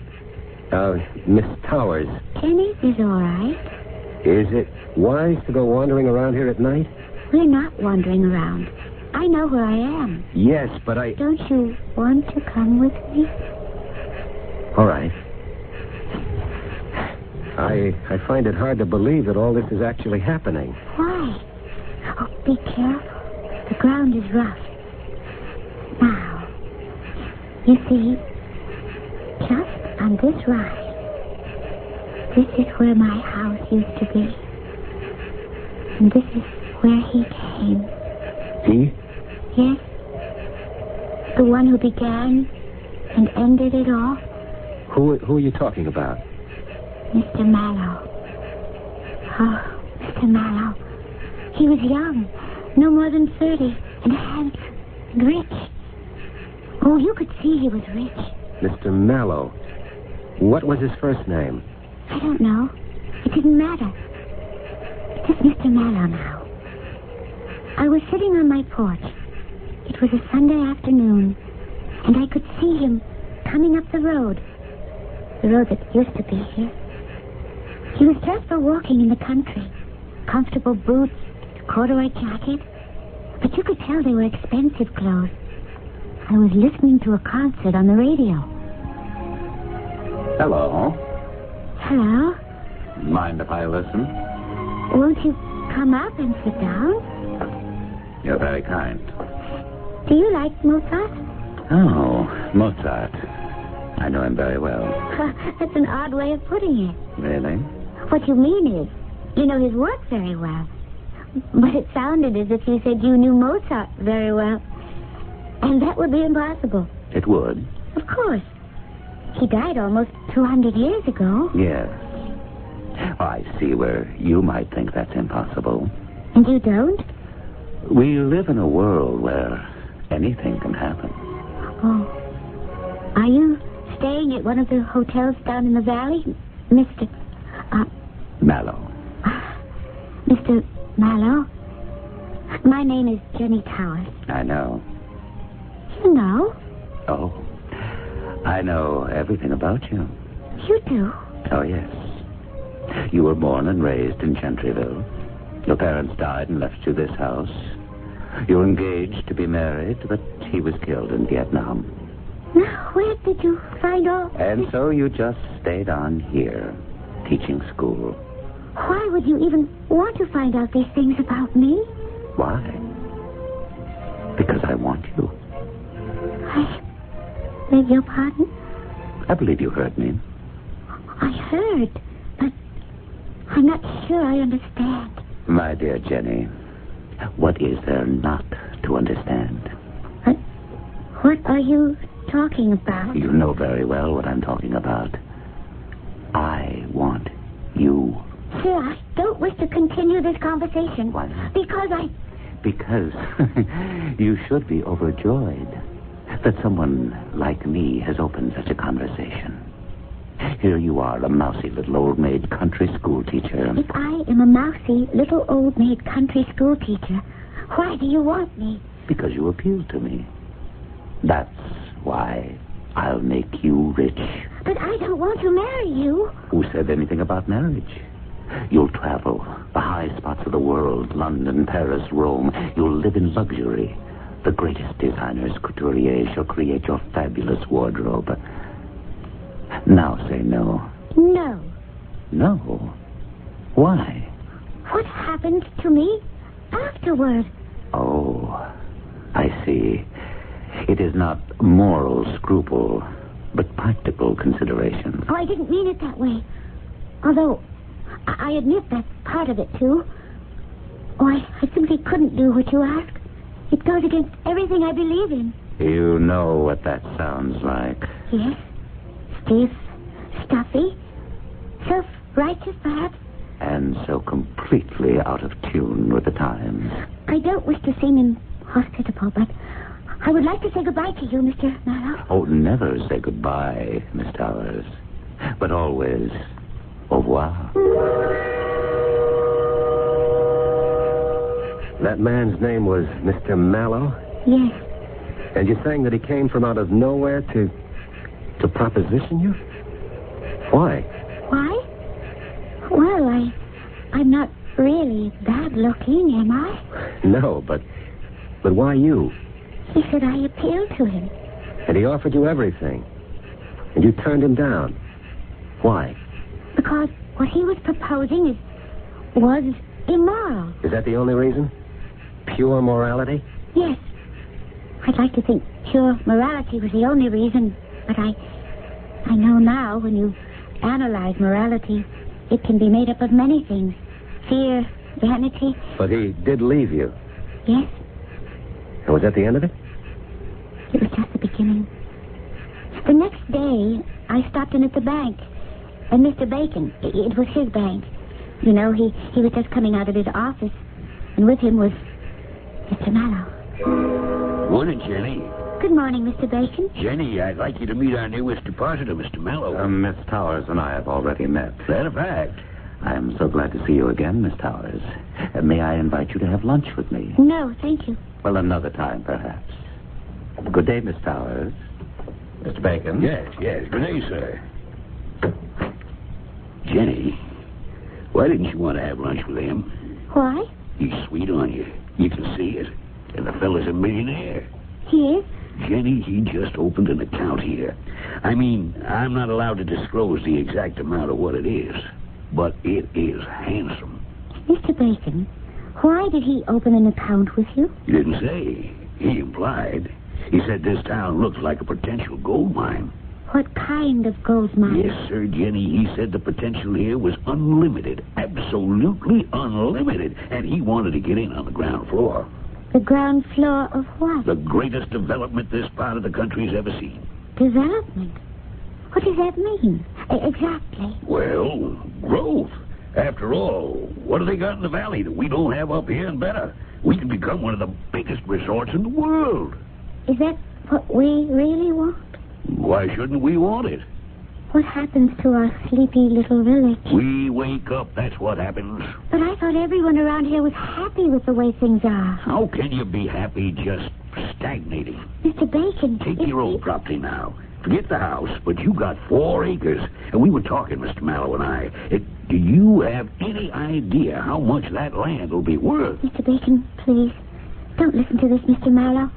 Speaker 6: Miss Towers.
Speaker 2: Jenny is all right.
Speaker 6: Is it wise to go wandering around here at night?
Speaker 2: We're not wandering around. I know where I am.
Speaker 6: Yes, but I...
Speaker 2: Don't you want to come with me?
Speaker 6: All right. I find it hard to believe that all this is actually happening.
Speaker 2: Why? Oh, be careful. The ground is rough. Now, you see, just on this rise, this is where my house used to be. And this is where he came.
Speaker 6: He?
Speaker 2: Yes. The one who began and ended it all.
Speaker 6: Who are you talking about?
Speaker 2: Mr. Mallow. Oh, Mr. Mallow. He was young, no more than 30, and handsome and rich. Oh, you could see he was rich.
Speaker 6: Mr. Mallow. What was his first name?
Speaker 2: I don't know. It didn't matter. Just Mr. Mallow now. I was sitting on my porch. It was a Sunday afternoon, and I could see him coming up the road that used to be here. He was dressed for walking in the country. Comfortable boots, corduroy jacket. But you could tell they were expensive clothes. I was listening to a concert on the radio.
Speaker 12: Hello.
Speaker 2: Hello?
Speaker 12: Mind if I listen?
Speaker 2: Won't you come up and sit down?
Speaker 12: You're very kind.
Speaker 2: Do you like Mozart?
Speaker 12: Oh, Mozart. I know him very well.
Speaker 2: That's an odd way of putting it.
Speaker 12: Really?
Speaker 2: What you mean is, you know his work very well. But it sounded as if you said you knew Mozart very well. And that would be impossible.
Speaker 12: It would?
Speaker 2: Of course. He died almost 200 years ago.
Speaker 12: Yes. Oh, I see where you might think that's impossible.
Speaker 2: And you don't?
Speaker 12: We live in a world where anything can happen.
Speaker 2: Oh. Are you staying at one of the hotels down in the valley, Mr.
Speaker 12: Mallow.
Speaker 2: Mr. Mallow? My name is Jenny Towers.
Speaker 12: I know.
Speaker 2: You know?
Speaker 12: Oh. I know everything about you.
Speaker 2: You do?
Speaker 12: Oh, yes. You were born and raised in Gentryville. Your parents died and left you this house. You were engaged to be married, but he was killed in Vietnam.
Speaker 2: Now, where did you find all...
Speaker 12: And so you just stayed on here, teaching school.
Speaker 2: Why would you even want to find out these things about me?
Speaker 12: Why? Because I want you.
Speaker 2: I beg your pardon?
Speaker 12: I believe you heard me.
Speaker 2: I heard, but I'm not sure I understand.
Speaker 12: My dear Jenny, what is there not to understand?
Speaker 2: What are you talking about?
Speaker 12: You know very well what I'm talking about. I want you.
Speaker 2: Sir, I don't wish to continue this conversation.
Speaker 12: Why not?
Speaker 2: Because
Speaker 12: you should be overjoyed that someone like me has opened such a conversation. Here you are, a mousy little old-maid country school teacher.
Speaker 2: If I am a mousy little old-maid country school teacher, why do you want me?
Speaker 12: Because you appeal to me. That's why I'll make you rich.
Speaker 2: But I don't want to marry you.
Speaker 12: Who said anything about marriage? You'll travel the high spots of the world, London, Paris, Rome. You'll live in luxury. The greatest designers, couturiers, shall create your fabulous wardrobe. Now say no.
Speaker 2: No.
Speaker 12: No? Why?
Speaker 2: What happened to me afterward?
Speaker 12: Oh, I see. It is not moral scruple, but practical consideration.
Speaker 2: Oh, I didn't mean it that way. Although, I admit that's part of it, too. Oh, I simply couldn't do what you asked. It goes against everything I believe in.
Speaker 19: You know what that sounds like.
Speaker 2: Yes. Stiff, stuffy, self-righteous, perhaps.
Speaker 19: And so completely out of tune with the times.
Speaker 2: I don't wish to seem inhospitable, but I would like to say goodbye to you, Mr. Mallow.
Speaker 19: Oh, never say goodbye, Miss Towers. But always, au revoir.
Speaker 6: That man's name was Mr. Mallow?
Speaker 2: Yes.
Speaker 6: And you're saying that he came from out of nowhere to proposition you? Why?
Speaker 2: Why? Well, I'm not really bad looking, am I?
Speaker 6: No, but why you?
Speaker 2: He said I appealed to him.
Speaker 6: And he offered you everything. And you turned him down. Why?
Speaker 2: Because what he was proposing was immoral.
Speaker 6: Is that the only reason? Pure morality?
Speaker 2: Yes. I'd like to think pure morality was the only reason, but I know now when you analyze morality, it can be made up of many things. Fear, vanity.
Speaker 6: But he did leave you.
Speaker 2: Yes.
Speaker 6: And was that the end of it?
Speaker 2: It was just the beginning. The next day, I stopped in at the bank, and Mr. Bacon, it was his bank. You know, he was just coming out of his office, and with him was Mr. Mallow.
Speaker 9: Morning, Jenny.
Speaker 2: Good morning, Mr. Bacon.
Speaker 9: Jenny, I'd like you to meet our newest depositor, Mr. Mallow.
Speaker 19: Miss Towers and I have already met.
Speaker 9: That a fact.
Speaker 19: I am so glad to see you again, Miss Towers. May I invite you to have lunch with me?
Speaker 2: No, thank you.
Speaker 19: Well, another time, perhaps. Good day, Miss Towers. Mr. Bacon?
Speaker 9: Yes. Good day, sir. Jenny, why didn't you want to have lunch with him?
Speaker 2: Why?
Speaker 9: He's sweet on you. You can see it. And the fella's a millionaire.
Speaker 2: He is?
Speaker 9: Jenny, he just opened an account here. I mean, I'm not allowed to disclose the exact amount of what it is, but it is handsome.
Speaker 2: Mr. Bacon, why did he open an account with you?
Speaker 9: He didn't say. He implied. He said this town looks like a potential gold mine.
Speaker 2: What kind of gold mine?
Speaker 9: Yes, sir, Jenny. He said the potential here was unlimited. Absolutely unlimited. And he wanted to get in on the ground floor.
Speaker 2: The ground floor of what?
Speaker 9: The greatest development this part of the country's ever seen.
Speaker 2: Development? What does that mean? Exactly.
Speaker 9: Well, growth. After all, what do they got in the valley that we don't have up here and better? We can become one of the biggest resorts in the world.
Speaker 2: Is that what we really want?
Speaker 9: Why shouldn't we want it?
Speaker 2: What happens to our sleepy little village?
Speaker 9: We wake up, that's what happens.
Speaker 2: But I thought everyone around here was happy with the way things are.
Speaker 9: How can you be happy just stagnating?
Speaker 2: Mr. Bacon...
Speaker 9: Take your own property now. Forget the house, but you got 4 acres. And we were talking, Mr. Mallow and I. Do you have any idea how much that land will be worth?
Speaker 2: Mr. Bacon, please, don't listen to this, Mr. Mallow.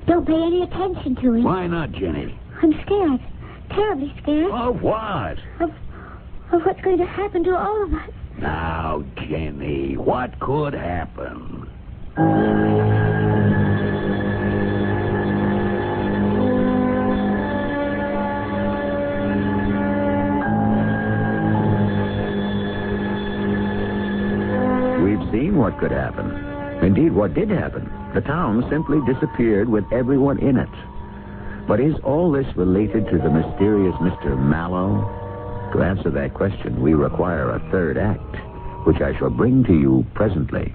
Speaker 2: Don't pay any attention to him.
Speaker 9: Why not, Jenny?
Speaker 2: I'm scared. Terribly scared.
Speaker 9: Of what?
Speaker 2: Of what's going to happen to all of us.
Speaker 9: Now, Jenny, what could happen?
Speaker 19: We've seen what could happen. Indeed, what did happen. The town simply disappeared with everyone in it. But is all this related to the mysterious Mr. Mallow? To answer that question, we require a third act, which I shall bring to you presently.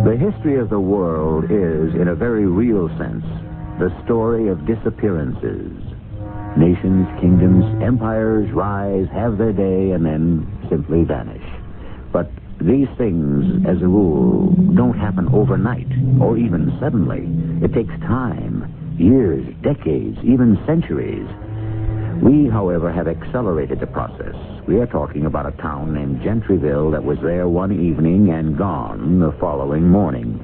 Speaker 19: The history of the world is, in a very real sense, the story of disappearances. Nations, kingdoms, empires rise, have their day, and then simply vanish. But these things, as a rule, don't happen overnight or even suddenly. It takes time, years, decades, even centuries. We, however, have accelerated the process. We are talking about a town named Gentryville that was there one evening and gone the following morning.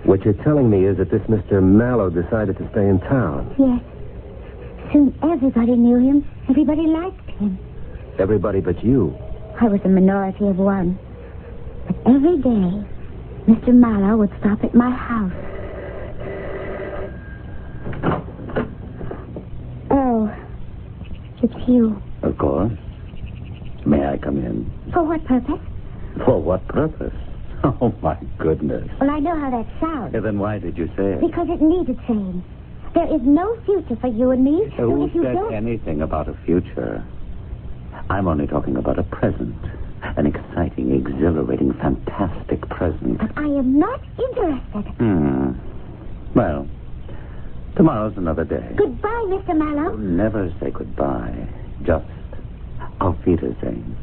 Speaker 6: What you're telling me is that this Mr. Mallow decided to stay in town.
Speaker 2: Yes. Soon everybody knew him. Everybody liked him.
Speaker 6: Everybody but you.
Speaker 2: I was a minority of one. But every day, Mr. Mallow would stop at my house.
Speaker 5: you.
Speaker 12: Of course. May I come in?
Speaker 5: For what purpose?
Speaker 12: For what purpose? Oh, my goodness.
Speaker 5: Well, I know how that sounds.
Speaker 12: Then why did you say it?
Speaker 5: Because it needed saying. There is no future for you and me.
Speaker 12: Who
Speaker 5: if you
Speaker 12: said
Speaker 5: don't...
Speaker 12: anything about a future? I'm only talking about a present. An exciting, exhilarating, fantastic present.
Speaker 5: But I am not interested.
Speaker 12: Well, tomorrow's another day.
Speaker 5: Goodbye, Mr. Mallow.
Speaker 12: Never say goodbye. Just auf Wiedersehen.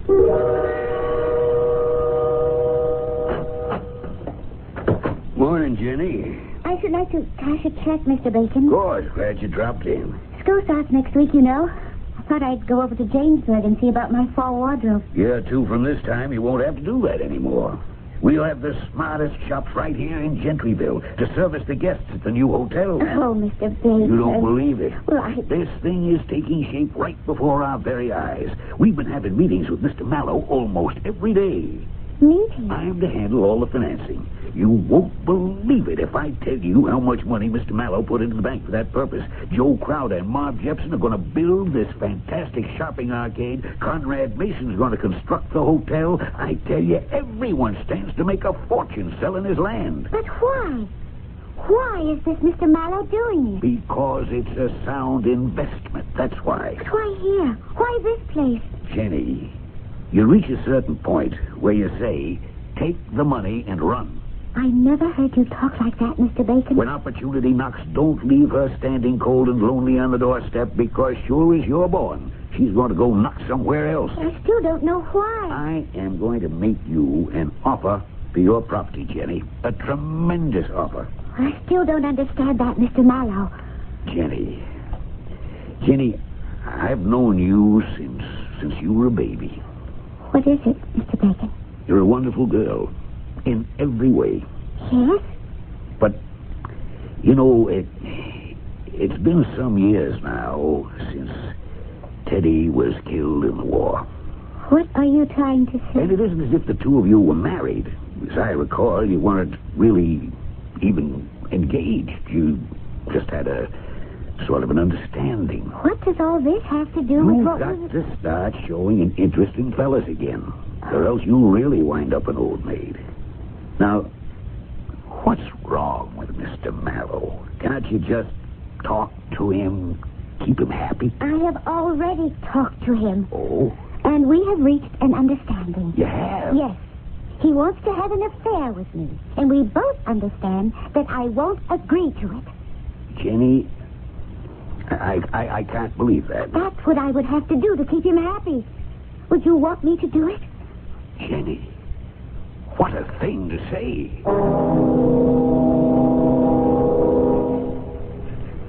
Speaker 9: Morning, Jenny.
Speaker 5: I should like to cash a check, Mr. Bacon.
Speaker 9: Good. Glad you dropped in.
Speaker 5: School starts next week, you know. I thought I'd go over to Jamesburg and see about my fall wardrobe.
Speaker 9: Year or two from this time, you won't have to do that anymore. We'll have the smartest shops right here in Gentryville to service the guests at the new hotel.
Speaker 5: Oh, Mr. Bacon.
Speaker 9: You don't believe it?
Speaker 5: Well,
Speaker 9: This thing is taking shape right before our very eyes. We've been having meetings with Mr. Mallow almost every day.
Speaker 5: Meetings?
Speaker 9: I'm to handle all the financing. You won't believe it if I tell you how much money Mr. Mallow put into the bank for that purpose. Joe Crowder and Marv Jepson are going to build this fantastic shopping arcade. Conrad Mason's going to construct the hotel. I tell you, everyone stands to make a fortune selling his land.
Speaker 5: But why? Why is this Mr. Mallow doing it?
Speaker 9: Because it's a sound investment. That's why.
Speaker 5: But why here? Why this place?
Speaker 9: Jenny, you reach a certain point where you say, take the money and run.
Speaker 5: I never heard you talk like that, Mr. Bacon.
Speaker 9: When opportunity knocks, don't leave her standing cold and lonely on the doorstep, because sure as you're born, she's going to go knock somewhere else.
Speaker 5: I still don't know why.
Speaker 9: I am going to make you an offer for your property, Jenny. A tremendous offer.
Speaker 5: I still don't understand that, Mr. Mallow.
Speaker 9: Jenny, I've known you since you were a baby.
Speaker 5: What is it, Mr. Bacon?
Speaker 9: You're a wonderful girl. In every way.
Speaker 5: Yes?
Speaker 9: But, you know, it's been some years now since Teddy was killed in the war.
Speaker 5: What are you trying to say?
Speaker 9: And it isn't as if the two of you were married. As I recall, you weren't really even engaged. You just had a sort of an understanding.
Speaker 5: What does all this have to do with what
Speaker 9: You've got to start showing an interest in fellas again, or else you'll really wind up an old maid. Now, what's wrong with Mr. Mallow? Can't you just talk to him, keep him happy?
Speaker 5: I have already talked to him.
Speaker 9: Oh?
Speaker 5: And we have reached an understanding.
Speaker 9: You have?
Speaker 5: Yes. He wants to have an affair with me. And we both understand that I won't agree to it.
Speaker 9: Jenny, I can't believe that.
Speaker 5: That's what I would have to do to keep him happy. Would you want me to do it?
Speaker 9: Jenny, what a thing to say.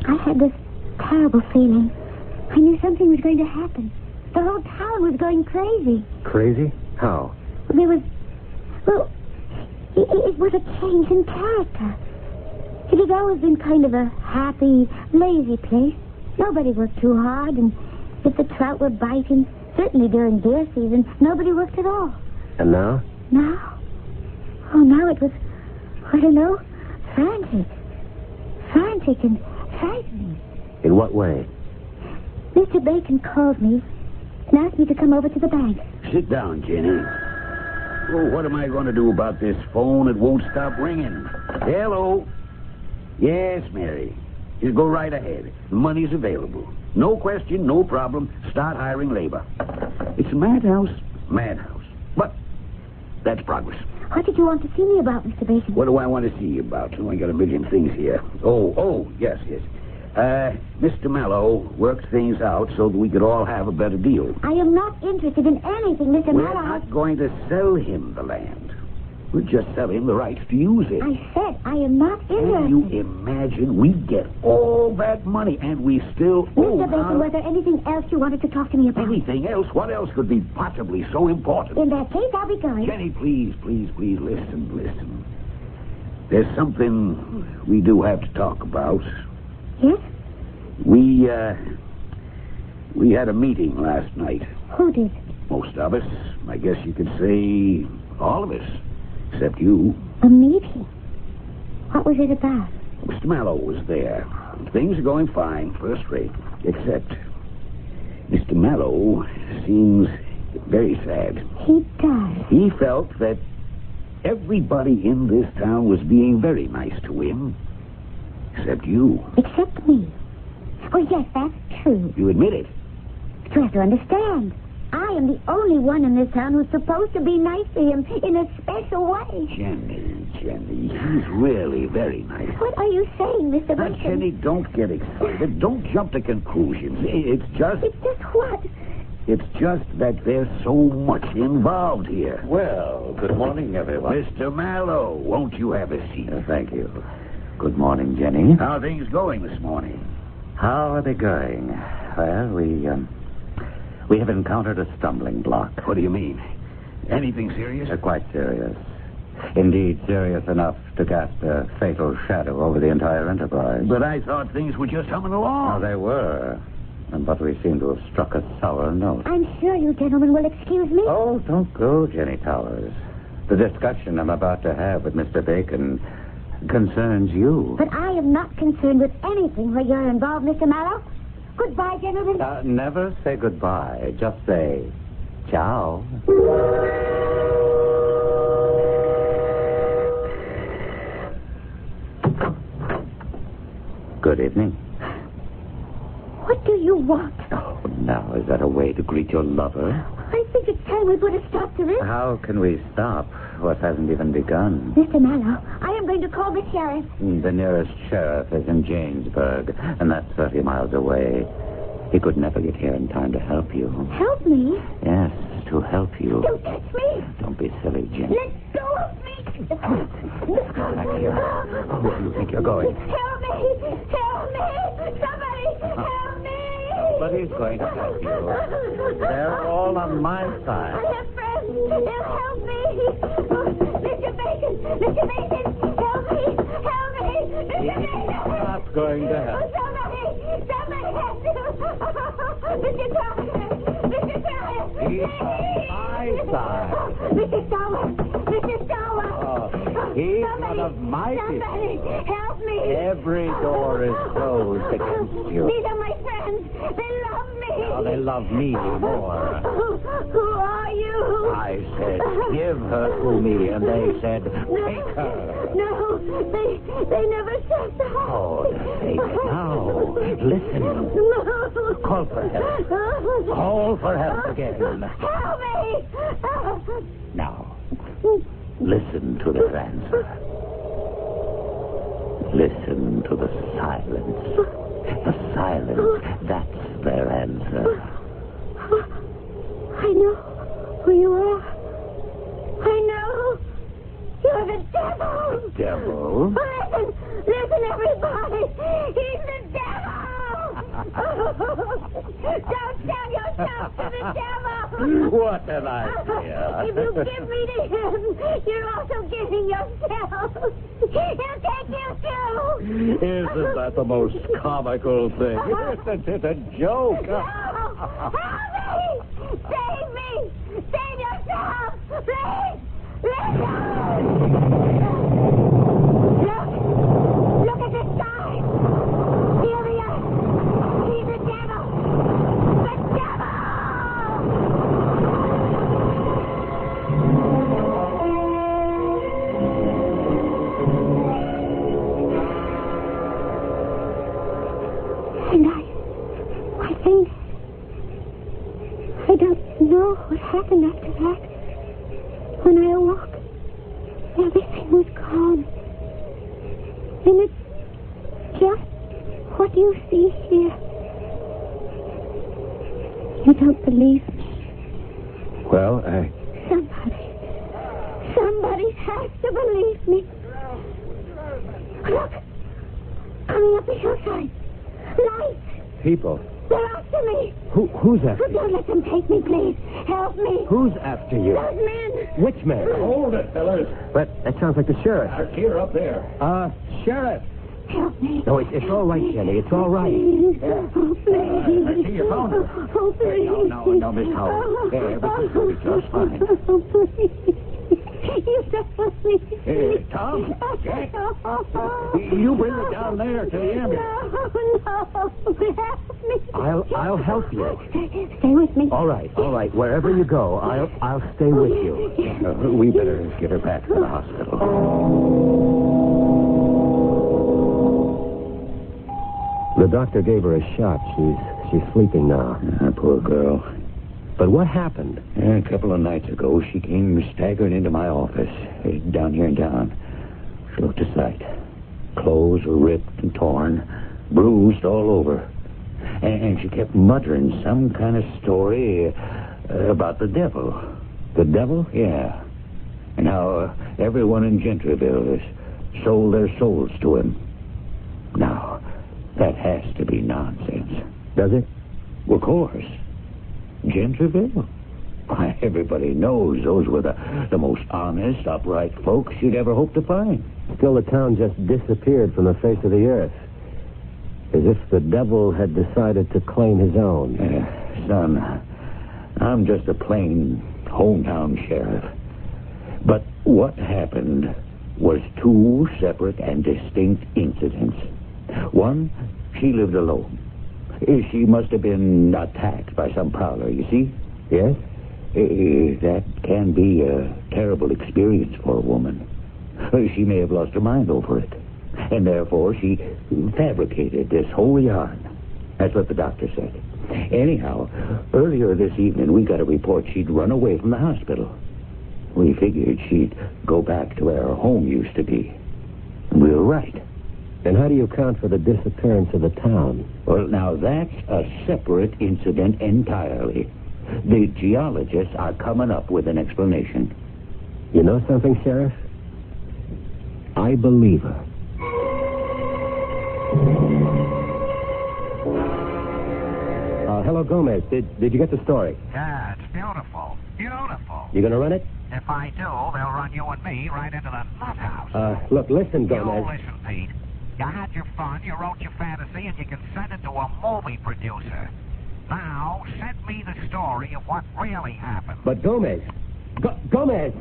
Speaker 5: I had this terrible feeling. I knew something was going to happen. The whole town was going crazy.
Speaker 6: Crazy? How?
Speaker 5: There was... Well, it was a change in character. It had always been kind of a happy, lazy place. Nobody worked too hard, and if the trout were biting, certainly during deer season, nobody worked at all.
Speaker 6: And now?
Speaker 5: Now? Oh, now it was, I don't know, frantic. Frantic and frightening.
Speaker 6: In what way?
Speaker 5: Mr. Bacon called me and asked me to come over to the bank.
Speaker 9: Sit down, Jenny. Oh, what am I going to do about this phone? It won't stop ringing. Hello? Yes, Mary. Just go right ahead. The money's available. No question, no problem. Start hiring labor. It's a madhouse. Madhouse. But that's progress.
Speaker 5: What did you want to see me about, Mr. Bacon?
Speaker 9: What do I want to see you about? Oh, I got a million things here. Oh, yes. Mr. Mallow worked things out so that we could all have a better deal.
Speaker 5: I am not interested in anything, Mr.
Speaker 9: We're
Speaker 5: Mallow.
Speaker 9: not going to sell him the land. We'll just sell him the rights to use it.
Speaker 5: I said I am not interested.
Speaker 9: Can you imagine? We get all that money and we still
Speaker 5: Mr. Bacon, was there anything else you wanted to talk to me about?
Speaker 9: Anything else? What else could be possibly so important?
Speaker 5: In that case, I'll be going.
Speaker 9: Jenny, please, listen. There's something we do have to talk about.
Speaker 5: Yes?
Speaker 9: We had a meeting last night.
Speaker 5: Who did?
Speaker 9: Most of us. I guess you could say all of us. Except you.
Speaker 5: A meeting? What was it about?
Speaker 9: Mr. Mallow was there. Things are going fine, first rate. Except Mr. Mallow seems very sad.
Speaker 5: He does.
Speaker 9: He felt that everybody in this town was being very nice to him. Except you.
Speaker 5: Except me. Oh, yes, that's true.
Speaker 9: You admit it.
Speaker 5: But you have to understand. I am the only one in this town who's supposed to be nice to him in a special way.
Speaker 9: Jenny, he's really very nice.
Speaker 5: What are you saying, Mr.
Speaker 9: Now,
Speaker 5: Wilson?
Speaker 9: Jenny, don't get excited. Don't jump to conclusions. It's just
Speaker 5: what?
Speaker 9: It's just that there's so much involved here.
Speaker 6: Well, good morning, everyone.
Speaker 9: Mr. Mallow, won't you have a seat?
Speaker 6: Thank you. Good morning, Jenny.
Speaker 9: How are things going this morning?
Speaker 6: How are they going? Well, we have encountered a stumbling block.
Speaker 9: What do you mean? Anything serious?
Speaker 6: Quite serious. Indeed, serious enough to cast a fatal shadow over the entire enterprise.
Speaker 9: But I thought things were just humming along.
Speaker 6: Oh, they were. But we seem to have struck a sour note.
Speaker 5: I'm sure you gentlemen will excuse me.
Speaker 6: Oh, don't go, Jenny Towers. The discussion I'm about to have with Mr. Bacon concerns you.
Speaker 5: But I am not concerned with anything where you're involved, Mr. Mallow. Goodbye, gentlemen.
Speaker 6: Never say goodbye. Just say ciao. Good evening.
Speaker 5: What do you want?
Speaker 6: Oh, now, is that a way to greet your lover?
Speaker 5: I think it's time we put a stop to this.
Speaker 6: How can we stop what hasn't even begun?
Speaker 5: Mr. Mallow, I am going to call the sheriff.
Speaker 6: The nearest sheriff is in Jamesburg, and that's 30 miles away. He could never get here in time to help you.
Speaker 5: Help me?
Speaker 6: Yes, to help you.
Speaker 5: Don't touch me.
Speaker 6: Don't be silly, Jenny.
Speaker 5: Let go of me.
Speaker 6: Back here. Where do you think you're going?
Speaker 5: Help me. Help me. Somebody help me.
Speaker 6: Nobody's going to help you. They're all on my side.
Speaker 5: I have friends. They'll help me. Mr. Bacon. Mr. Bacon. Help me. Help me. Mr. Bacon.
Speaker 6: Not going to help.
Speaker 5: Somebody has to. Mr. Thomas. Mr. Thomas.
Speaker 6: He's on my side.
Speaker 5: Mr. Thomas. Mr. Thomas.
Speaker 6: Oh, he's one of my people.
Speaker 5: Somebody help me.
Speaker 6: Every door is closed against you.
Speaker 5: These are my friends. They love me.
Speaker 6: Oh, they love me more.
Speaker 5: Who are you?
Speaker 6: I said, give her to me, and they said, take her.
Speaker 5: No, they never said that.
Speaker 6: Oh, say it now. Listen.
Speaker 5: No.
Speaker 6: Call for help. Call for help again.
Speaker 5: Help me.
Speaker 6: Now, listen to their answer. Listen to the silence. The silence, that's their answer.
Speaker 5: I know who you are. I know. You're the devil.
Speaker 6: The devil?
Speaker 5: Listen, everybody. He's the devil. Don't sell yourself to the devil.
Speaker 6: What an idea.
Speaker 5: If you give me to him, you're also giving yourself. He'll take you too.
Speaker 6: Isn't that the most comical thing? Isn't it a joke?
Speaker 5: No. Help me. Save me. Save yourself. Please. Look at the sky. Feel the earth. He's the devil. The devil! And I think I don't know what happened after that. When I awoke, everything was calm. And it's just what you see here. You don't believe me?
Speaker 6: Well,
Speaker 5: Somebody has to believe me. Look! Coming up the hillside. Lights!
Speaker 6: people.
Speaker 5: They're after me.
Speaker 6: Who's after you?
Speaker 5: Don't let them take me, please. Help me.
Speaker 6: Who's after you?
Speaker 5: Those men.
Speaker 6: Which man?
Speaker 18: Hold it, fellas.
Speaker 6: But that sounds like the sheriff.
Speaker 18: Our gear up there.
Speaker 6: Sheriff.
Speaker 5: Help me.
Speaker 6: No, it's all right, Jenny. It's all right.
Speaker 5: Oh, please.
Speaker 18: I see your phone.
Speaker 5: Oh, please.
Speaker 6: No, Miss Howling. Everything's going to be just fine.
Speaker 5: Oh, please. You don't need me.
Speaker 12: Hey, Tom? Jack? You bring her down there to the ambulance.
Speaker 5: No. Help me.
Speaker 6: I'll help you.
Speaker 5: Stay with me.
Speaker 6: All right. Wherever you go, I'll stay with you.
Speaker 12: We better get her back to the hospital.
Speaker 6: The doctor gave her a shot. She's sleeping now.
Speaker 12: Poor girl.
Speaker 6: But what happened?
Speaker 12: A couple of nights ago, she came staggering into my office, down here in town. She looked a sight. Clothes were ripped and torn, bruised all over. And she kept muttering some kind of story about the devil. The devil? Yeah. And how everyone in Gentryville has sold their souls to him. Now, that has to be nonsense.
Speaker 6: Does it?
Speaker 12: Well, of course. Gentryville? Why, everybody knows those were the most honest, upright folks you'd ever hope to find.
Speaker 6: Still, the town just disappeared from the face of the earth. As if the devil had decided to claim his own.
Speaker 12: Son, I'm just a plain hometown sheriff. But what happened was two separate and distinct incidents. One, she lived alone. She must have been attacked by some prowler, you see?
Speaker 6: Yes?
Speaker 12: That can be a terrible experience for a woman. She may have lost her mind over it. And therefore, she fabricated this whole yarn. That's what the doctor said. Anyhow, earlier this evening, we got a report she'd run away from the hospital. We figured she'd go back to where her home used to be. And we were right.
Speaker 6: And how do you account for the disappearance of the town?
Speaker 12: Well, now, that's a separate incident entirely. The geologists are coming up with an explanation.
Speaker 6: You know something, Sheriff? I believe her. Hello, Gomez. Did you get the story?
Speaker 20: Yeah, it's beautiful. Beautiful.
Speaker 6: You gonna run it?
Speaker 20: If I do, they'll run you and me right into the nut house.
Speaker 6: Look, listen, Gomez.
Speaker 20: You listen, Pete. You had your fun, you wrote your fantasy, and you can send it to a movie producer. Now, send me the story of what really happened.
Speaker 6: But Gomez! Gomez!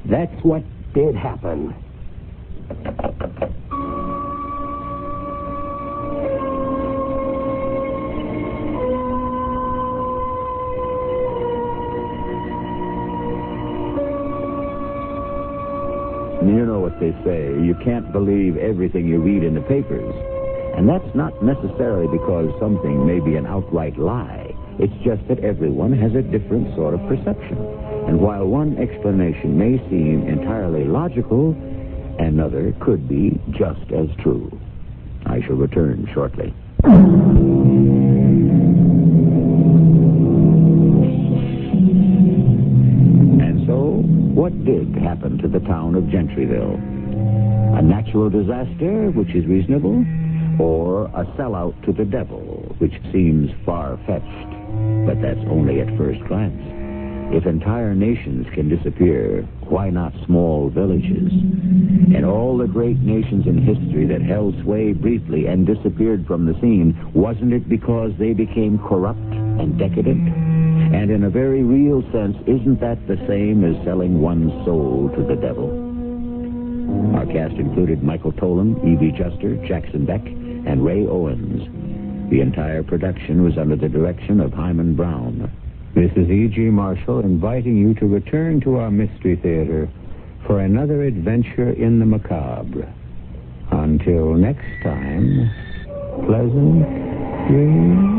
Speaker 6: That's what did happen.
Speaker 19: You know what they say. You can't believe everything you read in the papers. And that's not necessarily because something may be an outright lie. It's just that everyone has a different sort of perception. And while one explanation may seem entirely logical, another could be just as true. I shall return shortly. And so, what did happen to the town of Gentryville? A natural disaster, which is reasonable, or a sellout to the devil, which seems far-fetched, but that's only at first glance. If entire nations can disappear, why not small villages? And all the great nations in history that held sway briefly and disappeared from the scene, wasn't it because they became corrupt and decadent? And in a very real sense, isn't that the same as selling one's soul to the devil? Our cast included Michael Tolan, E.B. Juster, Jackson Beck, and Ray Owens. The entire production was under the direction of Hyman Brown.
Speaker 1: This is E.G. Marshall inviting you to return to our Mystery Theater for another adventure in the macabre. Until next time, pleasant dreams.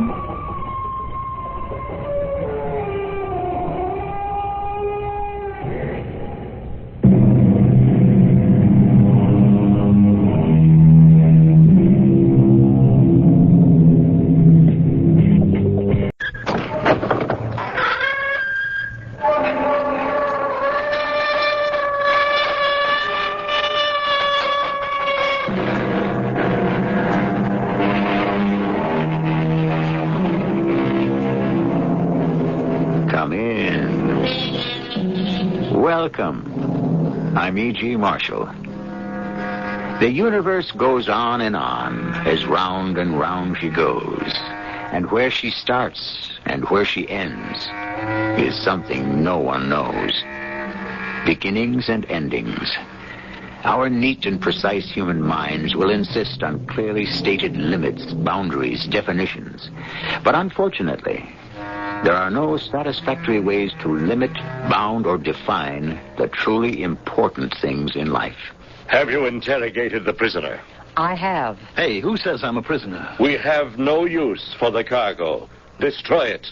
Speaker 19: Welcome. I'm E.G. Marshall. The universe goes on, as round and round she goes. And where she starts And where she ends is something no one knows. Beginnings and endings. Our neat and precise human minds will insist on clearly stated limits, boundaries, definitions. But unfortunately, there are no satisfactory ways to limit, bound, or define the truly important things in life.
Speaker 11: Have you interrogated the prisoner?
Speaker 22: I have.
Speaker 11: Hey, who says I'm a prisoner? We have no use for the cargo. Destroy it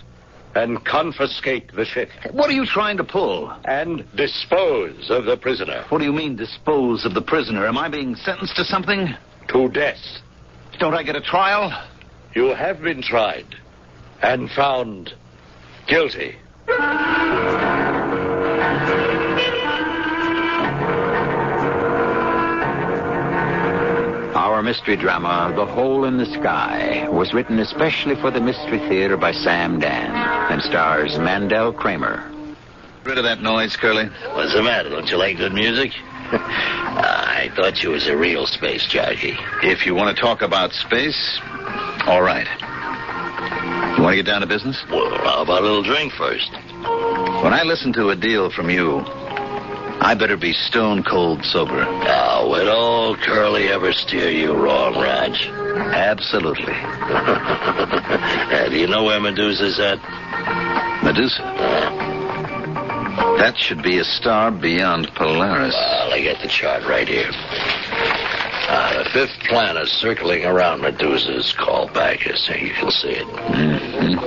Speaker 11: and confiscate the ship.
Speaker 23: What are you trying to pull?
Speaker 11: And dispose of the prisoner.
Speaker 23: What do you mean, dispose of the prisoner? Am I being sentenced to something?
Speaker 11: To death.
Speaker 23: Don't I get a trial?
Speaker 11: You have been tried and found guilty.
Speaker 19: Our mystery drama, The Hole in the Sky, was written especially for the Mystery Theater by Sam Dan and stars Mandel Kramer.
Speaker 23: Rid of that noise, Curly.
Speaker 24: What's the matter? Don't you like good music? I thought you was a real space jockey.
Speaker 23: If you want to talk about space, all right. You want to get down to business?
Speaker 24: Well, how about a little drink first?
Speaker 23: When I listen to a deal from you, I better be stone cold sober.
Speaker 24: Oh, would old Curly ever steer you wrong, Raj?
Speaker 23: Absolutely.
Speaker 24: Do you know where Medusa's at?
Speaker 23: Medusa? That should be a star beyond Polaris.
Speaker 24: Well, I got the chart right here. The fifth planet circling around Medusa is called Bacchus. So you can see it.
Speaker 23: Mm-hmm.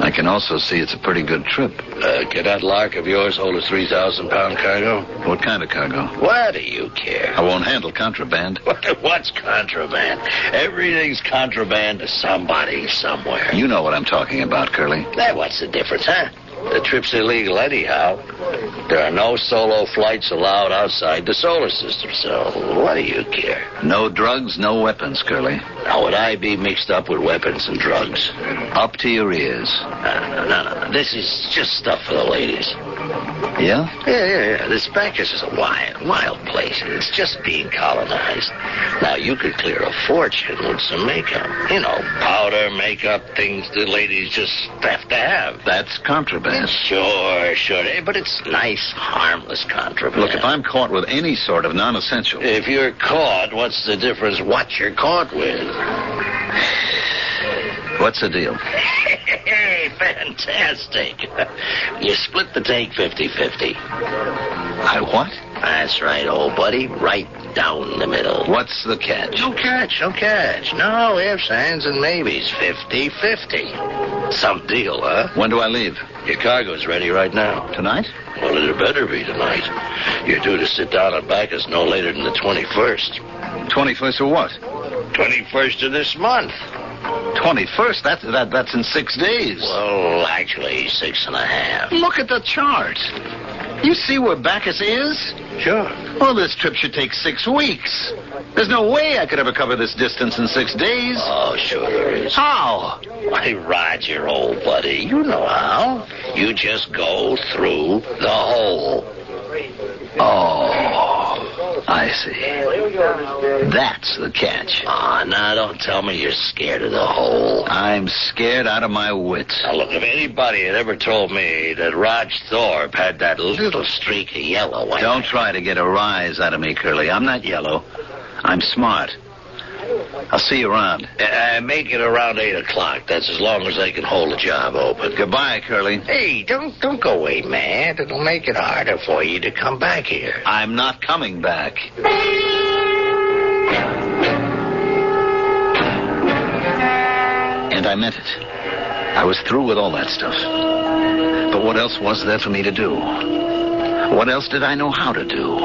Speaker 23: I can also see it's a pretty good trip.
Speaker 24: Can that lark of yours hold a 3,000-pound cargo?
Speaker 23: What kind of cargo?
Speaker 24: Why do you care?
Speaker 23: I won't handle contraband.
Speaker 24: What's contraband? Everything's contraband to somebody somewhere.
Speaker 23: You know what I'm talking about, Curly.
Speaker 24: What's the difference, huh? The trip's illegal anyhow. There are no solo flights allowed outside the solar system, so what do you care?
Speaker 23: No drugs, no weapons, Curly.
Speaker 24: Now, would I be mixed up with weapons and drugs?
Speaker 23: Up to your ears.
Speaker 24: No. This is just stuff for the ladies.
Speaker 23: Yeah?
Speaker 24: Yeah. This Bacchus is a wild place. It's just being colonized. Now, you could clear a fortune with some makeup. You know, powder, makeup, things the ladies just have to have.
Speaker 23: That's contraband.
Speaker 24: Sure. But it's nice, harmless contraband.
Speaker 23: Look, if I'm caught with any sort of non-essential...
Speaker 24: If you're caught, what's the difference what you're caught with?
Speaker 23: What's the deal?
Speaker 24: Hey, fantastic. You split the take 50-50.
Speaker 23: I what?
Speaker 24: That's right, old buddy. Right down the middle.
Speaker 23: What's the catch?
Speaker 24: No catch. No ifs, ands, and maybes. 50-50. Some deal, huh?
Speaker 23: When do I leave?
Speaker 24: Your cargo's ready right now.
Speaker 23: Tonight?
Speaker 24: Well, it better be tonight. You're due to sit down on Bacchus no later than the 21st.
Speaker 23: 21st of what?
Speaker 24: 21st of this month.
Speaker 23: 21st? That's in 6 days.
Speaker 24: Well, actually, 6.5.
Speaker 23: Look at the chart. You see where Bacchus is?
Speaker 24: Sure.
Speaker 23: Well, this trip should take 6 weeks. There's no way I could ever cover this distance in 6 days.
Speaker 24: Oh, sure there is.
Speaker 23: How?
Speaker 24: Why, Roger, old buddy, you know how. You just go through the hole.
Speaker 23: Oh, I see. That's the catch.
Speaker 24: Oh, now don't tell me you're scared of the hole.
Speaker 23: I'm scared out of my wits.
Speaker 24: Now, look, if anybody had ever told me that Rog Thorpe had that little streak of yellow...
Speaker 23: Don't try to get a rise out of me, Curly. I'm not yellow. I'm smart. I'll see you around.
Speaker 24: Make it around 8 o'clock. That's as long as I can hold the job open.
Speaker 23: Goodbye, Curly.
Speaker 24: Hey, don't go away, man. It'll make it harder for you to come back here.
Speaker 23: I'm not coming back. And I meant it. I was through with all that stuff. But what else was there for me to do? What else did I know how to do?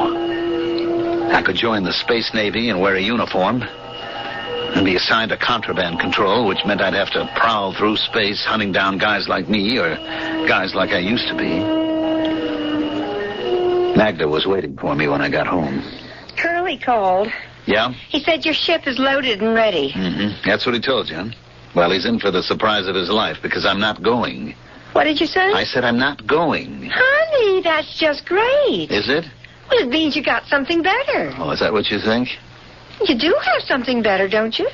Speaker 23: I could join the Space Navy and wear a uniform and be assigned to contraband control, which meant I'd have to prowl through space hunting down guys like me or guys like I used to be. Magda was waiting for me when I got home.
Speaker 25: Curly called.
Speaker 23: Yeah?
Speaker 25: He said your ship is loaded and ready.
Speaker 23: Mm-hmm. That's what he told you, huh? Well, he's in for the surprise of his life because I'm not going.
Speaker 25: What did you say?
Speaker 23: I said I'm not going.
Speaker 25: Honey, that's just great.
Speaker 23: Is it?
Speaker 25: Well, it means you got something better.
Speaker 23: Oh, is that what you think?
Speaker 25: You do have something better, don't you?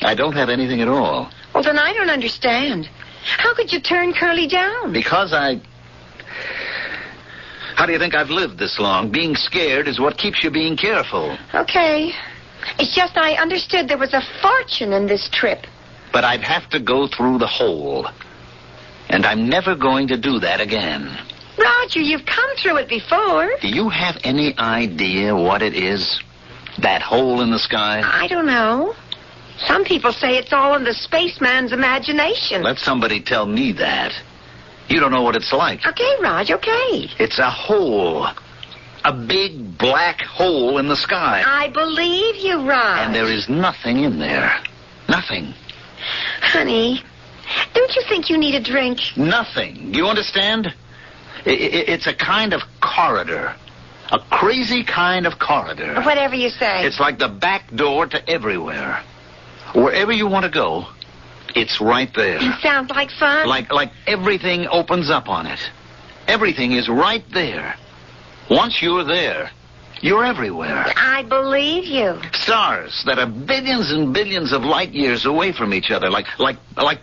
Speaker 23: I don't have anything at all.
Speaker 25: Well, then I don't understand. How could you turn Curly down?
Speaker 23: Because How do you think I've lived this long? Being scared is what keeps you being careful.
Speaker 25: Okay. It's just I understood there was a fortune in this trip.
Speaker 23: But I'd have to go through the hole. And I'm never going to do that again.
Speaker 25: Roger, you've come through it before.
Speaker 23: Do you have any idea what it is? That hole in the sky?
Speaker 25: I don't know. Some people say it's all in the spaceman's imagination.
Speaker 23: Let somebody tell me that. You don't know what it's like.
Speaker 25: Okay, Raj, okay.
Speaker 23: It's a hole. A big black hole in the sky.
Speaker 25: I believe you, Raj.
Speaker 23: And there is nothing in there. Nothing.
Speaker 25: Honey, don't you think you need a drink?
Speaker 23: Nothing. You understand? It's a kind of corridor. A crazy kind of corridor.
Speaker 25: Whatever you say.
Speaker 23: It's like the back door to everywhere. Wherever you want to go, it's right there.
Speaker 25: Sounds like fun.
Speaker 23: Like everything opens up on it. Everything is right there. Once you're there, you're everywhere.
Speaker 25: I believe you.
Speaker 23: Stars that are billions and billions of light years away from each other, like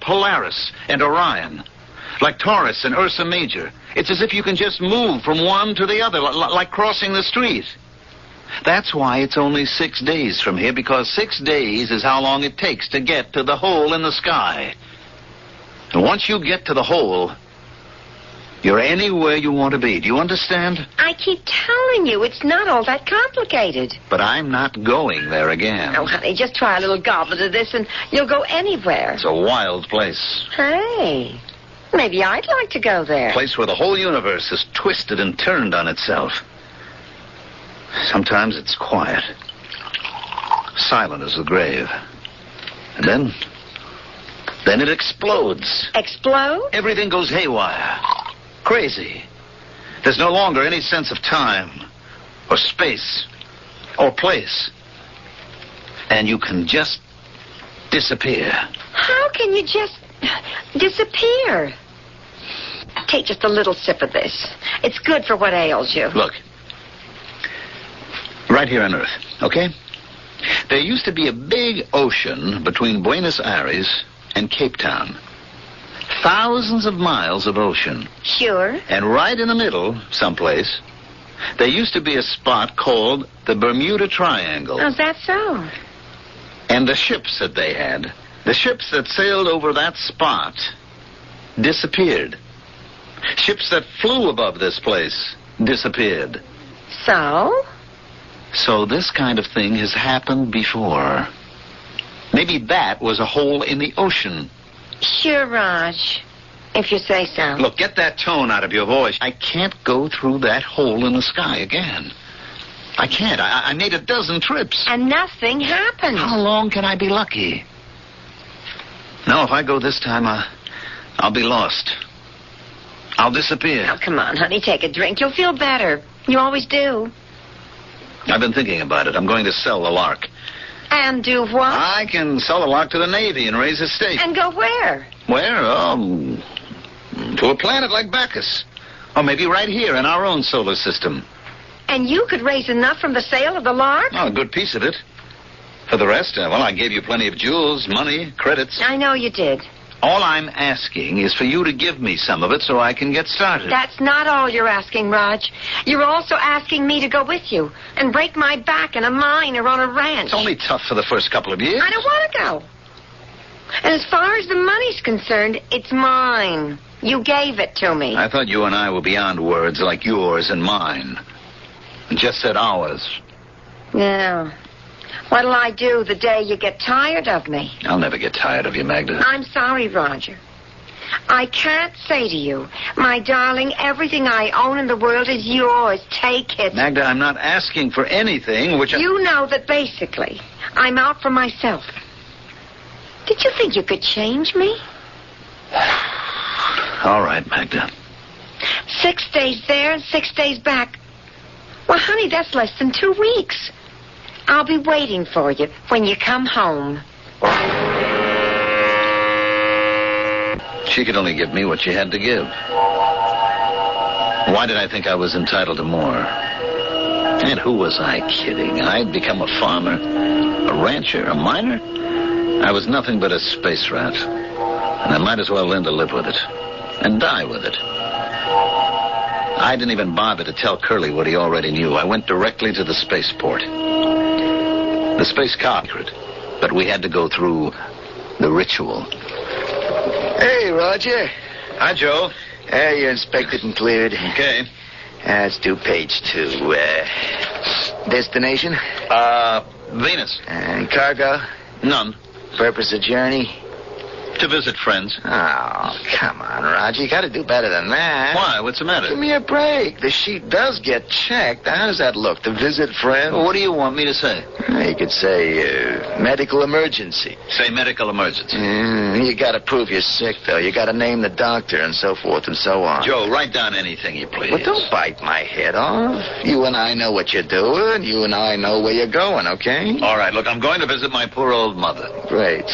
Speaker 23: Polaris and Orion, like Taurus and Ursa Major. It's as if you can just move from one to the other, like crossing the street. That's why it's only 6 days from here, because 6 days is how long it takes to get to the hole in the sky. And once you get to the hole, you're anywhere you want to be. Do you understand?
Speaker 25: I keep telling you, it's not all that complicated.
Speaker 23: But I'm not going there again.
Speaker 25: Oh, honey, just try a little goblet of this and you'll go anywhere.
Speaker 23: It's a wild place.
Speaker 25: Hey, maybe I'd like to go there.
Speaker 23: A place where the whole universe is twisted and turned on itself. Sometimes it's quiet. Silent as the grave. And then it explodes.
Speaker 25: Explode?
Speaker 23: Everything goes haywire. Crazy. There's no longer any sense of time or space or place. And you can just disappear.
Speaker 25: How can you just disappear? Take just a little sip of this. It's good for what ails you.
Speaker 23: Look. Right here on Earth, okay? There used to be a big ocean between Buenos Aires and Cape Town. Thousands of miles of ocean.
Speaker 25: Sure.
Speaker 23: And right in the middle, someplace, there used to be a spot called the Bermuda Triangle.
Speaker 25: Oh, is that so?
Speaker 23: And the ships that they had, the ships that sailed over that spot, disappeared. Ships that flew above this place disappeared.
Speaker 25: So?
Speaker 23: So this kind of thing has happened before. Maybe that was a hole in the ocean.
Speaker 25: Sure, Raj. If you say so.
Speaker 23: Look, get that tone out of your voice. I can't go through that hole in the sky again. I can't. I made a dozen trips.
Speaker 25: And nothing happened.
Speaker 23: How long can I be lucky? No, if I go this time, I'll be lost. I'll disappear.
Speaker 25: Oh, come on, honey. Take a drink. You'll feel better. You always do.
Speaker 23: I've been thinking about it. I'm going to sell the Lark.
Speaker 25: And do what?
Speaker 23: I can sell the Lark to the Navy and raise a stake.
Speaker 25: And go where?
Speaker 23: Where? To a planet like Bacchus. Or maybe right here in our own solar system.
Speaker 25: And you could raise enough from the sale of the Lark?
Speaker 23: Oh, a good piece of it. For the rest, well, I gave you plenty of jewels, money, credits.
Speaker 25: I know you did.
Speaker 23: All I'm asking is for you to give me some of it so I can get started.
Speaker 25: That's not all you're asking, Raj. You're also asking me to go with you and break my back in a mine or on a ranch.
Speaker 23: It's only tough for the first couple of years.
Speaker 25: I don't want to go. And as far as the money's concerned, it's mine. You gave it to me.
Speaker 23: I thought you and I were beyond words like yours and mine. And just said ours.
Speaker 25: Yeah. What'll I do the day you get tired of me?
Speaker 23: I'll never get tired of you, Magda.
Speaker 25: I'm sorry, Roger. I can't say to you, my darling, everything I own in the world is yours. Take it.
Speaker 23: Magda, I'm not asking for anything which
Speaker 25: You know that basically I'm out for myself. Did you think you could change me?
Speaker 23: All right, Magda.
Speaker 25: 6 days there and 6 days back. Well, honey, that's less than 2 weeks. I'll be waiting for you when you come home.
Speaker 23: She could only give me what she had to give. Why did I think I was entitled to more? And who was I kidding? I'd become a farmer, a rancher, a miner. I was nothing but a space rat. And I might as well learn to live with it. And die with it. I didn't even bother to tell Curly what he already knew. I went directly to the spaceport. The space car, but we had to go through the ritual.
Speaker 13: Hey, Roger.
Speaker 23: Hi, Joe.
Speaker 13: You're inspected and cleared.
Speaker 23: Okay.
Speaker 13: Let's do page 2. Destination?
Speaker 23: Venus.
Speaker 13: And cargo?
Speaker 23: None.
Speaker 13: Purpose of journey?
Speaker 23: To visit friends.
Speaker 13: Oh, come on, Roger. You got to do better than that.
Speaker 23: Why? What's the matter?
Speaker 13: Give me a break. The sheet does get checked. How does that look? To visit friends?
Speaker 23: Well, what do you want me to say?
Speaker 13: You could say medical emergency.
Speaker 23: Say medical emergency.
Speaker 13: You got to prove you're sick, though. You got to name the doctor and so forth and so on.
Speaker 23: Joe, write down anything you please.
Speaker 13: Well, don't bite my head off. You and I know what you're doing. You and I know where you're going, okay?
Speaker 23: All right, look, I'm going to visit my poor old mother.
Speaker 13: Great.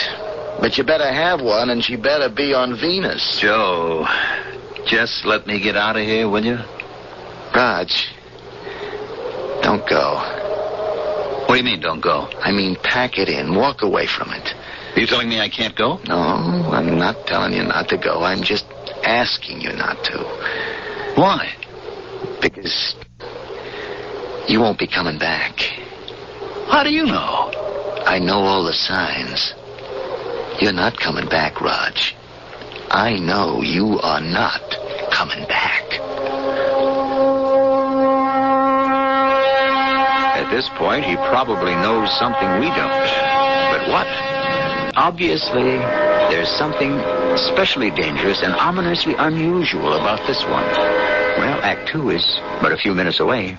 Speaker 13: But you better have one, and she better be on Venus.
Speaker 23: Joe, just let me get out of here, will you?
Speaker 13: Raj, don't go.
Speaker 23: What do you mean, don't go?
Speaker 13: I mean, pack it in. Walk away from it.
Speaker 23: Are you telling me I can't go?
Speaker 13: No, I'm not telling you not to go. I'm just asking you not to.
Speaker 23: Why?
Speaker 13: Because you won't be coming back.
Speaker 23: How do you know?
Speaker 13: I know all the signs. You're not coming back, Raj. I know you are not coming back.
Speaker 19: At this point, he probably knows something we don't. But what? Obviously, there's something especially dangerous and ominously unusual about this one. Well, Act 2 is but a few minutes away.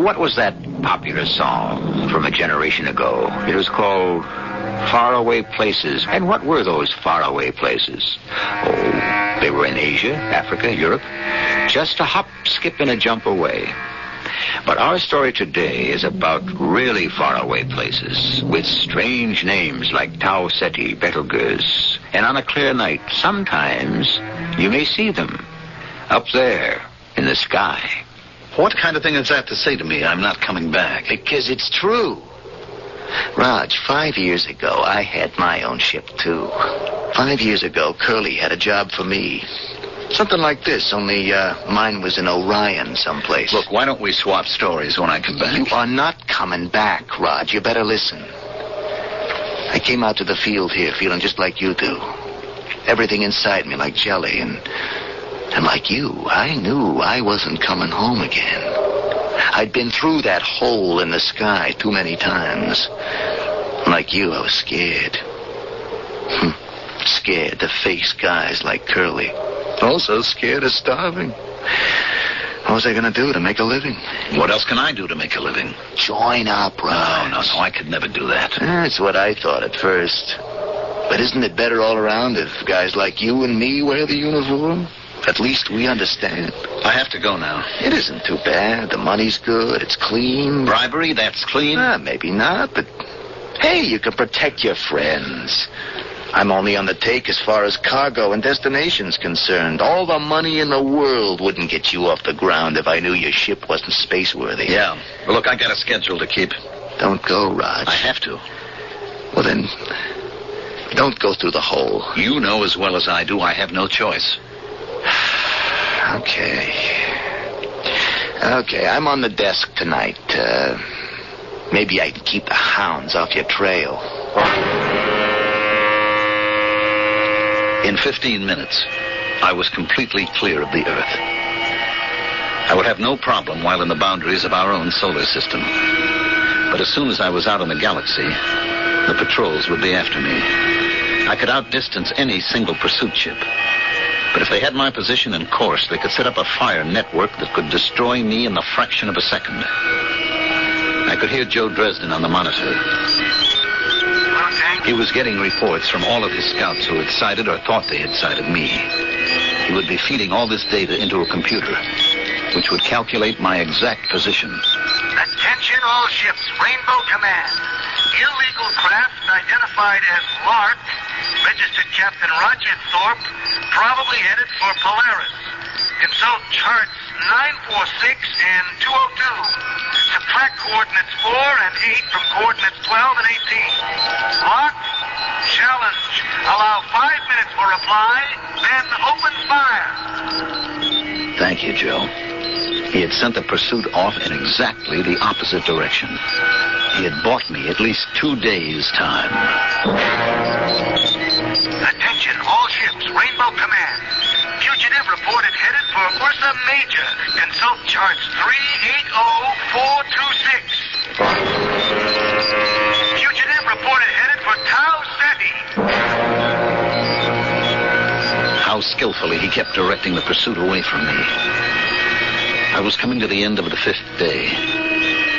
Speaker 19: What was that popular song from a generation ago? It was called Faraway Places. And what were those faraway places? Oh, they were in Asia, Africa, Europe. Just a hop, skip, and a jump away. But our story today is about really faraway places with strange names like Tau Ceti, Betelgeuse. And on a clear night, sometimes you may see them up there in the sky.
Speaker 23: What kind of thing is that to say to me? I'm not coming back.
Speaker 13: Because it's true. Raj, 5 years ago, I had my own ship, too. 5 years ago, Curly had a job for me. Something like this, only mine was in Orion someplace.
Speaker 23: Look, why don't we swap stories when I come back?
Speaker 13: You are not coming back, Raj. You better listen. I came out to the field here feeling just like you do. Everything inside me like jelly, and like you, I knew I wasn't coming home again. I'd been through that hole in the sky too many times. Like you, I was scared. Scared to face guys like Curly. Also scared of starving. What was I going to do to make a living?
Speaker 23: What else can I do to make a living?
Speaker 13: Join up, Raj.
Speaker 23: No, I could never do that.
Speaker 13: That's what I thought at first. But isn't it better all around if guys like you and me wear the uniform? At least we understand.
Speaker 23: I have to go now.
Speaker 13: It isn't too bad. The money's good. It's clean.
Speaker 23: Bribery, that's clean?
Speaker 13: Maybe not, but hey, you can protect your friends. I'm only on the take as far as cargo and destination's concerned. All the money in the world wouldn't get you off the ground if I knew your ship wasn't spaceworthy.
Speaker 23: Yeah. Well, look, I got a schedule to keep.
Speaker 13: Don't go, Raj.
Speaker 23: I have to.
Speaker 13: Well, then, don't go through the hole.
Speaker 23: You know as well as I do I have no choice.
Speaker 13: Okay, I'm on the desk tonight. Maybe I can keep the hounds off your trail.
Speaker 23: In 15 minutes, I was completely clear of the Earth. I would have no problem while in the boundaries of our own solar system. But as soon as I was out in the galaxy, the patrols would be after me. I could outdistance any single pursuit ship. But if they had my position and course, they could set up a fire network that could destroy me in the fraction of a second. I could hear Joe Dresden on the monitor. He was getting reports from all of his scouts who had sighted or thought they had sighted me. He would be feeding all this data into a computer, which would calculate my exact position.
Speaker 18: Attention all ships, Rainbow Command. Illegal craft identified as Lark, registered Captain Roger Thorpe, probably headed for Polaris. Consult charts 946 and 202. Subtract coordinates 4 and 8 from coordinates 12 and 18. Lock. Challenge. Allow 5 minutes for reply, then open fire.
Speaker 23: Thank you, Joe. He had sent the pursuit off in exactly the opposite direction. He had bought me at least 2 days' time.
Speaker 18: Attention, all ships. Rainbow Command. Fugitive reported headed for Ursa Major. Consult charts 380426. Fugitive reported headed for Tau Ceti.
Speaker 23: How skillfully he kept directing the pursuit away from me. I was coming to the end of the 5th day,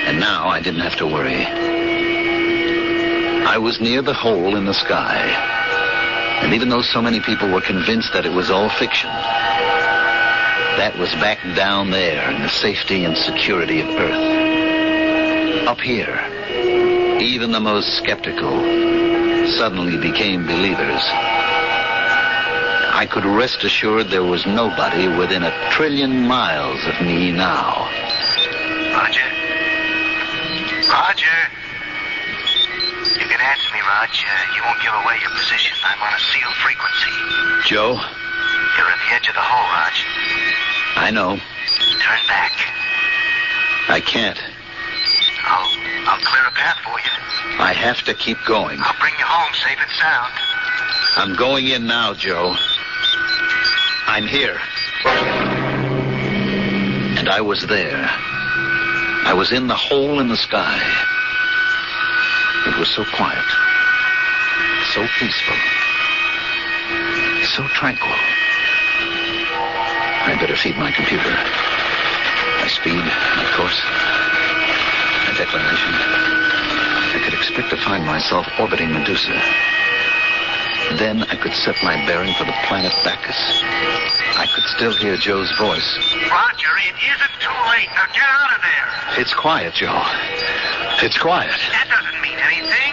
Speaker 23: and now I didn't have to worry. I was near the hole in the sky, and even though so many people were convinced that it was all fiction, that was back down there in the safety and security of Earth. Up here, even the most skeptical suddenly became believers. I could rest assured there was nobody within 1 trillion miles of me now.
Speaker 18: Roger. Roger. You can answer me, Rog. You won't give away your position. I'm on a sealed frequency.
Speaker 23: Joe?
Speaker 18: You're at the edge of the hole, Rog.
Speaker 23: I know.
Speaker 18: Turn back.
Speaker 23: I can't.
Speaker 18: I'll clear a path for you.
Speaker 23: I have to keep going.
Speaker 18: I'll bring you home safe and sound.
Speaker 23: I'm going in now, Joe. I'm here. And I was there. I was in the hole in the sky. It was so quiet. So peaceful. So tranquil. I'd better feed my computer. My speed, my course, my declination. I could expect to find myself orbiting Medusa. Then I could set my bearing for the planet Bacchus. I could still hear Joe's voice.
Speaker 18: Roger, it isn't too late. Now get out of there.
Speaker 23: It's quiet, Joe. It's quiet.
Speaker 18: That doesn't mean anything.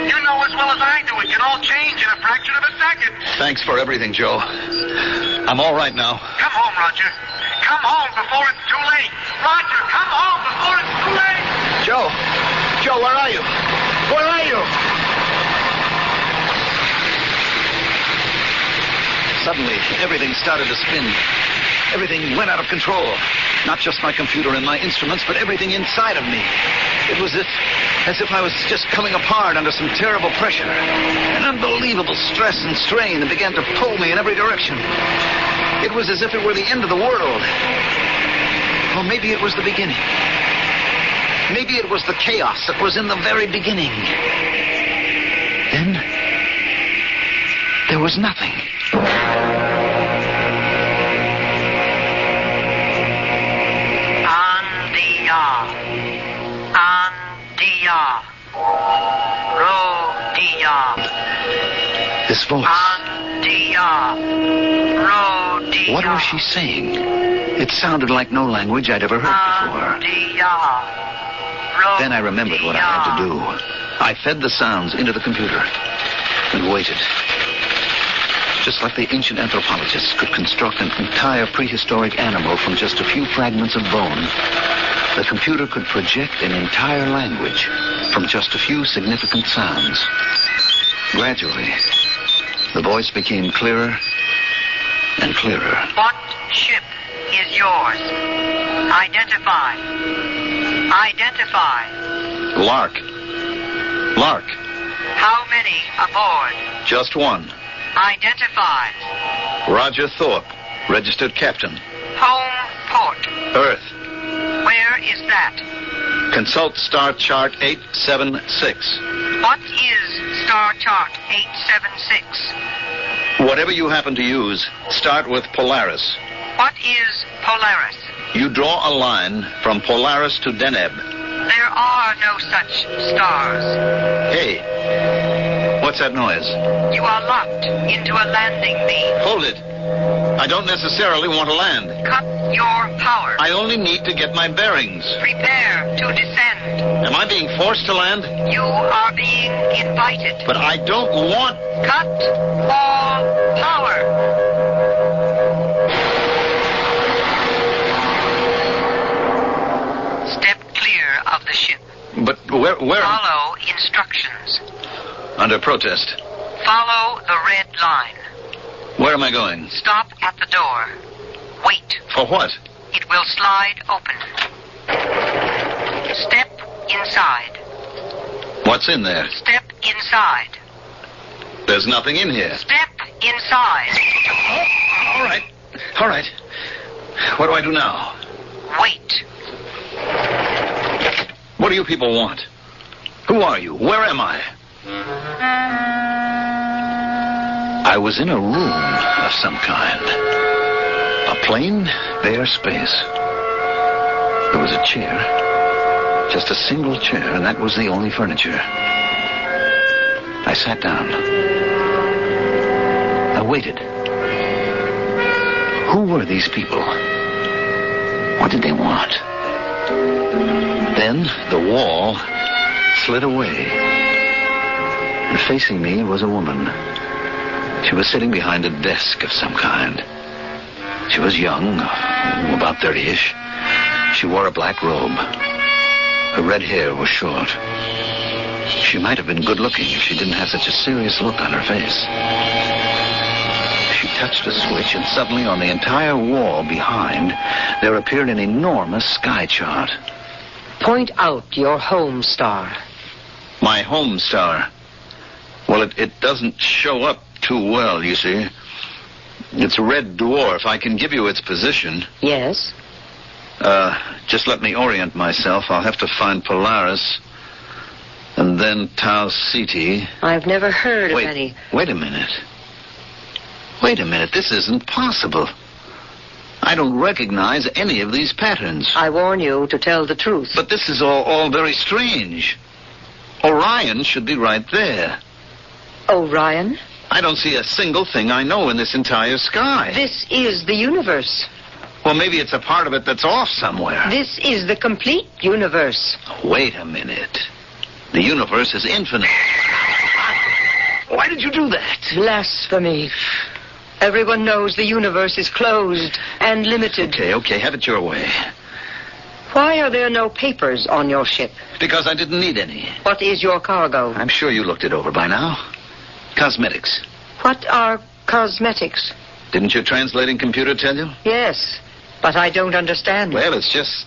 Speaker 18: You know as well as I do it can all change in a fraction of a second.
Speaker 23: Thanks for everything, Joe. I'm all right now.
Speaker 18: Come home, Roger. Come home before it's too late. Roger, come home before it's too late.
Speaker 23: Joe! Joe, where are you? Where are you? Suddenly, everything started to spin. Everything went out of control. Not just my computer and my instruments, but everything inside of me. It was as if I was just coming apart under some terrible pressure. An unbelievable stress and strain that began to pull me in every direction. It was as if it were the end of the world. Or maybe it was the beginning. Maybe it was the chaos that was in the very beginning. Then, there was nothing.
Speaker 18: Andia. Rodia.
Speaker 23: This voice.
Speaker 18: Andia. Rodia.
Speaker 23: What was she saying? It sounded like no language I'd ever heard before. Then I remembered what I had to do. I fed the sounds into the computer and waited. Just like the ancient anthropologists could construct an entire prehistoric animal from just a few fragments of bone, the computer could project an entire language from just a few significant sounds. Gradually, the voice became clearer and clearer.
Speaker 18: What ship is yours? Identify. Identify.
Speaker 23: Lark. Lark.
Speaker 18: How many aboard?
Speaker 23: Just one.
Speaker 18: Identify.
Speaker 23: Roger Thorpe, registered captain.
Speaker 18: Home port.
Speaker 23: Earth.
Speaker 18: Where is that?
Speaker 23: Consult Star Chart 876.
Speaker 18: What is Star Chart 876?
Speaker 23: Whatever you happen to use, start with Polaris.
Speaker 18: What is Polaris?
Speaker 23: You draw a line from Polaris to Deneb.
Speaker 18: There are no such stars.
Speaker 23: Hey, what's that noise?
Speaker 18: You are locked into a landing beam.
Speaker 23: Hold it. I don't necessarily want to land.
Speaker 18: Cut your power.
Speaker 23: I only need to get my bearings.
Speaker 18: Prepare to descend.
Speaker 23: Am I being forced to land?
Speaker 18: You are being invited.
Speaker 23: But I don't want...
Speaker 18: Cut all power.
Speaker 11: But where...
Speaker 25: Follow instructions.
Speaker 11: Under protest.
Speaker 25: Follow the red line.
Speaker 11: Where am I going?
Speaker 25: Stop at the door. Wait.
Speaker 11: For what?
Speaker 25: It will slide open. Step inside.
Speaker 11: What's in there?
Speaker 25: Step inside.
Speaker 11: There's nothing in here.
Speaker 25: Step inside.
Speaker 11: Oh, all right. All right. What do I do now?
Speaker 25: Wait.
Speaker 11: What do you people want? Who are you? Where am I? I was in a room of some kind. A plain, bare space. There was a chair. Just a single chair, and that was the only furniture. I sat down. I waited. Who were these people? What did they want? Then the wall slid away. And facing me was a woman. She was sitting behind a desk of some kind. She was young, about 30-ish. She wore a black robe. Her red hair was short. She might have been good-looking if she didn't have such a serious look on her face. She touched a switch, and suddenly on the entire wall behind, there appeared an enormous sky chart.
Speaker 25: Point out your home star.
Speaker 11: My home star? Well, it doesn't show up too well, you see. It's a red dwarf. I can give you its position.
Speaker 25: Yes?
Speaker 11: Just let me orient myself. I'll have to find Polaris. And then Tau Ceti.
Speaker 25: I've never heard of any...
Speaker 11: Wait a minute. Wait a minute. This isn't possible. I don't recognize any of these patterns.
Speaker 25: I warn you to tell the truth.
Speaker 11: But this is all very strange. Orion should be right there.
Speaker 25: Orion?
Speaker 11: I don't see a single thing I know in this entire sky.
Speaker 25: This is the universe.
Speaker 11: Well, maybe it's a part of it that's off somewhere.
Speaker 25: This is the complete universe.
Speaker 11: Wait a minute. The universe is infinite. Why did you do that?
Speaker 25: Blasphemy. Everyone knows the universe is closed and limited.
Speaker 11: Okay, have it your way.
Speaker 25: Why are there no papers on your ship?
Speaker 11: Because I didn't need any.
Speaker 25: What is your cargo?
Speaker 11: I'm sure you looked it over by now. Cosmetics.
Speaker 25: What are cosmetics?
Speaker 11: Didn't your translating computer tell you?
Speaker 25: Yes, but I don't understand.
Speaker 11: Well, it's just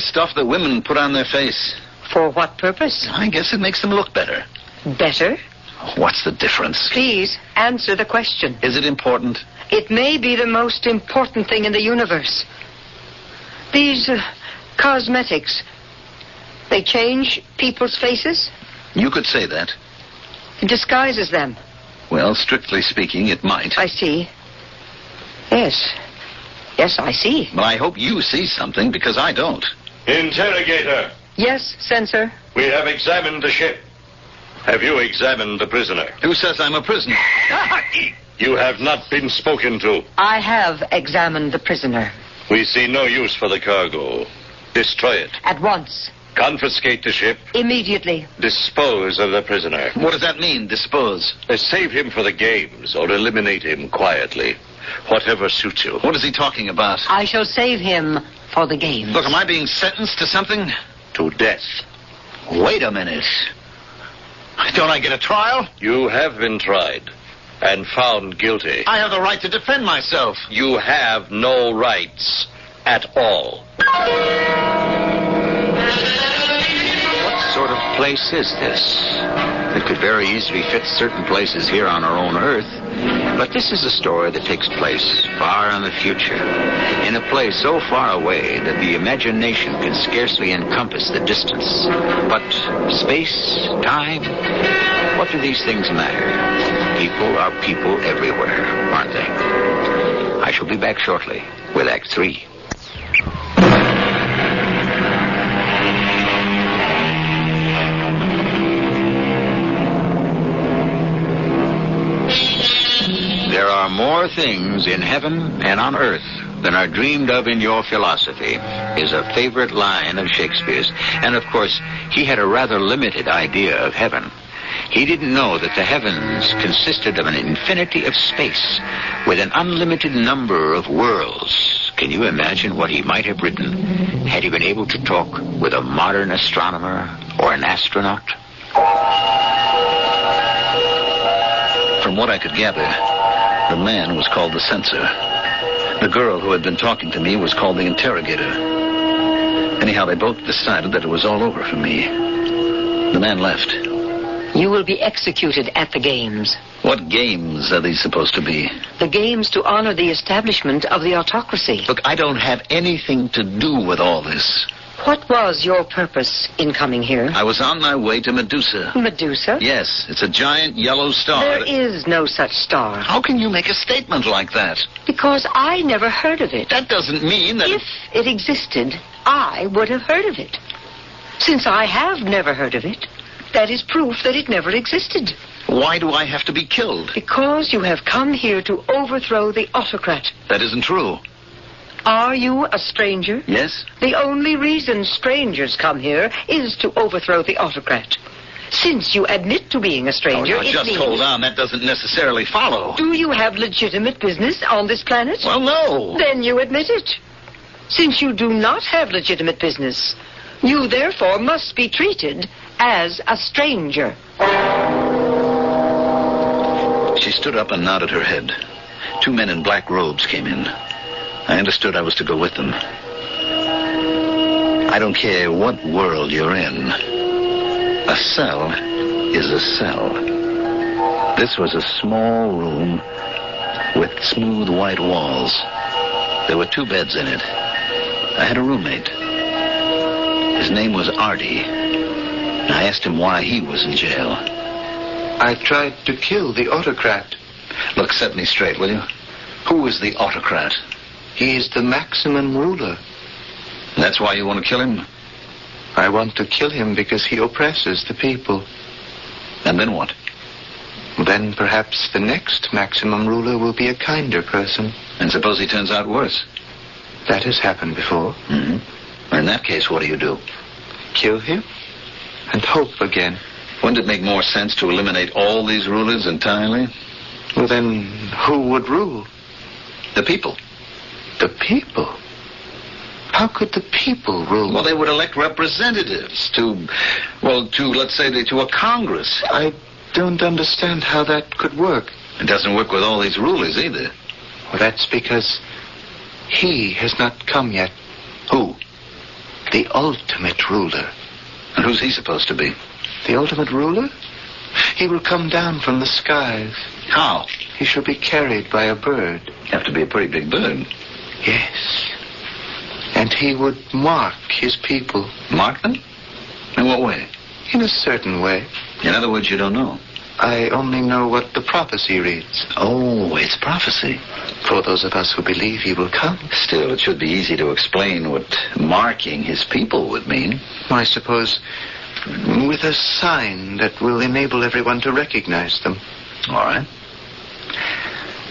Speaker 11: stuff that women put on their face.
Speaker 25: For what purpose?
Speaker 11: I guess it makes them look better.
Speaker 25: Better?
Speaker 11: What's the difference?
Speaker 25: Please, answer the question.
Speaker 11: Is it important?
Speaker 25: It may be the most important thing in the universe. These cosmetics, they change people's faces?
Speaker 11: You could say that.
Speaker 25: It disguises them.
Speaker 11: Well, strictly speaking, it might.
Speaker 25: I see. Yes. Yes, I see.
Speaker 11: Well, I hope you see something, because I don't. Interrogator.
Speaker 25: Yes, censor.
Speaker 11: We have examined the ship. Have you examined the prisoner? Who says I'm a prisoner? You have not been spoken to.
Speaker 25: I have examined the prisoner.
Speaker 11: We see no use for the cargo. Destroy it.
Speaker 25: At once.
Speaker 11: Confiscate the ship.
Speaker 25: Immediately.
Speaker 11: Dispose of the prisoner. What does that mean, dispose? Save him for the games, or eliminate him quietly. Whatever suits you. What is he talking about?
Speaker 25: I shall save him for the games.
Speaker 11: Look, am I being sentenced to something? To death. Wait a minute. Don't I get a trial? You have been tried and found guilty. I have the right to defend myself. You have no rights at all.
Speaker 19: What sort of place is this? It could very easily fit certain places here on our own Earth. But this is a story that takes place far in the future, in a place so far away that the imagination can scarcely encompass the distance. But space, time, what do these things matter? People are people everywhere, aren't they? I shall be back shortly with Act 3. There are more things in heaven and on earth than are dreamed of in your philosophy, is a favorite line of Shakespeare's. And, of course, he had a rather limited idea of heaven. He didn't know that the heavens consisted of an infinity of space with an unlimited number of worlds,
Speaker 11: Can you imagine what he might have written had he been able to talk with a modern astronomer or an astronaut?
Speaker 23: From what I could gather, the man was called the censor. The girl who had been talking to me was called the interrogator. Anyhow, they both decided that it was all over for me. The man left.
Speaker 8: You will be executed at the games.
Speaker 23: What games are these supposed to be?
Speaker 8: The games to honor the establishment of the autocracy.
Speaker 23: Look, I don't have anything to do with all this.
Speaker 8: What was your purpose in coming here?
Speaker 23: I was on my way to Medusa.
Speaker 8: Medusa?
Speaker 23: Yes, it's a giant yellow star.
Speaker 8: There is no such star.
Speaker 23: How can you make a statement like that?
Speaker 8: Because I never heard of it.
Speaker 23: That doesn't mean that...
Speaker 8: If it existed, I would have heard of it. Since I have never heard of it, that is proof that it never existed.
Speaker 23: Why do I have to be killed?
Speaker 8: Because you have come here to overthrow the autocrat.
Speaker 23: That isn't true.
Speaker 8: Are you a stranger?
Speaker 23: Yes.
Speaker 8: The only reason strangers come here is to overthrow the autocrat. Since you admit to being a stranger,
Speaker 23: now, just hold on. That doesn't necessarily follow.
Speaker 8: Do you have legitimate business on this planet?
Speaker 23: Well, no.
Speaker 8: Then you admit it. Since you do not have legitimate business, you therefore must be treated as a stranger.
Speaker 23: She stood up and nodded her head. 2 men in black robes came in. I understood I was to go with them. I don't care what world you're in. A cell is a cell. This was a small room with smooth white walls. There were 2 beds in it. I had a roommate. His name was Artie. I asked him why he was in jail.
Speaker 16: I tried to kill the autocrat.
Speaker 23: Look, set me straight, will you? Who is the autocrat?
Speaker 16: He is the maximum ruler.
Speaker 23: That's why you want to kill him?
Speaker 16: I want to kill him because he oppresses the people.
Speaker 23: And then what?
Speaker 16: Then perhaps the next maximum ruler will be a kinder person.
Speaker 23: And suppose he turns out worse?
Speaker 16: That has happened before.
Speaker 23: Mm-hmm. In that case, what do?
Speaker 16: Kill him and hope again.
Speaker 23: Wouldn't it make more sense to eliminate all these rulers entirely?
Speaker 16: Well, then who would rule?
Speaker 23: The people.
Speaker 16: The people? How could the people rule?
Speaker 23: Well, they would elect representatives to let's say, to a Congress.
Speaker 16: I don't understand how that could work.
Speaker 23: It doesn't work with all these rulers either.
Speaker 16: Well, that's because he has not come yet.
Speaker 23: Who?
Speaker 16: The ultimate ruler.
Speaker 23: And who's he supposed to be?
Speaker 16: The ultimate ruler? He will come down from the skies.
Speaker 23: How?
Speaker 16: He shall be carried by a bird.
Speaker 23: Have to be a pretty big bird.
Speaker 16: Yes. And he would mark his people.
Speaker 23: Mark them? In what way?
Speaker 16: In a certain way.
Speaker 23: In other words, you don't know.
Speaker 16: I only know what the prophecy reads.
Speaker 23: Oh, it's prophecy.
Speaker 16: For those of us who believe he will come.
Speaker 23: Still, it should be easy to explain what marking his people would mean.
Speaker 16: I suppose with a sign that will enable everyone to recognize them.
Speaker 23: All right.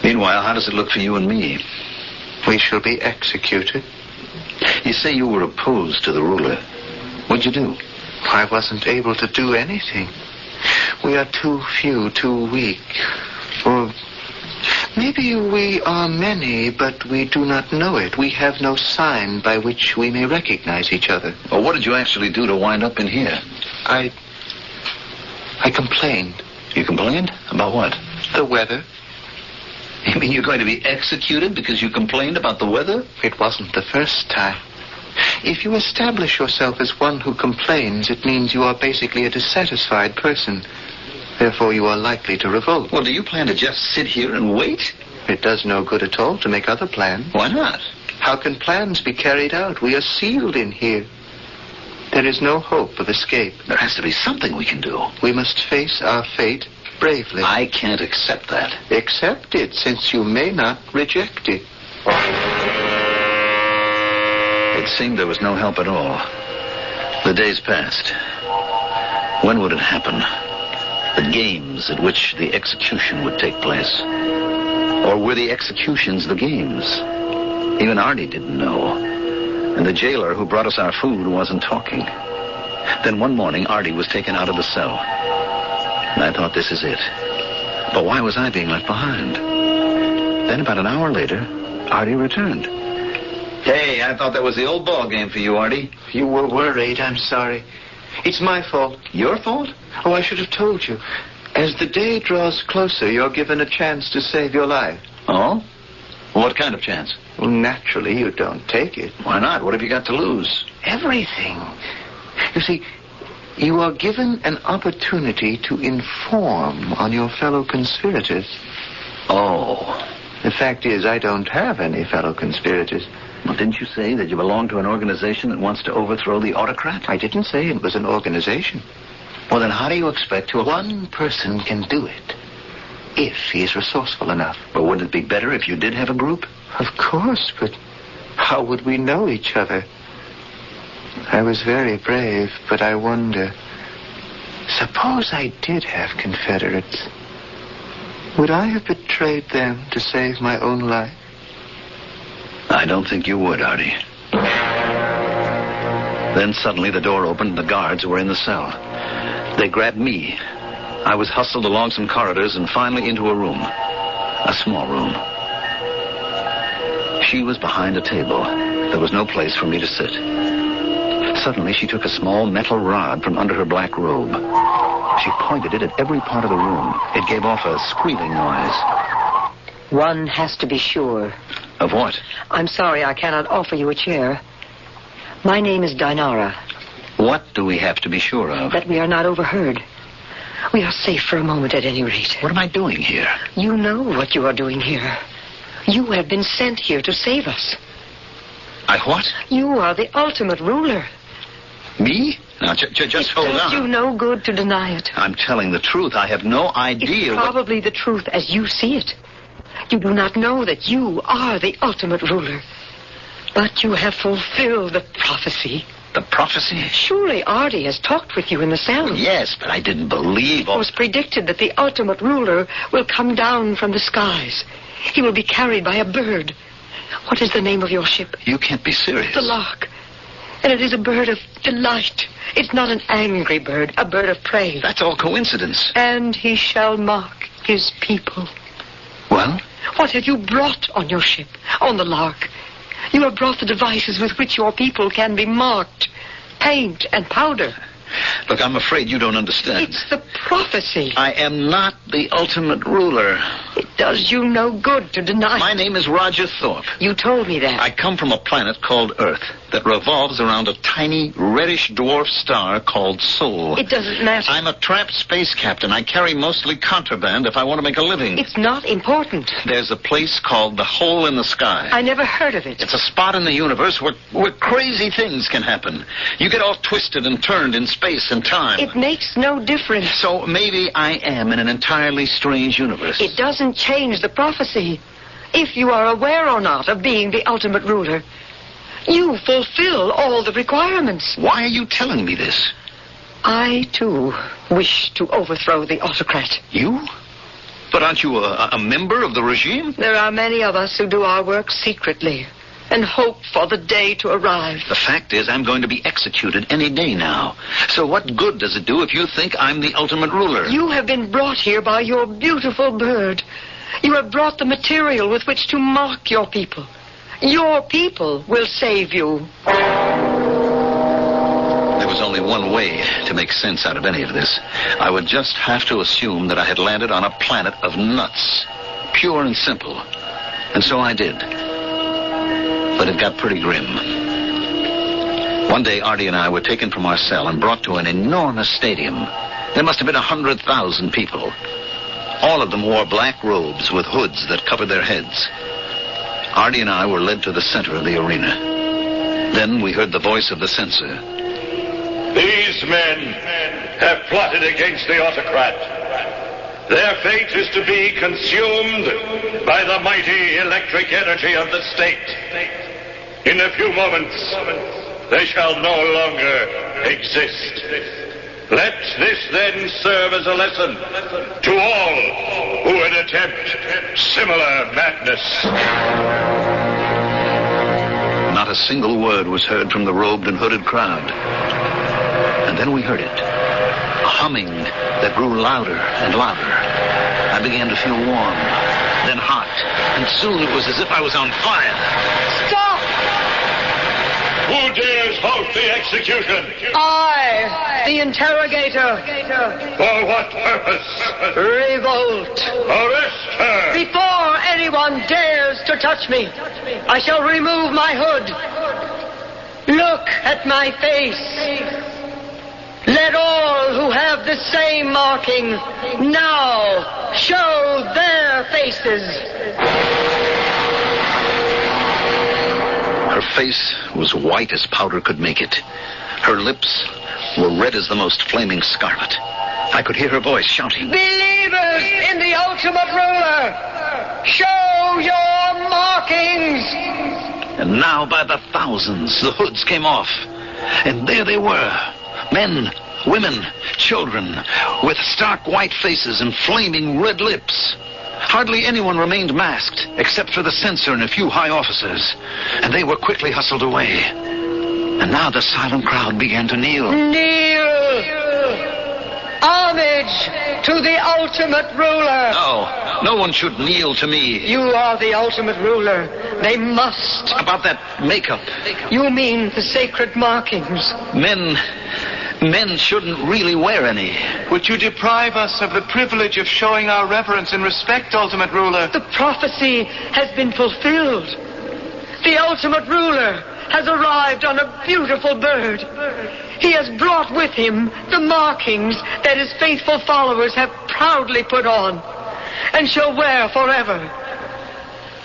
Speaker 23: Meanwhile, how does it look for you and me?
Speaker 16: We shall be executed.
Speaker 23: You say you were opposed to the ruler. What'd you do?
Speaker 16: I wasn't able to do anything. We are too few, too weak. Or maybe we are many, but we do not know it. We have no sign by which we may recognize each other.
Speaker 23: Well, what did you actually do to wind up in here?
Speaker 16: I complained.
Speaker 23: You complained? About what?
Speaker 16: The weather.
Speaker 23: You mean you're going to be executed because you complained about the weather?
Speaker 16: It wasn't the first time. If you establish yourself as one who complains, it means you are basically a dissatisfied person. Therefore, you are likely to revolt.
Speaker 23: Well, do you plan to just sit here and wait?
Speaker 16: It does no good at all to make other plans.
Speaker 23: Why not?
Speaker 16: How can plans be carried out? We are sealed in here. There is no hope of escape.
Speaker 23: There has to be something we can do.
Speaker 16: We must face our fate bravely.
Speaker 23: I can't accept that.
Speaker 16: Accept it, since you may not reject it.
Speaker 23: It seemed there was no help at all. The days passed. When would it happen? The games at which the execution would take place? Or were the executions the games? Even Artie didn't know. And the jailer who brought us our food wasn't talking. Then one morning, Artie was taken out of the cell. And I thought, this is it. But why was I being left behind? Then about an hour later, Artie returned. Hey, I thought that was the old ball game for you, Artie.
Speaker 16: You were worried. I'm sorry. It's my fault.
Speaker 23: Your fault?
Speaker 16: Oh, I should have told you. As the day draws closer, you're given a chance to save your life.
Speaker 23: Oh? What kind of chance?
Speaker 16: Well, naturally, you don't take it.
Speaker 23: Why not? What have you got to lose?
Speaker 16: Everything. You see, you are given an opportunity to inform on your fellow conspirators.
Speaker 23: Oh.
Speaker 16: The fact is, I don't have any fellow conspirators.
Speaker 23: Well, didn't you say that you belong to an organization that wants to overthrow the autocrat?
Speaker 16: I didn't say it was an organization.
Speaker 23: Well, then how do you expect to...
Speaker 16: One person can do it, if he is resourceful enough.
Speaker 23: But wouldn't it be better if you did have a group?
Speaker 16: Of course, but how would we know each other? I was very brave, but I wonder... Suppose I did have Confederates. Would I have betrayed them to save my own life?
Speaker 23: I don't think you would, Artie. Then suddenly the door opened and the guards were in the cell. They grabbed me. I was hustled along some corridors and finally into a room. A small room. She was behind a table. There was no place for me to sit. Suddenly she took a small metal rod from under her black robe. She pointed it at every part of the room. It gave off a squealing noise.
Speaker 8: One has to be sure.
Speaker 23: Of what?
Speaker 8: I'm sorry I cannot offer you a chair. My name is Dinara.
Speaker 23: What do we have to be sure of?
Speaker 8: That we are not overheard. We are safe for a moment at any rate.
Speaker 23: What am I doing here?
Speaker 8: You know what you are doing here. You have been sent here to save us.
Speaker 23: I what?
Speaker 8: You are the ultimate ruler.
Speaker 23: Me? Now, just hold on.
Speaker 8: It does you no good to deny it.
Speaker 23: I'm telling the truth. I have no idea.
Speaker 8: It's probably the truth as you see it. You do not know that you are the ultimate ruler. But you have fulfilled the prophecy.
Speaker 23: The prophecy?
Speaker 8: Surely Artie has talked with you in the cell.
Speaker 23: Yes, but I didn't believe...
Speaker 8: It was predicted that the ultimate ruler will come down from the skies. He will be carried by a bird. What is the name of your ship?
Speaker 23: You can't be serious.
Speaker 8: The Lark. And it is a bird of delight. It's not an angry bird, a bird of prey.
Speaker 23: That's all coincidence.
Speaker 8: And he shall mark his people.
Speaker 23: Well?
Speaker 8: What have you brought on your ship, on the Lark? You have brought the devices with which your people can be marked. Paint and powder.
Speaker 23: Look, I'm afraid you don't understand.
Speaker 8: It's the prophecy.
Speaker 23: I am not the ultimate ruler.
Speaker 8: It does you no good to deny.
Speaker 23: My name is Roger Thorpe.
Speaker 8: You told me that.
Speaker 23: I come from a planet called Earth that revolves around a tiny reddish dwarf star called Sol.
Speaker 8: It doesn't matter.
Speaker 23: I'm a trapped space captain. I carry mostly contraband if I want to make a living.
Speaker 8: It's not important.
Speaker 23: There's a place called the Hole in the Sky.
Speaker 8: I never heard of it.
Speaker 23: It's a spot in the universe where crazy things can happen. You get all twisted and turned in space and time.
Speaker 8: It makes no difference.
Speaker 23: So maybe I am in an entirely strange universe.
Speaker 8: It doesn't change the prophecy. If you are aware or not of being the ultimate ruler, you fulfill all the requirements.
Speaker 23: Why are you telling me this?
Speaker 8: I, too, wish to overthrow the autocrat.
Speaker 23: You? But aren't you a member of the regime?
Speaker 8: There are many of us who do our work secretly and hope for the day to arrive.
Speaker 23: The fact is, I'm going to be executed any day now. So what good does it do if you think I'm the ultimate ruler?
Speaker 8: You have been brought here by your beautiful bird. You have brought the material with which to mark your people. Your people will save you.
Speaker 23: There was only one way to make sense out of any of this. I would just have to assume that I had landed on a planet of nuts. Pure and simple. And so I did. But it got pretty grim. One day, Artie and I were taken from our cell and brought to an enormous stadium. There must have been 100,000 people. All of them wore black robes with hoods that covered their heads. Artie and I were led to the center of the arena. Then we heard the voice of the censor.
Speaker 7: These men have plotted against the autocrat. Their fate is to be consumed by the mighty electric energy of the state. In a few moments, they shall no longer exist. Let this then serve as a lesson to all who would attempt similar madness.
Speaker 23: Not a single word was heard from the robed and hooded crowd. And then we heard it. A humming that grew louder and louder. I began to feel warm, then hot, and soon it was as if I was on fire.
Speaker 8: Stop!
Speaker 7: Who dares halt the execution?
Speaker 8: I, the interrogator.
Speaker 7: For what purpose?
Speaker 8: Revolt.
Speaker 7: Arrest her!
Speaker 8: Before anyone dares to touch me, I shall remove my hood. Look at my face. Let all who have the same marking now show their faces.
Speaker 11: Her face was white as powder could make it. Her lips were red as the most flaming scarlet. I could hear her voice shouting,
Speaker 8: Believers in the ultimate ruler, show your markings.
Speaker 11: And now by the thousands, the hoods came off. And there they were. Men, women, children, with stark white faces and flaming red lips. Hardly anyone remained masked, except for the censor and a few high officers. And they were quickly hustled away. And now the silent crowd began to kneel.
Speaker 8: Kneel! Homage to the ultimate ruler.
Speaker 11: No one should kneel to me.
Speaker 8: You are the ultimate ruler. They must.
Speaker 11: About that makeup.
Speaker 8: You mean the sacred markings.
Speaker 11: Men shouldn't really wear any.
Speaker 18: Would you deprive us of the privilege of showing our reverence and respect, ultimate ruler?
Speaker 8: The prophecy has been fulfilled. The ultimate ruler has arrived on a beautiful bird. He has brought with him the markings that his faithful followers have proudly put on and shall wear forever.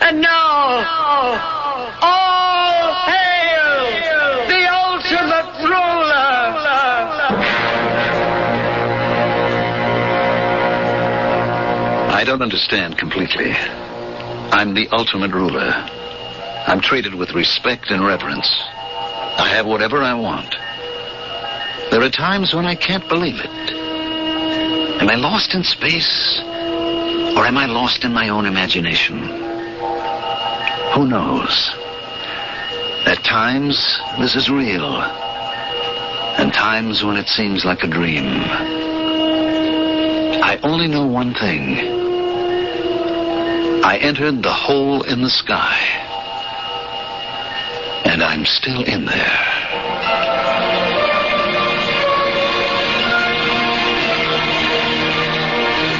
Speaker 8: And now, all hail the ultimate ruler!
Speaker 11: I don't understand completely. I'm the ultimate ruler. I'm treated with respect and reverence. I have whatever I want. There are times when I can't believe it. Am I lost in space? Or am I lost in my own imagination? Who knows? At times, this is real. And times when it seems like a dream. I only know one thing. I entered the hole in the sky. And I'm still in there.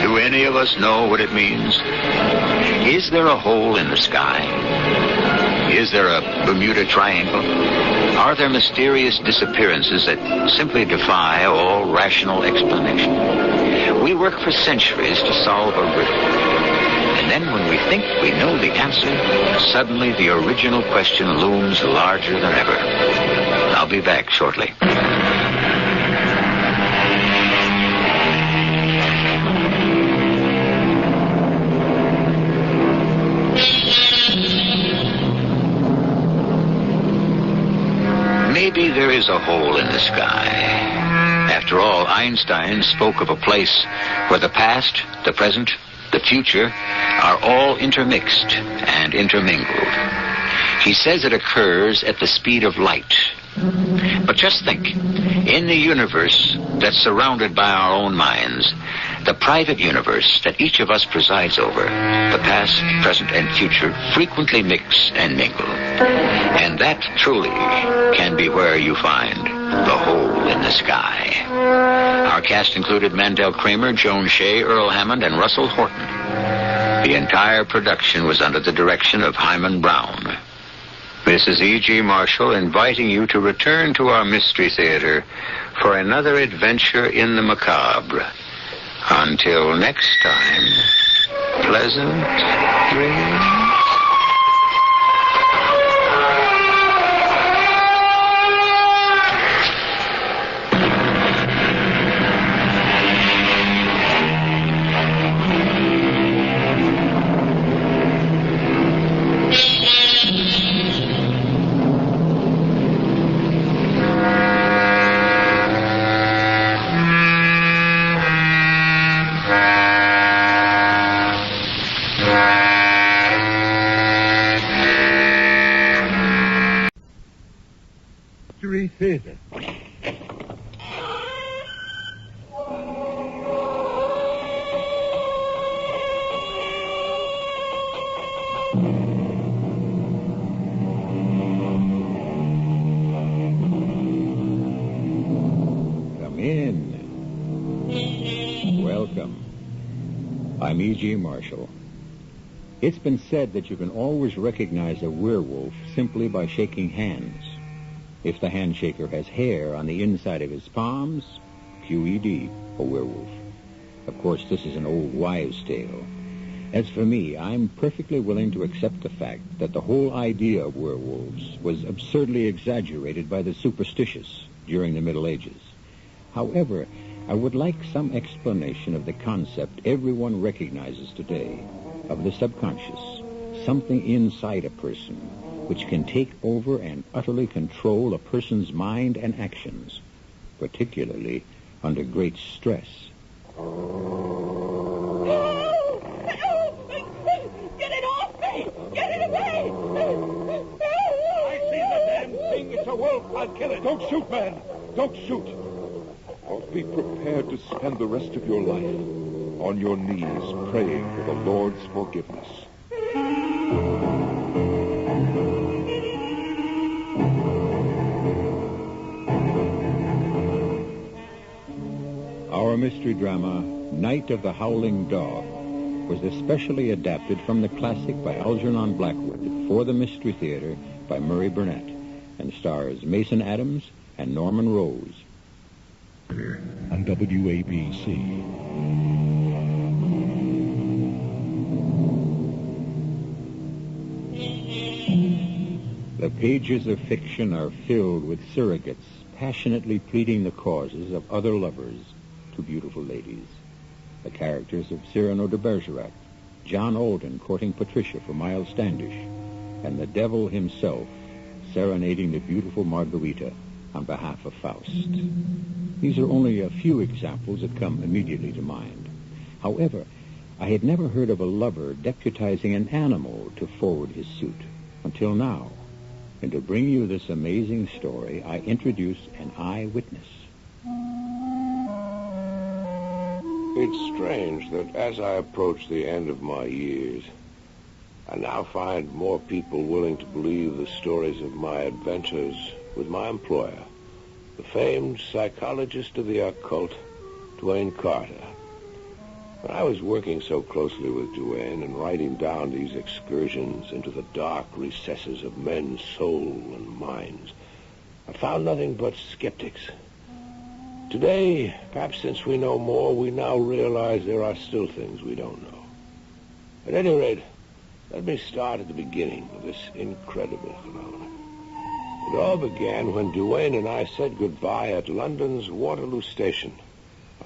Speaker 14: Do any of us know what it means? Is there a hole in the sky? Is there a Bermuda Triangle? Are there mysterious disappearances that simply defy all rational explanation? We work for centuries to solve a riddle. And then when we think we know the answer, suddenly the original question looms larger than ever. I'll be back shortly. Maybe there is a hole in the sky. After all, Einstein spoke of a place where the past, the present, the future are all intermixed and intermingled. He says it occurs at the speed of light. But just think, in the universe that's surrounded by our own minds, the private universe that each of us presides over, the past, present, and future frequently mix and mingle. And that truly can be where you find the hole in the sky. Our cast included Mandel Kramer, Joan Shea, Earl Hammond, and Russell Horton. The entire production was under the direction of Hyman Brown. This is E.G. Marshall inviting you to return to our Mystery Theater for another adventure in the macabre. Until next time, pleasant dreams.
Speaker 1: in. Welcome. I'm E.G. Marshall. It's been said that you can always recognize a werewolf simply by shaking hands. If the handshaker has hair on the inside of his palms, QED, a werewolf. Of course, this is an old wives' tale. As for me, I'm perfectly willing to accept the fact that the whole idea of werewolves was absurdly exaggerated by the superstitious during the Middle Ages. However, I would like some explanation of the concept everyone recognizes today, of the subconscious, something inside a person which can take over and utterly control a person's mind and actions, particularly under great stress.
Speaker 18: Get it off me! Get it away! I see the damn thing. It's a wolf. I'll kill it.
Speaker 4: Don't shoot, man. Don't shoot. Or be prepared to spend the rest of your life on your knees praying for the Lord's forgiveness.
Speaker 1: Our mystery drama, Night of the Howling Dog, was especially adapted from the classic by Algernon Blackwood for the Mystery Theater by Murray Burnett and stars Mason Adams and Norman Rose.
Speaker 4: On WABC.
Speaker 1: The pages of fiction are filled with surrogates passionately pleading the causes of other lovers to beautiful ladies. The characters of Cyrano de Bergerac, John Alden courting Patricia for Miles Standish, and the devil himself serenading the beautiful Margarita on behalf of Faust. These are only a few examples that come immediately to mind. However, I had never heard of a lover deputizing an animal to forward his suit until now. And to bring you this amazing story, I introduce an eyewitness.
Speaker 15: It's strange that as I approach the end of my years, I now find more people willing to believe the stories of my adventures with my employer, the famed psychologist of the occult, Dwayne Carter. When I was working so closely with Dwayne and writing down these excursions into the dark recesses of men's soul and minds, I found nothing but skeptics. Today, perhaps since we know more, we now realize there are still things we don't know. At any rate, let me start at the beginning of this incredible phenomenon. It all began when Dwayne and I said goodbye at London's Waterloo Station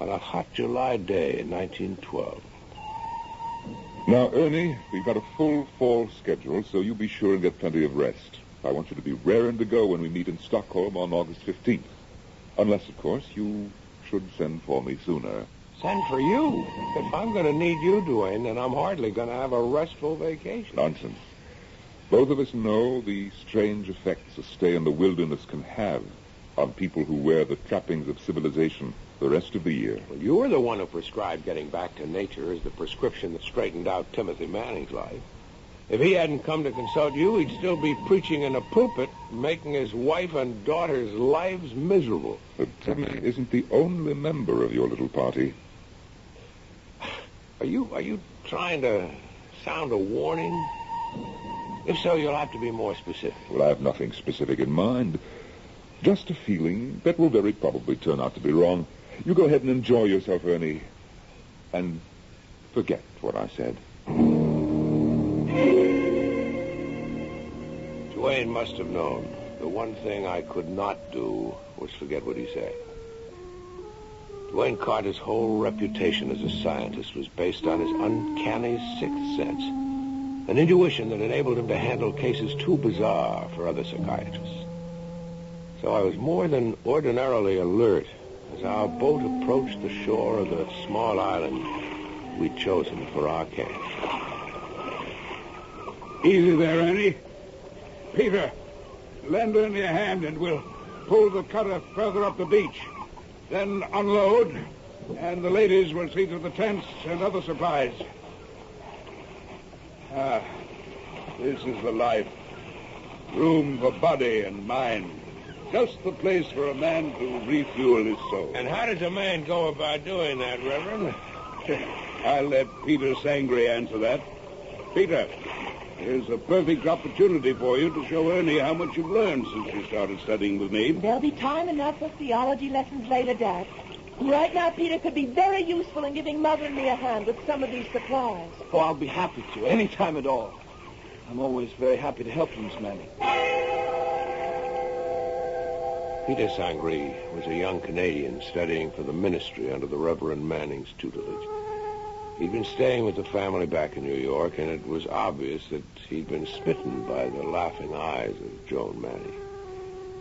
Speaker 15: on a hot July day in 1912.
Speaker 4: Now, Ernie, we've got a full fall schedule, so you be sure and get plenty of rest. I want you to be raring to go when we meet in Stockholm on August 15th. Unless, of course, you should send for me sooner.
Speaker 15: Send for you? If I'm going to need you, Dwayne, then I'm hardly going to have a restful vacation.
Speaker 4: Nonsense. Both of us know the strange effects a stay in the wilderness can have on people who wear the trappings of civilization the rest of the year.
Speaker 15: Well, you were the one who prescribed getting back to nature as the prescription that straightened out Timothy Manning's life. If he hadn't come to consult you, he'd still be preaching in a pulpit, making his wife and daughter's lives miserable.
Speaker 4: But Timmy isn't the only member of your little party.
Speaker 15: Are you trying to sound a warning? If so, you'll have to be more specific.
Speaker 4: Well, I have nothing specific in mind. Just a feeling that will very probably turn out to be wrong. You go ahead and enjoy yourself, Ernie. And forget what I said.
Speaker 15: Dwayne must have known. The one thing I could not do was forget what he said. Dwayne Carter's whole reputation as a scientist was based on his uncanny sixth sense, an intuition that enabled him to handle cases too bizarre for other psychiatrists. So I was more than ordinarily alert as our boat approached the shore of the small island we'd chosen for our case.
Speaker 9: Easy there, Ernie. Peter, lend Ernie a hand and we'll pull the cutter further up the beach. Then unload, and the ladies will see to the tents and other supplies. This is the life. Room for body and mind.
Speaker 15: Just the place for a man to refuel his soul.
Speaker 3: And how does a man go about doing that, Reverend?
Speaker 15: I'll let Peter Sangre answer that. Peter, here's a perfect opportunity for you to show Ernie how much you've learned since you started studying with me.
Speaker 10: There'll be time enough for theology lessons later, Dad. Right now, Peter could be very useful in giving Mother and me a hand with some of these supplies.
Speaker 17: Oh, I'll be happy to, any time at all. I'm always very happy to help you, Miss Manning.
Speaker 15: Peter Sangre was a young Canadian studying for the ministry under the Reverend Manning's tutelage. He'd been staying with the family back in New York, and it was obvious that he'd been smitten by the laughing eyes of Joan Manning.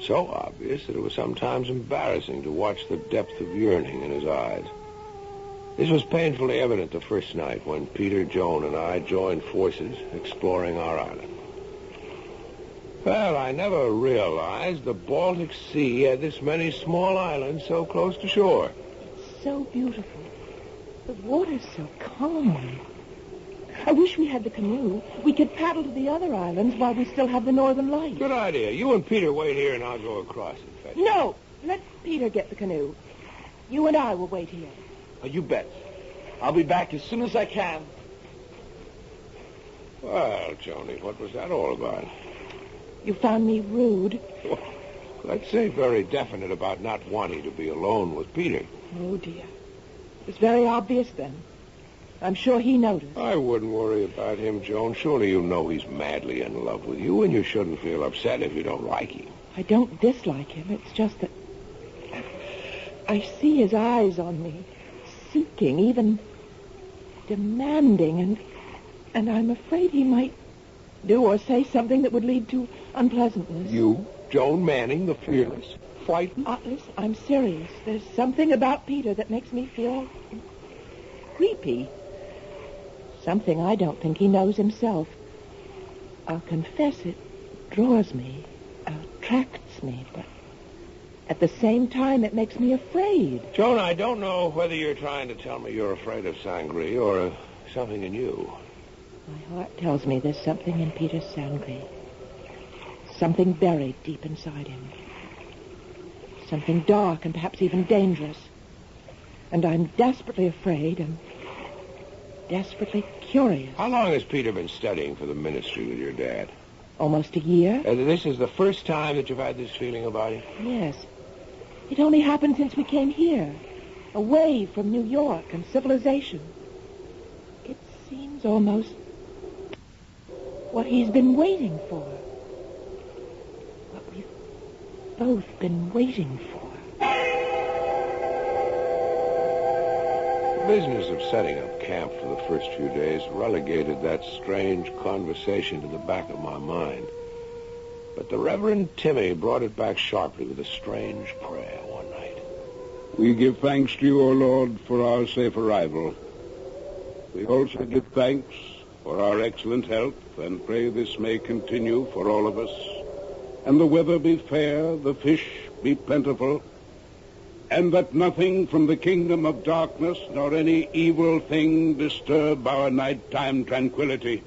Speaker 15: So obvious that it was sometimes embarrassing to watch the depth of yearning in his eyes. This was painfully evident the first night when Peter, Joan, and I joined forces exploring our island. Well, I never realized the Baltic Sea had this many small islands so close to shore.
Speaker 10: It's so beautiful. The water's so calm. I wish we had the canoe. We could paddle to the other islands while we still have the northern lights.
Speaker 15: Good idea. You and Peter wait here, and I'll go across and fetch you.
Speaker 10: No, let Peter get the canoe. You and I will wait here.
Speaker 17: Oh, you bet. I'll be back as soon as I can.
Speaker 15: Well, Joni, what was that all about?
Speaker 10: You found me rude.
Speaker 15: Well, let's say very definite about not wanting to be alone with Peter.
Speaker 10: Oh, dear. It was very obvious then. I'm sure he noticed.
Speaker 15: I wouldn't worry about him, Joan. Surely you know he's madly in love with you, and you shouldn't feel upset if you don't like him.
Speaker 10: I don't dislike him. It's just that I see his eyes on me, seeking, even demanding, and I'm afraid he might do or say something that would lead to unpleasantness.
Speaker 15: You, Joan Manning, the fearless, frightened?
Speaker 10: Listen, I'm serious. There's something about Peter that makes me feel creepy. Something I don't think he knows himself. I'll confess it draws me, attracts me, but at the same time it makes me afraid.
Speaker 15: Joan, I don't know whether you're trying to tell me you're afraid of Sangre or something in you.
Speaker 10: My heart tells me there's something in Peter Sangre. Something buried deep inside him. Something dark and perhaps even dangerous. And I'm desperately afraid and desperately curious.
Speaker 15: How long has Peter been studying for the ministry with your dad?
Speaker 10: Almost a year.
Speaker 15: This is the first time that you've had this feeling about him?
Speaker 10: Yes. It only happened since we came here, away from New York and civilization. It seems almost what he's been waiting for. What we've both been waiting for.
Speaker 15: The business of setting up camp for the first few days relegated that strange conversation to the back of my mind. But the Reverend Timmy brought it back sharply with a strange prayer one night.
Speaker 21: We give thanks to you, O Lord, for our safe arrival. We also give thanks for our excellent health and pray this may continue for all of us. And the weather be fair, the fish be plentiful, and that nothing from the kingdom of darkness nor any evil thing disturb our nighttime tranquility.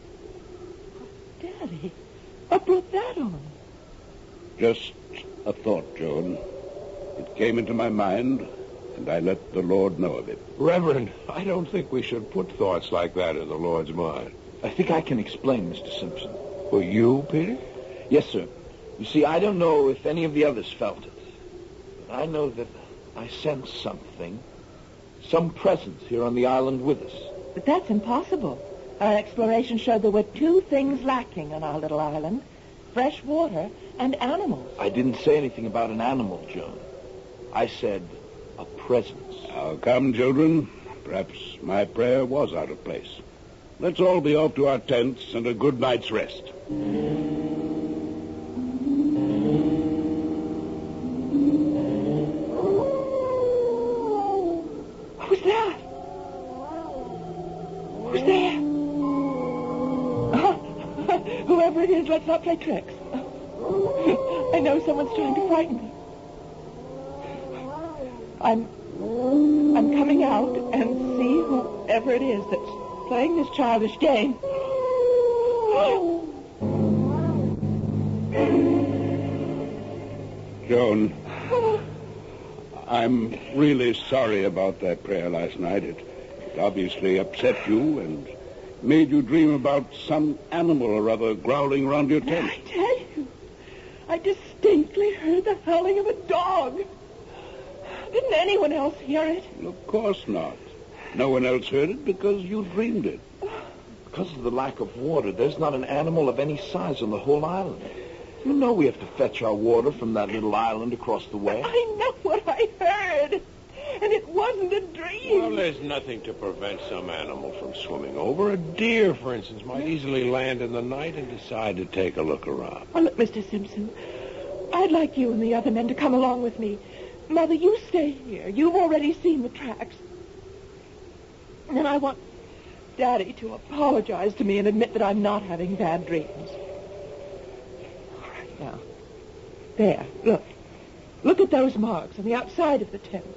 Speaker 10: Daddy, what brought that on?
Speaker 21: Just a thought, Joan. It came into my mind, and I let the Lord know of it.
Speaker 15: Reverend, I don't think we should put thoughts like that in the Lord's mind.
Speaker 17: I think I can explain, Mr. Simpson.
Speaker 15: Well, you, Peter?
Speaker 17: Yes, sir. You see, I don't know if any of the others felt it, but I know that I sense something, some presence here on the island with us.
Speaker 10: But that's impossible. Our exploration showed there were two things lacking on our little island: fresh water and animals.
Speaker 17: I didn't say anything about an animal, Joan. I said a presence.
Speaker 21: Now, come, children. Perhaps my prayer was out of place. Let's all be off to our tents and a good night's rest.
Speaker 10: Who's that? Who's there? Whoever it is, let's not play tricks. I know someone's trying to frighten me. I'm coming out and see whoever it is that's playing this childish game.
Speaker 21: Joan, I'm really sorry about that prayer last night. It obviously upset you and made you dream about some animal or other growling around your tent.
Speaker 10: I tell you, I distinctly heard the howling of a dog. Didn't anyone else hear it?
Speaker 21: Well, of course not. No one else heard it because you dreamed it.
Speaker 17: Because of the lack of water, there's not an animal of any size on the whole island. You know we have to fetch our water from that little island across the way.
Speaker 10: I know what I heard. And it wasn't a dream.
Speaker 15: Well, there's nothing to prevent some animal from swimming over. A deer, for instance, might easily land in the night and decide to take a look around.
Speaker 10: Oh, look, Mr. Simpson, I'd like you and the other men to come along with me. Mother, you stay here. You've already seen the tracks. And then I want Daddy to apologize to me and admit that I'm not having bad dreams. All right, now. There, look. Look at those marks on the outside of the tent.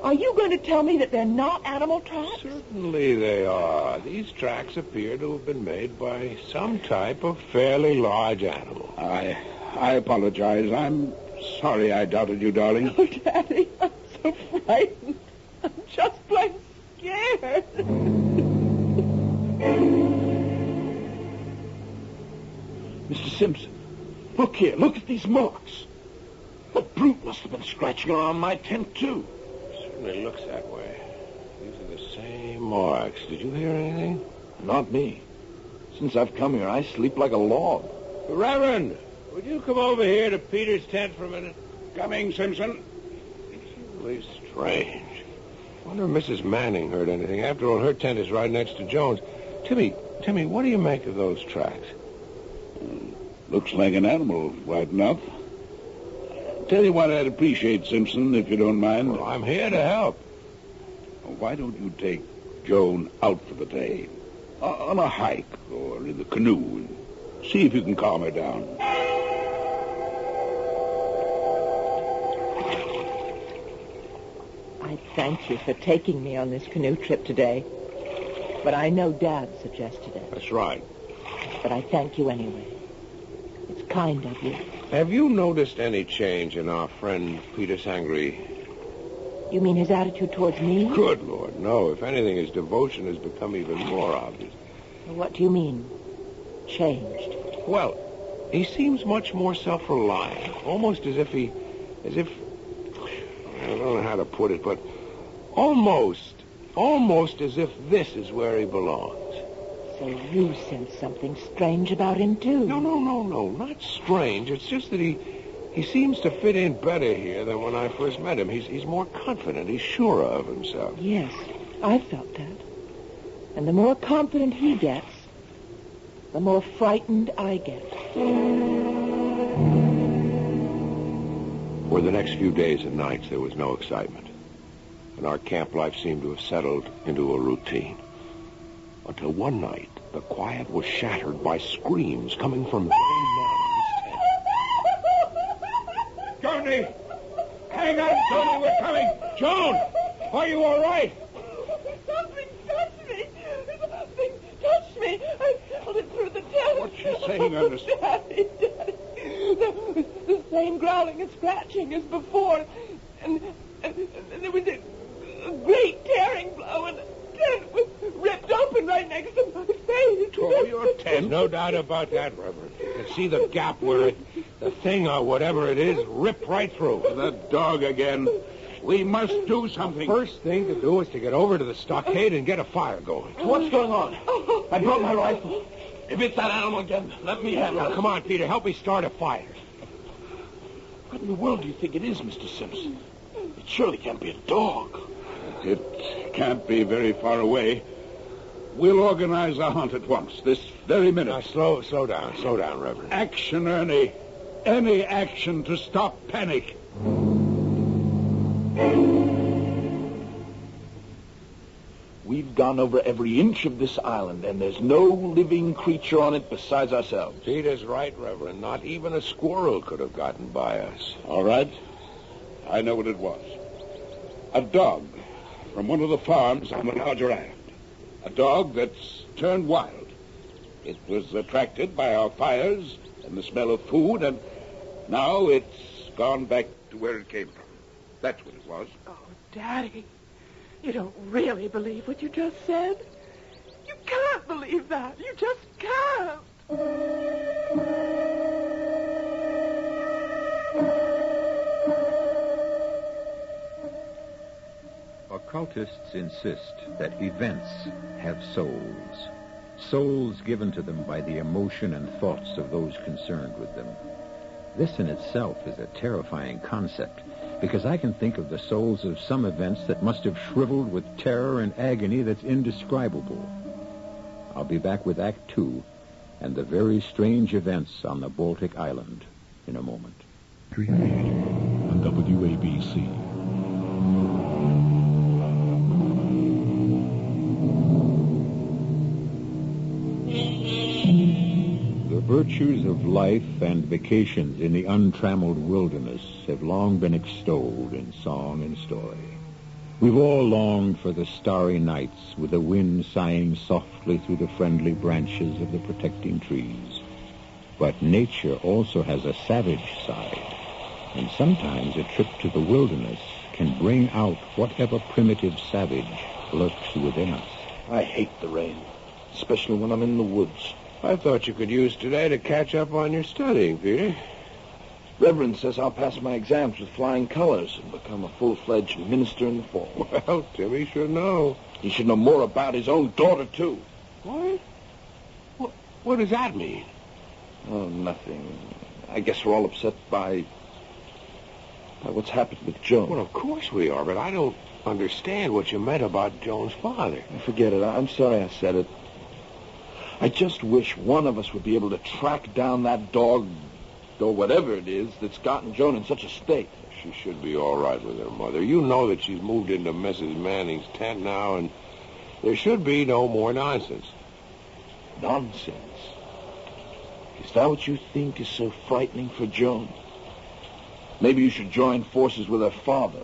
Speaker 10: Are you going to tell me that they're not animal tracks?
Speaker 15: Certainly they are. These tracks appear to have been made by some type of fairly large animal.
Speaker 21: I apologize. I'm sorry I doubted you, darling.
Speaker 10: Oh, Daddy, I'm so frightened. I'm just plain scared.
Speaker 17: Mr. Simpson, look here. Look at these marks. The brute must have been scratching around my tent, too.
Speaker 15: Certainly looks that way. These are the same marks. Did you hear anything?
Speaker 17: Not me. Since I've come here, I sleep like a log.
Speaker 15: Reverend, would you come over here to Peter's tent for a minute?
Speaker 21: Coming, Simpson.
Speaker 15: It's really strange. I wonder if Mrs. Manning heard anything. After all, her tent is right next to Jones. Timmy, what do you make of those tracks?
Speaker 21: Looks like an animal, right enough. Tell you what I'd appreciate, Simpson, if you don't mind.
Speaker 15: Well, I'm here to help.
Speaker 21: Why don't you take Joan out for the day? On a hike or in the canoe and see if you can calm her down.
Speaker 10: I thank you for taking me on this canoe trip today. But I know Dad suggested it.
Speaker 15: That's right.
Speaker 10: But I thank you anyway. It's kind of you.
Speaker 15: Have you noticed any change in our friend Peter Sangre?
Speaker 10: You mean his attitude towards me?
Speaker 15: Good Lord, no. If anything, his devotion has become even more obvious.
Speaker 10: What do you mean, changed?
Speaker 15: Well, he seems much more self-reliant, almost as if I don't know how to put it, but almost as if this is where he belongs.
Speaker 10: So you sense something strange about him, too?
Speaker 15: No, not strange. It's just that he seems to fit in better here than when I first met him. He's more confident. He's surer of himself.
Speaker 10: Yes, I felt that. And the more confident he gets, the more frightened I get.
Speaker 15: For the next few days and nights, there was no excitement. And our camp life seemed to have settled into a routine. Until one night, the quiet was shattered by screams coming from
Speaker 21: Johnny! Hang on, Johnny, we're coming!
Speaker 15: Joan! Are you all right?
Speaker 10: Something touched me! Something touched me! I felt it through the tent.
Speaker 21: What's she saying, Ernest?
Speaker 10: Daddy. The same growling and scratching as before. And there was a great tearing blow, and the tent was ripped open right next to my face.
Speaker 21: Oh, your tent?
Speaker 15: No doubt about that, Reverend. You can see the gap where the thing or whatever it is ripped right through.
Speaker 21: That dog again. We must do something.
Speaker 15: The first thing to do is to get over to the stockade and get a fire going.
Speaker 17: What's going on? I brought my rifle. If it's that animal again, let me handle it.
Speaker 15: Come on, Peter. Help me start a fire.
Speaker 17: What in the world do you think it is, Mr. Simpson? It surely can't be a dog.
Speaker 21: It can't be very far away. We'll organize a hunt at once, this very minute.
Speaker 15: Now, slow down, Reverend.
Speaker 21: Action, Ernie. Any action to stop panic.
Speaker 17: We've gone over every inch of this island, and there's no living creature on it besides ourselves.
Speaker 15: Peter's right, Reverend. Not even a squirrel could have gotten by us.
Speaker 21: All right. I know what it was. A dog from one of the farms on the larger island. A dog that's turned wild. It was attracted by our fires and the smell of food, and now it's
Speaker 15: gone back to where it came from. That's what it was.
Speaker 10: Oh, Daddy, you don't really believe what you just said? You can't believe that. You just can't.
Speaker 1: Occultists insist that events have souls. Souls given to them by the emotion and thoughts of those concerned with them. This in itself is a terrifying concept, because I can think of the souls of some events that must have shriveled with terror and agony that's indescribable. I'll be back with Act 2 and the very strange events on the Baltic Island in a moment.
Speaker 2: On WABC.
Speaker 1: The virtues of life and vacations in the untrammeled wilderness have long been extolled in song and story. We've all longed for the starry nights with the wind sighing softly through the friendly branches of the protecting trees. But nature also has a savage side, and sometimes a trip to the wilderness can bring out whatever primitive savage lurks within us.
Speaker 17: I hate the rain, especially when I'm in the woods.
Speaker 15: I thought you could use today to catch up on your studying, Peter.
Speaker 17: Reverend says I'll pass my exams with flying colors and become a full-fledged minister in the fall.
Speaker 15: Well, Timmy should know.
Speaker 17: He should know more about his own daughter, too.
Speaker 15: What? What does that mean?
Speaker 17: Oh, nothing. I guess we're all upset by what's happened with Joan.
Speaker 15: Well, of course we are, but I don't understand what you meant about Joan's father.
Speaker 17: Forget it. I'm sorry I said it. I just wish one of us would be able to track down that dog, or whatever it is, that's gotten Joan in such a state.
Speaker 15: She should be all right with her mother. You know that she's moved into Mrs. Manning's tent now, and there should be no more nonsense.
Speaker 17: Nonsense? Is that what you think is so frightening for Joan? Maybe you should join forces with her father.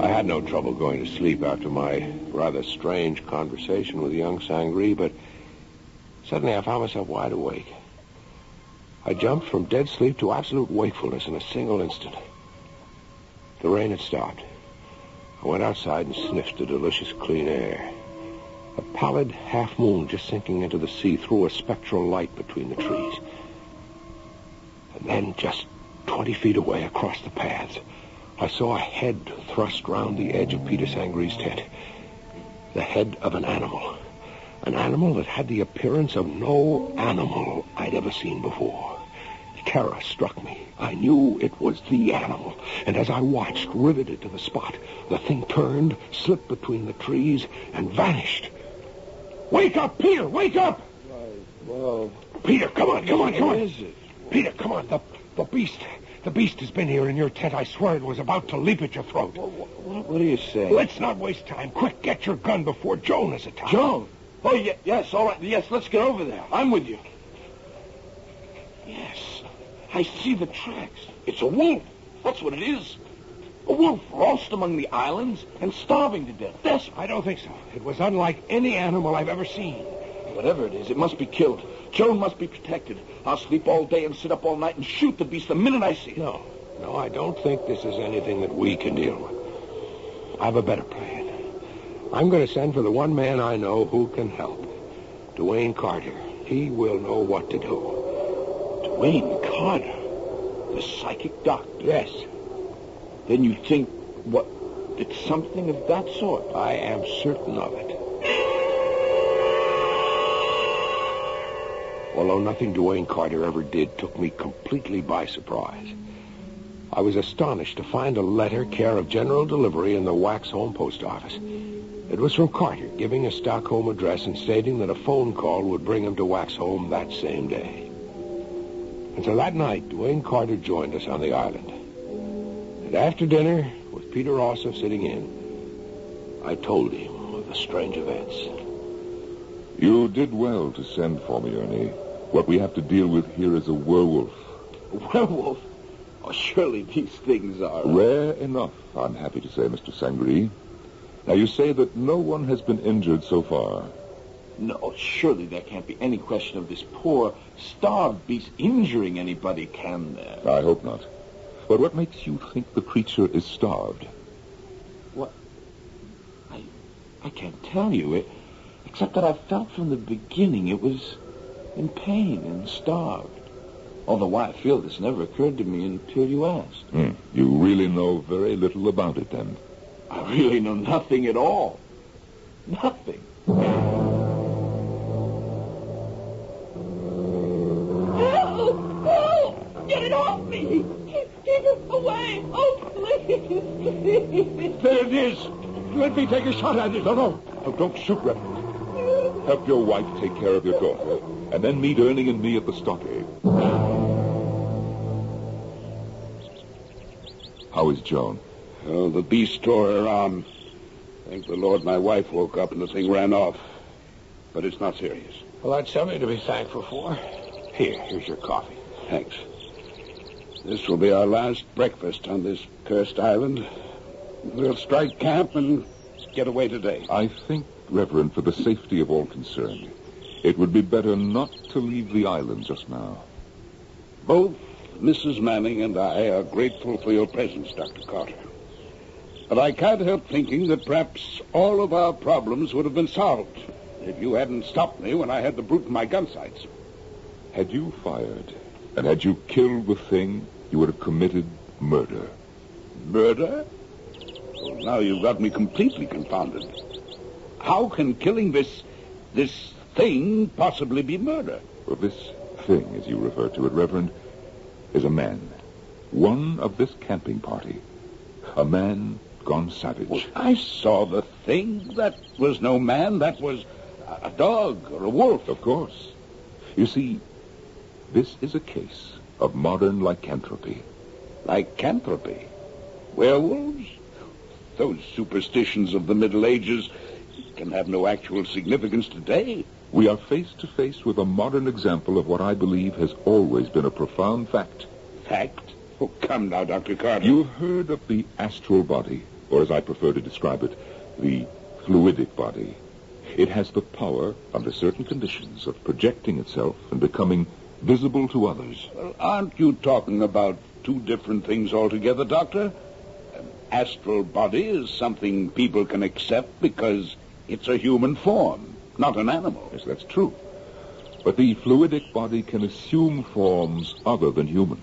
Speaker 15: I had no trouble going to sleep after my rather strange conversation with young Sangree, but suddenly I found myself wide awake. I jumped from dead sleep to absolute wakefulness in a single instant. The rain had stopped. I went outside and sniffed the delicious clean air. A pallid half-moon just sinking into the sea threw a spectral light between the trees. And then, just 20 feet away across the paths, I saw a head thrust round the edge of Peter Sangree's tent. The head of an animal. An animal that had the appearance of no animal I'd ever seen before. Terror struck me. I knew it was the animal. And as I watched, riveted to the spot, the thing turned, slipped between the trees, and vanished. Wake up, Peter! Wake up!
Speaker 17: Well,
Speaker 15: Peter, come on!
Speaker 17: What is it?
Speaker 15: Peter, come on. The beast. The beast has been here in your tent. I swear it was about to leap at your throat.
Speaker 17: What are you saying?
Speaker 15: Let's not waste time. Quick, get your gun before Joan is attacked.
Speaker 17: Joan? Oh, yes, all right. Yes, let's get over there. I'm with you. Yes, I see the tracks. It's a wolf. That's what it is. A wolf lost among the islands and starving to death. Desperate.
Speaker 15: I don't think so. It was unlike any animal I've ever seen.
Speaker 17: Whatever it is, it must be killed. Joan must be protected. I'll sleep all day and sit up all night and shoot the beast the minute I see it.
Speaker 15: No, I don't think this is anything that we can deal with. I have a better plan. I'm going to send for the one man I know who can help. Dwayne Carter. He will know what to do.
Speaker 17: Dwayne Carter? The psychic doctor?
Speaker 15: Yes.
Speaker 17: Then you think, it's something of that sort?
Speaker 15: I am certain of it. Although nothing Dwayne Carter ever did took me completely by surprise. I was astonished to find a letter care of general delivery in the Wax Home post office. It was from Carter, giving a Stockholm address and stating that a phone call would bring him to Wax Home that same day. And so that night, Dwayne Carter joined us on the island. And after dinner, with Peter also sitting in, I told him of the strange events.
Speaker 4: You did well to send for me, Ernie. What we have to deal with here is a werewolf.
Speaker 17: A werewolf? Oh, surely these things are...
Speaker 4: Rare enough, I'm happy to say, Mr. Sangree. Now, you say that no one has been injured so far.
Speaker 17: No, surely there can't be any question of this poor, starved beast injuring anybody, can there?
Speaker 4: I hope not. But what makes you think the creature is starved?
Speaker 17: What? I can't tell you. Except that I felt from the beginning it was in pain and starved. Although why I feel this never occurred to me until you asked.
Speaker 4: You really know very little about it, then?
Speaker 17: I really know nothing at all. Nothing.
Speaker 10: Get it off me! Keep it away! Oh, please!
Speaker 21: There it is! Let me take a shot at it. No, don't shoot, Reverend.
Speaker 4: Help your wife take care of your daughter, and then meet Ernie and me at the stockade. How is Joan?
Speaker 21: Oh, the beast tore her arm. Thank the Lord my wife woke up and the thing ran off. But it's not serious.
Speaker 15: Well, that's something to be thankful for. Here's your coffee.
Speaker 21: Thanks. This will be our last breakfast on this cursed island. We'll strike camp and get away today.
Speaker 4: I think, Reverend, for the safety of all concerned, it would be better not to leave the island just now.
Speaker 21: Both Mrs. Manning and I are grateful for your presence, Dr. Carter. But I can't help thinking that perhaps all of our problems would have been solved if you hadn't stopped me when I had the brute in my gun sights.
Speaker 4: Had you fired, and had you killed the thing, you would have committed murder.
Speaker 21: Murder? Well, now you've got me completely confounded. How can killing this thing possibly be murder?
Speaker 4: Well, this thing, as you refer to it, Reverend, is a man. One of this camping party. A man gone savage.
Speaker 21: Well, I saw the thing. That was no man. That was a dog or a wolf.
Speaker 4: Of course. You see, this is a case of modern lycanthropy.
Speaker 21: Lycanthropy? Werewolves? Those superstitions of the Middle Ages can have no actual significance today.
Speaker 4: We are face to face with a modern example of what I believe has always been a profound fact.
Speaker 21: Fact? Oh, come now, Dr. Carter.
Speaker 4: You've heard of the astral body, or as I prefer to describe it, the fluidic body. It has the power, under certain conditions, of projecting itself and becoming visible to others.
Speaker 21: Well, aren't you talking about two different things altogether, Doctor? An astral body is something people can accept because it's a human form, not an animal.
Speaker 4: Yes, that's true. But the fluidic body can assume forms other than human.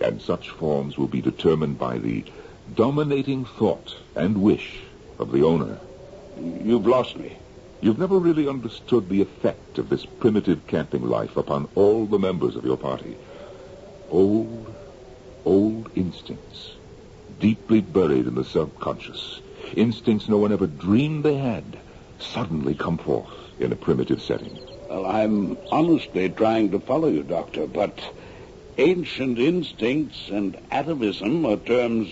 Speaker 4: And such forms will be determined by the dominating thought and wish of the owner.
Speaker 21: You've lost me.
Speaker 4: You've never really understood the effect of this primitive camping life upon all the members of your party. Old instincts, deeply buried in the subconscious. Instincts no one ever dreamed they had, suddenly come forth in a primitive setting.
Speaker 21: Well, I'm honestly trying to follow you, Doctor, but ancient instincts and atavism are terms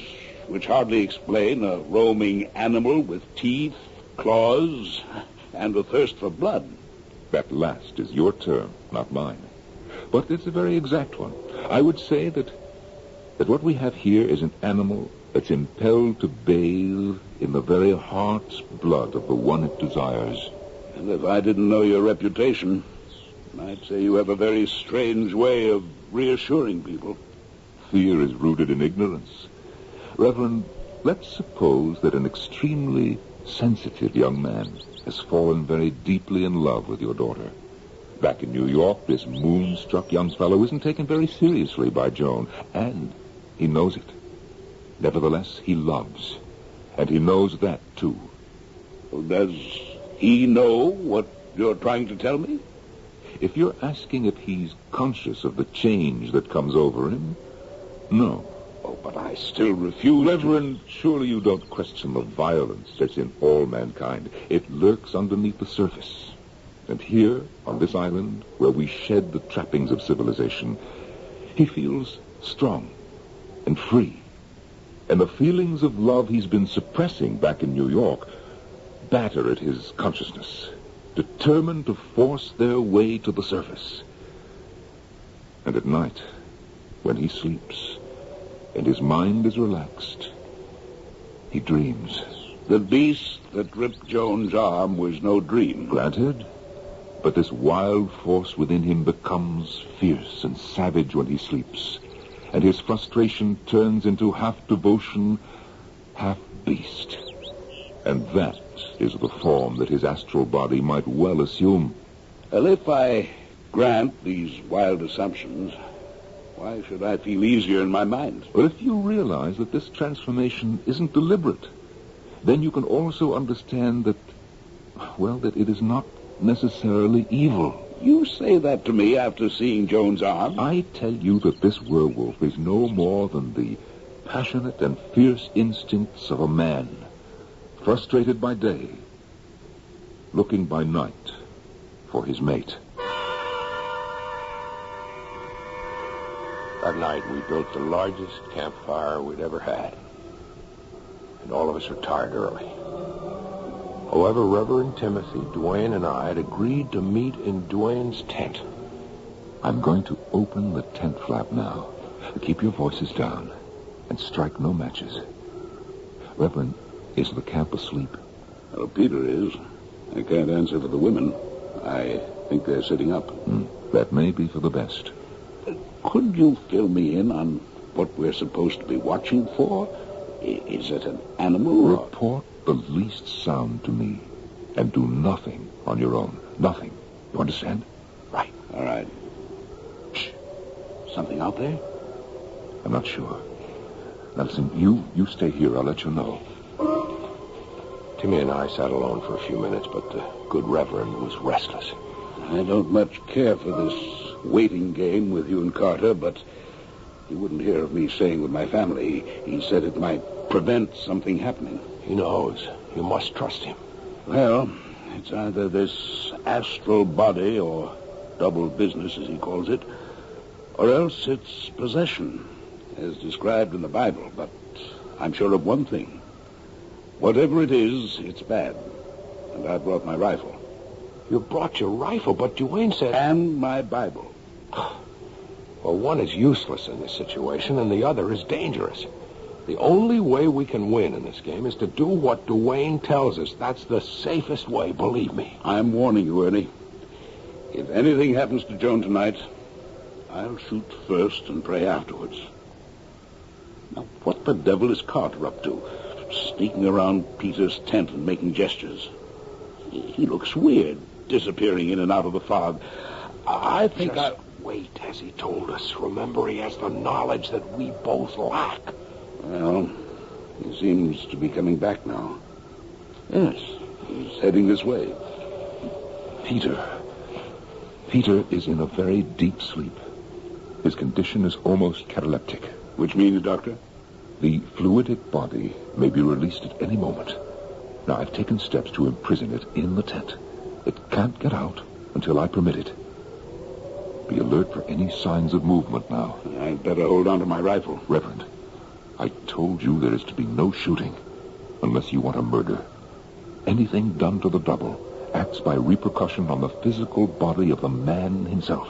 Speaker 21: which hardly explain a roaming animal with teeth, claws, and a thirst for blood.
Speaker 4: That last is your term, not mine. But it's a very exact one. I would say that what we have here is an animal that's impelled to bathe in the very heart's blood of the one it desires.
Speaker 21: And if I didn't know your reputation, I'd say you have a very strange way of reassuring people.
Speaker 4: Fear is rooted in ignorance. Reverend, let's suppose that an extremely sensitive young man has fallen very deeply in love with your daughter. Back in New York, this moonstruck young fellow isn't taken very seriously by Joan, and he knows it. Nevertheless, he loves, and he knows that, too.
Speaker 21: Does he know what you're trying to tell me?
Speaker 4: If you're asking if he's conscious of the change that comes over him, no.
Speaker 21: Oh, but I still refuse.
Speaker 4: Reverend, surely you don't question the violence that's in all mankind. It lurks underneath the surface. And here, on this island, where we shed the trappings of civilization, he feels strong and free. And the feelings of love he's been suppressing back in New York batter at his consciousness, determined to force their way to the surface. And at night, when he sleeps and his mind is relaxed, he dreams.
Speaker 21: The beast that ripped Joan's arm was no dream.
Speaker 4: Granted, But this wild force within him becomes fierce and savage when he sleeps, and his frustration turns into half devotion, half beast. And that is the form that his astral body might well assume.
Speaker 21: Well, if I grant these wild assumptions, why should I feel easier in my mind?
Speaker 4: But if you realize that this transformation isn't deliberate, then you can also understand that, well, that it is not necessarily evil.
Speaker 21: You say that to me after seeing Joan's arm?
Speaker 4: I tell you that this werewolf is no more than the passionate and fierce instincts of a man, frustrated by day, looking by night for his mate.
Speaker 15: That night we built the largest campfire we'd ever had. And all of us retired early. However, Reverend Timothy, Duane, and I had agreed to meet in Duane's tent.
Speaker 4: I'm going to open the tent flap now. Keep your voices down and strike no matches. Reverend, is the camp asleep?
Speaker 21: Well, Peter is. I can't answer for the women. I think they're sitting up.
Speaker 4: That may be for the best.
Speaker 21: Could you fill me in on what we're supposed to be watching for? Is it an animal?
Speaker 4: Report the least sound to me, and do nothing on your own. Nothing. You understand?
Speaker 21: Right. All right. Shh. Something out there?
Speaker 4: I'm not sure. Now listen, you stay here. I'll let you know.
Speaker 15: Timmy and I sat alone for a few minutes, but the good Reverend was restless.
Speaker 21: I don't much care for this waiting game with you and Carter, but he wouldn't hear of me staying with my family. He said it might prevent something happening.
Speaker 15: He knows. You must trust him.
Speaker 21: Well, it's either this astral body, or double business, as he calls it, or else it's possession, as described in the Bible. But I'm sure of one thing. Whatever it is, it's bad. And I brought my rifle.
Speaker 15: You brought your rifle, but Duane said...
Speaker 21: And my Bible.
Speaker 15: Well, one is useless in this situation, and the other is dangerous. The only way we can win in this game is to do what Duane tells us. That's the safest way, believe me.
Speaker 21: I'm warning you, Ernie. If anything happens to Joan tonight, I'll shoot first and pray afterwards. Now, what the devil is Carter up to? Sneaking around Peter's tent and making gestures. He looks weird, disappearing in and out of the fog. I think
Speaker 15: Just wait, as he told us. Remember, he has the knowledge that we both lack.
Speaker 21: Well, he seems to be coming back now. Yes, he's heading this way.
Speaker 4: Peter is in a very deep sleep. His condition is almost cataleptic.
Speaker 21: Which means, Doctor?
Speaker 4: The fluidic body may be released at any moment. Now, I've taken steps to imprison it in the tent. It can't get out until I permit it. Be alert for any signs of movement now.
Speaker 21: I'd better hold on to my rifle.
Speaker 4: Reverend, I told you there is to be no shooting unless you want a murder. Anything done to the double acts by repercussion on the physical body of the man himself.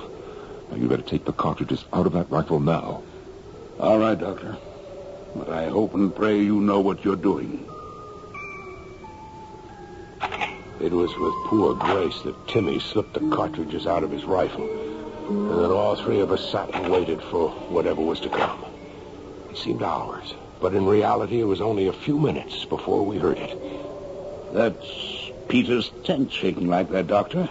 Speaker 4: Now, you better take the cartridges out of that rifle now.
Speaker 21: All right, Doctor. But I hope and pray you know what you're doing.
Speaker 15: It was with poor grace that Timmy slipped the cartridges out of his rifle. And then all three of us sat and waited for whatever was to come. It seemed hours, but in reality it was only a few minutes before we heard it.
Speaker 21: That's Peter's tent shaking like that, Doctor.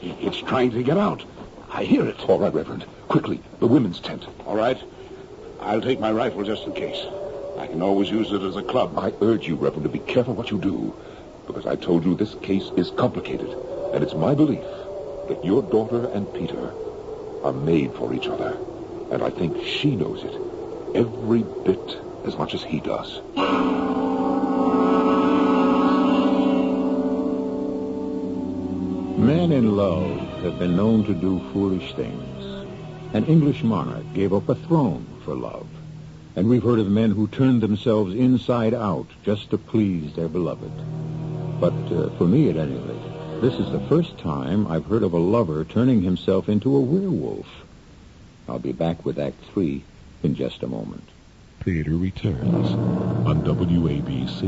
Speaker 21: It's trying to get out. I hear it.
Speaker 4: All right, Reverend. Quickly, the women's tent.
Speaker 21: All right. I'll take my rifle just in case. I can always use it as a club.
Speaker 4: I urge you, Reverend, to be careful what you do, because I told you this case is complicated, and it's my belief that your daughter and Peter are made for each other, and I think she knows it every bit as much as he does.
Speaker 1: Men in love have been known to do foolish things. An English monarch gave up a throne for love. And we've heard of men who turned themselves inside out just to please their beloved. But for me, at any rate, this is the first time I've heard of a lover turning himself into a werewolf. I'll be back with Act 3 in just a moment.
Speaker 2: Theater returns on WABC.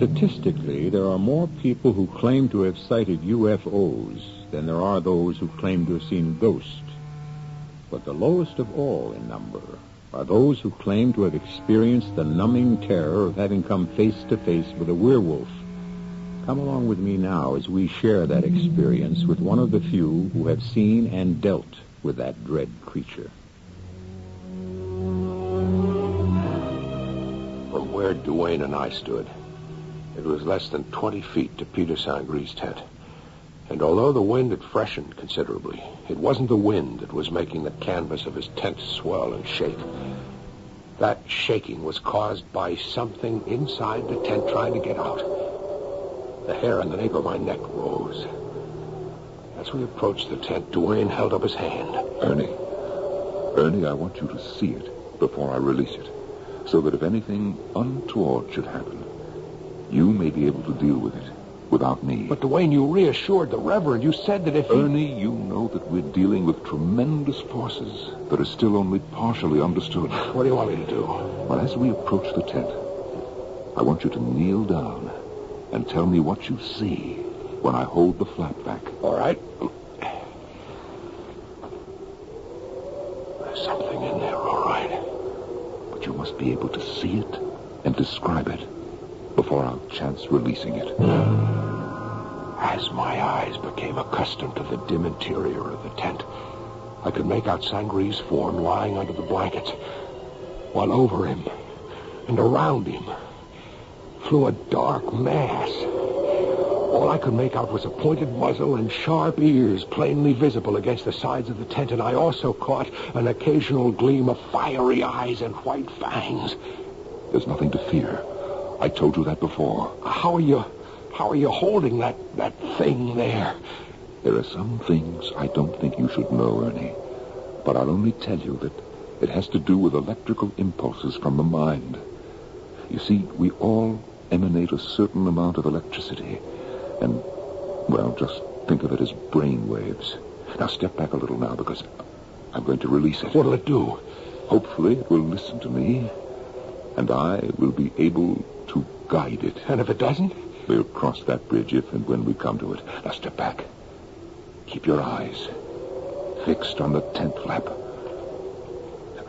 Speaker 1: Statistically, there are more people who claim to have sighted UFOs than there are those who claim to have seen ghosts. But the lowest of all in number are those who claim to have experienced the numbing terror of having come face to face with a werewolf. Come along with me now as we share that experience with one of the few who have seen and dealt with that dread creature.
Speaker 15: From where Duane and I stood, it was less than 20 feet to Peter Sangre's tent. And although the wind had freshened considerably, it wasn't the wind that was making the canvas of his tent swell and shake. That shaking was caused by something inside the tent trying to get out. The hair on the nape of my neck rose. As we approached the tent, Duane held up his hand.
Speaker 4: Ernie, I want you to see it before I release it, so that if anything untoward should happen, you may be able to deal with it without me.
Speaker 15: But, Duane, you reassured the Reverend. You said that if he...
Speaker 4: Ernie, you know that we're dealing with tremendous forces that are still only partially understood.
Speaker 15: What do you want me to do?
Speaker 4: Well, as we approach the tent, I want you to kneel down and tell me what you see when I hold the flap back.
Speaker 15: All right. There's something in there, all right.
Speaker 4: But you must be able to see it and describe it before I'll chance releasing it.
Speaker 15: As my eyes became accustomed to the dim interior of the tent, I could make out Sangre's form lying under the blankets, while over him and around him flew a dark mass. All I could make out was a pointed muzzle and sharp ears plainly visible against the sides of the tent, and I also caught an occasional gleam of fiery eyes and white fangs.
Speaker 4: There's nothing to fear. I told you that before.
Speaker 15: How are you holding that thing there?
Speaker 4: There are some things I don't think you should know, Ernie. But I'll only tell you that it has to do with electrical impulses from the mind. You see, we all emanate a certain amount of electricity. And, well, just think of it as brain waves. Now, step back a little now, because I'm going to release it.
Speaker 15: What'll it do?
Speaker 4: Hopefully it will listen to me, and I will be able to guide it.
Speaker 15: And if it doesn't?
Speaker 4: We'll cross that bridge if and when we come to it. Now, step back. Keep your eyes fixed on the tent flap.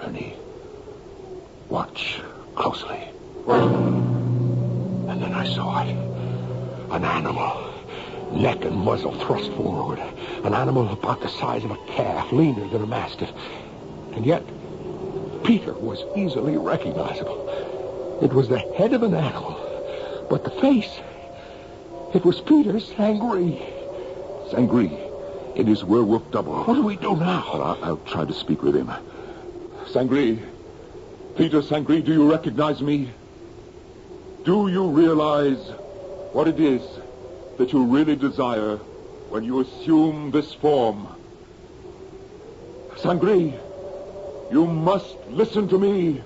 Speaker 4: Ernie, watch closely.
Speaker 15: And then I saw it. An animal, neck and muzzle thrust forward. An animal about the size of a calf, leaner than a mastiff. And yet, Peter was easily recognizable. It was the head of an animal, but the face, it was Peter Sangre.
Speaker 4: Sangre, it is werewolf double.
Speaker 15: What do we do now?
Speaker 4: Well, I'll try to speak with him. Sangre, Peter Sangre, do you recognize me? Do you realize what it is that you really desire when you assume this form? Sangre, you must listen to me.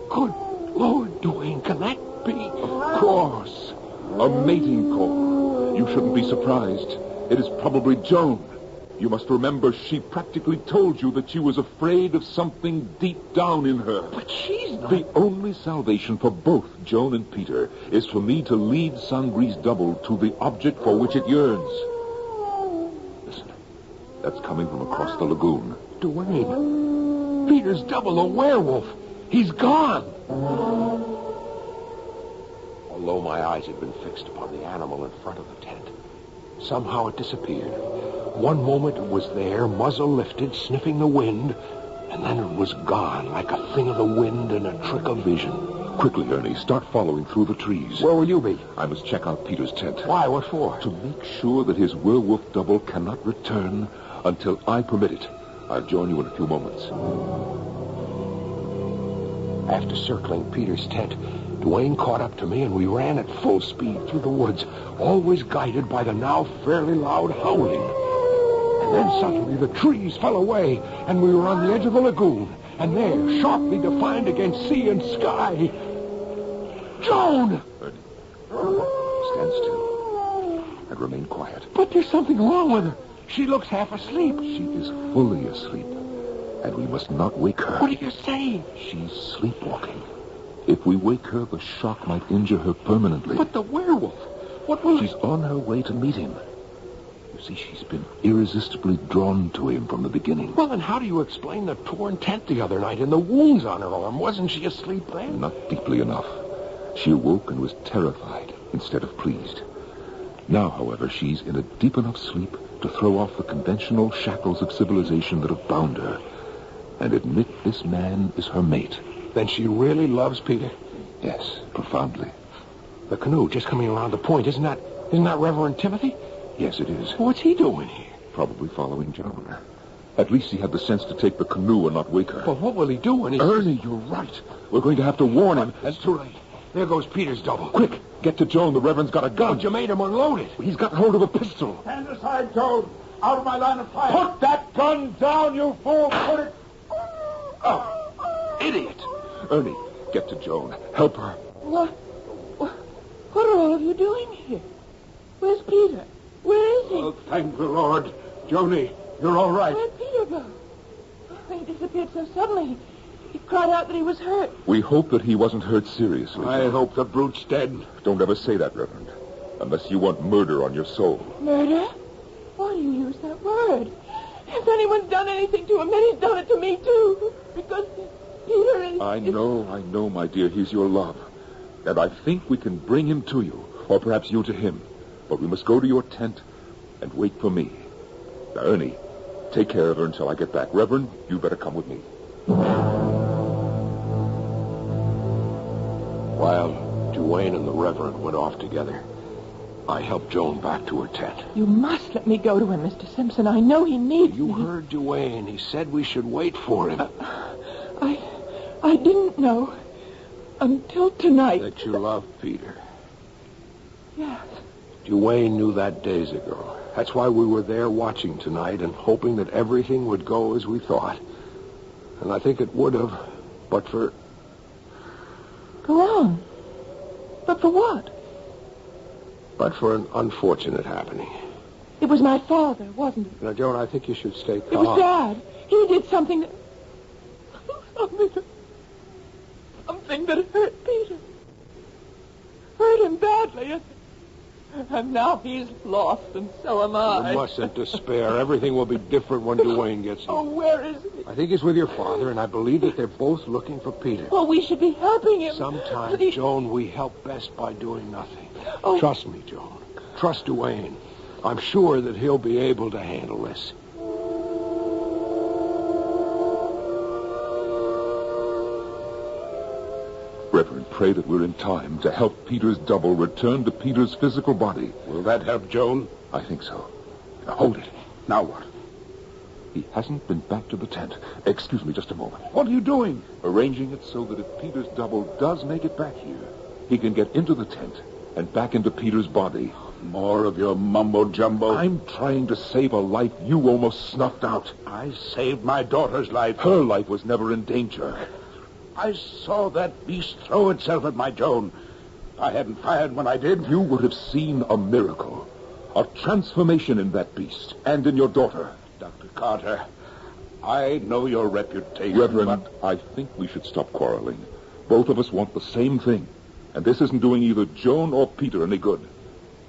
Speaker 15: Good Lord, Duane, can that be?
Speaker 4: Of course. A mating call. You shouldn't be surprised. It is probably Joan. You must remember she practically told you that she was afraid of something deep down in her.
Speaker 15: But she's not...
Speaker 4: The only salvation for both Joan and Peter is for me to lead Sangre's double to the object for which it yearns. Listen, that's coming from across the lagoon.
Speaker 15: Duane, Peter's double, a werewolf. He's gone. Although my eyes had been fixed upon the animal in front of the tent, somehow it disappeared. One moment it was there, muzzle lifted, sniffing the wind, and then it was gone, like a thing of the wind in a trick of vision.
Speaker 4: Quickly, Ernie, start following through the trees.
Speaker 15: Where will you be?
Speaker 4: I must check out Peter's tent.
Speaker 15: Why? What for?
Speaker 4: To make sure that his werewolf double cannot return until I permit it. I'll join you in a few moments.
Speaker 15: After circling Peter's tent, Duane caught up to me, and we ran at full speed through the woods, always guided by the now fairly loud howling. And then suddenly the trees fell away, and we were on the edge of the lagoon, and there, sharply defined against sea and sky, Joan!
Speaker 4: Ernie, stand still and remain quiet.
Speaker 15: But there's something wrong with her. She looks half asleep.
Speaker 4: She is fully asleep, and we must not wake her.
Speaker 15: What are you saying?
Speaker 4: She's sleepwalking.
Speaker 2: If we wake her, the shock might injure her permanently.
Speaker 15: But the werewolf, what will...
Speaker 2: She's on her way to meet him. You see, she's been irresistibly drawn to him from the beginning.
Speaker 15: Well, then how do you explain the torn tent the other night and the wounds on her arm? Wasn't she asleep then?
Speaker 2: Not deeply enough. She awoke and was terrified instead of pleased. Now, however, she's in a deep enough sleep to throw off the conventional shackles of civilization that have bound her and admit this man is her mate.
Speaker 15: Then she really loves Peter?
Speaker 2: Yes, profoundly.
Speaker 15: The canoe just coming around the point, isn't that Reverend Timothy?
Speaker 2: Yes, it is.
Speaker 15: What's he doing here?
Speaker 2: Probably following Joan. At least he had the sense to take the canoe and not wake her.
Speaker 15: But what will he do when he...
Speaker 2: Ernie, you're right. We're going to have to warn him.
Speaker 15: That's too late. There goes Peter's double.
Speaker 2: Quick, get to Joan. The Reverend's got a gun.
Speaker 15: But you made him unload it.
Speaker 2: He's got hold of a pistol.
Speaker 21: Stand aside, Joan. Out of my line of fire.
Speaker 2: Put that gun down, you fool. Put it...
Speaker 15: Oh, idiot.
Speaker 2: Ernie, get to Joan. Help her.
Speaker 10: What are all of you doing here? Where's Peter? Where is he?
Speaker 21: Oh, thank the Lord. Joni, you're all right.
Speaker 10: Where'd Peter go? Oh, he disappeared so suddenly. He cried out that he was hurt.
Speaker 2: We hope that he wasn't hurt seriously.
Speaker 21: I hope the brute's dead.
Speaker 2: Don't ever say that, Reverend. Unless you want murder on your soul.
Speaker 10: Murder? Why do you use that word? If anyone's done anything to him, then he's done it to me, too. Because Peter is...
Speaker 2: I know, my dear. He's your love. And I think we can bring him to you. Or perhaps you to him. But we must go to your tent and wait for me. Now, Ernie, take care of her until I get back. Reverend, you better come with me.
Speaker 15: While Duane and the Reverend went off together, I helped Joan back to her tent.
Speaker 10: You must let me go to him, Mr. Simpson. I know he needs me.
Speaker 15: You heard Duane. He said we should wait for him.
Speaker 10: I didn't know until tonight.
Speaker 15: That you love Peter.
Speaker 10: Yes.
Speaker 15: Duane knew that days ago. That's why we were there watching tonight and hoping that everything would go as we thought. And I think it would have, but for...
Speaker 10: Go on. But for what?
Speaker 15: But for an unfortunate happening.
Speaker 10: It was my father, wasn't it?
Speaker 15: Now, Joan, I think you should stay calm.
Speaker 10: It was Dad. He did something that... Something that hurt Peter. Hurt him badly. And now he's lost, and so am I.
Speaker 15: You mustn't despair. Everything will be different when Duane gets here.
Speaker 10: Oh, where is he?
Speaker 15: I think he's with your father, and I believe that they're both looking for Peter.
Speaker 10: Well, we should be helping him.
Speaker 15: Sometimes, Joan, we help best by doing nothing.
Speaker 10: Oh.
Speaker 15: Trust me, Joan. Trust Duane. I'm sure that he'll be able to handle this.
Speaker 2: Reverend, pray that we're in time to help Peter's double return to Peter's physical body.
Speaker 21: Will that help, Joan?
Speaker 2: I think so. Now, hold it.
Speaker 21: Now what?
Speaker 2: He hasn't been back to the tent. Excuse me just a moment.
Speaker 21: What are you doing?
Speaker 2: Arranging it so that if Peter's double does make it back here, he can get into the tent and back into Peter's body.
Speaker 21: More of your mumbo-jumbo.
Speaker 2: I'm trying to save a life you almost snuffed out.
Speaker 21: I saved my daughter's life.
Speaker 2: Her life was never in danger.
Speaker 21: I saw that beast throw itself at my Joan. I hadn't fired when I did.
Speaker 2: You would have seen a miracle. A transformation in that beast and in your daughter.
Speaker 21: Dr. Carter, I know your reputation,
Speaker 2: Reverend, I think we should stop quarreling. Both of us want the same thing. And this isn't doing either Joan or Peter any good.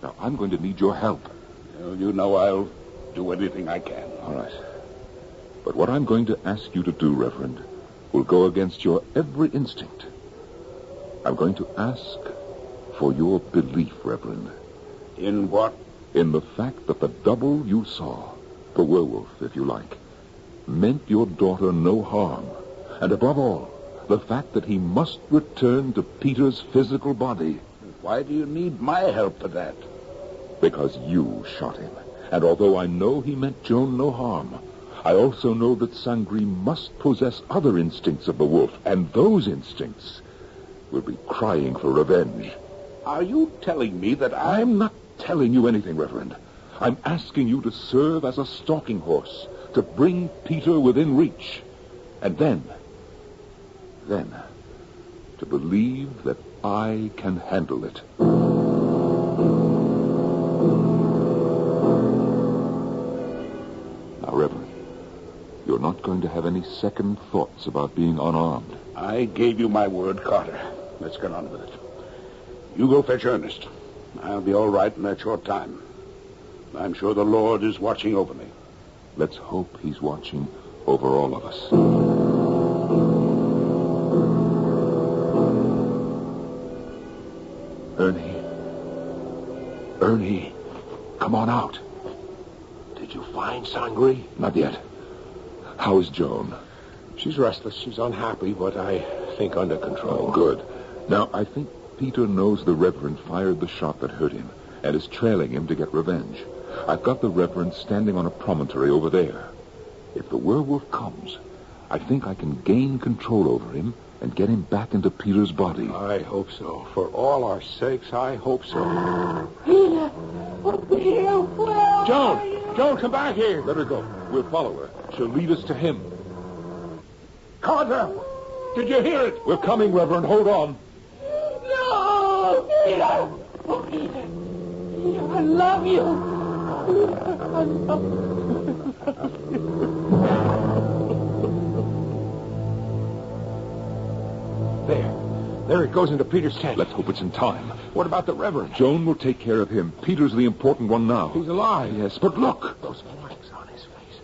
Speaker 2: Now, I'm going to need your help.
Speaker 21: Well, you know I'll do anything I can.
Speaker 2: All right. But what I'm going to ask you to do, Reverend, will go against your every instinct. I'm going to ask for your belief, Reverend.
Speaker 21: In what?
Speaker 2: In the fact that the double you saw, the werewolf, if you like, meant your daughter no harm. And above all, the fact that he must return to Peter's physical body.
Speaker 21: Why do you need my help for that?
Speaker 2: Because you shot him. And although I know he meant Joan no harm, I also know that Sangri must possess other instincts of the wolf, and those instincts will be crying for revenge.
Speaker 21: Are you telling me that
Speaker 2: I'm not telling you anything, Reverend. I'm asking you to serve as a stalking horse, to bring Peter within reach. And then, to believe that I can handle it. Now, Reverend, you're not going to have any second thoughts about being unarmed.
Speaker 21: I gave you my word, Carter. let's get on with it. You go fetch Ernest. I'll be all right in that short time. I'm sure the Lord is watching over me.
Speaker 2: Let's hope he's watching over all of us. Ernie, come on out.
Speaker 15: Did you find Sangre?
Speaker 2: Not yet. How is Joan?
Speaker 15: She's restless. She's unhappy, but I think under control.
Speaker 2: Oh, good. Now, I think Peter knows the Reverend fired the shot that hurt him and is trailing him to get revenge. I've got the Reverend standing on a promontory over there. If the werewolf comes, I think I can gain control over him and get him back into Peter's body.
Speaker 15: I hope so. For all our sakes, I hope so.
Speaker 21: Peter! Oh, Peter, where are you?
Speaker 2: Joan, come back here. Let her go. We'll follow her. She'll lead us to him.
Speaker 21: Carter! Did you hear it?
Speaker 2: We're coming, Reverend. Hold on.
Speaker 21: No! Peter! Oh, Peter! Peter, I love you! I love you.
Speaker 15: There it goes into Peter's tent.
Speaker 2: Let's hope it's in time.
Speaker 15: What about the Reverend?
Speaker 2: Joan will take care of him. Peter's the important one now.
Speaker 15: He's alive.
Speaker 2: Yes, but look.
Speaker 15: Those marks on his face.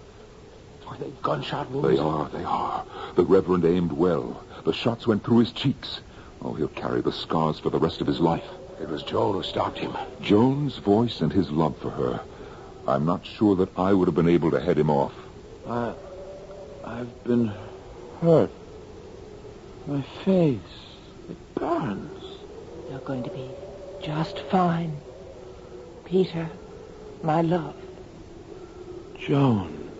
Speaker 15: Are they gunshot wounds?
Speaker 2: They are. The Reverend aimed well. The shots went through his cheeks. Oh, he'll carry the scars for the rest of his life.
Speaker 15: It was Joan who stopped him.
Speaker 2: Joan's voice and his love for her. I'm not sure that I would have been able to head him off.
Speaker 17: I've been hurt. My face. It burns.
Speaker 10: You're going to be just fine. Peter, my love.
Speaker 17: Joan,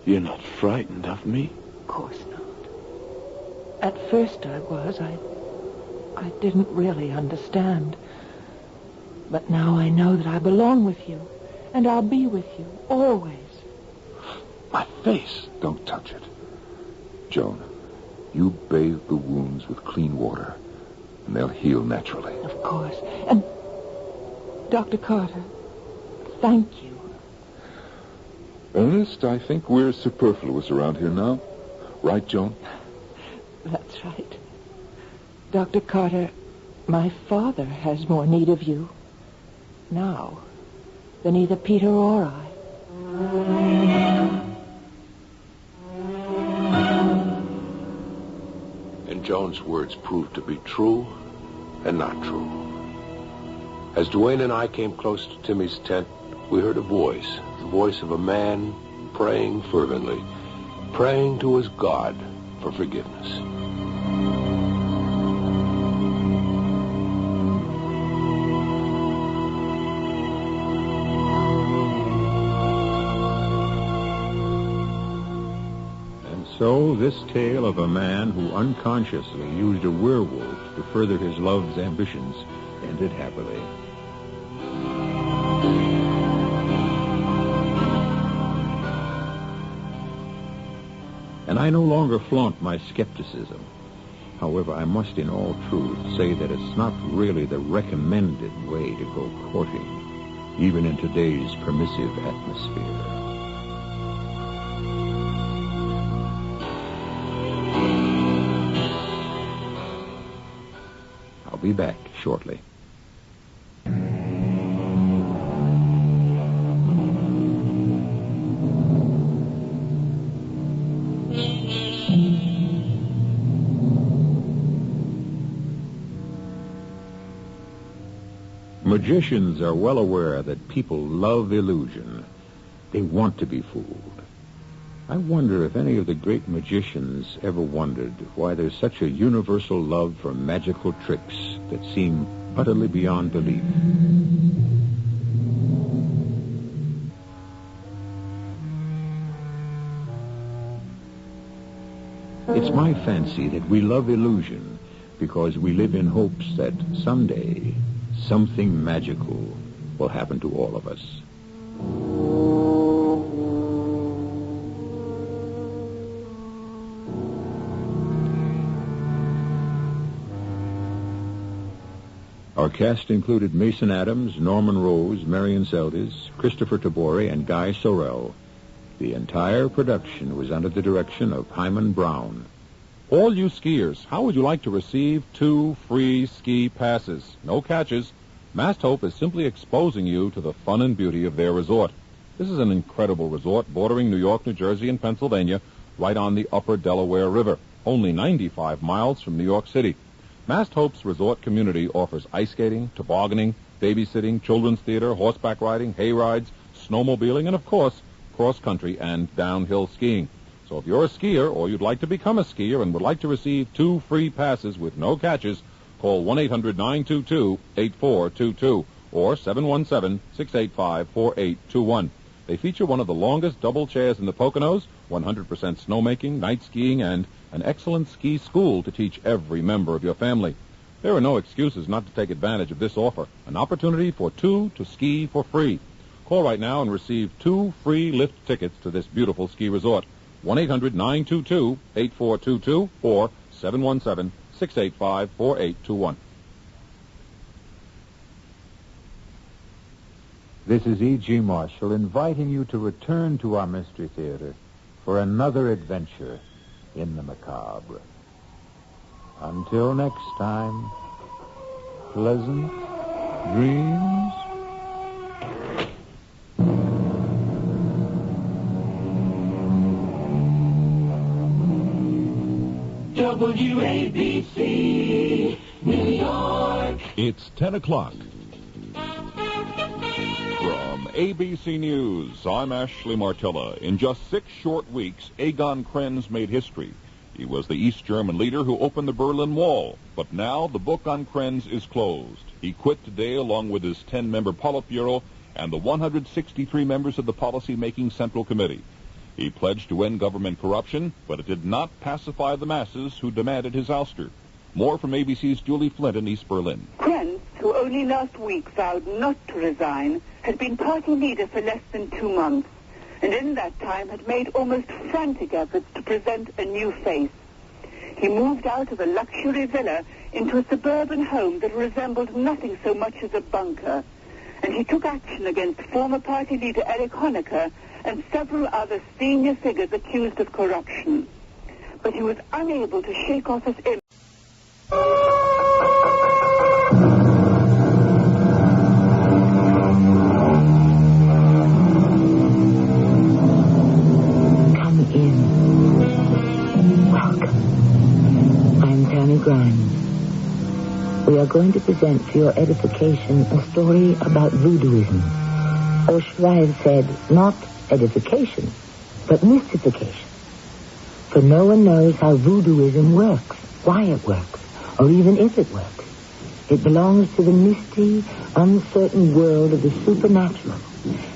Speaker 17: you're not frightened of me?
Speaker 10: Of course not. At first I was. I didn't really understand. But now I know that I belong with you. And I'll be with you, always.
Speaker 2: My face. Don't touch it. Joan, you bathe the wounds with clean water, and they'll heal naturally.
Speaker 10: Of course. And, Dr. Carter, thank you.
Speaker 2: Ernest, I think we're superfluous around here now. Right, Joan?
Speaker 10: That's right. Dr. Carter, my father has more need of you now than either Peter or I.
Speaker 15: And Joan's words proved to be true and not true. As Duane and I came close to Timmy's tent, we heard a voice, the voice of a man praying fervently, praying to his God for forgiveness.
Speaker 1: So, this tale of a man who unconsciously used a werewolf to further his love's ambitions ended happily. And I no longer flaunt my skepticism. However, I must in all truth say that it's not really the recommended way to go courting, even in today's permissive atmosphere. I'll be back shortly. Magicians are well aware that people love illusion. They want to be fooled. I wonder if any of the great magicians ever wondered why there's such a universal love for magical tricks that seem utterly beyond belief. It's my fancy that we love illusion because we live in hopes that someday something magical will happen to all of us. Our cast included Mason Adams, Norman Rose, Marion Seldes, Christopher Tabori, and Guy Sorrell. The entire production was under the direction of Hyman Brown.
Speaker 5: All you skiers, how would you like to receive 2 free ski passes? No catches. Mast Hope is simply exposing you to the fun and beauty of their resort. This is an incredible resort bordering New York, New Jersey, and Pennsylvania, right on the upper Delaware River, only 95 miles from New York City. Mast Hope's resort community offers ice skating, tobogganing, babysitting, children's theater, horseback riding, hay rides, snowmobiling, and, of course, cross-country and downhill skiing. So if you're a skier or you'd like to become a skier and would like to receive 2 free passes with no catches, call 1-800-922-8422 or 717-685-4821. They feature one of the longest double chairs in the Poconos, 100% snowmaking, night skiing, and an excellent ski school to teach every member of your family. There are no excuses not to take advantage of this offer, an opportunity for 2 to ski for free. Call right now and receive 2 free lift tickets to this beautiful ski resort. 1-800-922-8422 or 717-685-4821.
Speaker 1: This is E.G. Marshall inviting you to return to our Mystery Theater for another adventure in the macabre. Until next time, pleasant dreams.
Speaker 6: WABC, New York.
Speaker 4: It's 10 o'clock. From ABC News, I'm Ashley Martella. In just 6 short weeks, Egon Krenz made history. He was the East German leader who opened the Berlin Wall. But now the book on Krenz is closed. He quit today along with his 10-member Politburo and the 163 members of the Policy-Making Central Committee. He pledged to end government corruption, but it did not pacify the masses who demanded his ouster. More from ABC's Julie Flint in East Berlin.
Speaker 12: Krenz, who only last week vowed not to resign, had been party leader for less than 2 months, and in that time had made almost frantic efforts to present a new face. He moved out of a luxury villa into a suburban home that resembled nothing so much as a bunker, and he took action against former party leader Erich Honecker and several other senior figures accused of corruption. But he was unable to shake off his image.
Speaker 20: Come in. Welcome. I'm Tammy Grimes. We are going to present for your edification a story about voodooism. Or should I have said, not edification, but mystification. For no one knows how voodooism works, why it works, or even if it works. It belongs to the misty, uncertain world of the supernatural.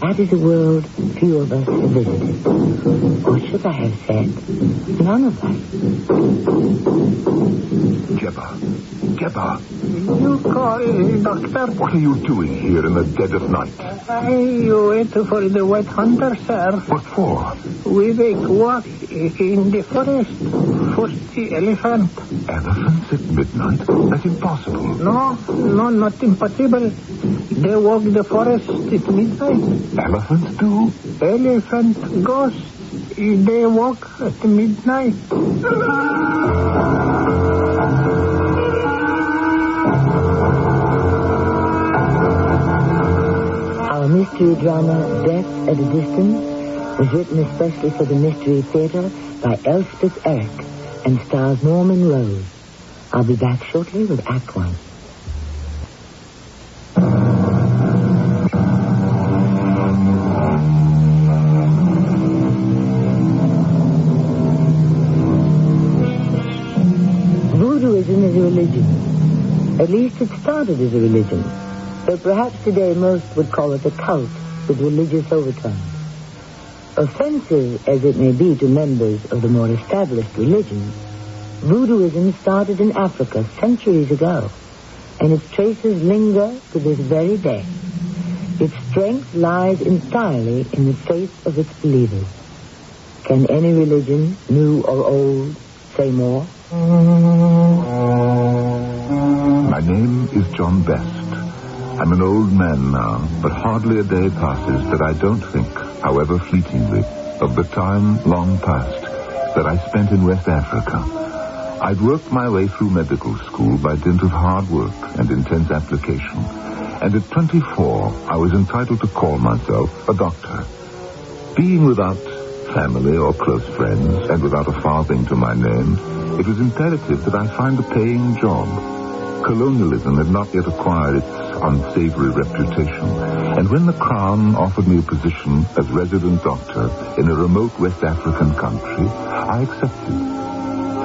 Speaker 20: That is a world few of us have visited. Or should I have said, none of us.
Speaker 2: Geba.
Speaker 22: You call, Doctor?
Speaker 2: What are you doing here in the dead of night?
Speaker 22: I wait for the white hunter, sir.
Speaker 2: What for?
Speaker 22: We make walk in the forest for the elephant.
Speaker 2: Elephants at midnight? That's impossible.
Speaker 22: No, not impossible. They walk the forest at midnight.
Speaker 2: Elephants do?
Speaker 22: Elephant ghosts. They walk at midnight.
Speaker 20: Our mystery drama, Death at a Distance, was written especially for the Mystery Theater by Elspeth Eric and stars Norman Rose. I'll be back shortly with Act 1. Voodooism is a religion. At least it started as a religion. Though perhaps today most would call it a cult with religious overtones. Offensive as it may be to members of the more established religions, voodooism started in Africa centuries ago, and its traces linger to this very day. Its strength lies entirely in the faith of its believers. Can any religion, new or old, say more?
Speaker 2: My name is John Best. I'm an old man now, but hardly a day passes that I don't think, however fleetingly, of the time long past that I spent in West Africa. I'd worked my way through medical school by dint of hard work and intense application. And at 24, I was entitled to call myself a doctor. Being without family or close friends, and without a farthing to my name, it was imperative that I find a paying job. Colonialism had not yet acquired its unsavory reputation, and when the Crown offered me a position as resident doctor in a remote West African country, I accepted.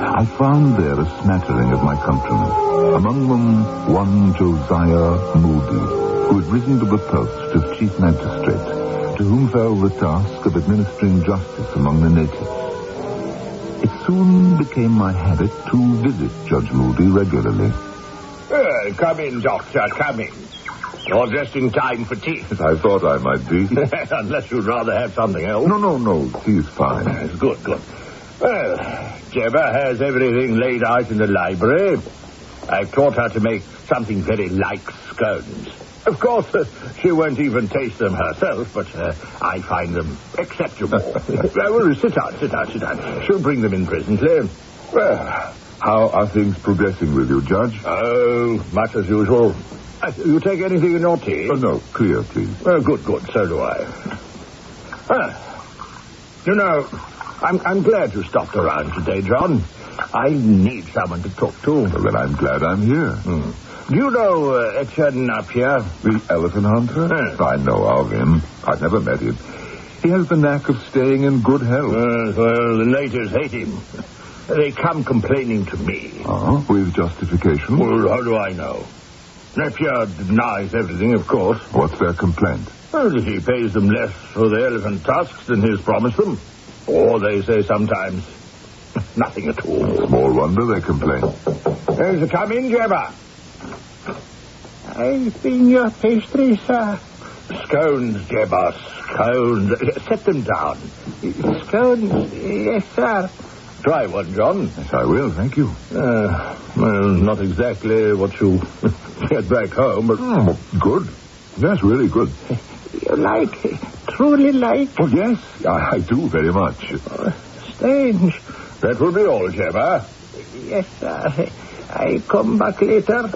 Speaker 2: I found there a smattering of my countrymen, among them one Josiah Moody, who had risen to the post of chief magistrate, to whom fell the task of administering justice among the natives. It soon became my habit to visit Judge Moody regularly.
Speaker 13: Come in, Doctor, come in. You're just in time for tea.
Speaker 2: I thought I might be.
Speaker 13: Unless you'd rather have something else.
Speaker 2: No. Tea is fine.
Speaker 13: It's good. Well, Jebba has everything laid out in the library. I've taught her to make something very like scones. Of course, she won't even taste them herself, but I find them acceptable. Well, sit down. She'll bring them in presently.
Speaker 2: Well, how are things progressing with you, Judge?
Speaker 13: Oh, much as usual. You take anything in your tea?
Speaker 2: No, clear, please.
Speaker 13: Good. So do I. You know, I'm glad you stopped around today, John. I need someone to talk to.
Speaker 2: Well, then I'm glad I'm here.
Speaker 13: Do you know Etienne Napier?
Speaker 2: The elephant hunter? I know of him. I've never met him. He has the knack of staying in good health.
Speaker 13: Well, the natives hate him. They come complaining to me.
Speaker 2: With justification?
Speaker 13: Well, how do I know? Napier denies everything, of course.
Speaker 2: What's their complaint?
Speaker 13: Well, he pays them less for the elephant tusks than he's promised them. Or they say sometimes nothing at all.
Speaker 2: Small wonder they complain.
Speaker 13: Come in, Jebba.
Speaker 22: I've been your pastry, sir.
Speaker 13: Scones, Jebba, scones. Set them down.
Speaker 22: Scones, yes, sir.
Speaker 13: Try one, John.
Speaker 2: Yes, I will, thank you.
Speaker 13: Well, not exactly what you get back home, but...
Speaker 2: good. Yes, really good.
Speaker 22: You truly like?
Speaker 2: Oh, yes, I do very much.
Speaker 22: Strange.
Speaker 13: That will be all, Jebba.
Speaker 22: Yes, sir. I come back later.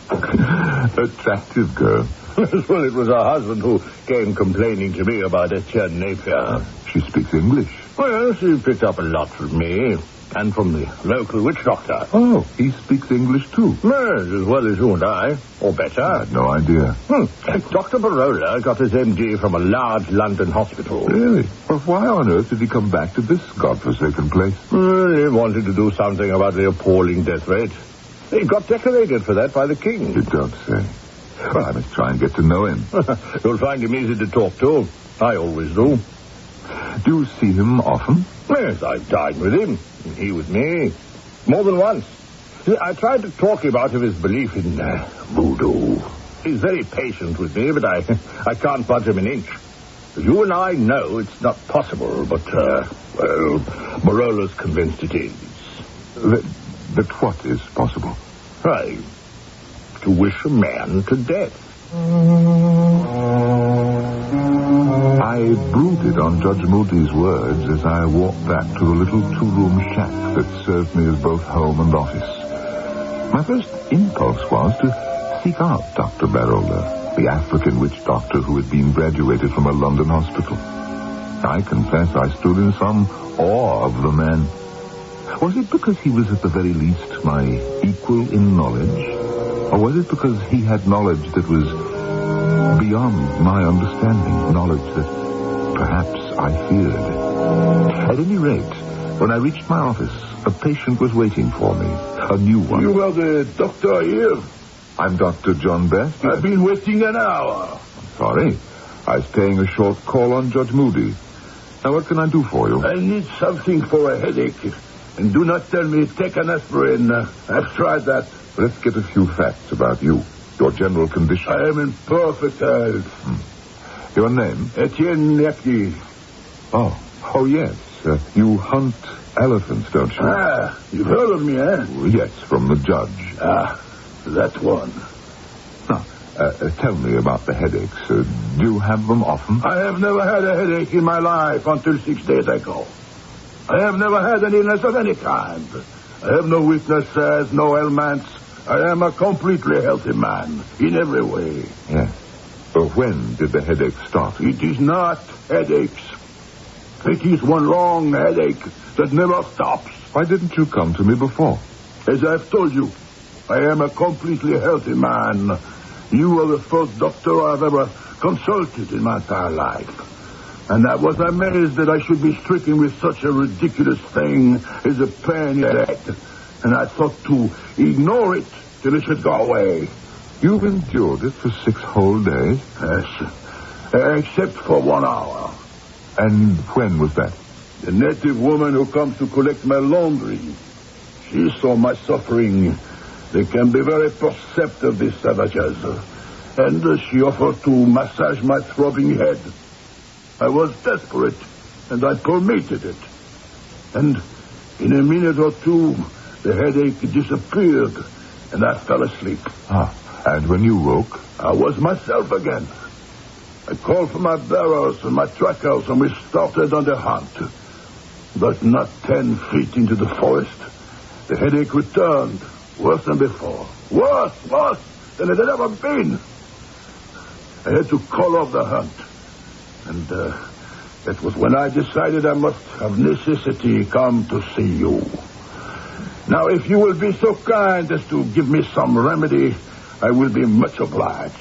Speaker 2: Attractive girl.
Speaker 13: Well, it was her husband who came complaining to me about Etienne Napier.
Speaker 2: She speaks English.
Speaker 13: Well, she picked up a lot from me and from the local witch doctor.
Speaker 2: Oh, he speaks English too?
Speaker 13: Yes, as well as you and I, or better.
Speaker 2: I had no idea.
Speaker 13: Dr. Barola got his MD from a large London hospital.
Speaker 2: Really? Well, why on earth did he come back to this godforsaken place?
Speaker 13: Well, he wanted to do something about the appalling death rate. He got decorated for that by the king.
Speaker 2: You don't say. Well, I must try and get to know him.
Speaker 13: You'll find him easy to talk to. I always do.
Speaker 2: Do you see him often?
Speaker 13: Yes, I dine with him. And he with me. More than once. I tried to talk him out of his belief in voodoo. He's very patient with me, but I can't budge him an inch. You and I know it's not possible, but, Barola's convinced it is.
Speaker 2: That what is possible?
Speaker 13: Right. To wish a man to death.
Speaker 2: I brooded on Judge Moody's words as I walked back to the little two-room shack that served me as both home and office. My first impulse was to seek out Dr. Barola, the African witch doctor who had been graduated from a London hospital. I confess I stood in some awe of the man. Was it because he was at the very least my equal in knowledge? Or was it because he had knowledge that was beyond my understanding, knowledge that perhaps I feared? At any rate, when I reached my office, a patient was waiting for me, a new one.
Speaker 13: You are the doctor here?
Speaker 2: I'm Dr. John Best.
Speaker 13: I've been waiting an hour.
Speaker 2: Sorry. I was paying a short call on Judge Moody. Now, what can I do for you?
Speaker 13: I need something for a headache. And do not tell me take an aspirin. I've tried that.
Speaker 2: Let's get a few facts about you. Your general condition.
Speaker 13: I am in perfect health.
Speaker 2: Your name?
Speaker 13: Etienne Napier.
Speaker 2: Oh, yes. You hunt elephants, don't you?
Speaker 13: You've heard of me, eh?
Speaker 2: Yes, from the judge.
Speaker 13: That one.
Speaker 2: Now, tell me about the headaches. Do you have them often?
Speaker 13: I have never had a headache in my life until 6 days ago. I have never had an illness of any kind.
Speaker 16: I have no weaknesses, no ailments. I am a completely healthy man in every way.
Speaker 2: Yes. When did the headache start?
Speaker 16: It is not headaches. It is one long headache that never stops.
Speaker 2: Why didn't you come to me before?
Speaker 16: As I've told you, I am a completely healthy man. You are the first doctor I've ever consulted in my entire life. And I was amazed that I should be stricken with such a ridiculous thing as a pain in the head. And I thought to ignore it till it should go away.
Speaker 2: You've endured it for 6 whole days?
Speaker 16: Yes. Except for 1 hour.
Speaker 2: And when was that?
Speaker 16: The native woman who comes to collect my laundry. She saw my suffering. They can be very perceptive, these savages. And she offered to massage my throbbing head. I was desperate, and I permitted it. And in a minute or two, the headache disappeared, and I fell asleep.
Speaker 2: And when you woke?
Speaker 16: I was myself again. I called for my bearers and my trackers, and we started on the hunt. But not 10 feet into the forest, the headache returned, worse than before. Worse than it had ever been. I had to call off the hunt. And that was when I decided I must of necessity come to see you. Now, if you will be so kind as to give me some remedy, I will be much obliged.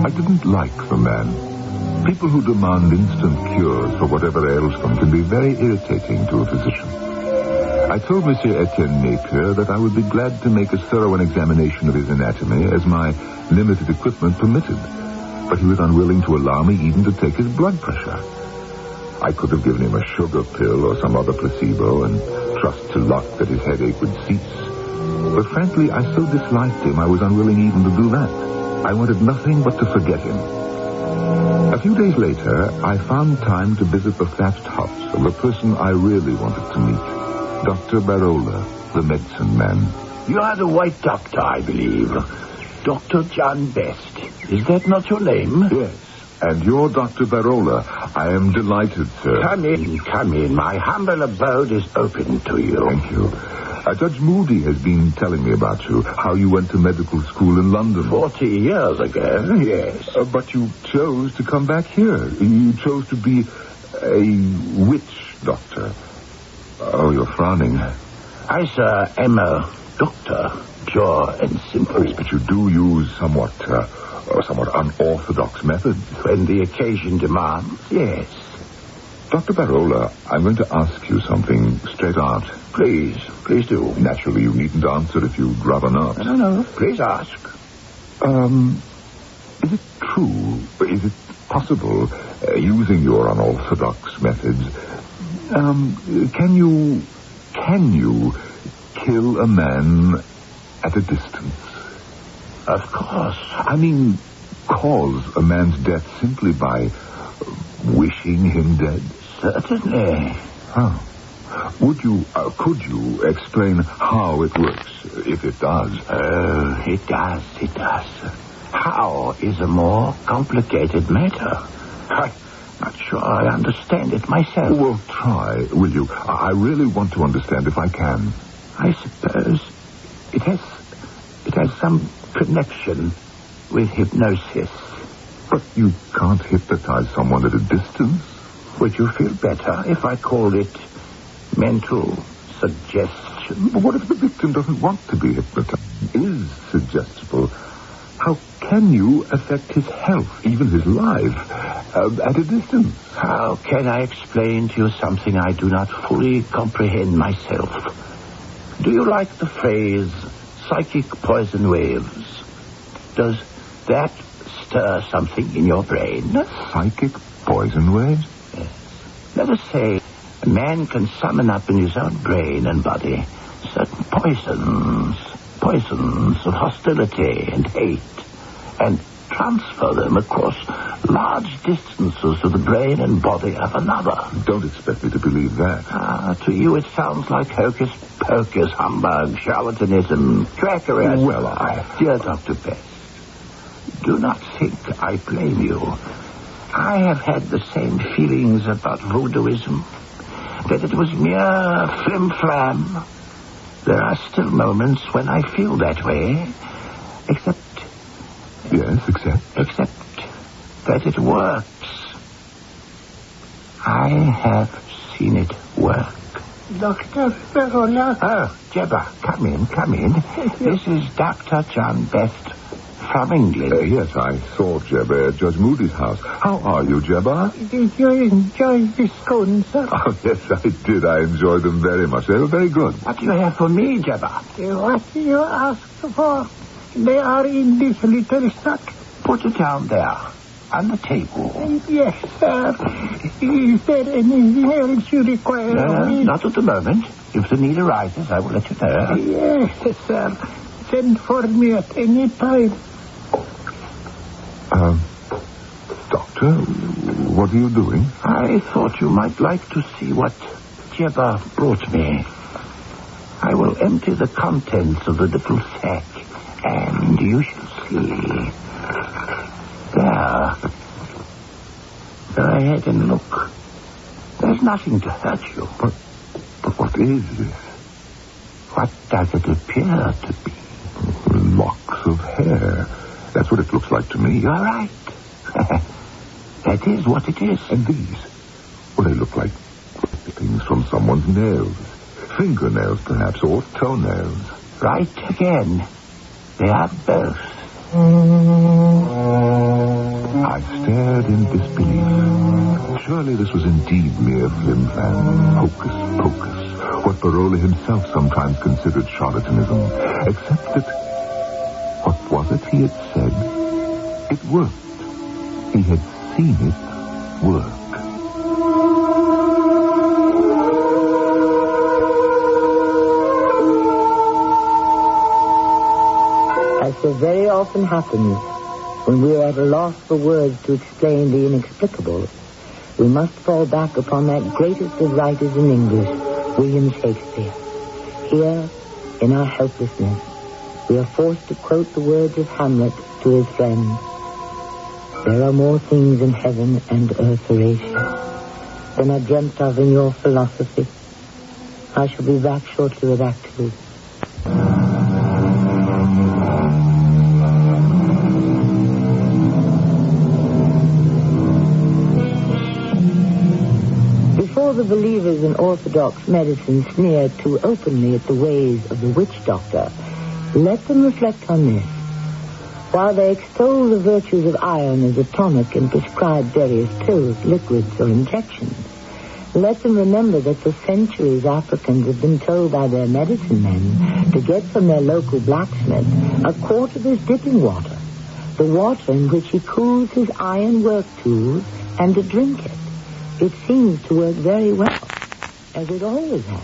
Speaker 2: I didn't like the man. People who demand instant cures for whatever ails them can be very irritating to a physician. I told Monsieur Etienne Napier that I would be glad to make as thorough an examination of his anatomy as my limited equipment permitted, but he was unwilling to allow me even to take his blood pressure. I could have given him a sugar pill or some other placebo and trust to luck that his headache would cease. But frankly, I so disliked him I was unwilling even to do that. I wanted nothing but to forget him. A few days later, I found time to visit the thatched hut of a person I really wanted to meet, Dr. Barola, the medicine man.
Speaker 16: You are the white doctor, I believe. Dr. John Best. Is that not your name?
Speaker 2: Yes. And you're Dr. Barola. I am delighted, sir.
Speaker 16: Come in. My humble abode is open to you.
Speaker 2: Thank you. Judge Moody has been telling me about you, how you went to medical school in London.
Speaker 16: 40 years ago, yes.
Speaker 2: But you chose to come back here. You chose to be a witch doctor. Oh, you're frowning.
Speaker 16: I, sir, am a doctor, pure and simple.
Speaker 2: Yes, but you do use somewhat unorthodox methods.
Speaker 16: When the occasion demands, yes.
Speaker 2: Dr. Barola, I'm going to ask you something straight out.
Speaker 16: Please do.
Speaker 2: Naturally, you needn't answer if you'd rather not.
Speaker 16: No, please ask.
Speaker 2: Is it true, is it possible, using your unorthodox methods, can you kill a man at a distance?
Speaker 16: Of course.
Speaker 2: I mean, cause a man's death simply by wishing him dead?
Speaker 16: Certainly.
Speaker 2: Oh. Could you explain how it works, if it does?
Speaker 16: It does. How is a more complicated matter. I'm not sure I understand it myself.
Speaker 2: Well, try, will you? I really want to understand if I can.
Speaker 16: I suppose it has some connection with hypnosis.
Speaker 2: But you can't hypnotize someone at a distance.
Speaker 16: Would you feel better if I called it mental suggestion?
Speaker 2: But what if the victim doesn't want to be hypnotized? Is suggestible. How can you affect his health, even his life, at a distance?
Speaker 16: How can I explain to you something I do not fully comprehend myself? Do you like the phrase psychic poison waves? Does that stir something in your brain?
Speaker 2: Psychic poison waves?
Speaker 16: Yes. Let us say a man can summon up in his own brain and body certain poisons of hostility and hate, and transfer them across large distances to the brain and body of another.
Speaker 2: Don't expect me to believe that.
Speaker 16: To you it sounds like hocus-pocus, humbug, charlatanism, trickery. Dear Dr. Best, do not think I blame you. I have had the same feelings about voodooism
Speaker 9: that it was mere flim-flam. There are still moments when I feel that way. Except that it works. I have seen it work.
Speaker 22: Dr. Verola.
Speaker 9: Oh, Jebba, come in. This is Dr. John Best from England.
Speaker 2: Yes, I saw Jebba at Judge Moody's house. How are you, Jebba?
Speaker 22: Did you enjoy the scones, sir?
Speaker 2: Oh, yes, I did. I enjoyed them very much. They were very good.
Speaker 9: What do you have for me, Jebba?
Speaker 22: What do you ask for? They are in this little sack.
Speaker 9: Put it down there, on the table.
Speaker 22: Yes, sir. Is there anything else you require of me?
Speaker 9: Not at the moment. If the need arises, I will let you know.
Speaker 22: Yes, sir. Send for me at any time.
Speaker 2: Doctor, what are you doing?
Speaker 9: I thought you might like to see what Jebba brought me. I will empty the contents of the little sack, and you shall see. There. Go ahead and look. There's nothing to hurt you.
Speaker 2: But what is this?
Speaker 9: What does it appear to be?
Speaker 2: Locks of hair. That's what it looks like to me.
Speaker 9: You're right. That is what it is.
Speaker 2: And these? Well, they look like clippings from someone's nails. Fingernails, perhaps, or toenails.
Speaker 9: Right again. They are both.
Speaker 2: I stared in disbelief. Surely this was indeed mere flim-flam, hocus-pocus, what Barola himself sometimes considered charlatanism, except that, what was it he had said? It worked. He had seen it work.
Speaker 20: As so very often happens, when we are at a loss for words to explain the inexplicable, we must fall back upon that greatest of writers in English, William Shakespeare. Here, in our helplessness, we are forced to quote the words of Hamlet to his friend. There are more things in heaven and earth, Horatio, than I dreamt of in your philosophy. I shall be back shortly with Act 2. Before the believers in orthodox medicine sneer too openly at the ways of the witch doctor, let them reflect on this. While they extol the virtues of iron as a tonic and prescribe various pills, liquids, or injections, let them remember that for centuries Africans have been told by their medicine men to get from their local blacksmith a quart of his dipping water, the water in which he cools his iron work tools, and to drink it. It seems to work very well, as it always has.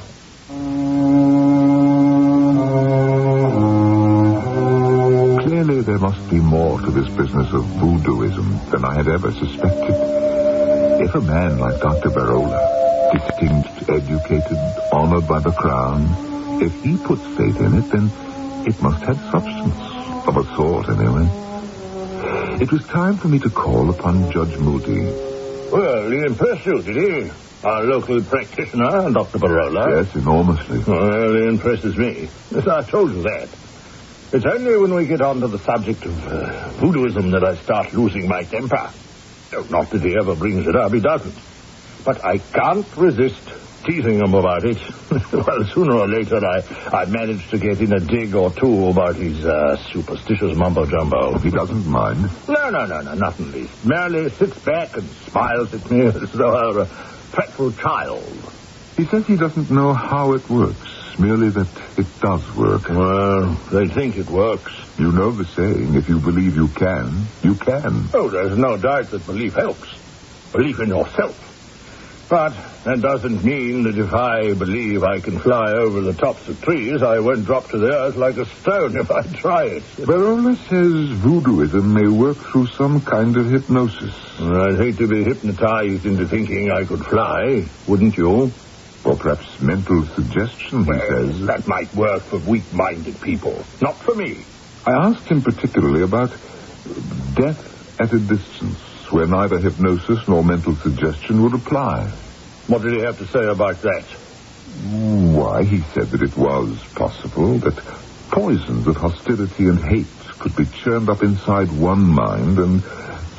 Speaker 2: Clearly there must be more to this business of voodooism than I had ever suspected. If a man like Dr. Barola, distinct, educated, honored by the crown, if he puts faith in it, then it must have substance, of a sort anyway. It was time for me to call upon Judge Moody.
Speaker 13: Well, he impressed you, did he? Our local practitioner, Dr. Barola.
Speaker 2: Yes, enormously.
Speaker 13: Well, he impresses me. Yes, I told you that. It's only when we get on to the subject of voodooism that I start losing my temper. Oh, not that he ever brings it up, he doesn't. But I can't resist teasing him about it. Well, sooner or later, I manage to get in a dig or two about his superstitious mumbo-jumbo.
Speaker 2: He doesn't mind?
Speaker 13: No, not in least. Merely sits back and smiles at me as though I were a fretful child.
Speaker 2: He says he doesn't know how it works, merely that it does work.
Speaker 13: Well, they think it works.
Speaker 2: You know the saying, if you believe you can, you can.
Speaker 13: Oh, there's no doubt that belief helps. Belief in yourself. But that doesn't mean that if I believe I can fly over the tops of trees, I won't drop to the earth like a stone if I try it.
Speaker 2: Barola says voodooism may work through some kind of hypnosis.
Speaker 13: I'd hate to be hypnotized into thinking I could fly, wouldn't you?
Speaker 2: Or perhaps mental suggestion, he says.
Speaker 13: That might work for weak-minded people. Not for me.
Speaker 2: I asked him particularly about death at a distance, where neither hypnosis nor mental suggestion would apply.
Speaker 13: What did he have to say about that?
Speaker 2: Why, he said that it was possible that poisons of hostility and hate could be churned up inside one mind and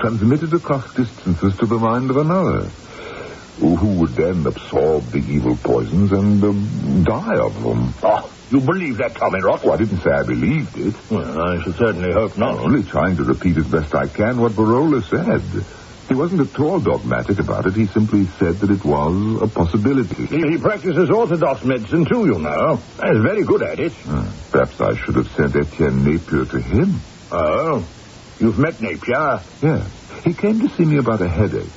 Speaker 2: transmitted across distances to the mind of another, who would then absorb the evil poisons and die of them.
Speaker 13: Oh, you believe that, Tommy Rock?
Speaker 2: Oh, I didn't say I believed it.
Speaker 13: Well, I should certainly hope not.
Speaker 2: I'm only trying to repeat as best I can what Barola said. He wasn't at all dogmatic about it. He simply said that it was a possibility.
Speaker 13: He practices orthodox medicine, too, you know. He's very good at it.
Speaker 2: Perhaps I should have sent Etienne Napier to him.
Speaker 13: Oh, you've met Napier?
Speaker 2: Yeah. He came to see me about a headache.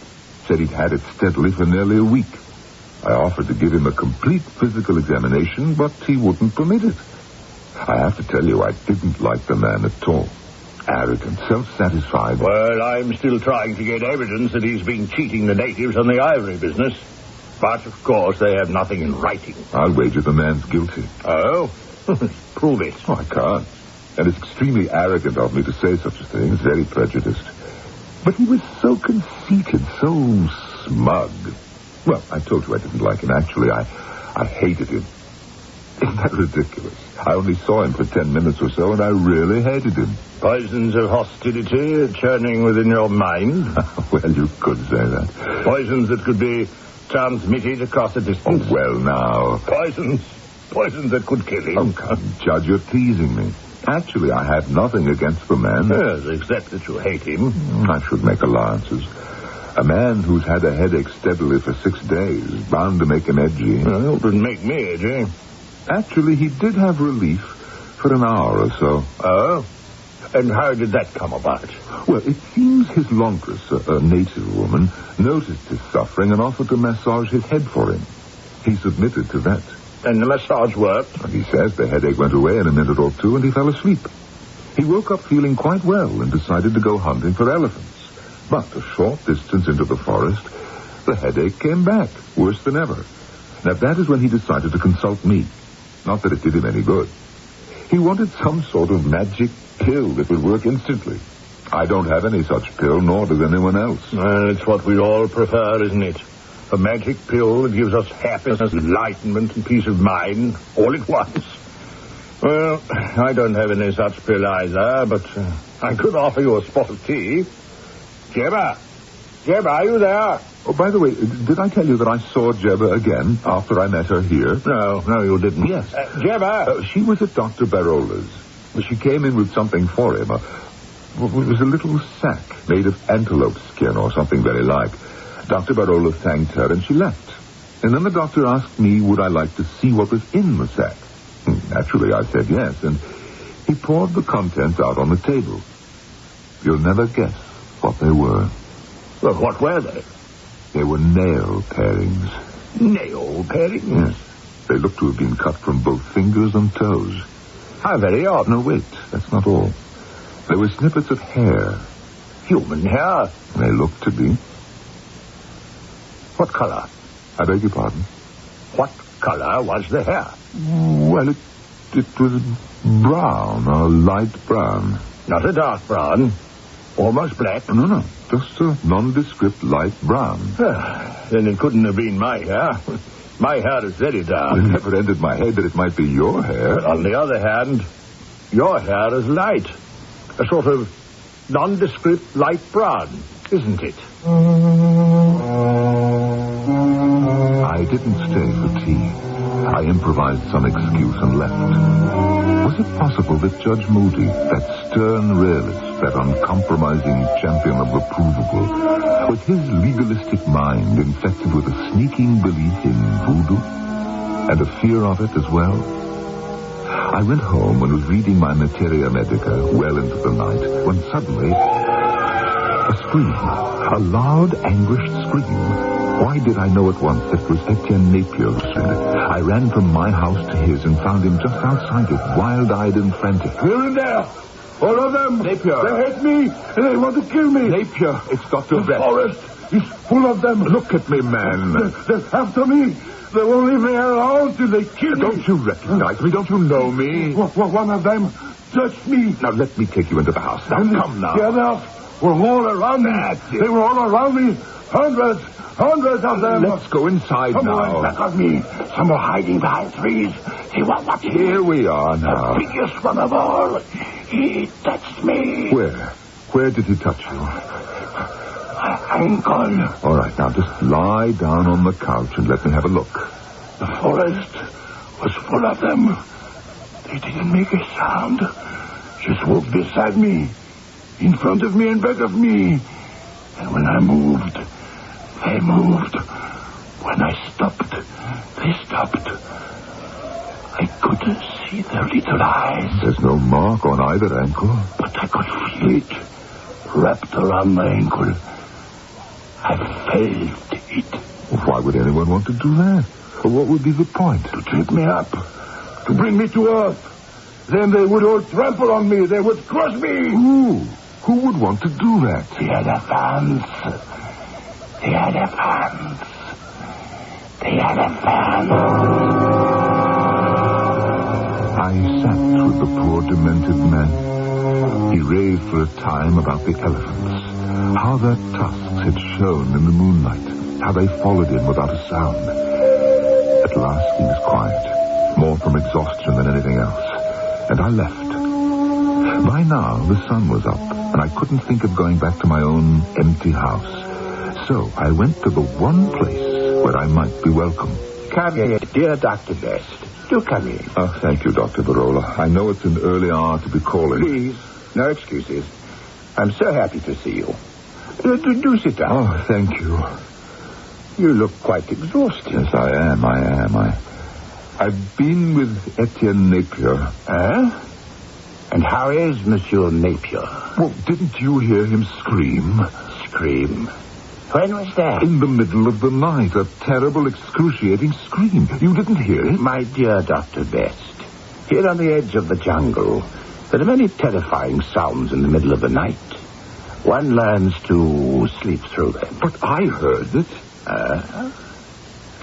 Speaker 2: Said he'd had it steadily for nearly a week. I offered to give him a complete physical examination, but he wouldn't permit it. I have to tell you, I didn't like the man at all. Arrogant, self-satisfied.
Speaker 13: Well, I'm still trying to get evidence that he's been cheating the natives on the ivory business. But, of course, they have nothing in writing.
Speaker 2: I'll wager the man's guilty.
Speaker 13: Oh? Prove it.
Speaker 2: Oh, I can't. And it's extremely arrogant of me to say such a thing. It's very prejudiced. But he was so conceited, so smug. Well, I told you I didn't like him. Actually, I hated him. Isn't that ridiculous? I only saw him for 10 minutes or so, and I really hated him.
Speaker 13: Poisons of hostility churning within your mind?
Speaker 2: Well, you could say that.
Speaker 13: Poisons that could be transmitted across a distance?
Speaker 2: Oh, well, now.
Speaker 13: Poisons that could kill him.
Speaker 2: Oh, come, Judge, you're teasing me. Actually, I have nothing against the man.
Speaker 13: Yes, except that you hate him.
Speaker 2: I should make allowances. A man who's had a headache steadily for 6 days is bound to make him edgy.
Speaker 13: Well, it wouldn't make me edgy.
Speaker 2: Actually, he did have relief for an hour or so.
Speaker 13: Oh? And how did that come about?
Speaker 2: Well, it seems his laundress, a native woman, noticed his suffering and offered to massage his head for him. He submitted to that.
Speaker 13: And the massage worked?
Speaker 2: And he says the headache went away in a minute or two and he fell asleep. He woke up feeling quite well and decided to go hunting for elephants. But a short distance into the forest, the headache came back, worse than ever. Now, that is when he decided to consult me. Not that it did him any good. He wanted some sort of magic pill that would work instantly. I don't have any such pill, nor does anyone else.
Speaker 13: Well, it's what we all prefer, isn't it? A magic pill that gives us happiness, enlightenment, and peace of mind, all at once. Well, I don't have any such pill either, but I could offer you a spot of tea. Jebba, are you there?
Speaker 2: Oh, by the way, did I tell you that I saw Jebba again after I met her here?
Speaker 13: No, you didn't.
Speaker 2: Yes.
Speaker 13: Jebba!
Speaker 2: She was at Dr. Barola's. She came in with something for him. It was a little sack made of antelope skin or something very like. Dr. Barola thanked her and she left. And then the doctor asked me would I like to see what was in the sack. Naturally, I said yes, and he poured the contents out on the table. You'll never guess what they were.
Speaker 13: Well, what were they?
Speaker 2: They were nail parings.
Speaker 13: Nail parings?
Speaker 2: Yes. They looked to have been cut from both fingers and toes.
Speaker 13: How very odd.
Speaker 2: No, wait, that's not all. There were snippets of hair.
Speaker 13: Human hair?
Speaker 2: They looked to be.
Speaker 13: What color?
Speaker 2: I beg your pardon?
Speaker 13: What color was the hair?
Speaker 2: Well, it was brown, a light brown.
Speaker 13: Not a dark brown? Almost black?
Speaker 2: No. Just a nondescript light brown.
Speaker 13: Then it couldn't have been my hair. My hair is very dark.
Speaker 2: It never entered my head that it might be your hair.
Speaker 13: But on the other hand, your hair is light. A sort of nondescript light brown, isn't it?
Speaker 2: I didn't stay for tea. I improvised some excuse and left. Was it possible that Judge Moody, that stern realist, that uncompromising champion of the provable, was his legalistic mind infected with a sneaking belief in voodoo? And a fear of it as well? I went home and was reading my Materia Medica well into the night when suddenly a scream, a loud, anguished scream. Why did I know at once it was Etienne Napier who said it? I ran from my house to his and found him just outside it, wild-eyed and frantic.
Speaker 16: They're in there! All of them!
Speaker 2: Napier!
Speaker 16: They hate me, and they want to kill me!
Speaker 2: Napier, it's Dr.
Speaker 16: The forest is full of them!
Speaker 2: Look at me, man!
Speaker 16: They're after me! They won't leave me alone till they kill me!
Speaker 2: Don't you recognize me? Don't you know me?
Speaker 16: One of them touched me.
Speaker 2: Now, let me take you into the house. Now, come now.
Speaker 16: The others were all around me. They were all around me. Hundreds of them.
Speaker 2: Let's go inside
Speaker 16: Some
Speaker 2: now.
Speaker 16: were back of me. Some were hiding behind trees. He was watching.
Speaker 2: Here we are now.
Speaker 16: The biggest one of all. He touched me.
Speaker 2: Where? Where did he touch you?
Speaker 16: Ankle.
Speaker 2: All right, now just lie down on the couch and let me have a look.
Speaker 16: The forest was full of them. They didn't make a sound. Just walked beside me, in front of me and back of me. And when I moved, they moved. When I stopped, they stopped. I could see their little eyes.
Speaker 2: There's no mark on either ankle.
Speaker 16: But I could feel it wrapped around my ankle. I felt it.
Speaker 2: Why would anyone want to do that? What would be the point?
Speaker 16: To trip me up. To bring me to earth. Then they would all trample on me. They would crush me.
Speaker 2: Who would want to do that?
Speaker 16: The elephants. The elephants. The elephants.
Speaker 2: I sat with the poor demented man. He raved for a time about the elephants. How their tusks had shone in the moonlight. How they followed him without a sound. At last he was quiet. More from exhaustion than anything else. And I left. By now, the sun was up, and I couldn't think of going back to my own empty house. So I went to the one place where I might be welcome.
Speaker 9: Come here, dear Dr. Best. Do come in.
Speaker 2: Oh, thank you, Dr. Barola. I know it's an early hour to be calling.
Speaker 9: Please, no excuses. I'm so happy to see you. Do sit down.
Speaker 2: Oh, thank you.
Speaker 9: You look quite exhausted.
Speaker 2: Yes, I am. I've been with Etienne Napier.
Speaker 9: And how is Monsieur Napier?
Speaker 2: Well, didn't you hear him scream?
Speaker 9: Scream? When was that?
Speaker 2: In the middle of the night. A terrible, excruciating scream. You didn't hear it?
Speaker 9: My dear Dr. Best, here on the edge of the jungle, there are many terrifying sounds in the middle of the night. One learns to sleep through them.
Speaker 2: But I heard it.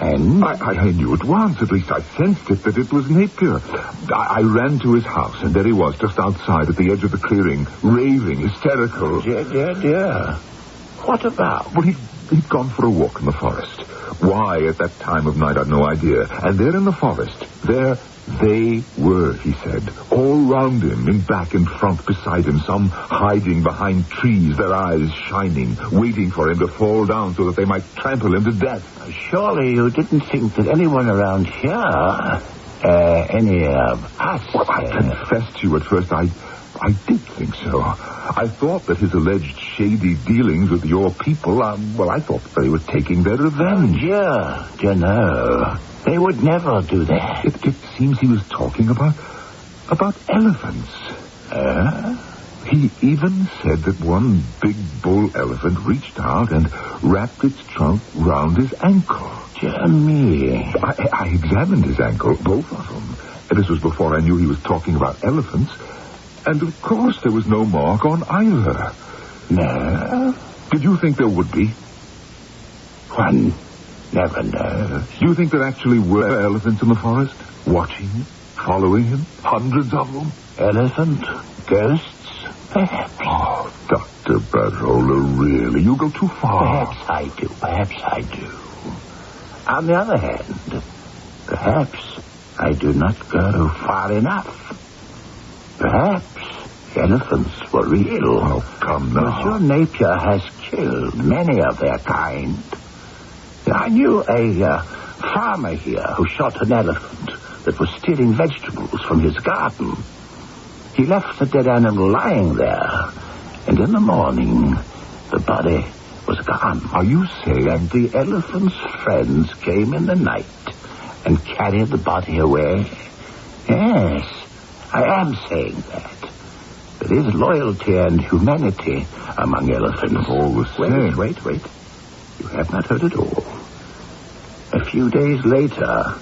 Speaker 9: And?
Speaker 2: I knew at once, at least I sensed it, that it was Napier. I ran to his house, and there he was, just outside at the edge of the clearing, raving, hysterical.
Speaker 9: Dear. What about?
Speaker 2: Well, he'd gone for a walk in the forest. Why at that time of night, I've no idea. And there in the forest, there they were, he said, all round him, in back and front beside him, some hiding behind trees, their eyes shining, waiting for him to fall down so that they might trample him to death.
Speaker 9: Surely you didn't think that anyone around here, any of us...
Speaker 2: Well, I confess to you at first, I did think so. I thought that his alleged shady dealings with your people, I thought that they were taking their revenge.
Speaker 9: Dear, no. They would never do that.
Speaker 2: It seems he was talking about elephants. He even said that one big bull elephant reached out and wrapped its trunk round his ankle.
Speaker 9: Dear me.
Speaker 2: I examined his ankle, both of them. And this was before I knew he was talking about elephants. And, of course, there was no mark on either.
Speaker 9: No?
Speaker 2: Did you think there would be?
Speaker 9: One never knows.
Speaker 2: Do you think there actually were elephants in the forest? Watching him? Following him? Hundreds of them?
Speaker 9: Elephant? Ghosts? Perhaps.
Speaker 2: Oh, Dr. Barola, really? You go too far.
Speaker 9: Perhaps I do. On the other hand, perhaps I do not go far enough. Perhaps elephants were real.
Speaker 2: Oh, come now.
Speaker 9: Monsieur Napier has killed many of their kind. I knew a farmer here who shot an elephant that was stealing vegetables from his garden. He left the dead animal lying there, and in the morning, the body was gone.
Speaker 2: Are you saying?
Speaker 9: And the elephant's friends came in the night and carried the body away? Yes, I am saying that. There is loyalty and humanity among elephants.
Speaker 2: All the same.
Speaker 9: Wait. You have not heard it all. A few days later,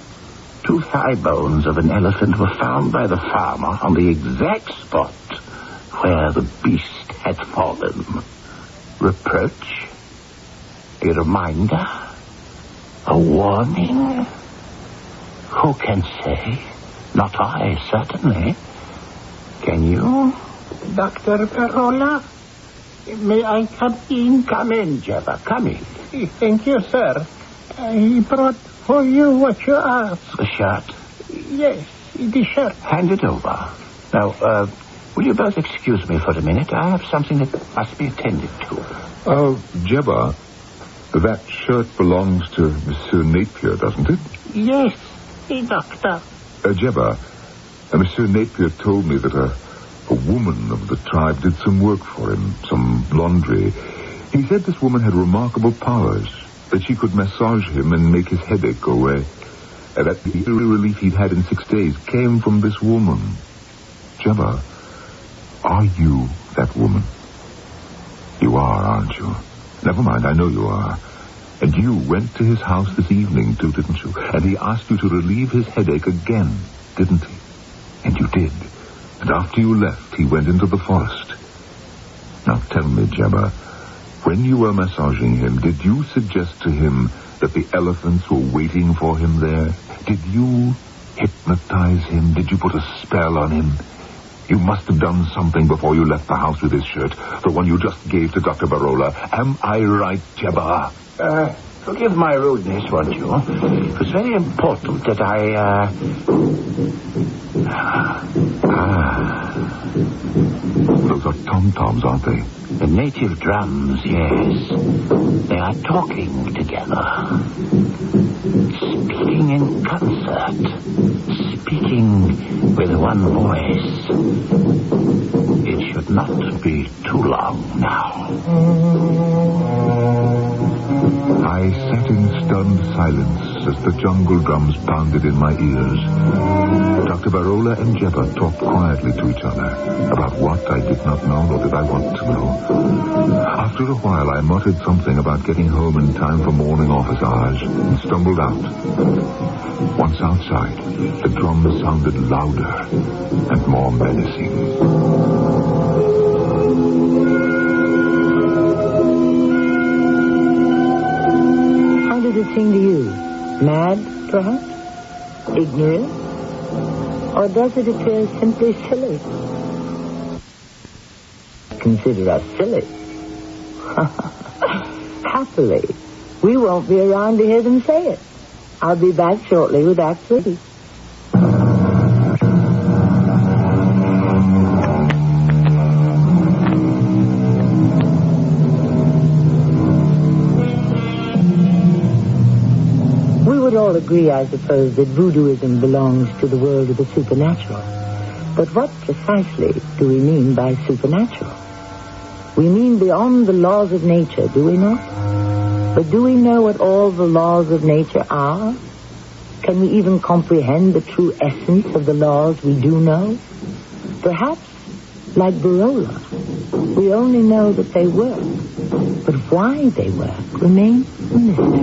Speaker 9: 2 thigh bones of an elephant were found by the farmer on the exact spot where the beast had fallen. Reproach? A reminder? A warning? Who can say? Not I, certainly.
Speaker 22: Can you? Dr. Parola? May I come in?
Speaker 9: Come in, Jebba. Come in.
Speaker 22: Thank you, sir. I brought for you what you asked.
Speaker 9: The shirt.
Speaker 22: Yes, the shirt.
Speaker 9: Hand it over. Now, will you both excuse me for a minute? I have something that must be attended to.
Speaker 4: Jebba, that shirt belongs to Monsieur Napier, doesn't it?
Speaker 22: Yes, doctor.
Speaker 4: Jebba, Monsieur Napier told me that a woman of the tribe did some work for him, some laundry. He said this woman had remarkable powers, that she could massage him and make his headache go away, and that the relief he'd had in 6 days came from this woman. Jebba, are you that woman? You are, aren't you? Never mind, I know you are. And you went to his house this evening, too, didn't you? And he asked you to relieve his headache again, didn't he? And you did. And after you left, he went into the forest. Now tell me, Jebba, when you were massaging him, did you suggest to him that the elephants were waiting for him there? Did you hypnotize him? Did you put a spell on him? You must have done something before you left the house with his shirt, the one you just gave to Dr. Barola. Am I right, Jebba?
Speaker 9: Forgive my rudeness, won't you? It was very important that
Speaker 4: Those are tom-toms, aren't they?
Speaker 9: The native drums, yes. They are talking together. Speaking in concert. Speaking with one voice. It should not be too long now.
Speaker 4: I sat in stunned silence as the jungle drums pounded in my ears. Dr. Barola and Jebba talked quietly to each other. About what I did not know, nor did I want to know. After a while, I muttered something about getting home in time for morning office hours and stumbled out. Once outside, the drums sounded louder and more menacing.
Speaker 20: How did it seem to you? Mad, perhaps? Ignorant? Or does it appear simply silly? Consider us silly. Happily, we won't be around to hear them say it. I'll be back shortly with Act 3. We would all agree, I suppose, that voodooism belongs to the world of the supernatural. But what precisely do we mean by supernatural? We mean beyond the laws of nature, do we not? But do we know what all the laws of nature are? Can we even comprehend the true essence of the laws we do know? Perhaps, like Barola, we only know that they work. But why they work remains a mystery.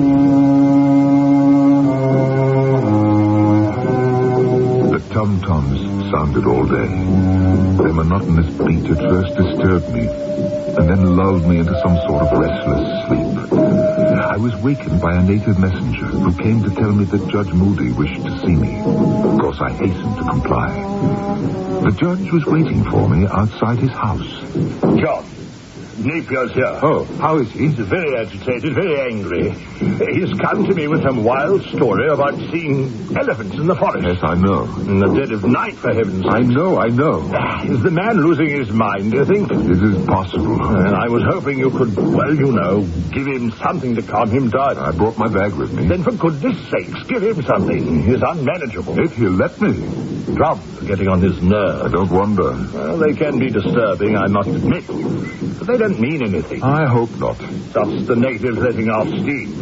Speaker 4: The tom-toms sounded all day. Their monotonous beat at first disturbed me, and then lulled me into some sort of restless sleep. I was wakened by a native messenger who came to tell me that Judge Moody wished to see me. Of course, I hastened to comply. The judge was waiting for me outside his house.
Speaker 13: John, Napier's here.
Speaker 4: Oh, how is he?
Speaker 13: He's very agitated, very angry. He's come to me with some wild story about seeing elephants in the forest.
Speaker 4: Yes, I know.
Speaker 13: In the dead of night, for heaven's sake.
Speaker 4: I know.
Speaker 13: Is the man losing his mind, do you think?
Speaker 4: It is possible.
Speaker 13: And I was hoping you could, give him something to calm him down.
Speaker 4: I brought my bag with me.
Speaker 13: Then for goodness sakes, give him something. He's unmanageable.
Speaker 4: If he'll let me.
Speaker 13: Drums are getting on his nerves.
Speaker 4: I don't wonder.
Speaker 13: Well, they can be disturbing, I must admit. But they don't mean anything.
Speaker 4: I hope not.
Speaker 13: Just the natives letting off steam.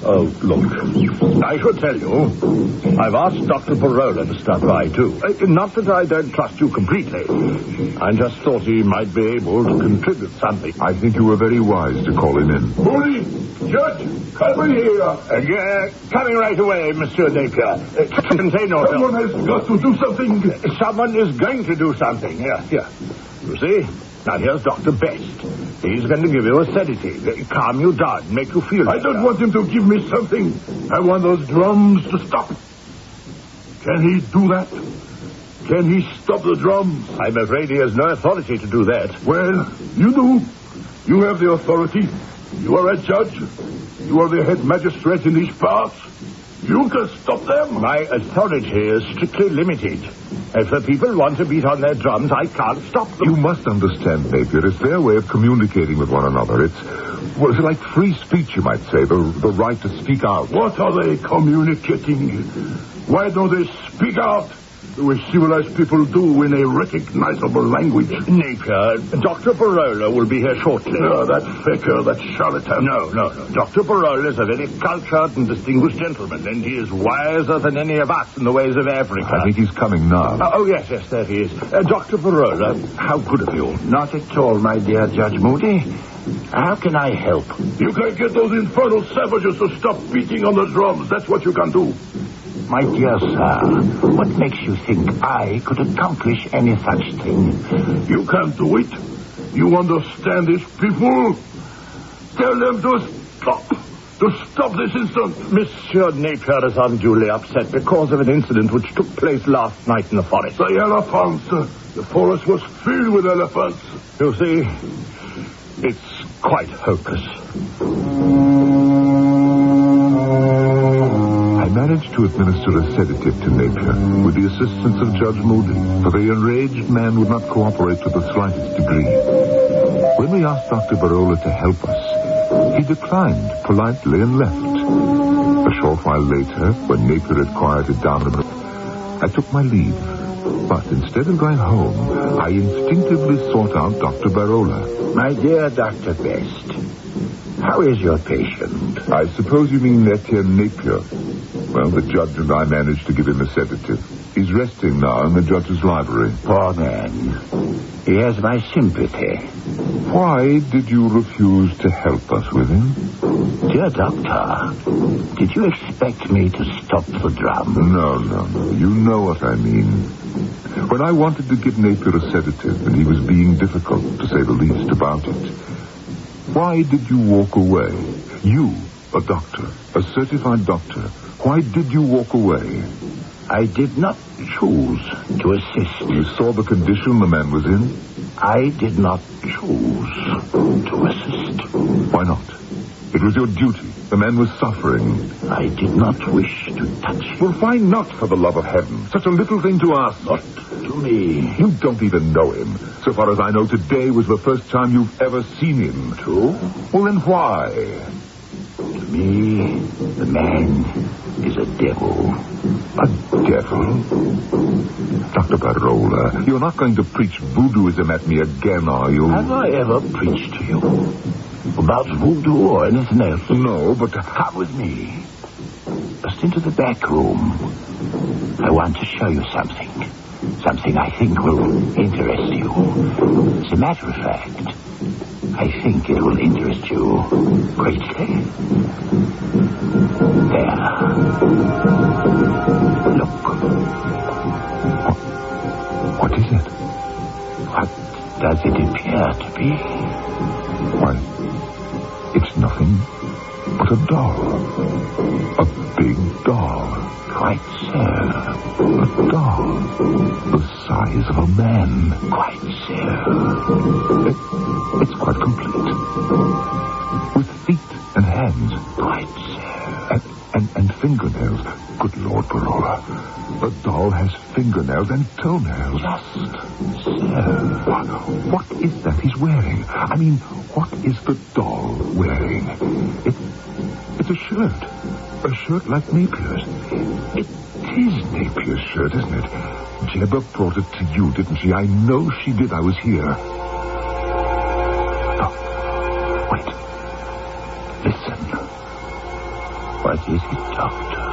Speaker 13: Oh, look. I should tell you, I've asked Dr. Barola to stop by, too. Not that I don't trust you completely. I just thought he might be able to contribute something.
Speaker 4: I think you were very wise to call him in.
Speaker 13: Moody! Judge! Come here! Coming right away, Monsieur Napier. Contain yourself.
Speaker 16: Someone has got to do something.
Speaker 13: Someone is going to do something. Here. You see? Now, here's Dr. Best. He's going to give you a sedative. Calm you down, make you feel better.
Speaker 16: I don't want him to give me something. I want those drums to stop. Can he do that? Can he stop the drums?
Speaker 13: I'm afraid he has no authority to do that.
Speaker 16: Well, you do. You have the authority. You are a judge. You are the head magistrate in these parts. You can stop them.
Speaker 13: My authority is strictly limited. If the people want to beat on their drums, I can't stop them.
Speaker 2: You must understand, Napier. It's their way of communicating with one another. It's like free speech, you might say, the right to speak out.
Speaker 16: What are they communicating? Why don't they speak out? The way civilized people do in a recognizable language.
Speaker 13: Napier, Dr. Barola will be here shortly.
Speaker 16: No, that faker, that charlatan.
Speaker 13: No. Dr. Barola is a very cultured and distinguished gentleman, and he is wiser than any of us in the ways of Africa.
Speaker 2: I think he's coming now.
Speaker 13: Yes, there he is. Dr. Barola, how good of you.
Speaker 9: Not at all, my dear Judge Moody. How can I help?
Speaker 16: You can get those infernal savages to stop beating on the drums. That's what you can do.
Speaker 9: My dear sir, what makes you think I could accomplish any such thing?
Speaker 16: You can't do it. You understand these people? Tell them to stop. To stop this instant.
Speaker 13: Monsieur Napier is unduly upset because of an incident which took place last night in the forest.
Speaker 16: The elephants. The forest was filled with elephants.
Speaker 13: You see, it's quite hopeless.
Speaker 2: I managed to administer a sedative to Napier with the assistance of Judge Moody, for the enraged man would not cooperate to the slightest degree. When we asked Dr. Barola to help us, he declined politely and left. A short while later, when Napier had quieted down a bit, I took my leave. But instead of going home, I instinctively sought out Dr. Barola.
Speaker 9: My dear Dr. Best, how is your patient?
Speaker 2: I suppose you mean Etienne Napier. Well, the judge and I managed to give him a sedative. He's resting now in the judge's library.
Speaker 9: Poor man. He has my sympathy.
Speaker 2: Why did you refuse to help us with him?
Speaker 9: Dear doctor, did you expect me to stop the drum?
Speaker 2: No. You know what I mean. When I wanted to give Napier a sedative, and he was being difficult, to say the least, about it, why did you walk away? You, a doctor, a certified doctor. Why did you walk away?
Speaker 9: I did not choose to assist.
Speaker 2: You saw the condition the man was in?
Speaker 9: I did not choose to assist.
Speaker 2: Why not? It was your duty. The man was suffering.
Speaker 9: I did not wish to touch him.
Speaker 2: Well, why not, for the love of heaven? Such a little thing to ask.
Speaker 9: Not to me.
Speaker 2: You don't even know him. So far as I know, today was the first time you've ever seen him.
Speaker 9: True.
Speaker 2: Well, then why?
Speaker 9: To me, the man is a devil.
Speaker 2: A devil? Dr. Barola, you're not going to preach voodooism at me again, are you?
Speaker 9: Have I ever preached to you about voodoo or anything else?
Speaker 2: No, but...
Speaker 9: Come with me. Just into the back room. I want to show you something. Something I think will interest you. As a matter of fact, I think it will interest you greatly. There. Look.
Speaker 2: What is it?
Speaker 9: What does it appear to be?
Speaker 2: Why, it's nothing but a doll. A big doll.
Speaker 9: Quite so.
Speaker 2: A doll. The size of a man.
Speaker 9: Quite so.
Speaker 2: It's quite complete. With feet and hands.
Speaker 9: Quite so.
Speaker 2: And fingernails. Good Lord, Barola. A doll has fingernails and toenails.
Speaker 9: Just so.
Speaker 2: What is that he's wearing? I mean, what is the doll wearing? It's a shirt. A shirt like Napier's. It is Napier's shirt, isn't it? Jebba brought it to you, didn't she? I know she did. I was here. Oh, wait.
Speaker 9: Listen. What is it, Doctor?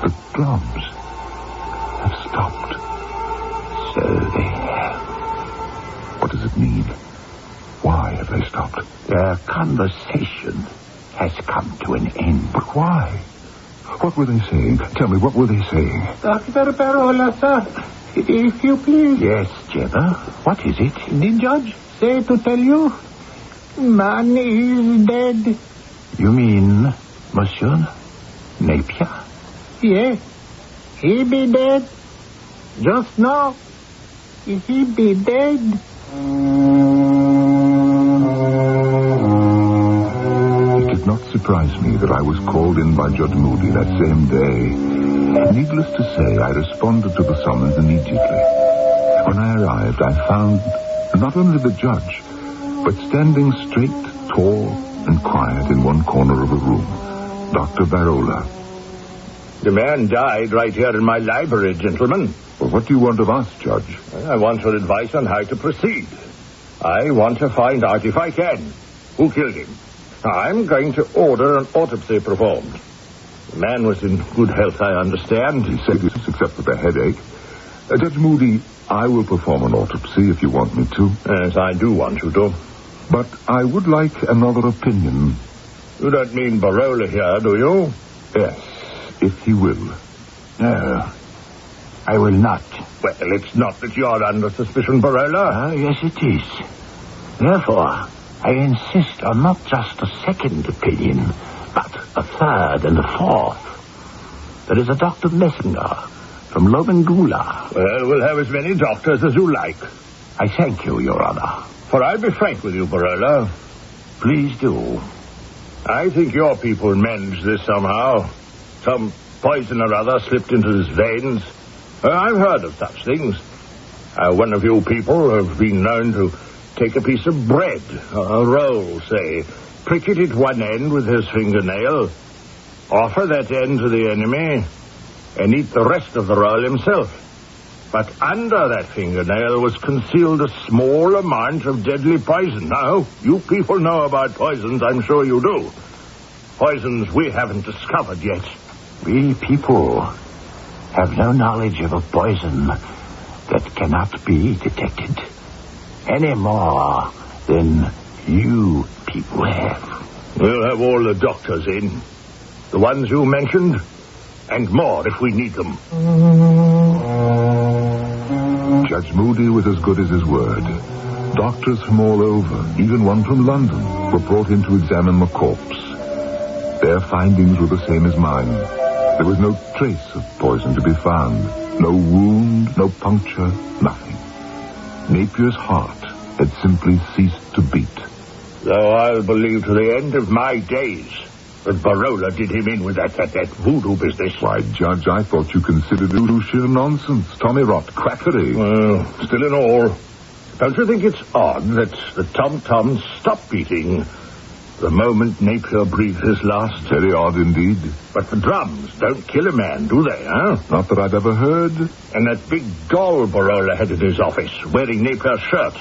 Speaker 2: The drums have stopped.
Speaker 9: So they have.
Speaker 2: What does it mean? Why have they stopped?
Speaker 9: Their conversation has come to an end.
Speaker 2: But why? What were they saying? Tell me, what were they saying?
Speaker 22: Dr. Barola, sir, if you please.
Speaker 9: Yes, Jebba. What is it?
Speaker 22: The judge say to tell you, man is dead.
Speaker 9: You mean Monsieur Napier?
Speaker 22: Yes, he be dead. Just now, he be dead.
Speaker 16: It did not surprise me that I was called in by Judge Moody that same day. Needless to say, I responded to the summons immediately. When I arrived, I found not only the judge, but standing straight, tall, and quiet in one corner of the room, Dr. Barola.
Speaker 13: The man died right here in my library, gentlemen.
Speaker 16: Well, what do you want of us, Judge?
Speaker 13: I want your advice on how to proceed. I want to find out, if I can, who killed him. I'm going to order an autopsy performed. The man was in good health, I understand.
Speaker 16: He said this except for the headache. Judge Moody, I will perform an autopsy if you want me to.
Speaker 13: Yes, I do want you to.
Speaker 16: But I would like another opinion.
Speaker 13: You don't mean Barola here, do you?
Speaker 16: Yes, if he will.
Speaker 9: No, I will not.
Speaker 13: Well, it's not that you're under suspicion, Barola.
Speaker 9: Yes, it is. Therefore, I insist on not just a second opinion, but a third and a fourth. There is a Dr. Messinger from Lobengula.
Speaker 13: Well, we'll have as many doctors as you like.
Speaker 9: I thank you, Your Honor.
Speaker 13: For I'll be frank with you, Barola.
Speaker 9: Please do.
Speaker 13: I think your people managed this somehow. Some poison or other slipped into his veins. I've heard of such things. One of you people have been known to take a piece of bread, a roll, say, prick it at one end with his fingernail, offer that end to the enemy, and eat the rest of the roll himself. But under that fingernail was concealed a small amount of deadly poison. Now, you people know about poisons, I'm sure you do. Poisons we haven't discovered yet.
Speaker 9: We people have no knowledge of a poison that cannot be detected, any more than you people have.
Speaker 13: We'll have all the doctors in. The ones you mentioned, and more if we need them.
Speaker 16: Judge Moody was as good as his word. Doctors from all over, even one from London, were brought in to examine the corpse. Their findings were the same as mine. There was no trace of poison to be found. No wound, no puncture, nothing. Napier's heart had simply ceased to beat.
Speaker 13: Though I'll believe to the end of my days that Barola did him in with that voodoo business.
Speaker 16: Why, Judge, I thought you considered voodoo sheer nonsense, tommy rot, quackery.
Speaker 13: Well, still in all, don't you think it's odd that the tom-toms stop beating the moment Napier breathes his last?
Speaker 16: Very odd indeed.
Speaker 13: But the drums don't kill a man, do they, huh?
Speaker 16: Not that I've ever heard.
Speaker 13: And that big doll Barola had in his office, wearing Napier's shirt.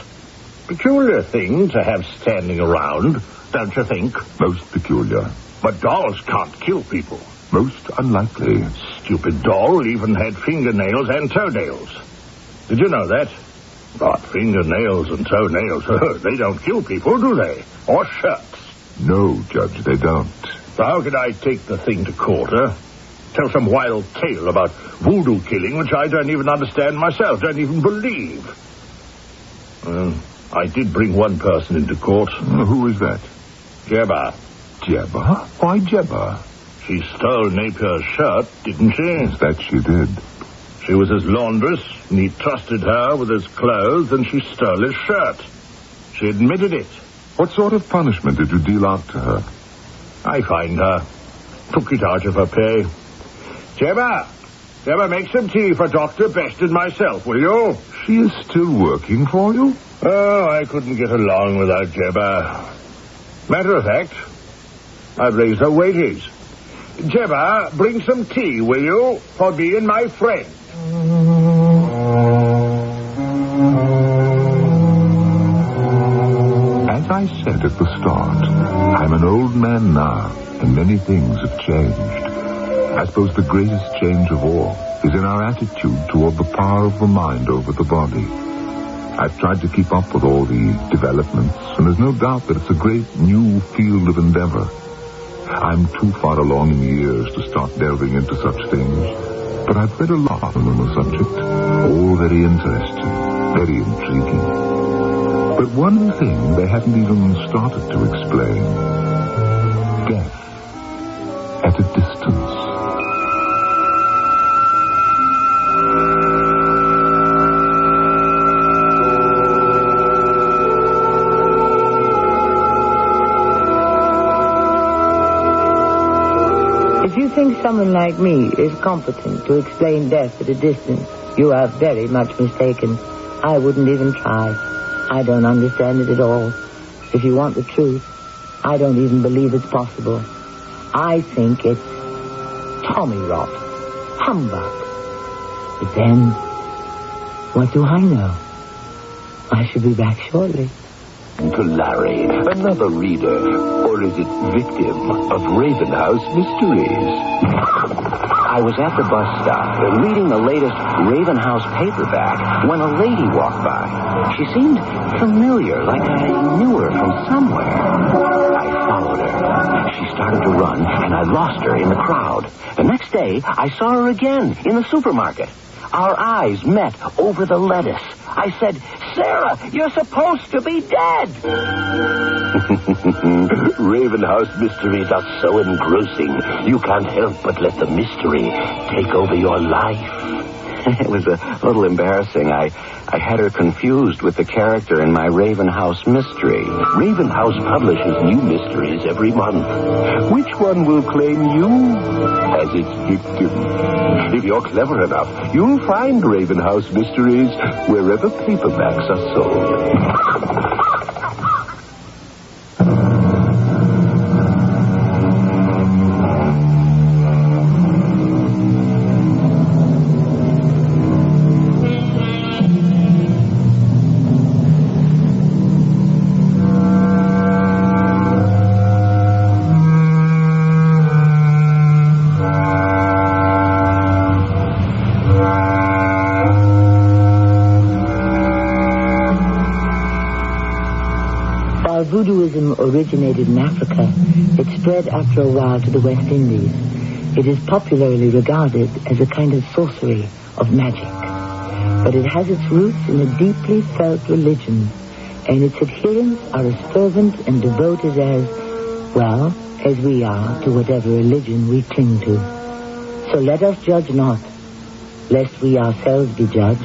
Speaker 13: Peculiar thing to have standing around, don't you think?
Speaker 16: Most peculiar.
Speaker 13: But dolls can't kill people.
Speaker 16: Most unlikely.
Speaker 13: Stupid doll even had fingernails and toenails. Did you know that? But fingernails and toenails, they don't kill people, do they? Or shirts.
Speaker 16: No, Judge, they don't.
Speaker 13: So how could I take the thing to court, huh? Tell some wild tale about voodoo killing, which I don't even understand myself, don't even believe. I did bring one person into court.
Speaker 16: Who is that?
Speaker 13: Jebba.
Speaker 16: Jebba? Why Jebba?
Speaker 13: She stole Napier's shirt, didn't she?
Speaker 16: Yes, that she did.
Speaker 13: She was his laundress, and he trusted her with his clothes, and she stole his shirt. She admitted it.
Speaker 16: What sort of punishment did you deal out to her?
Speaker 13: I fined her. Took it out of her pay. Jebba, make some tea for Dr. Best and myself, will you?
Speaker 16: She is still working for you?
Speaker 13: Oh, I couldn't get along without Jebba. Matter of fact, I've raised her wages. Jebba, bring some tea, will you, for me and my friend.
Speaker 16: As I said at the start, I'm an old man now, and many things have changed. I suppose the greatest change of all is in our attitude toward the power of the mind over the body. I've tried to keep up with all the developments, and there's no doubt that it's a great new field of endeavor. I'm too far along in years to start delving into such things, but I've read a lot on the subject. All very interesting, very intriguing. But one thing they haven't even started to explain. Death at a distance.
Speaker 20: think someone like me is competent to explain death at a distance, you are very much mistaken. I wouldn't even try. I don't understand it at all. If you want the truth, I don't even believe it's possible. I think it's tommy rot, humbug. But then, what do I know? I shall be back shortly.
Speaker 7: To Larry, another reader, or is it victim of Ravenhouse Mysteries?
Speaker 19: I was at the bus stop reading the latest Ravenhouse paperback when a lady walked by. She seemed familiar, like I knew her from somewhere. I followed her. She started to run, and I lost her in the crowd. The next day, I saw her again in the supermarket. Our eyes met over the lettuce. I said, "Sarah, you're supposed to be dead."
Speaker 7: Ravenhouse Mysteries are so engrossing, you can't help but let the mystery take over your life.
Speaker 19: It was a little embarrassing. I had her confused with the character in my Ravenhouse mystery.
Speaker 7: Ravenhouse publishes new mysteries every month. Which one will claim you as its victim? If you're clever enough, you'll find Ravenhouse Mysteries wherever paperbacks are sold.
Speaker 20: Voodooism originated in Africa. It spread after a while to the West Indies. It is popularly regarded as a kind of sorcery, of magic. But it has its roots in a deeply felt religion, and its adherents are as fervent and devoted as we are to whatever religion we cling to. So let us judge not, lest we ourselves be judged.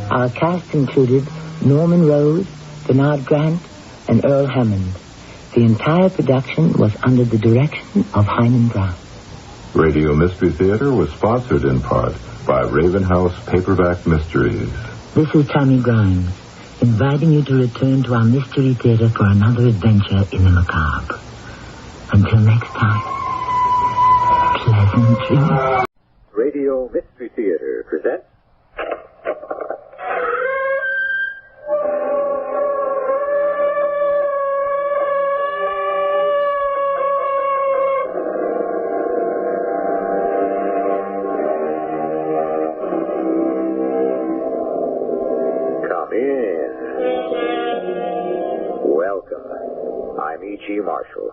Speaker 20: Our cast included Norman Rose, Bernard Grant, and Earl Hammond. The entire production was under the direction of Hyman Brown.
Speaker 23: Radio Mystery Theater was sponsored in part by Ravenhouse Paperback Mysteries.
Speaker 20: This is Tommy Grimes, inviting you to return to our Mystery Theater for another adventure in the macabre. Until next time, pleasant dreams.
Speaker 24: Radio Mystery Theater presents Marshall.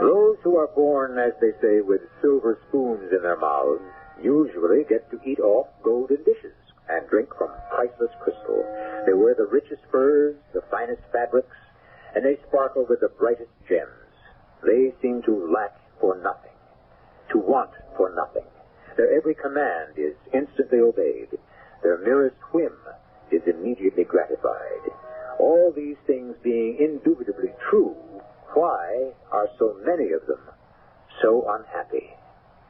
Speaker 24: Those who are born, as they say, with silver spoons in their mouths usually get to eat off golden dishes and drink from priceless crystal. They wear the richest furs, the finest fabrics, and they sparkle with the brightest gems. They seem to lack for nothing, to want for nothing. Their every command is instantly obeyed. Their merest whim is immediately gratified. All these things being indubitably true, why are so many of them so unhappy?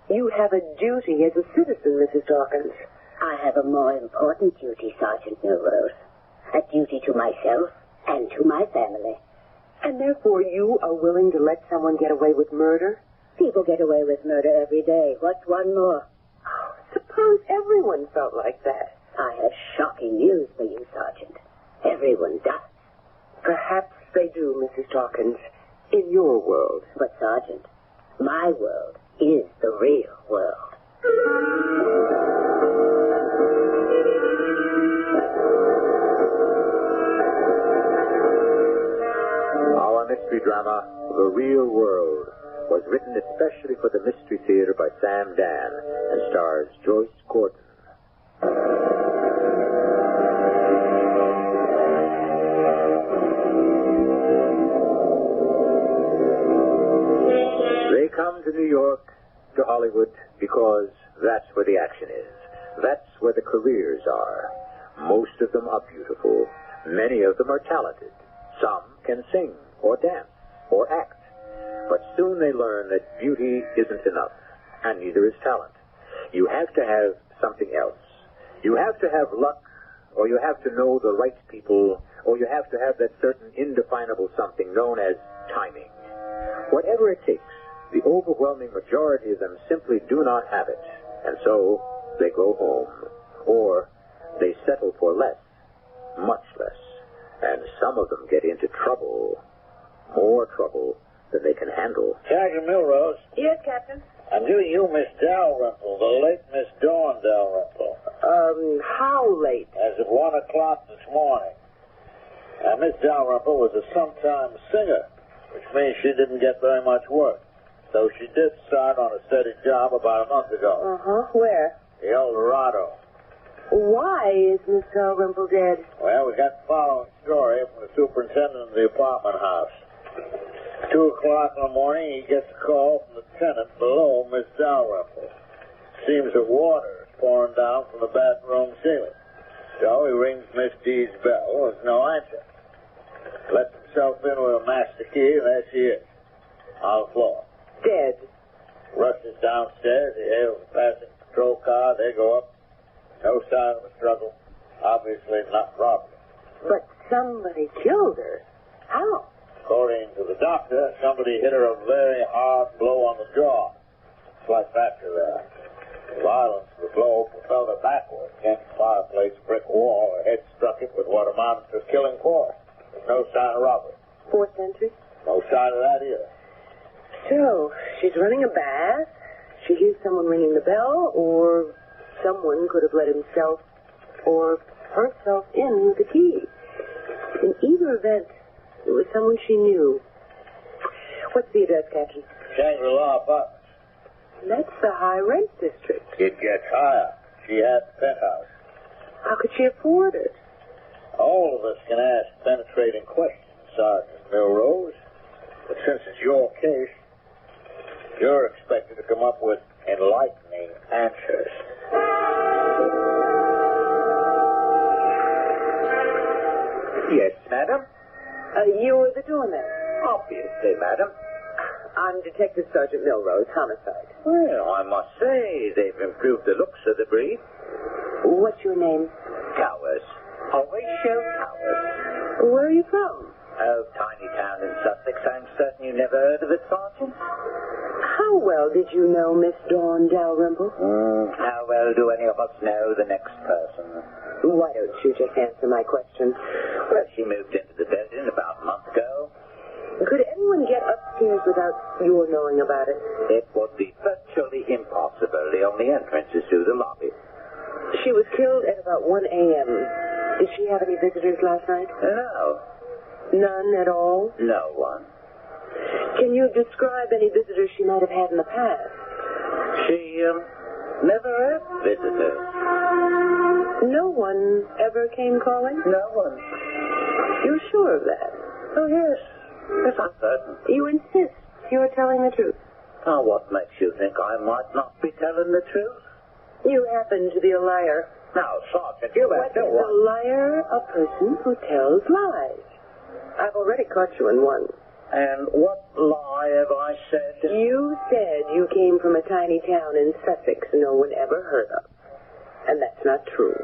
Speaker 25: You have a duty as a citizen, Mrs. Dawkins. I have a more important duty, Sergeant Milrose. A duty to myself and to my family.
Speaker 10: And therefore you are willing to let someone get away with murder?
Speaker 25: People get away with murder every day. What's one more?
Speaker 10: Oh, suppose everyone felt like that.
Speaker 25: I have shocking news for you, Sergeant. Everyone does.
Speaker 10: Perhaps they do, Mrs. Dawkins, in your world.
Speaker 25: But, Sergeant, my world is the real world.
Speaker 24: Our mystery drama, The Real World, was written especially for the Mystery Theater by Sam Dan and stars Joyce Gordon. They come to New York, to Hollywood, because that's where the action is. That's where the careers are. Most of them are beautiful. Many of them are talented. Some can sing or dance or act. But soon they learn that beauty isn't enough, and neither is talent. You have to have something else. You have to have luck, or you have to know the right people, or you have to have that certain indefinable something known as timing. Whatever it takes, the overwhelming majority of them simply do not have it, and so they go home, or they settle for less, much less, and some of them get into trouble, more trouble than they can handle.
Speaker 3: Captain Milrose.
Speaker 25: Yes, Captain?
Speaker 3: I'm giving you Miss Dalrymple, the late Miss Dawn Dalrymple.
Speaker 25: How late?
Speaker 3: As of 1 o'clock this morning. Now, Miss Dalrymple was a sometime singer, which means she didn't get very much work. So she did start on a steady job about a month ago.
Speaker 25: Uh-huh. Where?
Speaker 3: The El Dorado.
Speaker 25: Why is Miss Dalrymple dead?
Speaker 3: Well, we got the following story from the superintendent of the apartment house. 2 o'clock in the morning, he gets a call from the tenant below Miss Dalrymple. Seems that water is pouring down from the bathroom ceiling. So he rings Miss D's bell. There's no answer. Lets himself in with a master key, and there she is, on the floor.
Speaker 25: Dead.
Speaker 3: Rushes downstairs. He hails a passing patrol car. They go up. No sign of a struggle. Obviously not robbery.
Speaker 25: But somebody killed her. How?
Speaker 3: According to the doctor, somebody hit her a very hard blow on the jaw. Slight fracture there. The violence of the blow propelled her backward against the fireplace brick wall. Her head struck it with what amounted to killing force. There's no sign of robbery.
Speaker 25: Fourth entry?
Speaker 3: No sign of that either.
Speaker 25: So, she's running a bath. She hears someone ringing the bell, or someone could have let himself or herself in with the key. In either event, it was someone she knew. What's the address, Captain?
Speaker 3: Shangri-La Apartments.
Speaker 25: That's the high-rent district.
Speaker 3: It gets higher. She had the penthouse.
Speaker 25: How could she afford it?
Speaker 3: All of us can ask penetrating questions, Sergeant Milrose. But since it's your case, you're expected to come up with enlightening answers.
Speaker 24: Yes, madam?
Speaker 25: You're the doorman.
Speaker 24: Obviously, madam.
Speaker 25: I'm Detective Sergeant Milrose, homicide.
Speaker 24: Well, I must say, they've improved the looks of the breed.
Speaker 25: What's your name?
Speaker 24: Towers. Horatio Towers.
Speaker 25: Where are you from?
Speaker 24: Oh, tiny town in Sussex. I'm certain you never heard of it, Sergeant.
Speaker 25: How well did you know Miss Dawn Dalrymple?
Speaker 24: How well do any of us know the next person?
Speaker 25: Why don't you just answer my question?
Speaker 24: Well, she moved into the building about a month ago.
Speaker 25: Could anyone get upstairs without your knowing about it?
Speaker 24: It would be virtually impossible. The only entrance is through the lobby.
Speaker 25: She was killed at about 1 a.m. Did she have any visitors last night?
Speaker 24: No.
Speaker 25: None at all?
Speaker 24: No one.
Speaker 25: Can you describe any visitors she might have had in the past?
Speaker 24: She, never had visitors.
Speaker 25: No one ever came calling?
Speaker 24: No one.
Speaker 25: You're sure of that?
Speaker 24: Oh, yes. Yes, I'm certain.
Speaker 25: You insist you're telling the truth?
Speaker 24: Now, what makes you think I might not be telling the truth?
Speaker 25: You happen to be a liar.
Speaker 24: Now, Sergeant, you have no
Speaker 25: What is a liar? A person who tells lies. I've already caught you in one.
Speaker 24: And what lie have I said?
Speaker 25: You said you came from a tiny town in Sussex no one ever heard of. And that's not true.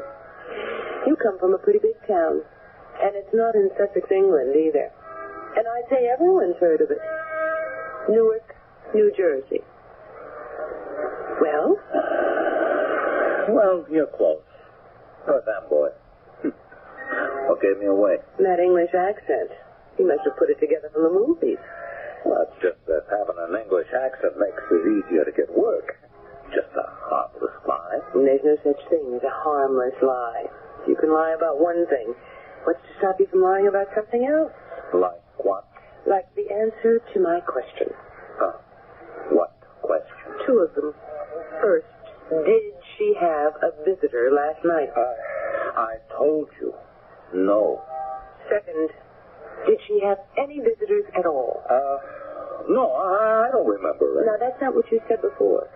Speaker 25: You come from a pretty big town. And it's not in Sussex, England, either. And I'd say everyone's heard of it. Newark, New Jersey. Well?
Speaker 24: Well, you're close. Oh, damn boy. What gave me away?
Speaker 25: That English accent. You must have put it together from the movies.
Speaker 24: Well, it's just that having an English accent makes it easier to get work. Just a harmless lie.
Speaker 25: And there's no such thing as a harmless lie. You can lie about one thing. What's to stop you from lying about something else?
Speaker 24: Like what?
Speaker 25: Like the answer to my question.
Speaker 24: What question?
Speaker 25: Two of them. First, did she have a visitor last night?
Speaker 24: I told you. No.
Speaker 25: Second, did she have any visitors at all?
Speaker 24: No, I don't remember.
Speaker 25: Now, that's not what you said before.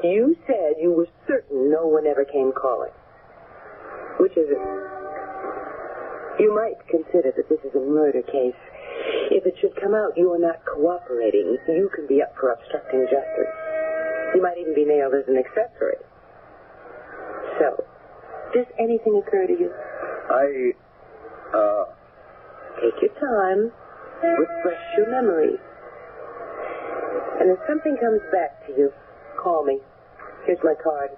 Speaker 25: You said you were certain no one ever came calling. Which is it? You might consider that this is a murder case. If it should come out you are not cooperating, you can be up for obstructing justice. You might even be nailed as an accessory. So, does anything occur to you? Take your time. Refresh your memory. And if something comes back to you, call me. Here's my card.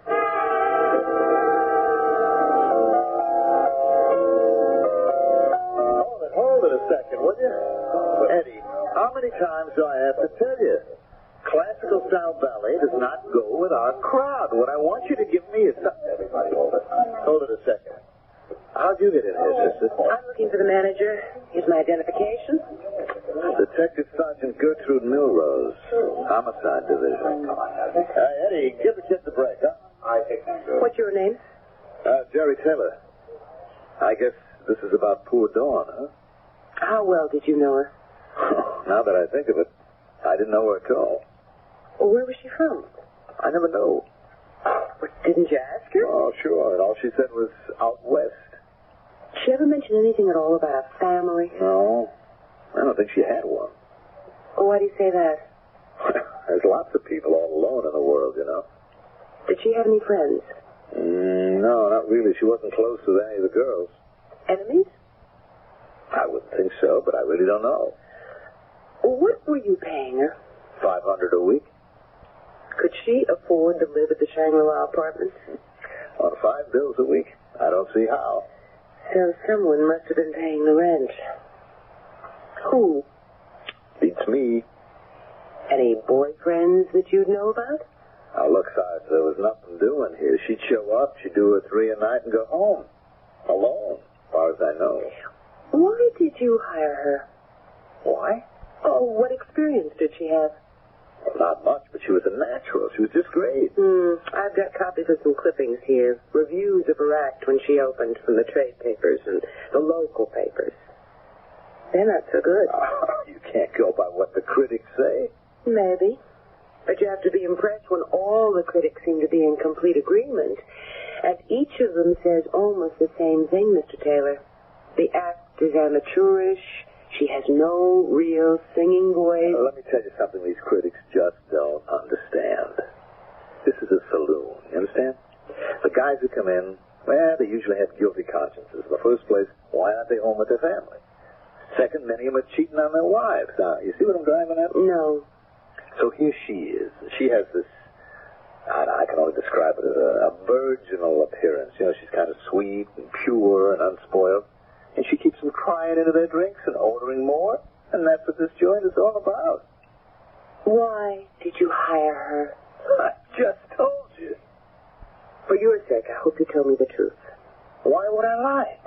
Speaker 3: Hold it a second, will you? Eddie, how many times do I have to tell you? Classical style ballet does not go with our crowd. What I want you to give me is something. Everybody hold it. Hold it a second. How'd you get in here, sister?
Speaker 25: I'm looking for the manager. Here's my identification.
Speaker 3: Detective Sergeant Gertrude Milrose, Homicide Division. Eddie, give the kids a break, huh?
Speaker 25: What's your name?
Speaker 3: Jerry Taylor. I guess this is about poor Dawn, huh?
Speaker 25: How well did you know her?
Speaker 3: Now that I think of it, I didn't know her at all.
Speaker 25: Well, where was she from?
Speaker 3: I never know.
Speaker 25: What, didn't you ask her?
Speaker 3: Oh, sure. And all she said was out west.
Speaker 25: Did she ever mention anything at all about a family?
Speaker 3: No. I don't think she had one.
Speaker 25: Oh, why do you say that?
Speaker 3: There's lots of people all alone in the world, you know.
Speaker 25: Did she have any friends?
Speaker 3: No, not really. She wasn't close with any of the girls.
Speaker 25: Enemies?
Speaker 3: I wouldn't think so, but I really don't know.
Speaker 25: What were you paying her?
Speaker 3: $500 a week.
Speaker 25: Could she afford to live at the Shangri-La apartments?
Speaker 3: On $5 a week? I don't see how.
Speaker 25: So someone must have been paying the rent. Who?
Speaker 3: Beats me.
Speaker 25: Any boyfriends that you'd know about?
Speaker 3: Now, look, Sarge, there was nothing doing here. She'd show up, she'd do her 3 a night and go home. Alone, as far as I know.
Speaker 25: Why did you hire her?
Speaker 3: Why?
Speaker 25: Oh, what experience did she have?
Speaker 3: Well, not much, but she was a natural. She was just great.
Speaker 25: I've got copies of some clippings here. Reviews of her act when she opened from the trade papers and the local papers. They're not so good.
Speaker 3: Oh, you can't go by what the critics say.
Speaker 25: Maybe. But you have to be impressed when all the critics seem to be in complete agreement. And each of them says almost the same thing, Mr. Taylor. The act is amateurish. She has no real singing voice.
Speaker 3: Let me tell you something these critics just don't understand. This is a saloon, you understand? The guys who come in, well, they usually have guilty consciences. In the first place, why aren't they home with their family? Second, many of them are cheating on their wives. Now, you see what I'm driving at?
Speaker 25: No.
Speaker 3: So here she is. She has this, I can only describe it as a virginal appearance. You know, she's kind of sweet and pure and unspoiled. And she keeps them crying into their drinks and ordering more. And that's what this joint is all about.
Speaker 25: Why did you hire her?
Speaker 3: I just told you.
Speaker 25: For your sake, I hope you tell me the truth.
Speaker 3: Why would I lie?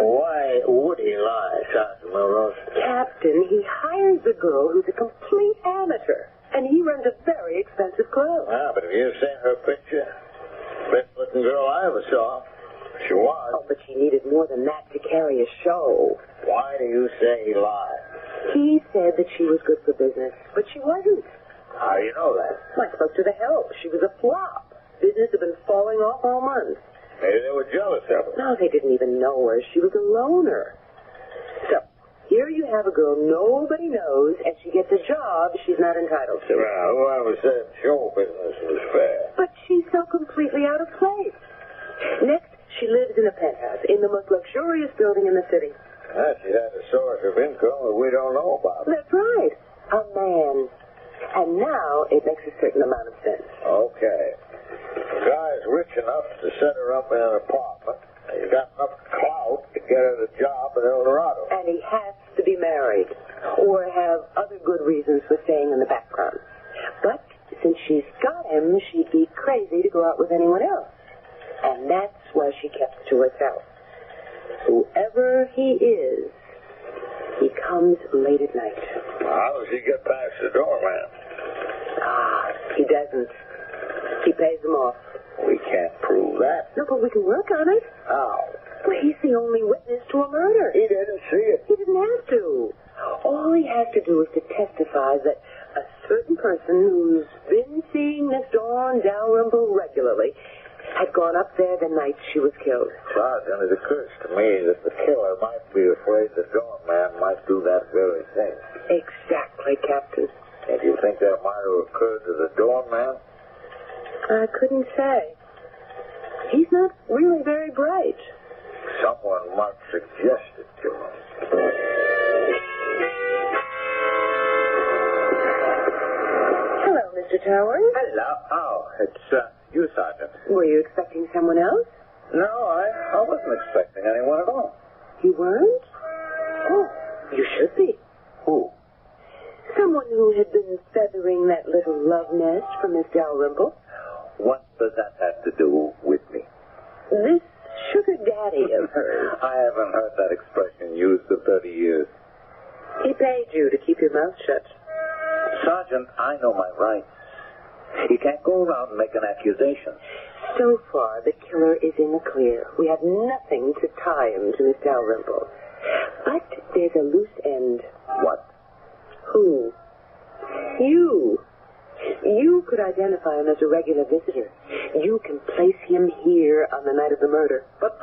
Speaker 3: Why would he lie, Sergeant Milrose?
Speaker 25: Captain, he hires a girl who's a complete amateur. And he runs a very expensive club.
Speaker 3: Ah, but have you seen her picture? Best-looking girl I ever saw. She was.
Speaker 25: Oh, but she needed more than that to carry a show.
Speaker 3: Why do you say he lied?
Speaker 25: He said that she was good for business, but she wasn't.
Speaker 3: How do you know that?
Speaker 25: I spoke to the help. She was a flop. Business had been falling off all month.
Speaker 3: Maybe they were jealous of her.
Speaker 25: No, they didn't even know her. She was a loner. So, here you have a girl nobody knows, and she gets a job she's not entitled to.
Speaker 3: Well, whoever said show business was fair.
Speaker 25: But she's so completely out of place. Next, she lives in a penthouse in the most luxurious building in the city.
Speaker 3: She has a source of income that we don't know about.
Speaker 25: That's right. A man. And now it makes a certain amount of sense.
Speaker 3: Okay. The guy's rich enough to set her up in an apartment. He's got enough clout to get her the job in El Dorado.
Speaker 25: And he has to be married or have other good reasons for staying in the background. But since she's got him, she'd be crazy to go out with anyone else. And that's why she kept to herself. Whoever he is, he comes late at night.
Speaker 3: How does he get past the doorman?
Speaker 25: He doesn't. He pays them off.
Speaker 3: We can't prove that.
Speaker 25: No, but we can work on it.
Speaker 3: How?
Speaker 25: Well, he's the only witness to a murder.
Speaker 3: He didn't see it.
Speaker 25: He didn't have to. All he has to do is to testify that a certain person who's been seeing Miss Dawn Dalrymple regularly had gone up there the night she was killed.
Speaker 3: Sergeant, it occurs to me that the killer might be afraid the doorman might do that very thing.
Speaker 25: Exactly, Captain.
Speaker 3: And do you think that might have occurred to the doorman?
Speaker 25: I couldn't say. He's not really very bright.
Speaker 3: Someone might suggest it to him.
Speaker 25: Hello, Mr. Towers.
Speaker 3: Hello. Oh, it's you, Sergeant.
Speaker 25: Were you expecting someone else?
Speaker 3: No, I wasn't expecting anyone at all.
Speaker 25: You weren't? Oh, you should be.
Speaker 3: Who?
Speaker 25: Someone who had been feathering that little love nest for Miss Dalrymple.
Speaker 3: What does that have to do with me?
Speaker 25: This sugar daddy of hers.
Speaker 3: I haven't heard that expression used for 30 years.
Speaker 25: He paid you to keep your mouth shut.
Speaker 3: Sergeant, I know my rights. You can't go around making accusations.
Speaker 25: So far, the killer is in the clear. We have nothing to tie him to Miss Dalrymple. But there's a loose end.
Speaker 3: What?
Speaker 25: Who? You. You could identify him as a regular visitor. You can place him here on the night of the murder.
Speaker 3: But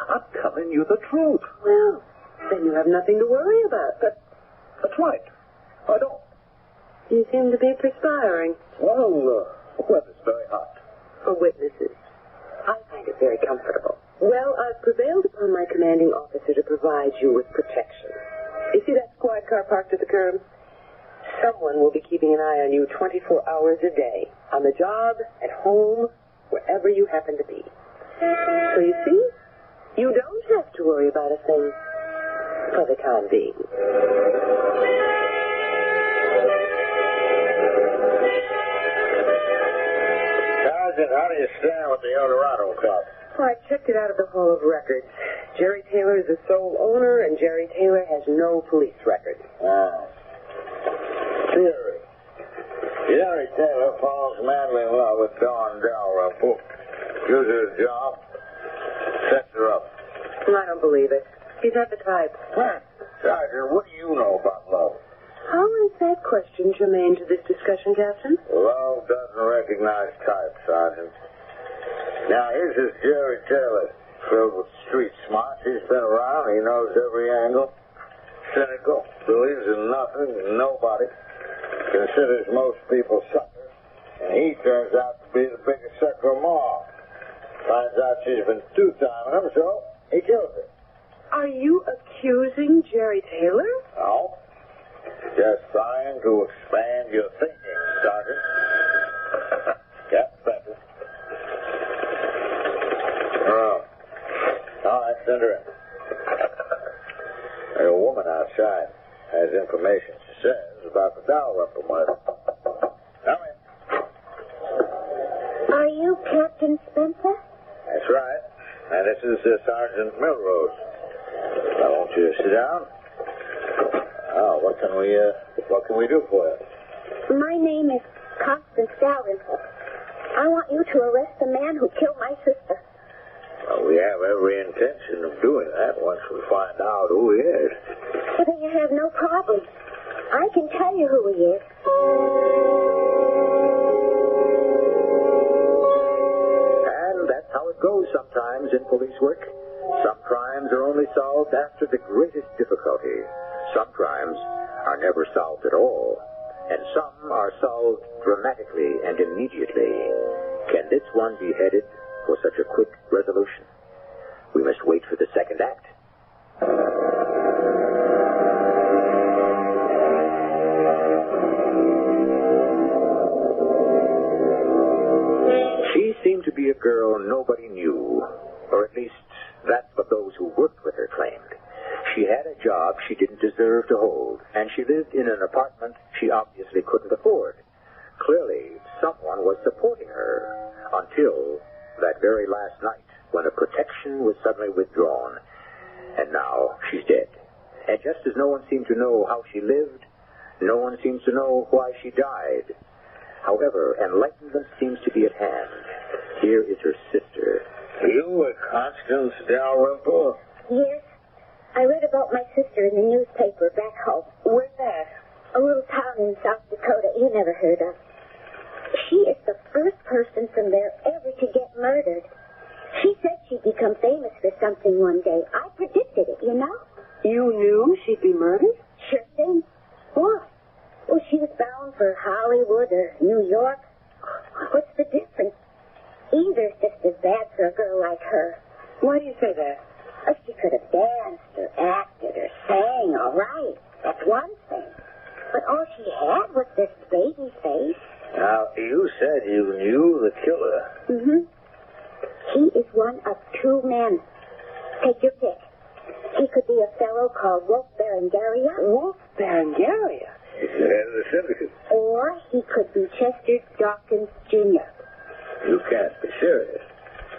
Speaker 3: I'm telling you the truth.
Speaker 25: Well, then you have nothing to worry about.
Speaker 3: That's right. I don't.
Speaker 25: You seem to be perspiring.
Speaker 3: Well, the weather's very hot.
Speaker 25: For witnesses. I find it very comfortable. Well, I've prevailed upon my commanding officer to provide you with protection. You see that squad car parked at the curb? Someone will be keeping an eye on you 24 hours a day. On the job, at home, wherever you happen to be. So you see, you don't have to worry about a thing. For the time being.
Speaker 3: Sergeant, how do you stand with the Eldorado Club?
Speaker 25: Well, I checked it out of the Hall of Records. Jerry Taylor is the sole owner, and Jerry Taylor has no police record.
Speaker 3: Theory. Jerry Taylor falls madly in love with Dawn Dalrymple. Gives her a job. Sets her up.
Speaker 25: I don't believe it. He's not the type.
Speaker 3: Sergeant, what do you know about love?
Speaker 25: How is that question germane to this discussion, Captain?
Speaker 3: Love doesn't recognize type, Sergeant. Now, here's this Jerry Taylor, filled with street smarts. He's been around. He knows every angle. Cynical. Believes in nothing and nobody. Considers most people suckers. And he turns out to be the biggest sucker of them all. Finds out she's been two-timing him, so he kills her.
Speaker 25: Are you accusing Jerry Taylor?
Speaker 3: No. Just trying to expand your thinking, Sergeant. Get better. Oh. All right, send her in. There's a woman outside. Has information, she says, about the Dalrymple murder. Come in.
Speaker 8: Are you Captain Spencer?
Speaker 3: That's right. And this is Sergeant Milrose. Now, won't you sit down? Oh, what can we do for you?
Speaker 8: My name is Constance Dalrymple. I want you to arrest the man who killed my sister.
Speaker 3: Well, we have every intention of doing that once we find out who he is.
Speaker 8: Well, then you have no problem. I can tell you who he is.
Speaker 24: And that's how it goes sometimes in police work. Some crimes are only solved after the greatest difficulty. Some crimes are never solved at all. And some are solved dramatically and immediately. Can this one be headed for such a quick resolution? We must wait for the second act. She seemed to be a girl nobody knew, or at least that's what those who worked with her claimed. She had a job she didn't deserve to hold, and she lived in an apartment she obviously couldn't afford. Clearly, someone was supporting her until that very last night when a protection was suddenly withdrawn. And now she's dead. And just as no one seemed to know how she lived, no one seems to know why she died. However, enlightenment seems to be at hand. Here is her sister.
Speaker 3: You were Constance Dalrymple?
Speaker 8: Yes. I read about my sister in the newspaper back home.
Speaker 25: Where's that?
Speaker 8: A little town in South Dakota you never heard of. She is the first person from there ever to get murdered. She said she'd become famous for something one day. I predicted it, you know?
Speaker 25: You knew she'd be murdered?
Speaker 8: Sure thing. Why? Well, she was bound for Hollywood or New York. What's the difference? Either's just as bad for a girl like her.
Speaker 25: Why do you say that?
Speaker 8: Oh, she could have danced or acted or sang, all right. That's one thing. But all she had was this baby face.
Speaker 3: Now, you said you knew the killer.
Speaker 8: Mm-hmm. He is one of two men. Take your pick. He could be a fellow called Wolf Berengaria.
Speaker 25: Wolf Berengaria?
Speaker 3: He's the head of the syndicate.
Speaker 8: Or he could be Chester Dawkins, Jr.
Speaker 3: You can't be serious.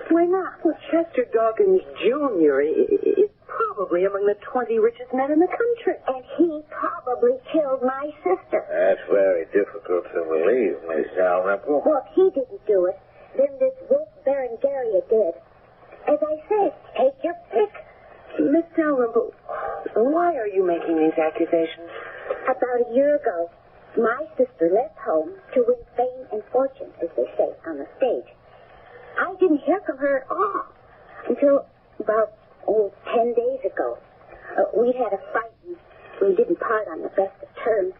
Speaker 8: Why not?
Speaker 25: Well, Chester Dawkins, Jr. is probably among the 20 richest men in the country.
Speaker 8: And he probably killed my sister.
Speaker 3: That's very difficult to believe, Miss Dalrymple.
Speaker 8: Well, if he didn't do it, then this Wolf Berengaria did. As I say, take your pick.
Speaker 25: Miss Dalrymple, why are you making these accusations?
Speaker 8: About a year ago, my sister left home to win fame and fortune, as they say, on the stage. I didn't hear from her at all until about, 10 days ago. We had a fight and we didn't part on the best of terms.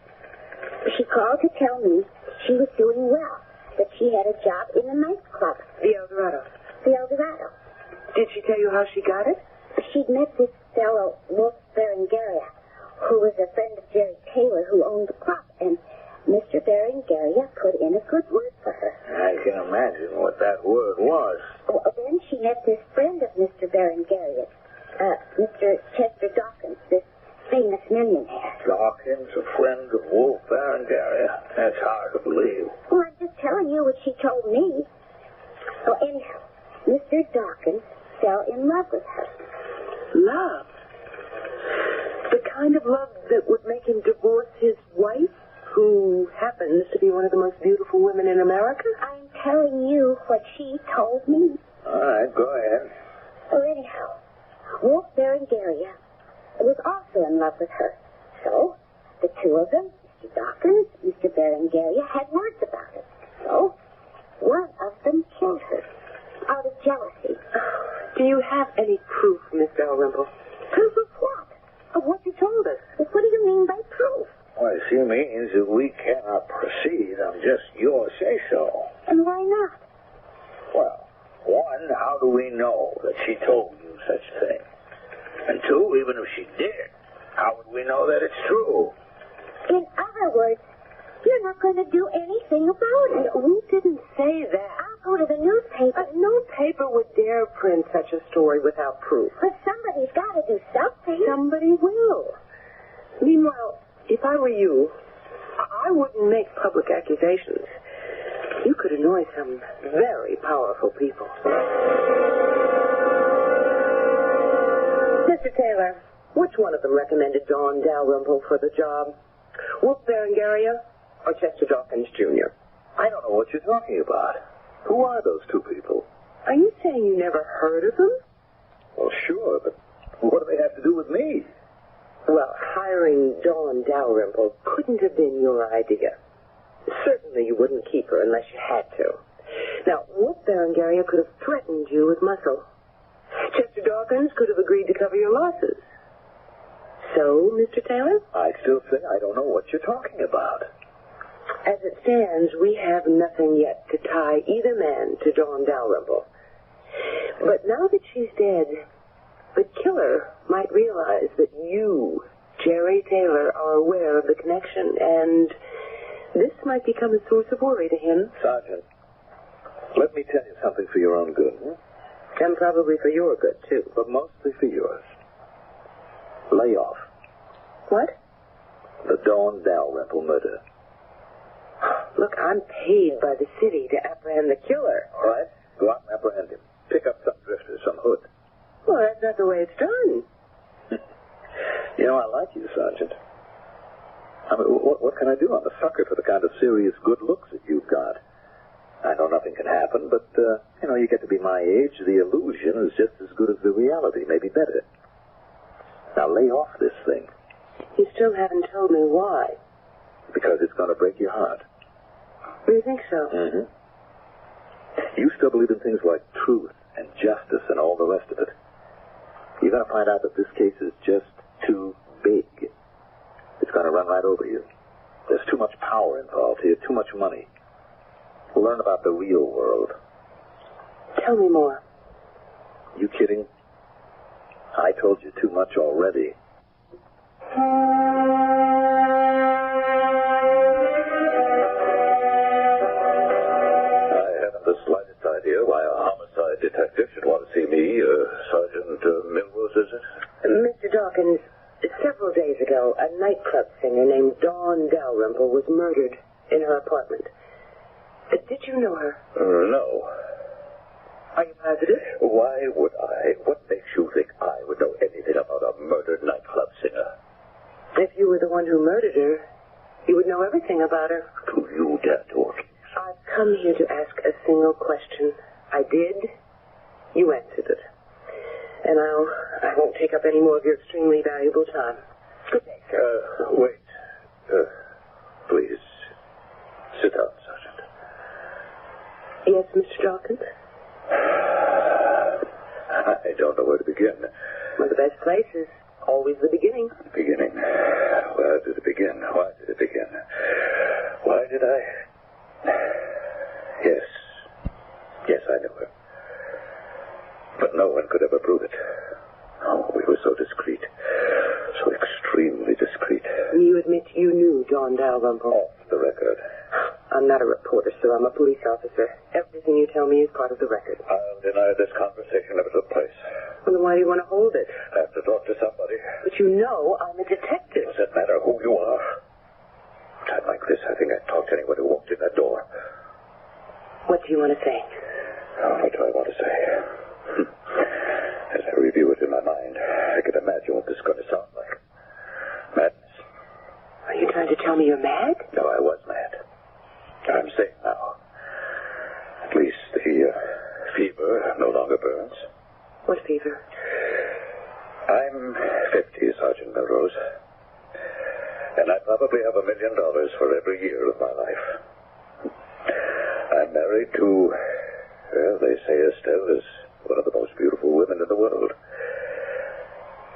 Speaker 8: She called to tell me she was doing well, that she had a job in a nightclub.
Speaker 25: The Eldorado.
Speaker 8: The Eldorado.
Speaker 25: Did she tell you how she got it?
Speaker 8: She'd met this fellow, Wolf Berengaria, who was a friend of Jerry Taylor, who owned the club, and Mr. Berengaria put in a good word for her.
Speaker 3: I can imagine what that word was.
Speaker 8: Well, then she met this friend of Mr. Berengaria's, Mr. Chester Dawkins, this famous millionaire.
Speaker 3: Dawkins, a friend of Wolf Berengaria. That's hard to believe.
Speaker 8: Well, I'm just telling you what she told me. Well, anyhow, Mr. Dawkins fell in love with her.
Speaker 25: Love? The kind of love that would make him divorce his wife, who happens to be one of the most beautiful women in America?
Speaker 8: I'm telling you what she told me.
Speaker 3: All right, go ahead.
Speaker 8: Well, anyhow, Wolf Berengaria was also in love with her. So, the two of them, Mr. Dawkins, Mr. Berengaria, had words about it. So, one of them killed her out of jealousy.
Speaker 25: Do you have any proof, Miss Dalrymple?
Speaker 8: Proof of what?
Speaker 25: Of what you told us.
Speaker 8: Well, what do you mean by proof?
Speaker 3: Well, she means that we cannot proceed on just your say-so.
Speaker 8: And why not?
Speaker 3: Well, one, how do we know that she told you such a thing? And two, even if she did, how would we know that it's true?
Speaker 8: In other words, you're not going to do anything about it.
Speaker 25: We didn't say that.
Speaker 8: I'll go to the newspaper.
Speaker 25: No paper would dare print such a story without proof.
Speaker 8: But somebody's got to do something.
Speaker 25: Somebody will. Meanwhile, if I were you, I wouldn't make public accusations. You could annoy some very powerful people. Mr. Taylor, which one of them recommended Dawn Dalrymple for the job? Wolf Berengaria or Chester Dawkins, Jr.?
Speaker 3: I don't know what you're talking about. Who are those two people?
Speaker 25: Are you saying you never heard of them?
Speaker 3: Well, sure, but what do they have to do with me?
Speaker 25: Well, hiring Dawn Dalrymple couldn't have been your idea. Certainly you wouldn't keep her unless you had to. Now, Wolf Berengaria could have threatened you with muscle. Chester Dawkins could have agreed to cover your losses. So, Mr. Taylor?
Speaker 3: I still say I don't know what you're talking about.
Speaker 25: As it stands, we have nothing yet to tie either man to Dawn Dalrymple. But now that she's dead, the killer might realize that you, Jerry Taylor, are aware of the connection, and this might become a source of worry to him.
Speaker 3: Sergeant, let me tell you something for your own good.
Speaker 25: And probably for your good, too.
Speaker 3: But mostly for yours. Lay off.
Speaker 25: What?
Speaker 3: The Dawn Dalrymple murder.
Speaker 25: Look, I'm paid by the city to apprehend the killer.
Speaker 3: All right, go out and apprehend him. Pick up some drifters, some hood.
Speaker 25: Well, that's not the way it's done.
Speaker 3: You know, I like you, Sergeant. I mean, what can I do? I'm a sucker for the kind of serious good looks that you've got. I know nothing can happen, but, you get to be my age. The illusion is just as good as the reality, maybe better. Now, lay off this thing.
Speaker 25: You still haven't told me why.
Speaker 3: Because it's going to break your heart.
Speaker 25: You think so?
Speaker 24: Mm-hmm. You still believe in things like truth and justice and all the rest of it. You're going to find out that this case is just too big. It's going to run right over you. There's too much power involved here, too much money. We'll learn about the real world.
Speaker 25: Tell me more.
Speaker 24: You kidding? I told you too much already. The slightest idea why a homicide detective should want to see me, Sergeant Milrose, is it?
Speaker 25: Mr. Dawkins, several days ago, a nightclub singer named Dawn Dalrymple was murdered in her apartment. Did you know her?
Speaker 24: No.
Speaker 25: Are you positive?
Speaker 24: Why would I? What makes you think I would know anything about a murdered nightclub singer?
Speaker 25: If you were the one who murdered her, you would know everything about her.
Speaker 24: Do you dare to?
Speaker 25: I've come here to ask a single question. I did. You answered it. And I won't take up any more of your extremely valuable time. Good day, sir.
Speaker 24: Wait. Please. Sit down, Sergeant.
Speaker 25: Yes, Mr. Dawkins?
Speaker 24: I don't know where to begin.
Speaker 25: Well, the best place is always the beginning.
Speaker 24: Beginning? Where did it begin? Why did it begin? Why did I... Yes, I knew her. But no one could ever prove it. Oh, we were so discreet. So extremely discreet.
Speaker 25: You admit you knew Dawn Dalrymple?
Speaker 24: Off the record.
Speaker 25: I'm not a reporter, sir. I'm a police officer. Everything you tell me is part of the record.
Speaker 24: I'll deny this conversation never took place.
Speaker 25: Well, then why do you want to hold it?
Speaker 24: I have to talk to somebody.
Speaker 25: But you know I'm a detective.
Speaker 24: Does it matter who you are? A time like this, I think I'd talk to anyone who walked in that door.
Speaker 25: What do you want to say?
Speaker 24: Oh, what do I want to say? As I review it in my mind, I can imagine what this is going to sound like. Madness.
Speaker 25: Are you trying to tell me you're mad?
Speaker 24: No, I was mad. I'm safe now. At least the fever no longer burns.
Speaker 25: What fever?
Speaker 24: I'm 50, Sergeant Milrose. And I probably have $1 million for every year of my life. I'm married to, well, they say Estelle is one of the most beautiful women in the world.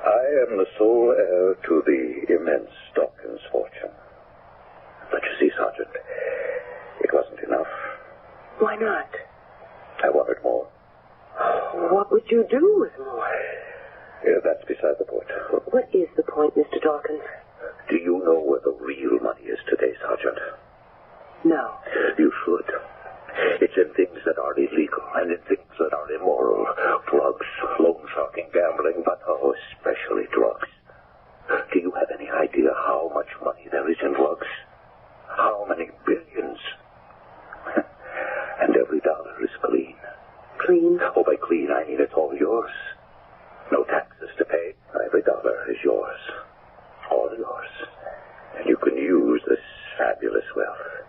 Speaker 24: I am the sole heir to the immense Dawkins fortune. But you see, Sergeant, it wasn't enough.
Speaker 25: Why not?
Speaker 24: I wanted more.
Speaker 25: What would you do with more?
Speaker 24: Yeah, that's beside the point.
Speaker 25: What is the point, Mr. Dawkins?
Speaker 24: Do you know where the real money is today, Sergeant?
Speaker 25: No.
Speaker 24: You should. It's in things that are illegal and in things that are immoral. Drugs, loan sharking, gambling, but especially drugs. Do you have any idea how much money there is in drugs? How many billions? And every dollar is clean.
Speaker 25: Clean?
Speaker 24: Oh, by clean, I mean it's all yours. No taxes to pay. Every dollar is yours. All yours. And you can use this fabulous wealth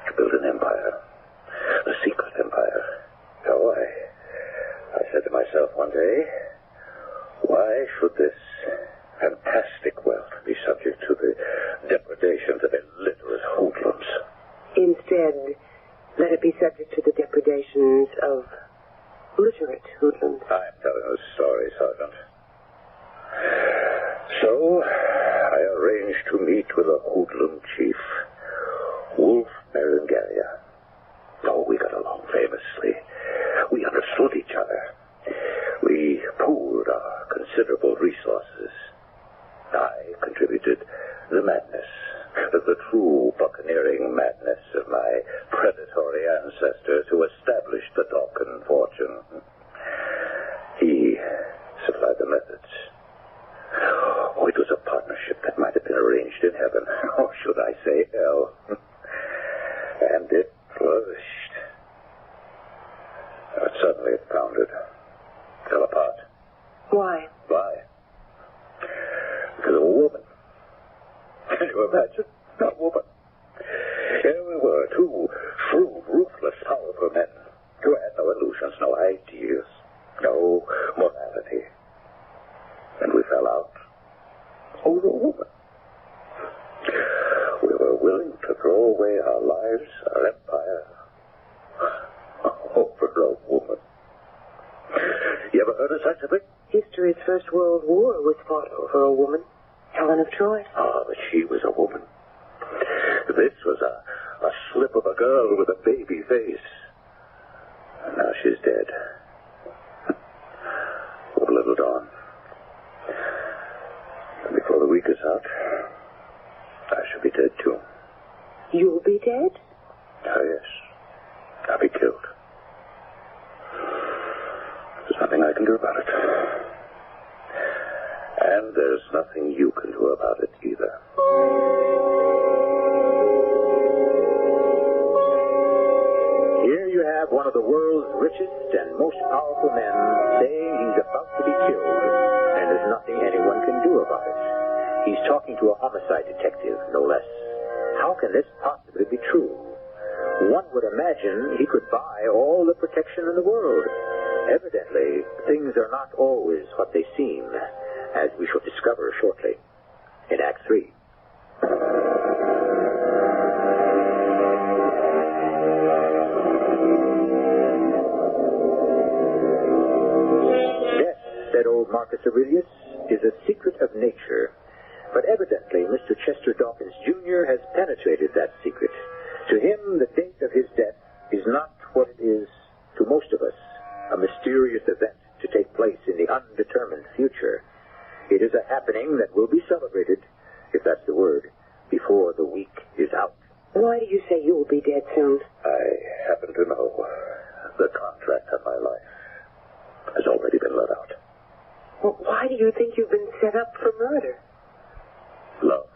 Speaker 24: to build an empire. A secret empire. Oh, I said to myself one day, why should this fantastic wealth be subject to the depredations of illiterate hoodlums?
Speaker 25: Instead, let it be subject to the depredations of literate hoodlums.
Speaker 24: I'm telling a story, Sergeant. So, I arranged to meet with a hoodlum chief, Wolf Berengaria. Oh, we got along famously. We understood each other. We pooled our considerable resources. I contributed the madness, the true buccaneering madness of my predatory ancestors who established the Dawkins fortune. He supplied the methods. Oh, it was a partnership that might have been arranged in heaven, or should I say hell. And it flourished. But suddenly it foundered. Fell apart.
Speaker 25: Why?
Speaker 24: Why? Because of a woman. Can you imagine? A woman. Here we were, two shrewd, ruthless, powerful men who had no illusions, no ideas, no morality. And we fell out over a woman. We were willing to throw away our lives, our empire, over a woman. You ever heard of such a thing?
Speaker 25: History's First World War was fought over a woman, Helen of Troy.
Speaker 24: Oh, but she was a woman. This was a slip of a girl with a baby face. And now she's dead. Poor little Dawn. And before the week is out, I shall be dead too.
Speaker 25: You'll be dead?
Speaker 24: Oh, yes. I'll be killed. There's nothing I can do about it. And there's nothing you can do about it either. Here you have one of the world's richest and most powerful men saying he's about to be killed, and there's nothing anyone can do about it. He's talking to a homicide detective, no less. How can this possibly be true? One would imagine he could buy all the protection in the world. Evidently, things are not always what they seem, as we shall discover shortly in Act 3. Death, said old Marcus Aurelius, is a secret of nature. But evidently, Mr. Chester Dawkins, Jr. has penetrated that secret. To him, the date of his death is not what it is to most of us, a mysterious event to take place in the undetermined future. It is a happening that will be celebrated, if that's the word, before the week is out.
Speaker 25: Why do you say you'll be dead soon?
Speaker 24: I happen to know the contract of my life has already been let out.
Speaker 25: Well, why do you think you've been set up for murder?
Speaker 24: Love.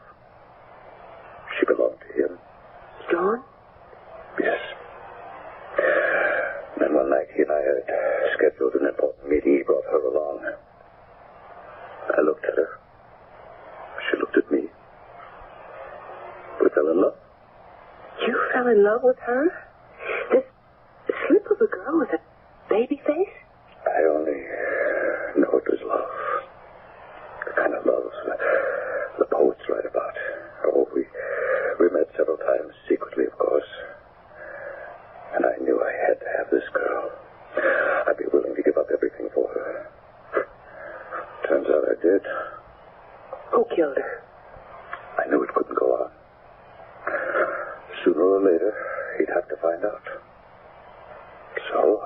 Speaker 24: She belonged to him.
Speaker 25: Dawn?
Speaker 24: Yes. And one night he and I had scheduled an important meeting. He brought her along. I looked at her. She looked at me. We fell in love.
Speaker 25: You fell in love with her? This slip of a girl with a baby face?
Speaker 24: I only know it was love. The kind of love the poets write about. Oh, we met several times secretly, of course. And I knew I had to have this girl. I'd be willing to give up everything for her. Turns out I did.
Speaker 25: Who killed her?
Speaker 24: I knew it couldn't go on. Sooner or later, he'd have to find out. So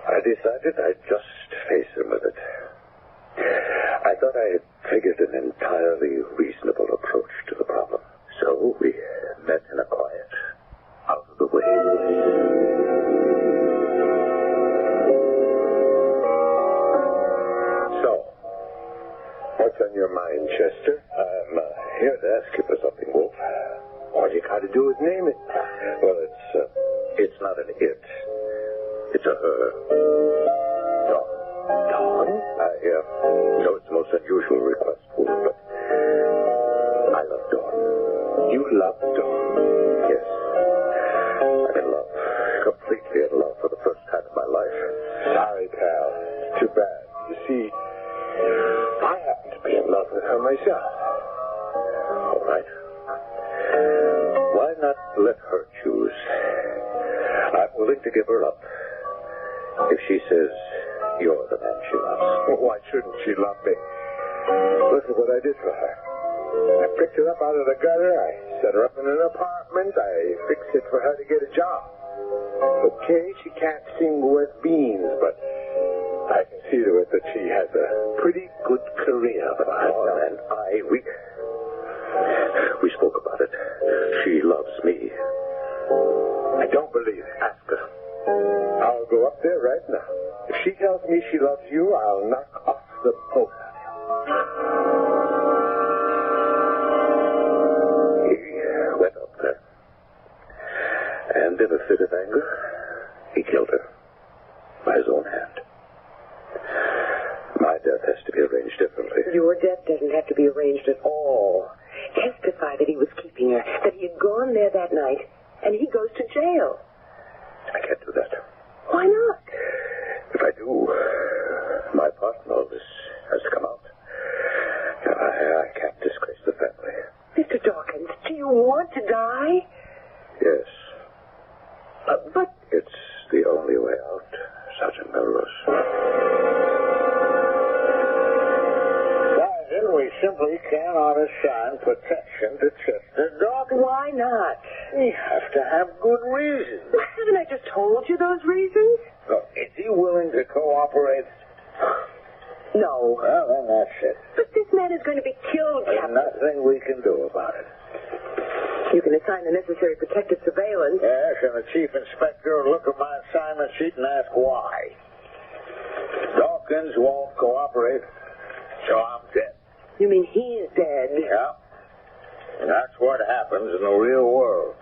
Speaker 24: I decided I'd just face him with it. I thought I had figured an entirely reasonable approach to the problem. So we met in a quiet, out of the way. So, what's on your mind, Chester? I'm here to ask you for something, Wolf. All you got to do is name it. Well, it's not an it. It's a her. Dawn. Dawn? I know it's the most unusual request, Wolf, but I love Dawn. You love Dawn? Yes. I'm in love. Completely in love for the first time in my life. Sorry, pal. It's too bad. You see, I happen to be in love with her myself. All right. Why not let her choose? I'm willing to give her up if she says you're the man she loves. Well, why shouldn't she love me? Look at what I did for her. I picked her up out of the gutter. I set her up in an apartment. I fixed it for her to get a job. Okay, she can't sing worth beans, but I can see to it that she has a pretty good career behind her. And we spoke about it. She loves me. I don't believe it. Ask her. I'll go up there right now. If she tells me she loves you, I'll knock off the both of you. He went up there. And in a fit of anger, he killed her by his own hand. My death has to be arranged differently.
Speaker 25: Your death doesn't have to be arranged at all. Testify that he was keeping her, that he had gone there that night, and he goes to jail.
Speaker 24: I can't do that.
Speaker 25: Why not?
Speaker 24: If I do, my part in all this has to come out. I can't disgrace the family.
Speaker 25: Mr. Dawkins, do you want die?
Speaker 24: Yes.
Speaker 25: But...
Speaker 24: It's the only way out, Sergeant Melrose. Sergeant, we simply cannot assign protection to Chester Dawkins.
Speaker 25: Why not?
Speaker 24: We have to have good reasons.
Speaker 25: Haven't I just told you those reasons?
Speaker 24: Look, is he willing to cooperate?
Speaker 25: No.
Speaker 24: Well, then that's it.
Speaker 25: But this man is going to be killed,
Speaker 24: There's
Speaker 25: Captain.
Speaker 24: nothing we can do about it.
Speaker 25: You can assign the necessary protective surveillance.
Speaker 24: Yes, and the chief inspector will look at my assignment sheet and ask why. Dawkins won't cooperate, so I'm dead.
Speaker 25: You mean he's dead?
Speaker 24: Yeah. And that's what happens in the real world.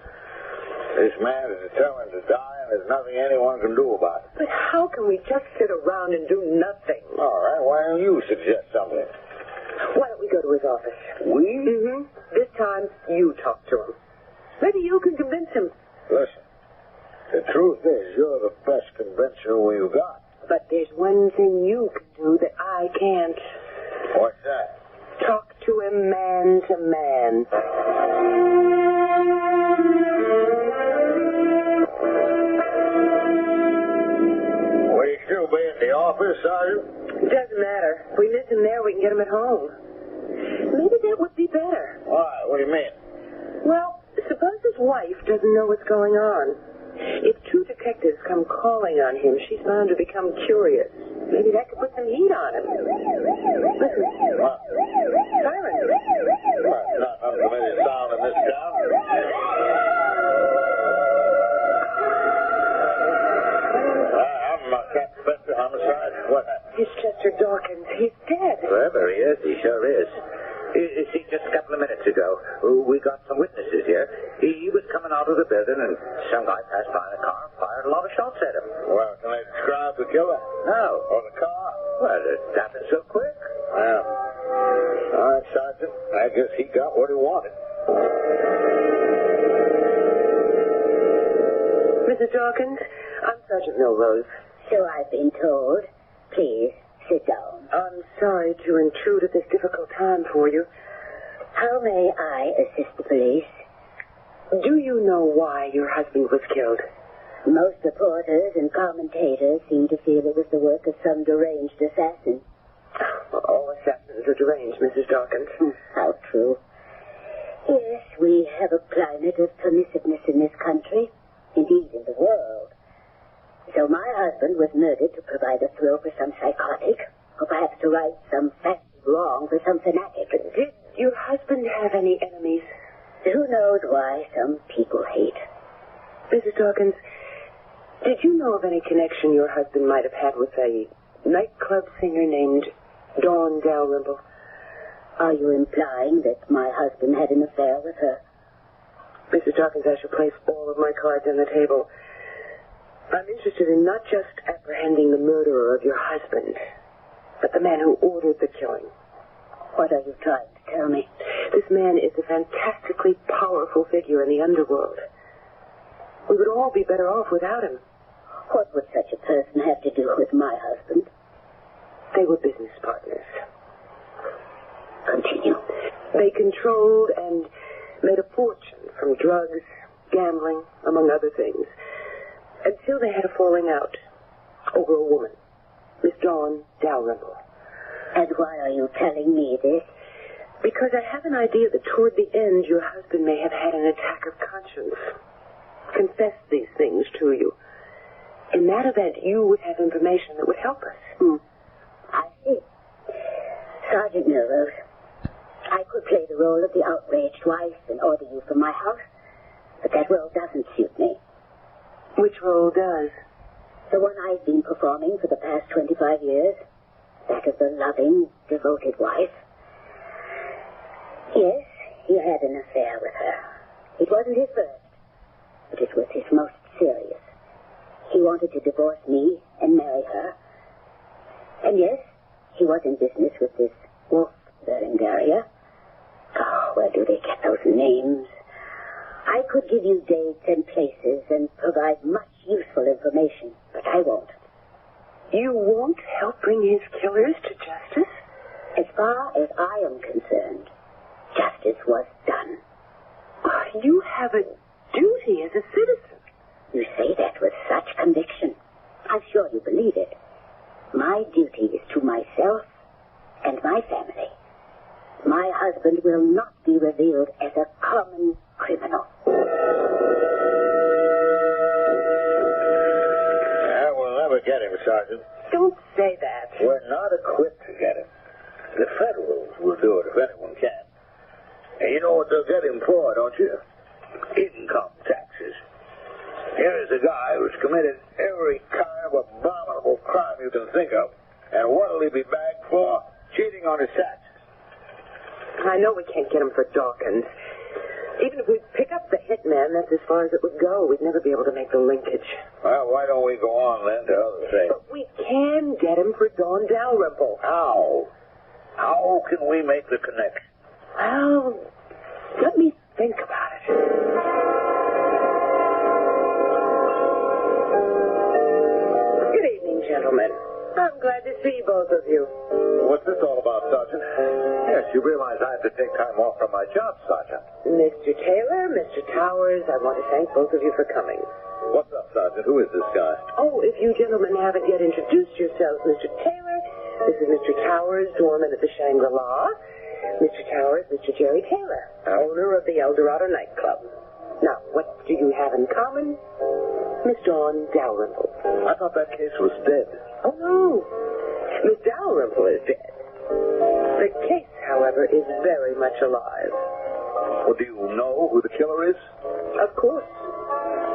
Speaker 24: This man is determined to die, and there's nothing anyone can do about it.
Speaker 25: But how can we just sit around and do nothing?
Speaker 24: All right, why don't you suggest something?
Speaker 25: Why don't we go to his office?
Speaker 24: We?
Speaker 25: Mm-hmm. This time, you talk to him. Maybe you can convince him.
Speaker 24: Listen, the truth is you're the best convincer we've got.
Speaker 25: But there's one thing you can do that I can't.
Speaker 24: What's that?
Speaker 25: Talk to him man to man.
Speaker 24: Will you still be in the office, Sergeant?
Speaker 25: It doesn't matter. If we miss him there, we can get him at home. Maybe that would be better.
Speaker 24: Why? What do you mean?
Speaker 25: Well, suppose his wife doesn't know what's going on. If two detectives come calling on him, she's bound to become curious. Maybe that could put some heat on him. Listen.
Speaker 24: What?
Speaker 25: Siren.
Speaker 24: Well, not unfamiliar sound in this town. I'm Captain Spencer, homicide. What?
Speaker 25: It's Chester Dawkins. He's dead.
Speaker 24: Well, there he is. He sure is. See, just a couple of minutes ago, we got some witnesses here. He was coming out of the building, and some guy passed by in a car and fired a lot of shots at him. Well, can they describe the killer? No. Or the car? Well, it happened so quick. Well, all right, Sergeant. I guess he got what he wanted.
Speaker 25: Mrs. Dawkins, I'm Sergeant Melrose.
Speaker 8: So I've been told. Please, sit down.
Speaker 25: I'm sorry to intrude at this difficult time for you.
Speaker 8: How may I assist the police?
Speaker 25: Do you know why your husband was killed?
Speaker 8: Most reporters and commentators seem to feel it was the work of some deranged assassin.
Speaker 25: Well, all assassins are deranged, Mrs. Dawkins.
Speaker 8: How true. Yes, we have a climate of permissiveness in this country, indeed in the world. So my husband was murdered to provide a thrill for some psychotic, or perhaps to right some fancy wrong for some fanatic.
Speaker 25: Did your husband have any enemies?
Speaker 8: Who knows why some people hate?
Speaker 25: Mrs. Dawkins, did you know of any connection your husband might have had with a nightclub singer named Dawn Dalrymple?
Speaker 8: Are you implying that my husband had an affair with her?
Speaker 25: Mrs. Dawkins, I shall place all of my cards on the table. I'm interested in not just apprehending the murderer of your husband, but the man who ordered the killing.
Speaker 8: What are you trying to tell me?
Speaker 25: This man is a fantastically powerful figure in the underworld. We would all be better off without him.
Speaker 8: What would such a person have to do with my husband?
Speaker 25: They were business partners.
Speaker 8: Continue.
Speaker 25: They controlled and made a fortune from drugs, gambling, among other things, until they had a falling out over a woman, Miss Dawn Dalrymple.
Speaker 8: And why are you telling me this?
Speaker 25: Because I have an idea that toward the end your husband may have had an attack of conscience. Confess these things to you. In that event, you would have information that would help us.
Speaker 8: I see. Sergeant Melrose, I could play the role of the outraged wife and order you from my house, but that role doesn't suit me.
Speaker 25: Which role does?
Speaker 8: The one I've been performing for the past 25 years. That of the loving, devoted wife. Yes, he had an affair with her. It wasn't his first, but it was his most serious. He wanted to divorce me and marry her. And yes, he was in business with this Wolf Berengaria. Oh, where do they get those names? I could give you dates and places and provide much useful information, but I won't.
Speaker 25: You won't help bring his killers to justice?
Speaker 8: As far as I am concerned, justice was done.
Speaker 25: Oh, You have a duty as a citizen.
Speaker 8: You say that with such conviction. I'm sure you believe it. My duty is to myself and my family. My husband will not be revealed as a common criminal.
Speaker 3: We'll never get him, Sergeant.
Speaker 25: Don't say that.
Speaker 3: We're not equipped to get him. The Federals will do it if anyone can. And you know what they'll get him for, don't you? Income taxes. Here's a guy who's committed every kind of abominable crime you can think of. And what'll he be bagged for? Cheating on his taxes.
Speaker 25: I know we can't get him for Dawkins. Even if we pick up the hitman, that's as far as it would go. We'd never be able to make the linkage.
Speaker 3: Well, why don't we go on then to other things?
Speaker 25: But we can get him for Dawn Dalrymple.
Speaker 3: How? How can we make the connection?
Speaker 25: Well, let me think about it. Good evening, gentlemen. I'm glad to see both of you.
Speaker 3: What's this all about, Sergeant? Yes, you realize I have to take time off from my job, Sergeant.
Speaker 25: Mr. Taylor, Mr. Towers, I want to thank both of you for coming.
Speaker 3: What's up, Sergeant? Who is this guy?
Speaker 25: Oh, if you gentlemen haven't yet introduced yourselves, Mr. Taylor, this is Mr. Towers, doorman at the Shangri-La. Mr. Towers, Mr. Jerry Taylor, owner of the El Dorado nightclub. Now, what do you have in common? Miss Dawn Dalrymple.
Speaker 3: I thought that case was dead.
Speaker 25: Oh, no. Miss Dalrymple is dead. The case, however, is very much alive.
Speaker 3: Well, do you know who the killer is?
Speaker 25: Of course.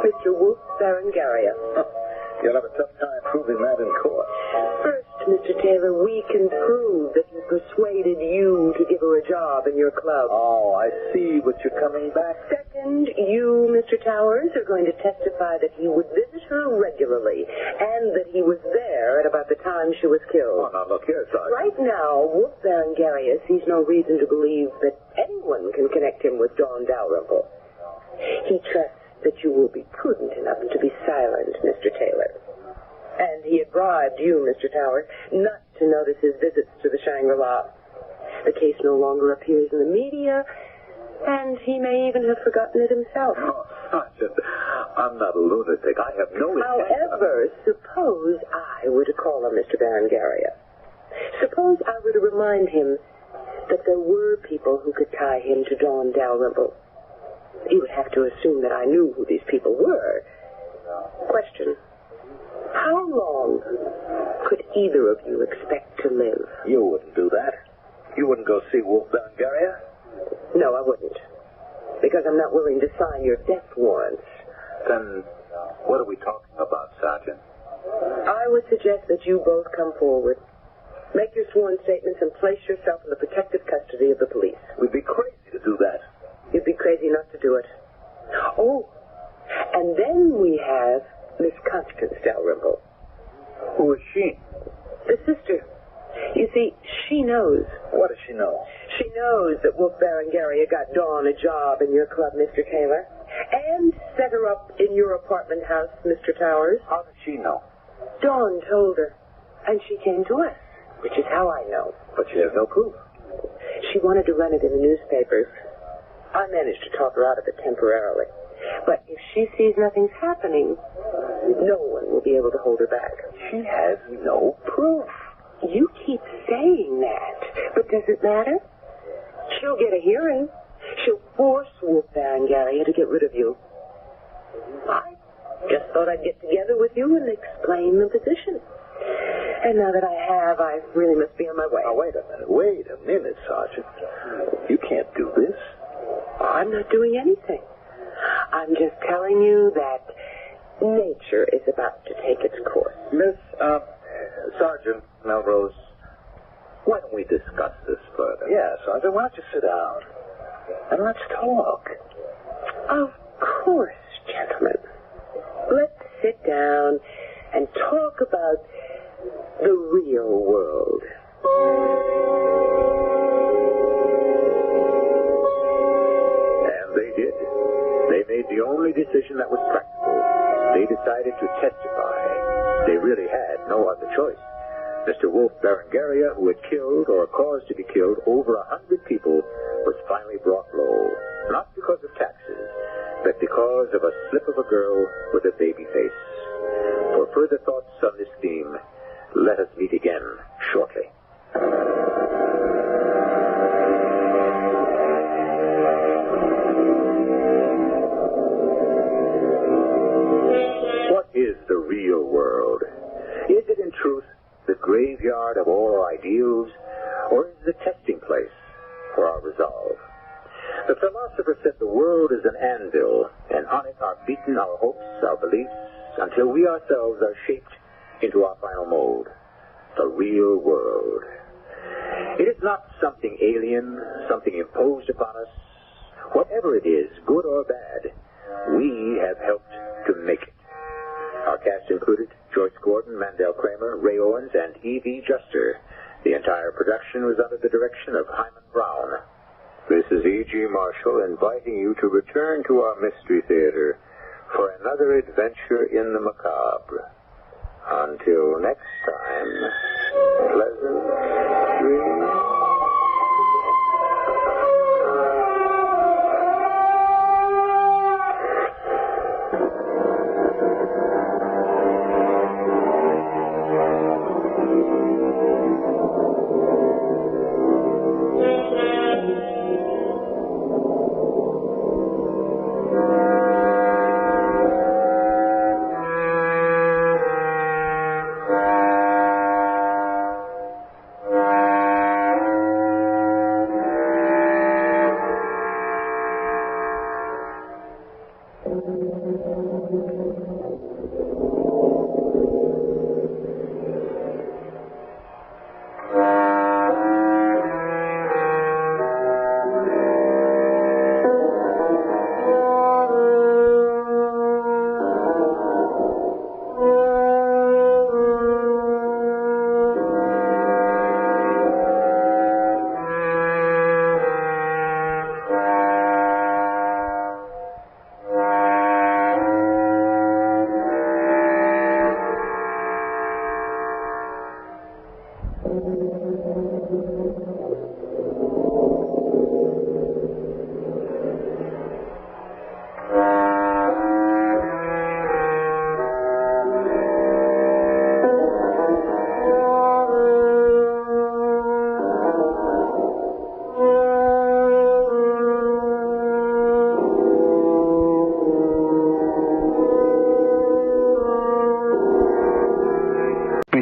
Speaker 25: Mr. Wolf Berengaria.
Speaker 3: You'll have a tough time proving that in court.
Speaker 25: First, Mr. Taylor, we can prove that he persuaded you to give her a job in your club.
Speaker 3: Oh, I see what you're coming back.
Speaker 25: Second, you, Mr. Towers, are going to testify that he would visit her regularly and that he was there at about the time she was killed.
Speaker 3: Oh, now look here, Sergeant.
Speaker 25: Right now, Wolf Berengaria sees no reason to believe that anyone can connect him with Dawn Dalrymple. He trusts that you will be prudent enough to be silent, Mr. Taylor. And he had bribed you, Mr. Towers, not to notice his visits to the Shangri-La. The case no longer appears in the media, and he may even have forgotten it himself.
Speaker 3: Oh, Sergeant, I'm not a lunatic. I have no intention.
Speaker 25: However, suppose I were to call on Mr. Berengaria. Suppose I were to remind him that there were people who could tie him to Dawn Dalrymple. You would have to assume that I knew who these people were. Question. How long could either of you expect to live?
Speaker 3: You wouldn't do that. You wouldn't go see Wolf Berengaria?
Speaker 25: No, I wouldn't. Because I'm not willing to sign your death warrants.
Speaker 3: Then what are we talking about, Sergeant?
Speaker 25: I would suggest that you both come forward. Make your sworn statements and place yourself in the protective custody of the police.
Speaker 3: We'd be crazy to do that.
Speaker 25: You'd be crazy not to do it. Oh, and then we have Miss Constance Dalrymple.
Speaker 3: Who is she?
Speaker 25: The sister. You see, she knows.
Speaker 3: What does she know?
Speaker 25: She knows that Wolf Berengaria got Dawn a job in your club, Mr. Taylor, and set her up in your apartment house, Mr. Towers.
Speaker 3: How does she know?
Speaker 25: Dawn told her, and she came to us, which is how I know.
Speaker 3: But she has no proof.
Speaker 25: She wanted to run it in the newspapers. I managed to talk her out of it temporarily. But if she sees nothing's happening, no one will be able to hold her back.
Speaker 3: She has no proof.
Speaker 25: You keep saying that, but does it matter? She'll get a hearing. She'll force Wolf Berengaria to get rid of you. I just thought I'd get together with you and explain the position. And now that I have, I really must be on my way.
Speaker 3: Now, wait a minute, Sergeant. You can't do this.
Speaker 25: I'm not doing anything. I'm just telling you that nature is about to take its course.
Speaker 3: Miss, Sergeant Melrose, why don't we discuss this further? Yeah, Sergeant, why don't you sit down and let's talk.
Speaker 25: Of course, gentlemen. Let's sit down and talk about the real world.
Speaker 3: And they did. They made the only decision that was practical. They decided to testify. They really had no other choice.
Speaker 24: Mr. Wolf Berengaria, who had killed or caused to be killed over 100 people, was finally brought low. Not because of taxes, but because of a slip of a girl with a baby face. For further thoughts on this theme, let us meet again shortly. What is the real world? Is it in truth the graveyard of all our ideals, or is it a testing place for our resolve? The philosopher said the world is an anvil, and on it are beaten our hopes, our beliefs, until we ourselves are shaped into our final mold. The real world. It is not something alien, something imposed upon us. Whatever it is, good or bad, we have helped to make it. Our cast included Joyce Gordon, Mandel Kramer, Ray Owens, and E.V. Juster. The entire production was under the direction of Hyman Brown. This is E.G. Marshall inviting you to return to our Mystery Theater for another adventure in the macabre. Until next time, pleasant dreams.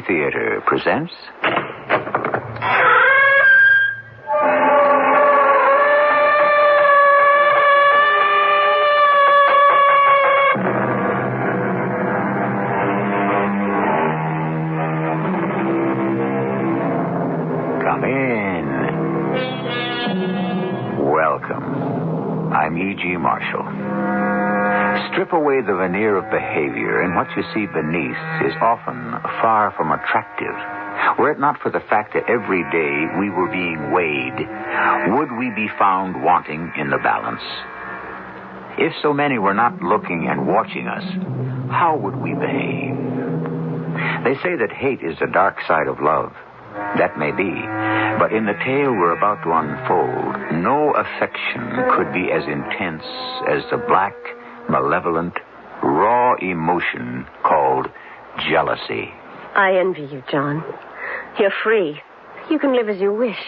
Speaker 1: Theater presents Come in. Welcome. I'm E.G. Marshall. Strip away the veneer of behavior, and what you see beneath is often far from attractive. Were it not for the fact that every day we were being weighed, would we be found wanting in the balance? If so many were not looking and watching us, how would we behave? They say that hate is the dark side of love. That may be, but in the tale we're about to unfold, no affection could be as intense as the black, malevolent, raw emotion called jealousy.
Speaker 11: I envy you, John. You're free. You can live as you wish.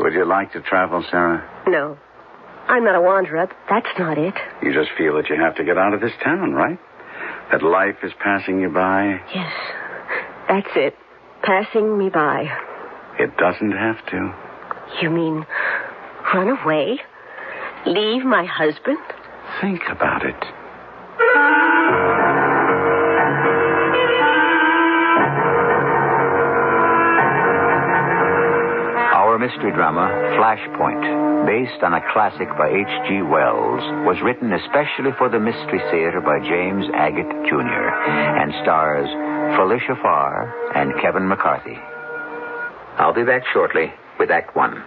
Speaker 14: Would you like to travel, Sarah?
Speaker 11: No. I'm not a wanderer. That's not it.
Speaker 14: You just feel that you have to get out of this town, right? That life is passing you by?
Speaker 11: Yes. That's it. Passing me by.
Speaker 14: It doesn't have to.
Speaker 11: You mean run away? Leave my husband?
Speaker 14: Think about it.
Speaker 1: Our mystery drama, Flashpoint, based on a classic by H.G. Wells, was written especially for the Mystery Theater by James Agate, Jr., and stars Felicia Farr and Kevin McCarthy. I'll be back shortly with Act One.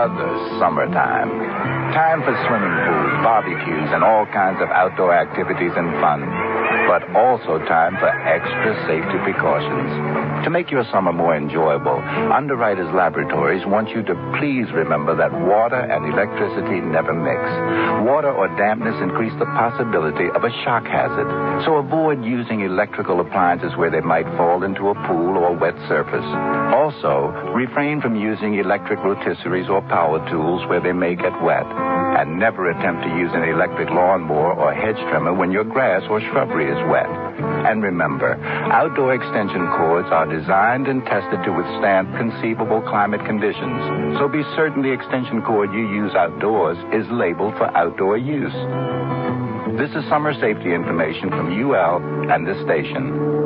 Speaker 17: The summertime. Time for swimming pools, barbecues, and all kinds of outdoor activities and fun.
Speaker 5: but also time for extra safety precautions. To make your summer more enjoyable, Underwriters Laboratories want you to please remember that water and electricity never mix. Water or dampness increase the possibility of a shock hazard, so avoid using electrical appliances where they might fall into a pool or wet surface. Also, refrain from using electric rotisseries or power tools where they may get wet. And never attempt to use an electric lawnmower or hedge trimmer when your grass or shrubbery is wet. And remember, outdoor extension cords are designed and tested to withstand conceivable climate conditions. So be certain the extension cord you use outdoors is labeled for outdoor use. This is summer safety information from UL and this station.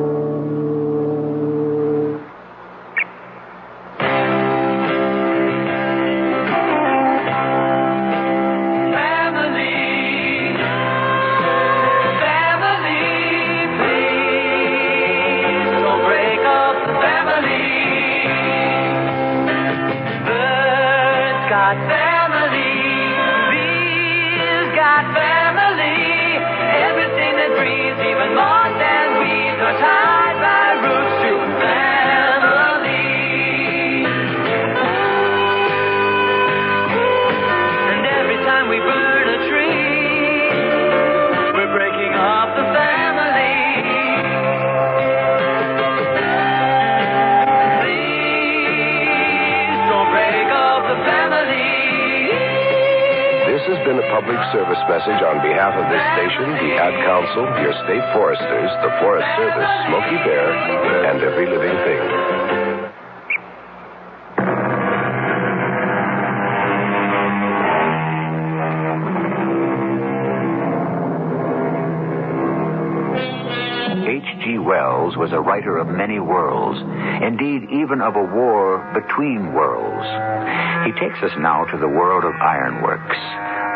Speaker 7: Public service message on behalf of this station, the Ad Council, your state foresters, the Forest Service, Smokey Bear, and every living thing.
Speaker 19: H.G. Wells was a writer of many worlds, indeed even of a war between worlds. He takes us now to the world of ironworks.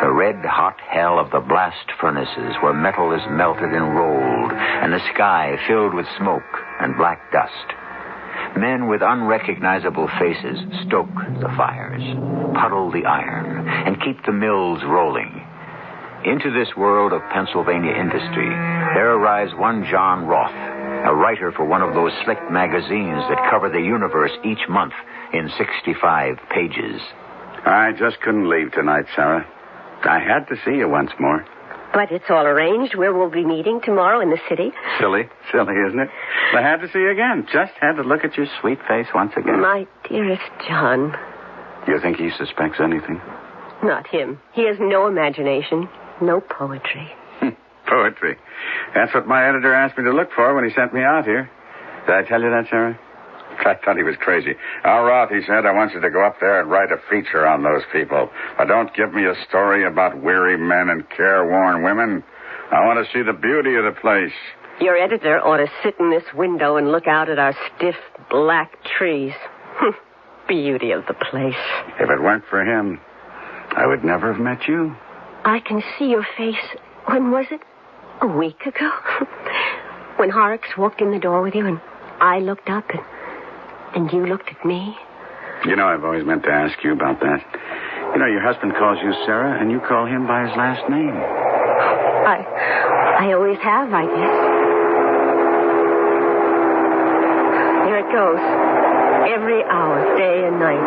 Speaker 19: The red-hot hell of the blast furnaces where metal is melted and rolled, and the sky filled with smoke and black dust. Men with unrecognizable faces stoke the fires, puddle the iron, and keep the mills rolling. Into this world of Pennsylvania industry, there arrives one John Roth, a writer for one of those slick magazines that cover the universe each month in 65 pages.
Speaker 14: I just couldn't leave tonight, Sarah. I had to see you once more.
Speaker 11: But it's all arranged where we'll be meeting tomorrow in the city.
Speaker 14: Silly, isn't it? I had to see you again. Just had to look at your sweet face once again.
Speaker 11: My dearest John.
Speaker 14: You think he suspects anything?
Speaker 11: Not him. He has no imagination, no poetry.
Speaker 14: Poetry. That's what my editor asked me to look for when he sent me out here. Did I tell you that, Sarah? I thought he was crazy. Al Roth, he said, I want you to go up there and write a feature on those people. But don't give me a story about weary men and careworn women. I want to see the beauty of the place.
Speaker 11: Your editor ought to sit in this window and look out at our stiff, black trees. Beauty of the place.
Speaker 14: If it weren't for him, I would never have met you.
Speaker 11: I can see your face. When was it? A week ago? When Horrocks walked in the door with you and I looked up and you looked at me?
Speaker 14: You know, I've always meant to ask you about that. You know, your husband calls you Sarah, and you call him by his last name.
Speaker 11: I always have, I guess. Here it goes. Every hour, day and night,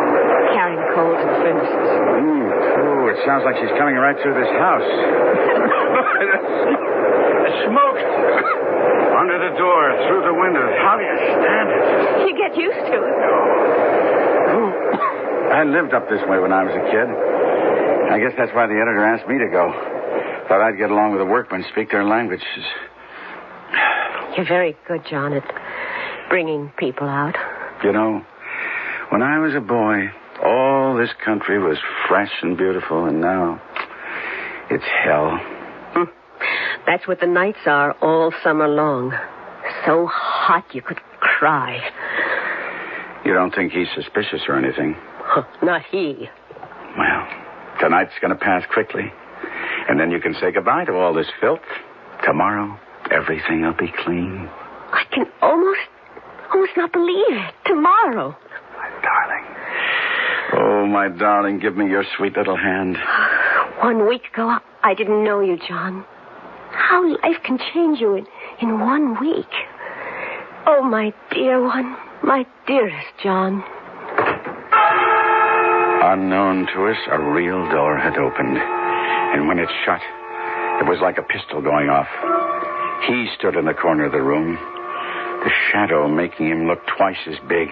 Speaker 11: carrying coal to the furnaces.
Speaker 14: Ooh, it sounds like she's coming right through this house. Smoke! Under the door, through the window. How do you stand it?
Speaker 11: You get used to it.
Speaker 14: I lived up this way when I was a kid. I guess that's why the editor asked me to go. Thought I'd get along with the workmen, speak their language.
Speaker 11: You're very good, John, at bringing people out.
Speaker 14: You know, when I was a boy, all this country was fresh and beautiful, and now it's hell.
Speaker 11: That's what the nights are all summer long. So hot you could cry.
Speaker 14: You don't think he's suspicious or anything?
Speaker 11: Not he.
Speaker 14: Well, tonight's going to pass quickly. And then you can say goodbye to all this filth. Tomorrow, everything will be clean.
Speaker 11: I can almost not believe it. Tomorrow.
Speaker 14: My darling. Oh, my darling, give me your sweet little hand.
Speaker 11: 1 week ago, I didn't know you, John. How life can change you in 1 week. Oh, my dear one, my dearest John.
Speaker 14: Unknown to us, a real door had opened. And when it shut, it was like a pistol going off. He stood in the corner of the room, the shadow making him look twice as big.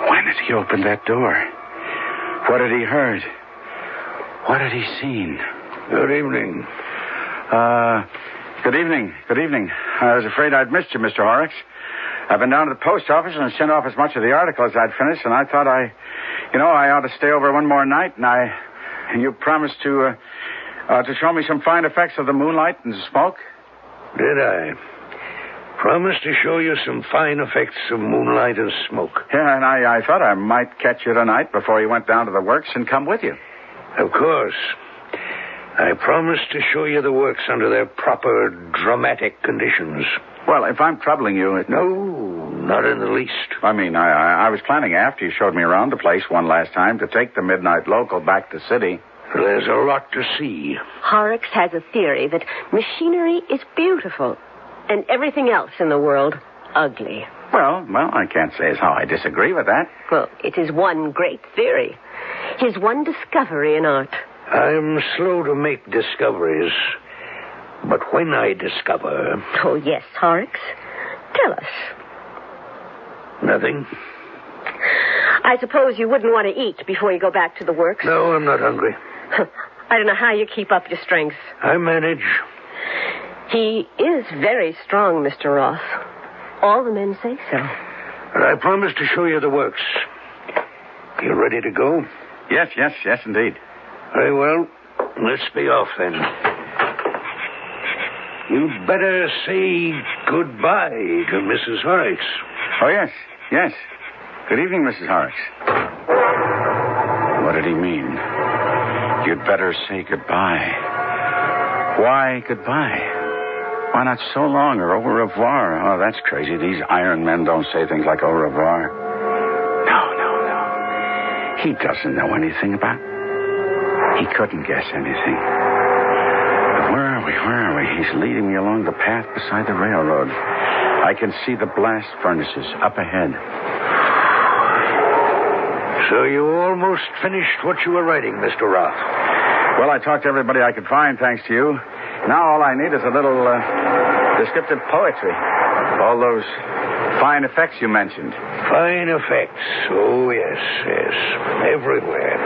Speaker 14: When had he opened that door? What had he heard? What had he seen?
Speaker 9: Good evening.
Speaker 14: Good evening. Good evening. I was afraid I'd missed you, Mr. Horrocks. I've been down to the post office and sent off as much of the article as I'd finished, and I thought I ought to stay over one more night, and you promised to show me some fine effects of the moonlight and smoke.
Speaker 9: Did I? Promised to show you some fine effects of moonlight and smoke.
Speaker 14: Yeah, and I thought I might catch you tonight before you went down to the works and come with you.
Speaker 9: Of course. I promised to show you the works under their proper dramatic conditions.
Speaker 14: Well, if I'm troubling you...
Speaker 9: No, not in the least.
Speaker 14: I mean, I was planning after you showed me around the place one last time to take the midnight local back to city.
Speaker 9: There's a lot to see.
Speaker 11: Horrocks has a theory that machinery is beautiful and everything else in the world ugly.
Speaker 14: Well, I can't say as how I disagree with that.
Speaker 11: Well, it is one great theory. His one discovery in art.
Speaker 9: I'm slow to make discoveries. But when I discover...
Speaker 11: Oh, yes, Horrocks. Tell us.
Speaker 9: Nothing.
Speaker 11: I suppose you wouldn't want to eat before you go back to the works.
Speaker 9: No, I'm not hungry.
Speaker 11: I don't know how you keep up your strength.
Speaker 9: I manage.
Speaker 11: He is very strong, Mr. Roth. All the men say so.
Speaker 9: But I promised to show you the works. You ready to go?
Speaker 14: Yes, indeed.
Speaker 9: Very well. Let's be off, then. You'd better say goodbye to Mrs. Horrocks.
Speaker 14: Oh, yes. Good evening, Mrs. Horrocks. What did he mean? You'd better say goodbye. Why goodbye? Why not so long or au revoir? Oh, that's crazy. These iron men don't say things like au revoir. No. He doesn't know anything about... He couldn't guess anything. But where are we? He's leading me along the path beside the railroad. I can see the blast furnaces up ahead.
Speaker 9: So you almost finished what you were writing, Mr. Roth.
Speaker 14: Well, I talked to everybody I could find, thanks to you. Now all I need is a little descriptive poetry. All those fine effects you mentioned.
Speaker 9: Fine effects. Oh, yes. Everywhere.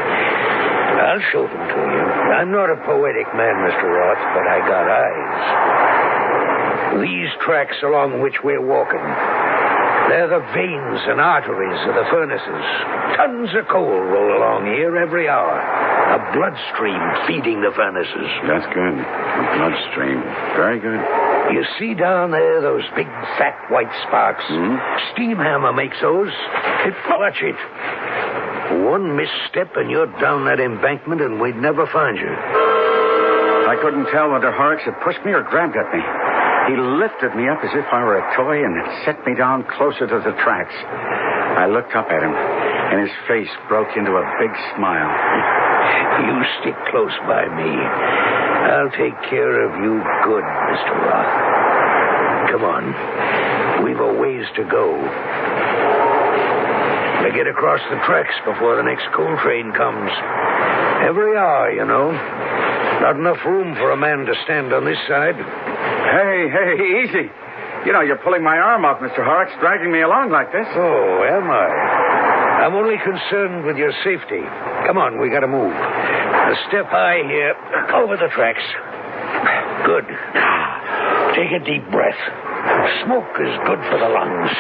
Speaker 9: I'll show them to you. I'm not a poetic man, Mr. Roth, but I got eyes. These tracks along which we're walking, they're the veins and arteries of the furnaces. Tons of coal roll along here every hour. A bloodstream feeding the furnaces.
Speaker 14: That's good. A bloodstream. Very good.
Speaker 9: You see down there those big, fat, white sparks?
Speaker 14: Mm-hmm.
Speaker 9: Steam hammer makes those. Watch it. One misstep and you're down that embankment and we'd never find you.
Speaker 14: I couldn't tell whether Horrocks had pushed me or grabbed at me. He lifted me up as if I were a toy and set me down closer to the tracks. I looked up at him, and his face broke into a big smile.
Speaker 9: You stick close by me. I'll take care of you good, Mr. Roth. Come on. We've a ways to go. To get across the tracks before the next coal train comes. Every hour, you know. Not enough room for a man to stand on this side.
Speaker 14: Hey, easy. You know, you're pulling my arm off, Mr. Horrocks, dragging me along like this.
Speaker 9: Oh, am I? I'm only concerned with your safety. Come on, we gotta move. A step high here, over the tracks. Good. Take a deep breath. Smoke is good for the lungs.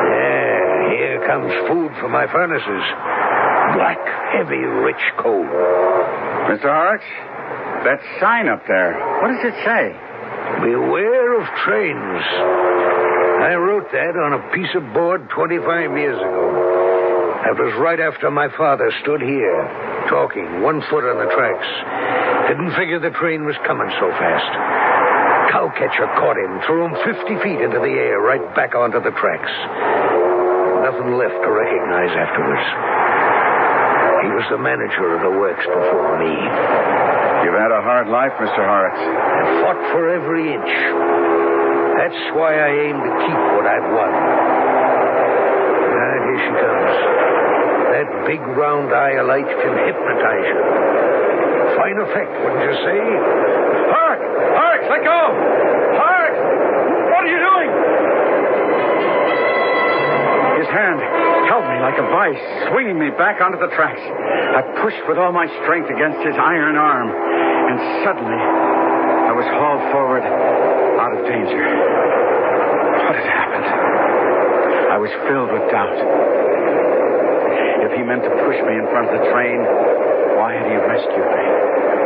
Speaker 9: Yeah, here comes food for my furnaces. Black, heavy, rich coal.
Speaker 14: Mr. Horrocks, that sign up there, what does it say?
Speaker 9: Beware of trains. I wrote that on a piece of board 25 years ago. That was right after my father stood here, talking, 1 foot on the tracks. Didn't figure the train was coming so fast. Cowcatcher caught him, threw him 50 feet into the air, right back onto the tracks. Nothing left to recognize afterwards. He was the manager of the works before me.
Speaker 14: You've had a hard life, Mr. Horrocks.
Speaker 9: I fought for every inch. That's why I aim to keep what I've won. Here she comes. That big round eye of light can hypnotize you. Fine effect, wouldn't you say?
Speaker 14: Horrocks, let go! Horrocks! What are you doing? His hand held me like a vice, swinging me back onto the tracks. I pushed with all my strength against his iron arm, and suddenly I was hauled forward out of danger. What had happened? I was filled with doubt. If he meant to push me in front of the train, why had he rescued me?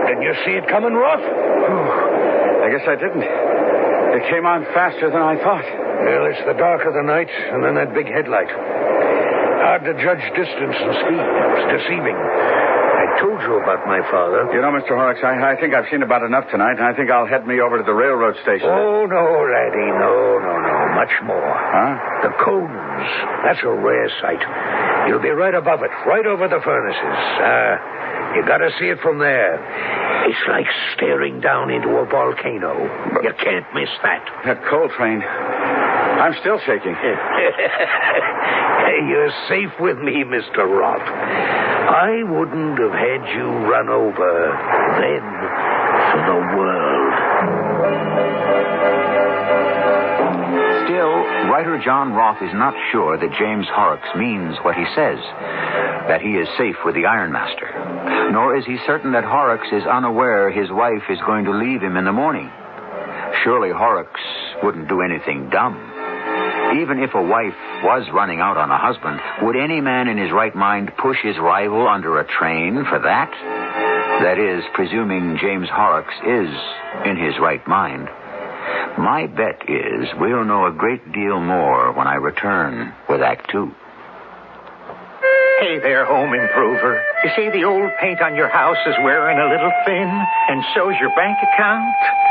Speaker 9: Didn't you see it coming, Roth?
Speaker 14: I guess I didn't. It came on faster than I thought.
Speaker 9: Well, it's the dark of the night, and then that big headlight. Hard to judge distance and speed. It's deceiving. I told you about my father.
Speaker 14: You know, Mr. Horrocks, I think I've seen about enough tonight, and I think I'll head me over to the railroad station.
Speaker 9: Oh, no, laddie, no. Much more.
Speaker 14: Huh?
Speaker 9: The cones. That's a rare sight. You'll be right above it, right over the furnaces. You gotta see it from there. It's like staring down into a volcano. You can't miss that.
Speaker 14: That coal train. I'm still shaking.
Speaker 9: You're safe with me, Mr. Roth. I wouldn't have had you run over then for the world.
Speaker 19: Still, writer John Roth is not sure that James Horrocks means what he says, that he is safe with the Ironmaster. Nor is he certain that Horrocks is unaware his wife is going to leave him in the morning. Surely Horrocks wouldn't do anything dumb. Even if a wife was running out on a husband, would any man in his right mind push his rival under a train for that? That is, presuming James Horrocks is in his right mind. My bet is we'll know a great deal more when I return with Act 2.
Speaker 6: Hey there, home improver. You see, the old paint on your house is wearing a little thin, and so's your bank account.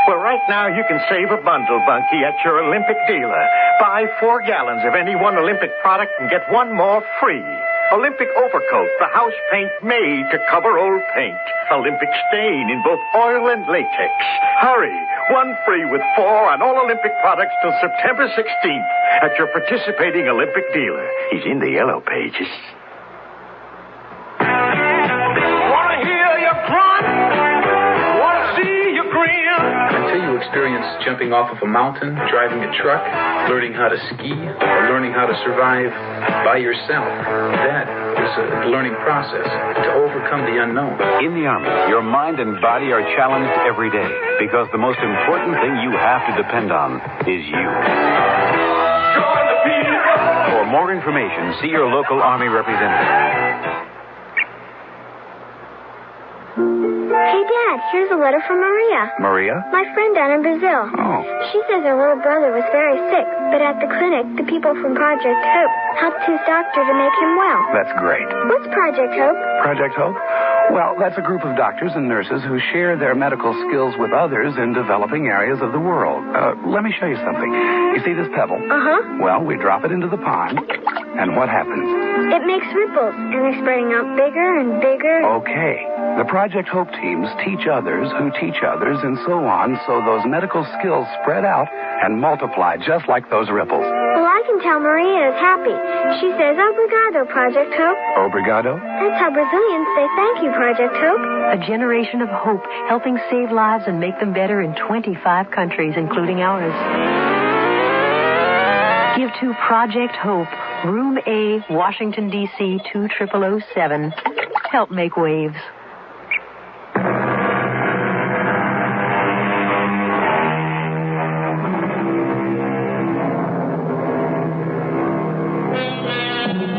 Speaker 6: Well, right now you can save a bundle, Bunky, at your Olympic dealer. Buy 4 gallons of any one Olympic product and get 1 more free. Olympic Overcoat, the house paint made to cover old paint. Olympic Stain in both oil and latex. Hurry, 1 free with 4 on all Olympic products till September 16th at your participating Olympic dealer. He's in the yellow pages.
Speaker 15: Wanna hear you grunt? Wanna see you grin?
Speaker 17: Until you experience jumping off of a mountain, driving a truck, learning how to ski, or learning how to survive by yourself, that is a learning process to overcome the unknown.
Speaker 18: In the Army, your mind and body are challenged every day because the most important thing you have to depend on is you.
Speaker 15: Join the people.
Speaker 18: For more information, see your local Army representative.
Speaker 21: Hey, Dad, here's a letter from Maria.
Speaker 18: Maria?
Speaker 21: My friend down in Brazil.
Speaker 18: Oh.
Speaker 21: She says her little brother was very sick, but at the clinic, the people from Project Hope helped his doctor to make him well.
Speaker 26: That's great.
Speaker 21: What's Project Hope?
Speaker 26: Project Hope? Well, that's a group of doctors and nurses who share their medical skills with others in developing areas of the world. Let me show you something. You see this pebble?
Speaker 21: Uh-huh.
Speaker 26: Well, we drop it into the pond, and what happens?
Speaker 21: It makes ripples, and they're spreading out bigger and bigger.
Speaker 26: Okay. The Project Hope teams teach others who teach others and so on, so those medical skills spread out and multiply just like those ripples.
Speaker 21: Well, I can tell Maria is happy. She says, obrigado, Project Hope.
Speaker 26: Obrigado?
Speaker 21: That's how Brazilians say thank you, Project Hope.
Speaker 27: A generation of hope, helping save lives and make them better in 25 countries, including ours. Give to Project Hope, Room A, Washington, D.C., 20007. Help make waves.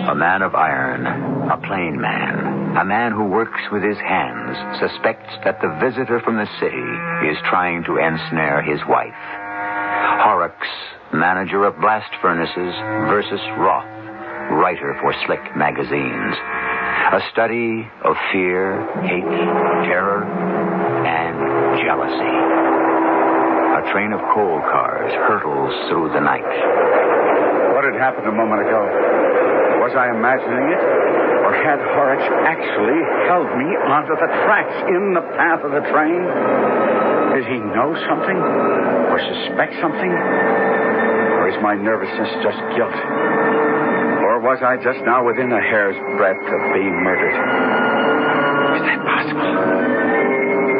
Speaker 19: A man of iron, a plain man, a man who works with his hands, suspects that the visitor from the city is trying to ensnare his wife. Horrocks, manager of blast furnaces, versus Roth, writer for slick magazines. A study of fear, hate, terror, and jealousy. A train of coal cars hurtles through the night.
Speaker 14: What had happened a moment ago? Was was I imagining it? Or had Horrocks actually held me onto the tracks in the path of the train? Did he know something? Or suspect something? Or is my nervousness just guilt? Or was I just now within a hair's breadth of being murdered? Is that possible?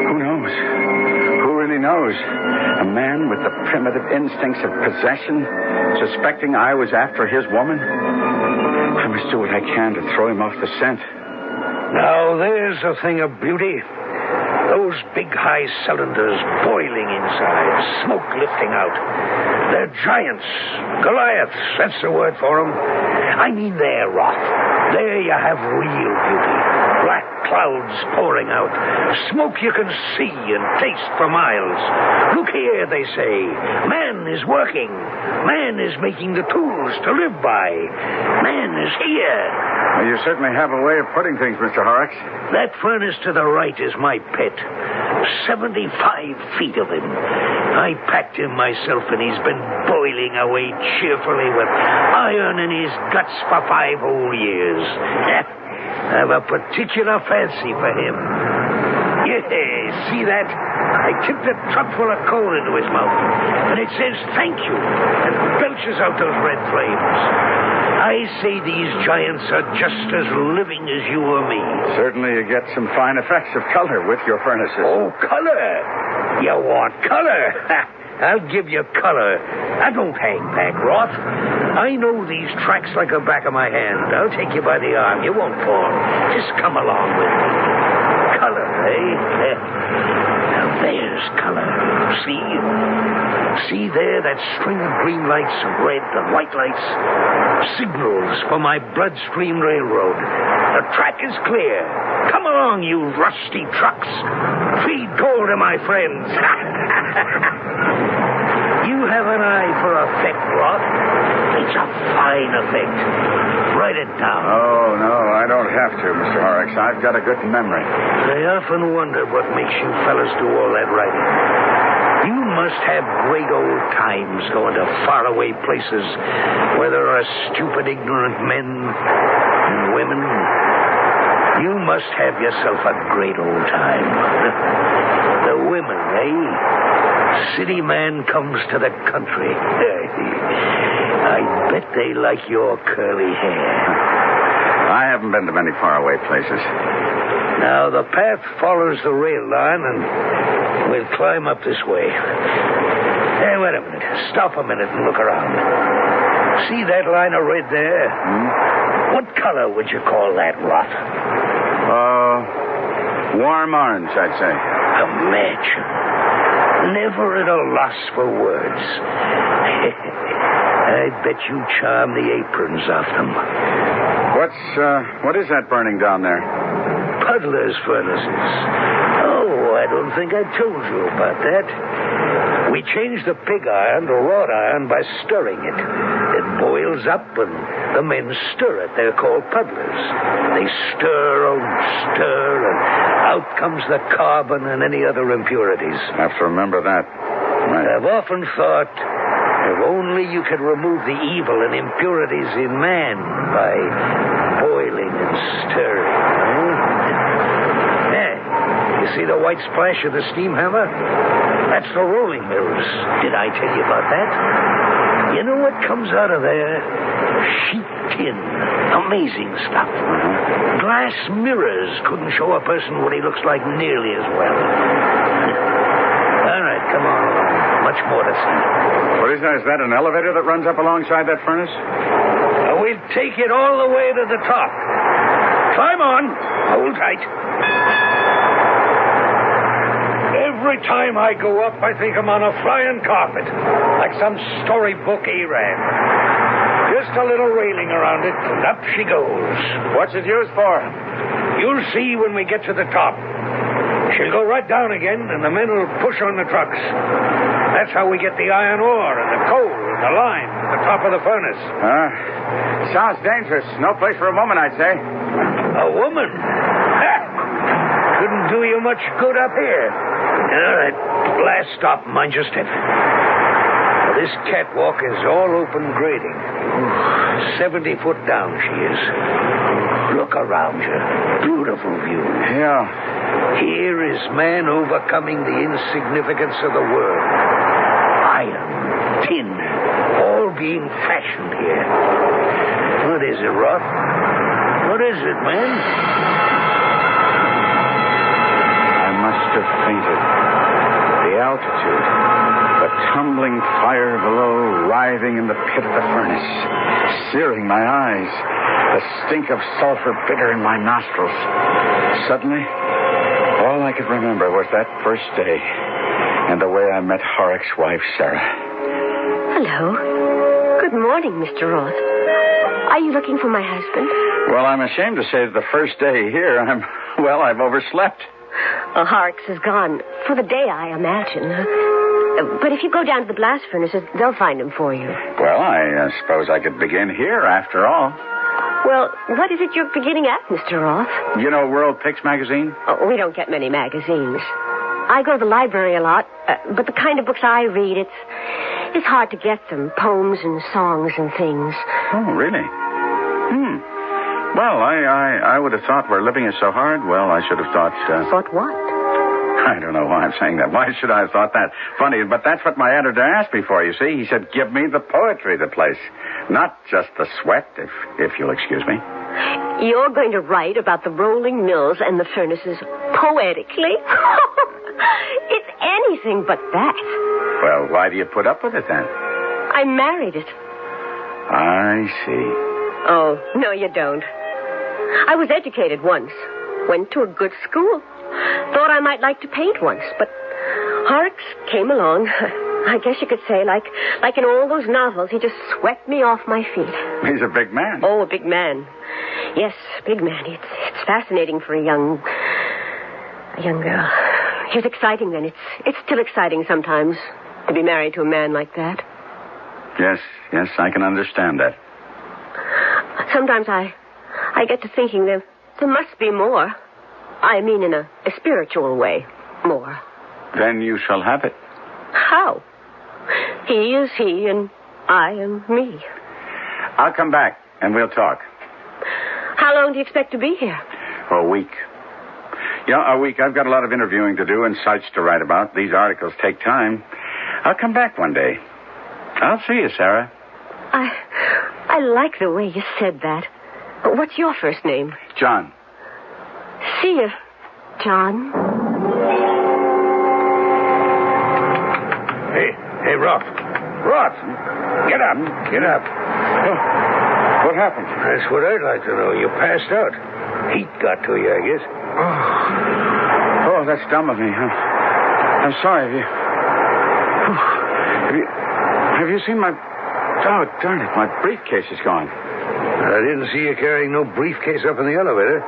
Speaker 14: Who knows? Who really knows? A man with the primitive instincts of possession, suspecting I was after his woman? I must do what I can to throw him off the scent.
Speaker 2: Now, there's a thing of beauty. Those big high cylinders boiling inside, smoke lifting out. They're giants. Goliaths, that's the word for them. I mean, they're rough. There you have real beauty. Black clouds pouring out. Smoke you can see and taste for miles. Look here, they say. Man is working. Man is making the tools to live by. Man is here.
Speaker 14: Well, you certainly have a way of putting things, Mr. Horrocks.
Speaker 2: That furnace to the right is my pit. 75 feet of him. I packed him myself, and he's been boiling away cheerfully with iron in his guts for 5 whole years. I have a particular fancy for him. Yeah, see that? I tipped a truck full of coal into his mouth, and it says thank you, and belches out those red flames. I say these giants are just as living as you or me.
Speaker 14: Certainly you get some fine effects of color with your furnaces.
Speaker 2: Oh, color? You want color? I'll give you color. I don't hang back, Roth. I know these tracks like the back of my hand. I'll take you by the arm. You won't fall. Just come along with me. Color, eh? Now there's color. See? See there, that string of green lights, red and white lights? Signals for my bloodstream railroad. The track is clear. Come along, you rusty trucks. Feed coal to my friends. You have an eye for effect, Roth. It's a fine effect. Write it down.
Speaker 14: Oh, no, I don't have to, Mr. Horrocks. I've got a good memory.
Speaker 2: I often wonder what makes you fellas do all that writing. You must have great old times going to faraway places where there are stupid, ignorant men and women. You must have yourself a great old time. The women, eh? City man comes to the country. I bet they like your curly hair.
Speaker 14: I haven't been to many faraway places.
Speaker 2: Now, the path follows the rail line, and we'll climb up this way. Hey, wait a minute. Stop a minute and look around. See that line of red there? What color would you call that, Roth?
Speaker 14: Warm orange, I'd say.
Speaker 2: Imagine. Never at a loss for words. I bet you charm the aprons off them.
Speaker 14: What is that burning down there?
Speaker 2: Puddlers' furnaces. Oh, I don't think I told you about that. We change the pig iron to wrought iron by stirring it. It boils up and the men stir it. They're called puddlers. They stir and out comes the carbon and any other impurities.
Speaker 14: I have to remember that. Right.
Speaker 2: I've often thought if only you could remove the evil and impurities in man by boiling and stirring. You see the white splash of the steam hammer? That's the rolling mills. Did I tell you about that? You know what comes out of there? Sheet tin. Amazing stuff. Glass mirrors couldn't show a person what he looks like nearly as well. All right, come on along. Much more to see.
Speaker 14: What is that? Is that an elevator that runs up alongside that furnace?
Speaker 2: We'll take it all the way to the top. Climb on. Hold tight. Every time I go up, I think I'm on a flying carpet, like some storybook Arab. Just a little railing around it, and up she goes.
Speaker 14: What's it used for?
Speaker 2: You'll see when we get to the top. She'll go right down again, and the men will push on the trucks. That's how we get the iron ore and the coal and the lime to the top of the furnace.
Speaker 14: Sounds dangerous. No place for a woman, I'd say.
Speaker 2: A woman? Couldn't do you much good up here. All right, last stop. Mind your step. Now, this catwalk is all open grading. 70 foot down she is. Look around you. Beautiful view.
Speaker 14: Yeah.
Speaker 2: Here is man overcoming the insignificance of the world. Iron, tin, all being fashioned here. What is it, Roth? What is it, man?
Speaker 14: I must have fainted. The altitude. The tumbling fire below, writhing in the pit of the furnace. Searing my eyes. The stink of sulfur bitter in my nostrils. Suddenly, all I could remember was that first day and the way I met Horrock's wife, Sarah.
Speaker 11: Hello. Good morning, Mr. Roth. Are you looking for my husband?
Speaker 14: Well, I'm ashamed to say that the first day here, I've overslept.
Speaker 11: Oh, Horrocks is gone. For the day, I imagine. But if you go down to the blast furnaces, they'll find him for you.
Speaker 14: Well, I suppose I could begin here, after all.
Speaker 11: Well, what is it you're beginning at, Mr. Roth?
Speaker 14: You know World Picks magazine?
Speaker 11: Oh, we don't get many magazines. I go to the library a lot, but the kind of books I read, it's hard to get them. Poems and songs and things.
Speaker 14: Oh, really? Well, I would have thought where living is so hard, well, I should have thought...
Speaker 11: Thought what?
Speaker 14: I don't know why I'm saying that. Why should I have thought that? Funny, but that's what my editor asked me for, you see. He said, give me the poetry of the place. Not just the sweat, if you'll excuse me.
Speaker 11: You're going to write about the rolling mills and the furnaces poetically? It's anything but that.
Speaker 14: Well, why do you put up with it, then?
Speaker 11: I married it.
Speaker 14: I see.
Speaker 11: Oh, no, you don't. I was educated once. Went to a good school. Thought I might like to paint once, but Horrocks came along. I guess you could say, like in all those novels, he just swept me off my feet.
Speaker 14: He's a big man.
Speaker 11: Oh, a big man. Yes, big man. It's fascinating for a young girl. It was exciting then. It's still exciting sometimes to be married to a man like that.
Speaker 14: Yes, I can understand that.
Speaker 11: Sometimes I get to thinking there must be more. I mean in a spiritual way, more.
Speaker 14: Then you shall have it.
Speaker 11: How? He is he and I am me.
Speaker 14: I'll come back and we'll talk.
Speaker 11: How long do you expect to be here?
Speaker 14: For a week. Yeah, a week. I've got a lot of interviewing to do and sites to write about. These articles take time. I'll come back one day. I'll see you, Sarah.
Speaker 11: I like the way you said that. What's your first name?
Speaker 14: John.
Speaker 11: See you, John.
Speaker 2: Hey, Roth. Roth, get up.
Speaker 14: Oh, what happened?
Speaker 2: That's what I'd like to know. You passed out. Heat got to you, I guess.
Speaker 14: Oh, that's dumb of me. I'm sorry. Have you seen my... Oh, darn it. My briefcase is gone.
Speaker 2: I didn't see you carrying no briefcase up in the elevator.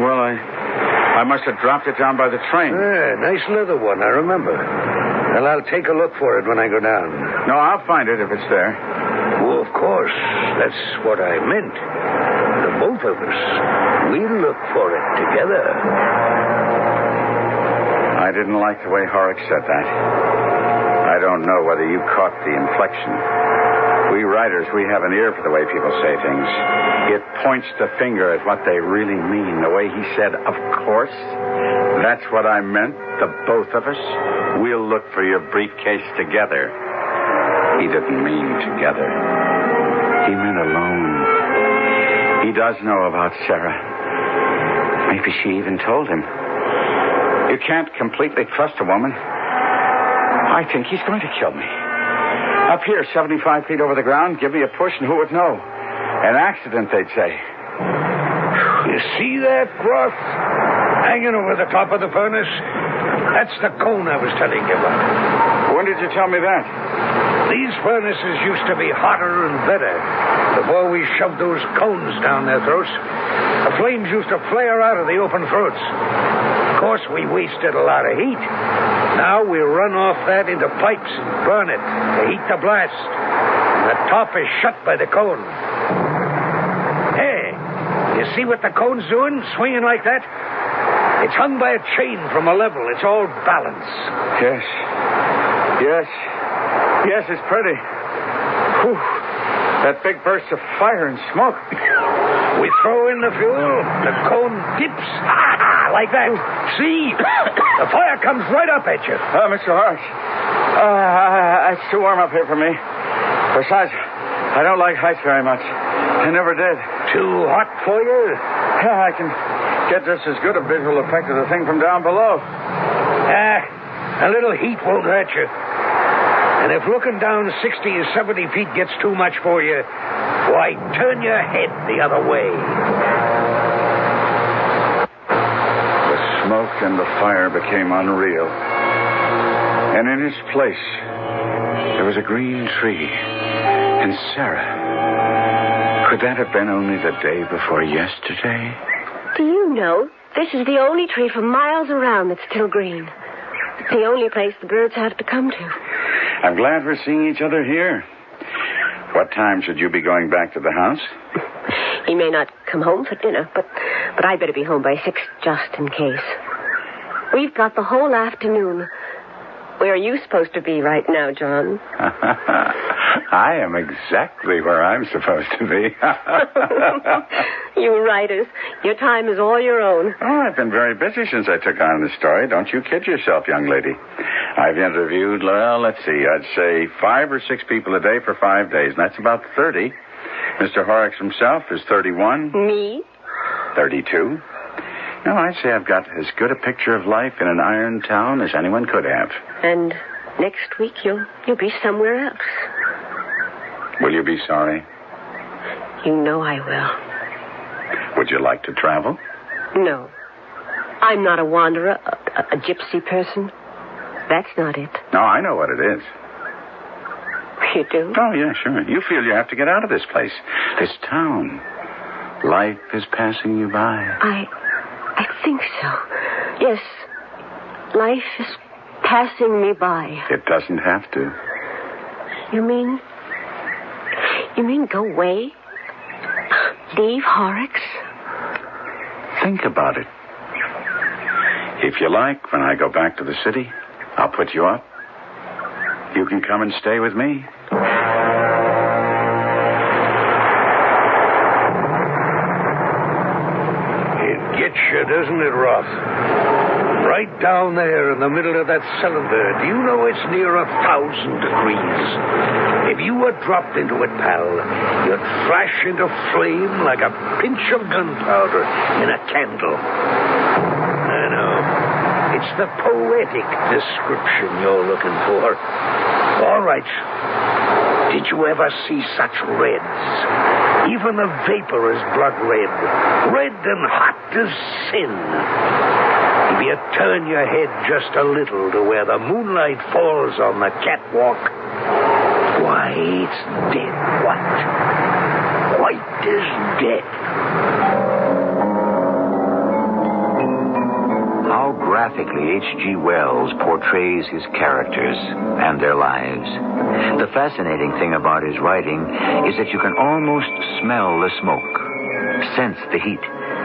Speaker 14: Well, I must have dropped it down by the train.
Speaker 2: Yeah, nice leather one, I remember. Well, I'll take a look for it when I go down.
Speaker 14: No, I'll find it if it's there.
Speaker 2: Oh, of course. That's what I meant. The both of us. We'll look for it together.
Speaker 14: I didn't like the way Horrocks said that. I don't know whether you caught the inflection. We writers, we have an ear for the way people say things. It points the finger at what they really mean. The way he said, of course. That's what I meant, the both of us. We'll look for your briefcase together. He didn't mean together. He meant alone. He does know about Sarah. Maybe she even told him. You can't completely trust a woman. I think he's going to kill me. Up here, 75 feet over the ground, give me a push and who would know? An accident, they'd say.
Speaker 2: You see that, Roth? Hanging over the top of the furnace? That's the cone I was telling you about.
Speaker 14: When did you tell me that?
Speaker 2: These furnaces used to be hotter and better before we shoved those cones down their throats. The flames used to flare out of the open throats. Of course, we wasted a lot of heat. Now we run off that into pipes and burn it to heat the blast. And the top is shut by the cone. Hey, you see what the cone's doing, swinging like that? It's hung by a chain from a level. It's all balanced.
Speaker 14: Yes. Yes, it's pretty. Whew. That big burst of fire and smoke.
Speaker 2: We throw in the fuel, the cone dips. Like that. See? The fire comes right up at you.
Speaker 14: Oh, Mr. Horrocks. It's too warm up here for me. Besides, I don't like heights very much. I never did.
Speaker 2: Too hot for you?
Speaker 14: Yeah, I can get just as good a visual effect of the thing from down below.
Speaker 2: A little heat won't hurt you. And if looking down 60 or 70 feet gets too much for you, why, turn your head the other way.
Speaker 14: The smoke and the fire became unreal. And in its place, there was a green tree. And Sarah, could that have been only the day before yesterday?
Speaker 11: Do you know, this is the only tree for miles around that's still green. The only place the birds have to come to.
Speaker 14: I'm glad we're seeing each other here. What time should you be going back to the house?
Speaker 11: He may not come home for dinner, but I'd better be home by 6 just in case. We've got the whole afternoon. Where are you supposed to be right now, John?
Speaker 14: I am exactly where I'm supposed to be.
Speaker 11: You writers, your time is all your own.
Speaker 14: Oh, I've been very busy since I took on the story. Don't you kid yourself, young lady. I've interviewed, well, let's see, I'd say 5 or 6 people a day for 5 days, and that's about 30. Mr. Horrocks himself is 31.
Speaker 11: Me?
Speaker 14: 32. No, I'd say I've got as good a picture of life in an iron town as anyone could have.
Speaker 11: And next week you'll be somewhere else.
Speaker 14: Will you be sorry?
Speaker 11: You know I will.
Speaker 14: Would you like to travel?
Speaker 11: No. I'm not a wanderer, a gypsy person. That's not it.
Speaker 14: No, I know what it is.
Speaker 11: You do?
Speaker 14: Oh, yeah, sure. You feel you have to get out of this place, this town. Life is passing you by.
Speaker 11: I think so. Yes. Life is passing me by.
Speaker 14: It doesn't have to.
Speaker 11: You mean go away? Leave Horrocks?
Speaker 14: Think about it. If you like, when I go back to the city, I'll put you up. You can come and stay with me.
Speaker 2: It gets you, doesn't it, Roth? Right down there in the middle of that cylinder. Do you know it's near 1,000 degrees? If you were dropped into it, pal, you'd flash into flame like a pinch of gunpowder in a candle. I know. It's the poetic description you're looking for. All right. Did you ever see such reds? Even the vapor is blood red. Red and hot as sin. If you turn your head just a little to where the moonlight falls on the catwalk, why, it's dead white. White as death.
Speaker 19: How graphically H.G. Wells portrays his characters and their lives. The fascinating thing about his writing is that you can almost smell the smoke, sense the heat,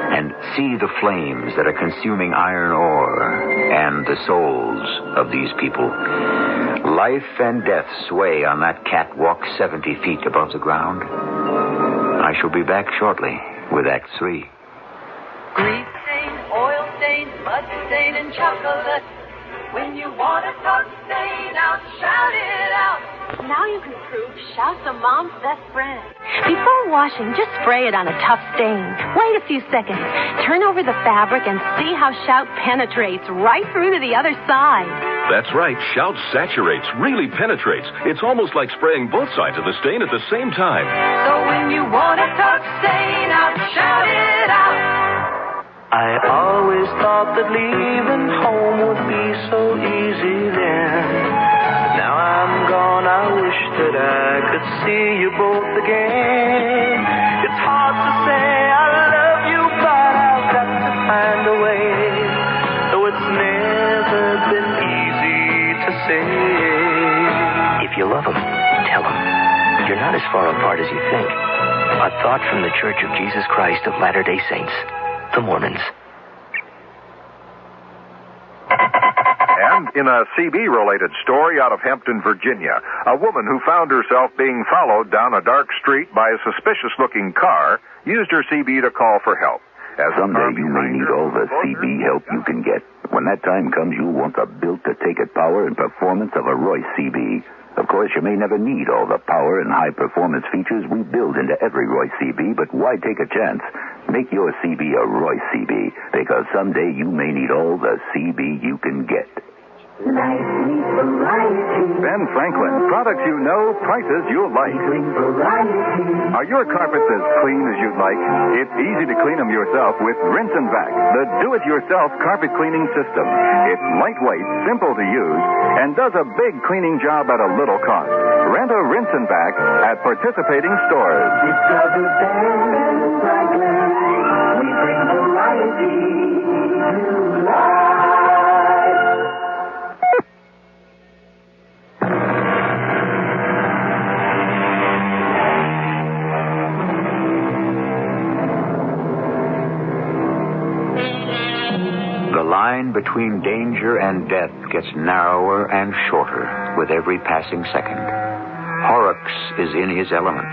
Speaker 19: and see the flames that are consuming iron ore and the souls of these people. Life and death sway on that catwalk 70 feet above the ground. I shall be back shortly with Act 3.
Speaker 4: Grease stain, oil stain, mud stain, and chocolate. When you want to talk stain out, shout it out.
Speaker 27: Now you can prove Shout's a mom's best friend. Before washing, just spray it on a tough stain. Wait a few seconds. Turn over the fabric and see how Shout penetrates right through to the other side.
Speaker 12: That's right. Shout saturates, really penetrates. It's almost like spraying both sides of the stain at the same time.
Speaker 4: So when you want to talk stain out, shout it out.
Speaker 15: I always thought that leaving home would be so easy then. Now I'm gone, I wish that I could see you both again. It's hard to say I love you, but I've got to find a way. Though it's never been easy to say.
Speaker 13: If you love him, tell him. You're not as far apart as you think. A thought from the Church of Jesus Christ of Latter-day Saints, the Mormons.
Speaker 14: Yeah?
Speaker 8: And in a CB-related story out of Hampton, Virginia, a woman who found herself being followed down a dark street by a suspicious-looking car used her CB to call for help.
Speaker 7: Someday you may need all the CB help you can get. When that time comes, you'll want the built-to-take-it power and performance of a Royce CB. Of course, you may never need all the power and high-performance features we build into every Royce CB, but why take a chance? Make your CB a Royce CB, because someday you may need all the CB you can get.
Speaker 10: Ben Franklin, products you know, prices you'll like. Are your carpets as clean as you'd like? It's easy to clean them yourself with Rinse and Vac, the do-it-yourself carpet cleaning system. It's lightweight, simple to use, and does a big cleaning job at a little cost. Rent a Rinse and Vac at participating stores.
Speaker 15: Discover Ben Franklin. We bring variety to life.
Speaker 1: The line between danger and death gets narrower and shorter with every passing second. Horrocks is in his element,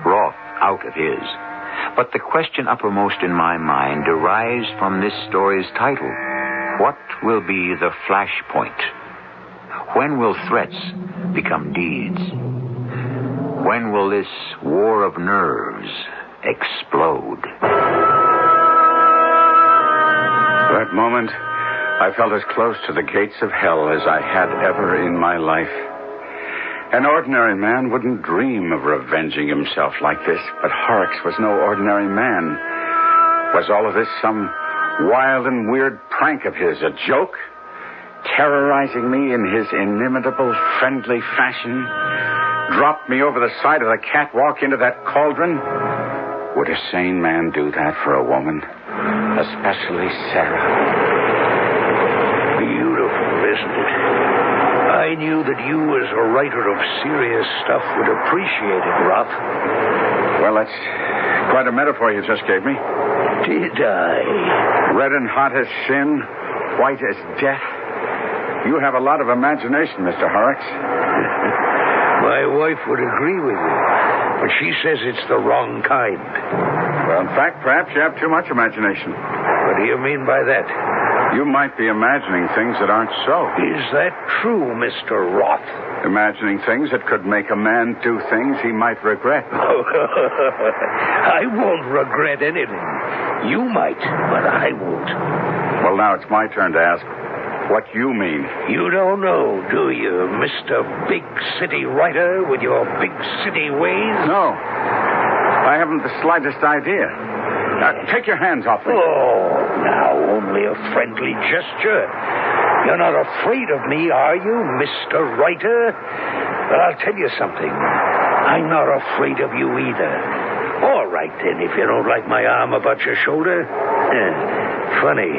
Speaker 1: Roth out of his. But the question uppermost in my mind derives from this story's title. What will be the flashpoint? When will threats become deeds? When will this war of nerves explode?
Speaker 14: That moment, I felt as close to the gates of hell as I had ever in my life. An ordinary man wouldn't dream of revenging himself like this, but Horrocks was no ordinary man. Was all of this some wild and weird prank of his, a joke? Terrorizing me in his inimitable, friendly fashion? Dropped me over the side of the catwalk into that cauldron? Would a sane man do that for a woman? Especially Sarah.
Speaker 2: Beautiful, isn't it? I knew that you, as a writer of serious stuff, would appreciate it, Roth.
Speaker 14: Well, that's quite a metaphor you just gave me.
Speaker 2: Did I?
Speaker 14: Red and hot as sin, white as death. You have a lot of imagination, Mr. Horrocks.
Speaker 2: My wife would agree with you, but she says it's the wrong kind.
Speaker 14: Well, in fact, perhaps you have too much imagination.
Speaker 2: What do you mean by that?
Speaker 14: You might be imagining things that aren't so.
Speaker 2: Is that true, Mr. Roth?
Speaker 14: Imagining things that could make a man do things he might regret.
Speaker 2: I won't regret anything. You might, but I won't.
Speaker 14: Well, now it's my turn to ask what you mean.
Speaker 2: You don't know, do you, Mr. Big City Writer with your big city ways?
Speaker 14: No. I haven't the slightest idea. Now, take your hands off me.
Speaker 2: Oh, now only a friendly gesture. You're not afraid of me, are you, Mr. Writer? Well, I'll tell you something. I'm not afraid of you either. All right, then, if you don't like my arm about your shoulder. Funny.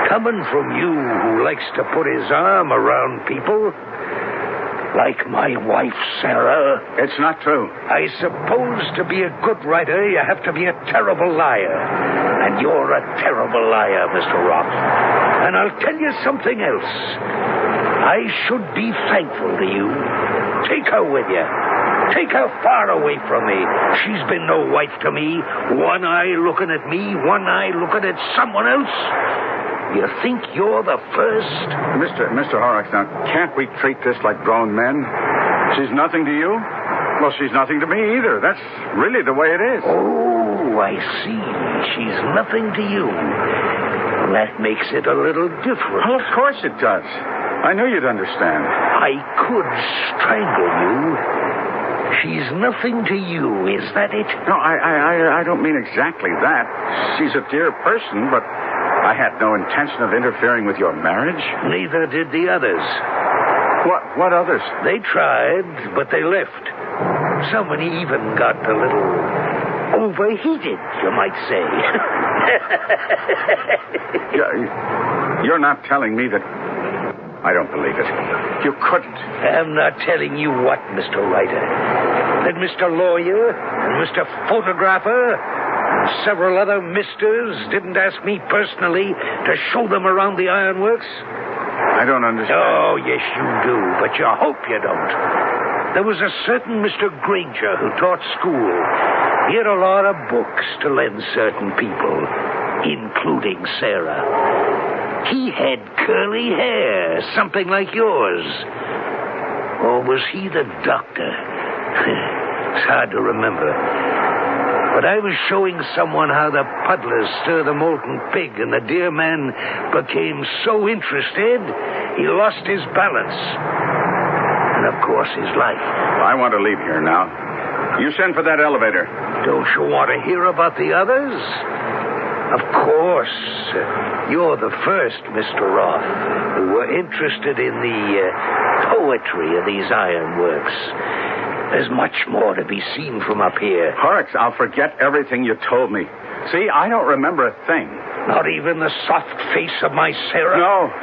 Speaker 2: Coming from you who likes to put his arm around people. Like my wife, Sarah.
Speaker 14: It's not true.
Speaker 2: I suppose to be a good writer, you have to be a terrible liar. And you're a terrible liar, Mr. Roth. And I'll tell you something else. I should be thankful to you. Take her with you. Take her far away from me. She's been no wife to me. One eye looking at me, one eye looking at someone else. You think you're the first?
Speaker 14: Mr. Horrocks, now, can't we treat this like grown men? She's nothing to you? Well, she's nothing to me either. That's really the way it is.
Speaker 2: Oh, I see. She's nothing to you. That makes it a little different.
Speaker 14: Well, of course it does. I knew you'd understand.
Speaker 2: I could strangle you. She's nothing to you. Is that it?
Speaker 14: No, I don't mean exactly that. She's a dear person, but I had no intention of interfering with your marriage.
Speaker 2: Neither did the others.
Speaker 14: What others?
Speaker 2: They tried, but they left. Someone even got a little overheated, you might say.
Speaker 14: You're not telling me that... I don't believe it. You couldn't.
Speaker 2: I'm not telling you what, Mr. Writer. That Mr. Lawyer and Mr. Photographer and several other misters didn't ask me personally to show them around the ironworks.
Speaker 14: I don't understand.
Speaker 2: Oh, yes, you do, but you hope you don't. There was a certain Mr. Granger who taught school. He had a lot of books to lend certain people, including Sarah. He had curly hair, something like yours. Or was he the doctor? It's hard to remember. But I was showing someone how the puddlers stir the molten pig, and the dear man became so interested, he lost his balance. And, of course, his life.
Speaker 14: I want to leave here now. You send for that elevator.
Speaker 2: Don't you want to hear about the others? Of course. You're the first, Mr. Roth, who were interested in the poetry of these ironworks. There's much more to be seen from up here.
Speaker 14: Horrocks, I'll forget everything you told me. See, I don't remember a thing.
Speaker 2: Not even the soft face of my Sarah?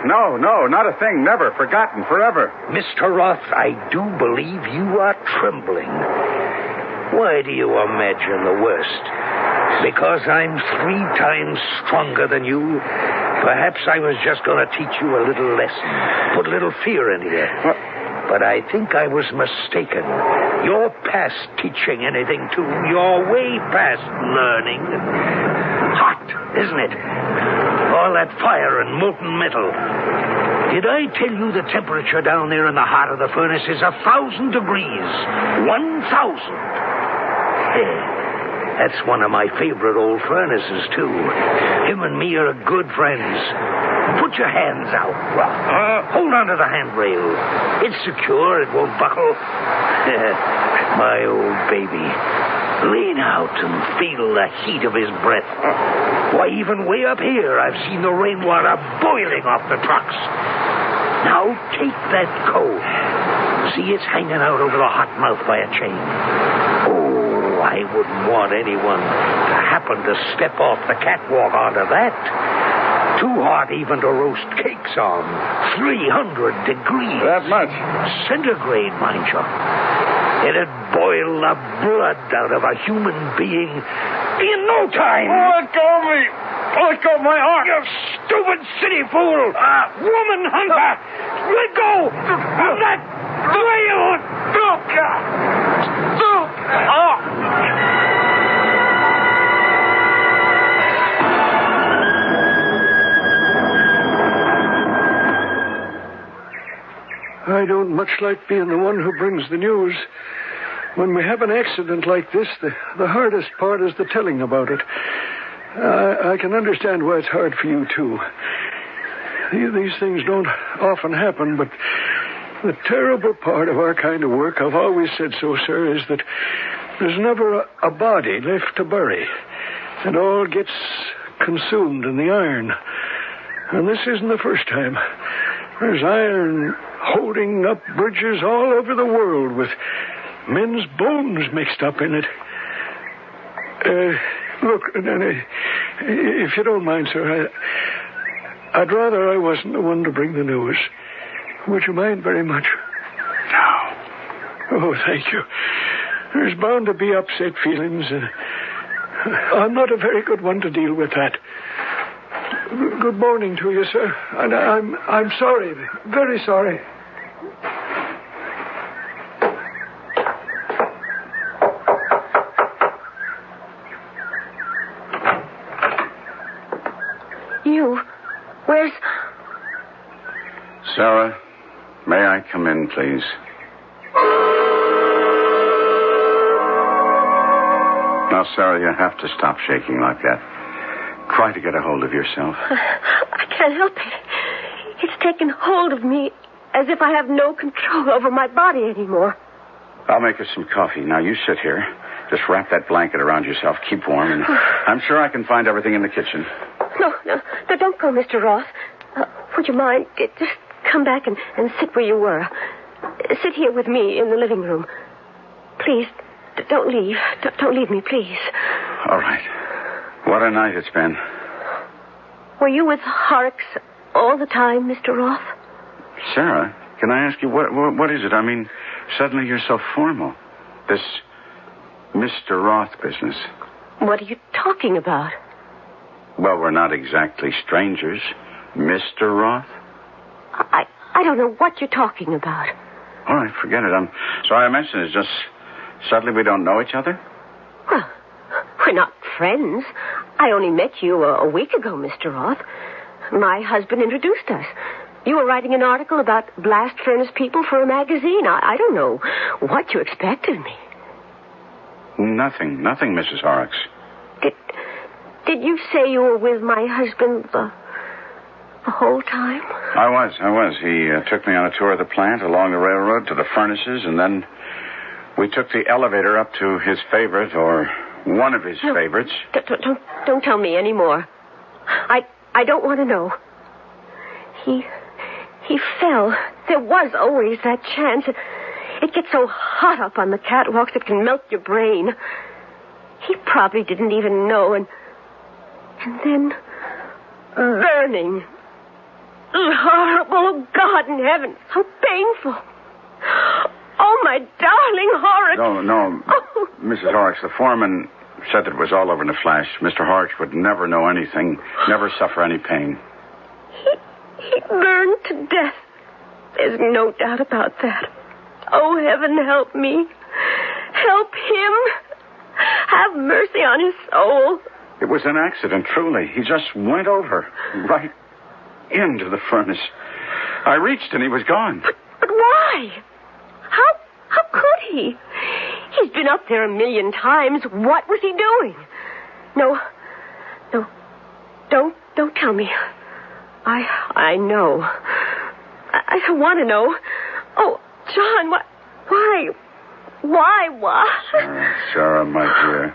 Speaker 14: No, not a thing. Never. Forgotten. Forever.
Speaker 2: Mr. Roth, I do believe you are trembling. Why do you imagine the worst? Because I'm 3 times stronger than you? Perhaps I was just going to teach you a little lesson. Put a little fear in you.
Speaker 14: What?
Speaker 2: But I think I was mistaken. You're past teaching anything to. You're way past learning. Hot, isn't it? All that fire and molten metal. Did I tell you the temperature down there in the heart of the furnace is 1,000 degrees? 1,000. That's one of my favorite old furnaces, too. Him and me are good friends. Put your hands out, Roth. Hold on to the handrail. It's secure. It won't buckle. My old baby. Lean out and feel the heat of his breath. Why, even way up here, I've seen the rainwater boiling off the trucks. Now take that coat. See, it's hanging out over the hot mouth by a chain. Oh, I wouldn't want anyone to happen to step off the catwalk onto that. Too hot even to roast cakes on. 300 degrees.
Speaker 14: That much?
Speaker 2: Centigrade, mind you. It'd boil the blood out of a human being in no time.
Speaker 14: Let go of me. Let go of my arm.
Speaker 2: You stupid city fool. Woman hunter. Let go of that rail.
Speaker 3: I don't much like being the one who brings the news. When we have an accident like this, the hardest part is the telling about it. I can understand why it's hard for you, too. These things don't often happen, but the terrible part of our kind of work, I've always said so, sir, is that there's never a body left to bury. It all gets consumed in the iron. And this isn't the first time. There's iron holding up bridges all over the world with men's bones mixed up in it. Look, if you don't mind, sir, I'd rather I wasn't the one to bring the news. Would you mind very much?
Speaker 14: No.
Speaker 3: Oh, thank you. There's bound to be upset feelings, and I'm not a very good one to deal with that. Good morning to you, sir. And I'm sorry, very sorry.
Speaker 11: Where's...
Speaker 14: Sarah, may I come in, please? Now, Sarah, you have to stop shaking like that. Try to get a hold of yourself.
Speaker 11: I can't help it. It's taken hold of me as if I have no control over my body anymore.
Speaker 14: I'll make us some coffee. Now, you sit here. Just wrap that blanket around yourself. Keep warm. And I'm sure I can find everything in the kitchen.
Speaker 11: No, don't go, Mr. Roth. Would you mind? Just come back and sit where you were. Sit here with me in the living room. Please, don't leave. Don't leave me, please.
Speaker 14: All right. What a night it's been.
Speaker 11: Were you with Horrocks all the time, Mr. Roth?
Speaker 14: Sarah, can I ask you, what is it? I mean, suddenly you're so formal. This Mr. Roth business.
Speaker 11: What are you talking about?
Speaker 14: Well, we're not exactly strangers. Mr. Roth?
Speaker 11: I don't know what you're talking about.
Speaker 14: All right, forget it. I'm sorry I mentioned it. It's just suddenly we don't know each other.
Speaker 11: Well, we're not friends. I only met you a week ago, Mr. Roth. My husband introduced us. You were writing an article about blast furnace people for a magazine. I don't know what you expected me.
Speaker 14: Nothing, Mrs. Horrocks.
Speaker 11: Did you say you were with my husband the whole time?
Speaker 14: I was. He took me on a tour of the plant along the railroad to the furnaces, and then we took the elevator up to his favorite, or one of his favorites.
Speaker 11: Don't tell me any more. I don't want to know. He fell. There was always that chance. It gets so hot up on the catwalks it can melt your brain. He probably didn't even know, and then burning. Horrible. Oh, God in heaven. So painful. Oh, my darling Horrocks.
Speaker 14: No. Oh. Mrs. Horrocks, the foreman said that it was all over in a flash. Mr. Horrocks would never know anything, never suffer any pain.
Speaker 11: He burned to death. There's no doubt about that. Oh, heaven help me. Help him. Have mercy on his soul.
Speaker 14: It was an accident, truly. He just went over, right into the furnace. I reached and he was gone.
Speaker 11: But why? How could he? He's been up there 1,000,000 times. What was he doing? No. Don't tell me. I know. I want to know. Oh, John, why?
Speaker 14: Sarah, my dear.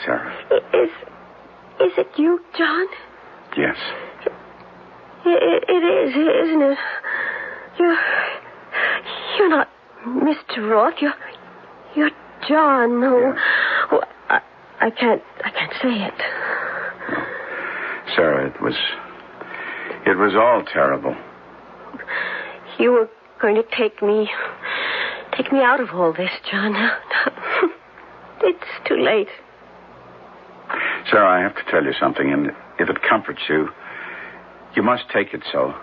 Speaker 14: Sarah.
Speaker 11: Is it you, John?
Speaker 14: Yes.
Speaker 11: It is, isn't it? You're not Mr. Roth. You're John. No. Oh, I can't say it.
Speaker 14: Sarah, it was all terrible.
Speaker 11: You were going to take me out of all this, John. It's too late.
Speaker 14: Sarah, I have to tell you something, and if it comforts you, you must take it so.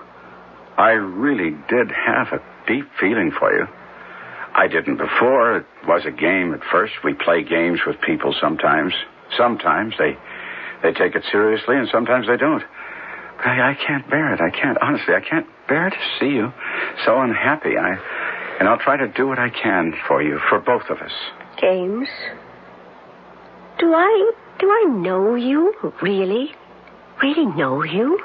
Speaker 14: I really did have a deep feeling for you. I didn't before. It was a game at first. We play games with people sometimes. Sometimes they take it seriously, and sometimes they don't. But I can't bear it. I can't bear to see you so unhappy. And I'll try to do what I can for you, for both of us.
Speaker 11: James, do I know you? Really know you?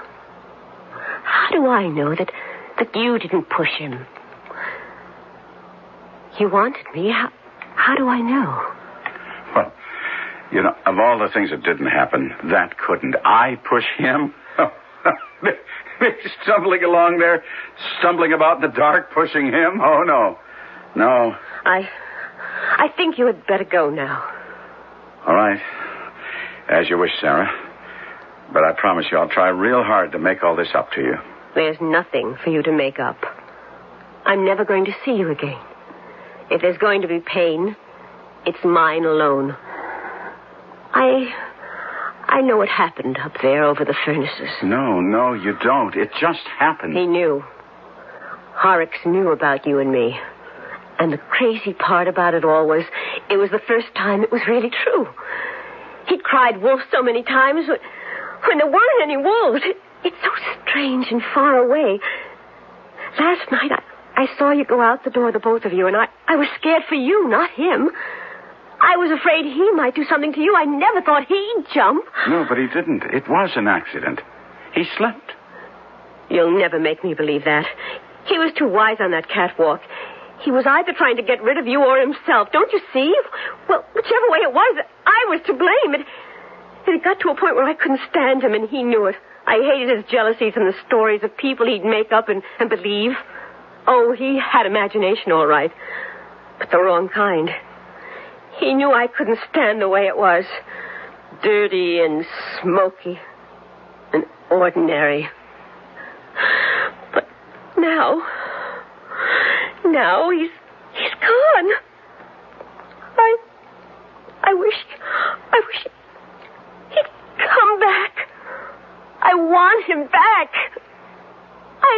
Speaker 11: How do I know that you didn't push him? You wanted me. How do I know?
Speaker 14: Well, you know, of all the things that didn't happen, that couldn't. I push him? Stumbling along there, stumbling about in the dark, pushing him? Oh, no.
Speaker 11: I think you had better go now.
Speaker 14: All right. As you wish, Sarah. But I promise you I'll try real hard to make all this up to you.
Speaker 11: There's nothing for you to make up. I'm never going to see you again. If there's going to be pain, it's mine alone. I know what happened up there over the furnaces.
Speaker 14: No, you don't. It just happened.
Speaker 11: He knew. Horrocks knew about you and me. And the crazy part about it all was, it was the first time it was really true. He'd cried wolf so many times when there weren't any wolves. It's so strange and far away. Last night, I saw you go out the door, the both of you, and I was scared for you, not him. I was afraid he might do something to you. I never thought he'd jump.
Speaker 14: No, but he didn't. It was an accident. He slipped.
Speaker 11: You'll never make me believe that. He was too wise on that catwalk. He was either trying to get rid of you or himself. Don't you see? Well, whichever way it was, I was to blame. It had got to a point where I couldn't stand him, and he knew it. I hated his jealousies and the stories of people he'd make up and believe. Oh, he had imagination, all right, but the wrong kind. He knew I couldn't stand the way it was. Dirty and smoky and ordinary. But now he's gone. I wish he'd come back. I want him back.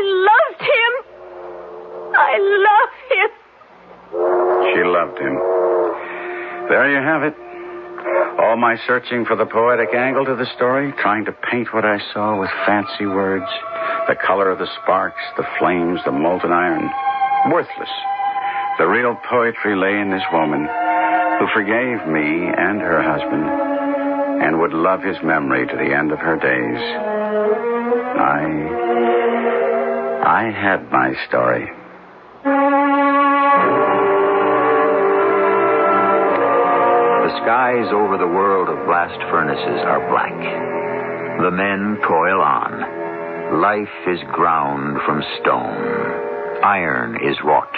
Speaker 27: loved him. I love him.
Speaker 14: She loved him. There you have it. All my searching for the poetic angle to the story, trying to paint what I saw with fancy words, the color of the sparks, the flames, the molten iron, worthless. The real poetry lay in this woman who forgave me and her husband and would love his memory to the end of her days. I had my story.
Speaker 1: The skies over the world of blast furnaces are black. The men toil on. Life is ground from stone. Iron is wrought.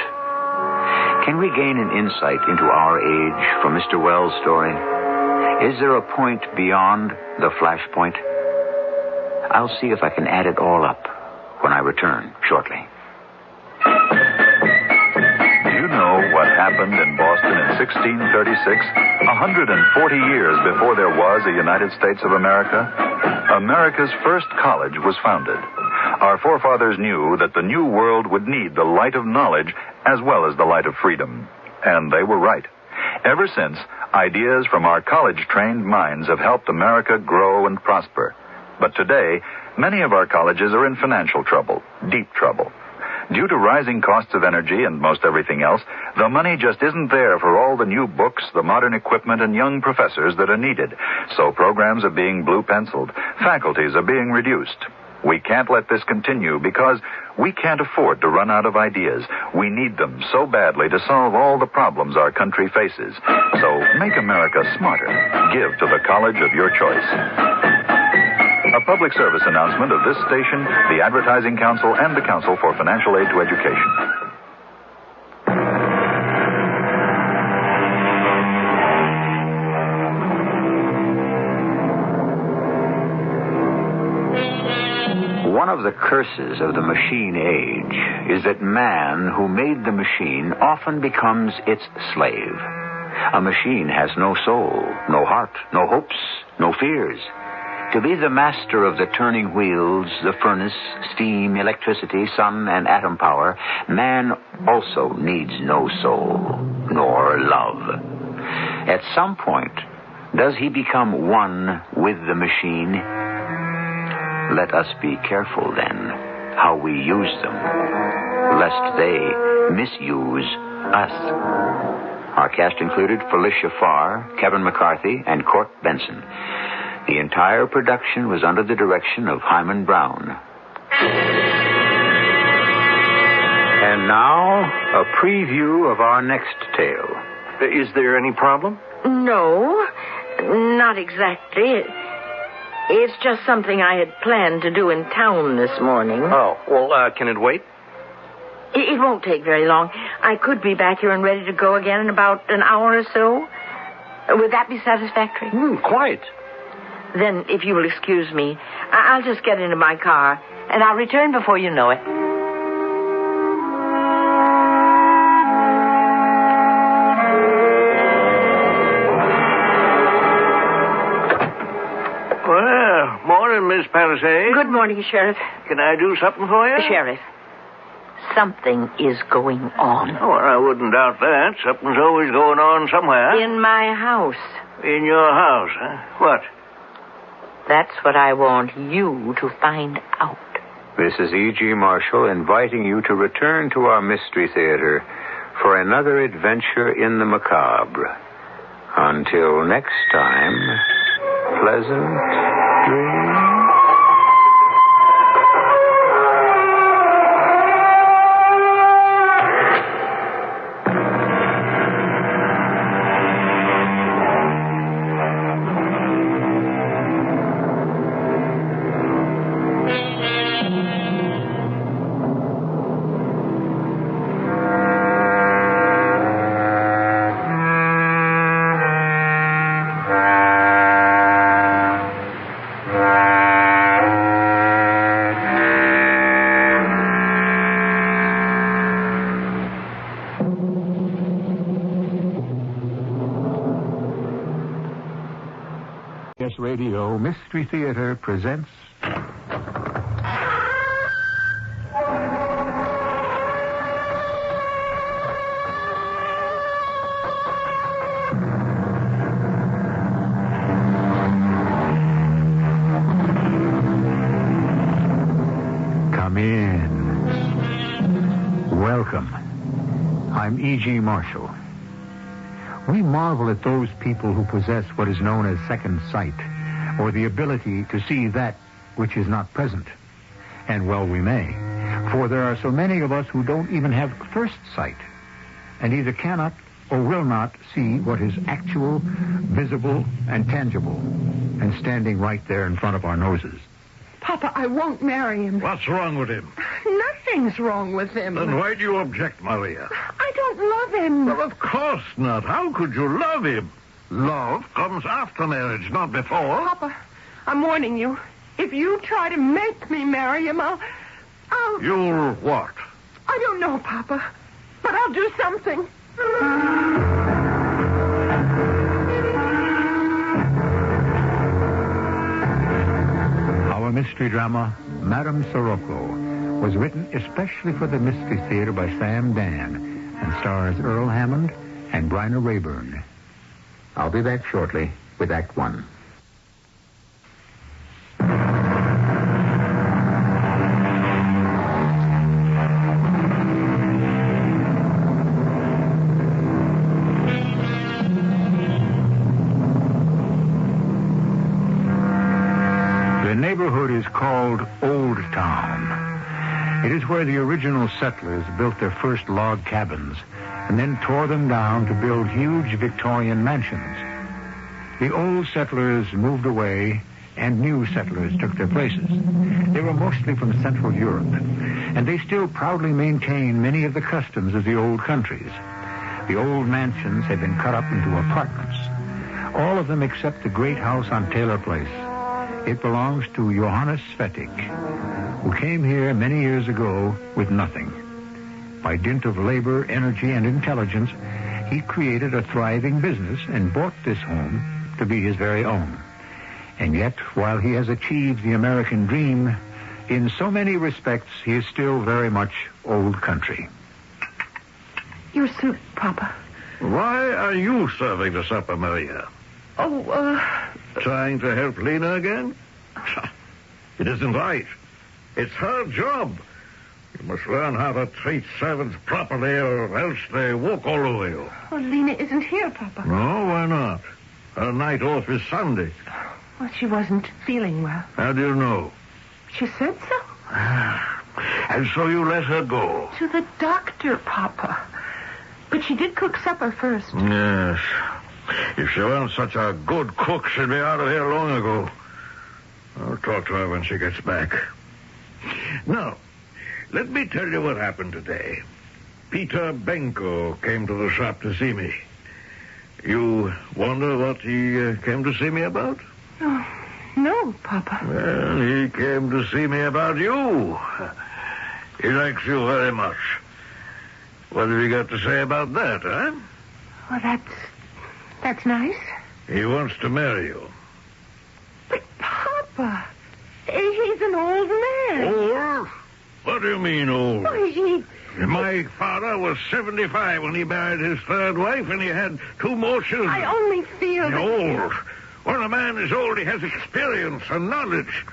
Speaker 1: Can we gain an insight into our age from Mr. Wells' story? Is there a point beyond the flashpoint? I'll see if I can add it all up when I return shortly.
Speaker 8: Do you know what happened in Boston in 1636? 140 years before there was a United States of America, America's first college was founded. Our forefathers knew that the new world would need the light of knowledge as well as the light of freedom. And they were right. Ever since, ideas from our college-trained minds have helped America grow and prosper. But today, many of our colleges are in financial trouble, deep trouble. Due to rising costs of energy and most everything else, the money just isn't there for all the new books, the modern equipment, and young professors that are needed. So programs are being blue-penciled. Faculties are being reduced. We can't let this continue because we can't afford to run out of ideas. We need them so badly to solve all the problems our country faces. So make America smarter. Give to the college of your choice. A public service announcement of this station, the Advertising Council, and the Council for Financial Aid to Education.
Speaker 1: One of the curses of the machine age is that man who made the machine often becomes its slave. A machine has no soul, no heart, no hopes, no fears. To be the master of the turning wheels, the furnace, steam, electricity, sun, and atom power, man also needs no soul, nor love. At some point, does he become one with the machine? Let us be careful, then, how we use them, lest they misuse us. Our cast included Felicia Farr, Kevin McCarthy, and Court Benson. The entire production was under the direction of Hyman Brown. And now, a preview of our next tale.
Speaker 2: Is there any problem?
Speaker 5: No, not exactly. It's just something I had planned to do in town this morning.
Speaker 2: Oh, well, can it wait?
Speaker 5: It won't take very long. I could be back here and ready to go again in about an hour or so. Would that be satisfactory?
Speaker 2: Quite.
Speaker 5: Then, if you will excuse me, I'll just get into my car, and I'll return before you know it.
Speaker 2: Well, morning, Miss Palisade.
Speaker 5: Good morning, Sheriff.
Speaker 2: Can I do something for you?
Speaker 5: Sheriff, something is going on.
Speaker 2: Oh, well, I wouldn't doubt that. Something's always going on somewhere.
Speaker 5: In my house.
Speaker 2: In your house, huh? What?
Speaker 5: That's what I want you to find out.
Speaker 1: This is E.G. Marshall inviting you to return to our Mystery Theater for another adventure in the macabre. Until next time, pleasant dreams.
Speaker 16: CBS Radio Mystery Theater presents
Speaker 1: Welcome. I'm E.G. Marshall. We marvel at those people who possess what is known as second sight, or the ability to see that which is not present. And well we may, for there are so many of us who don't even have first sight, and either cannot or will not see what is actual, visible, and tangible, and standing right there in front of our noses.
Speaker 9: Papa, I won't marry him.
Speaker 16: What's wrong with him?
Speaker 9: Nothing's wrong with him.
Speaker 16: Then why do you object, Maria?
Speaker 9: I don't love him.
Speaker 16: Well, of course not. How could you love him? Love comes after marriage, not before.
Speaker 9: Papa, I'm warning you. If you try to make me marry him, I'll...
Speaker 16: You'll what?
Speaker 9: I don't know, Papa. But I'll do something.
Speaker 1: Our mystery drama, Madame Sirocco, was written especially for the Mystery Theater by Sam Dan and stars Earl Hammond and Bryna Rayburn. I'll be back shortly with Act One. The neighborhood is called Old Town. It is where the original settlers built their first log cabins and then tore them down to build huge Victorian mansions. The old settlers moved away and new settlers took their places. They were mostly from Central Europe, and they still proudly maintain many of the customs of the old countries. The old mansions had been cut up into apartments, all of them except the great house on Taylor Place. It belongs to Johannes Svetig, who came here many years ago with nothing. By dint of labor, energy, and intelligence, he created a thriving business and bought this home to be his very own. And yet, while he has achieved the American dream, in so many respects, he is still very much old country.
Speaker 9: Your soup, Papa.
Speaker 16: Why are you serving the supper, Maria? Trying to help Lena again? It isn't right. It's her job. You must learn how to treat servants properly, or else they walk all over you.
Speaker 9: Oh, Lena isn't here, Papa.
Speaker 16: No, why not? Her night off is Sunday.
Speaker 9: Well, she wasn't feeling well.
Speaker 16: How do you know?
Speaker 9: She said so.
Speaker 16: And so you let her go?
Speaker 9: To the doctor, Papa. But she did cook supper first.
Speaker 16: Yes. If she weren't such a good cook, she'd be out of here long ago. I'll talk to her when she gets back. Now, let me tell you what happened today. Peter Benko came to the shop to see me. You wonder what he came to see me about?
Speaker 9: Oh, no, Papa.
Speaker 16: Well, he came to see me about you. He likes you very much. What have you got to say about that, huh?
Speaker 9: Well, that's nice.
Speaker 16: He wants to marry you.
Speaker 9: But, Papa, he's an old man.
Speaker 16: Old? What do you mean old?
Speaker 9: Oh,
Speaker 16: My father was 75 when he married his third wife, and he had 2 more children.
Speaker 9: I only feel
Speaker 16: old. When a man is old, he has experience and knowledge.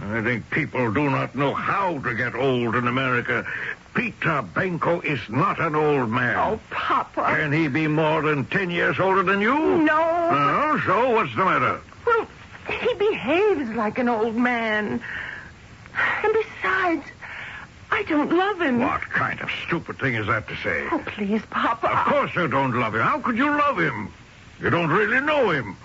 Speaker 16: I think people do not know how to get old in America. Peter Benko is not an old man.
Speaker 9: Oh, Papa.
Speaker 16: Can he be more than 10 years older than you?
Speaker 9: No.
Speaker 16: So what's the matter?
Speaker 9: Well, he behaves like an old man. And besides, I don't love him.
Speaker 16: What kind of stupid thing is that to say?
Speaker 9: Oh, please, Papa.
Speaker 16: Of course you don't love him. How could you love him? You don't really know him.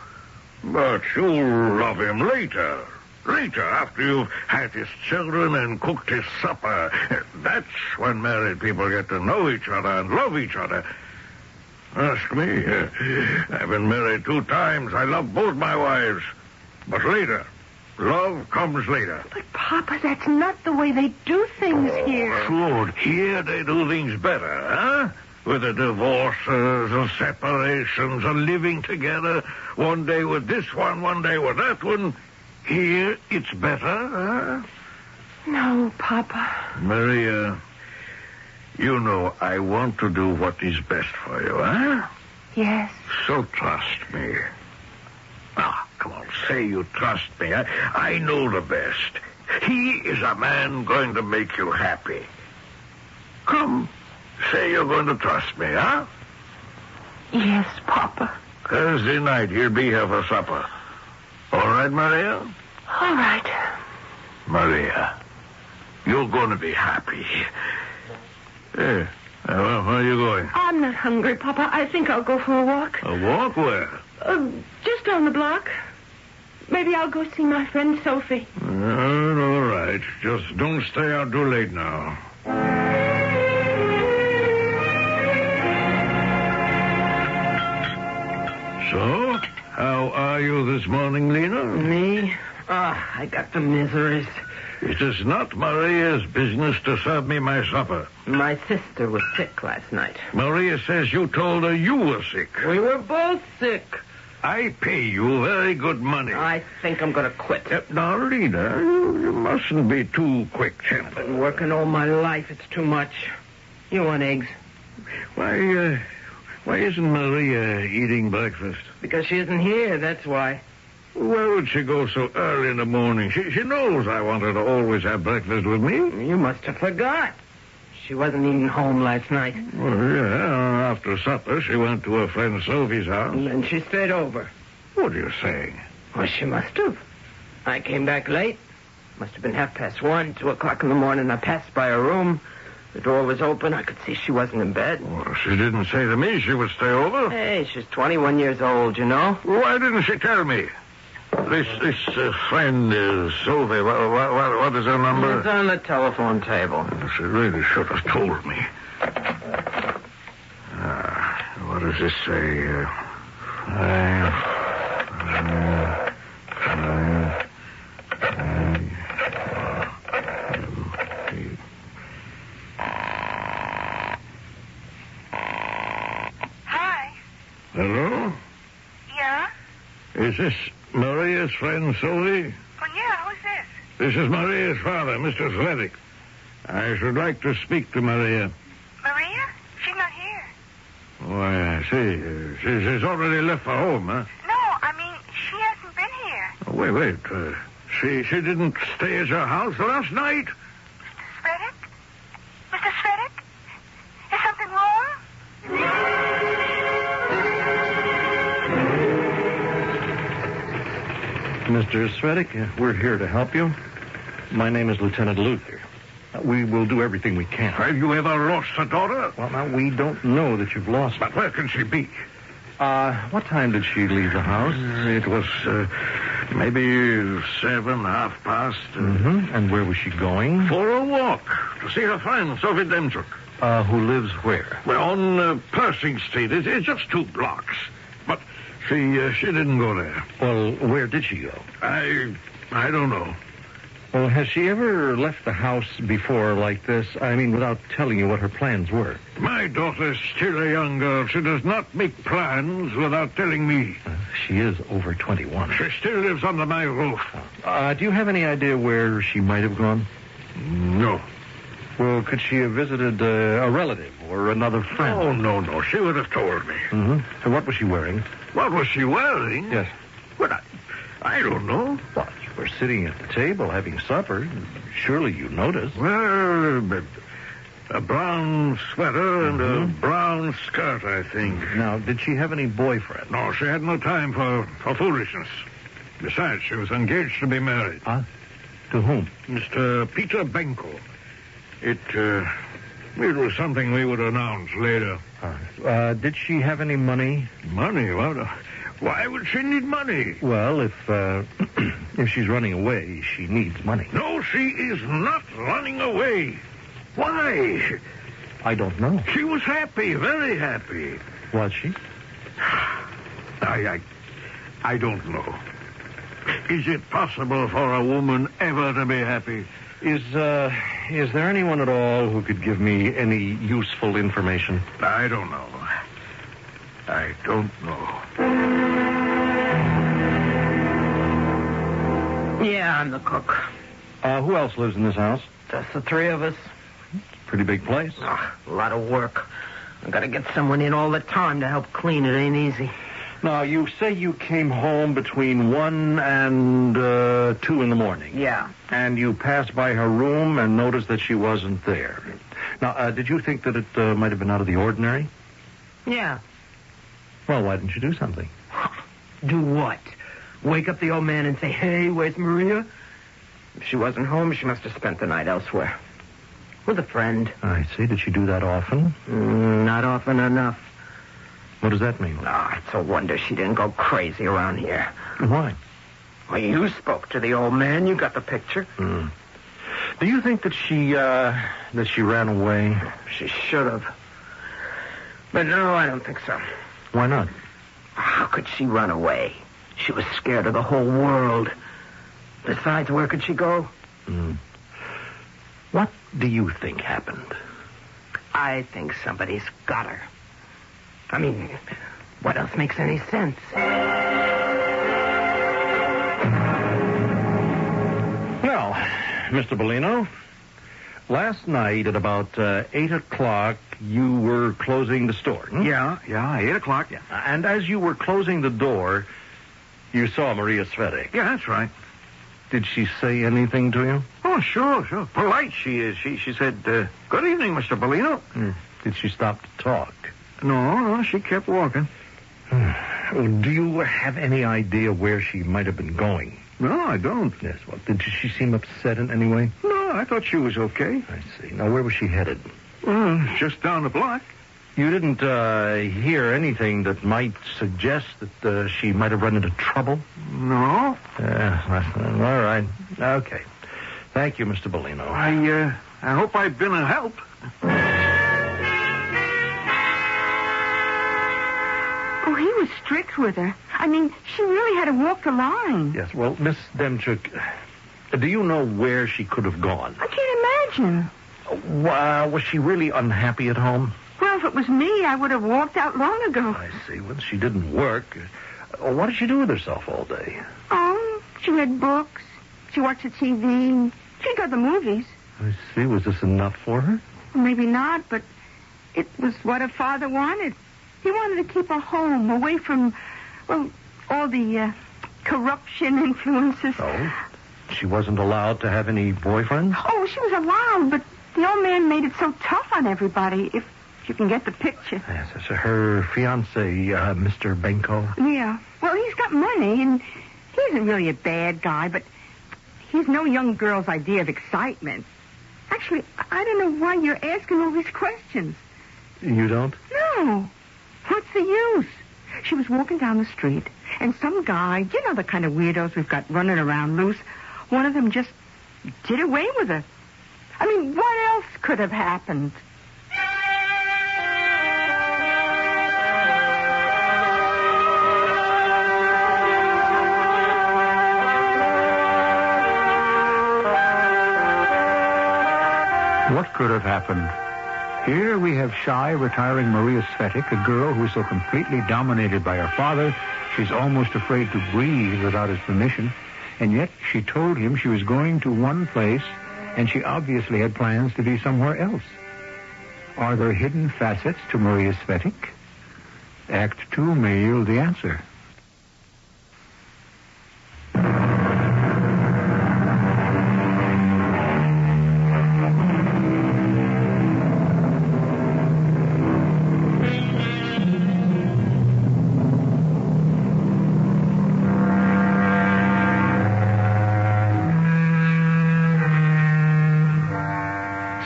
Speaker 16: But you'll love him later. Later, after you've had his children and cooked his supper. That's when married people get to know each other and love each other. Ask me. I've been married 2 times. I love both my wives. But later. Love comes later.
Speaker 9: But, Papa, that's not the way they do things here.
Speaker 16: Good. Here they do things better, huh? With the divorces and separations and living together. One day with this one day with that one. Here it's better, huh?
Speaker 9: No, Papa.
Speaker 16: Maria, you know I want to do what is best for you, huh?
Speaker 9: Yes.
Speaker 16: So trust me. Ah, come on, say you trust me. I know the best. He is a man going to make you happy. Come, Say you're going to trust me, huh?
Speaker 9: Yes, Papa.
Speaker 16: Thursday night, he'll be here for supper. All right, Maria?
Speaker 9: All right.
Speaker 16: Maria, you're going to be happy. Hey, where are you going?
Speaker 9: I'm not hungry, Papa. I think I'll go for a walk.
Speaker 16: A walk where?
Speaker 9: Just down the block. Maybe I'll go see my friend Sophie.
Speaker 16: All right. Just don't stay out too late now. So, how are you this morning, Lena?
Speaker 9: Me? I got the miseries.
Speaker 16: It is not Maria's business to serve me my supper.
Speaker 9: My sister was sick last night.
Speaker 16: Maria says you told her you were sick.
Speaker 9: We were both sick.
Speaker 16: I pay you very good money.
Speaker 9: I think I'm going to quit.
Speaker 16: Now, Lena, you mustn't be too quick-tempered.
Speaker 9: I've been working all my life. It's too much. You want eggs?
Speaker 16: Why isn't Maria eating breakfast?
Speaker 9: Because she isn't here, that's why.
Speaker 16: Why would she go so early in the morning? She knows I want her to always have breakfast with me.
Speaker 9: You must have forgot. She wasn't even home last night.
Speaker 16: Well, yeah, after supper, she went to her friend Sophie's house.
Speaker 9: And then she stayed over.
Speaker 16: What are you saying?
Speaker 9: Well, she must have. I came back late. Must have been 1:30, 2 o'clock in the morning. I passed by her room. The door was open. I could see she wasn't in bed.
Speaker 16: Well, she didn't say to me she would stay over.
Speaker 9: Hey, she's 21 years old, you know.
Speaker 16: Why didn't she tell me? This friend is Sophie. What is her number?
Speaker 9: It's on the telephone table.
Speaker 16: She really should have told me. What does this say?
Speaker 21: Hi.
Speaker 16: Hello?
Speaker 21: Yeah?
Speaker 16: Is this Maria's friend, Sophie?
Speaker 21: Oh, yeah, who's this?
Speaker 16: This is Maria's father, Mr. Sleddick. I should like to speak to Maria.
Speaker 21: Maria? She's not here.
Speaker 16: Why, I see. She's already left for home, huh?
Speaker 21: No, I mean, she hasn't been here.
Speaker 16: Wait. She didn't stay at your house last night?
Speaker 21: Mr. Svedek? Mr. Svedek? Is something wrong?
Speaker 6: Mr. Svedek, we're here to help you. My name is Lieutenant Luther. We will do everything we can.
Speaker 16: Have you ever lost a daughter?
Speaker 6: Well, now, we don't know that you've lost her.
Speaker 16: But where can she be?
Speaker 6: What time did she leave the house?
Speaker 16: It was maybe 7, half past.
Speaker 6: Mm-hmm. And where was she going?
Speaker 16: For a walk. To see her friend, Sophie Demchuk.
Speaker 6: Who lives where?
Speaker 16: Well, on Pershing Street. It's just 2 blocks. But she didn't go there.
Speaker 6: Well, where did she go?
Speaker 16: I don't know.
Speaker 6: Well, has she ever left the house before like this? I mean, without telling you what her plans were.
Speaker 16: My daughter's still a young girl. She does not make plans without telling me.
Speaker 6: She is over 21.
Speaker 16: She still lives under my roof.
Speaker 6: Do you have any idea where she might have gone?
Speaker 16: No.
Speaker 6: Well, could she have visited a relative or another friend?
Speaker 16: Oh, no. She would have told me.
Speaker 6: Mm-hmm. And what was she wearing?
Speaker 16: What was she wearing?
Speaker 6: Yes.
Speaker 16: Well, I don't know.
Speaker 6: Well, you were sitting at the table having supper. Surely you noticed.
Speaker 16: Well, a brown sweater and a brown skirt, I think.
Speaker 6: Now, did she have any boyfriend?
Speaker 16: No, she had no time for foolishness. Besides, she was engaged to be married.
Speaker 6: Huh? To whom?
Speaker 16: Mr. Peter Benko. It was something we would announce later.
Speaker 6: Did she have any money?
Speaker 16: Money? Well, why would she need money?
Speaker 6: Well, if she's running away, she needs money.
Speaker 16: No, she is not running away. Why?
Speaker 6: I don't know.
Speaker 16: She was happy, very happy.
Speaker 6: Was she?
Speaker 16: I don't know. Is it possible for a woman ever to be happy?
Speaker 6: Is there anyone at all who could give me any useful information?
Speaker 16: I don't know. I don't know.
Speaker 9: Yeah, I'm the cook.
Speaker 6: Who else lives in this house?
Speaker 9: Just the 3 of us.
Speaker 6: Pretty big place.
Speaker 9: A lot of work. I've got to get someone in all the time to help clean. It ain't easy.
Speaker 6: Now, you say you came home between 1 and 2 in the morning.
Speaker 9: Yeah.
Speaker 6: And you passed by her room and noticed that she wasn't there. Now, did you think that it might have been out of the ordinary?
Speaker 9: Yeah.
Speaker 6: Well, why didn't you do something?
Speaker 9: Do what? Wake up the old man and say, hey, where's Maria? If she wasn't home, she must have spent the night elsewhere. With a friend.
Speaker 6: I see. Did she do that often?
Speaker 9: Not often enough.
Speaker 6: What does that mean?
Speaker 9: It's a wonder she didn't go crazy around here.
Speaker 6: Why?
Speaker 9: Well, you spoke to the old man. You got the picture.
Speaker 6: Do you think that she ran away?
Speaker 9: She should have. But no, I don't think so.
Speaker 6: Why not?
Speaker 9: How could she run away? She was scared of the whole world. Besides, where could she go?
Speaker 6: What do you think happened?
Speaker 9: I think somebody's got her. I mean, what else makes any sense?
Speaker 6: Well, Mr. Bellino, last night at about 8 o'clock, you were closing the store.
Speaker 3: Yeah, 8 o'clock, yeah.
Speaker 6: And as you were closing the door, you saw Maria Svetic.
Speaker 3: Yeah, that's right.
Speaker 6: Did she say anything to you?
Speaker 3: Oh, sure. Polite she is. She said, good evening, Mr. Bellino.
Speaker 6: Did she stop to talk?
Speaker 3: No, she kept walking.
Speaker 6: Do you have any idea where she might have been going?
Speaker 3: No, I don't.
Speaker 6: Yes, well, did she seem upset in any way?
Speaker 3: No, I thought she was okay.
Speaker 6: I see. Now, where was she headed?
Speaker 3: Just down the block.
Speaker 6: You didn't hear anything that might suggest that she might have run into trouble?
Speaker 3: No.
Speaker 6: All right. Okay. Thank you, Mr. Bellino.
Speaker 3: I hope I've been a help.
Speaker 17: Oh, he was strict with her. I mean, she really had to walk the line.
Speaker 6: Yes, well, Miss Demchuk, do you know where she could have gone?
Speaker 17: I can't imagine.
Speaker 6: Was she really unhappy at home?
Speaker 17: Well, if it was me, I would have walked out long ago.
Speaker 6: I see. Well, she didn't work. What did she do with herself all day?
Speaker 17: Oh, she read books. She watched the TV. She'd go to the movies.
Speaker 6: I see. Was this enough for her?
Speaker 17: Maybe not, but it was what her father wanted. He wanted to keep her home, away from, well, all the corruption influences.
Speaker 6: Oh? She wasn't allowed to have any boyfriends?
Speaker 17: Oh, she was allowed, but the old man made it so tough on everybody, if you can get the picture.
Speaker 6: Yes, it's her fiancé, Mr. Benko.
Speaker 17: Yeah. Well, he's got money, and he isn't really a bad guy, but he's no young girl's idea of excitement. Actually, I don't know why you're asking all these questions.
Speaker 6: You don't?
Speaker 17: No. What's the use? She was walking down the street, and some guy, you know the kind of weirdos we've got running around loose, one of them just did away with her. I mean, what else could have happened?
Speaker 1: What could have happened? Here we have shy, retiring Maria Svetic, a girl who is so completely dominated by her father, she's almost afraid to breathe without his permission. And yet she told him she was going to one place, and she obviously had plans to be somewhere else. Are there hidden facets to Maria Svetic? Act 2 may yield the answer.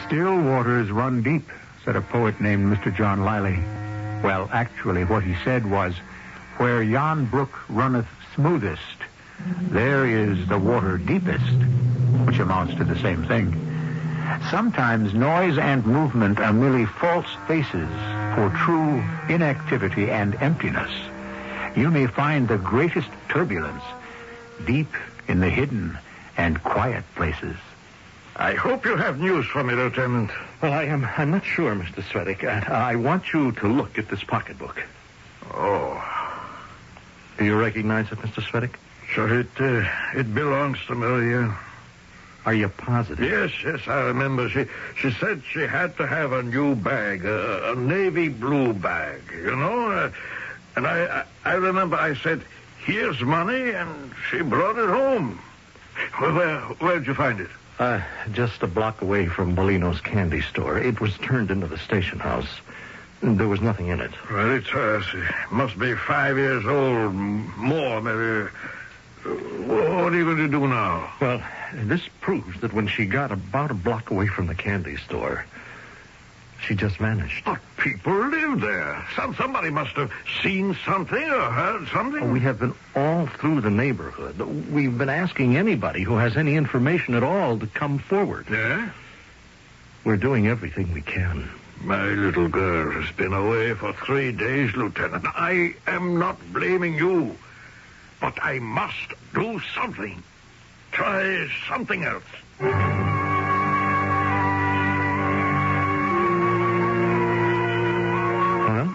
Speaker 1: Still waters run deep, said a poet named Mr. John Liley. Well, actually, what he said was, where yon brook runneth smoothest, there is the water deepest, which amounts to the same thing. Sometimes noise and movement are merely false faces for true inactivity and emptiness. You may find the greatest turbulence deep in the hidden and quiet places.
Speaker 16: I hope you have news for me, Lieutenant.
Speaker 6: Well, I'm not sure, Mr. Svetic. I want you to look at this pocketbook.
Speaker 16: Oh.
Speaker 6: Do you recognize it, Mr. Svetic?
Speaker 16: Sure, it belongs to Maria.
Speaker 6: Are you positive?
Speaker 16: Yes, I remember. She said she had to have a new bag, a navy blue bag, you know? And I remember I said, here's money, and she brought it home. Where'd you find it?
Speaker 6: Just a block away from Bolino's candy store. It was turned into the station house. There was nothing in it.
Speaker 16: Well, it must be 5 years old, more maybe. What are you going to do now?
Speaker 6: Well, this proves that when she got about a block away from the candy store, she just vanished.
Speaker 16: But people live there. Somebody must have seen something or heard something.
Speaker 6: We have been all through the neighborhood. We've been asking anybody who has any information at all to come forward.
Speaker 16: Yeah?
Speaker 6: We're doing everything we can.
Speaker 16: My little girl has been away for 3 days, Lieutenant. I am not blaming you, but I must do something. Try something else.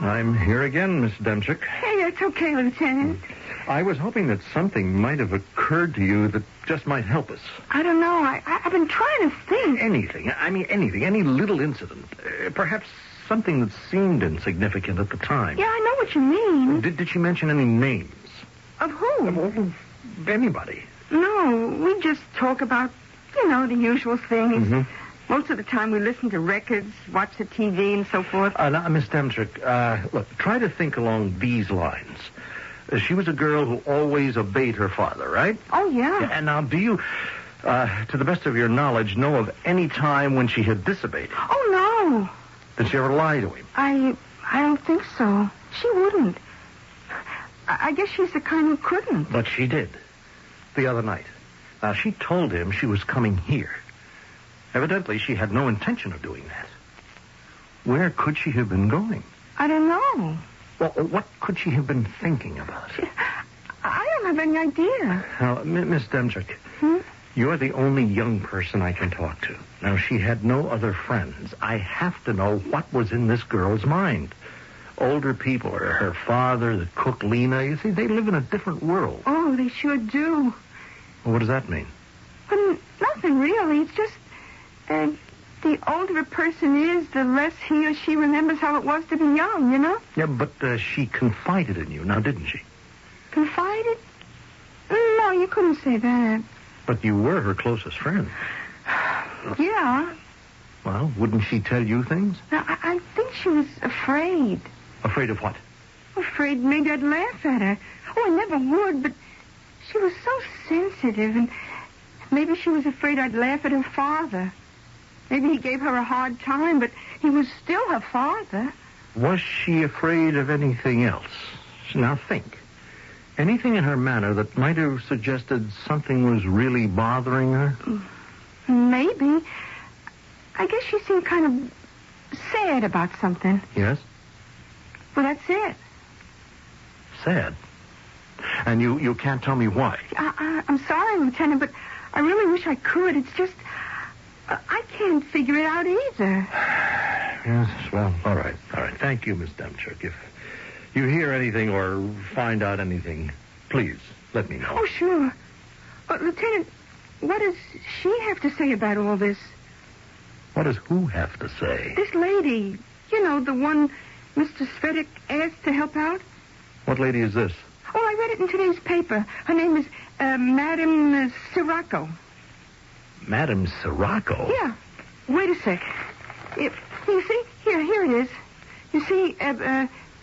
Speaker 6: I'm here again, Miss Demchik.
Speaker 17: Hey, it's okay, Lieutenant.
Speaker 6: I was hoping that something might have occurred to you that just might help us.
Speaker 17: I don't know. I've been trying to think.
Speaker 6: Anything. I mean, anything. Any little incident. Perhaps something that seemed insignificant at the time.
Speaker 17: Yeah, I know what you mean.
Speaker 6: Did she mention any names?
Speaker 17: Of who?
Speaker 6: Anybody.
Speaker 17: No, we just talk about, the usual things.
Speaker 6: Mm-hmm.
Speaker 17: Most of the time we listen to records, watch the TV, and so forth.
Speaker 6: Now, Miss Demchik, look, try to think along these lines. She was a girl who always obeyed her father, right?
Speaker 17: Oh, yeah.
Speaker 6: And now, do you, to the best of your knowledge, know of any time when she had disobeyed him?
Speaker 17: Oh, no.
Speaker 6: Did she ever lie to him?
Speaker 17: I don't think so. She wouldn't. I guess she's the kind who couldn't.
Speaker 6: But she did. The other night. Now, she told him she was coming here. Evidently, she had no intention of doing that. Where could she have been going?
Speaker 17: I don't know.
Speaker 6: Well, what could she have been thinking about?
Speaker 17: I don't have any idea.
Speaker 6: Now, Miss Demchik, you're the only young person I can talk to. Now, she had no other friends. I have to know what was in this girl's mind. Older people, her father, the cook, Lena, you see, they live in a different world.
Speaker 17: Oh, they sure do.
Speaker 6: Well, what does that mean?
Speaker 17: Well, nothing really. It's just... the older a person is, the less he or she remembers how it was to be young,
Speaker 6: Yeah, but she confided in you, now didn't she?
Speaker 17: Confided? No, you couldn't say that.
Speaker 6: But you were her closest friend.
Speaker 17: Yeah.
Speaker 6: Well, wouldn't she tell you things?
Speaker 17: I think she was afraid.
Speaker 6: Afraid of what?
Speaker 17: Afraid maybe I'd laugh at her. Oh, I never would, but she was so sensitive, and maybe she was afraid I'd laugh at her father. Maybe he gave her a hard time, but he was still her father.
Speaker 6: Was she afraid of anything else? Now think. Anything in her manner that might have suggested something was really bothering her?
Speaker 17: Maybe. I guess she seemed kind of sad about something.
Speaker 6: Yes?
Speaker 17: Well, that's it.
Speaker 6: Sad? And you can't tell me why?
Speaker 17: I'm sorry, Lieutenant, but I really wish I could. It's just... I can't figure it out either.
Speaker 6: Yes, well, all right. Thank you, Miss Demchik. If you hear anything or find out anything, please let me know.
Speaker 17: Oh, sure. Lieutenant, what does she have to say about all this?
Speaker 6: What does who have to say?
Speaker 17: This lady, the one Mr. Svedik asked to help out.
Speaker 6: What lady is this?
Speaker 17: Oh, I read it in today's paper. Her name is Madame Sirocco.
Speaker 6: Madame Sirocco?
Speaker 17: Yeah. Wait a sec. You see? Here it is. You see,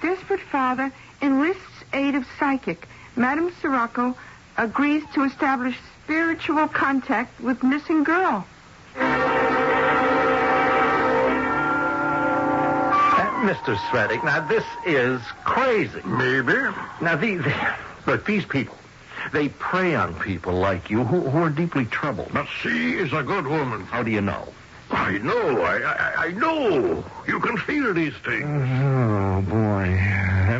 Speaker 17: desperate father enlists aid of psychic. Madame Sirocco agrees to establish spiritual contact with missing girl.
Speaker 6: Mr. Svedik, now this is crazy.
Speaker 16: Maybe.
Speaker 6: Now, look, these people, they prey on people like you who are deeply troubled.
Speaker 16: But she is a good woman.
Speaker 6: How do you know?
Speaker 16: I know. I know. You can feel these things.
Speaker 6: Oh, boy.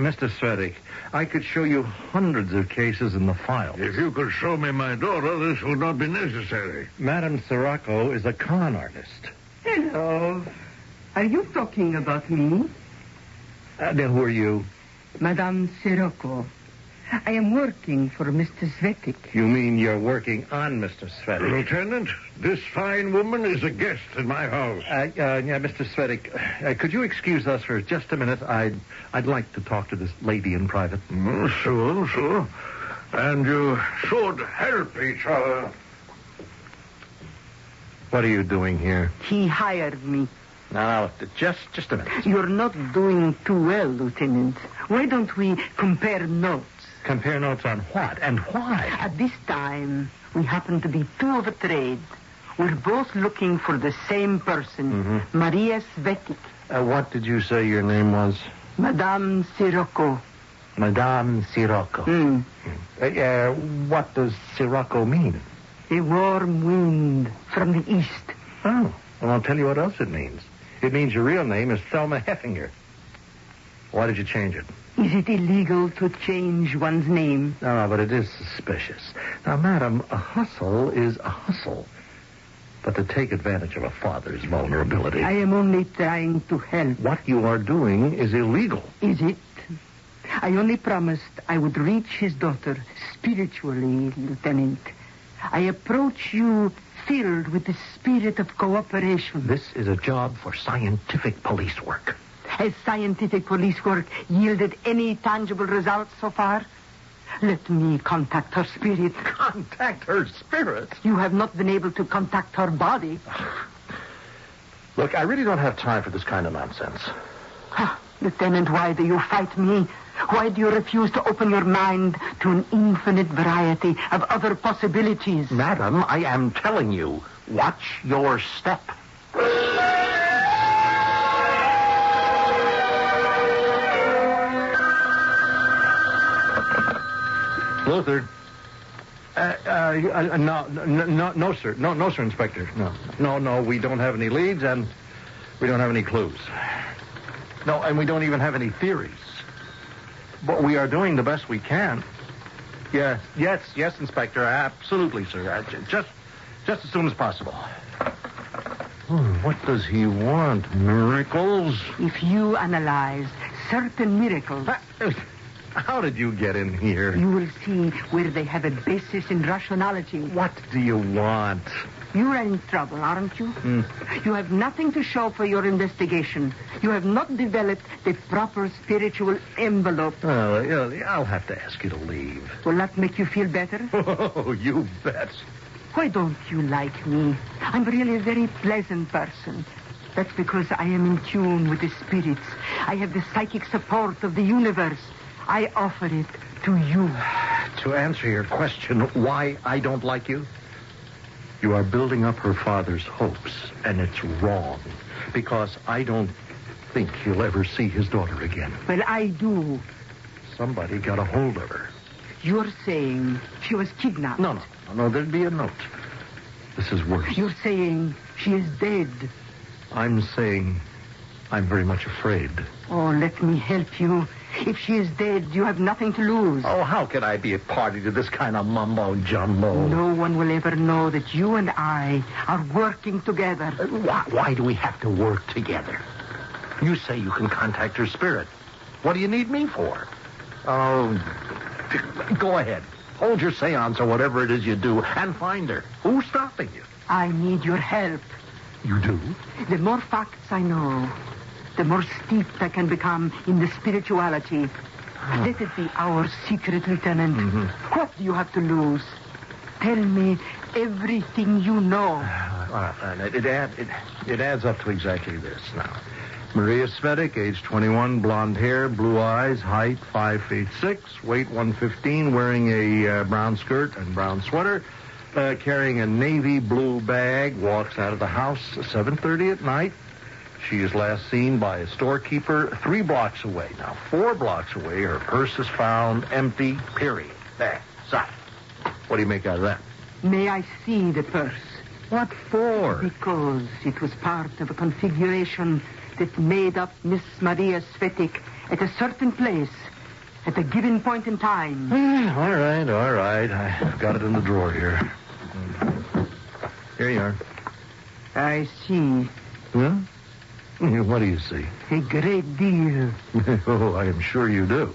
Speaker 6: Mr. Svedik, I could show you hundreds of cases in the file.
Speaker 16: If you could show me my daughter, this would not be necessary.
Speaker 6: Madame Sirocco is a con artist.
Speaker 18: Hello. Are you talking about me?
Speaker 6: Then who are you?
Speaker 18: Madame Sirocco. I am working for Mr. Svedik.
Speaker 6: You mean you're working on Mr. Svedik?
Speaker 16: Lieutenant, this fine woman is a guest in my house.
Speaker 6: Yeah, Mr. Svedik, could you excuse us for just a minute? I'd like to talk to this lady in private.
Speaker 16: Sure. And you should help each other.
Speaker 6: What are you doing here?
Speaker 18: He hired me.
Speaker 6: Now, just a minute.
Speaker 18: You're not doing too well, Lieutenant. Why don't we compare notes?
Speaker 6: Compare notes on what and why?
Speaker 18: At this time, we happen to be two of a trade. We're both looking for the same person, Maria Svetic.
Speaker 6: What did you say your name was?
Speaker 18: Madame Sirocco.
Speaker 6: Madame Sirocco. What does Sirocco mean?
Speaker 18: A warm wind from the east.
Speaker 6: Oh, well, I'll tell you what else it means. It means your real name is Thelma Heffinger. Why did you change it?
Speaker 18: Is it illegal to change one's name?
Speaker 6: No, but it is suspicious. Now, madam, a hustle is a hustle. But to take advantage of a father's vulnerability...
Speaker 18: I am only trying to help.
Speaker 6: What you are doing is illegal.
Speaker 18: Is it? I only promised I would reach his daughter spiritually, Lieutenant. I approach you filled with the spirit of cooperation.
Speaker 6: This is a job for scientific police work.
Speaker 18: Has scientific police work yielded any tangible results so far? Let me contact her spirit.
Speaker 6: Contact her spirit?
Speaker 18: You have not been able to contact her body.
Speaker 6: Look, I really don't have time for this kind of nonsense.
Speaker 18: Lieutenant, why do you fight me? Why do you refuse to open your mind to an infinite variety of other possibilities?
Speaker 6: Madam, I am telling you, watch your step. Luther. No, sir. No, sir, Inspector. No, we don't have any leads, and we don't have any clues. No, and we don't even have any theories. But we are doing the best we can. Yes, Inspector. Absolutely, sir. Just as soon as possible. What does he want? Miracles?
Speaker 18: If you analyze certain miracles...
Speaker 6: How did you get in here?
Speaker 18: You will see where they have a basis in rationality.
Speaker 6: What do you want?
Speaker 18: You're in trouble, aren't you? You have nothing to show for your investigation. You have not developed the proper spiritual envelope.
Speaker 6: Oh, I'll have to ask you to leave.
Speaker 18: Will that make you feel better?
Speaker 6: Oh, you bet.
Speaker 18: Why don't you like me? I'm really a very pleasant person. That's because I am in tune with the spirits. I have the psychic support of the universe. I offer it to you.
Speaker 6: To answer your question, why I don't like you? You are building up her father's hopes, and it's wrong. Because I don't think he'll ever see his daughter again.
Speaker 18: Well, I do.
Speaker 6: Somebody got a hold of her.
Speaker 18: You're saying she was kidnapped?
Speaker 6: No, there'd be a note. This is worse.
Speaker 18: You're saying she is dead?
Speaker 6: I'm saying I'm very much afraid.
Speaker 18: Oh, let me help you. If she is dead, you have nothing to lose.
Speaker 6: Oh, how can I be a party to this kind of mumbo-jumbo?
Speaker 18: No one will ever know that you and I are working together.
Speaker 6: Why do we have to work together? You say you can contact her spirit. What do you need me for? Oh, go ahead. Hold your seance or whatever it is you do and find her. Who's stopping you?
Speaker 18: I need your help.
Speaker 6: You do?
Speaker 18: The more facts I know, the more steeped I can become in the spirituality. Let it be our secret, Lieutenant. What do you have to lose? Tell me everything you know.
Speaker 6: It adds up to exactly this now. Maria Svetic, age 21, blonde hair, blue eyes, height 5 feet 6, weight 115, wearing a brown skirt and brown sweater, carrying a navy blue bag, walks out of the house 7:30 at night. She is last seen by a storekeeper 3 blocks away. Now, 4 blocks away, her purse is found empty, period. There, stop. What do you make out of that?
Speaker 18: May I see the purse?
Speaker 6: What for?
Speaker 18: Because it was part of a configuration that made up Miss Maria Svetic at a certain place, at a given point in time.
Speaker 6: All right. I've got it in the drawer here. Here you are.
Speaker 18: I see.
Speaker 6: Huh? What do you see?
Speaker 18: A great deal.
Speaker 6: Oh, I am sure you do.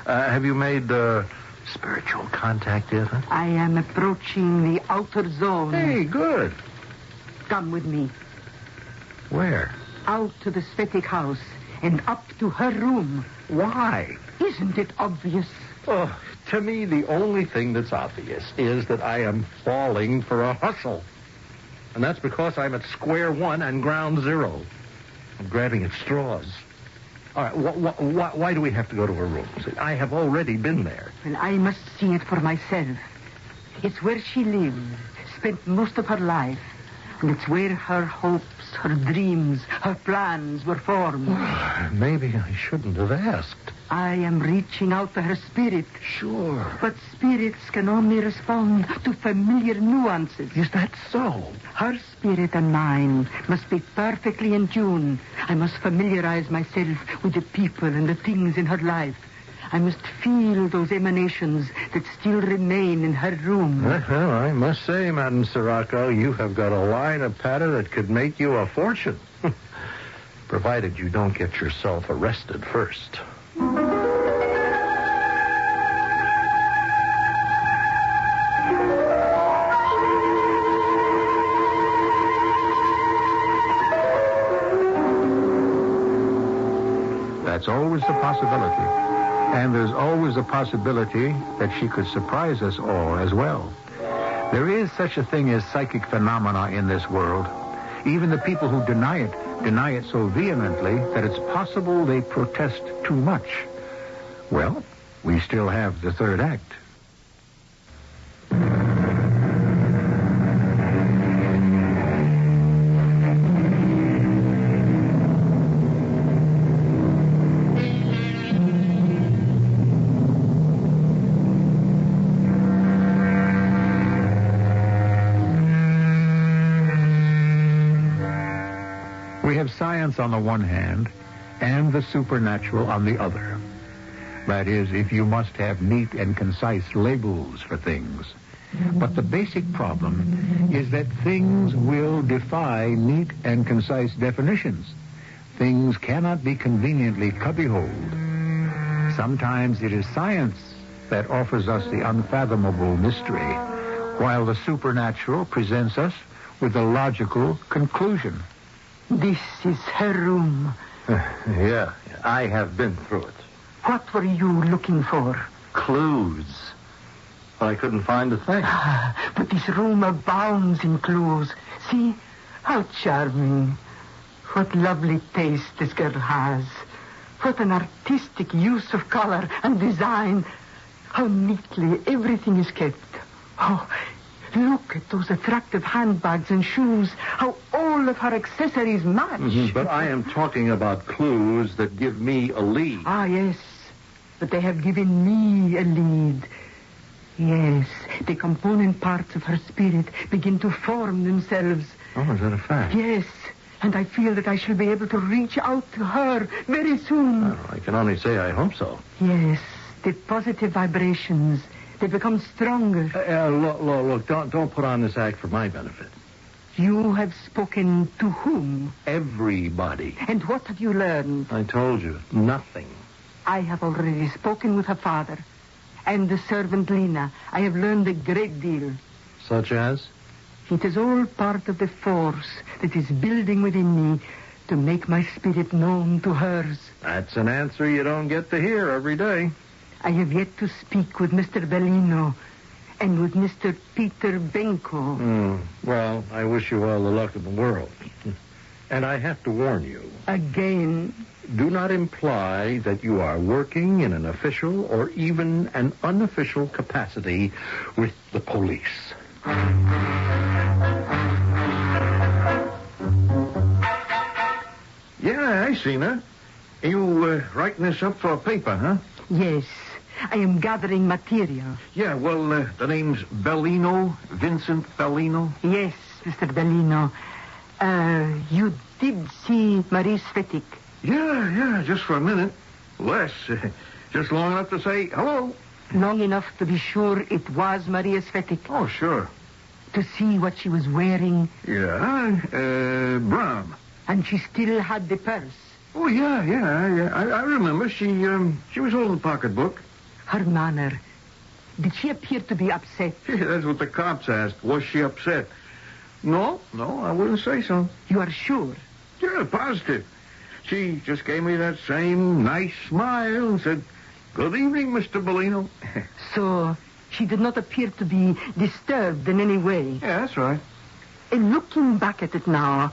Speaker 6: Have you made spiritual contact yet? Huh?
Speaker 18: I am approaching the outer zone.
Speaker 6: Hey, good.
Speaker 18: Come with me.
Speaker 6: Where?
Speaker 18: Out to the Svetic house and up to her room.
Speaker 6: Why?
Speaker 18: Isn't it obvious?
Speaker 6: Oh, to me, the only thing that's obvious is that I am falling for a hustle. And that's because I'm at square one and ground zero. I'm grabbing at straws. All right, why do we have to go to her room? See, I have already been there.
Speaker 18: Well, I must see it for myself. It's where she lived, spent most of her life. And it's where her hopes, her dreams, her plans were formed.
Speaker 6: Maybe I shouldn't have asked.
Speaker 18: I am reaching out to her spirit.
Speaker 6: Sure.
Speaker 18: But spirits can only respond to familiar nuances.
Speaker 6: Is that so?
Speaker 18: Her spirit and mine must be perfectly in tune. I must familiarize myself with the people and the things in her life. I must feel those emanations that still remain in her room.
Speaker 6: Well, I must say, Madame Sirocco, you have got a line of patter that could make you a fortune. Provided you don't get yourself arrested first.
Speaker 1: That's always a possibility. And there's always a possibility that she could surprise us all as well. There is such a thing as psychic phenomena in this world. Even the people who deny it so vehemently that it's possible they protest too much. Well, we still have the third act. We have science on the one hand and the supernatural on the other. That is, if you must have neat and concise labels for things. But the basic problem is that things will defy neat and concise definitions. Things cannot be conveniently cubbyholed. Sometimes it is science that offers us the unfathomable mystery, while the supernatural presents us with a logical conclusion.
Speaker 18: This is her room.
Speaker 6: Yeah, I have been through it.
Speaker 18: What were you looking for?
Speaker 6: Clues. I couldn't find a thing.
Speaker 18: But this room abounds in clues. See, how charming. What lovely taste this girl has. What an artistic use of color and design. How neatly everything is kept. Oh, look at those attractive handbags and shoes. How all of her accessories match.
Speaker 6: Mm-hmm, but I am talking about clues that give me a lead.
Speaker 18: Ah, yes. But they have given me a lead. Yes, the component parts of her spirit begin to form themselves.
Speaker 6: Oh, is that a fact?
Speaker 18: Yes, and I feel that I shall be able to reach out to her very soon.
Speaker 6: Well, I can only say I hope so.
Speaker 18: Yes, the positive vibrations, they become stronger.
Speaker 6: Look, don't put on this act for my benefit.
Speaker 18: You have spoken to whom?
Speaker 6: Everybody.
Speaker 18: And what have you learned?
Speaker 6: I told you, nothing.
Speaker 18: I have already spoken with her father. And the servant Lena. I have learned a great deal.
Speaker 6: Such as?
Speaker 18: It is all part of the force that is building within me to make my spirit known to hers.
Speaker 6: That's an answer you don't get to hear every day.
Speaker 18: I have yet to speak with Mr. Bellino and with Mr. Peter Benko.
Speaker 6: Well, I wish you all the luck in the world. And I have to warn you.
Speaker 18: Again?
Speaker 6: Do not imply that you are working in an official or even an unofficial capacity with the police.
Speaker 16: Yeah, I seen her. You writing this up for a paper, huh?
Speaker 18: Yes. I am gathering material.
Speaker 16: Yeah, well, the name's Bellino, Vincent Bellino.
Speaker 18: Yes, Mr. Bellino. You did see Marie Svetic.
Speaker 16: Yeah, just for a minute. Less. Just long enough to say hello.
Speaker 18: Long enough to be sure it was Maria Svetic.
Speaker 16: Oh, sure.
Speaker 18: To see what she was wearing.
Speaker 16: Yeah, brown.
Speaker 18: And she still had the purse.
Speaker 16: Oh, yeah. I remember. She was holding the pocketbook.
Speaker 18: Her manner. Did she appear to be upset?
Speaker 16: Yeah, that's what the cops asked. Was she upset? No, I wouldn't say so.
Speaker 18: You are sure?
Speaker 16: Yeah, positive. She just gave me that same nice smile and said, "Good evening, Mr. Bellino."
Speaker 18: So she did not appear to be disturbed in any way?
Speaker 16: Yeah, that's right.
Speaker 18: And looking back at it now,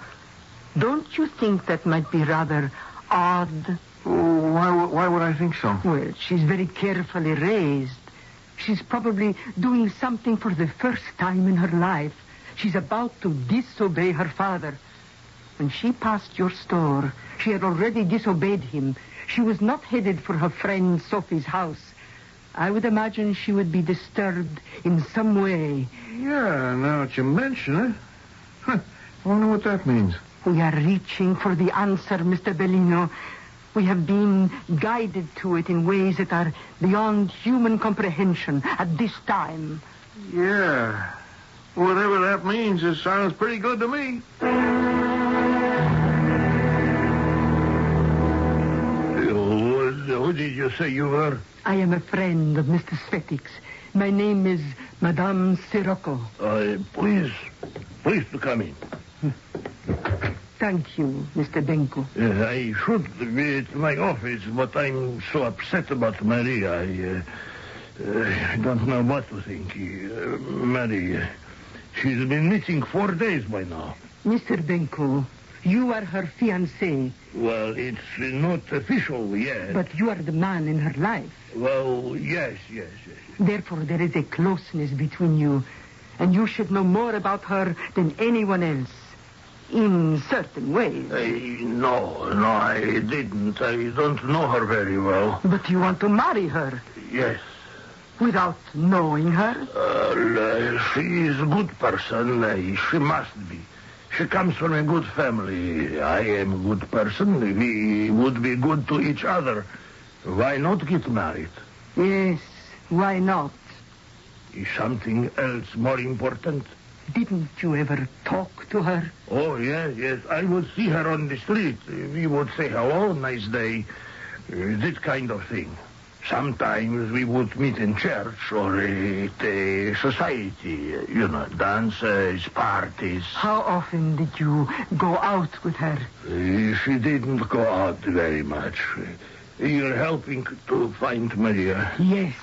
Speaker 18: don't you think that might be rather odd?
Speaker 19: Oh, why would I think so?
Speaker 18: Well, she's very carefully raised. She's probably doing something for the first time in her life. She's about to disobey her father. When she passed your store, she had already disobeyed him. She was not headed for her friend Sophie's house. I would imagine she would be disturbed in some way.
Speaker 19: Yeah, now that you mention it. I wonder what that means.
Speaker 18: We are reaching for the answer, Mr. Bellino. We have been guided to it in ways that are beyond human comprehension at this time.
Speaker 19: Yeah. Whatever that means, it sounds pretty good to me. Who did you say you were?
Speaker 18: I am a friend of Mr. Svetik's. My name is Madame Sirocco.
Speaker 19: Please to come in.
Speaker 18: Thank you, Mr. Benko.
Speaker 19: I should be at my office, but I'm so upset about Maria. I don't know what to think. Maria, she's been missing 4 days by now.
Speaker 18: Mr. Benko, you are her fiancé.
Speaker 19: Well, it's not official yet.
Speaker 18: But you are the man in her life.
Speaker 19: Well, yes.
Speaker 18: Therefore, there is a closeness between you. And you should know more about her than anyone else. In certain ways.
Speaker 19: No, I didn't. I don't know her very well.
Speaker 18: But you want to marry her?
Speaker 19: Yes.
Speaker 18: Without knowing her?
Speaker 19: She is a good person. She must be. She comes from a good family. I am a good person. We would be good to each other. Why not get married?
Speaker 18: Yes, why not?
Speaker 19: Is something else more important?
Speaker 18: Didn't you ever talk to her?
Speaker 19: Oh, yes. I would see her on the street. We would say, hello, nice day. This kind of thing. Sometimes we would meet in church or at a society, dances, parties.
Speaker 18: How often did you go out with her?
Speaker 19: She didn't go out very much. You're helping to find Maria.
Speaker 18: Yes,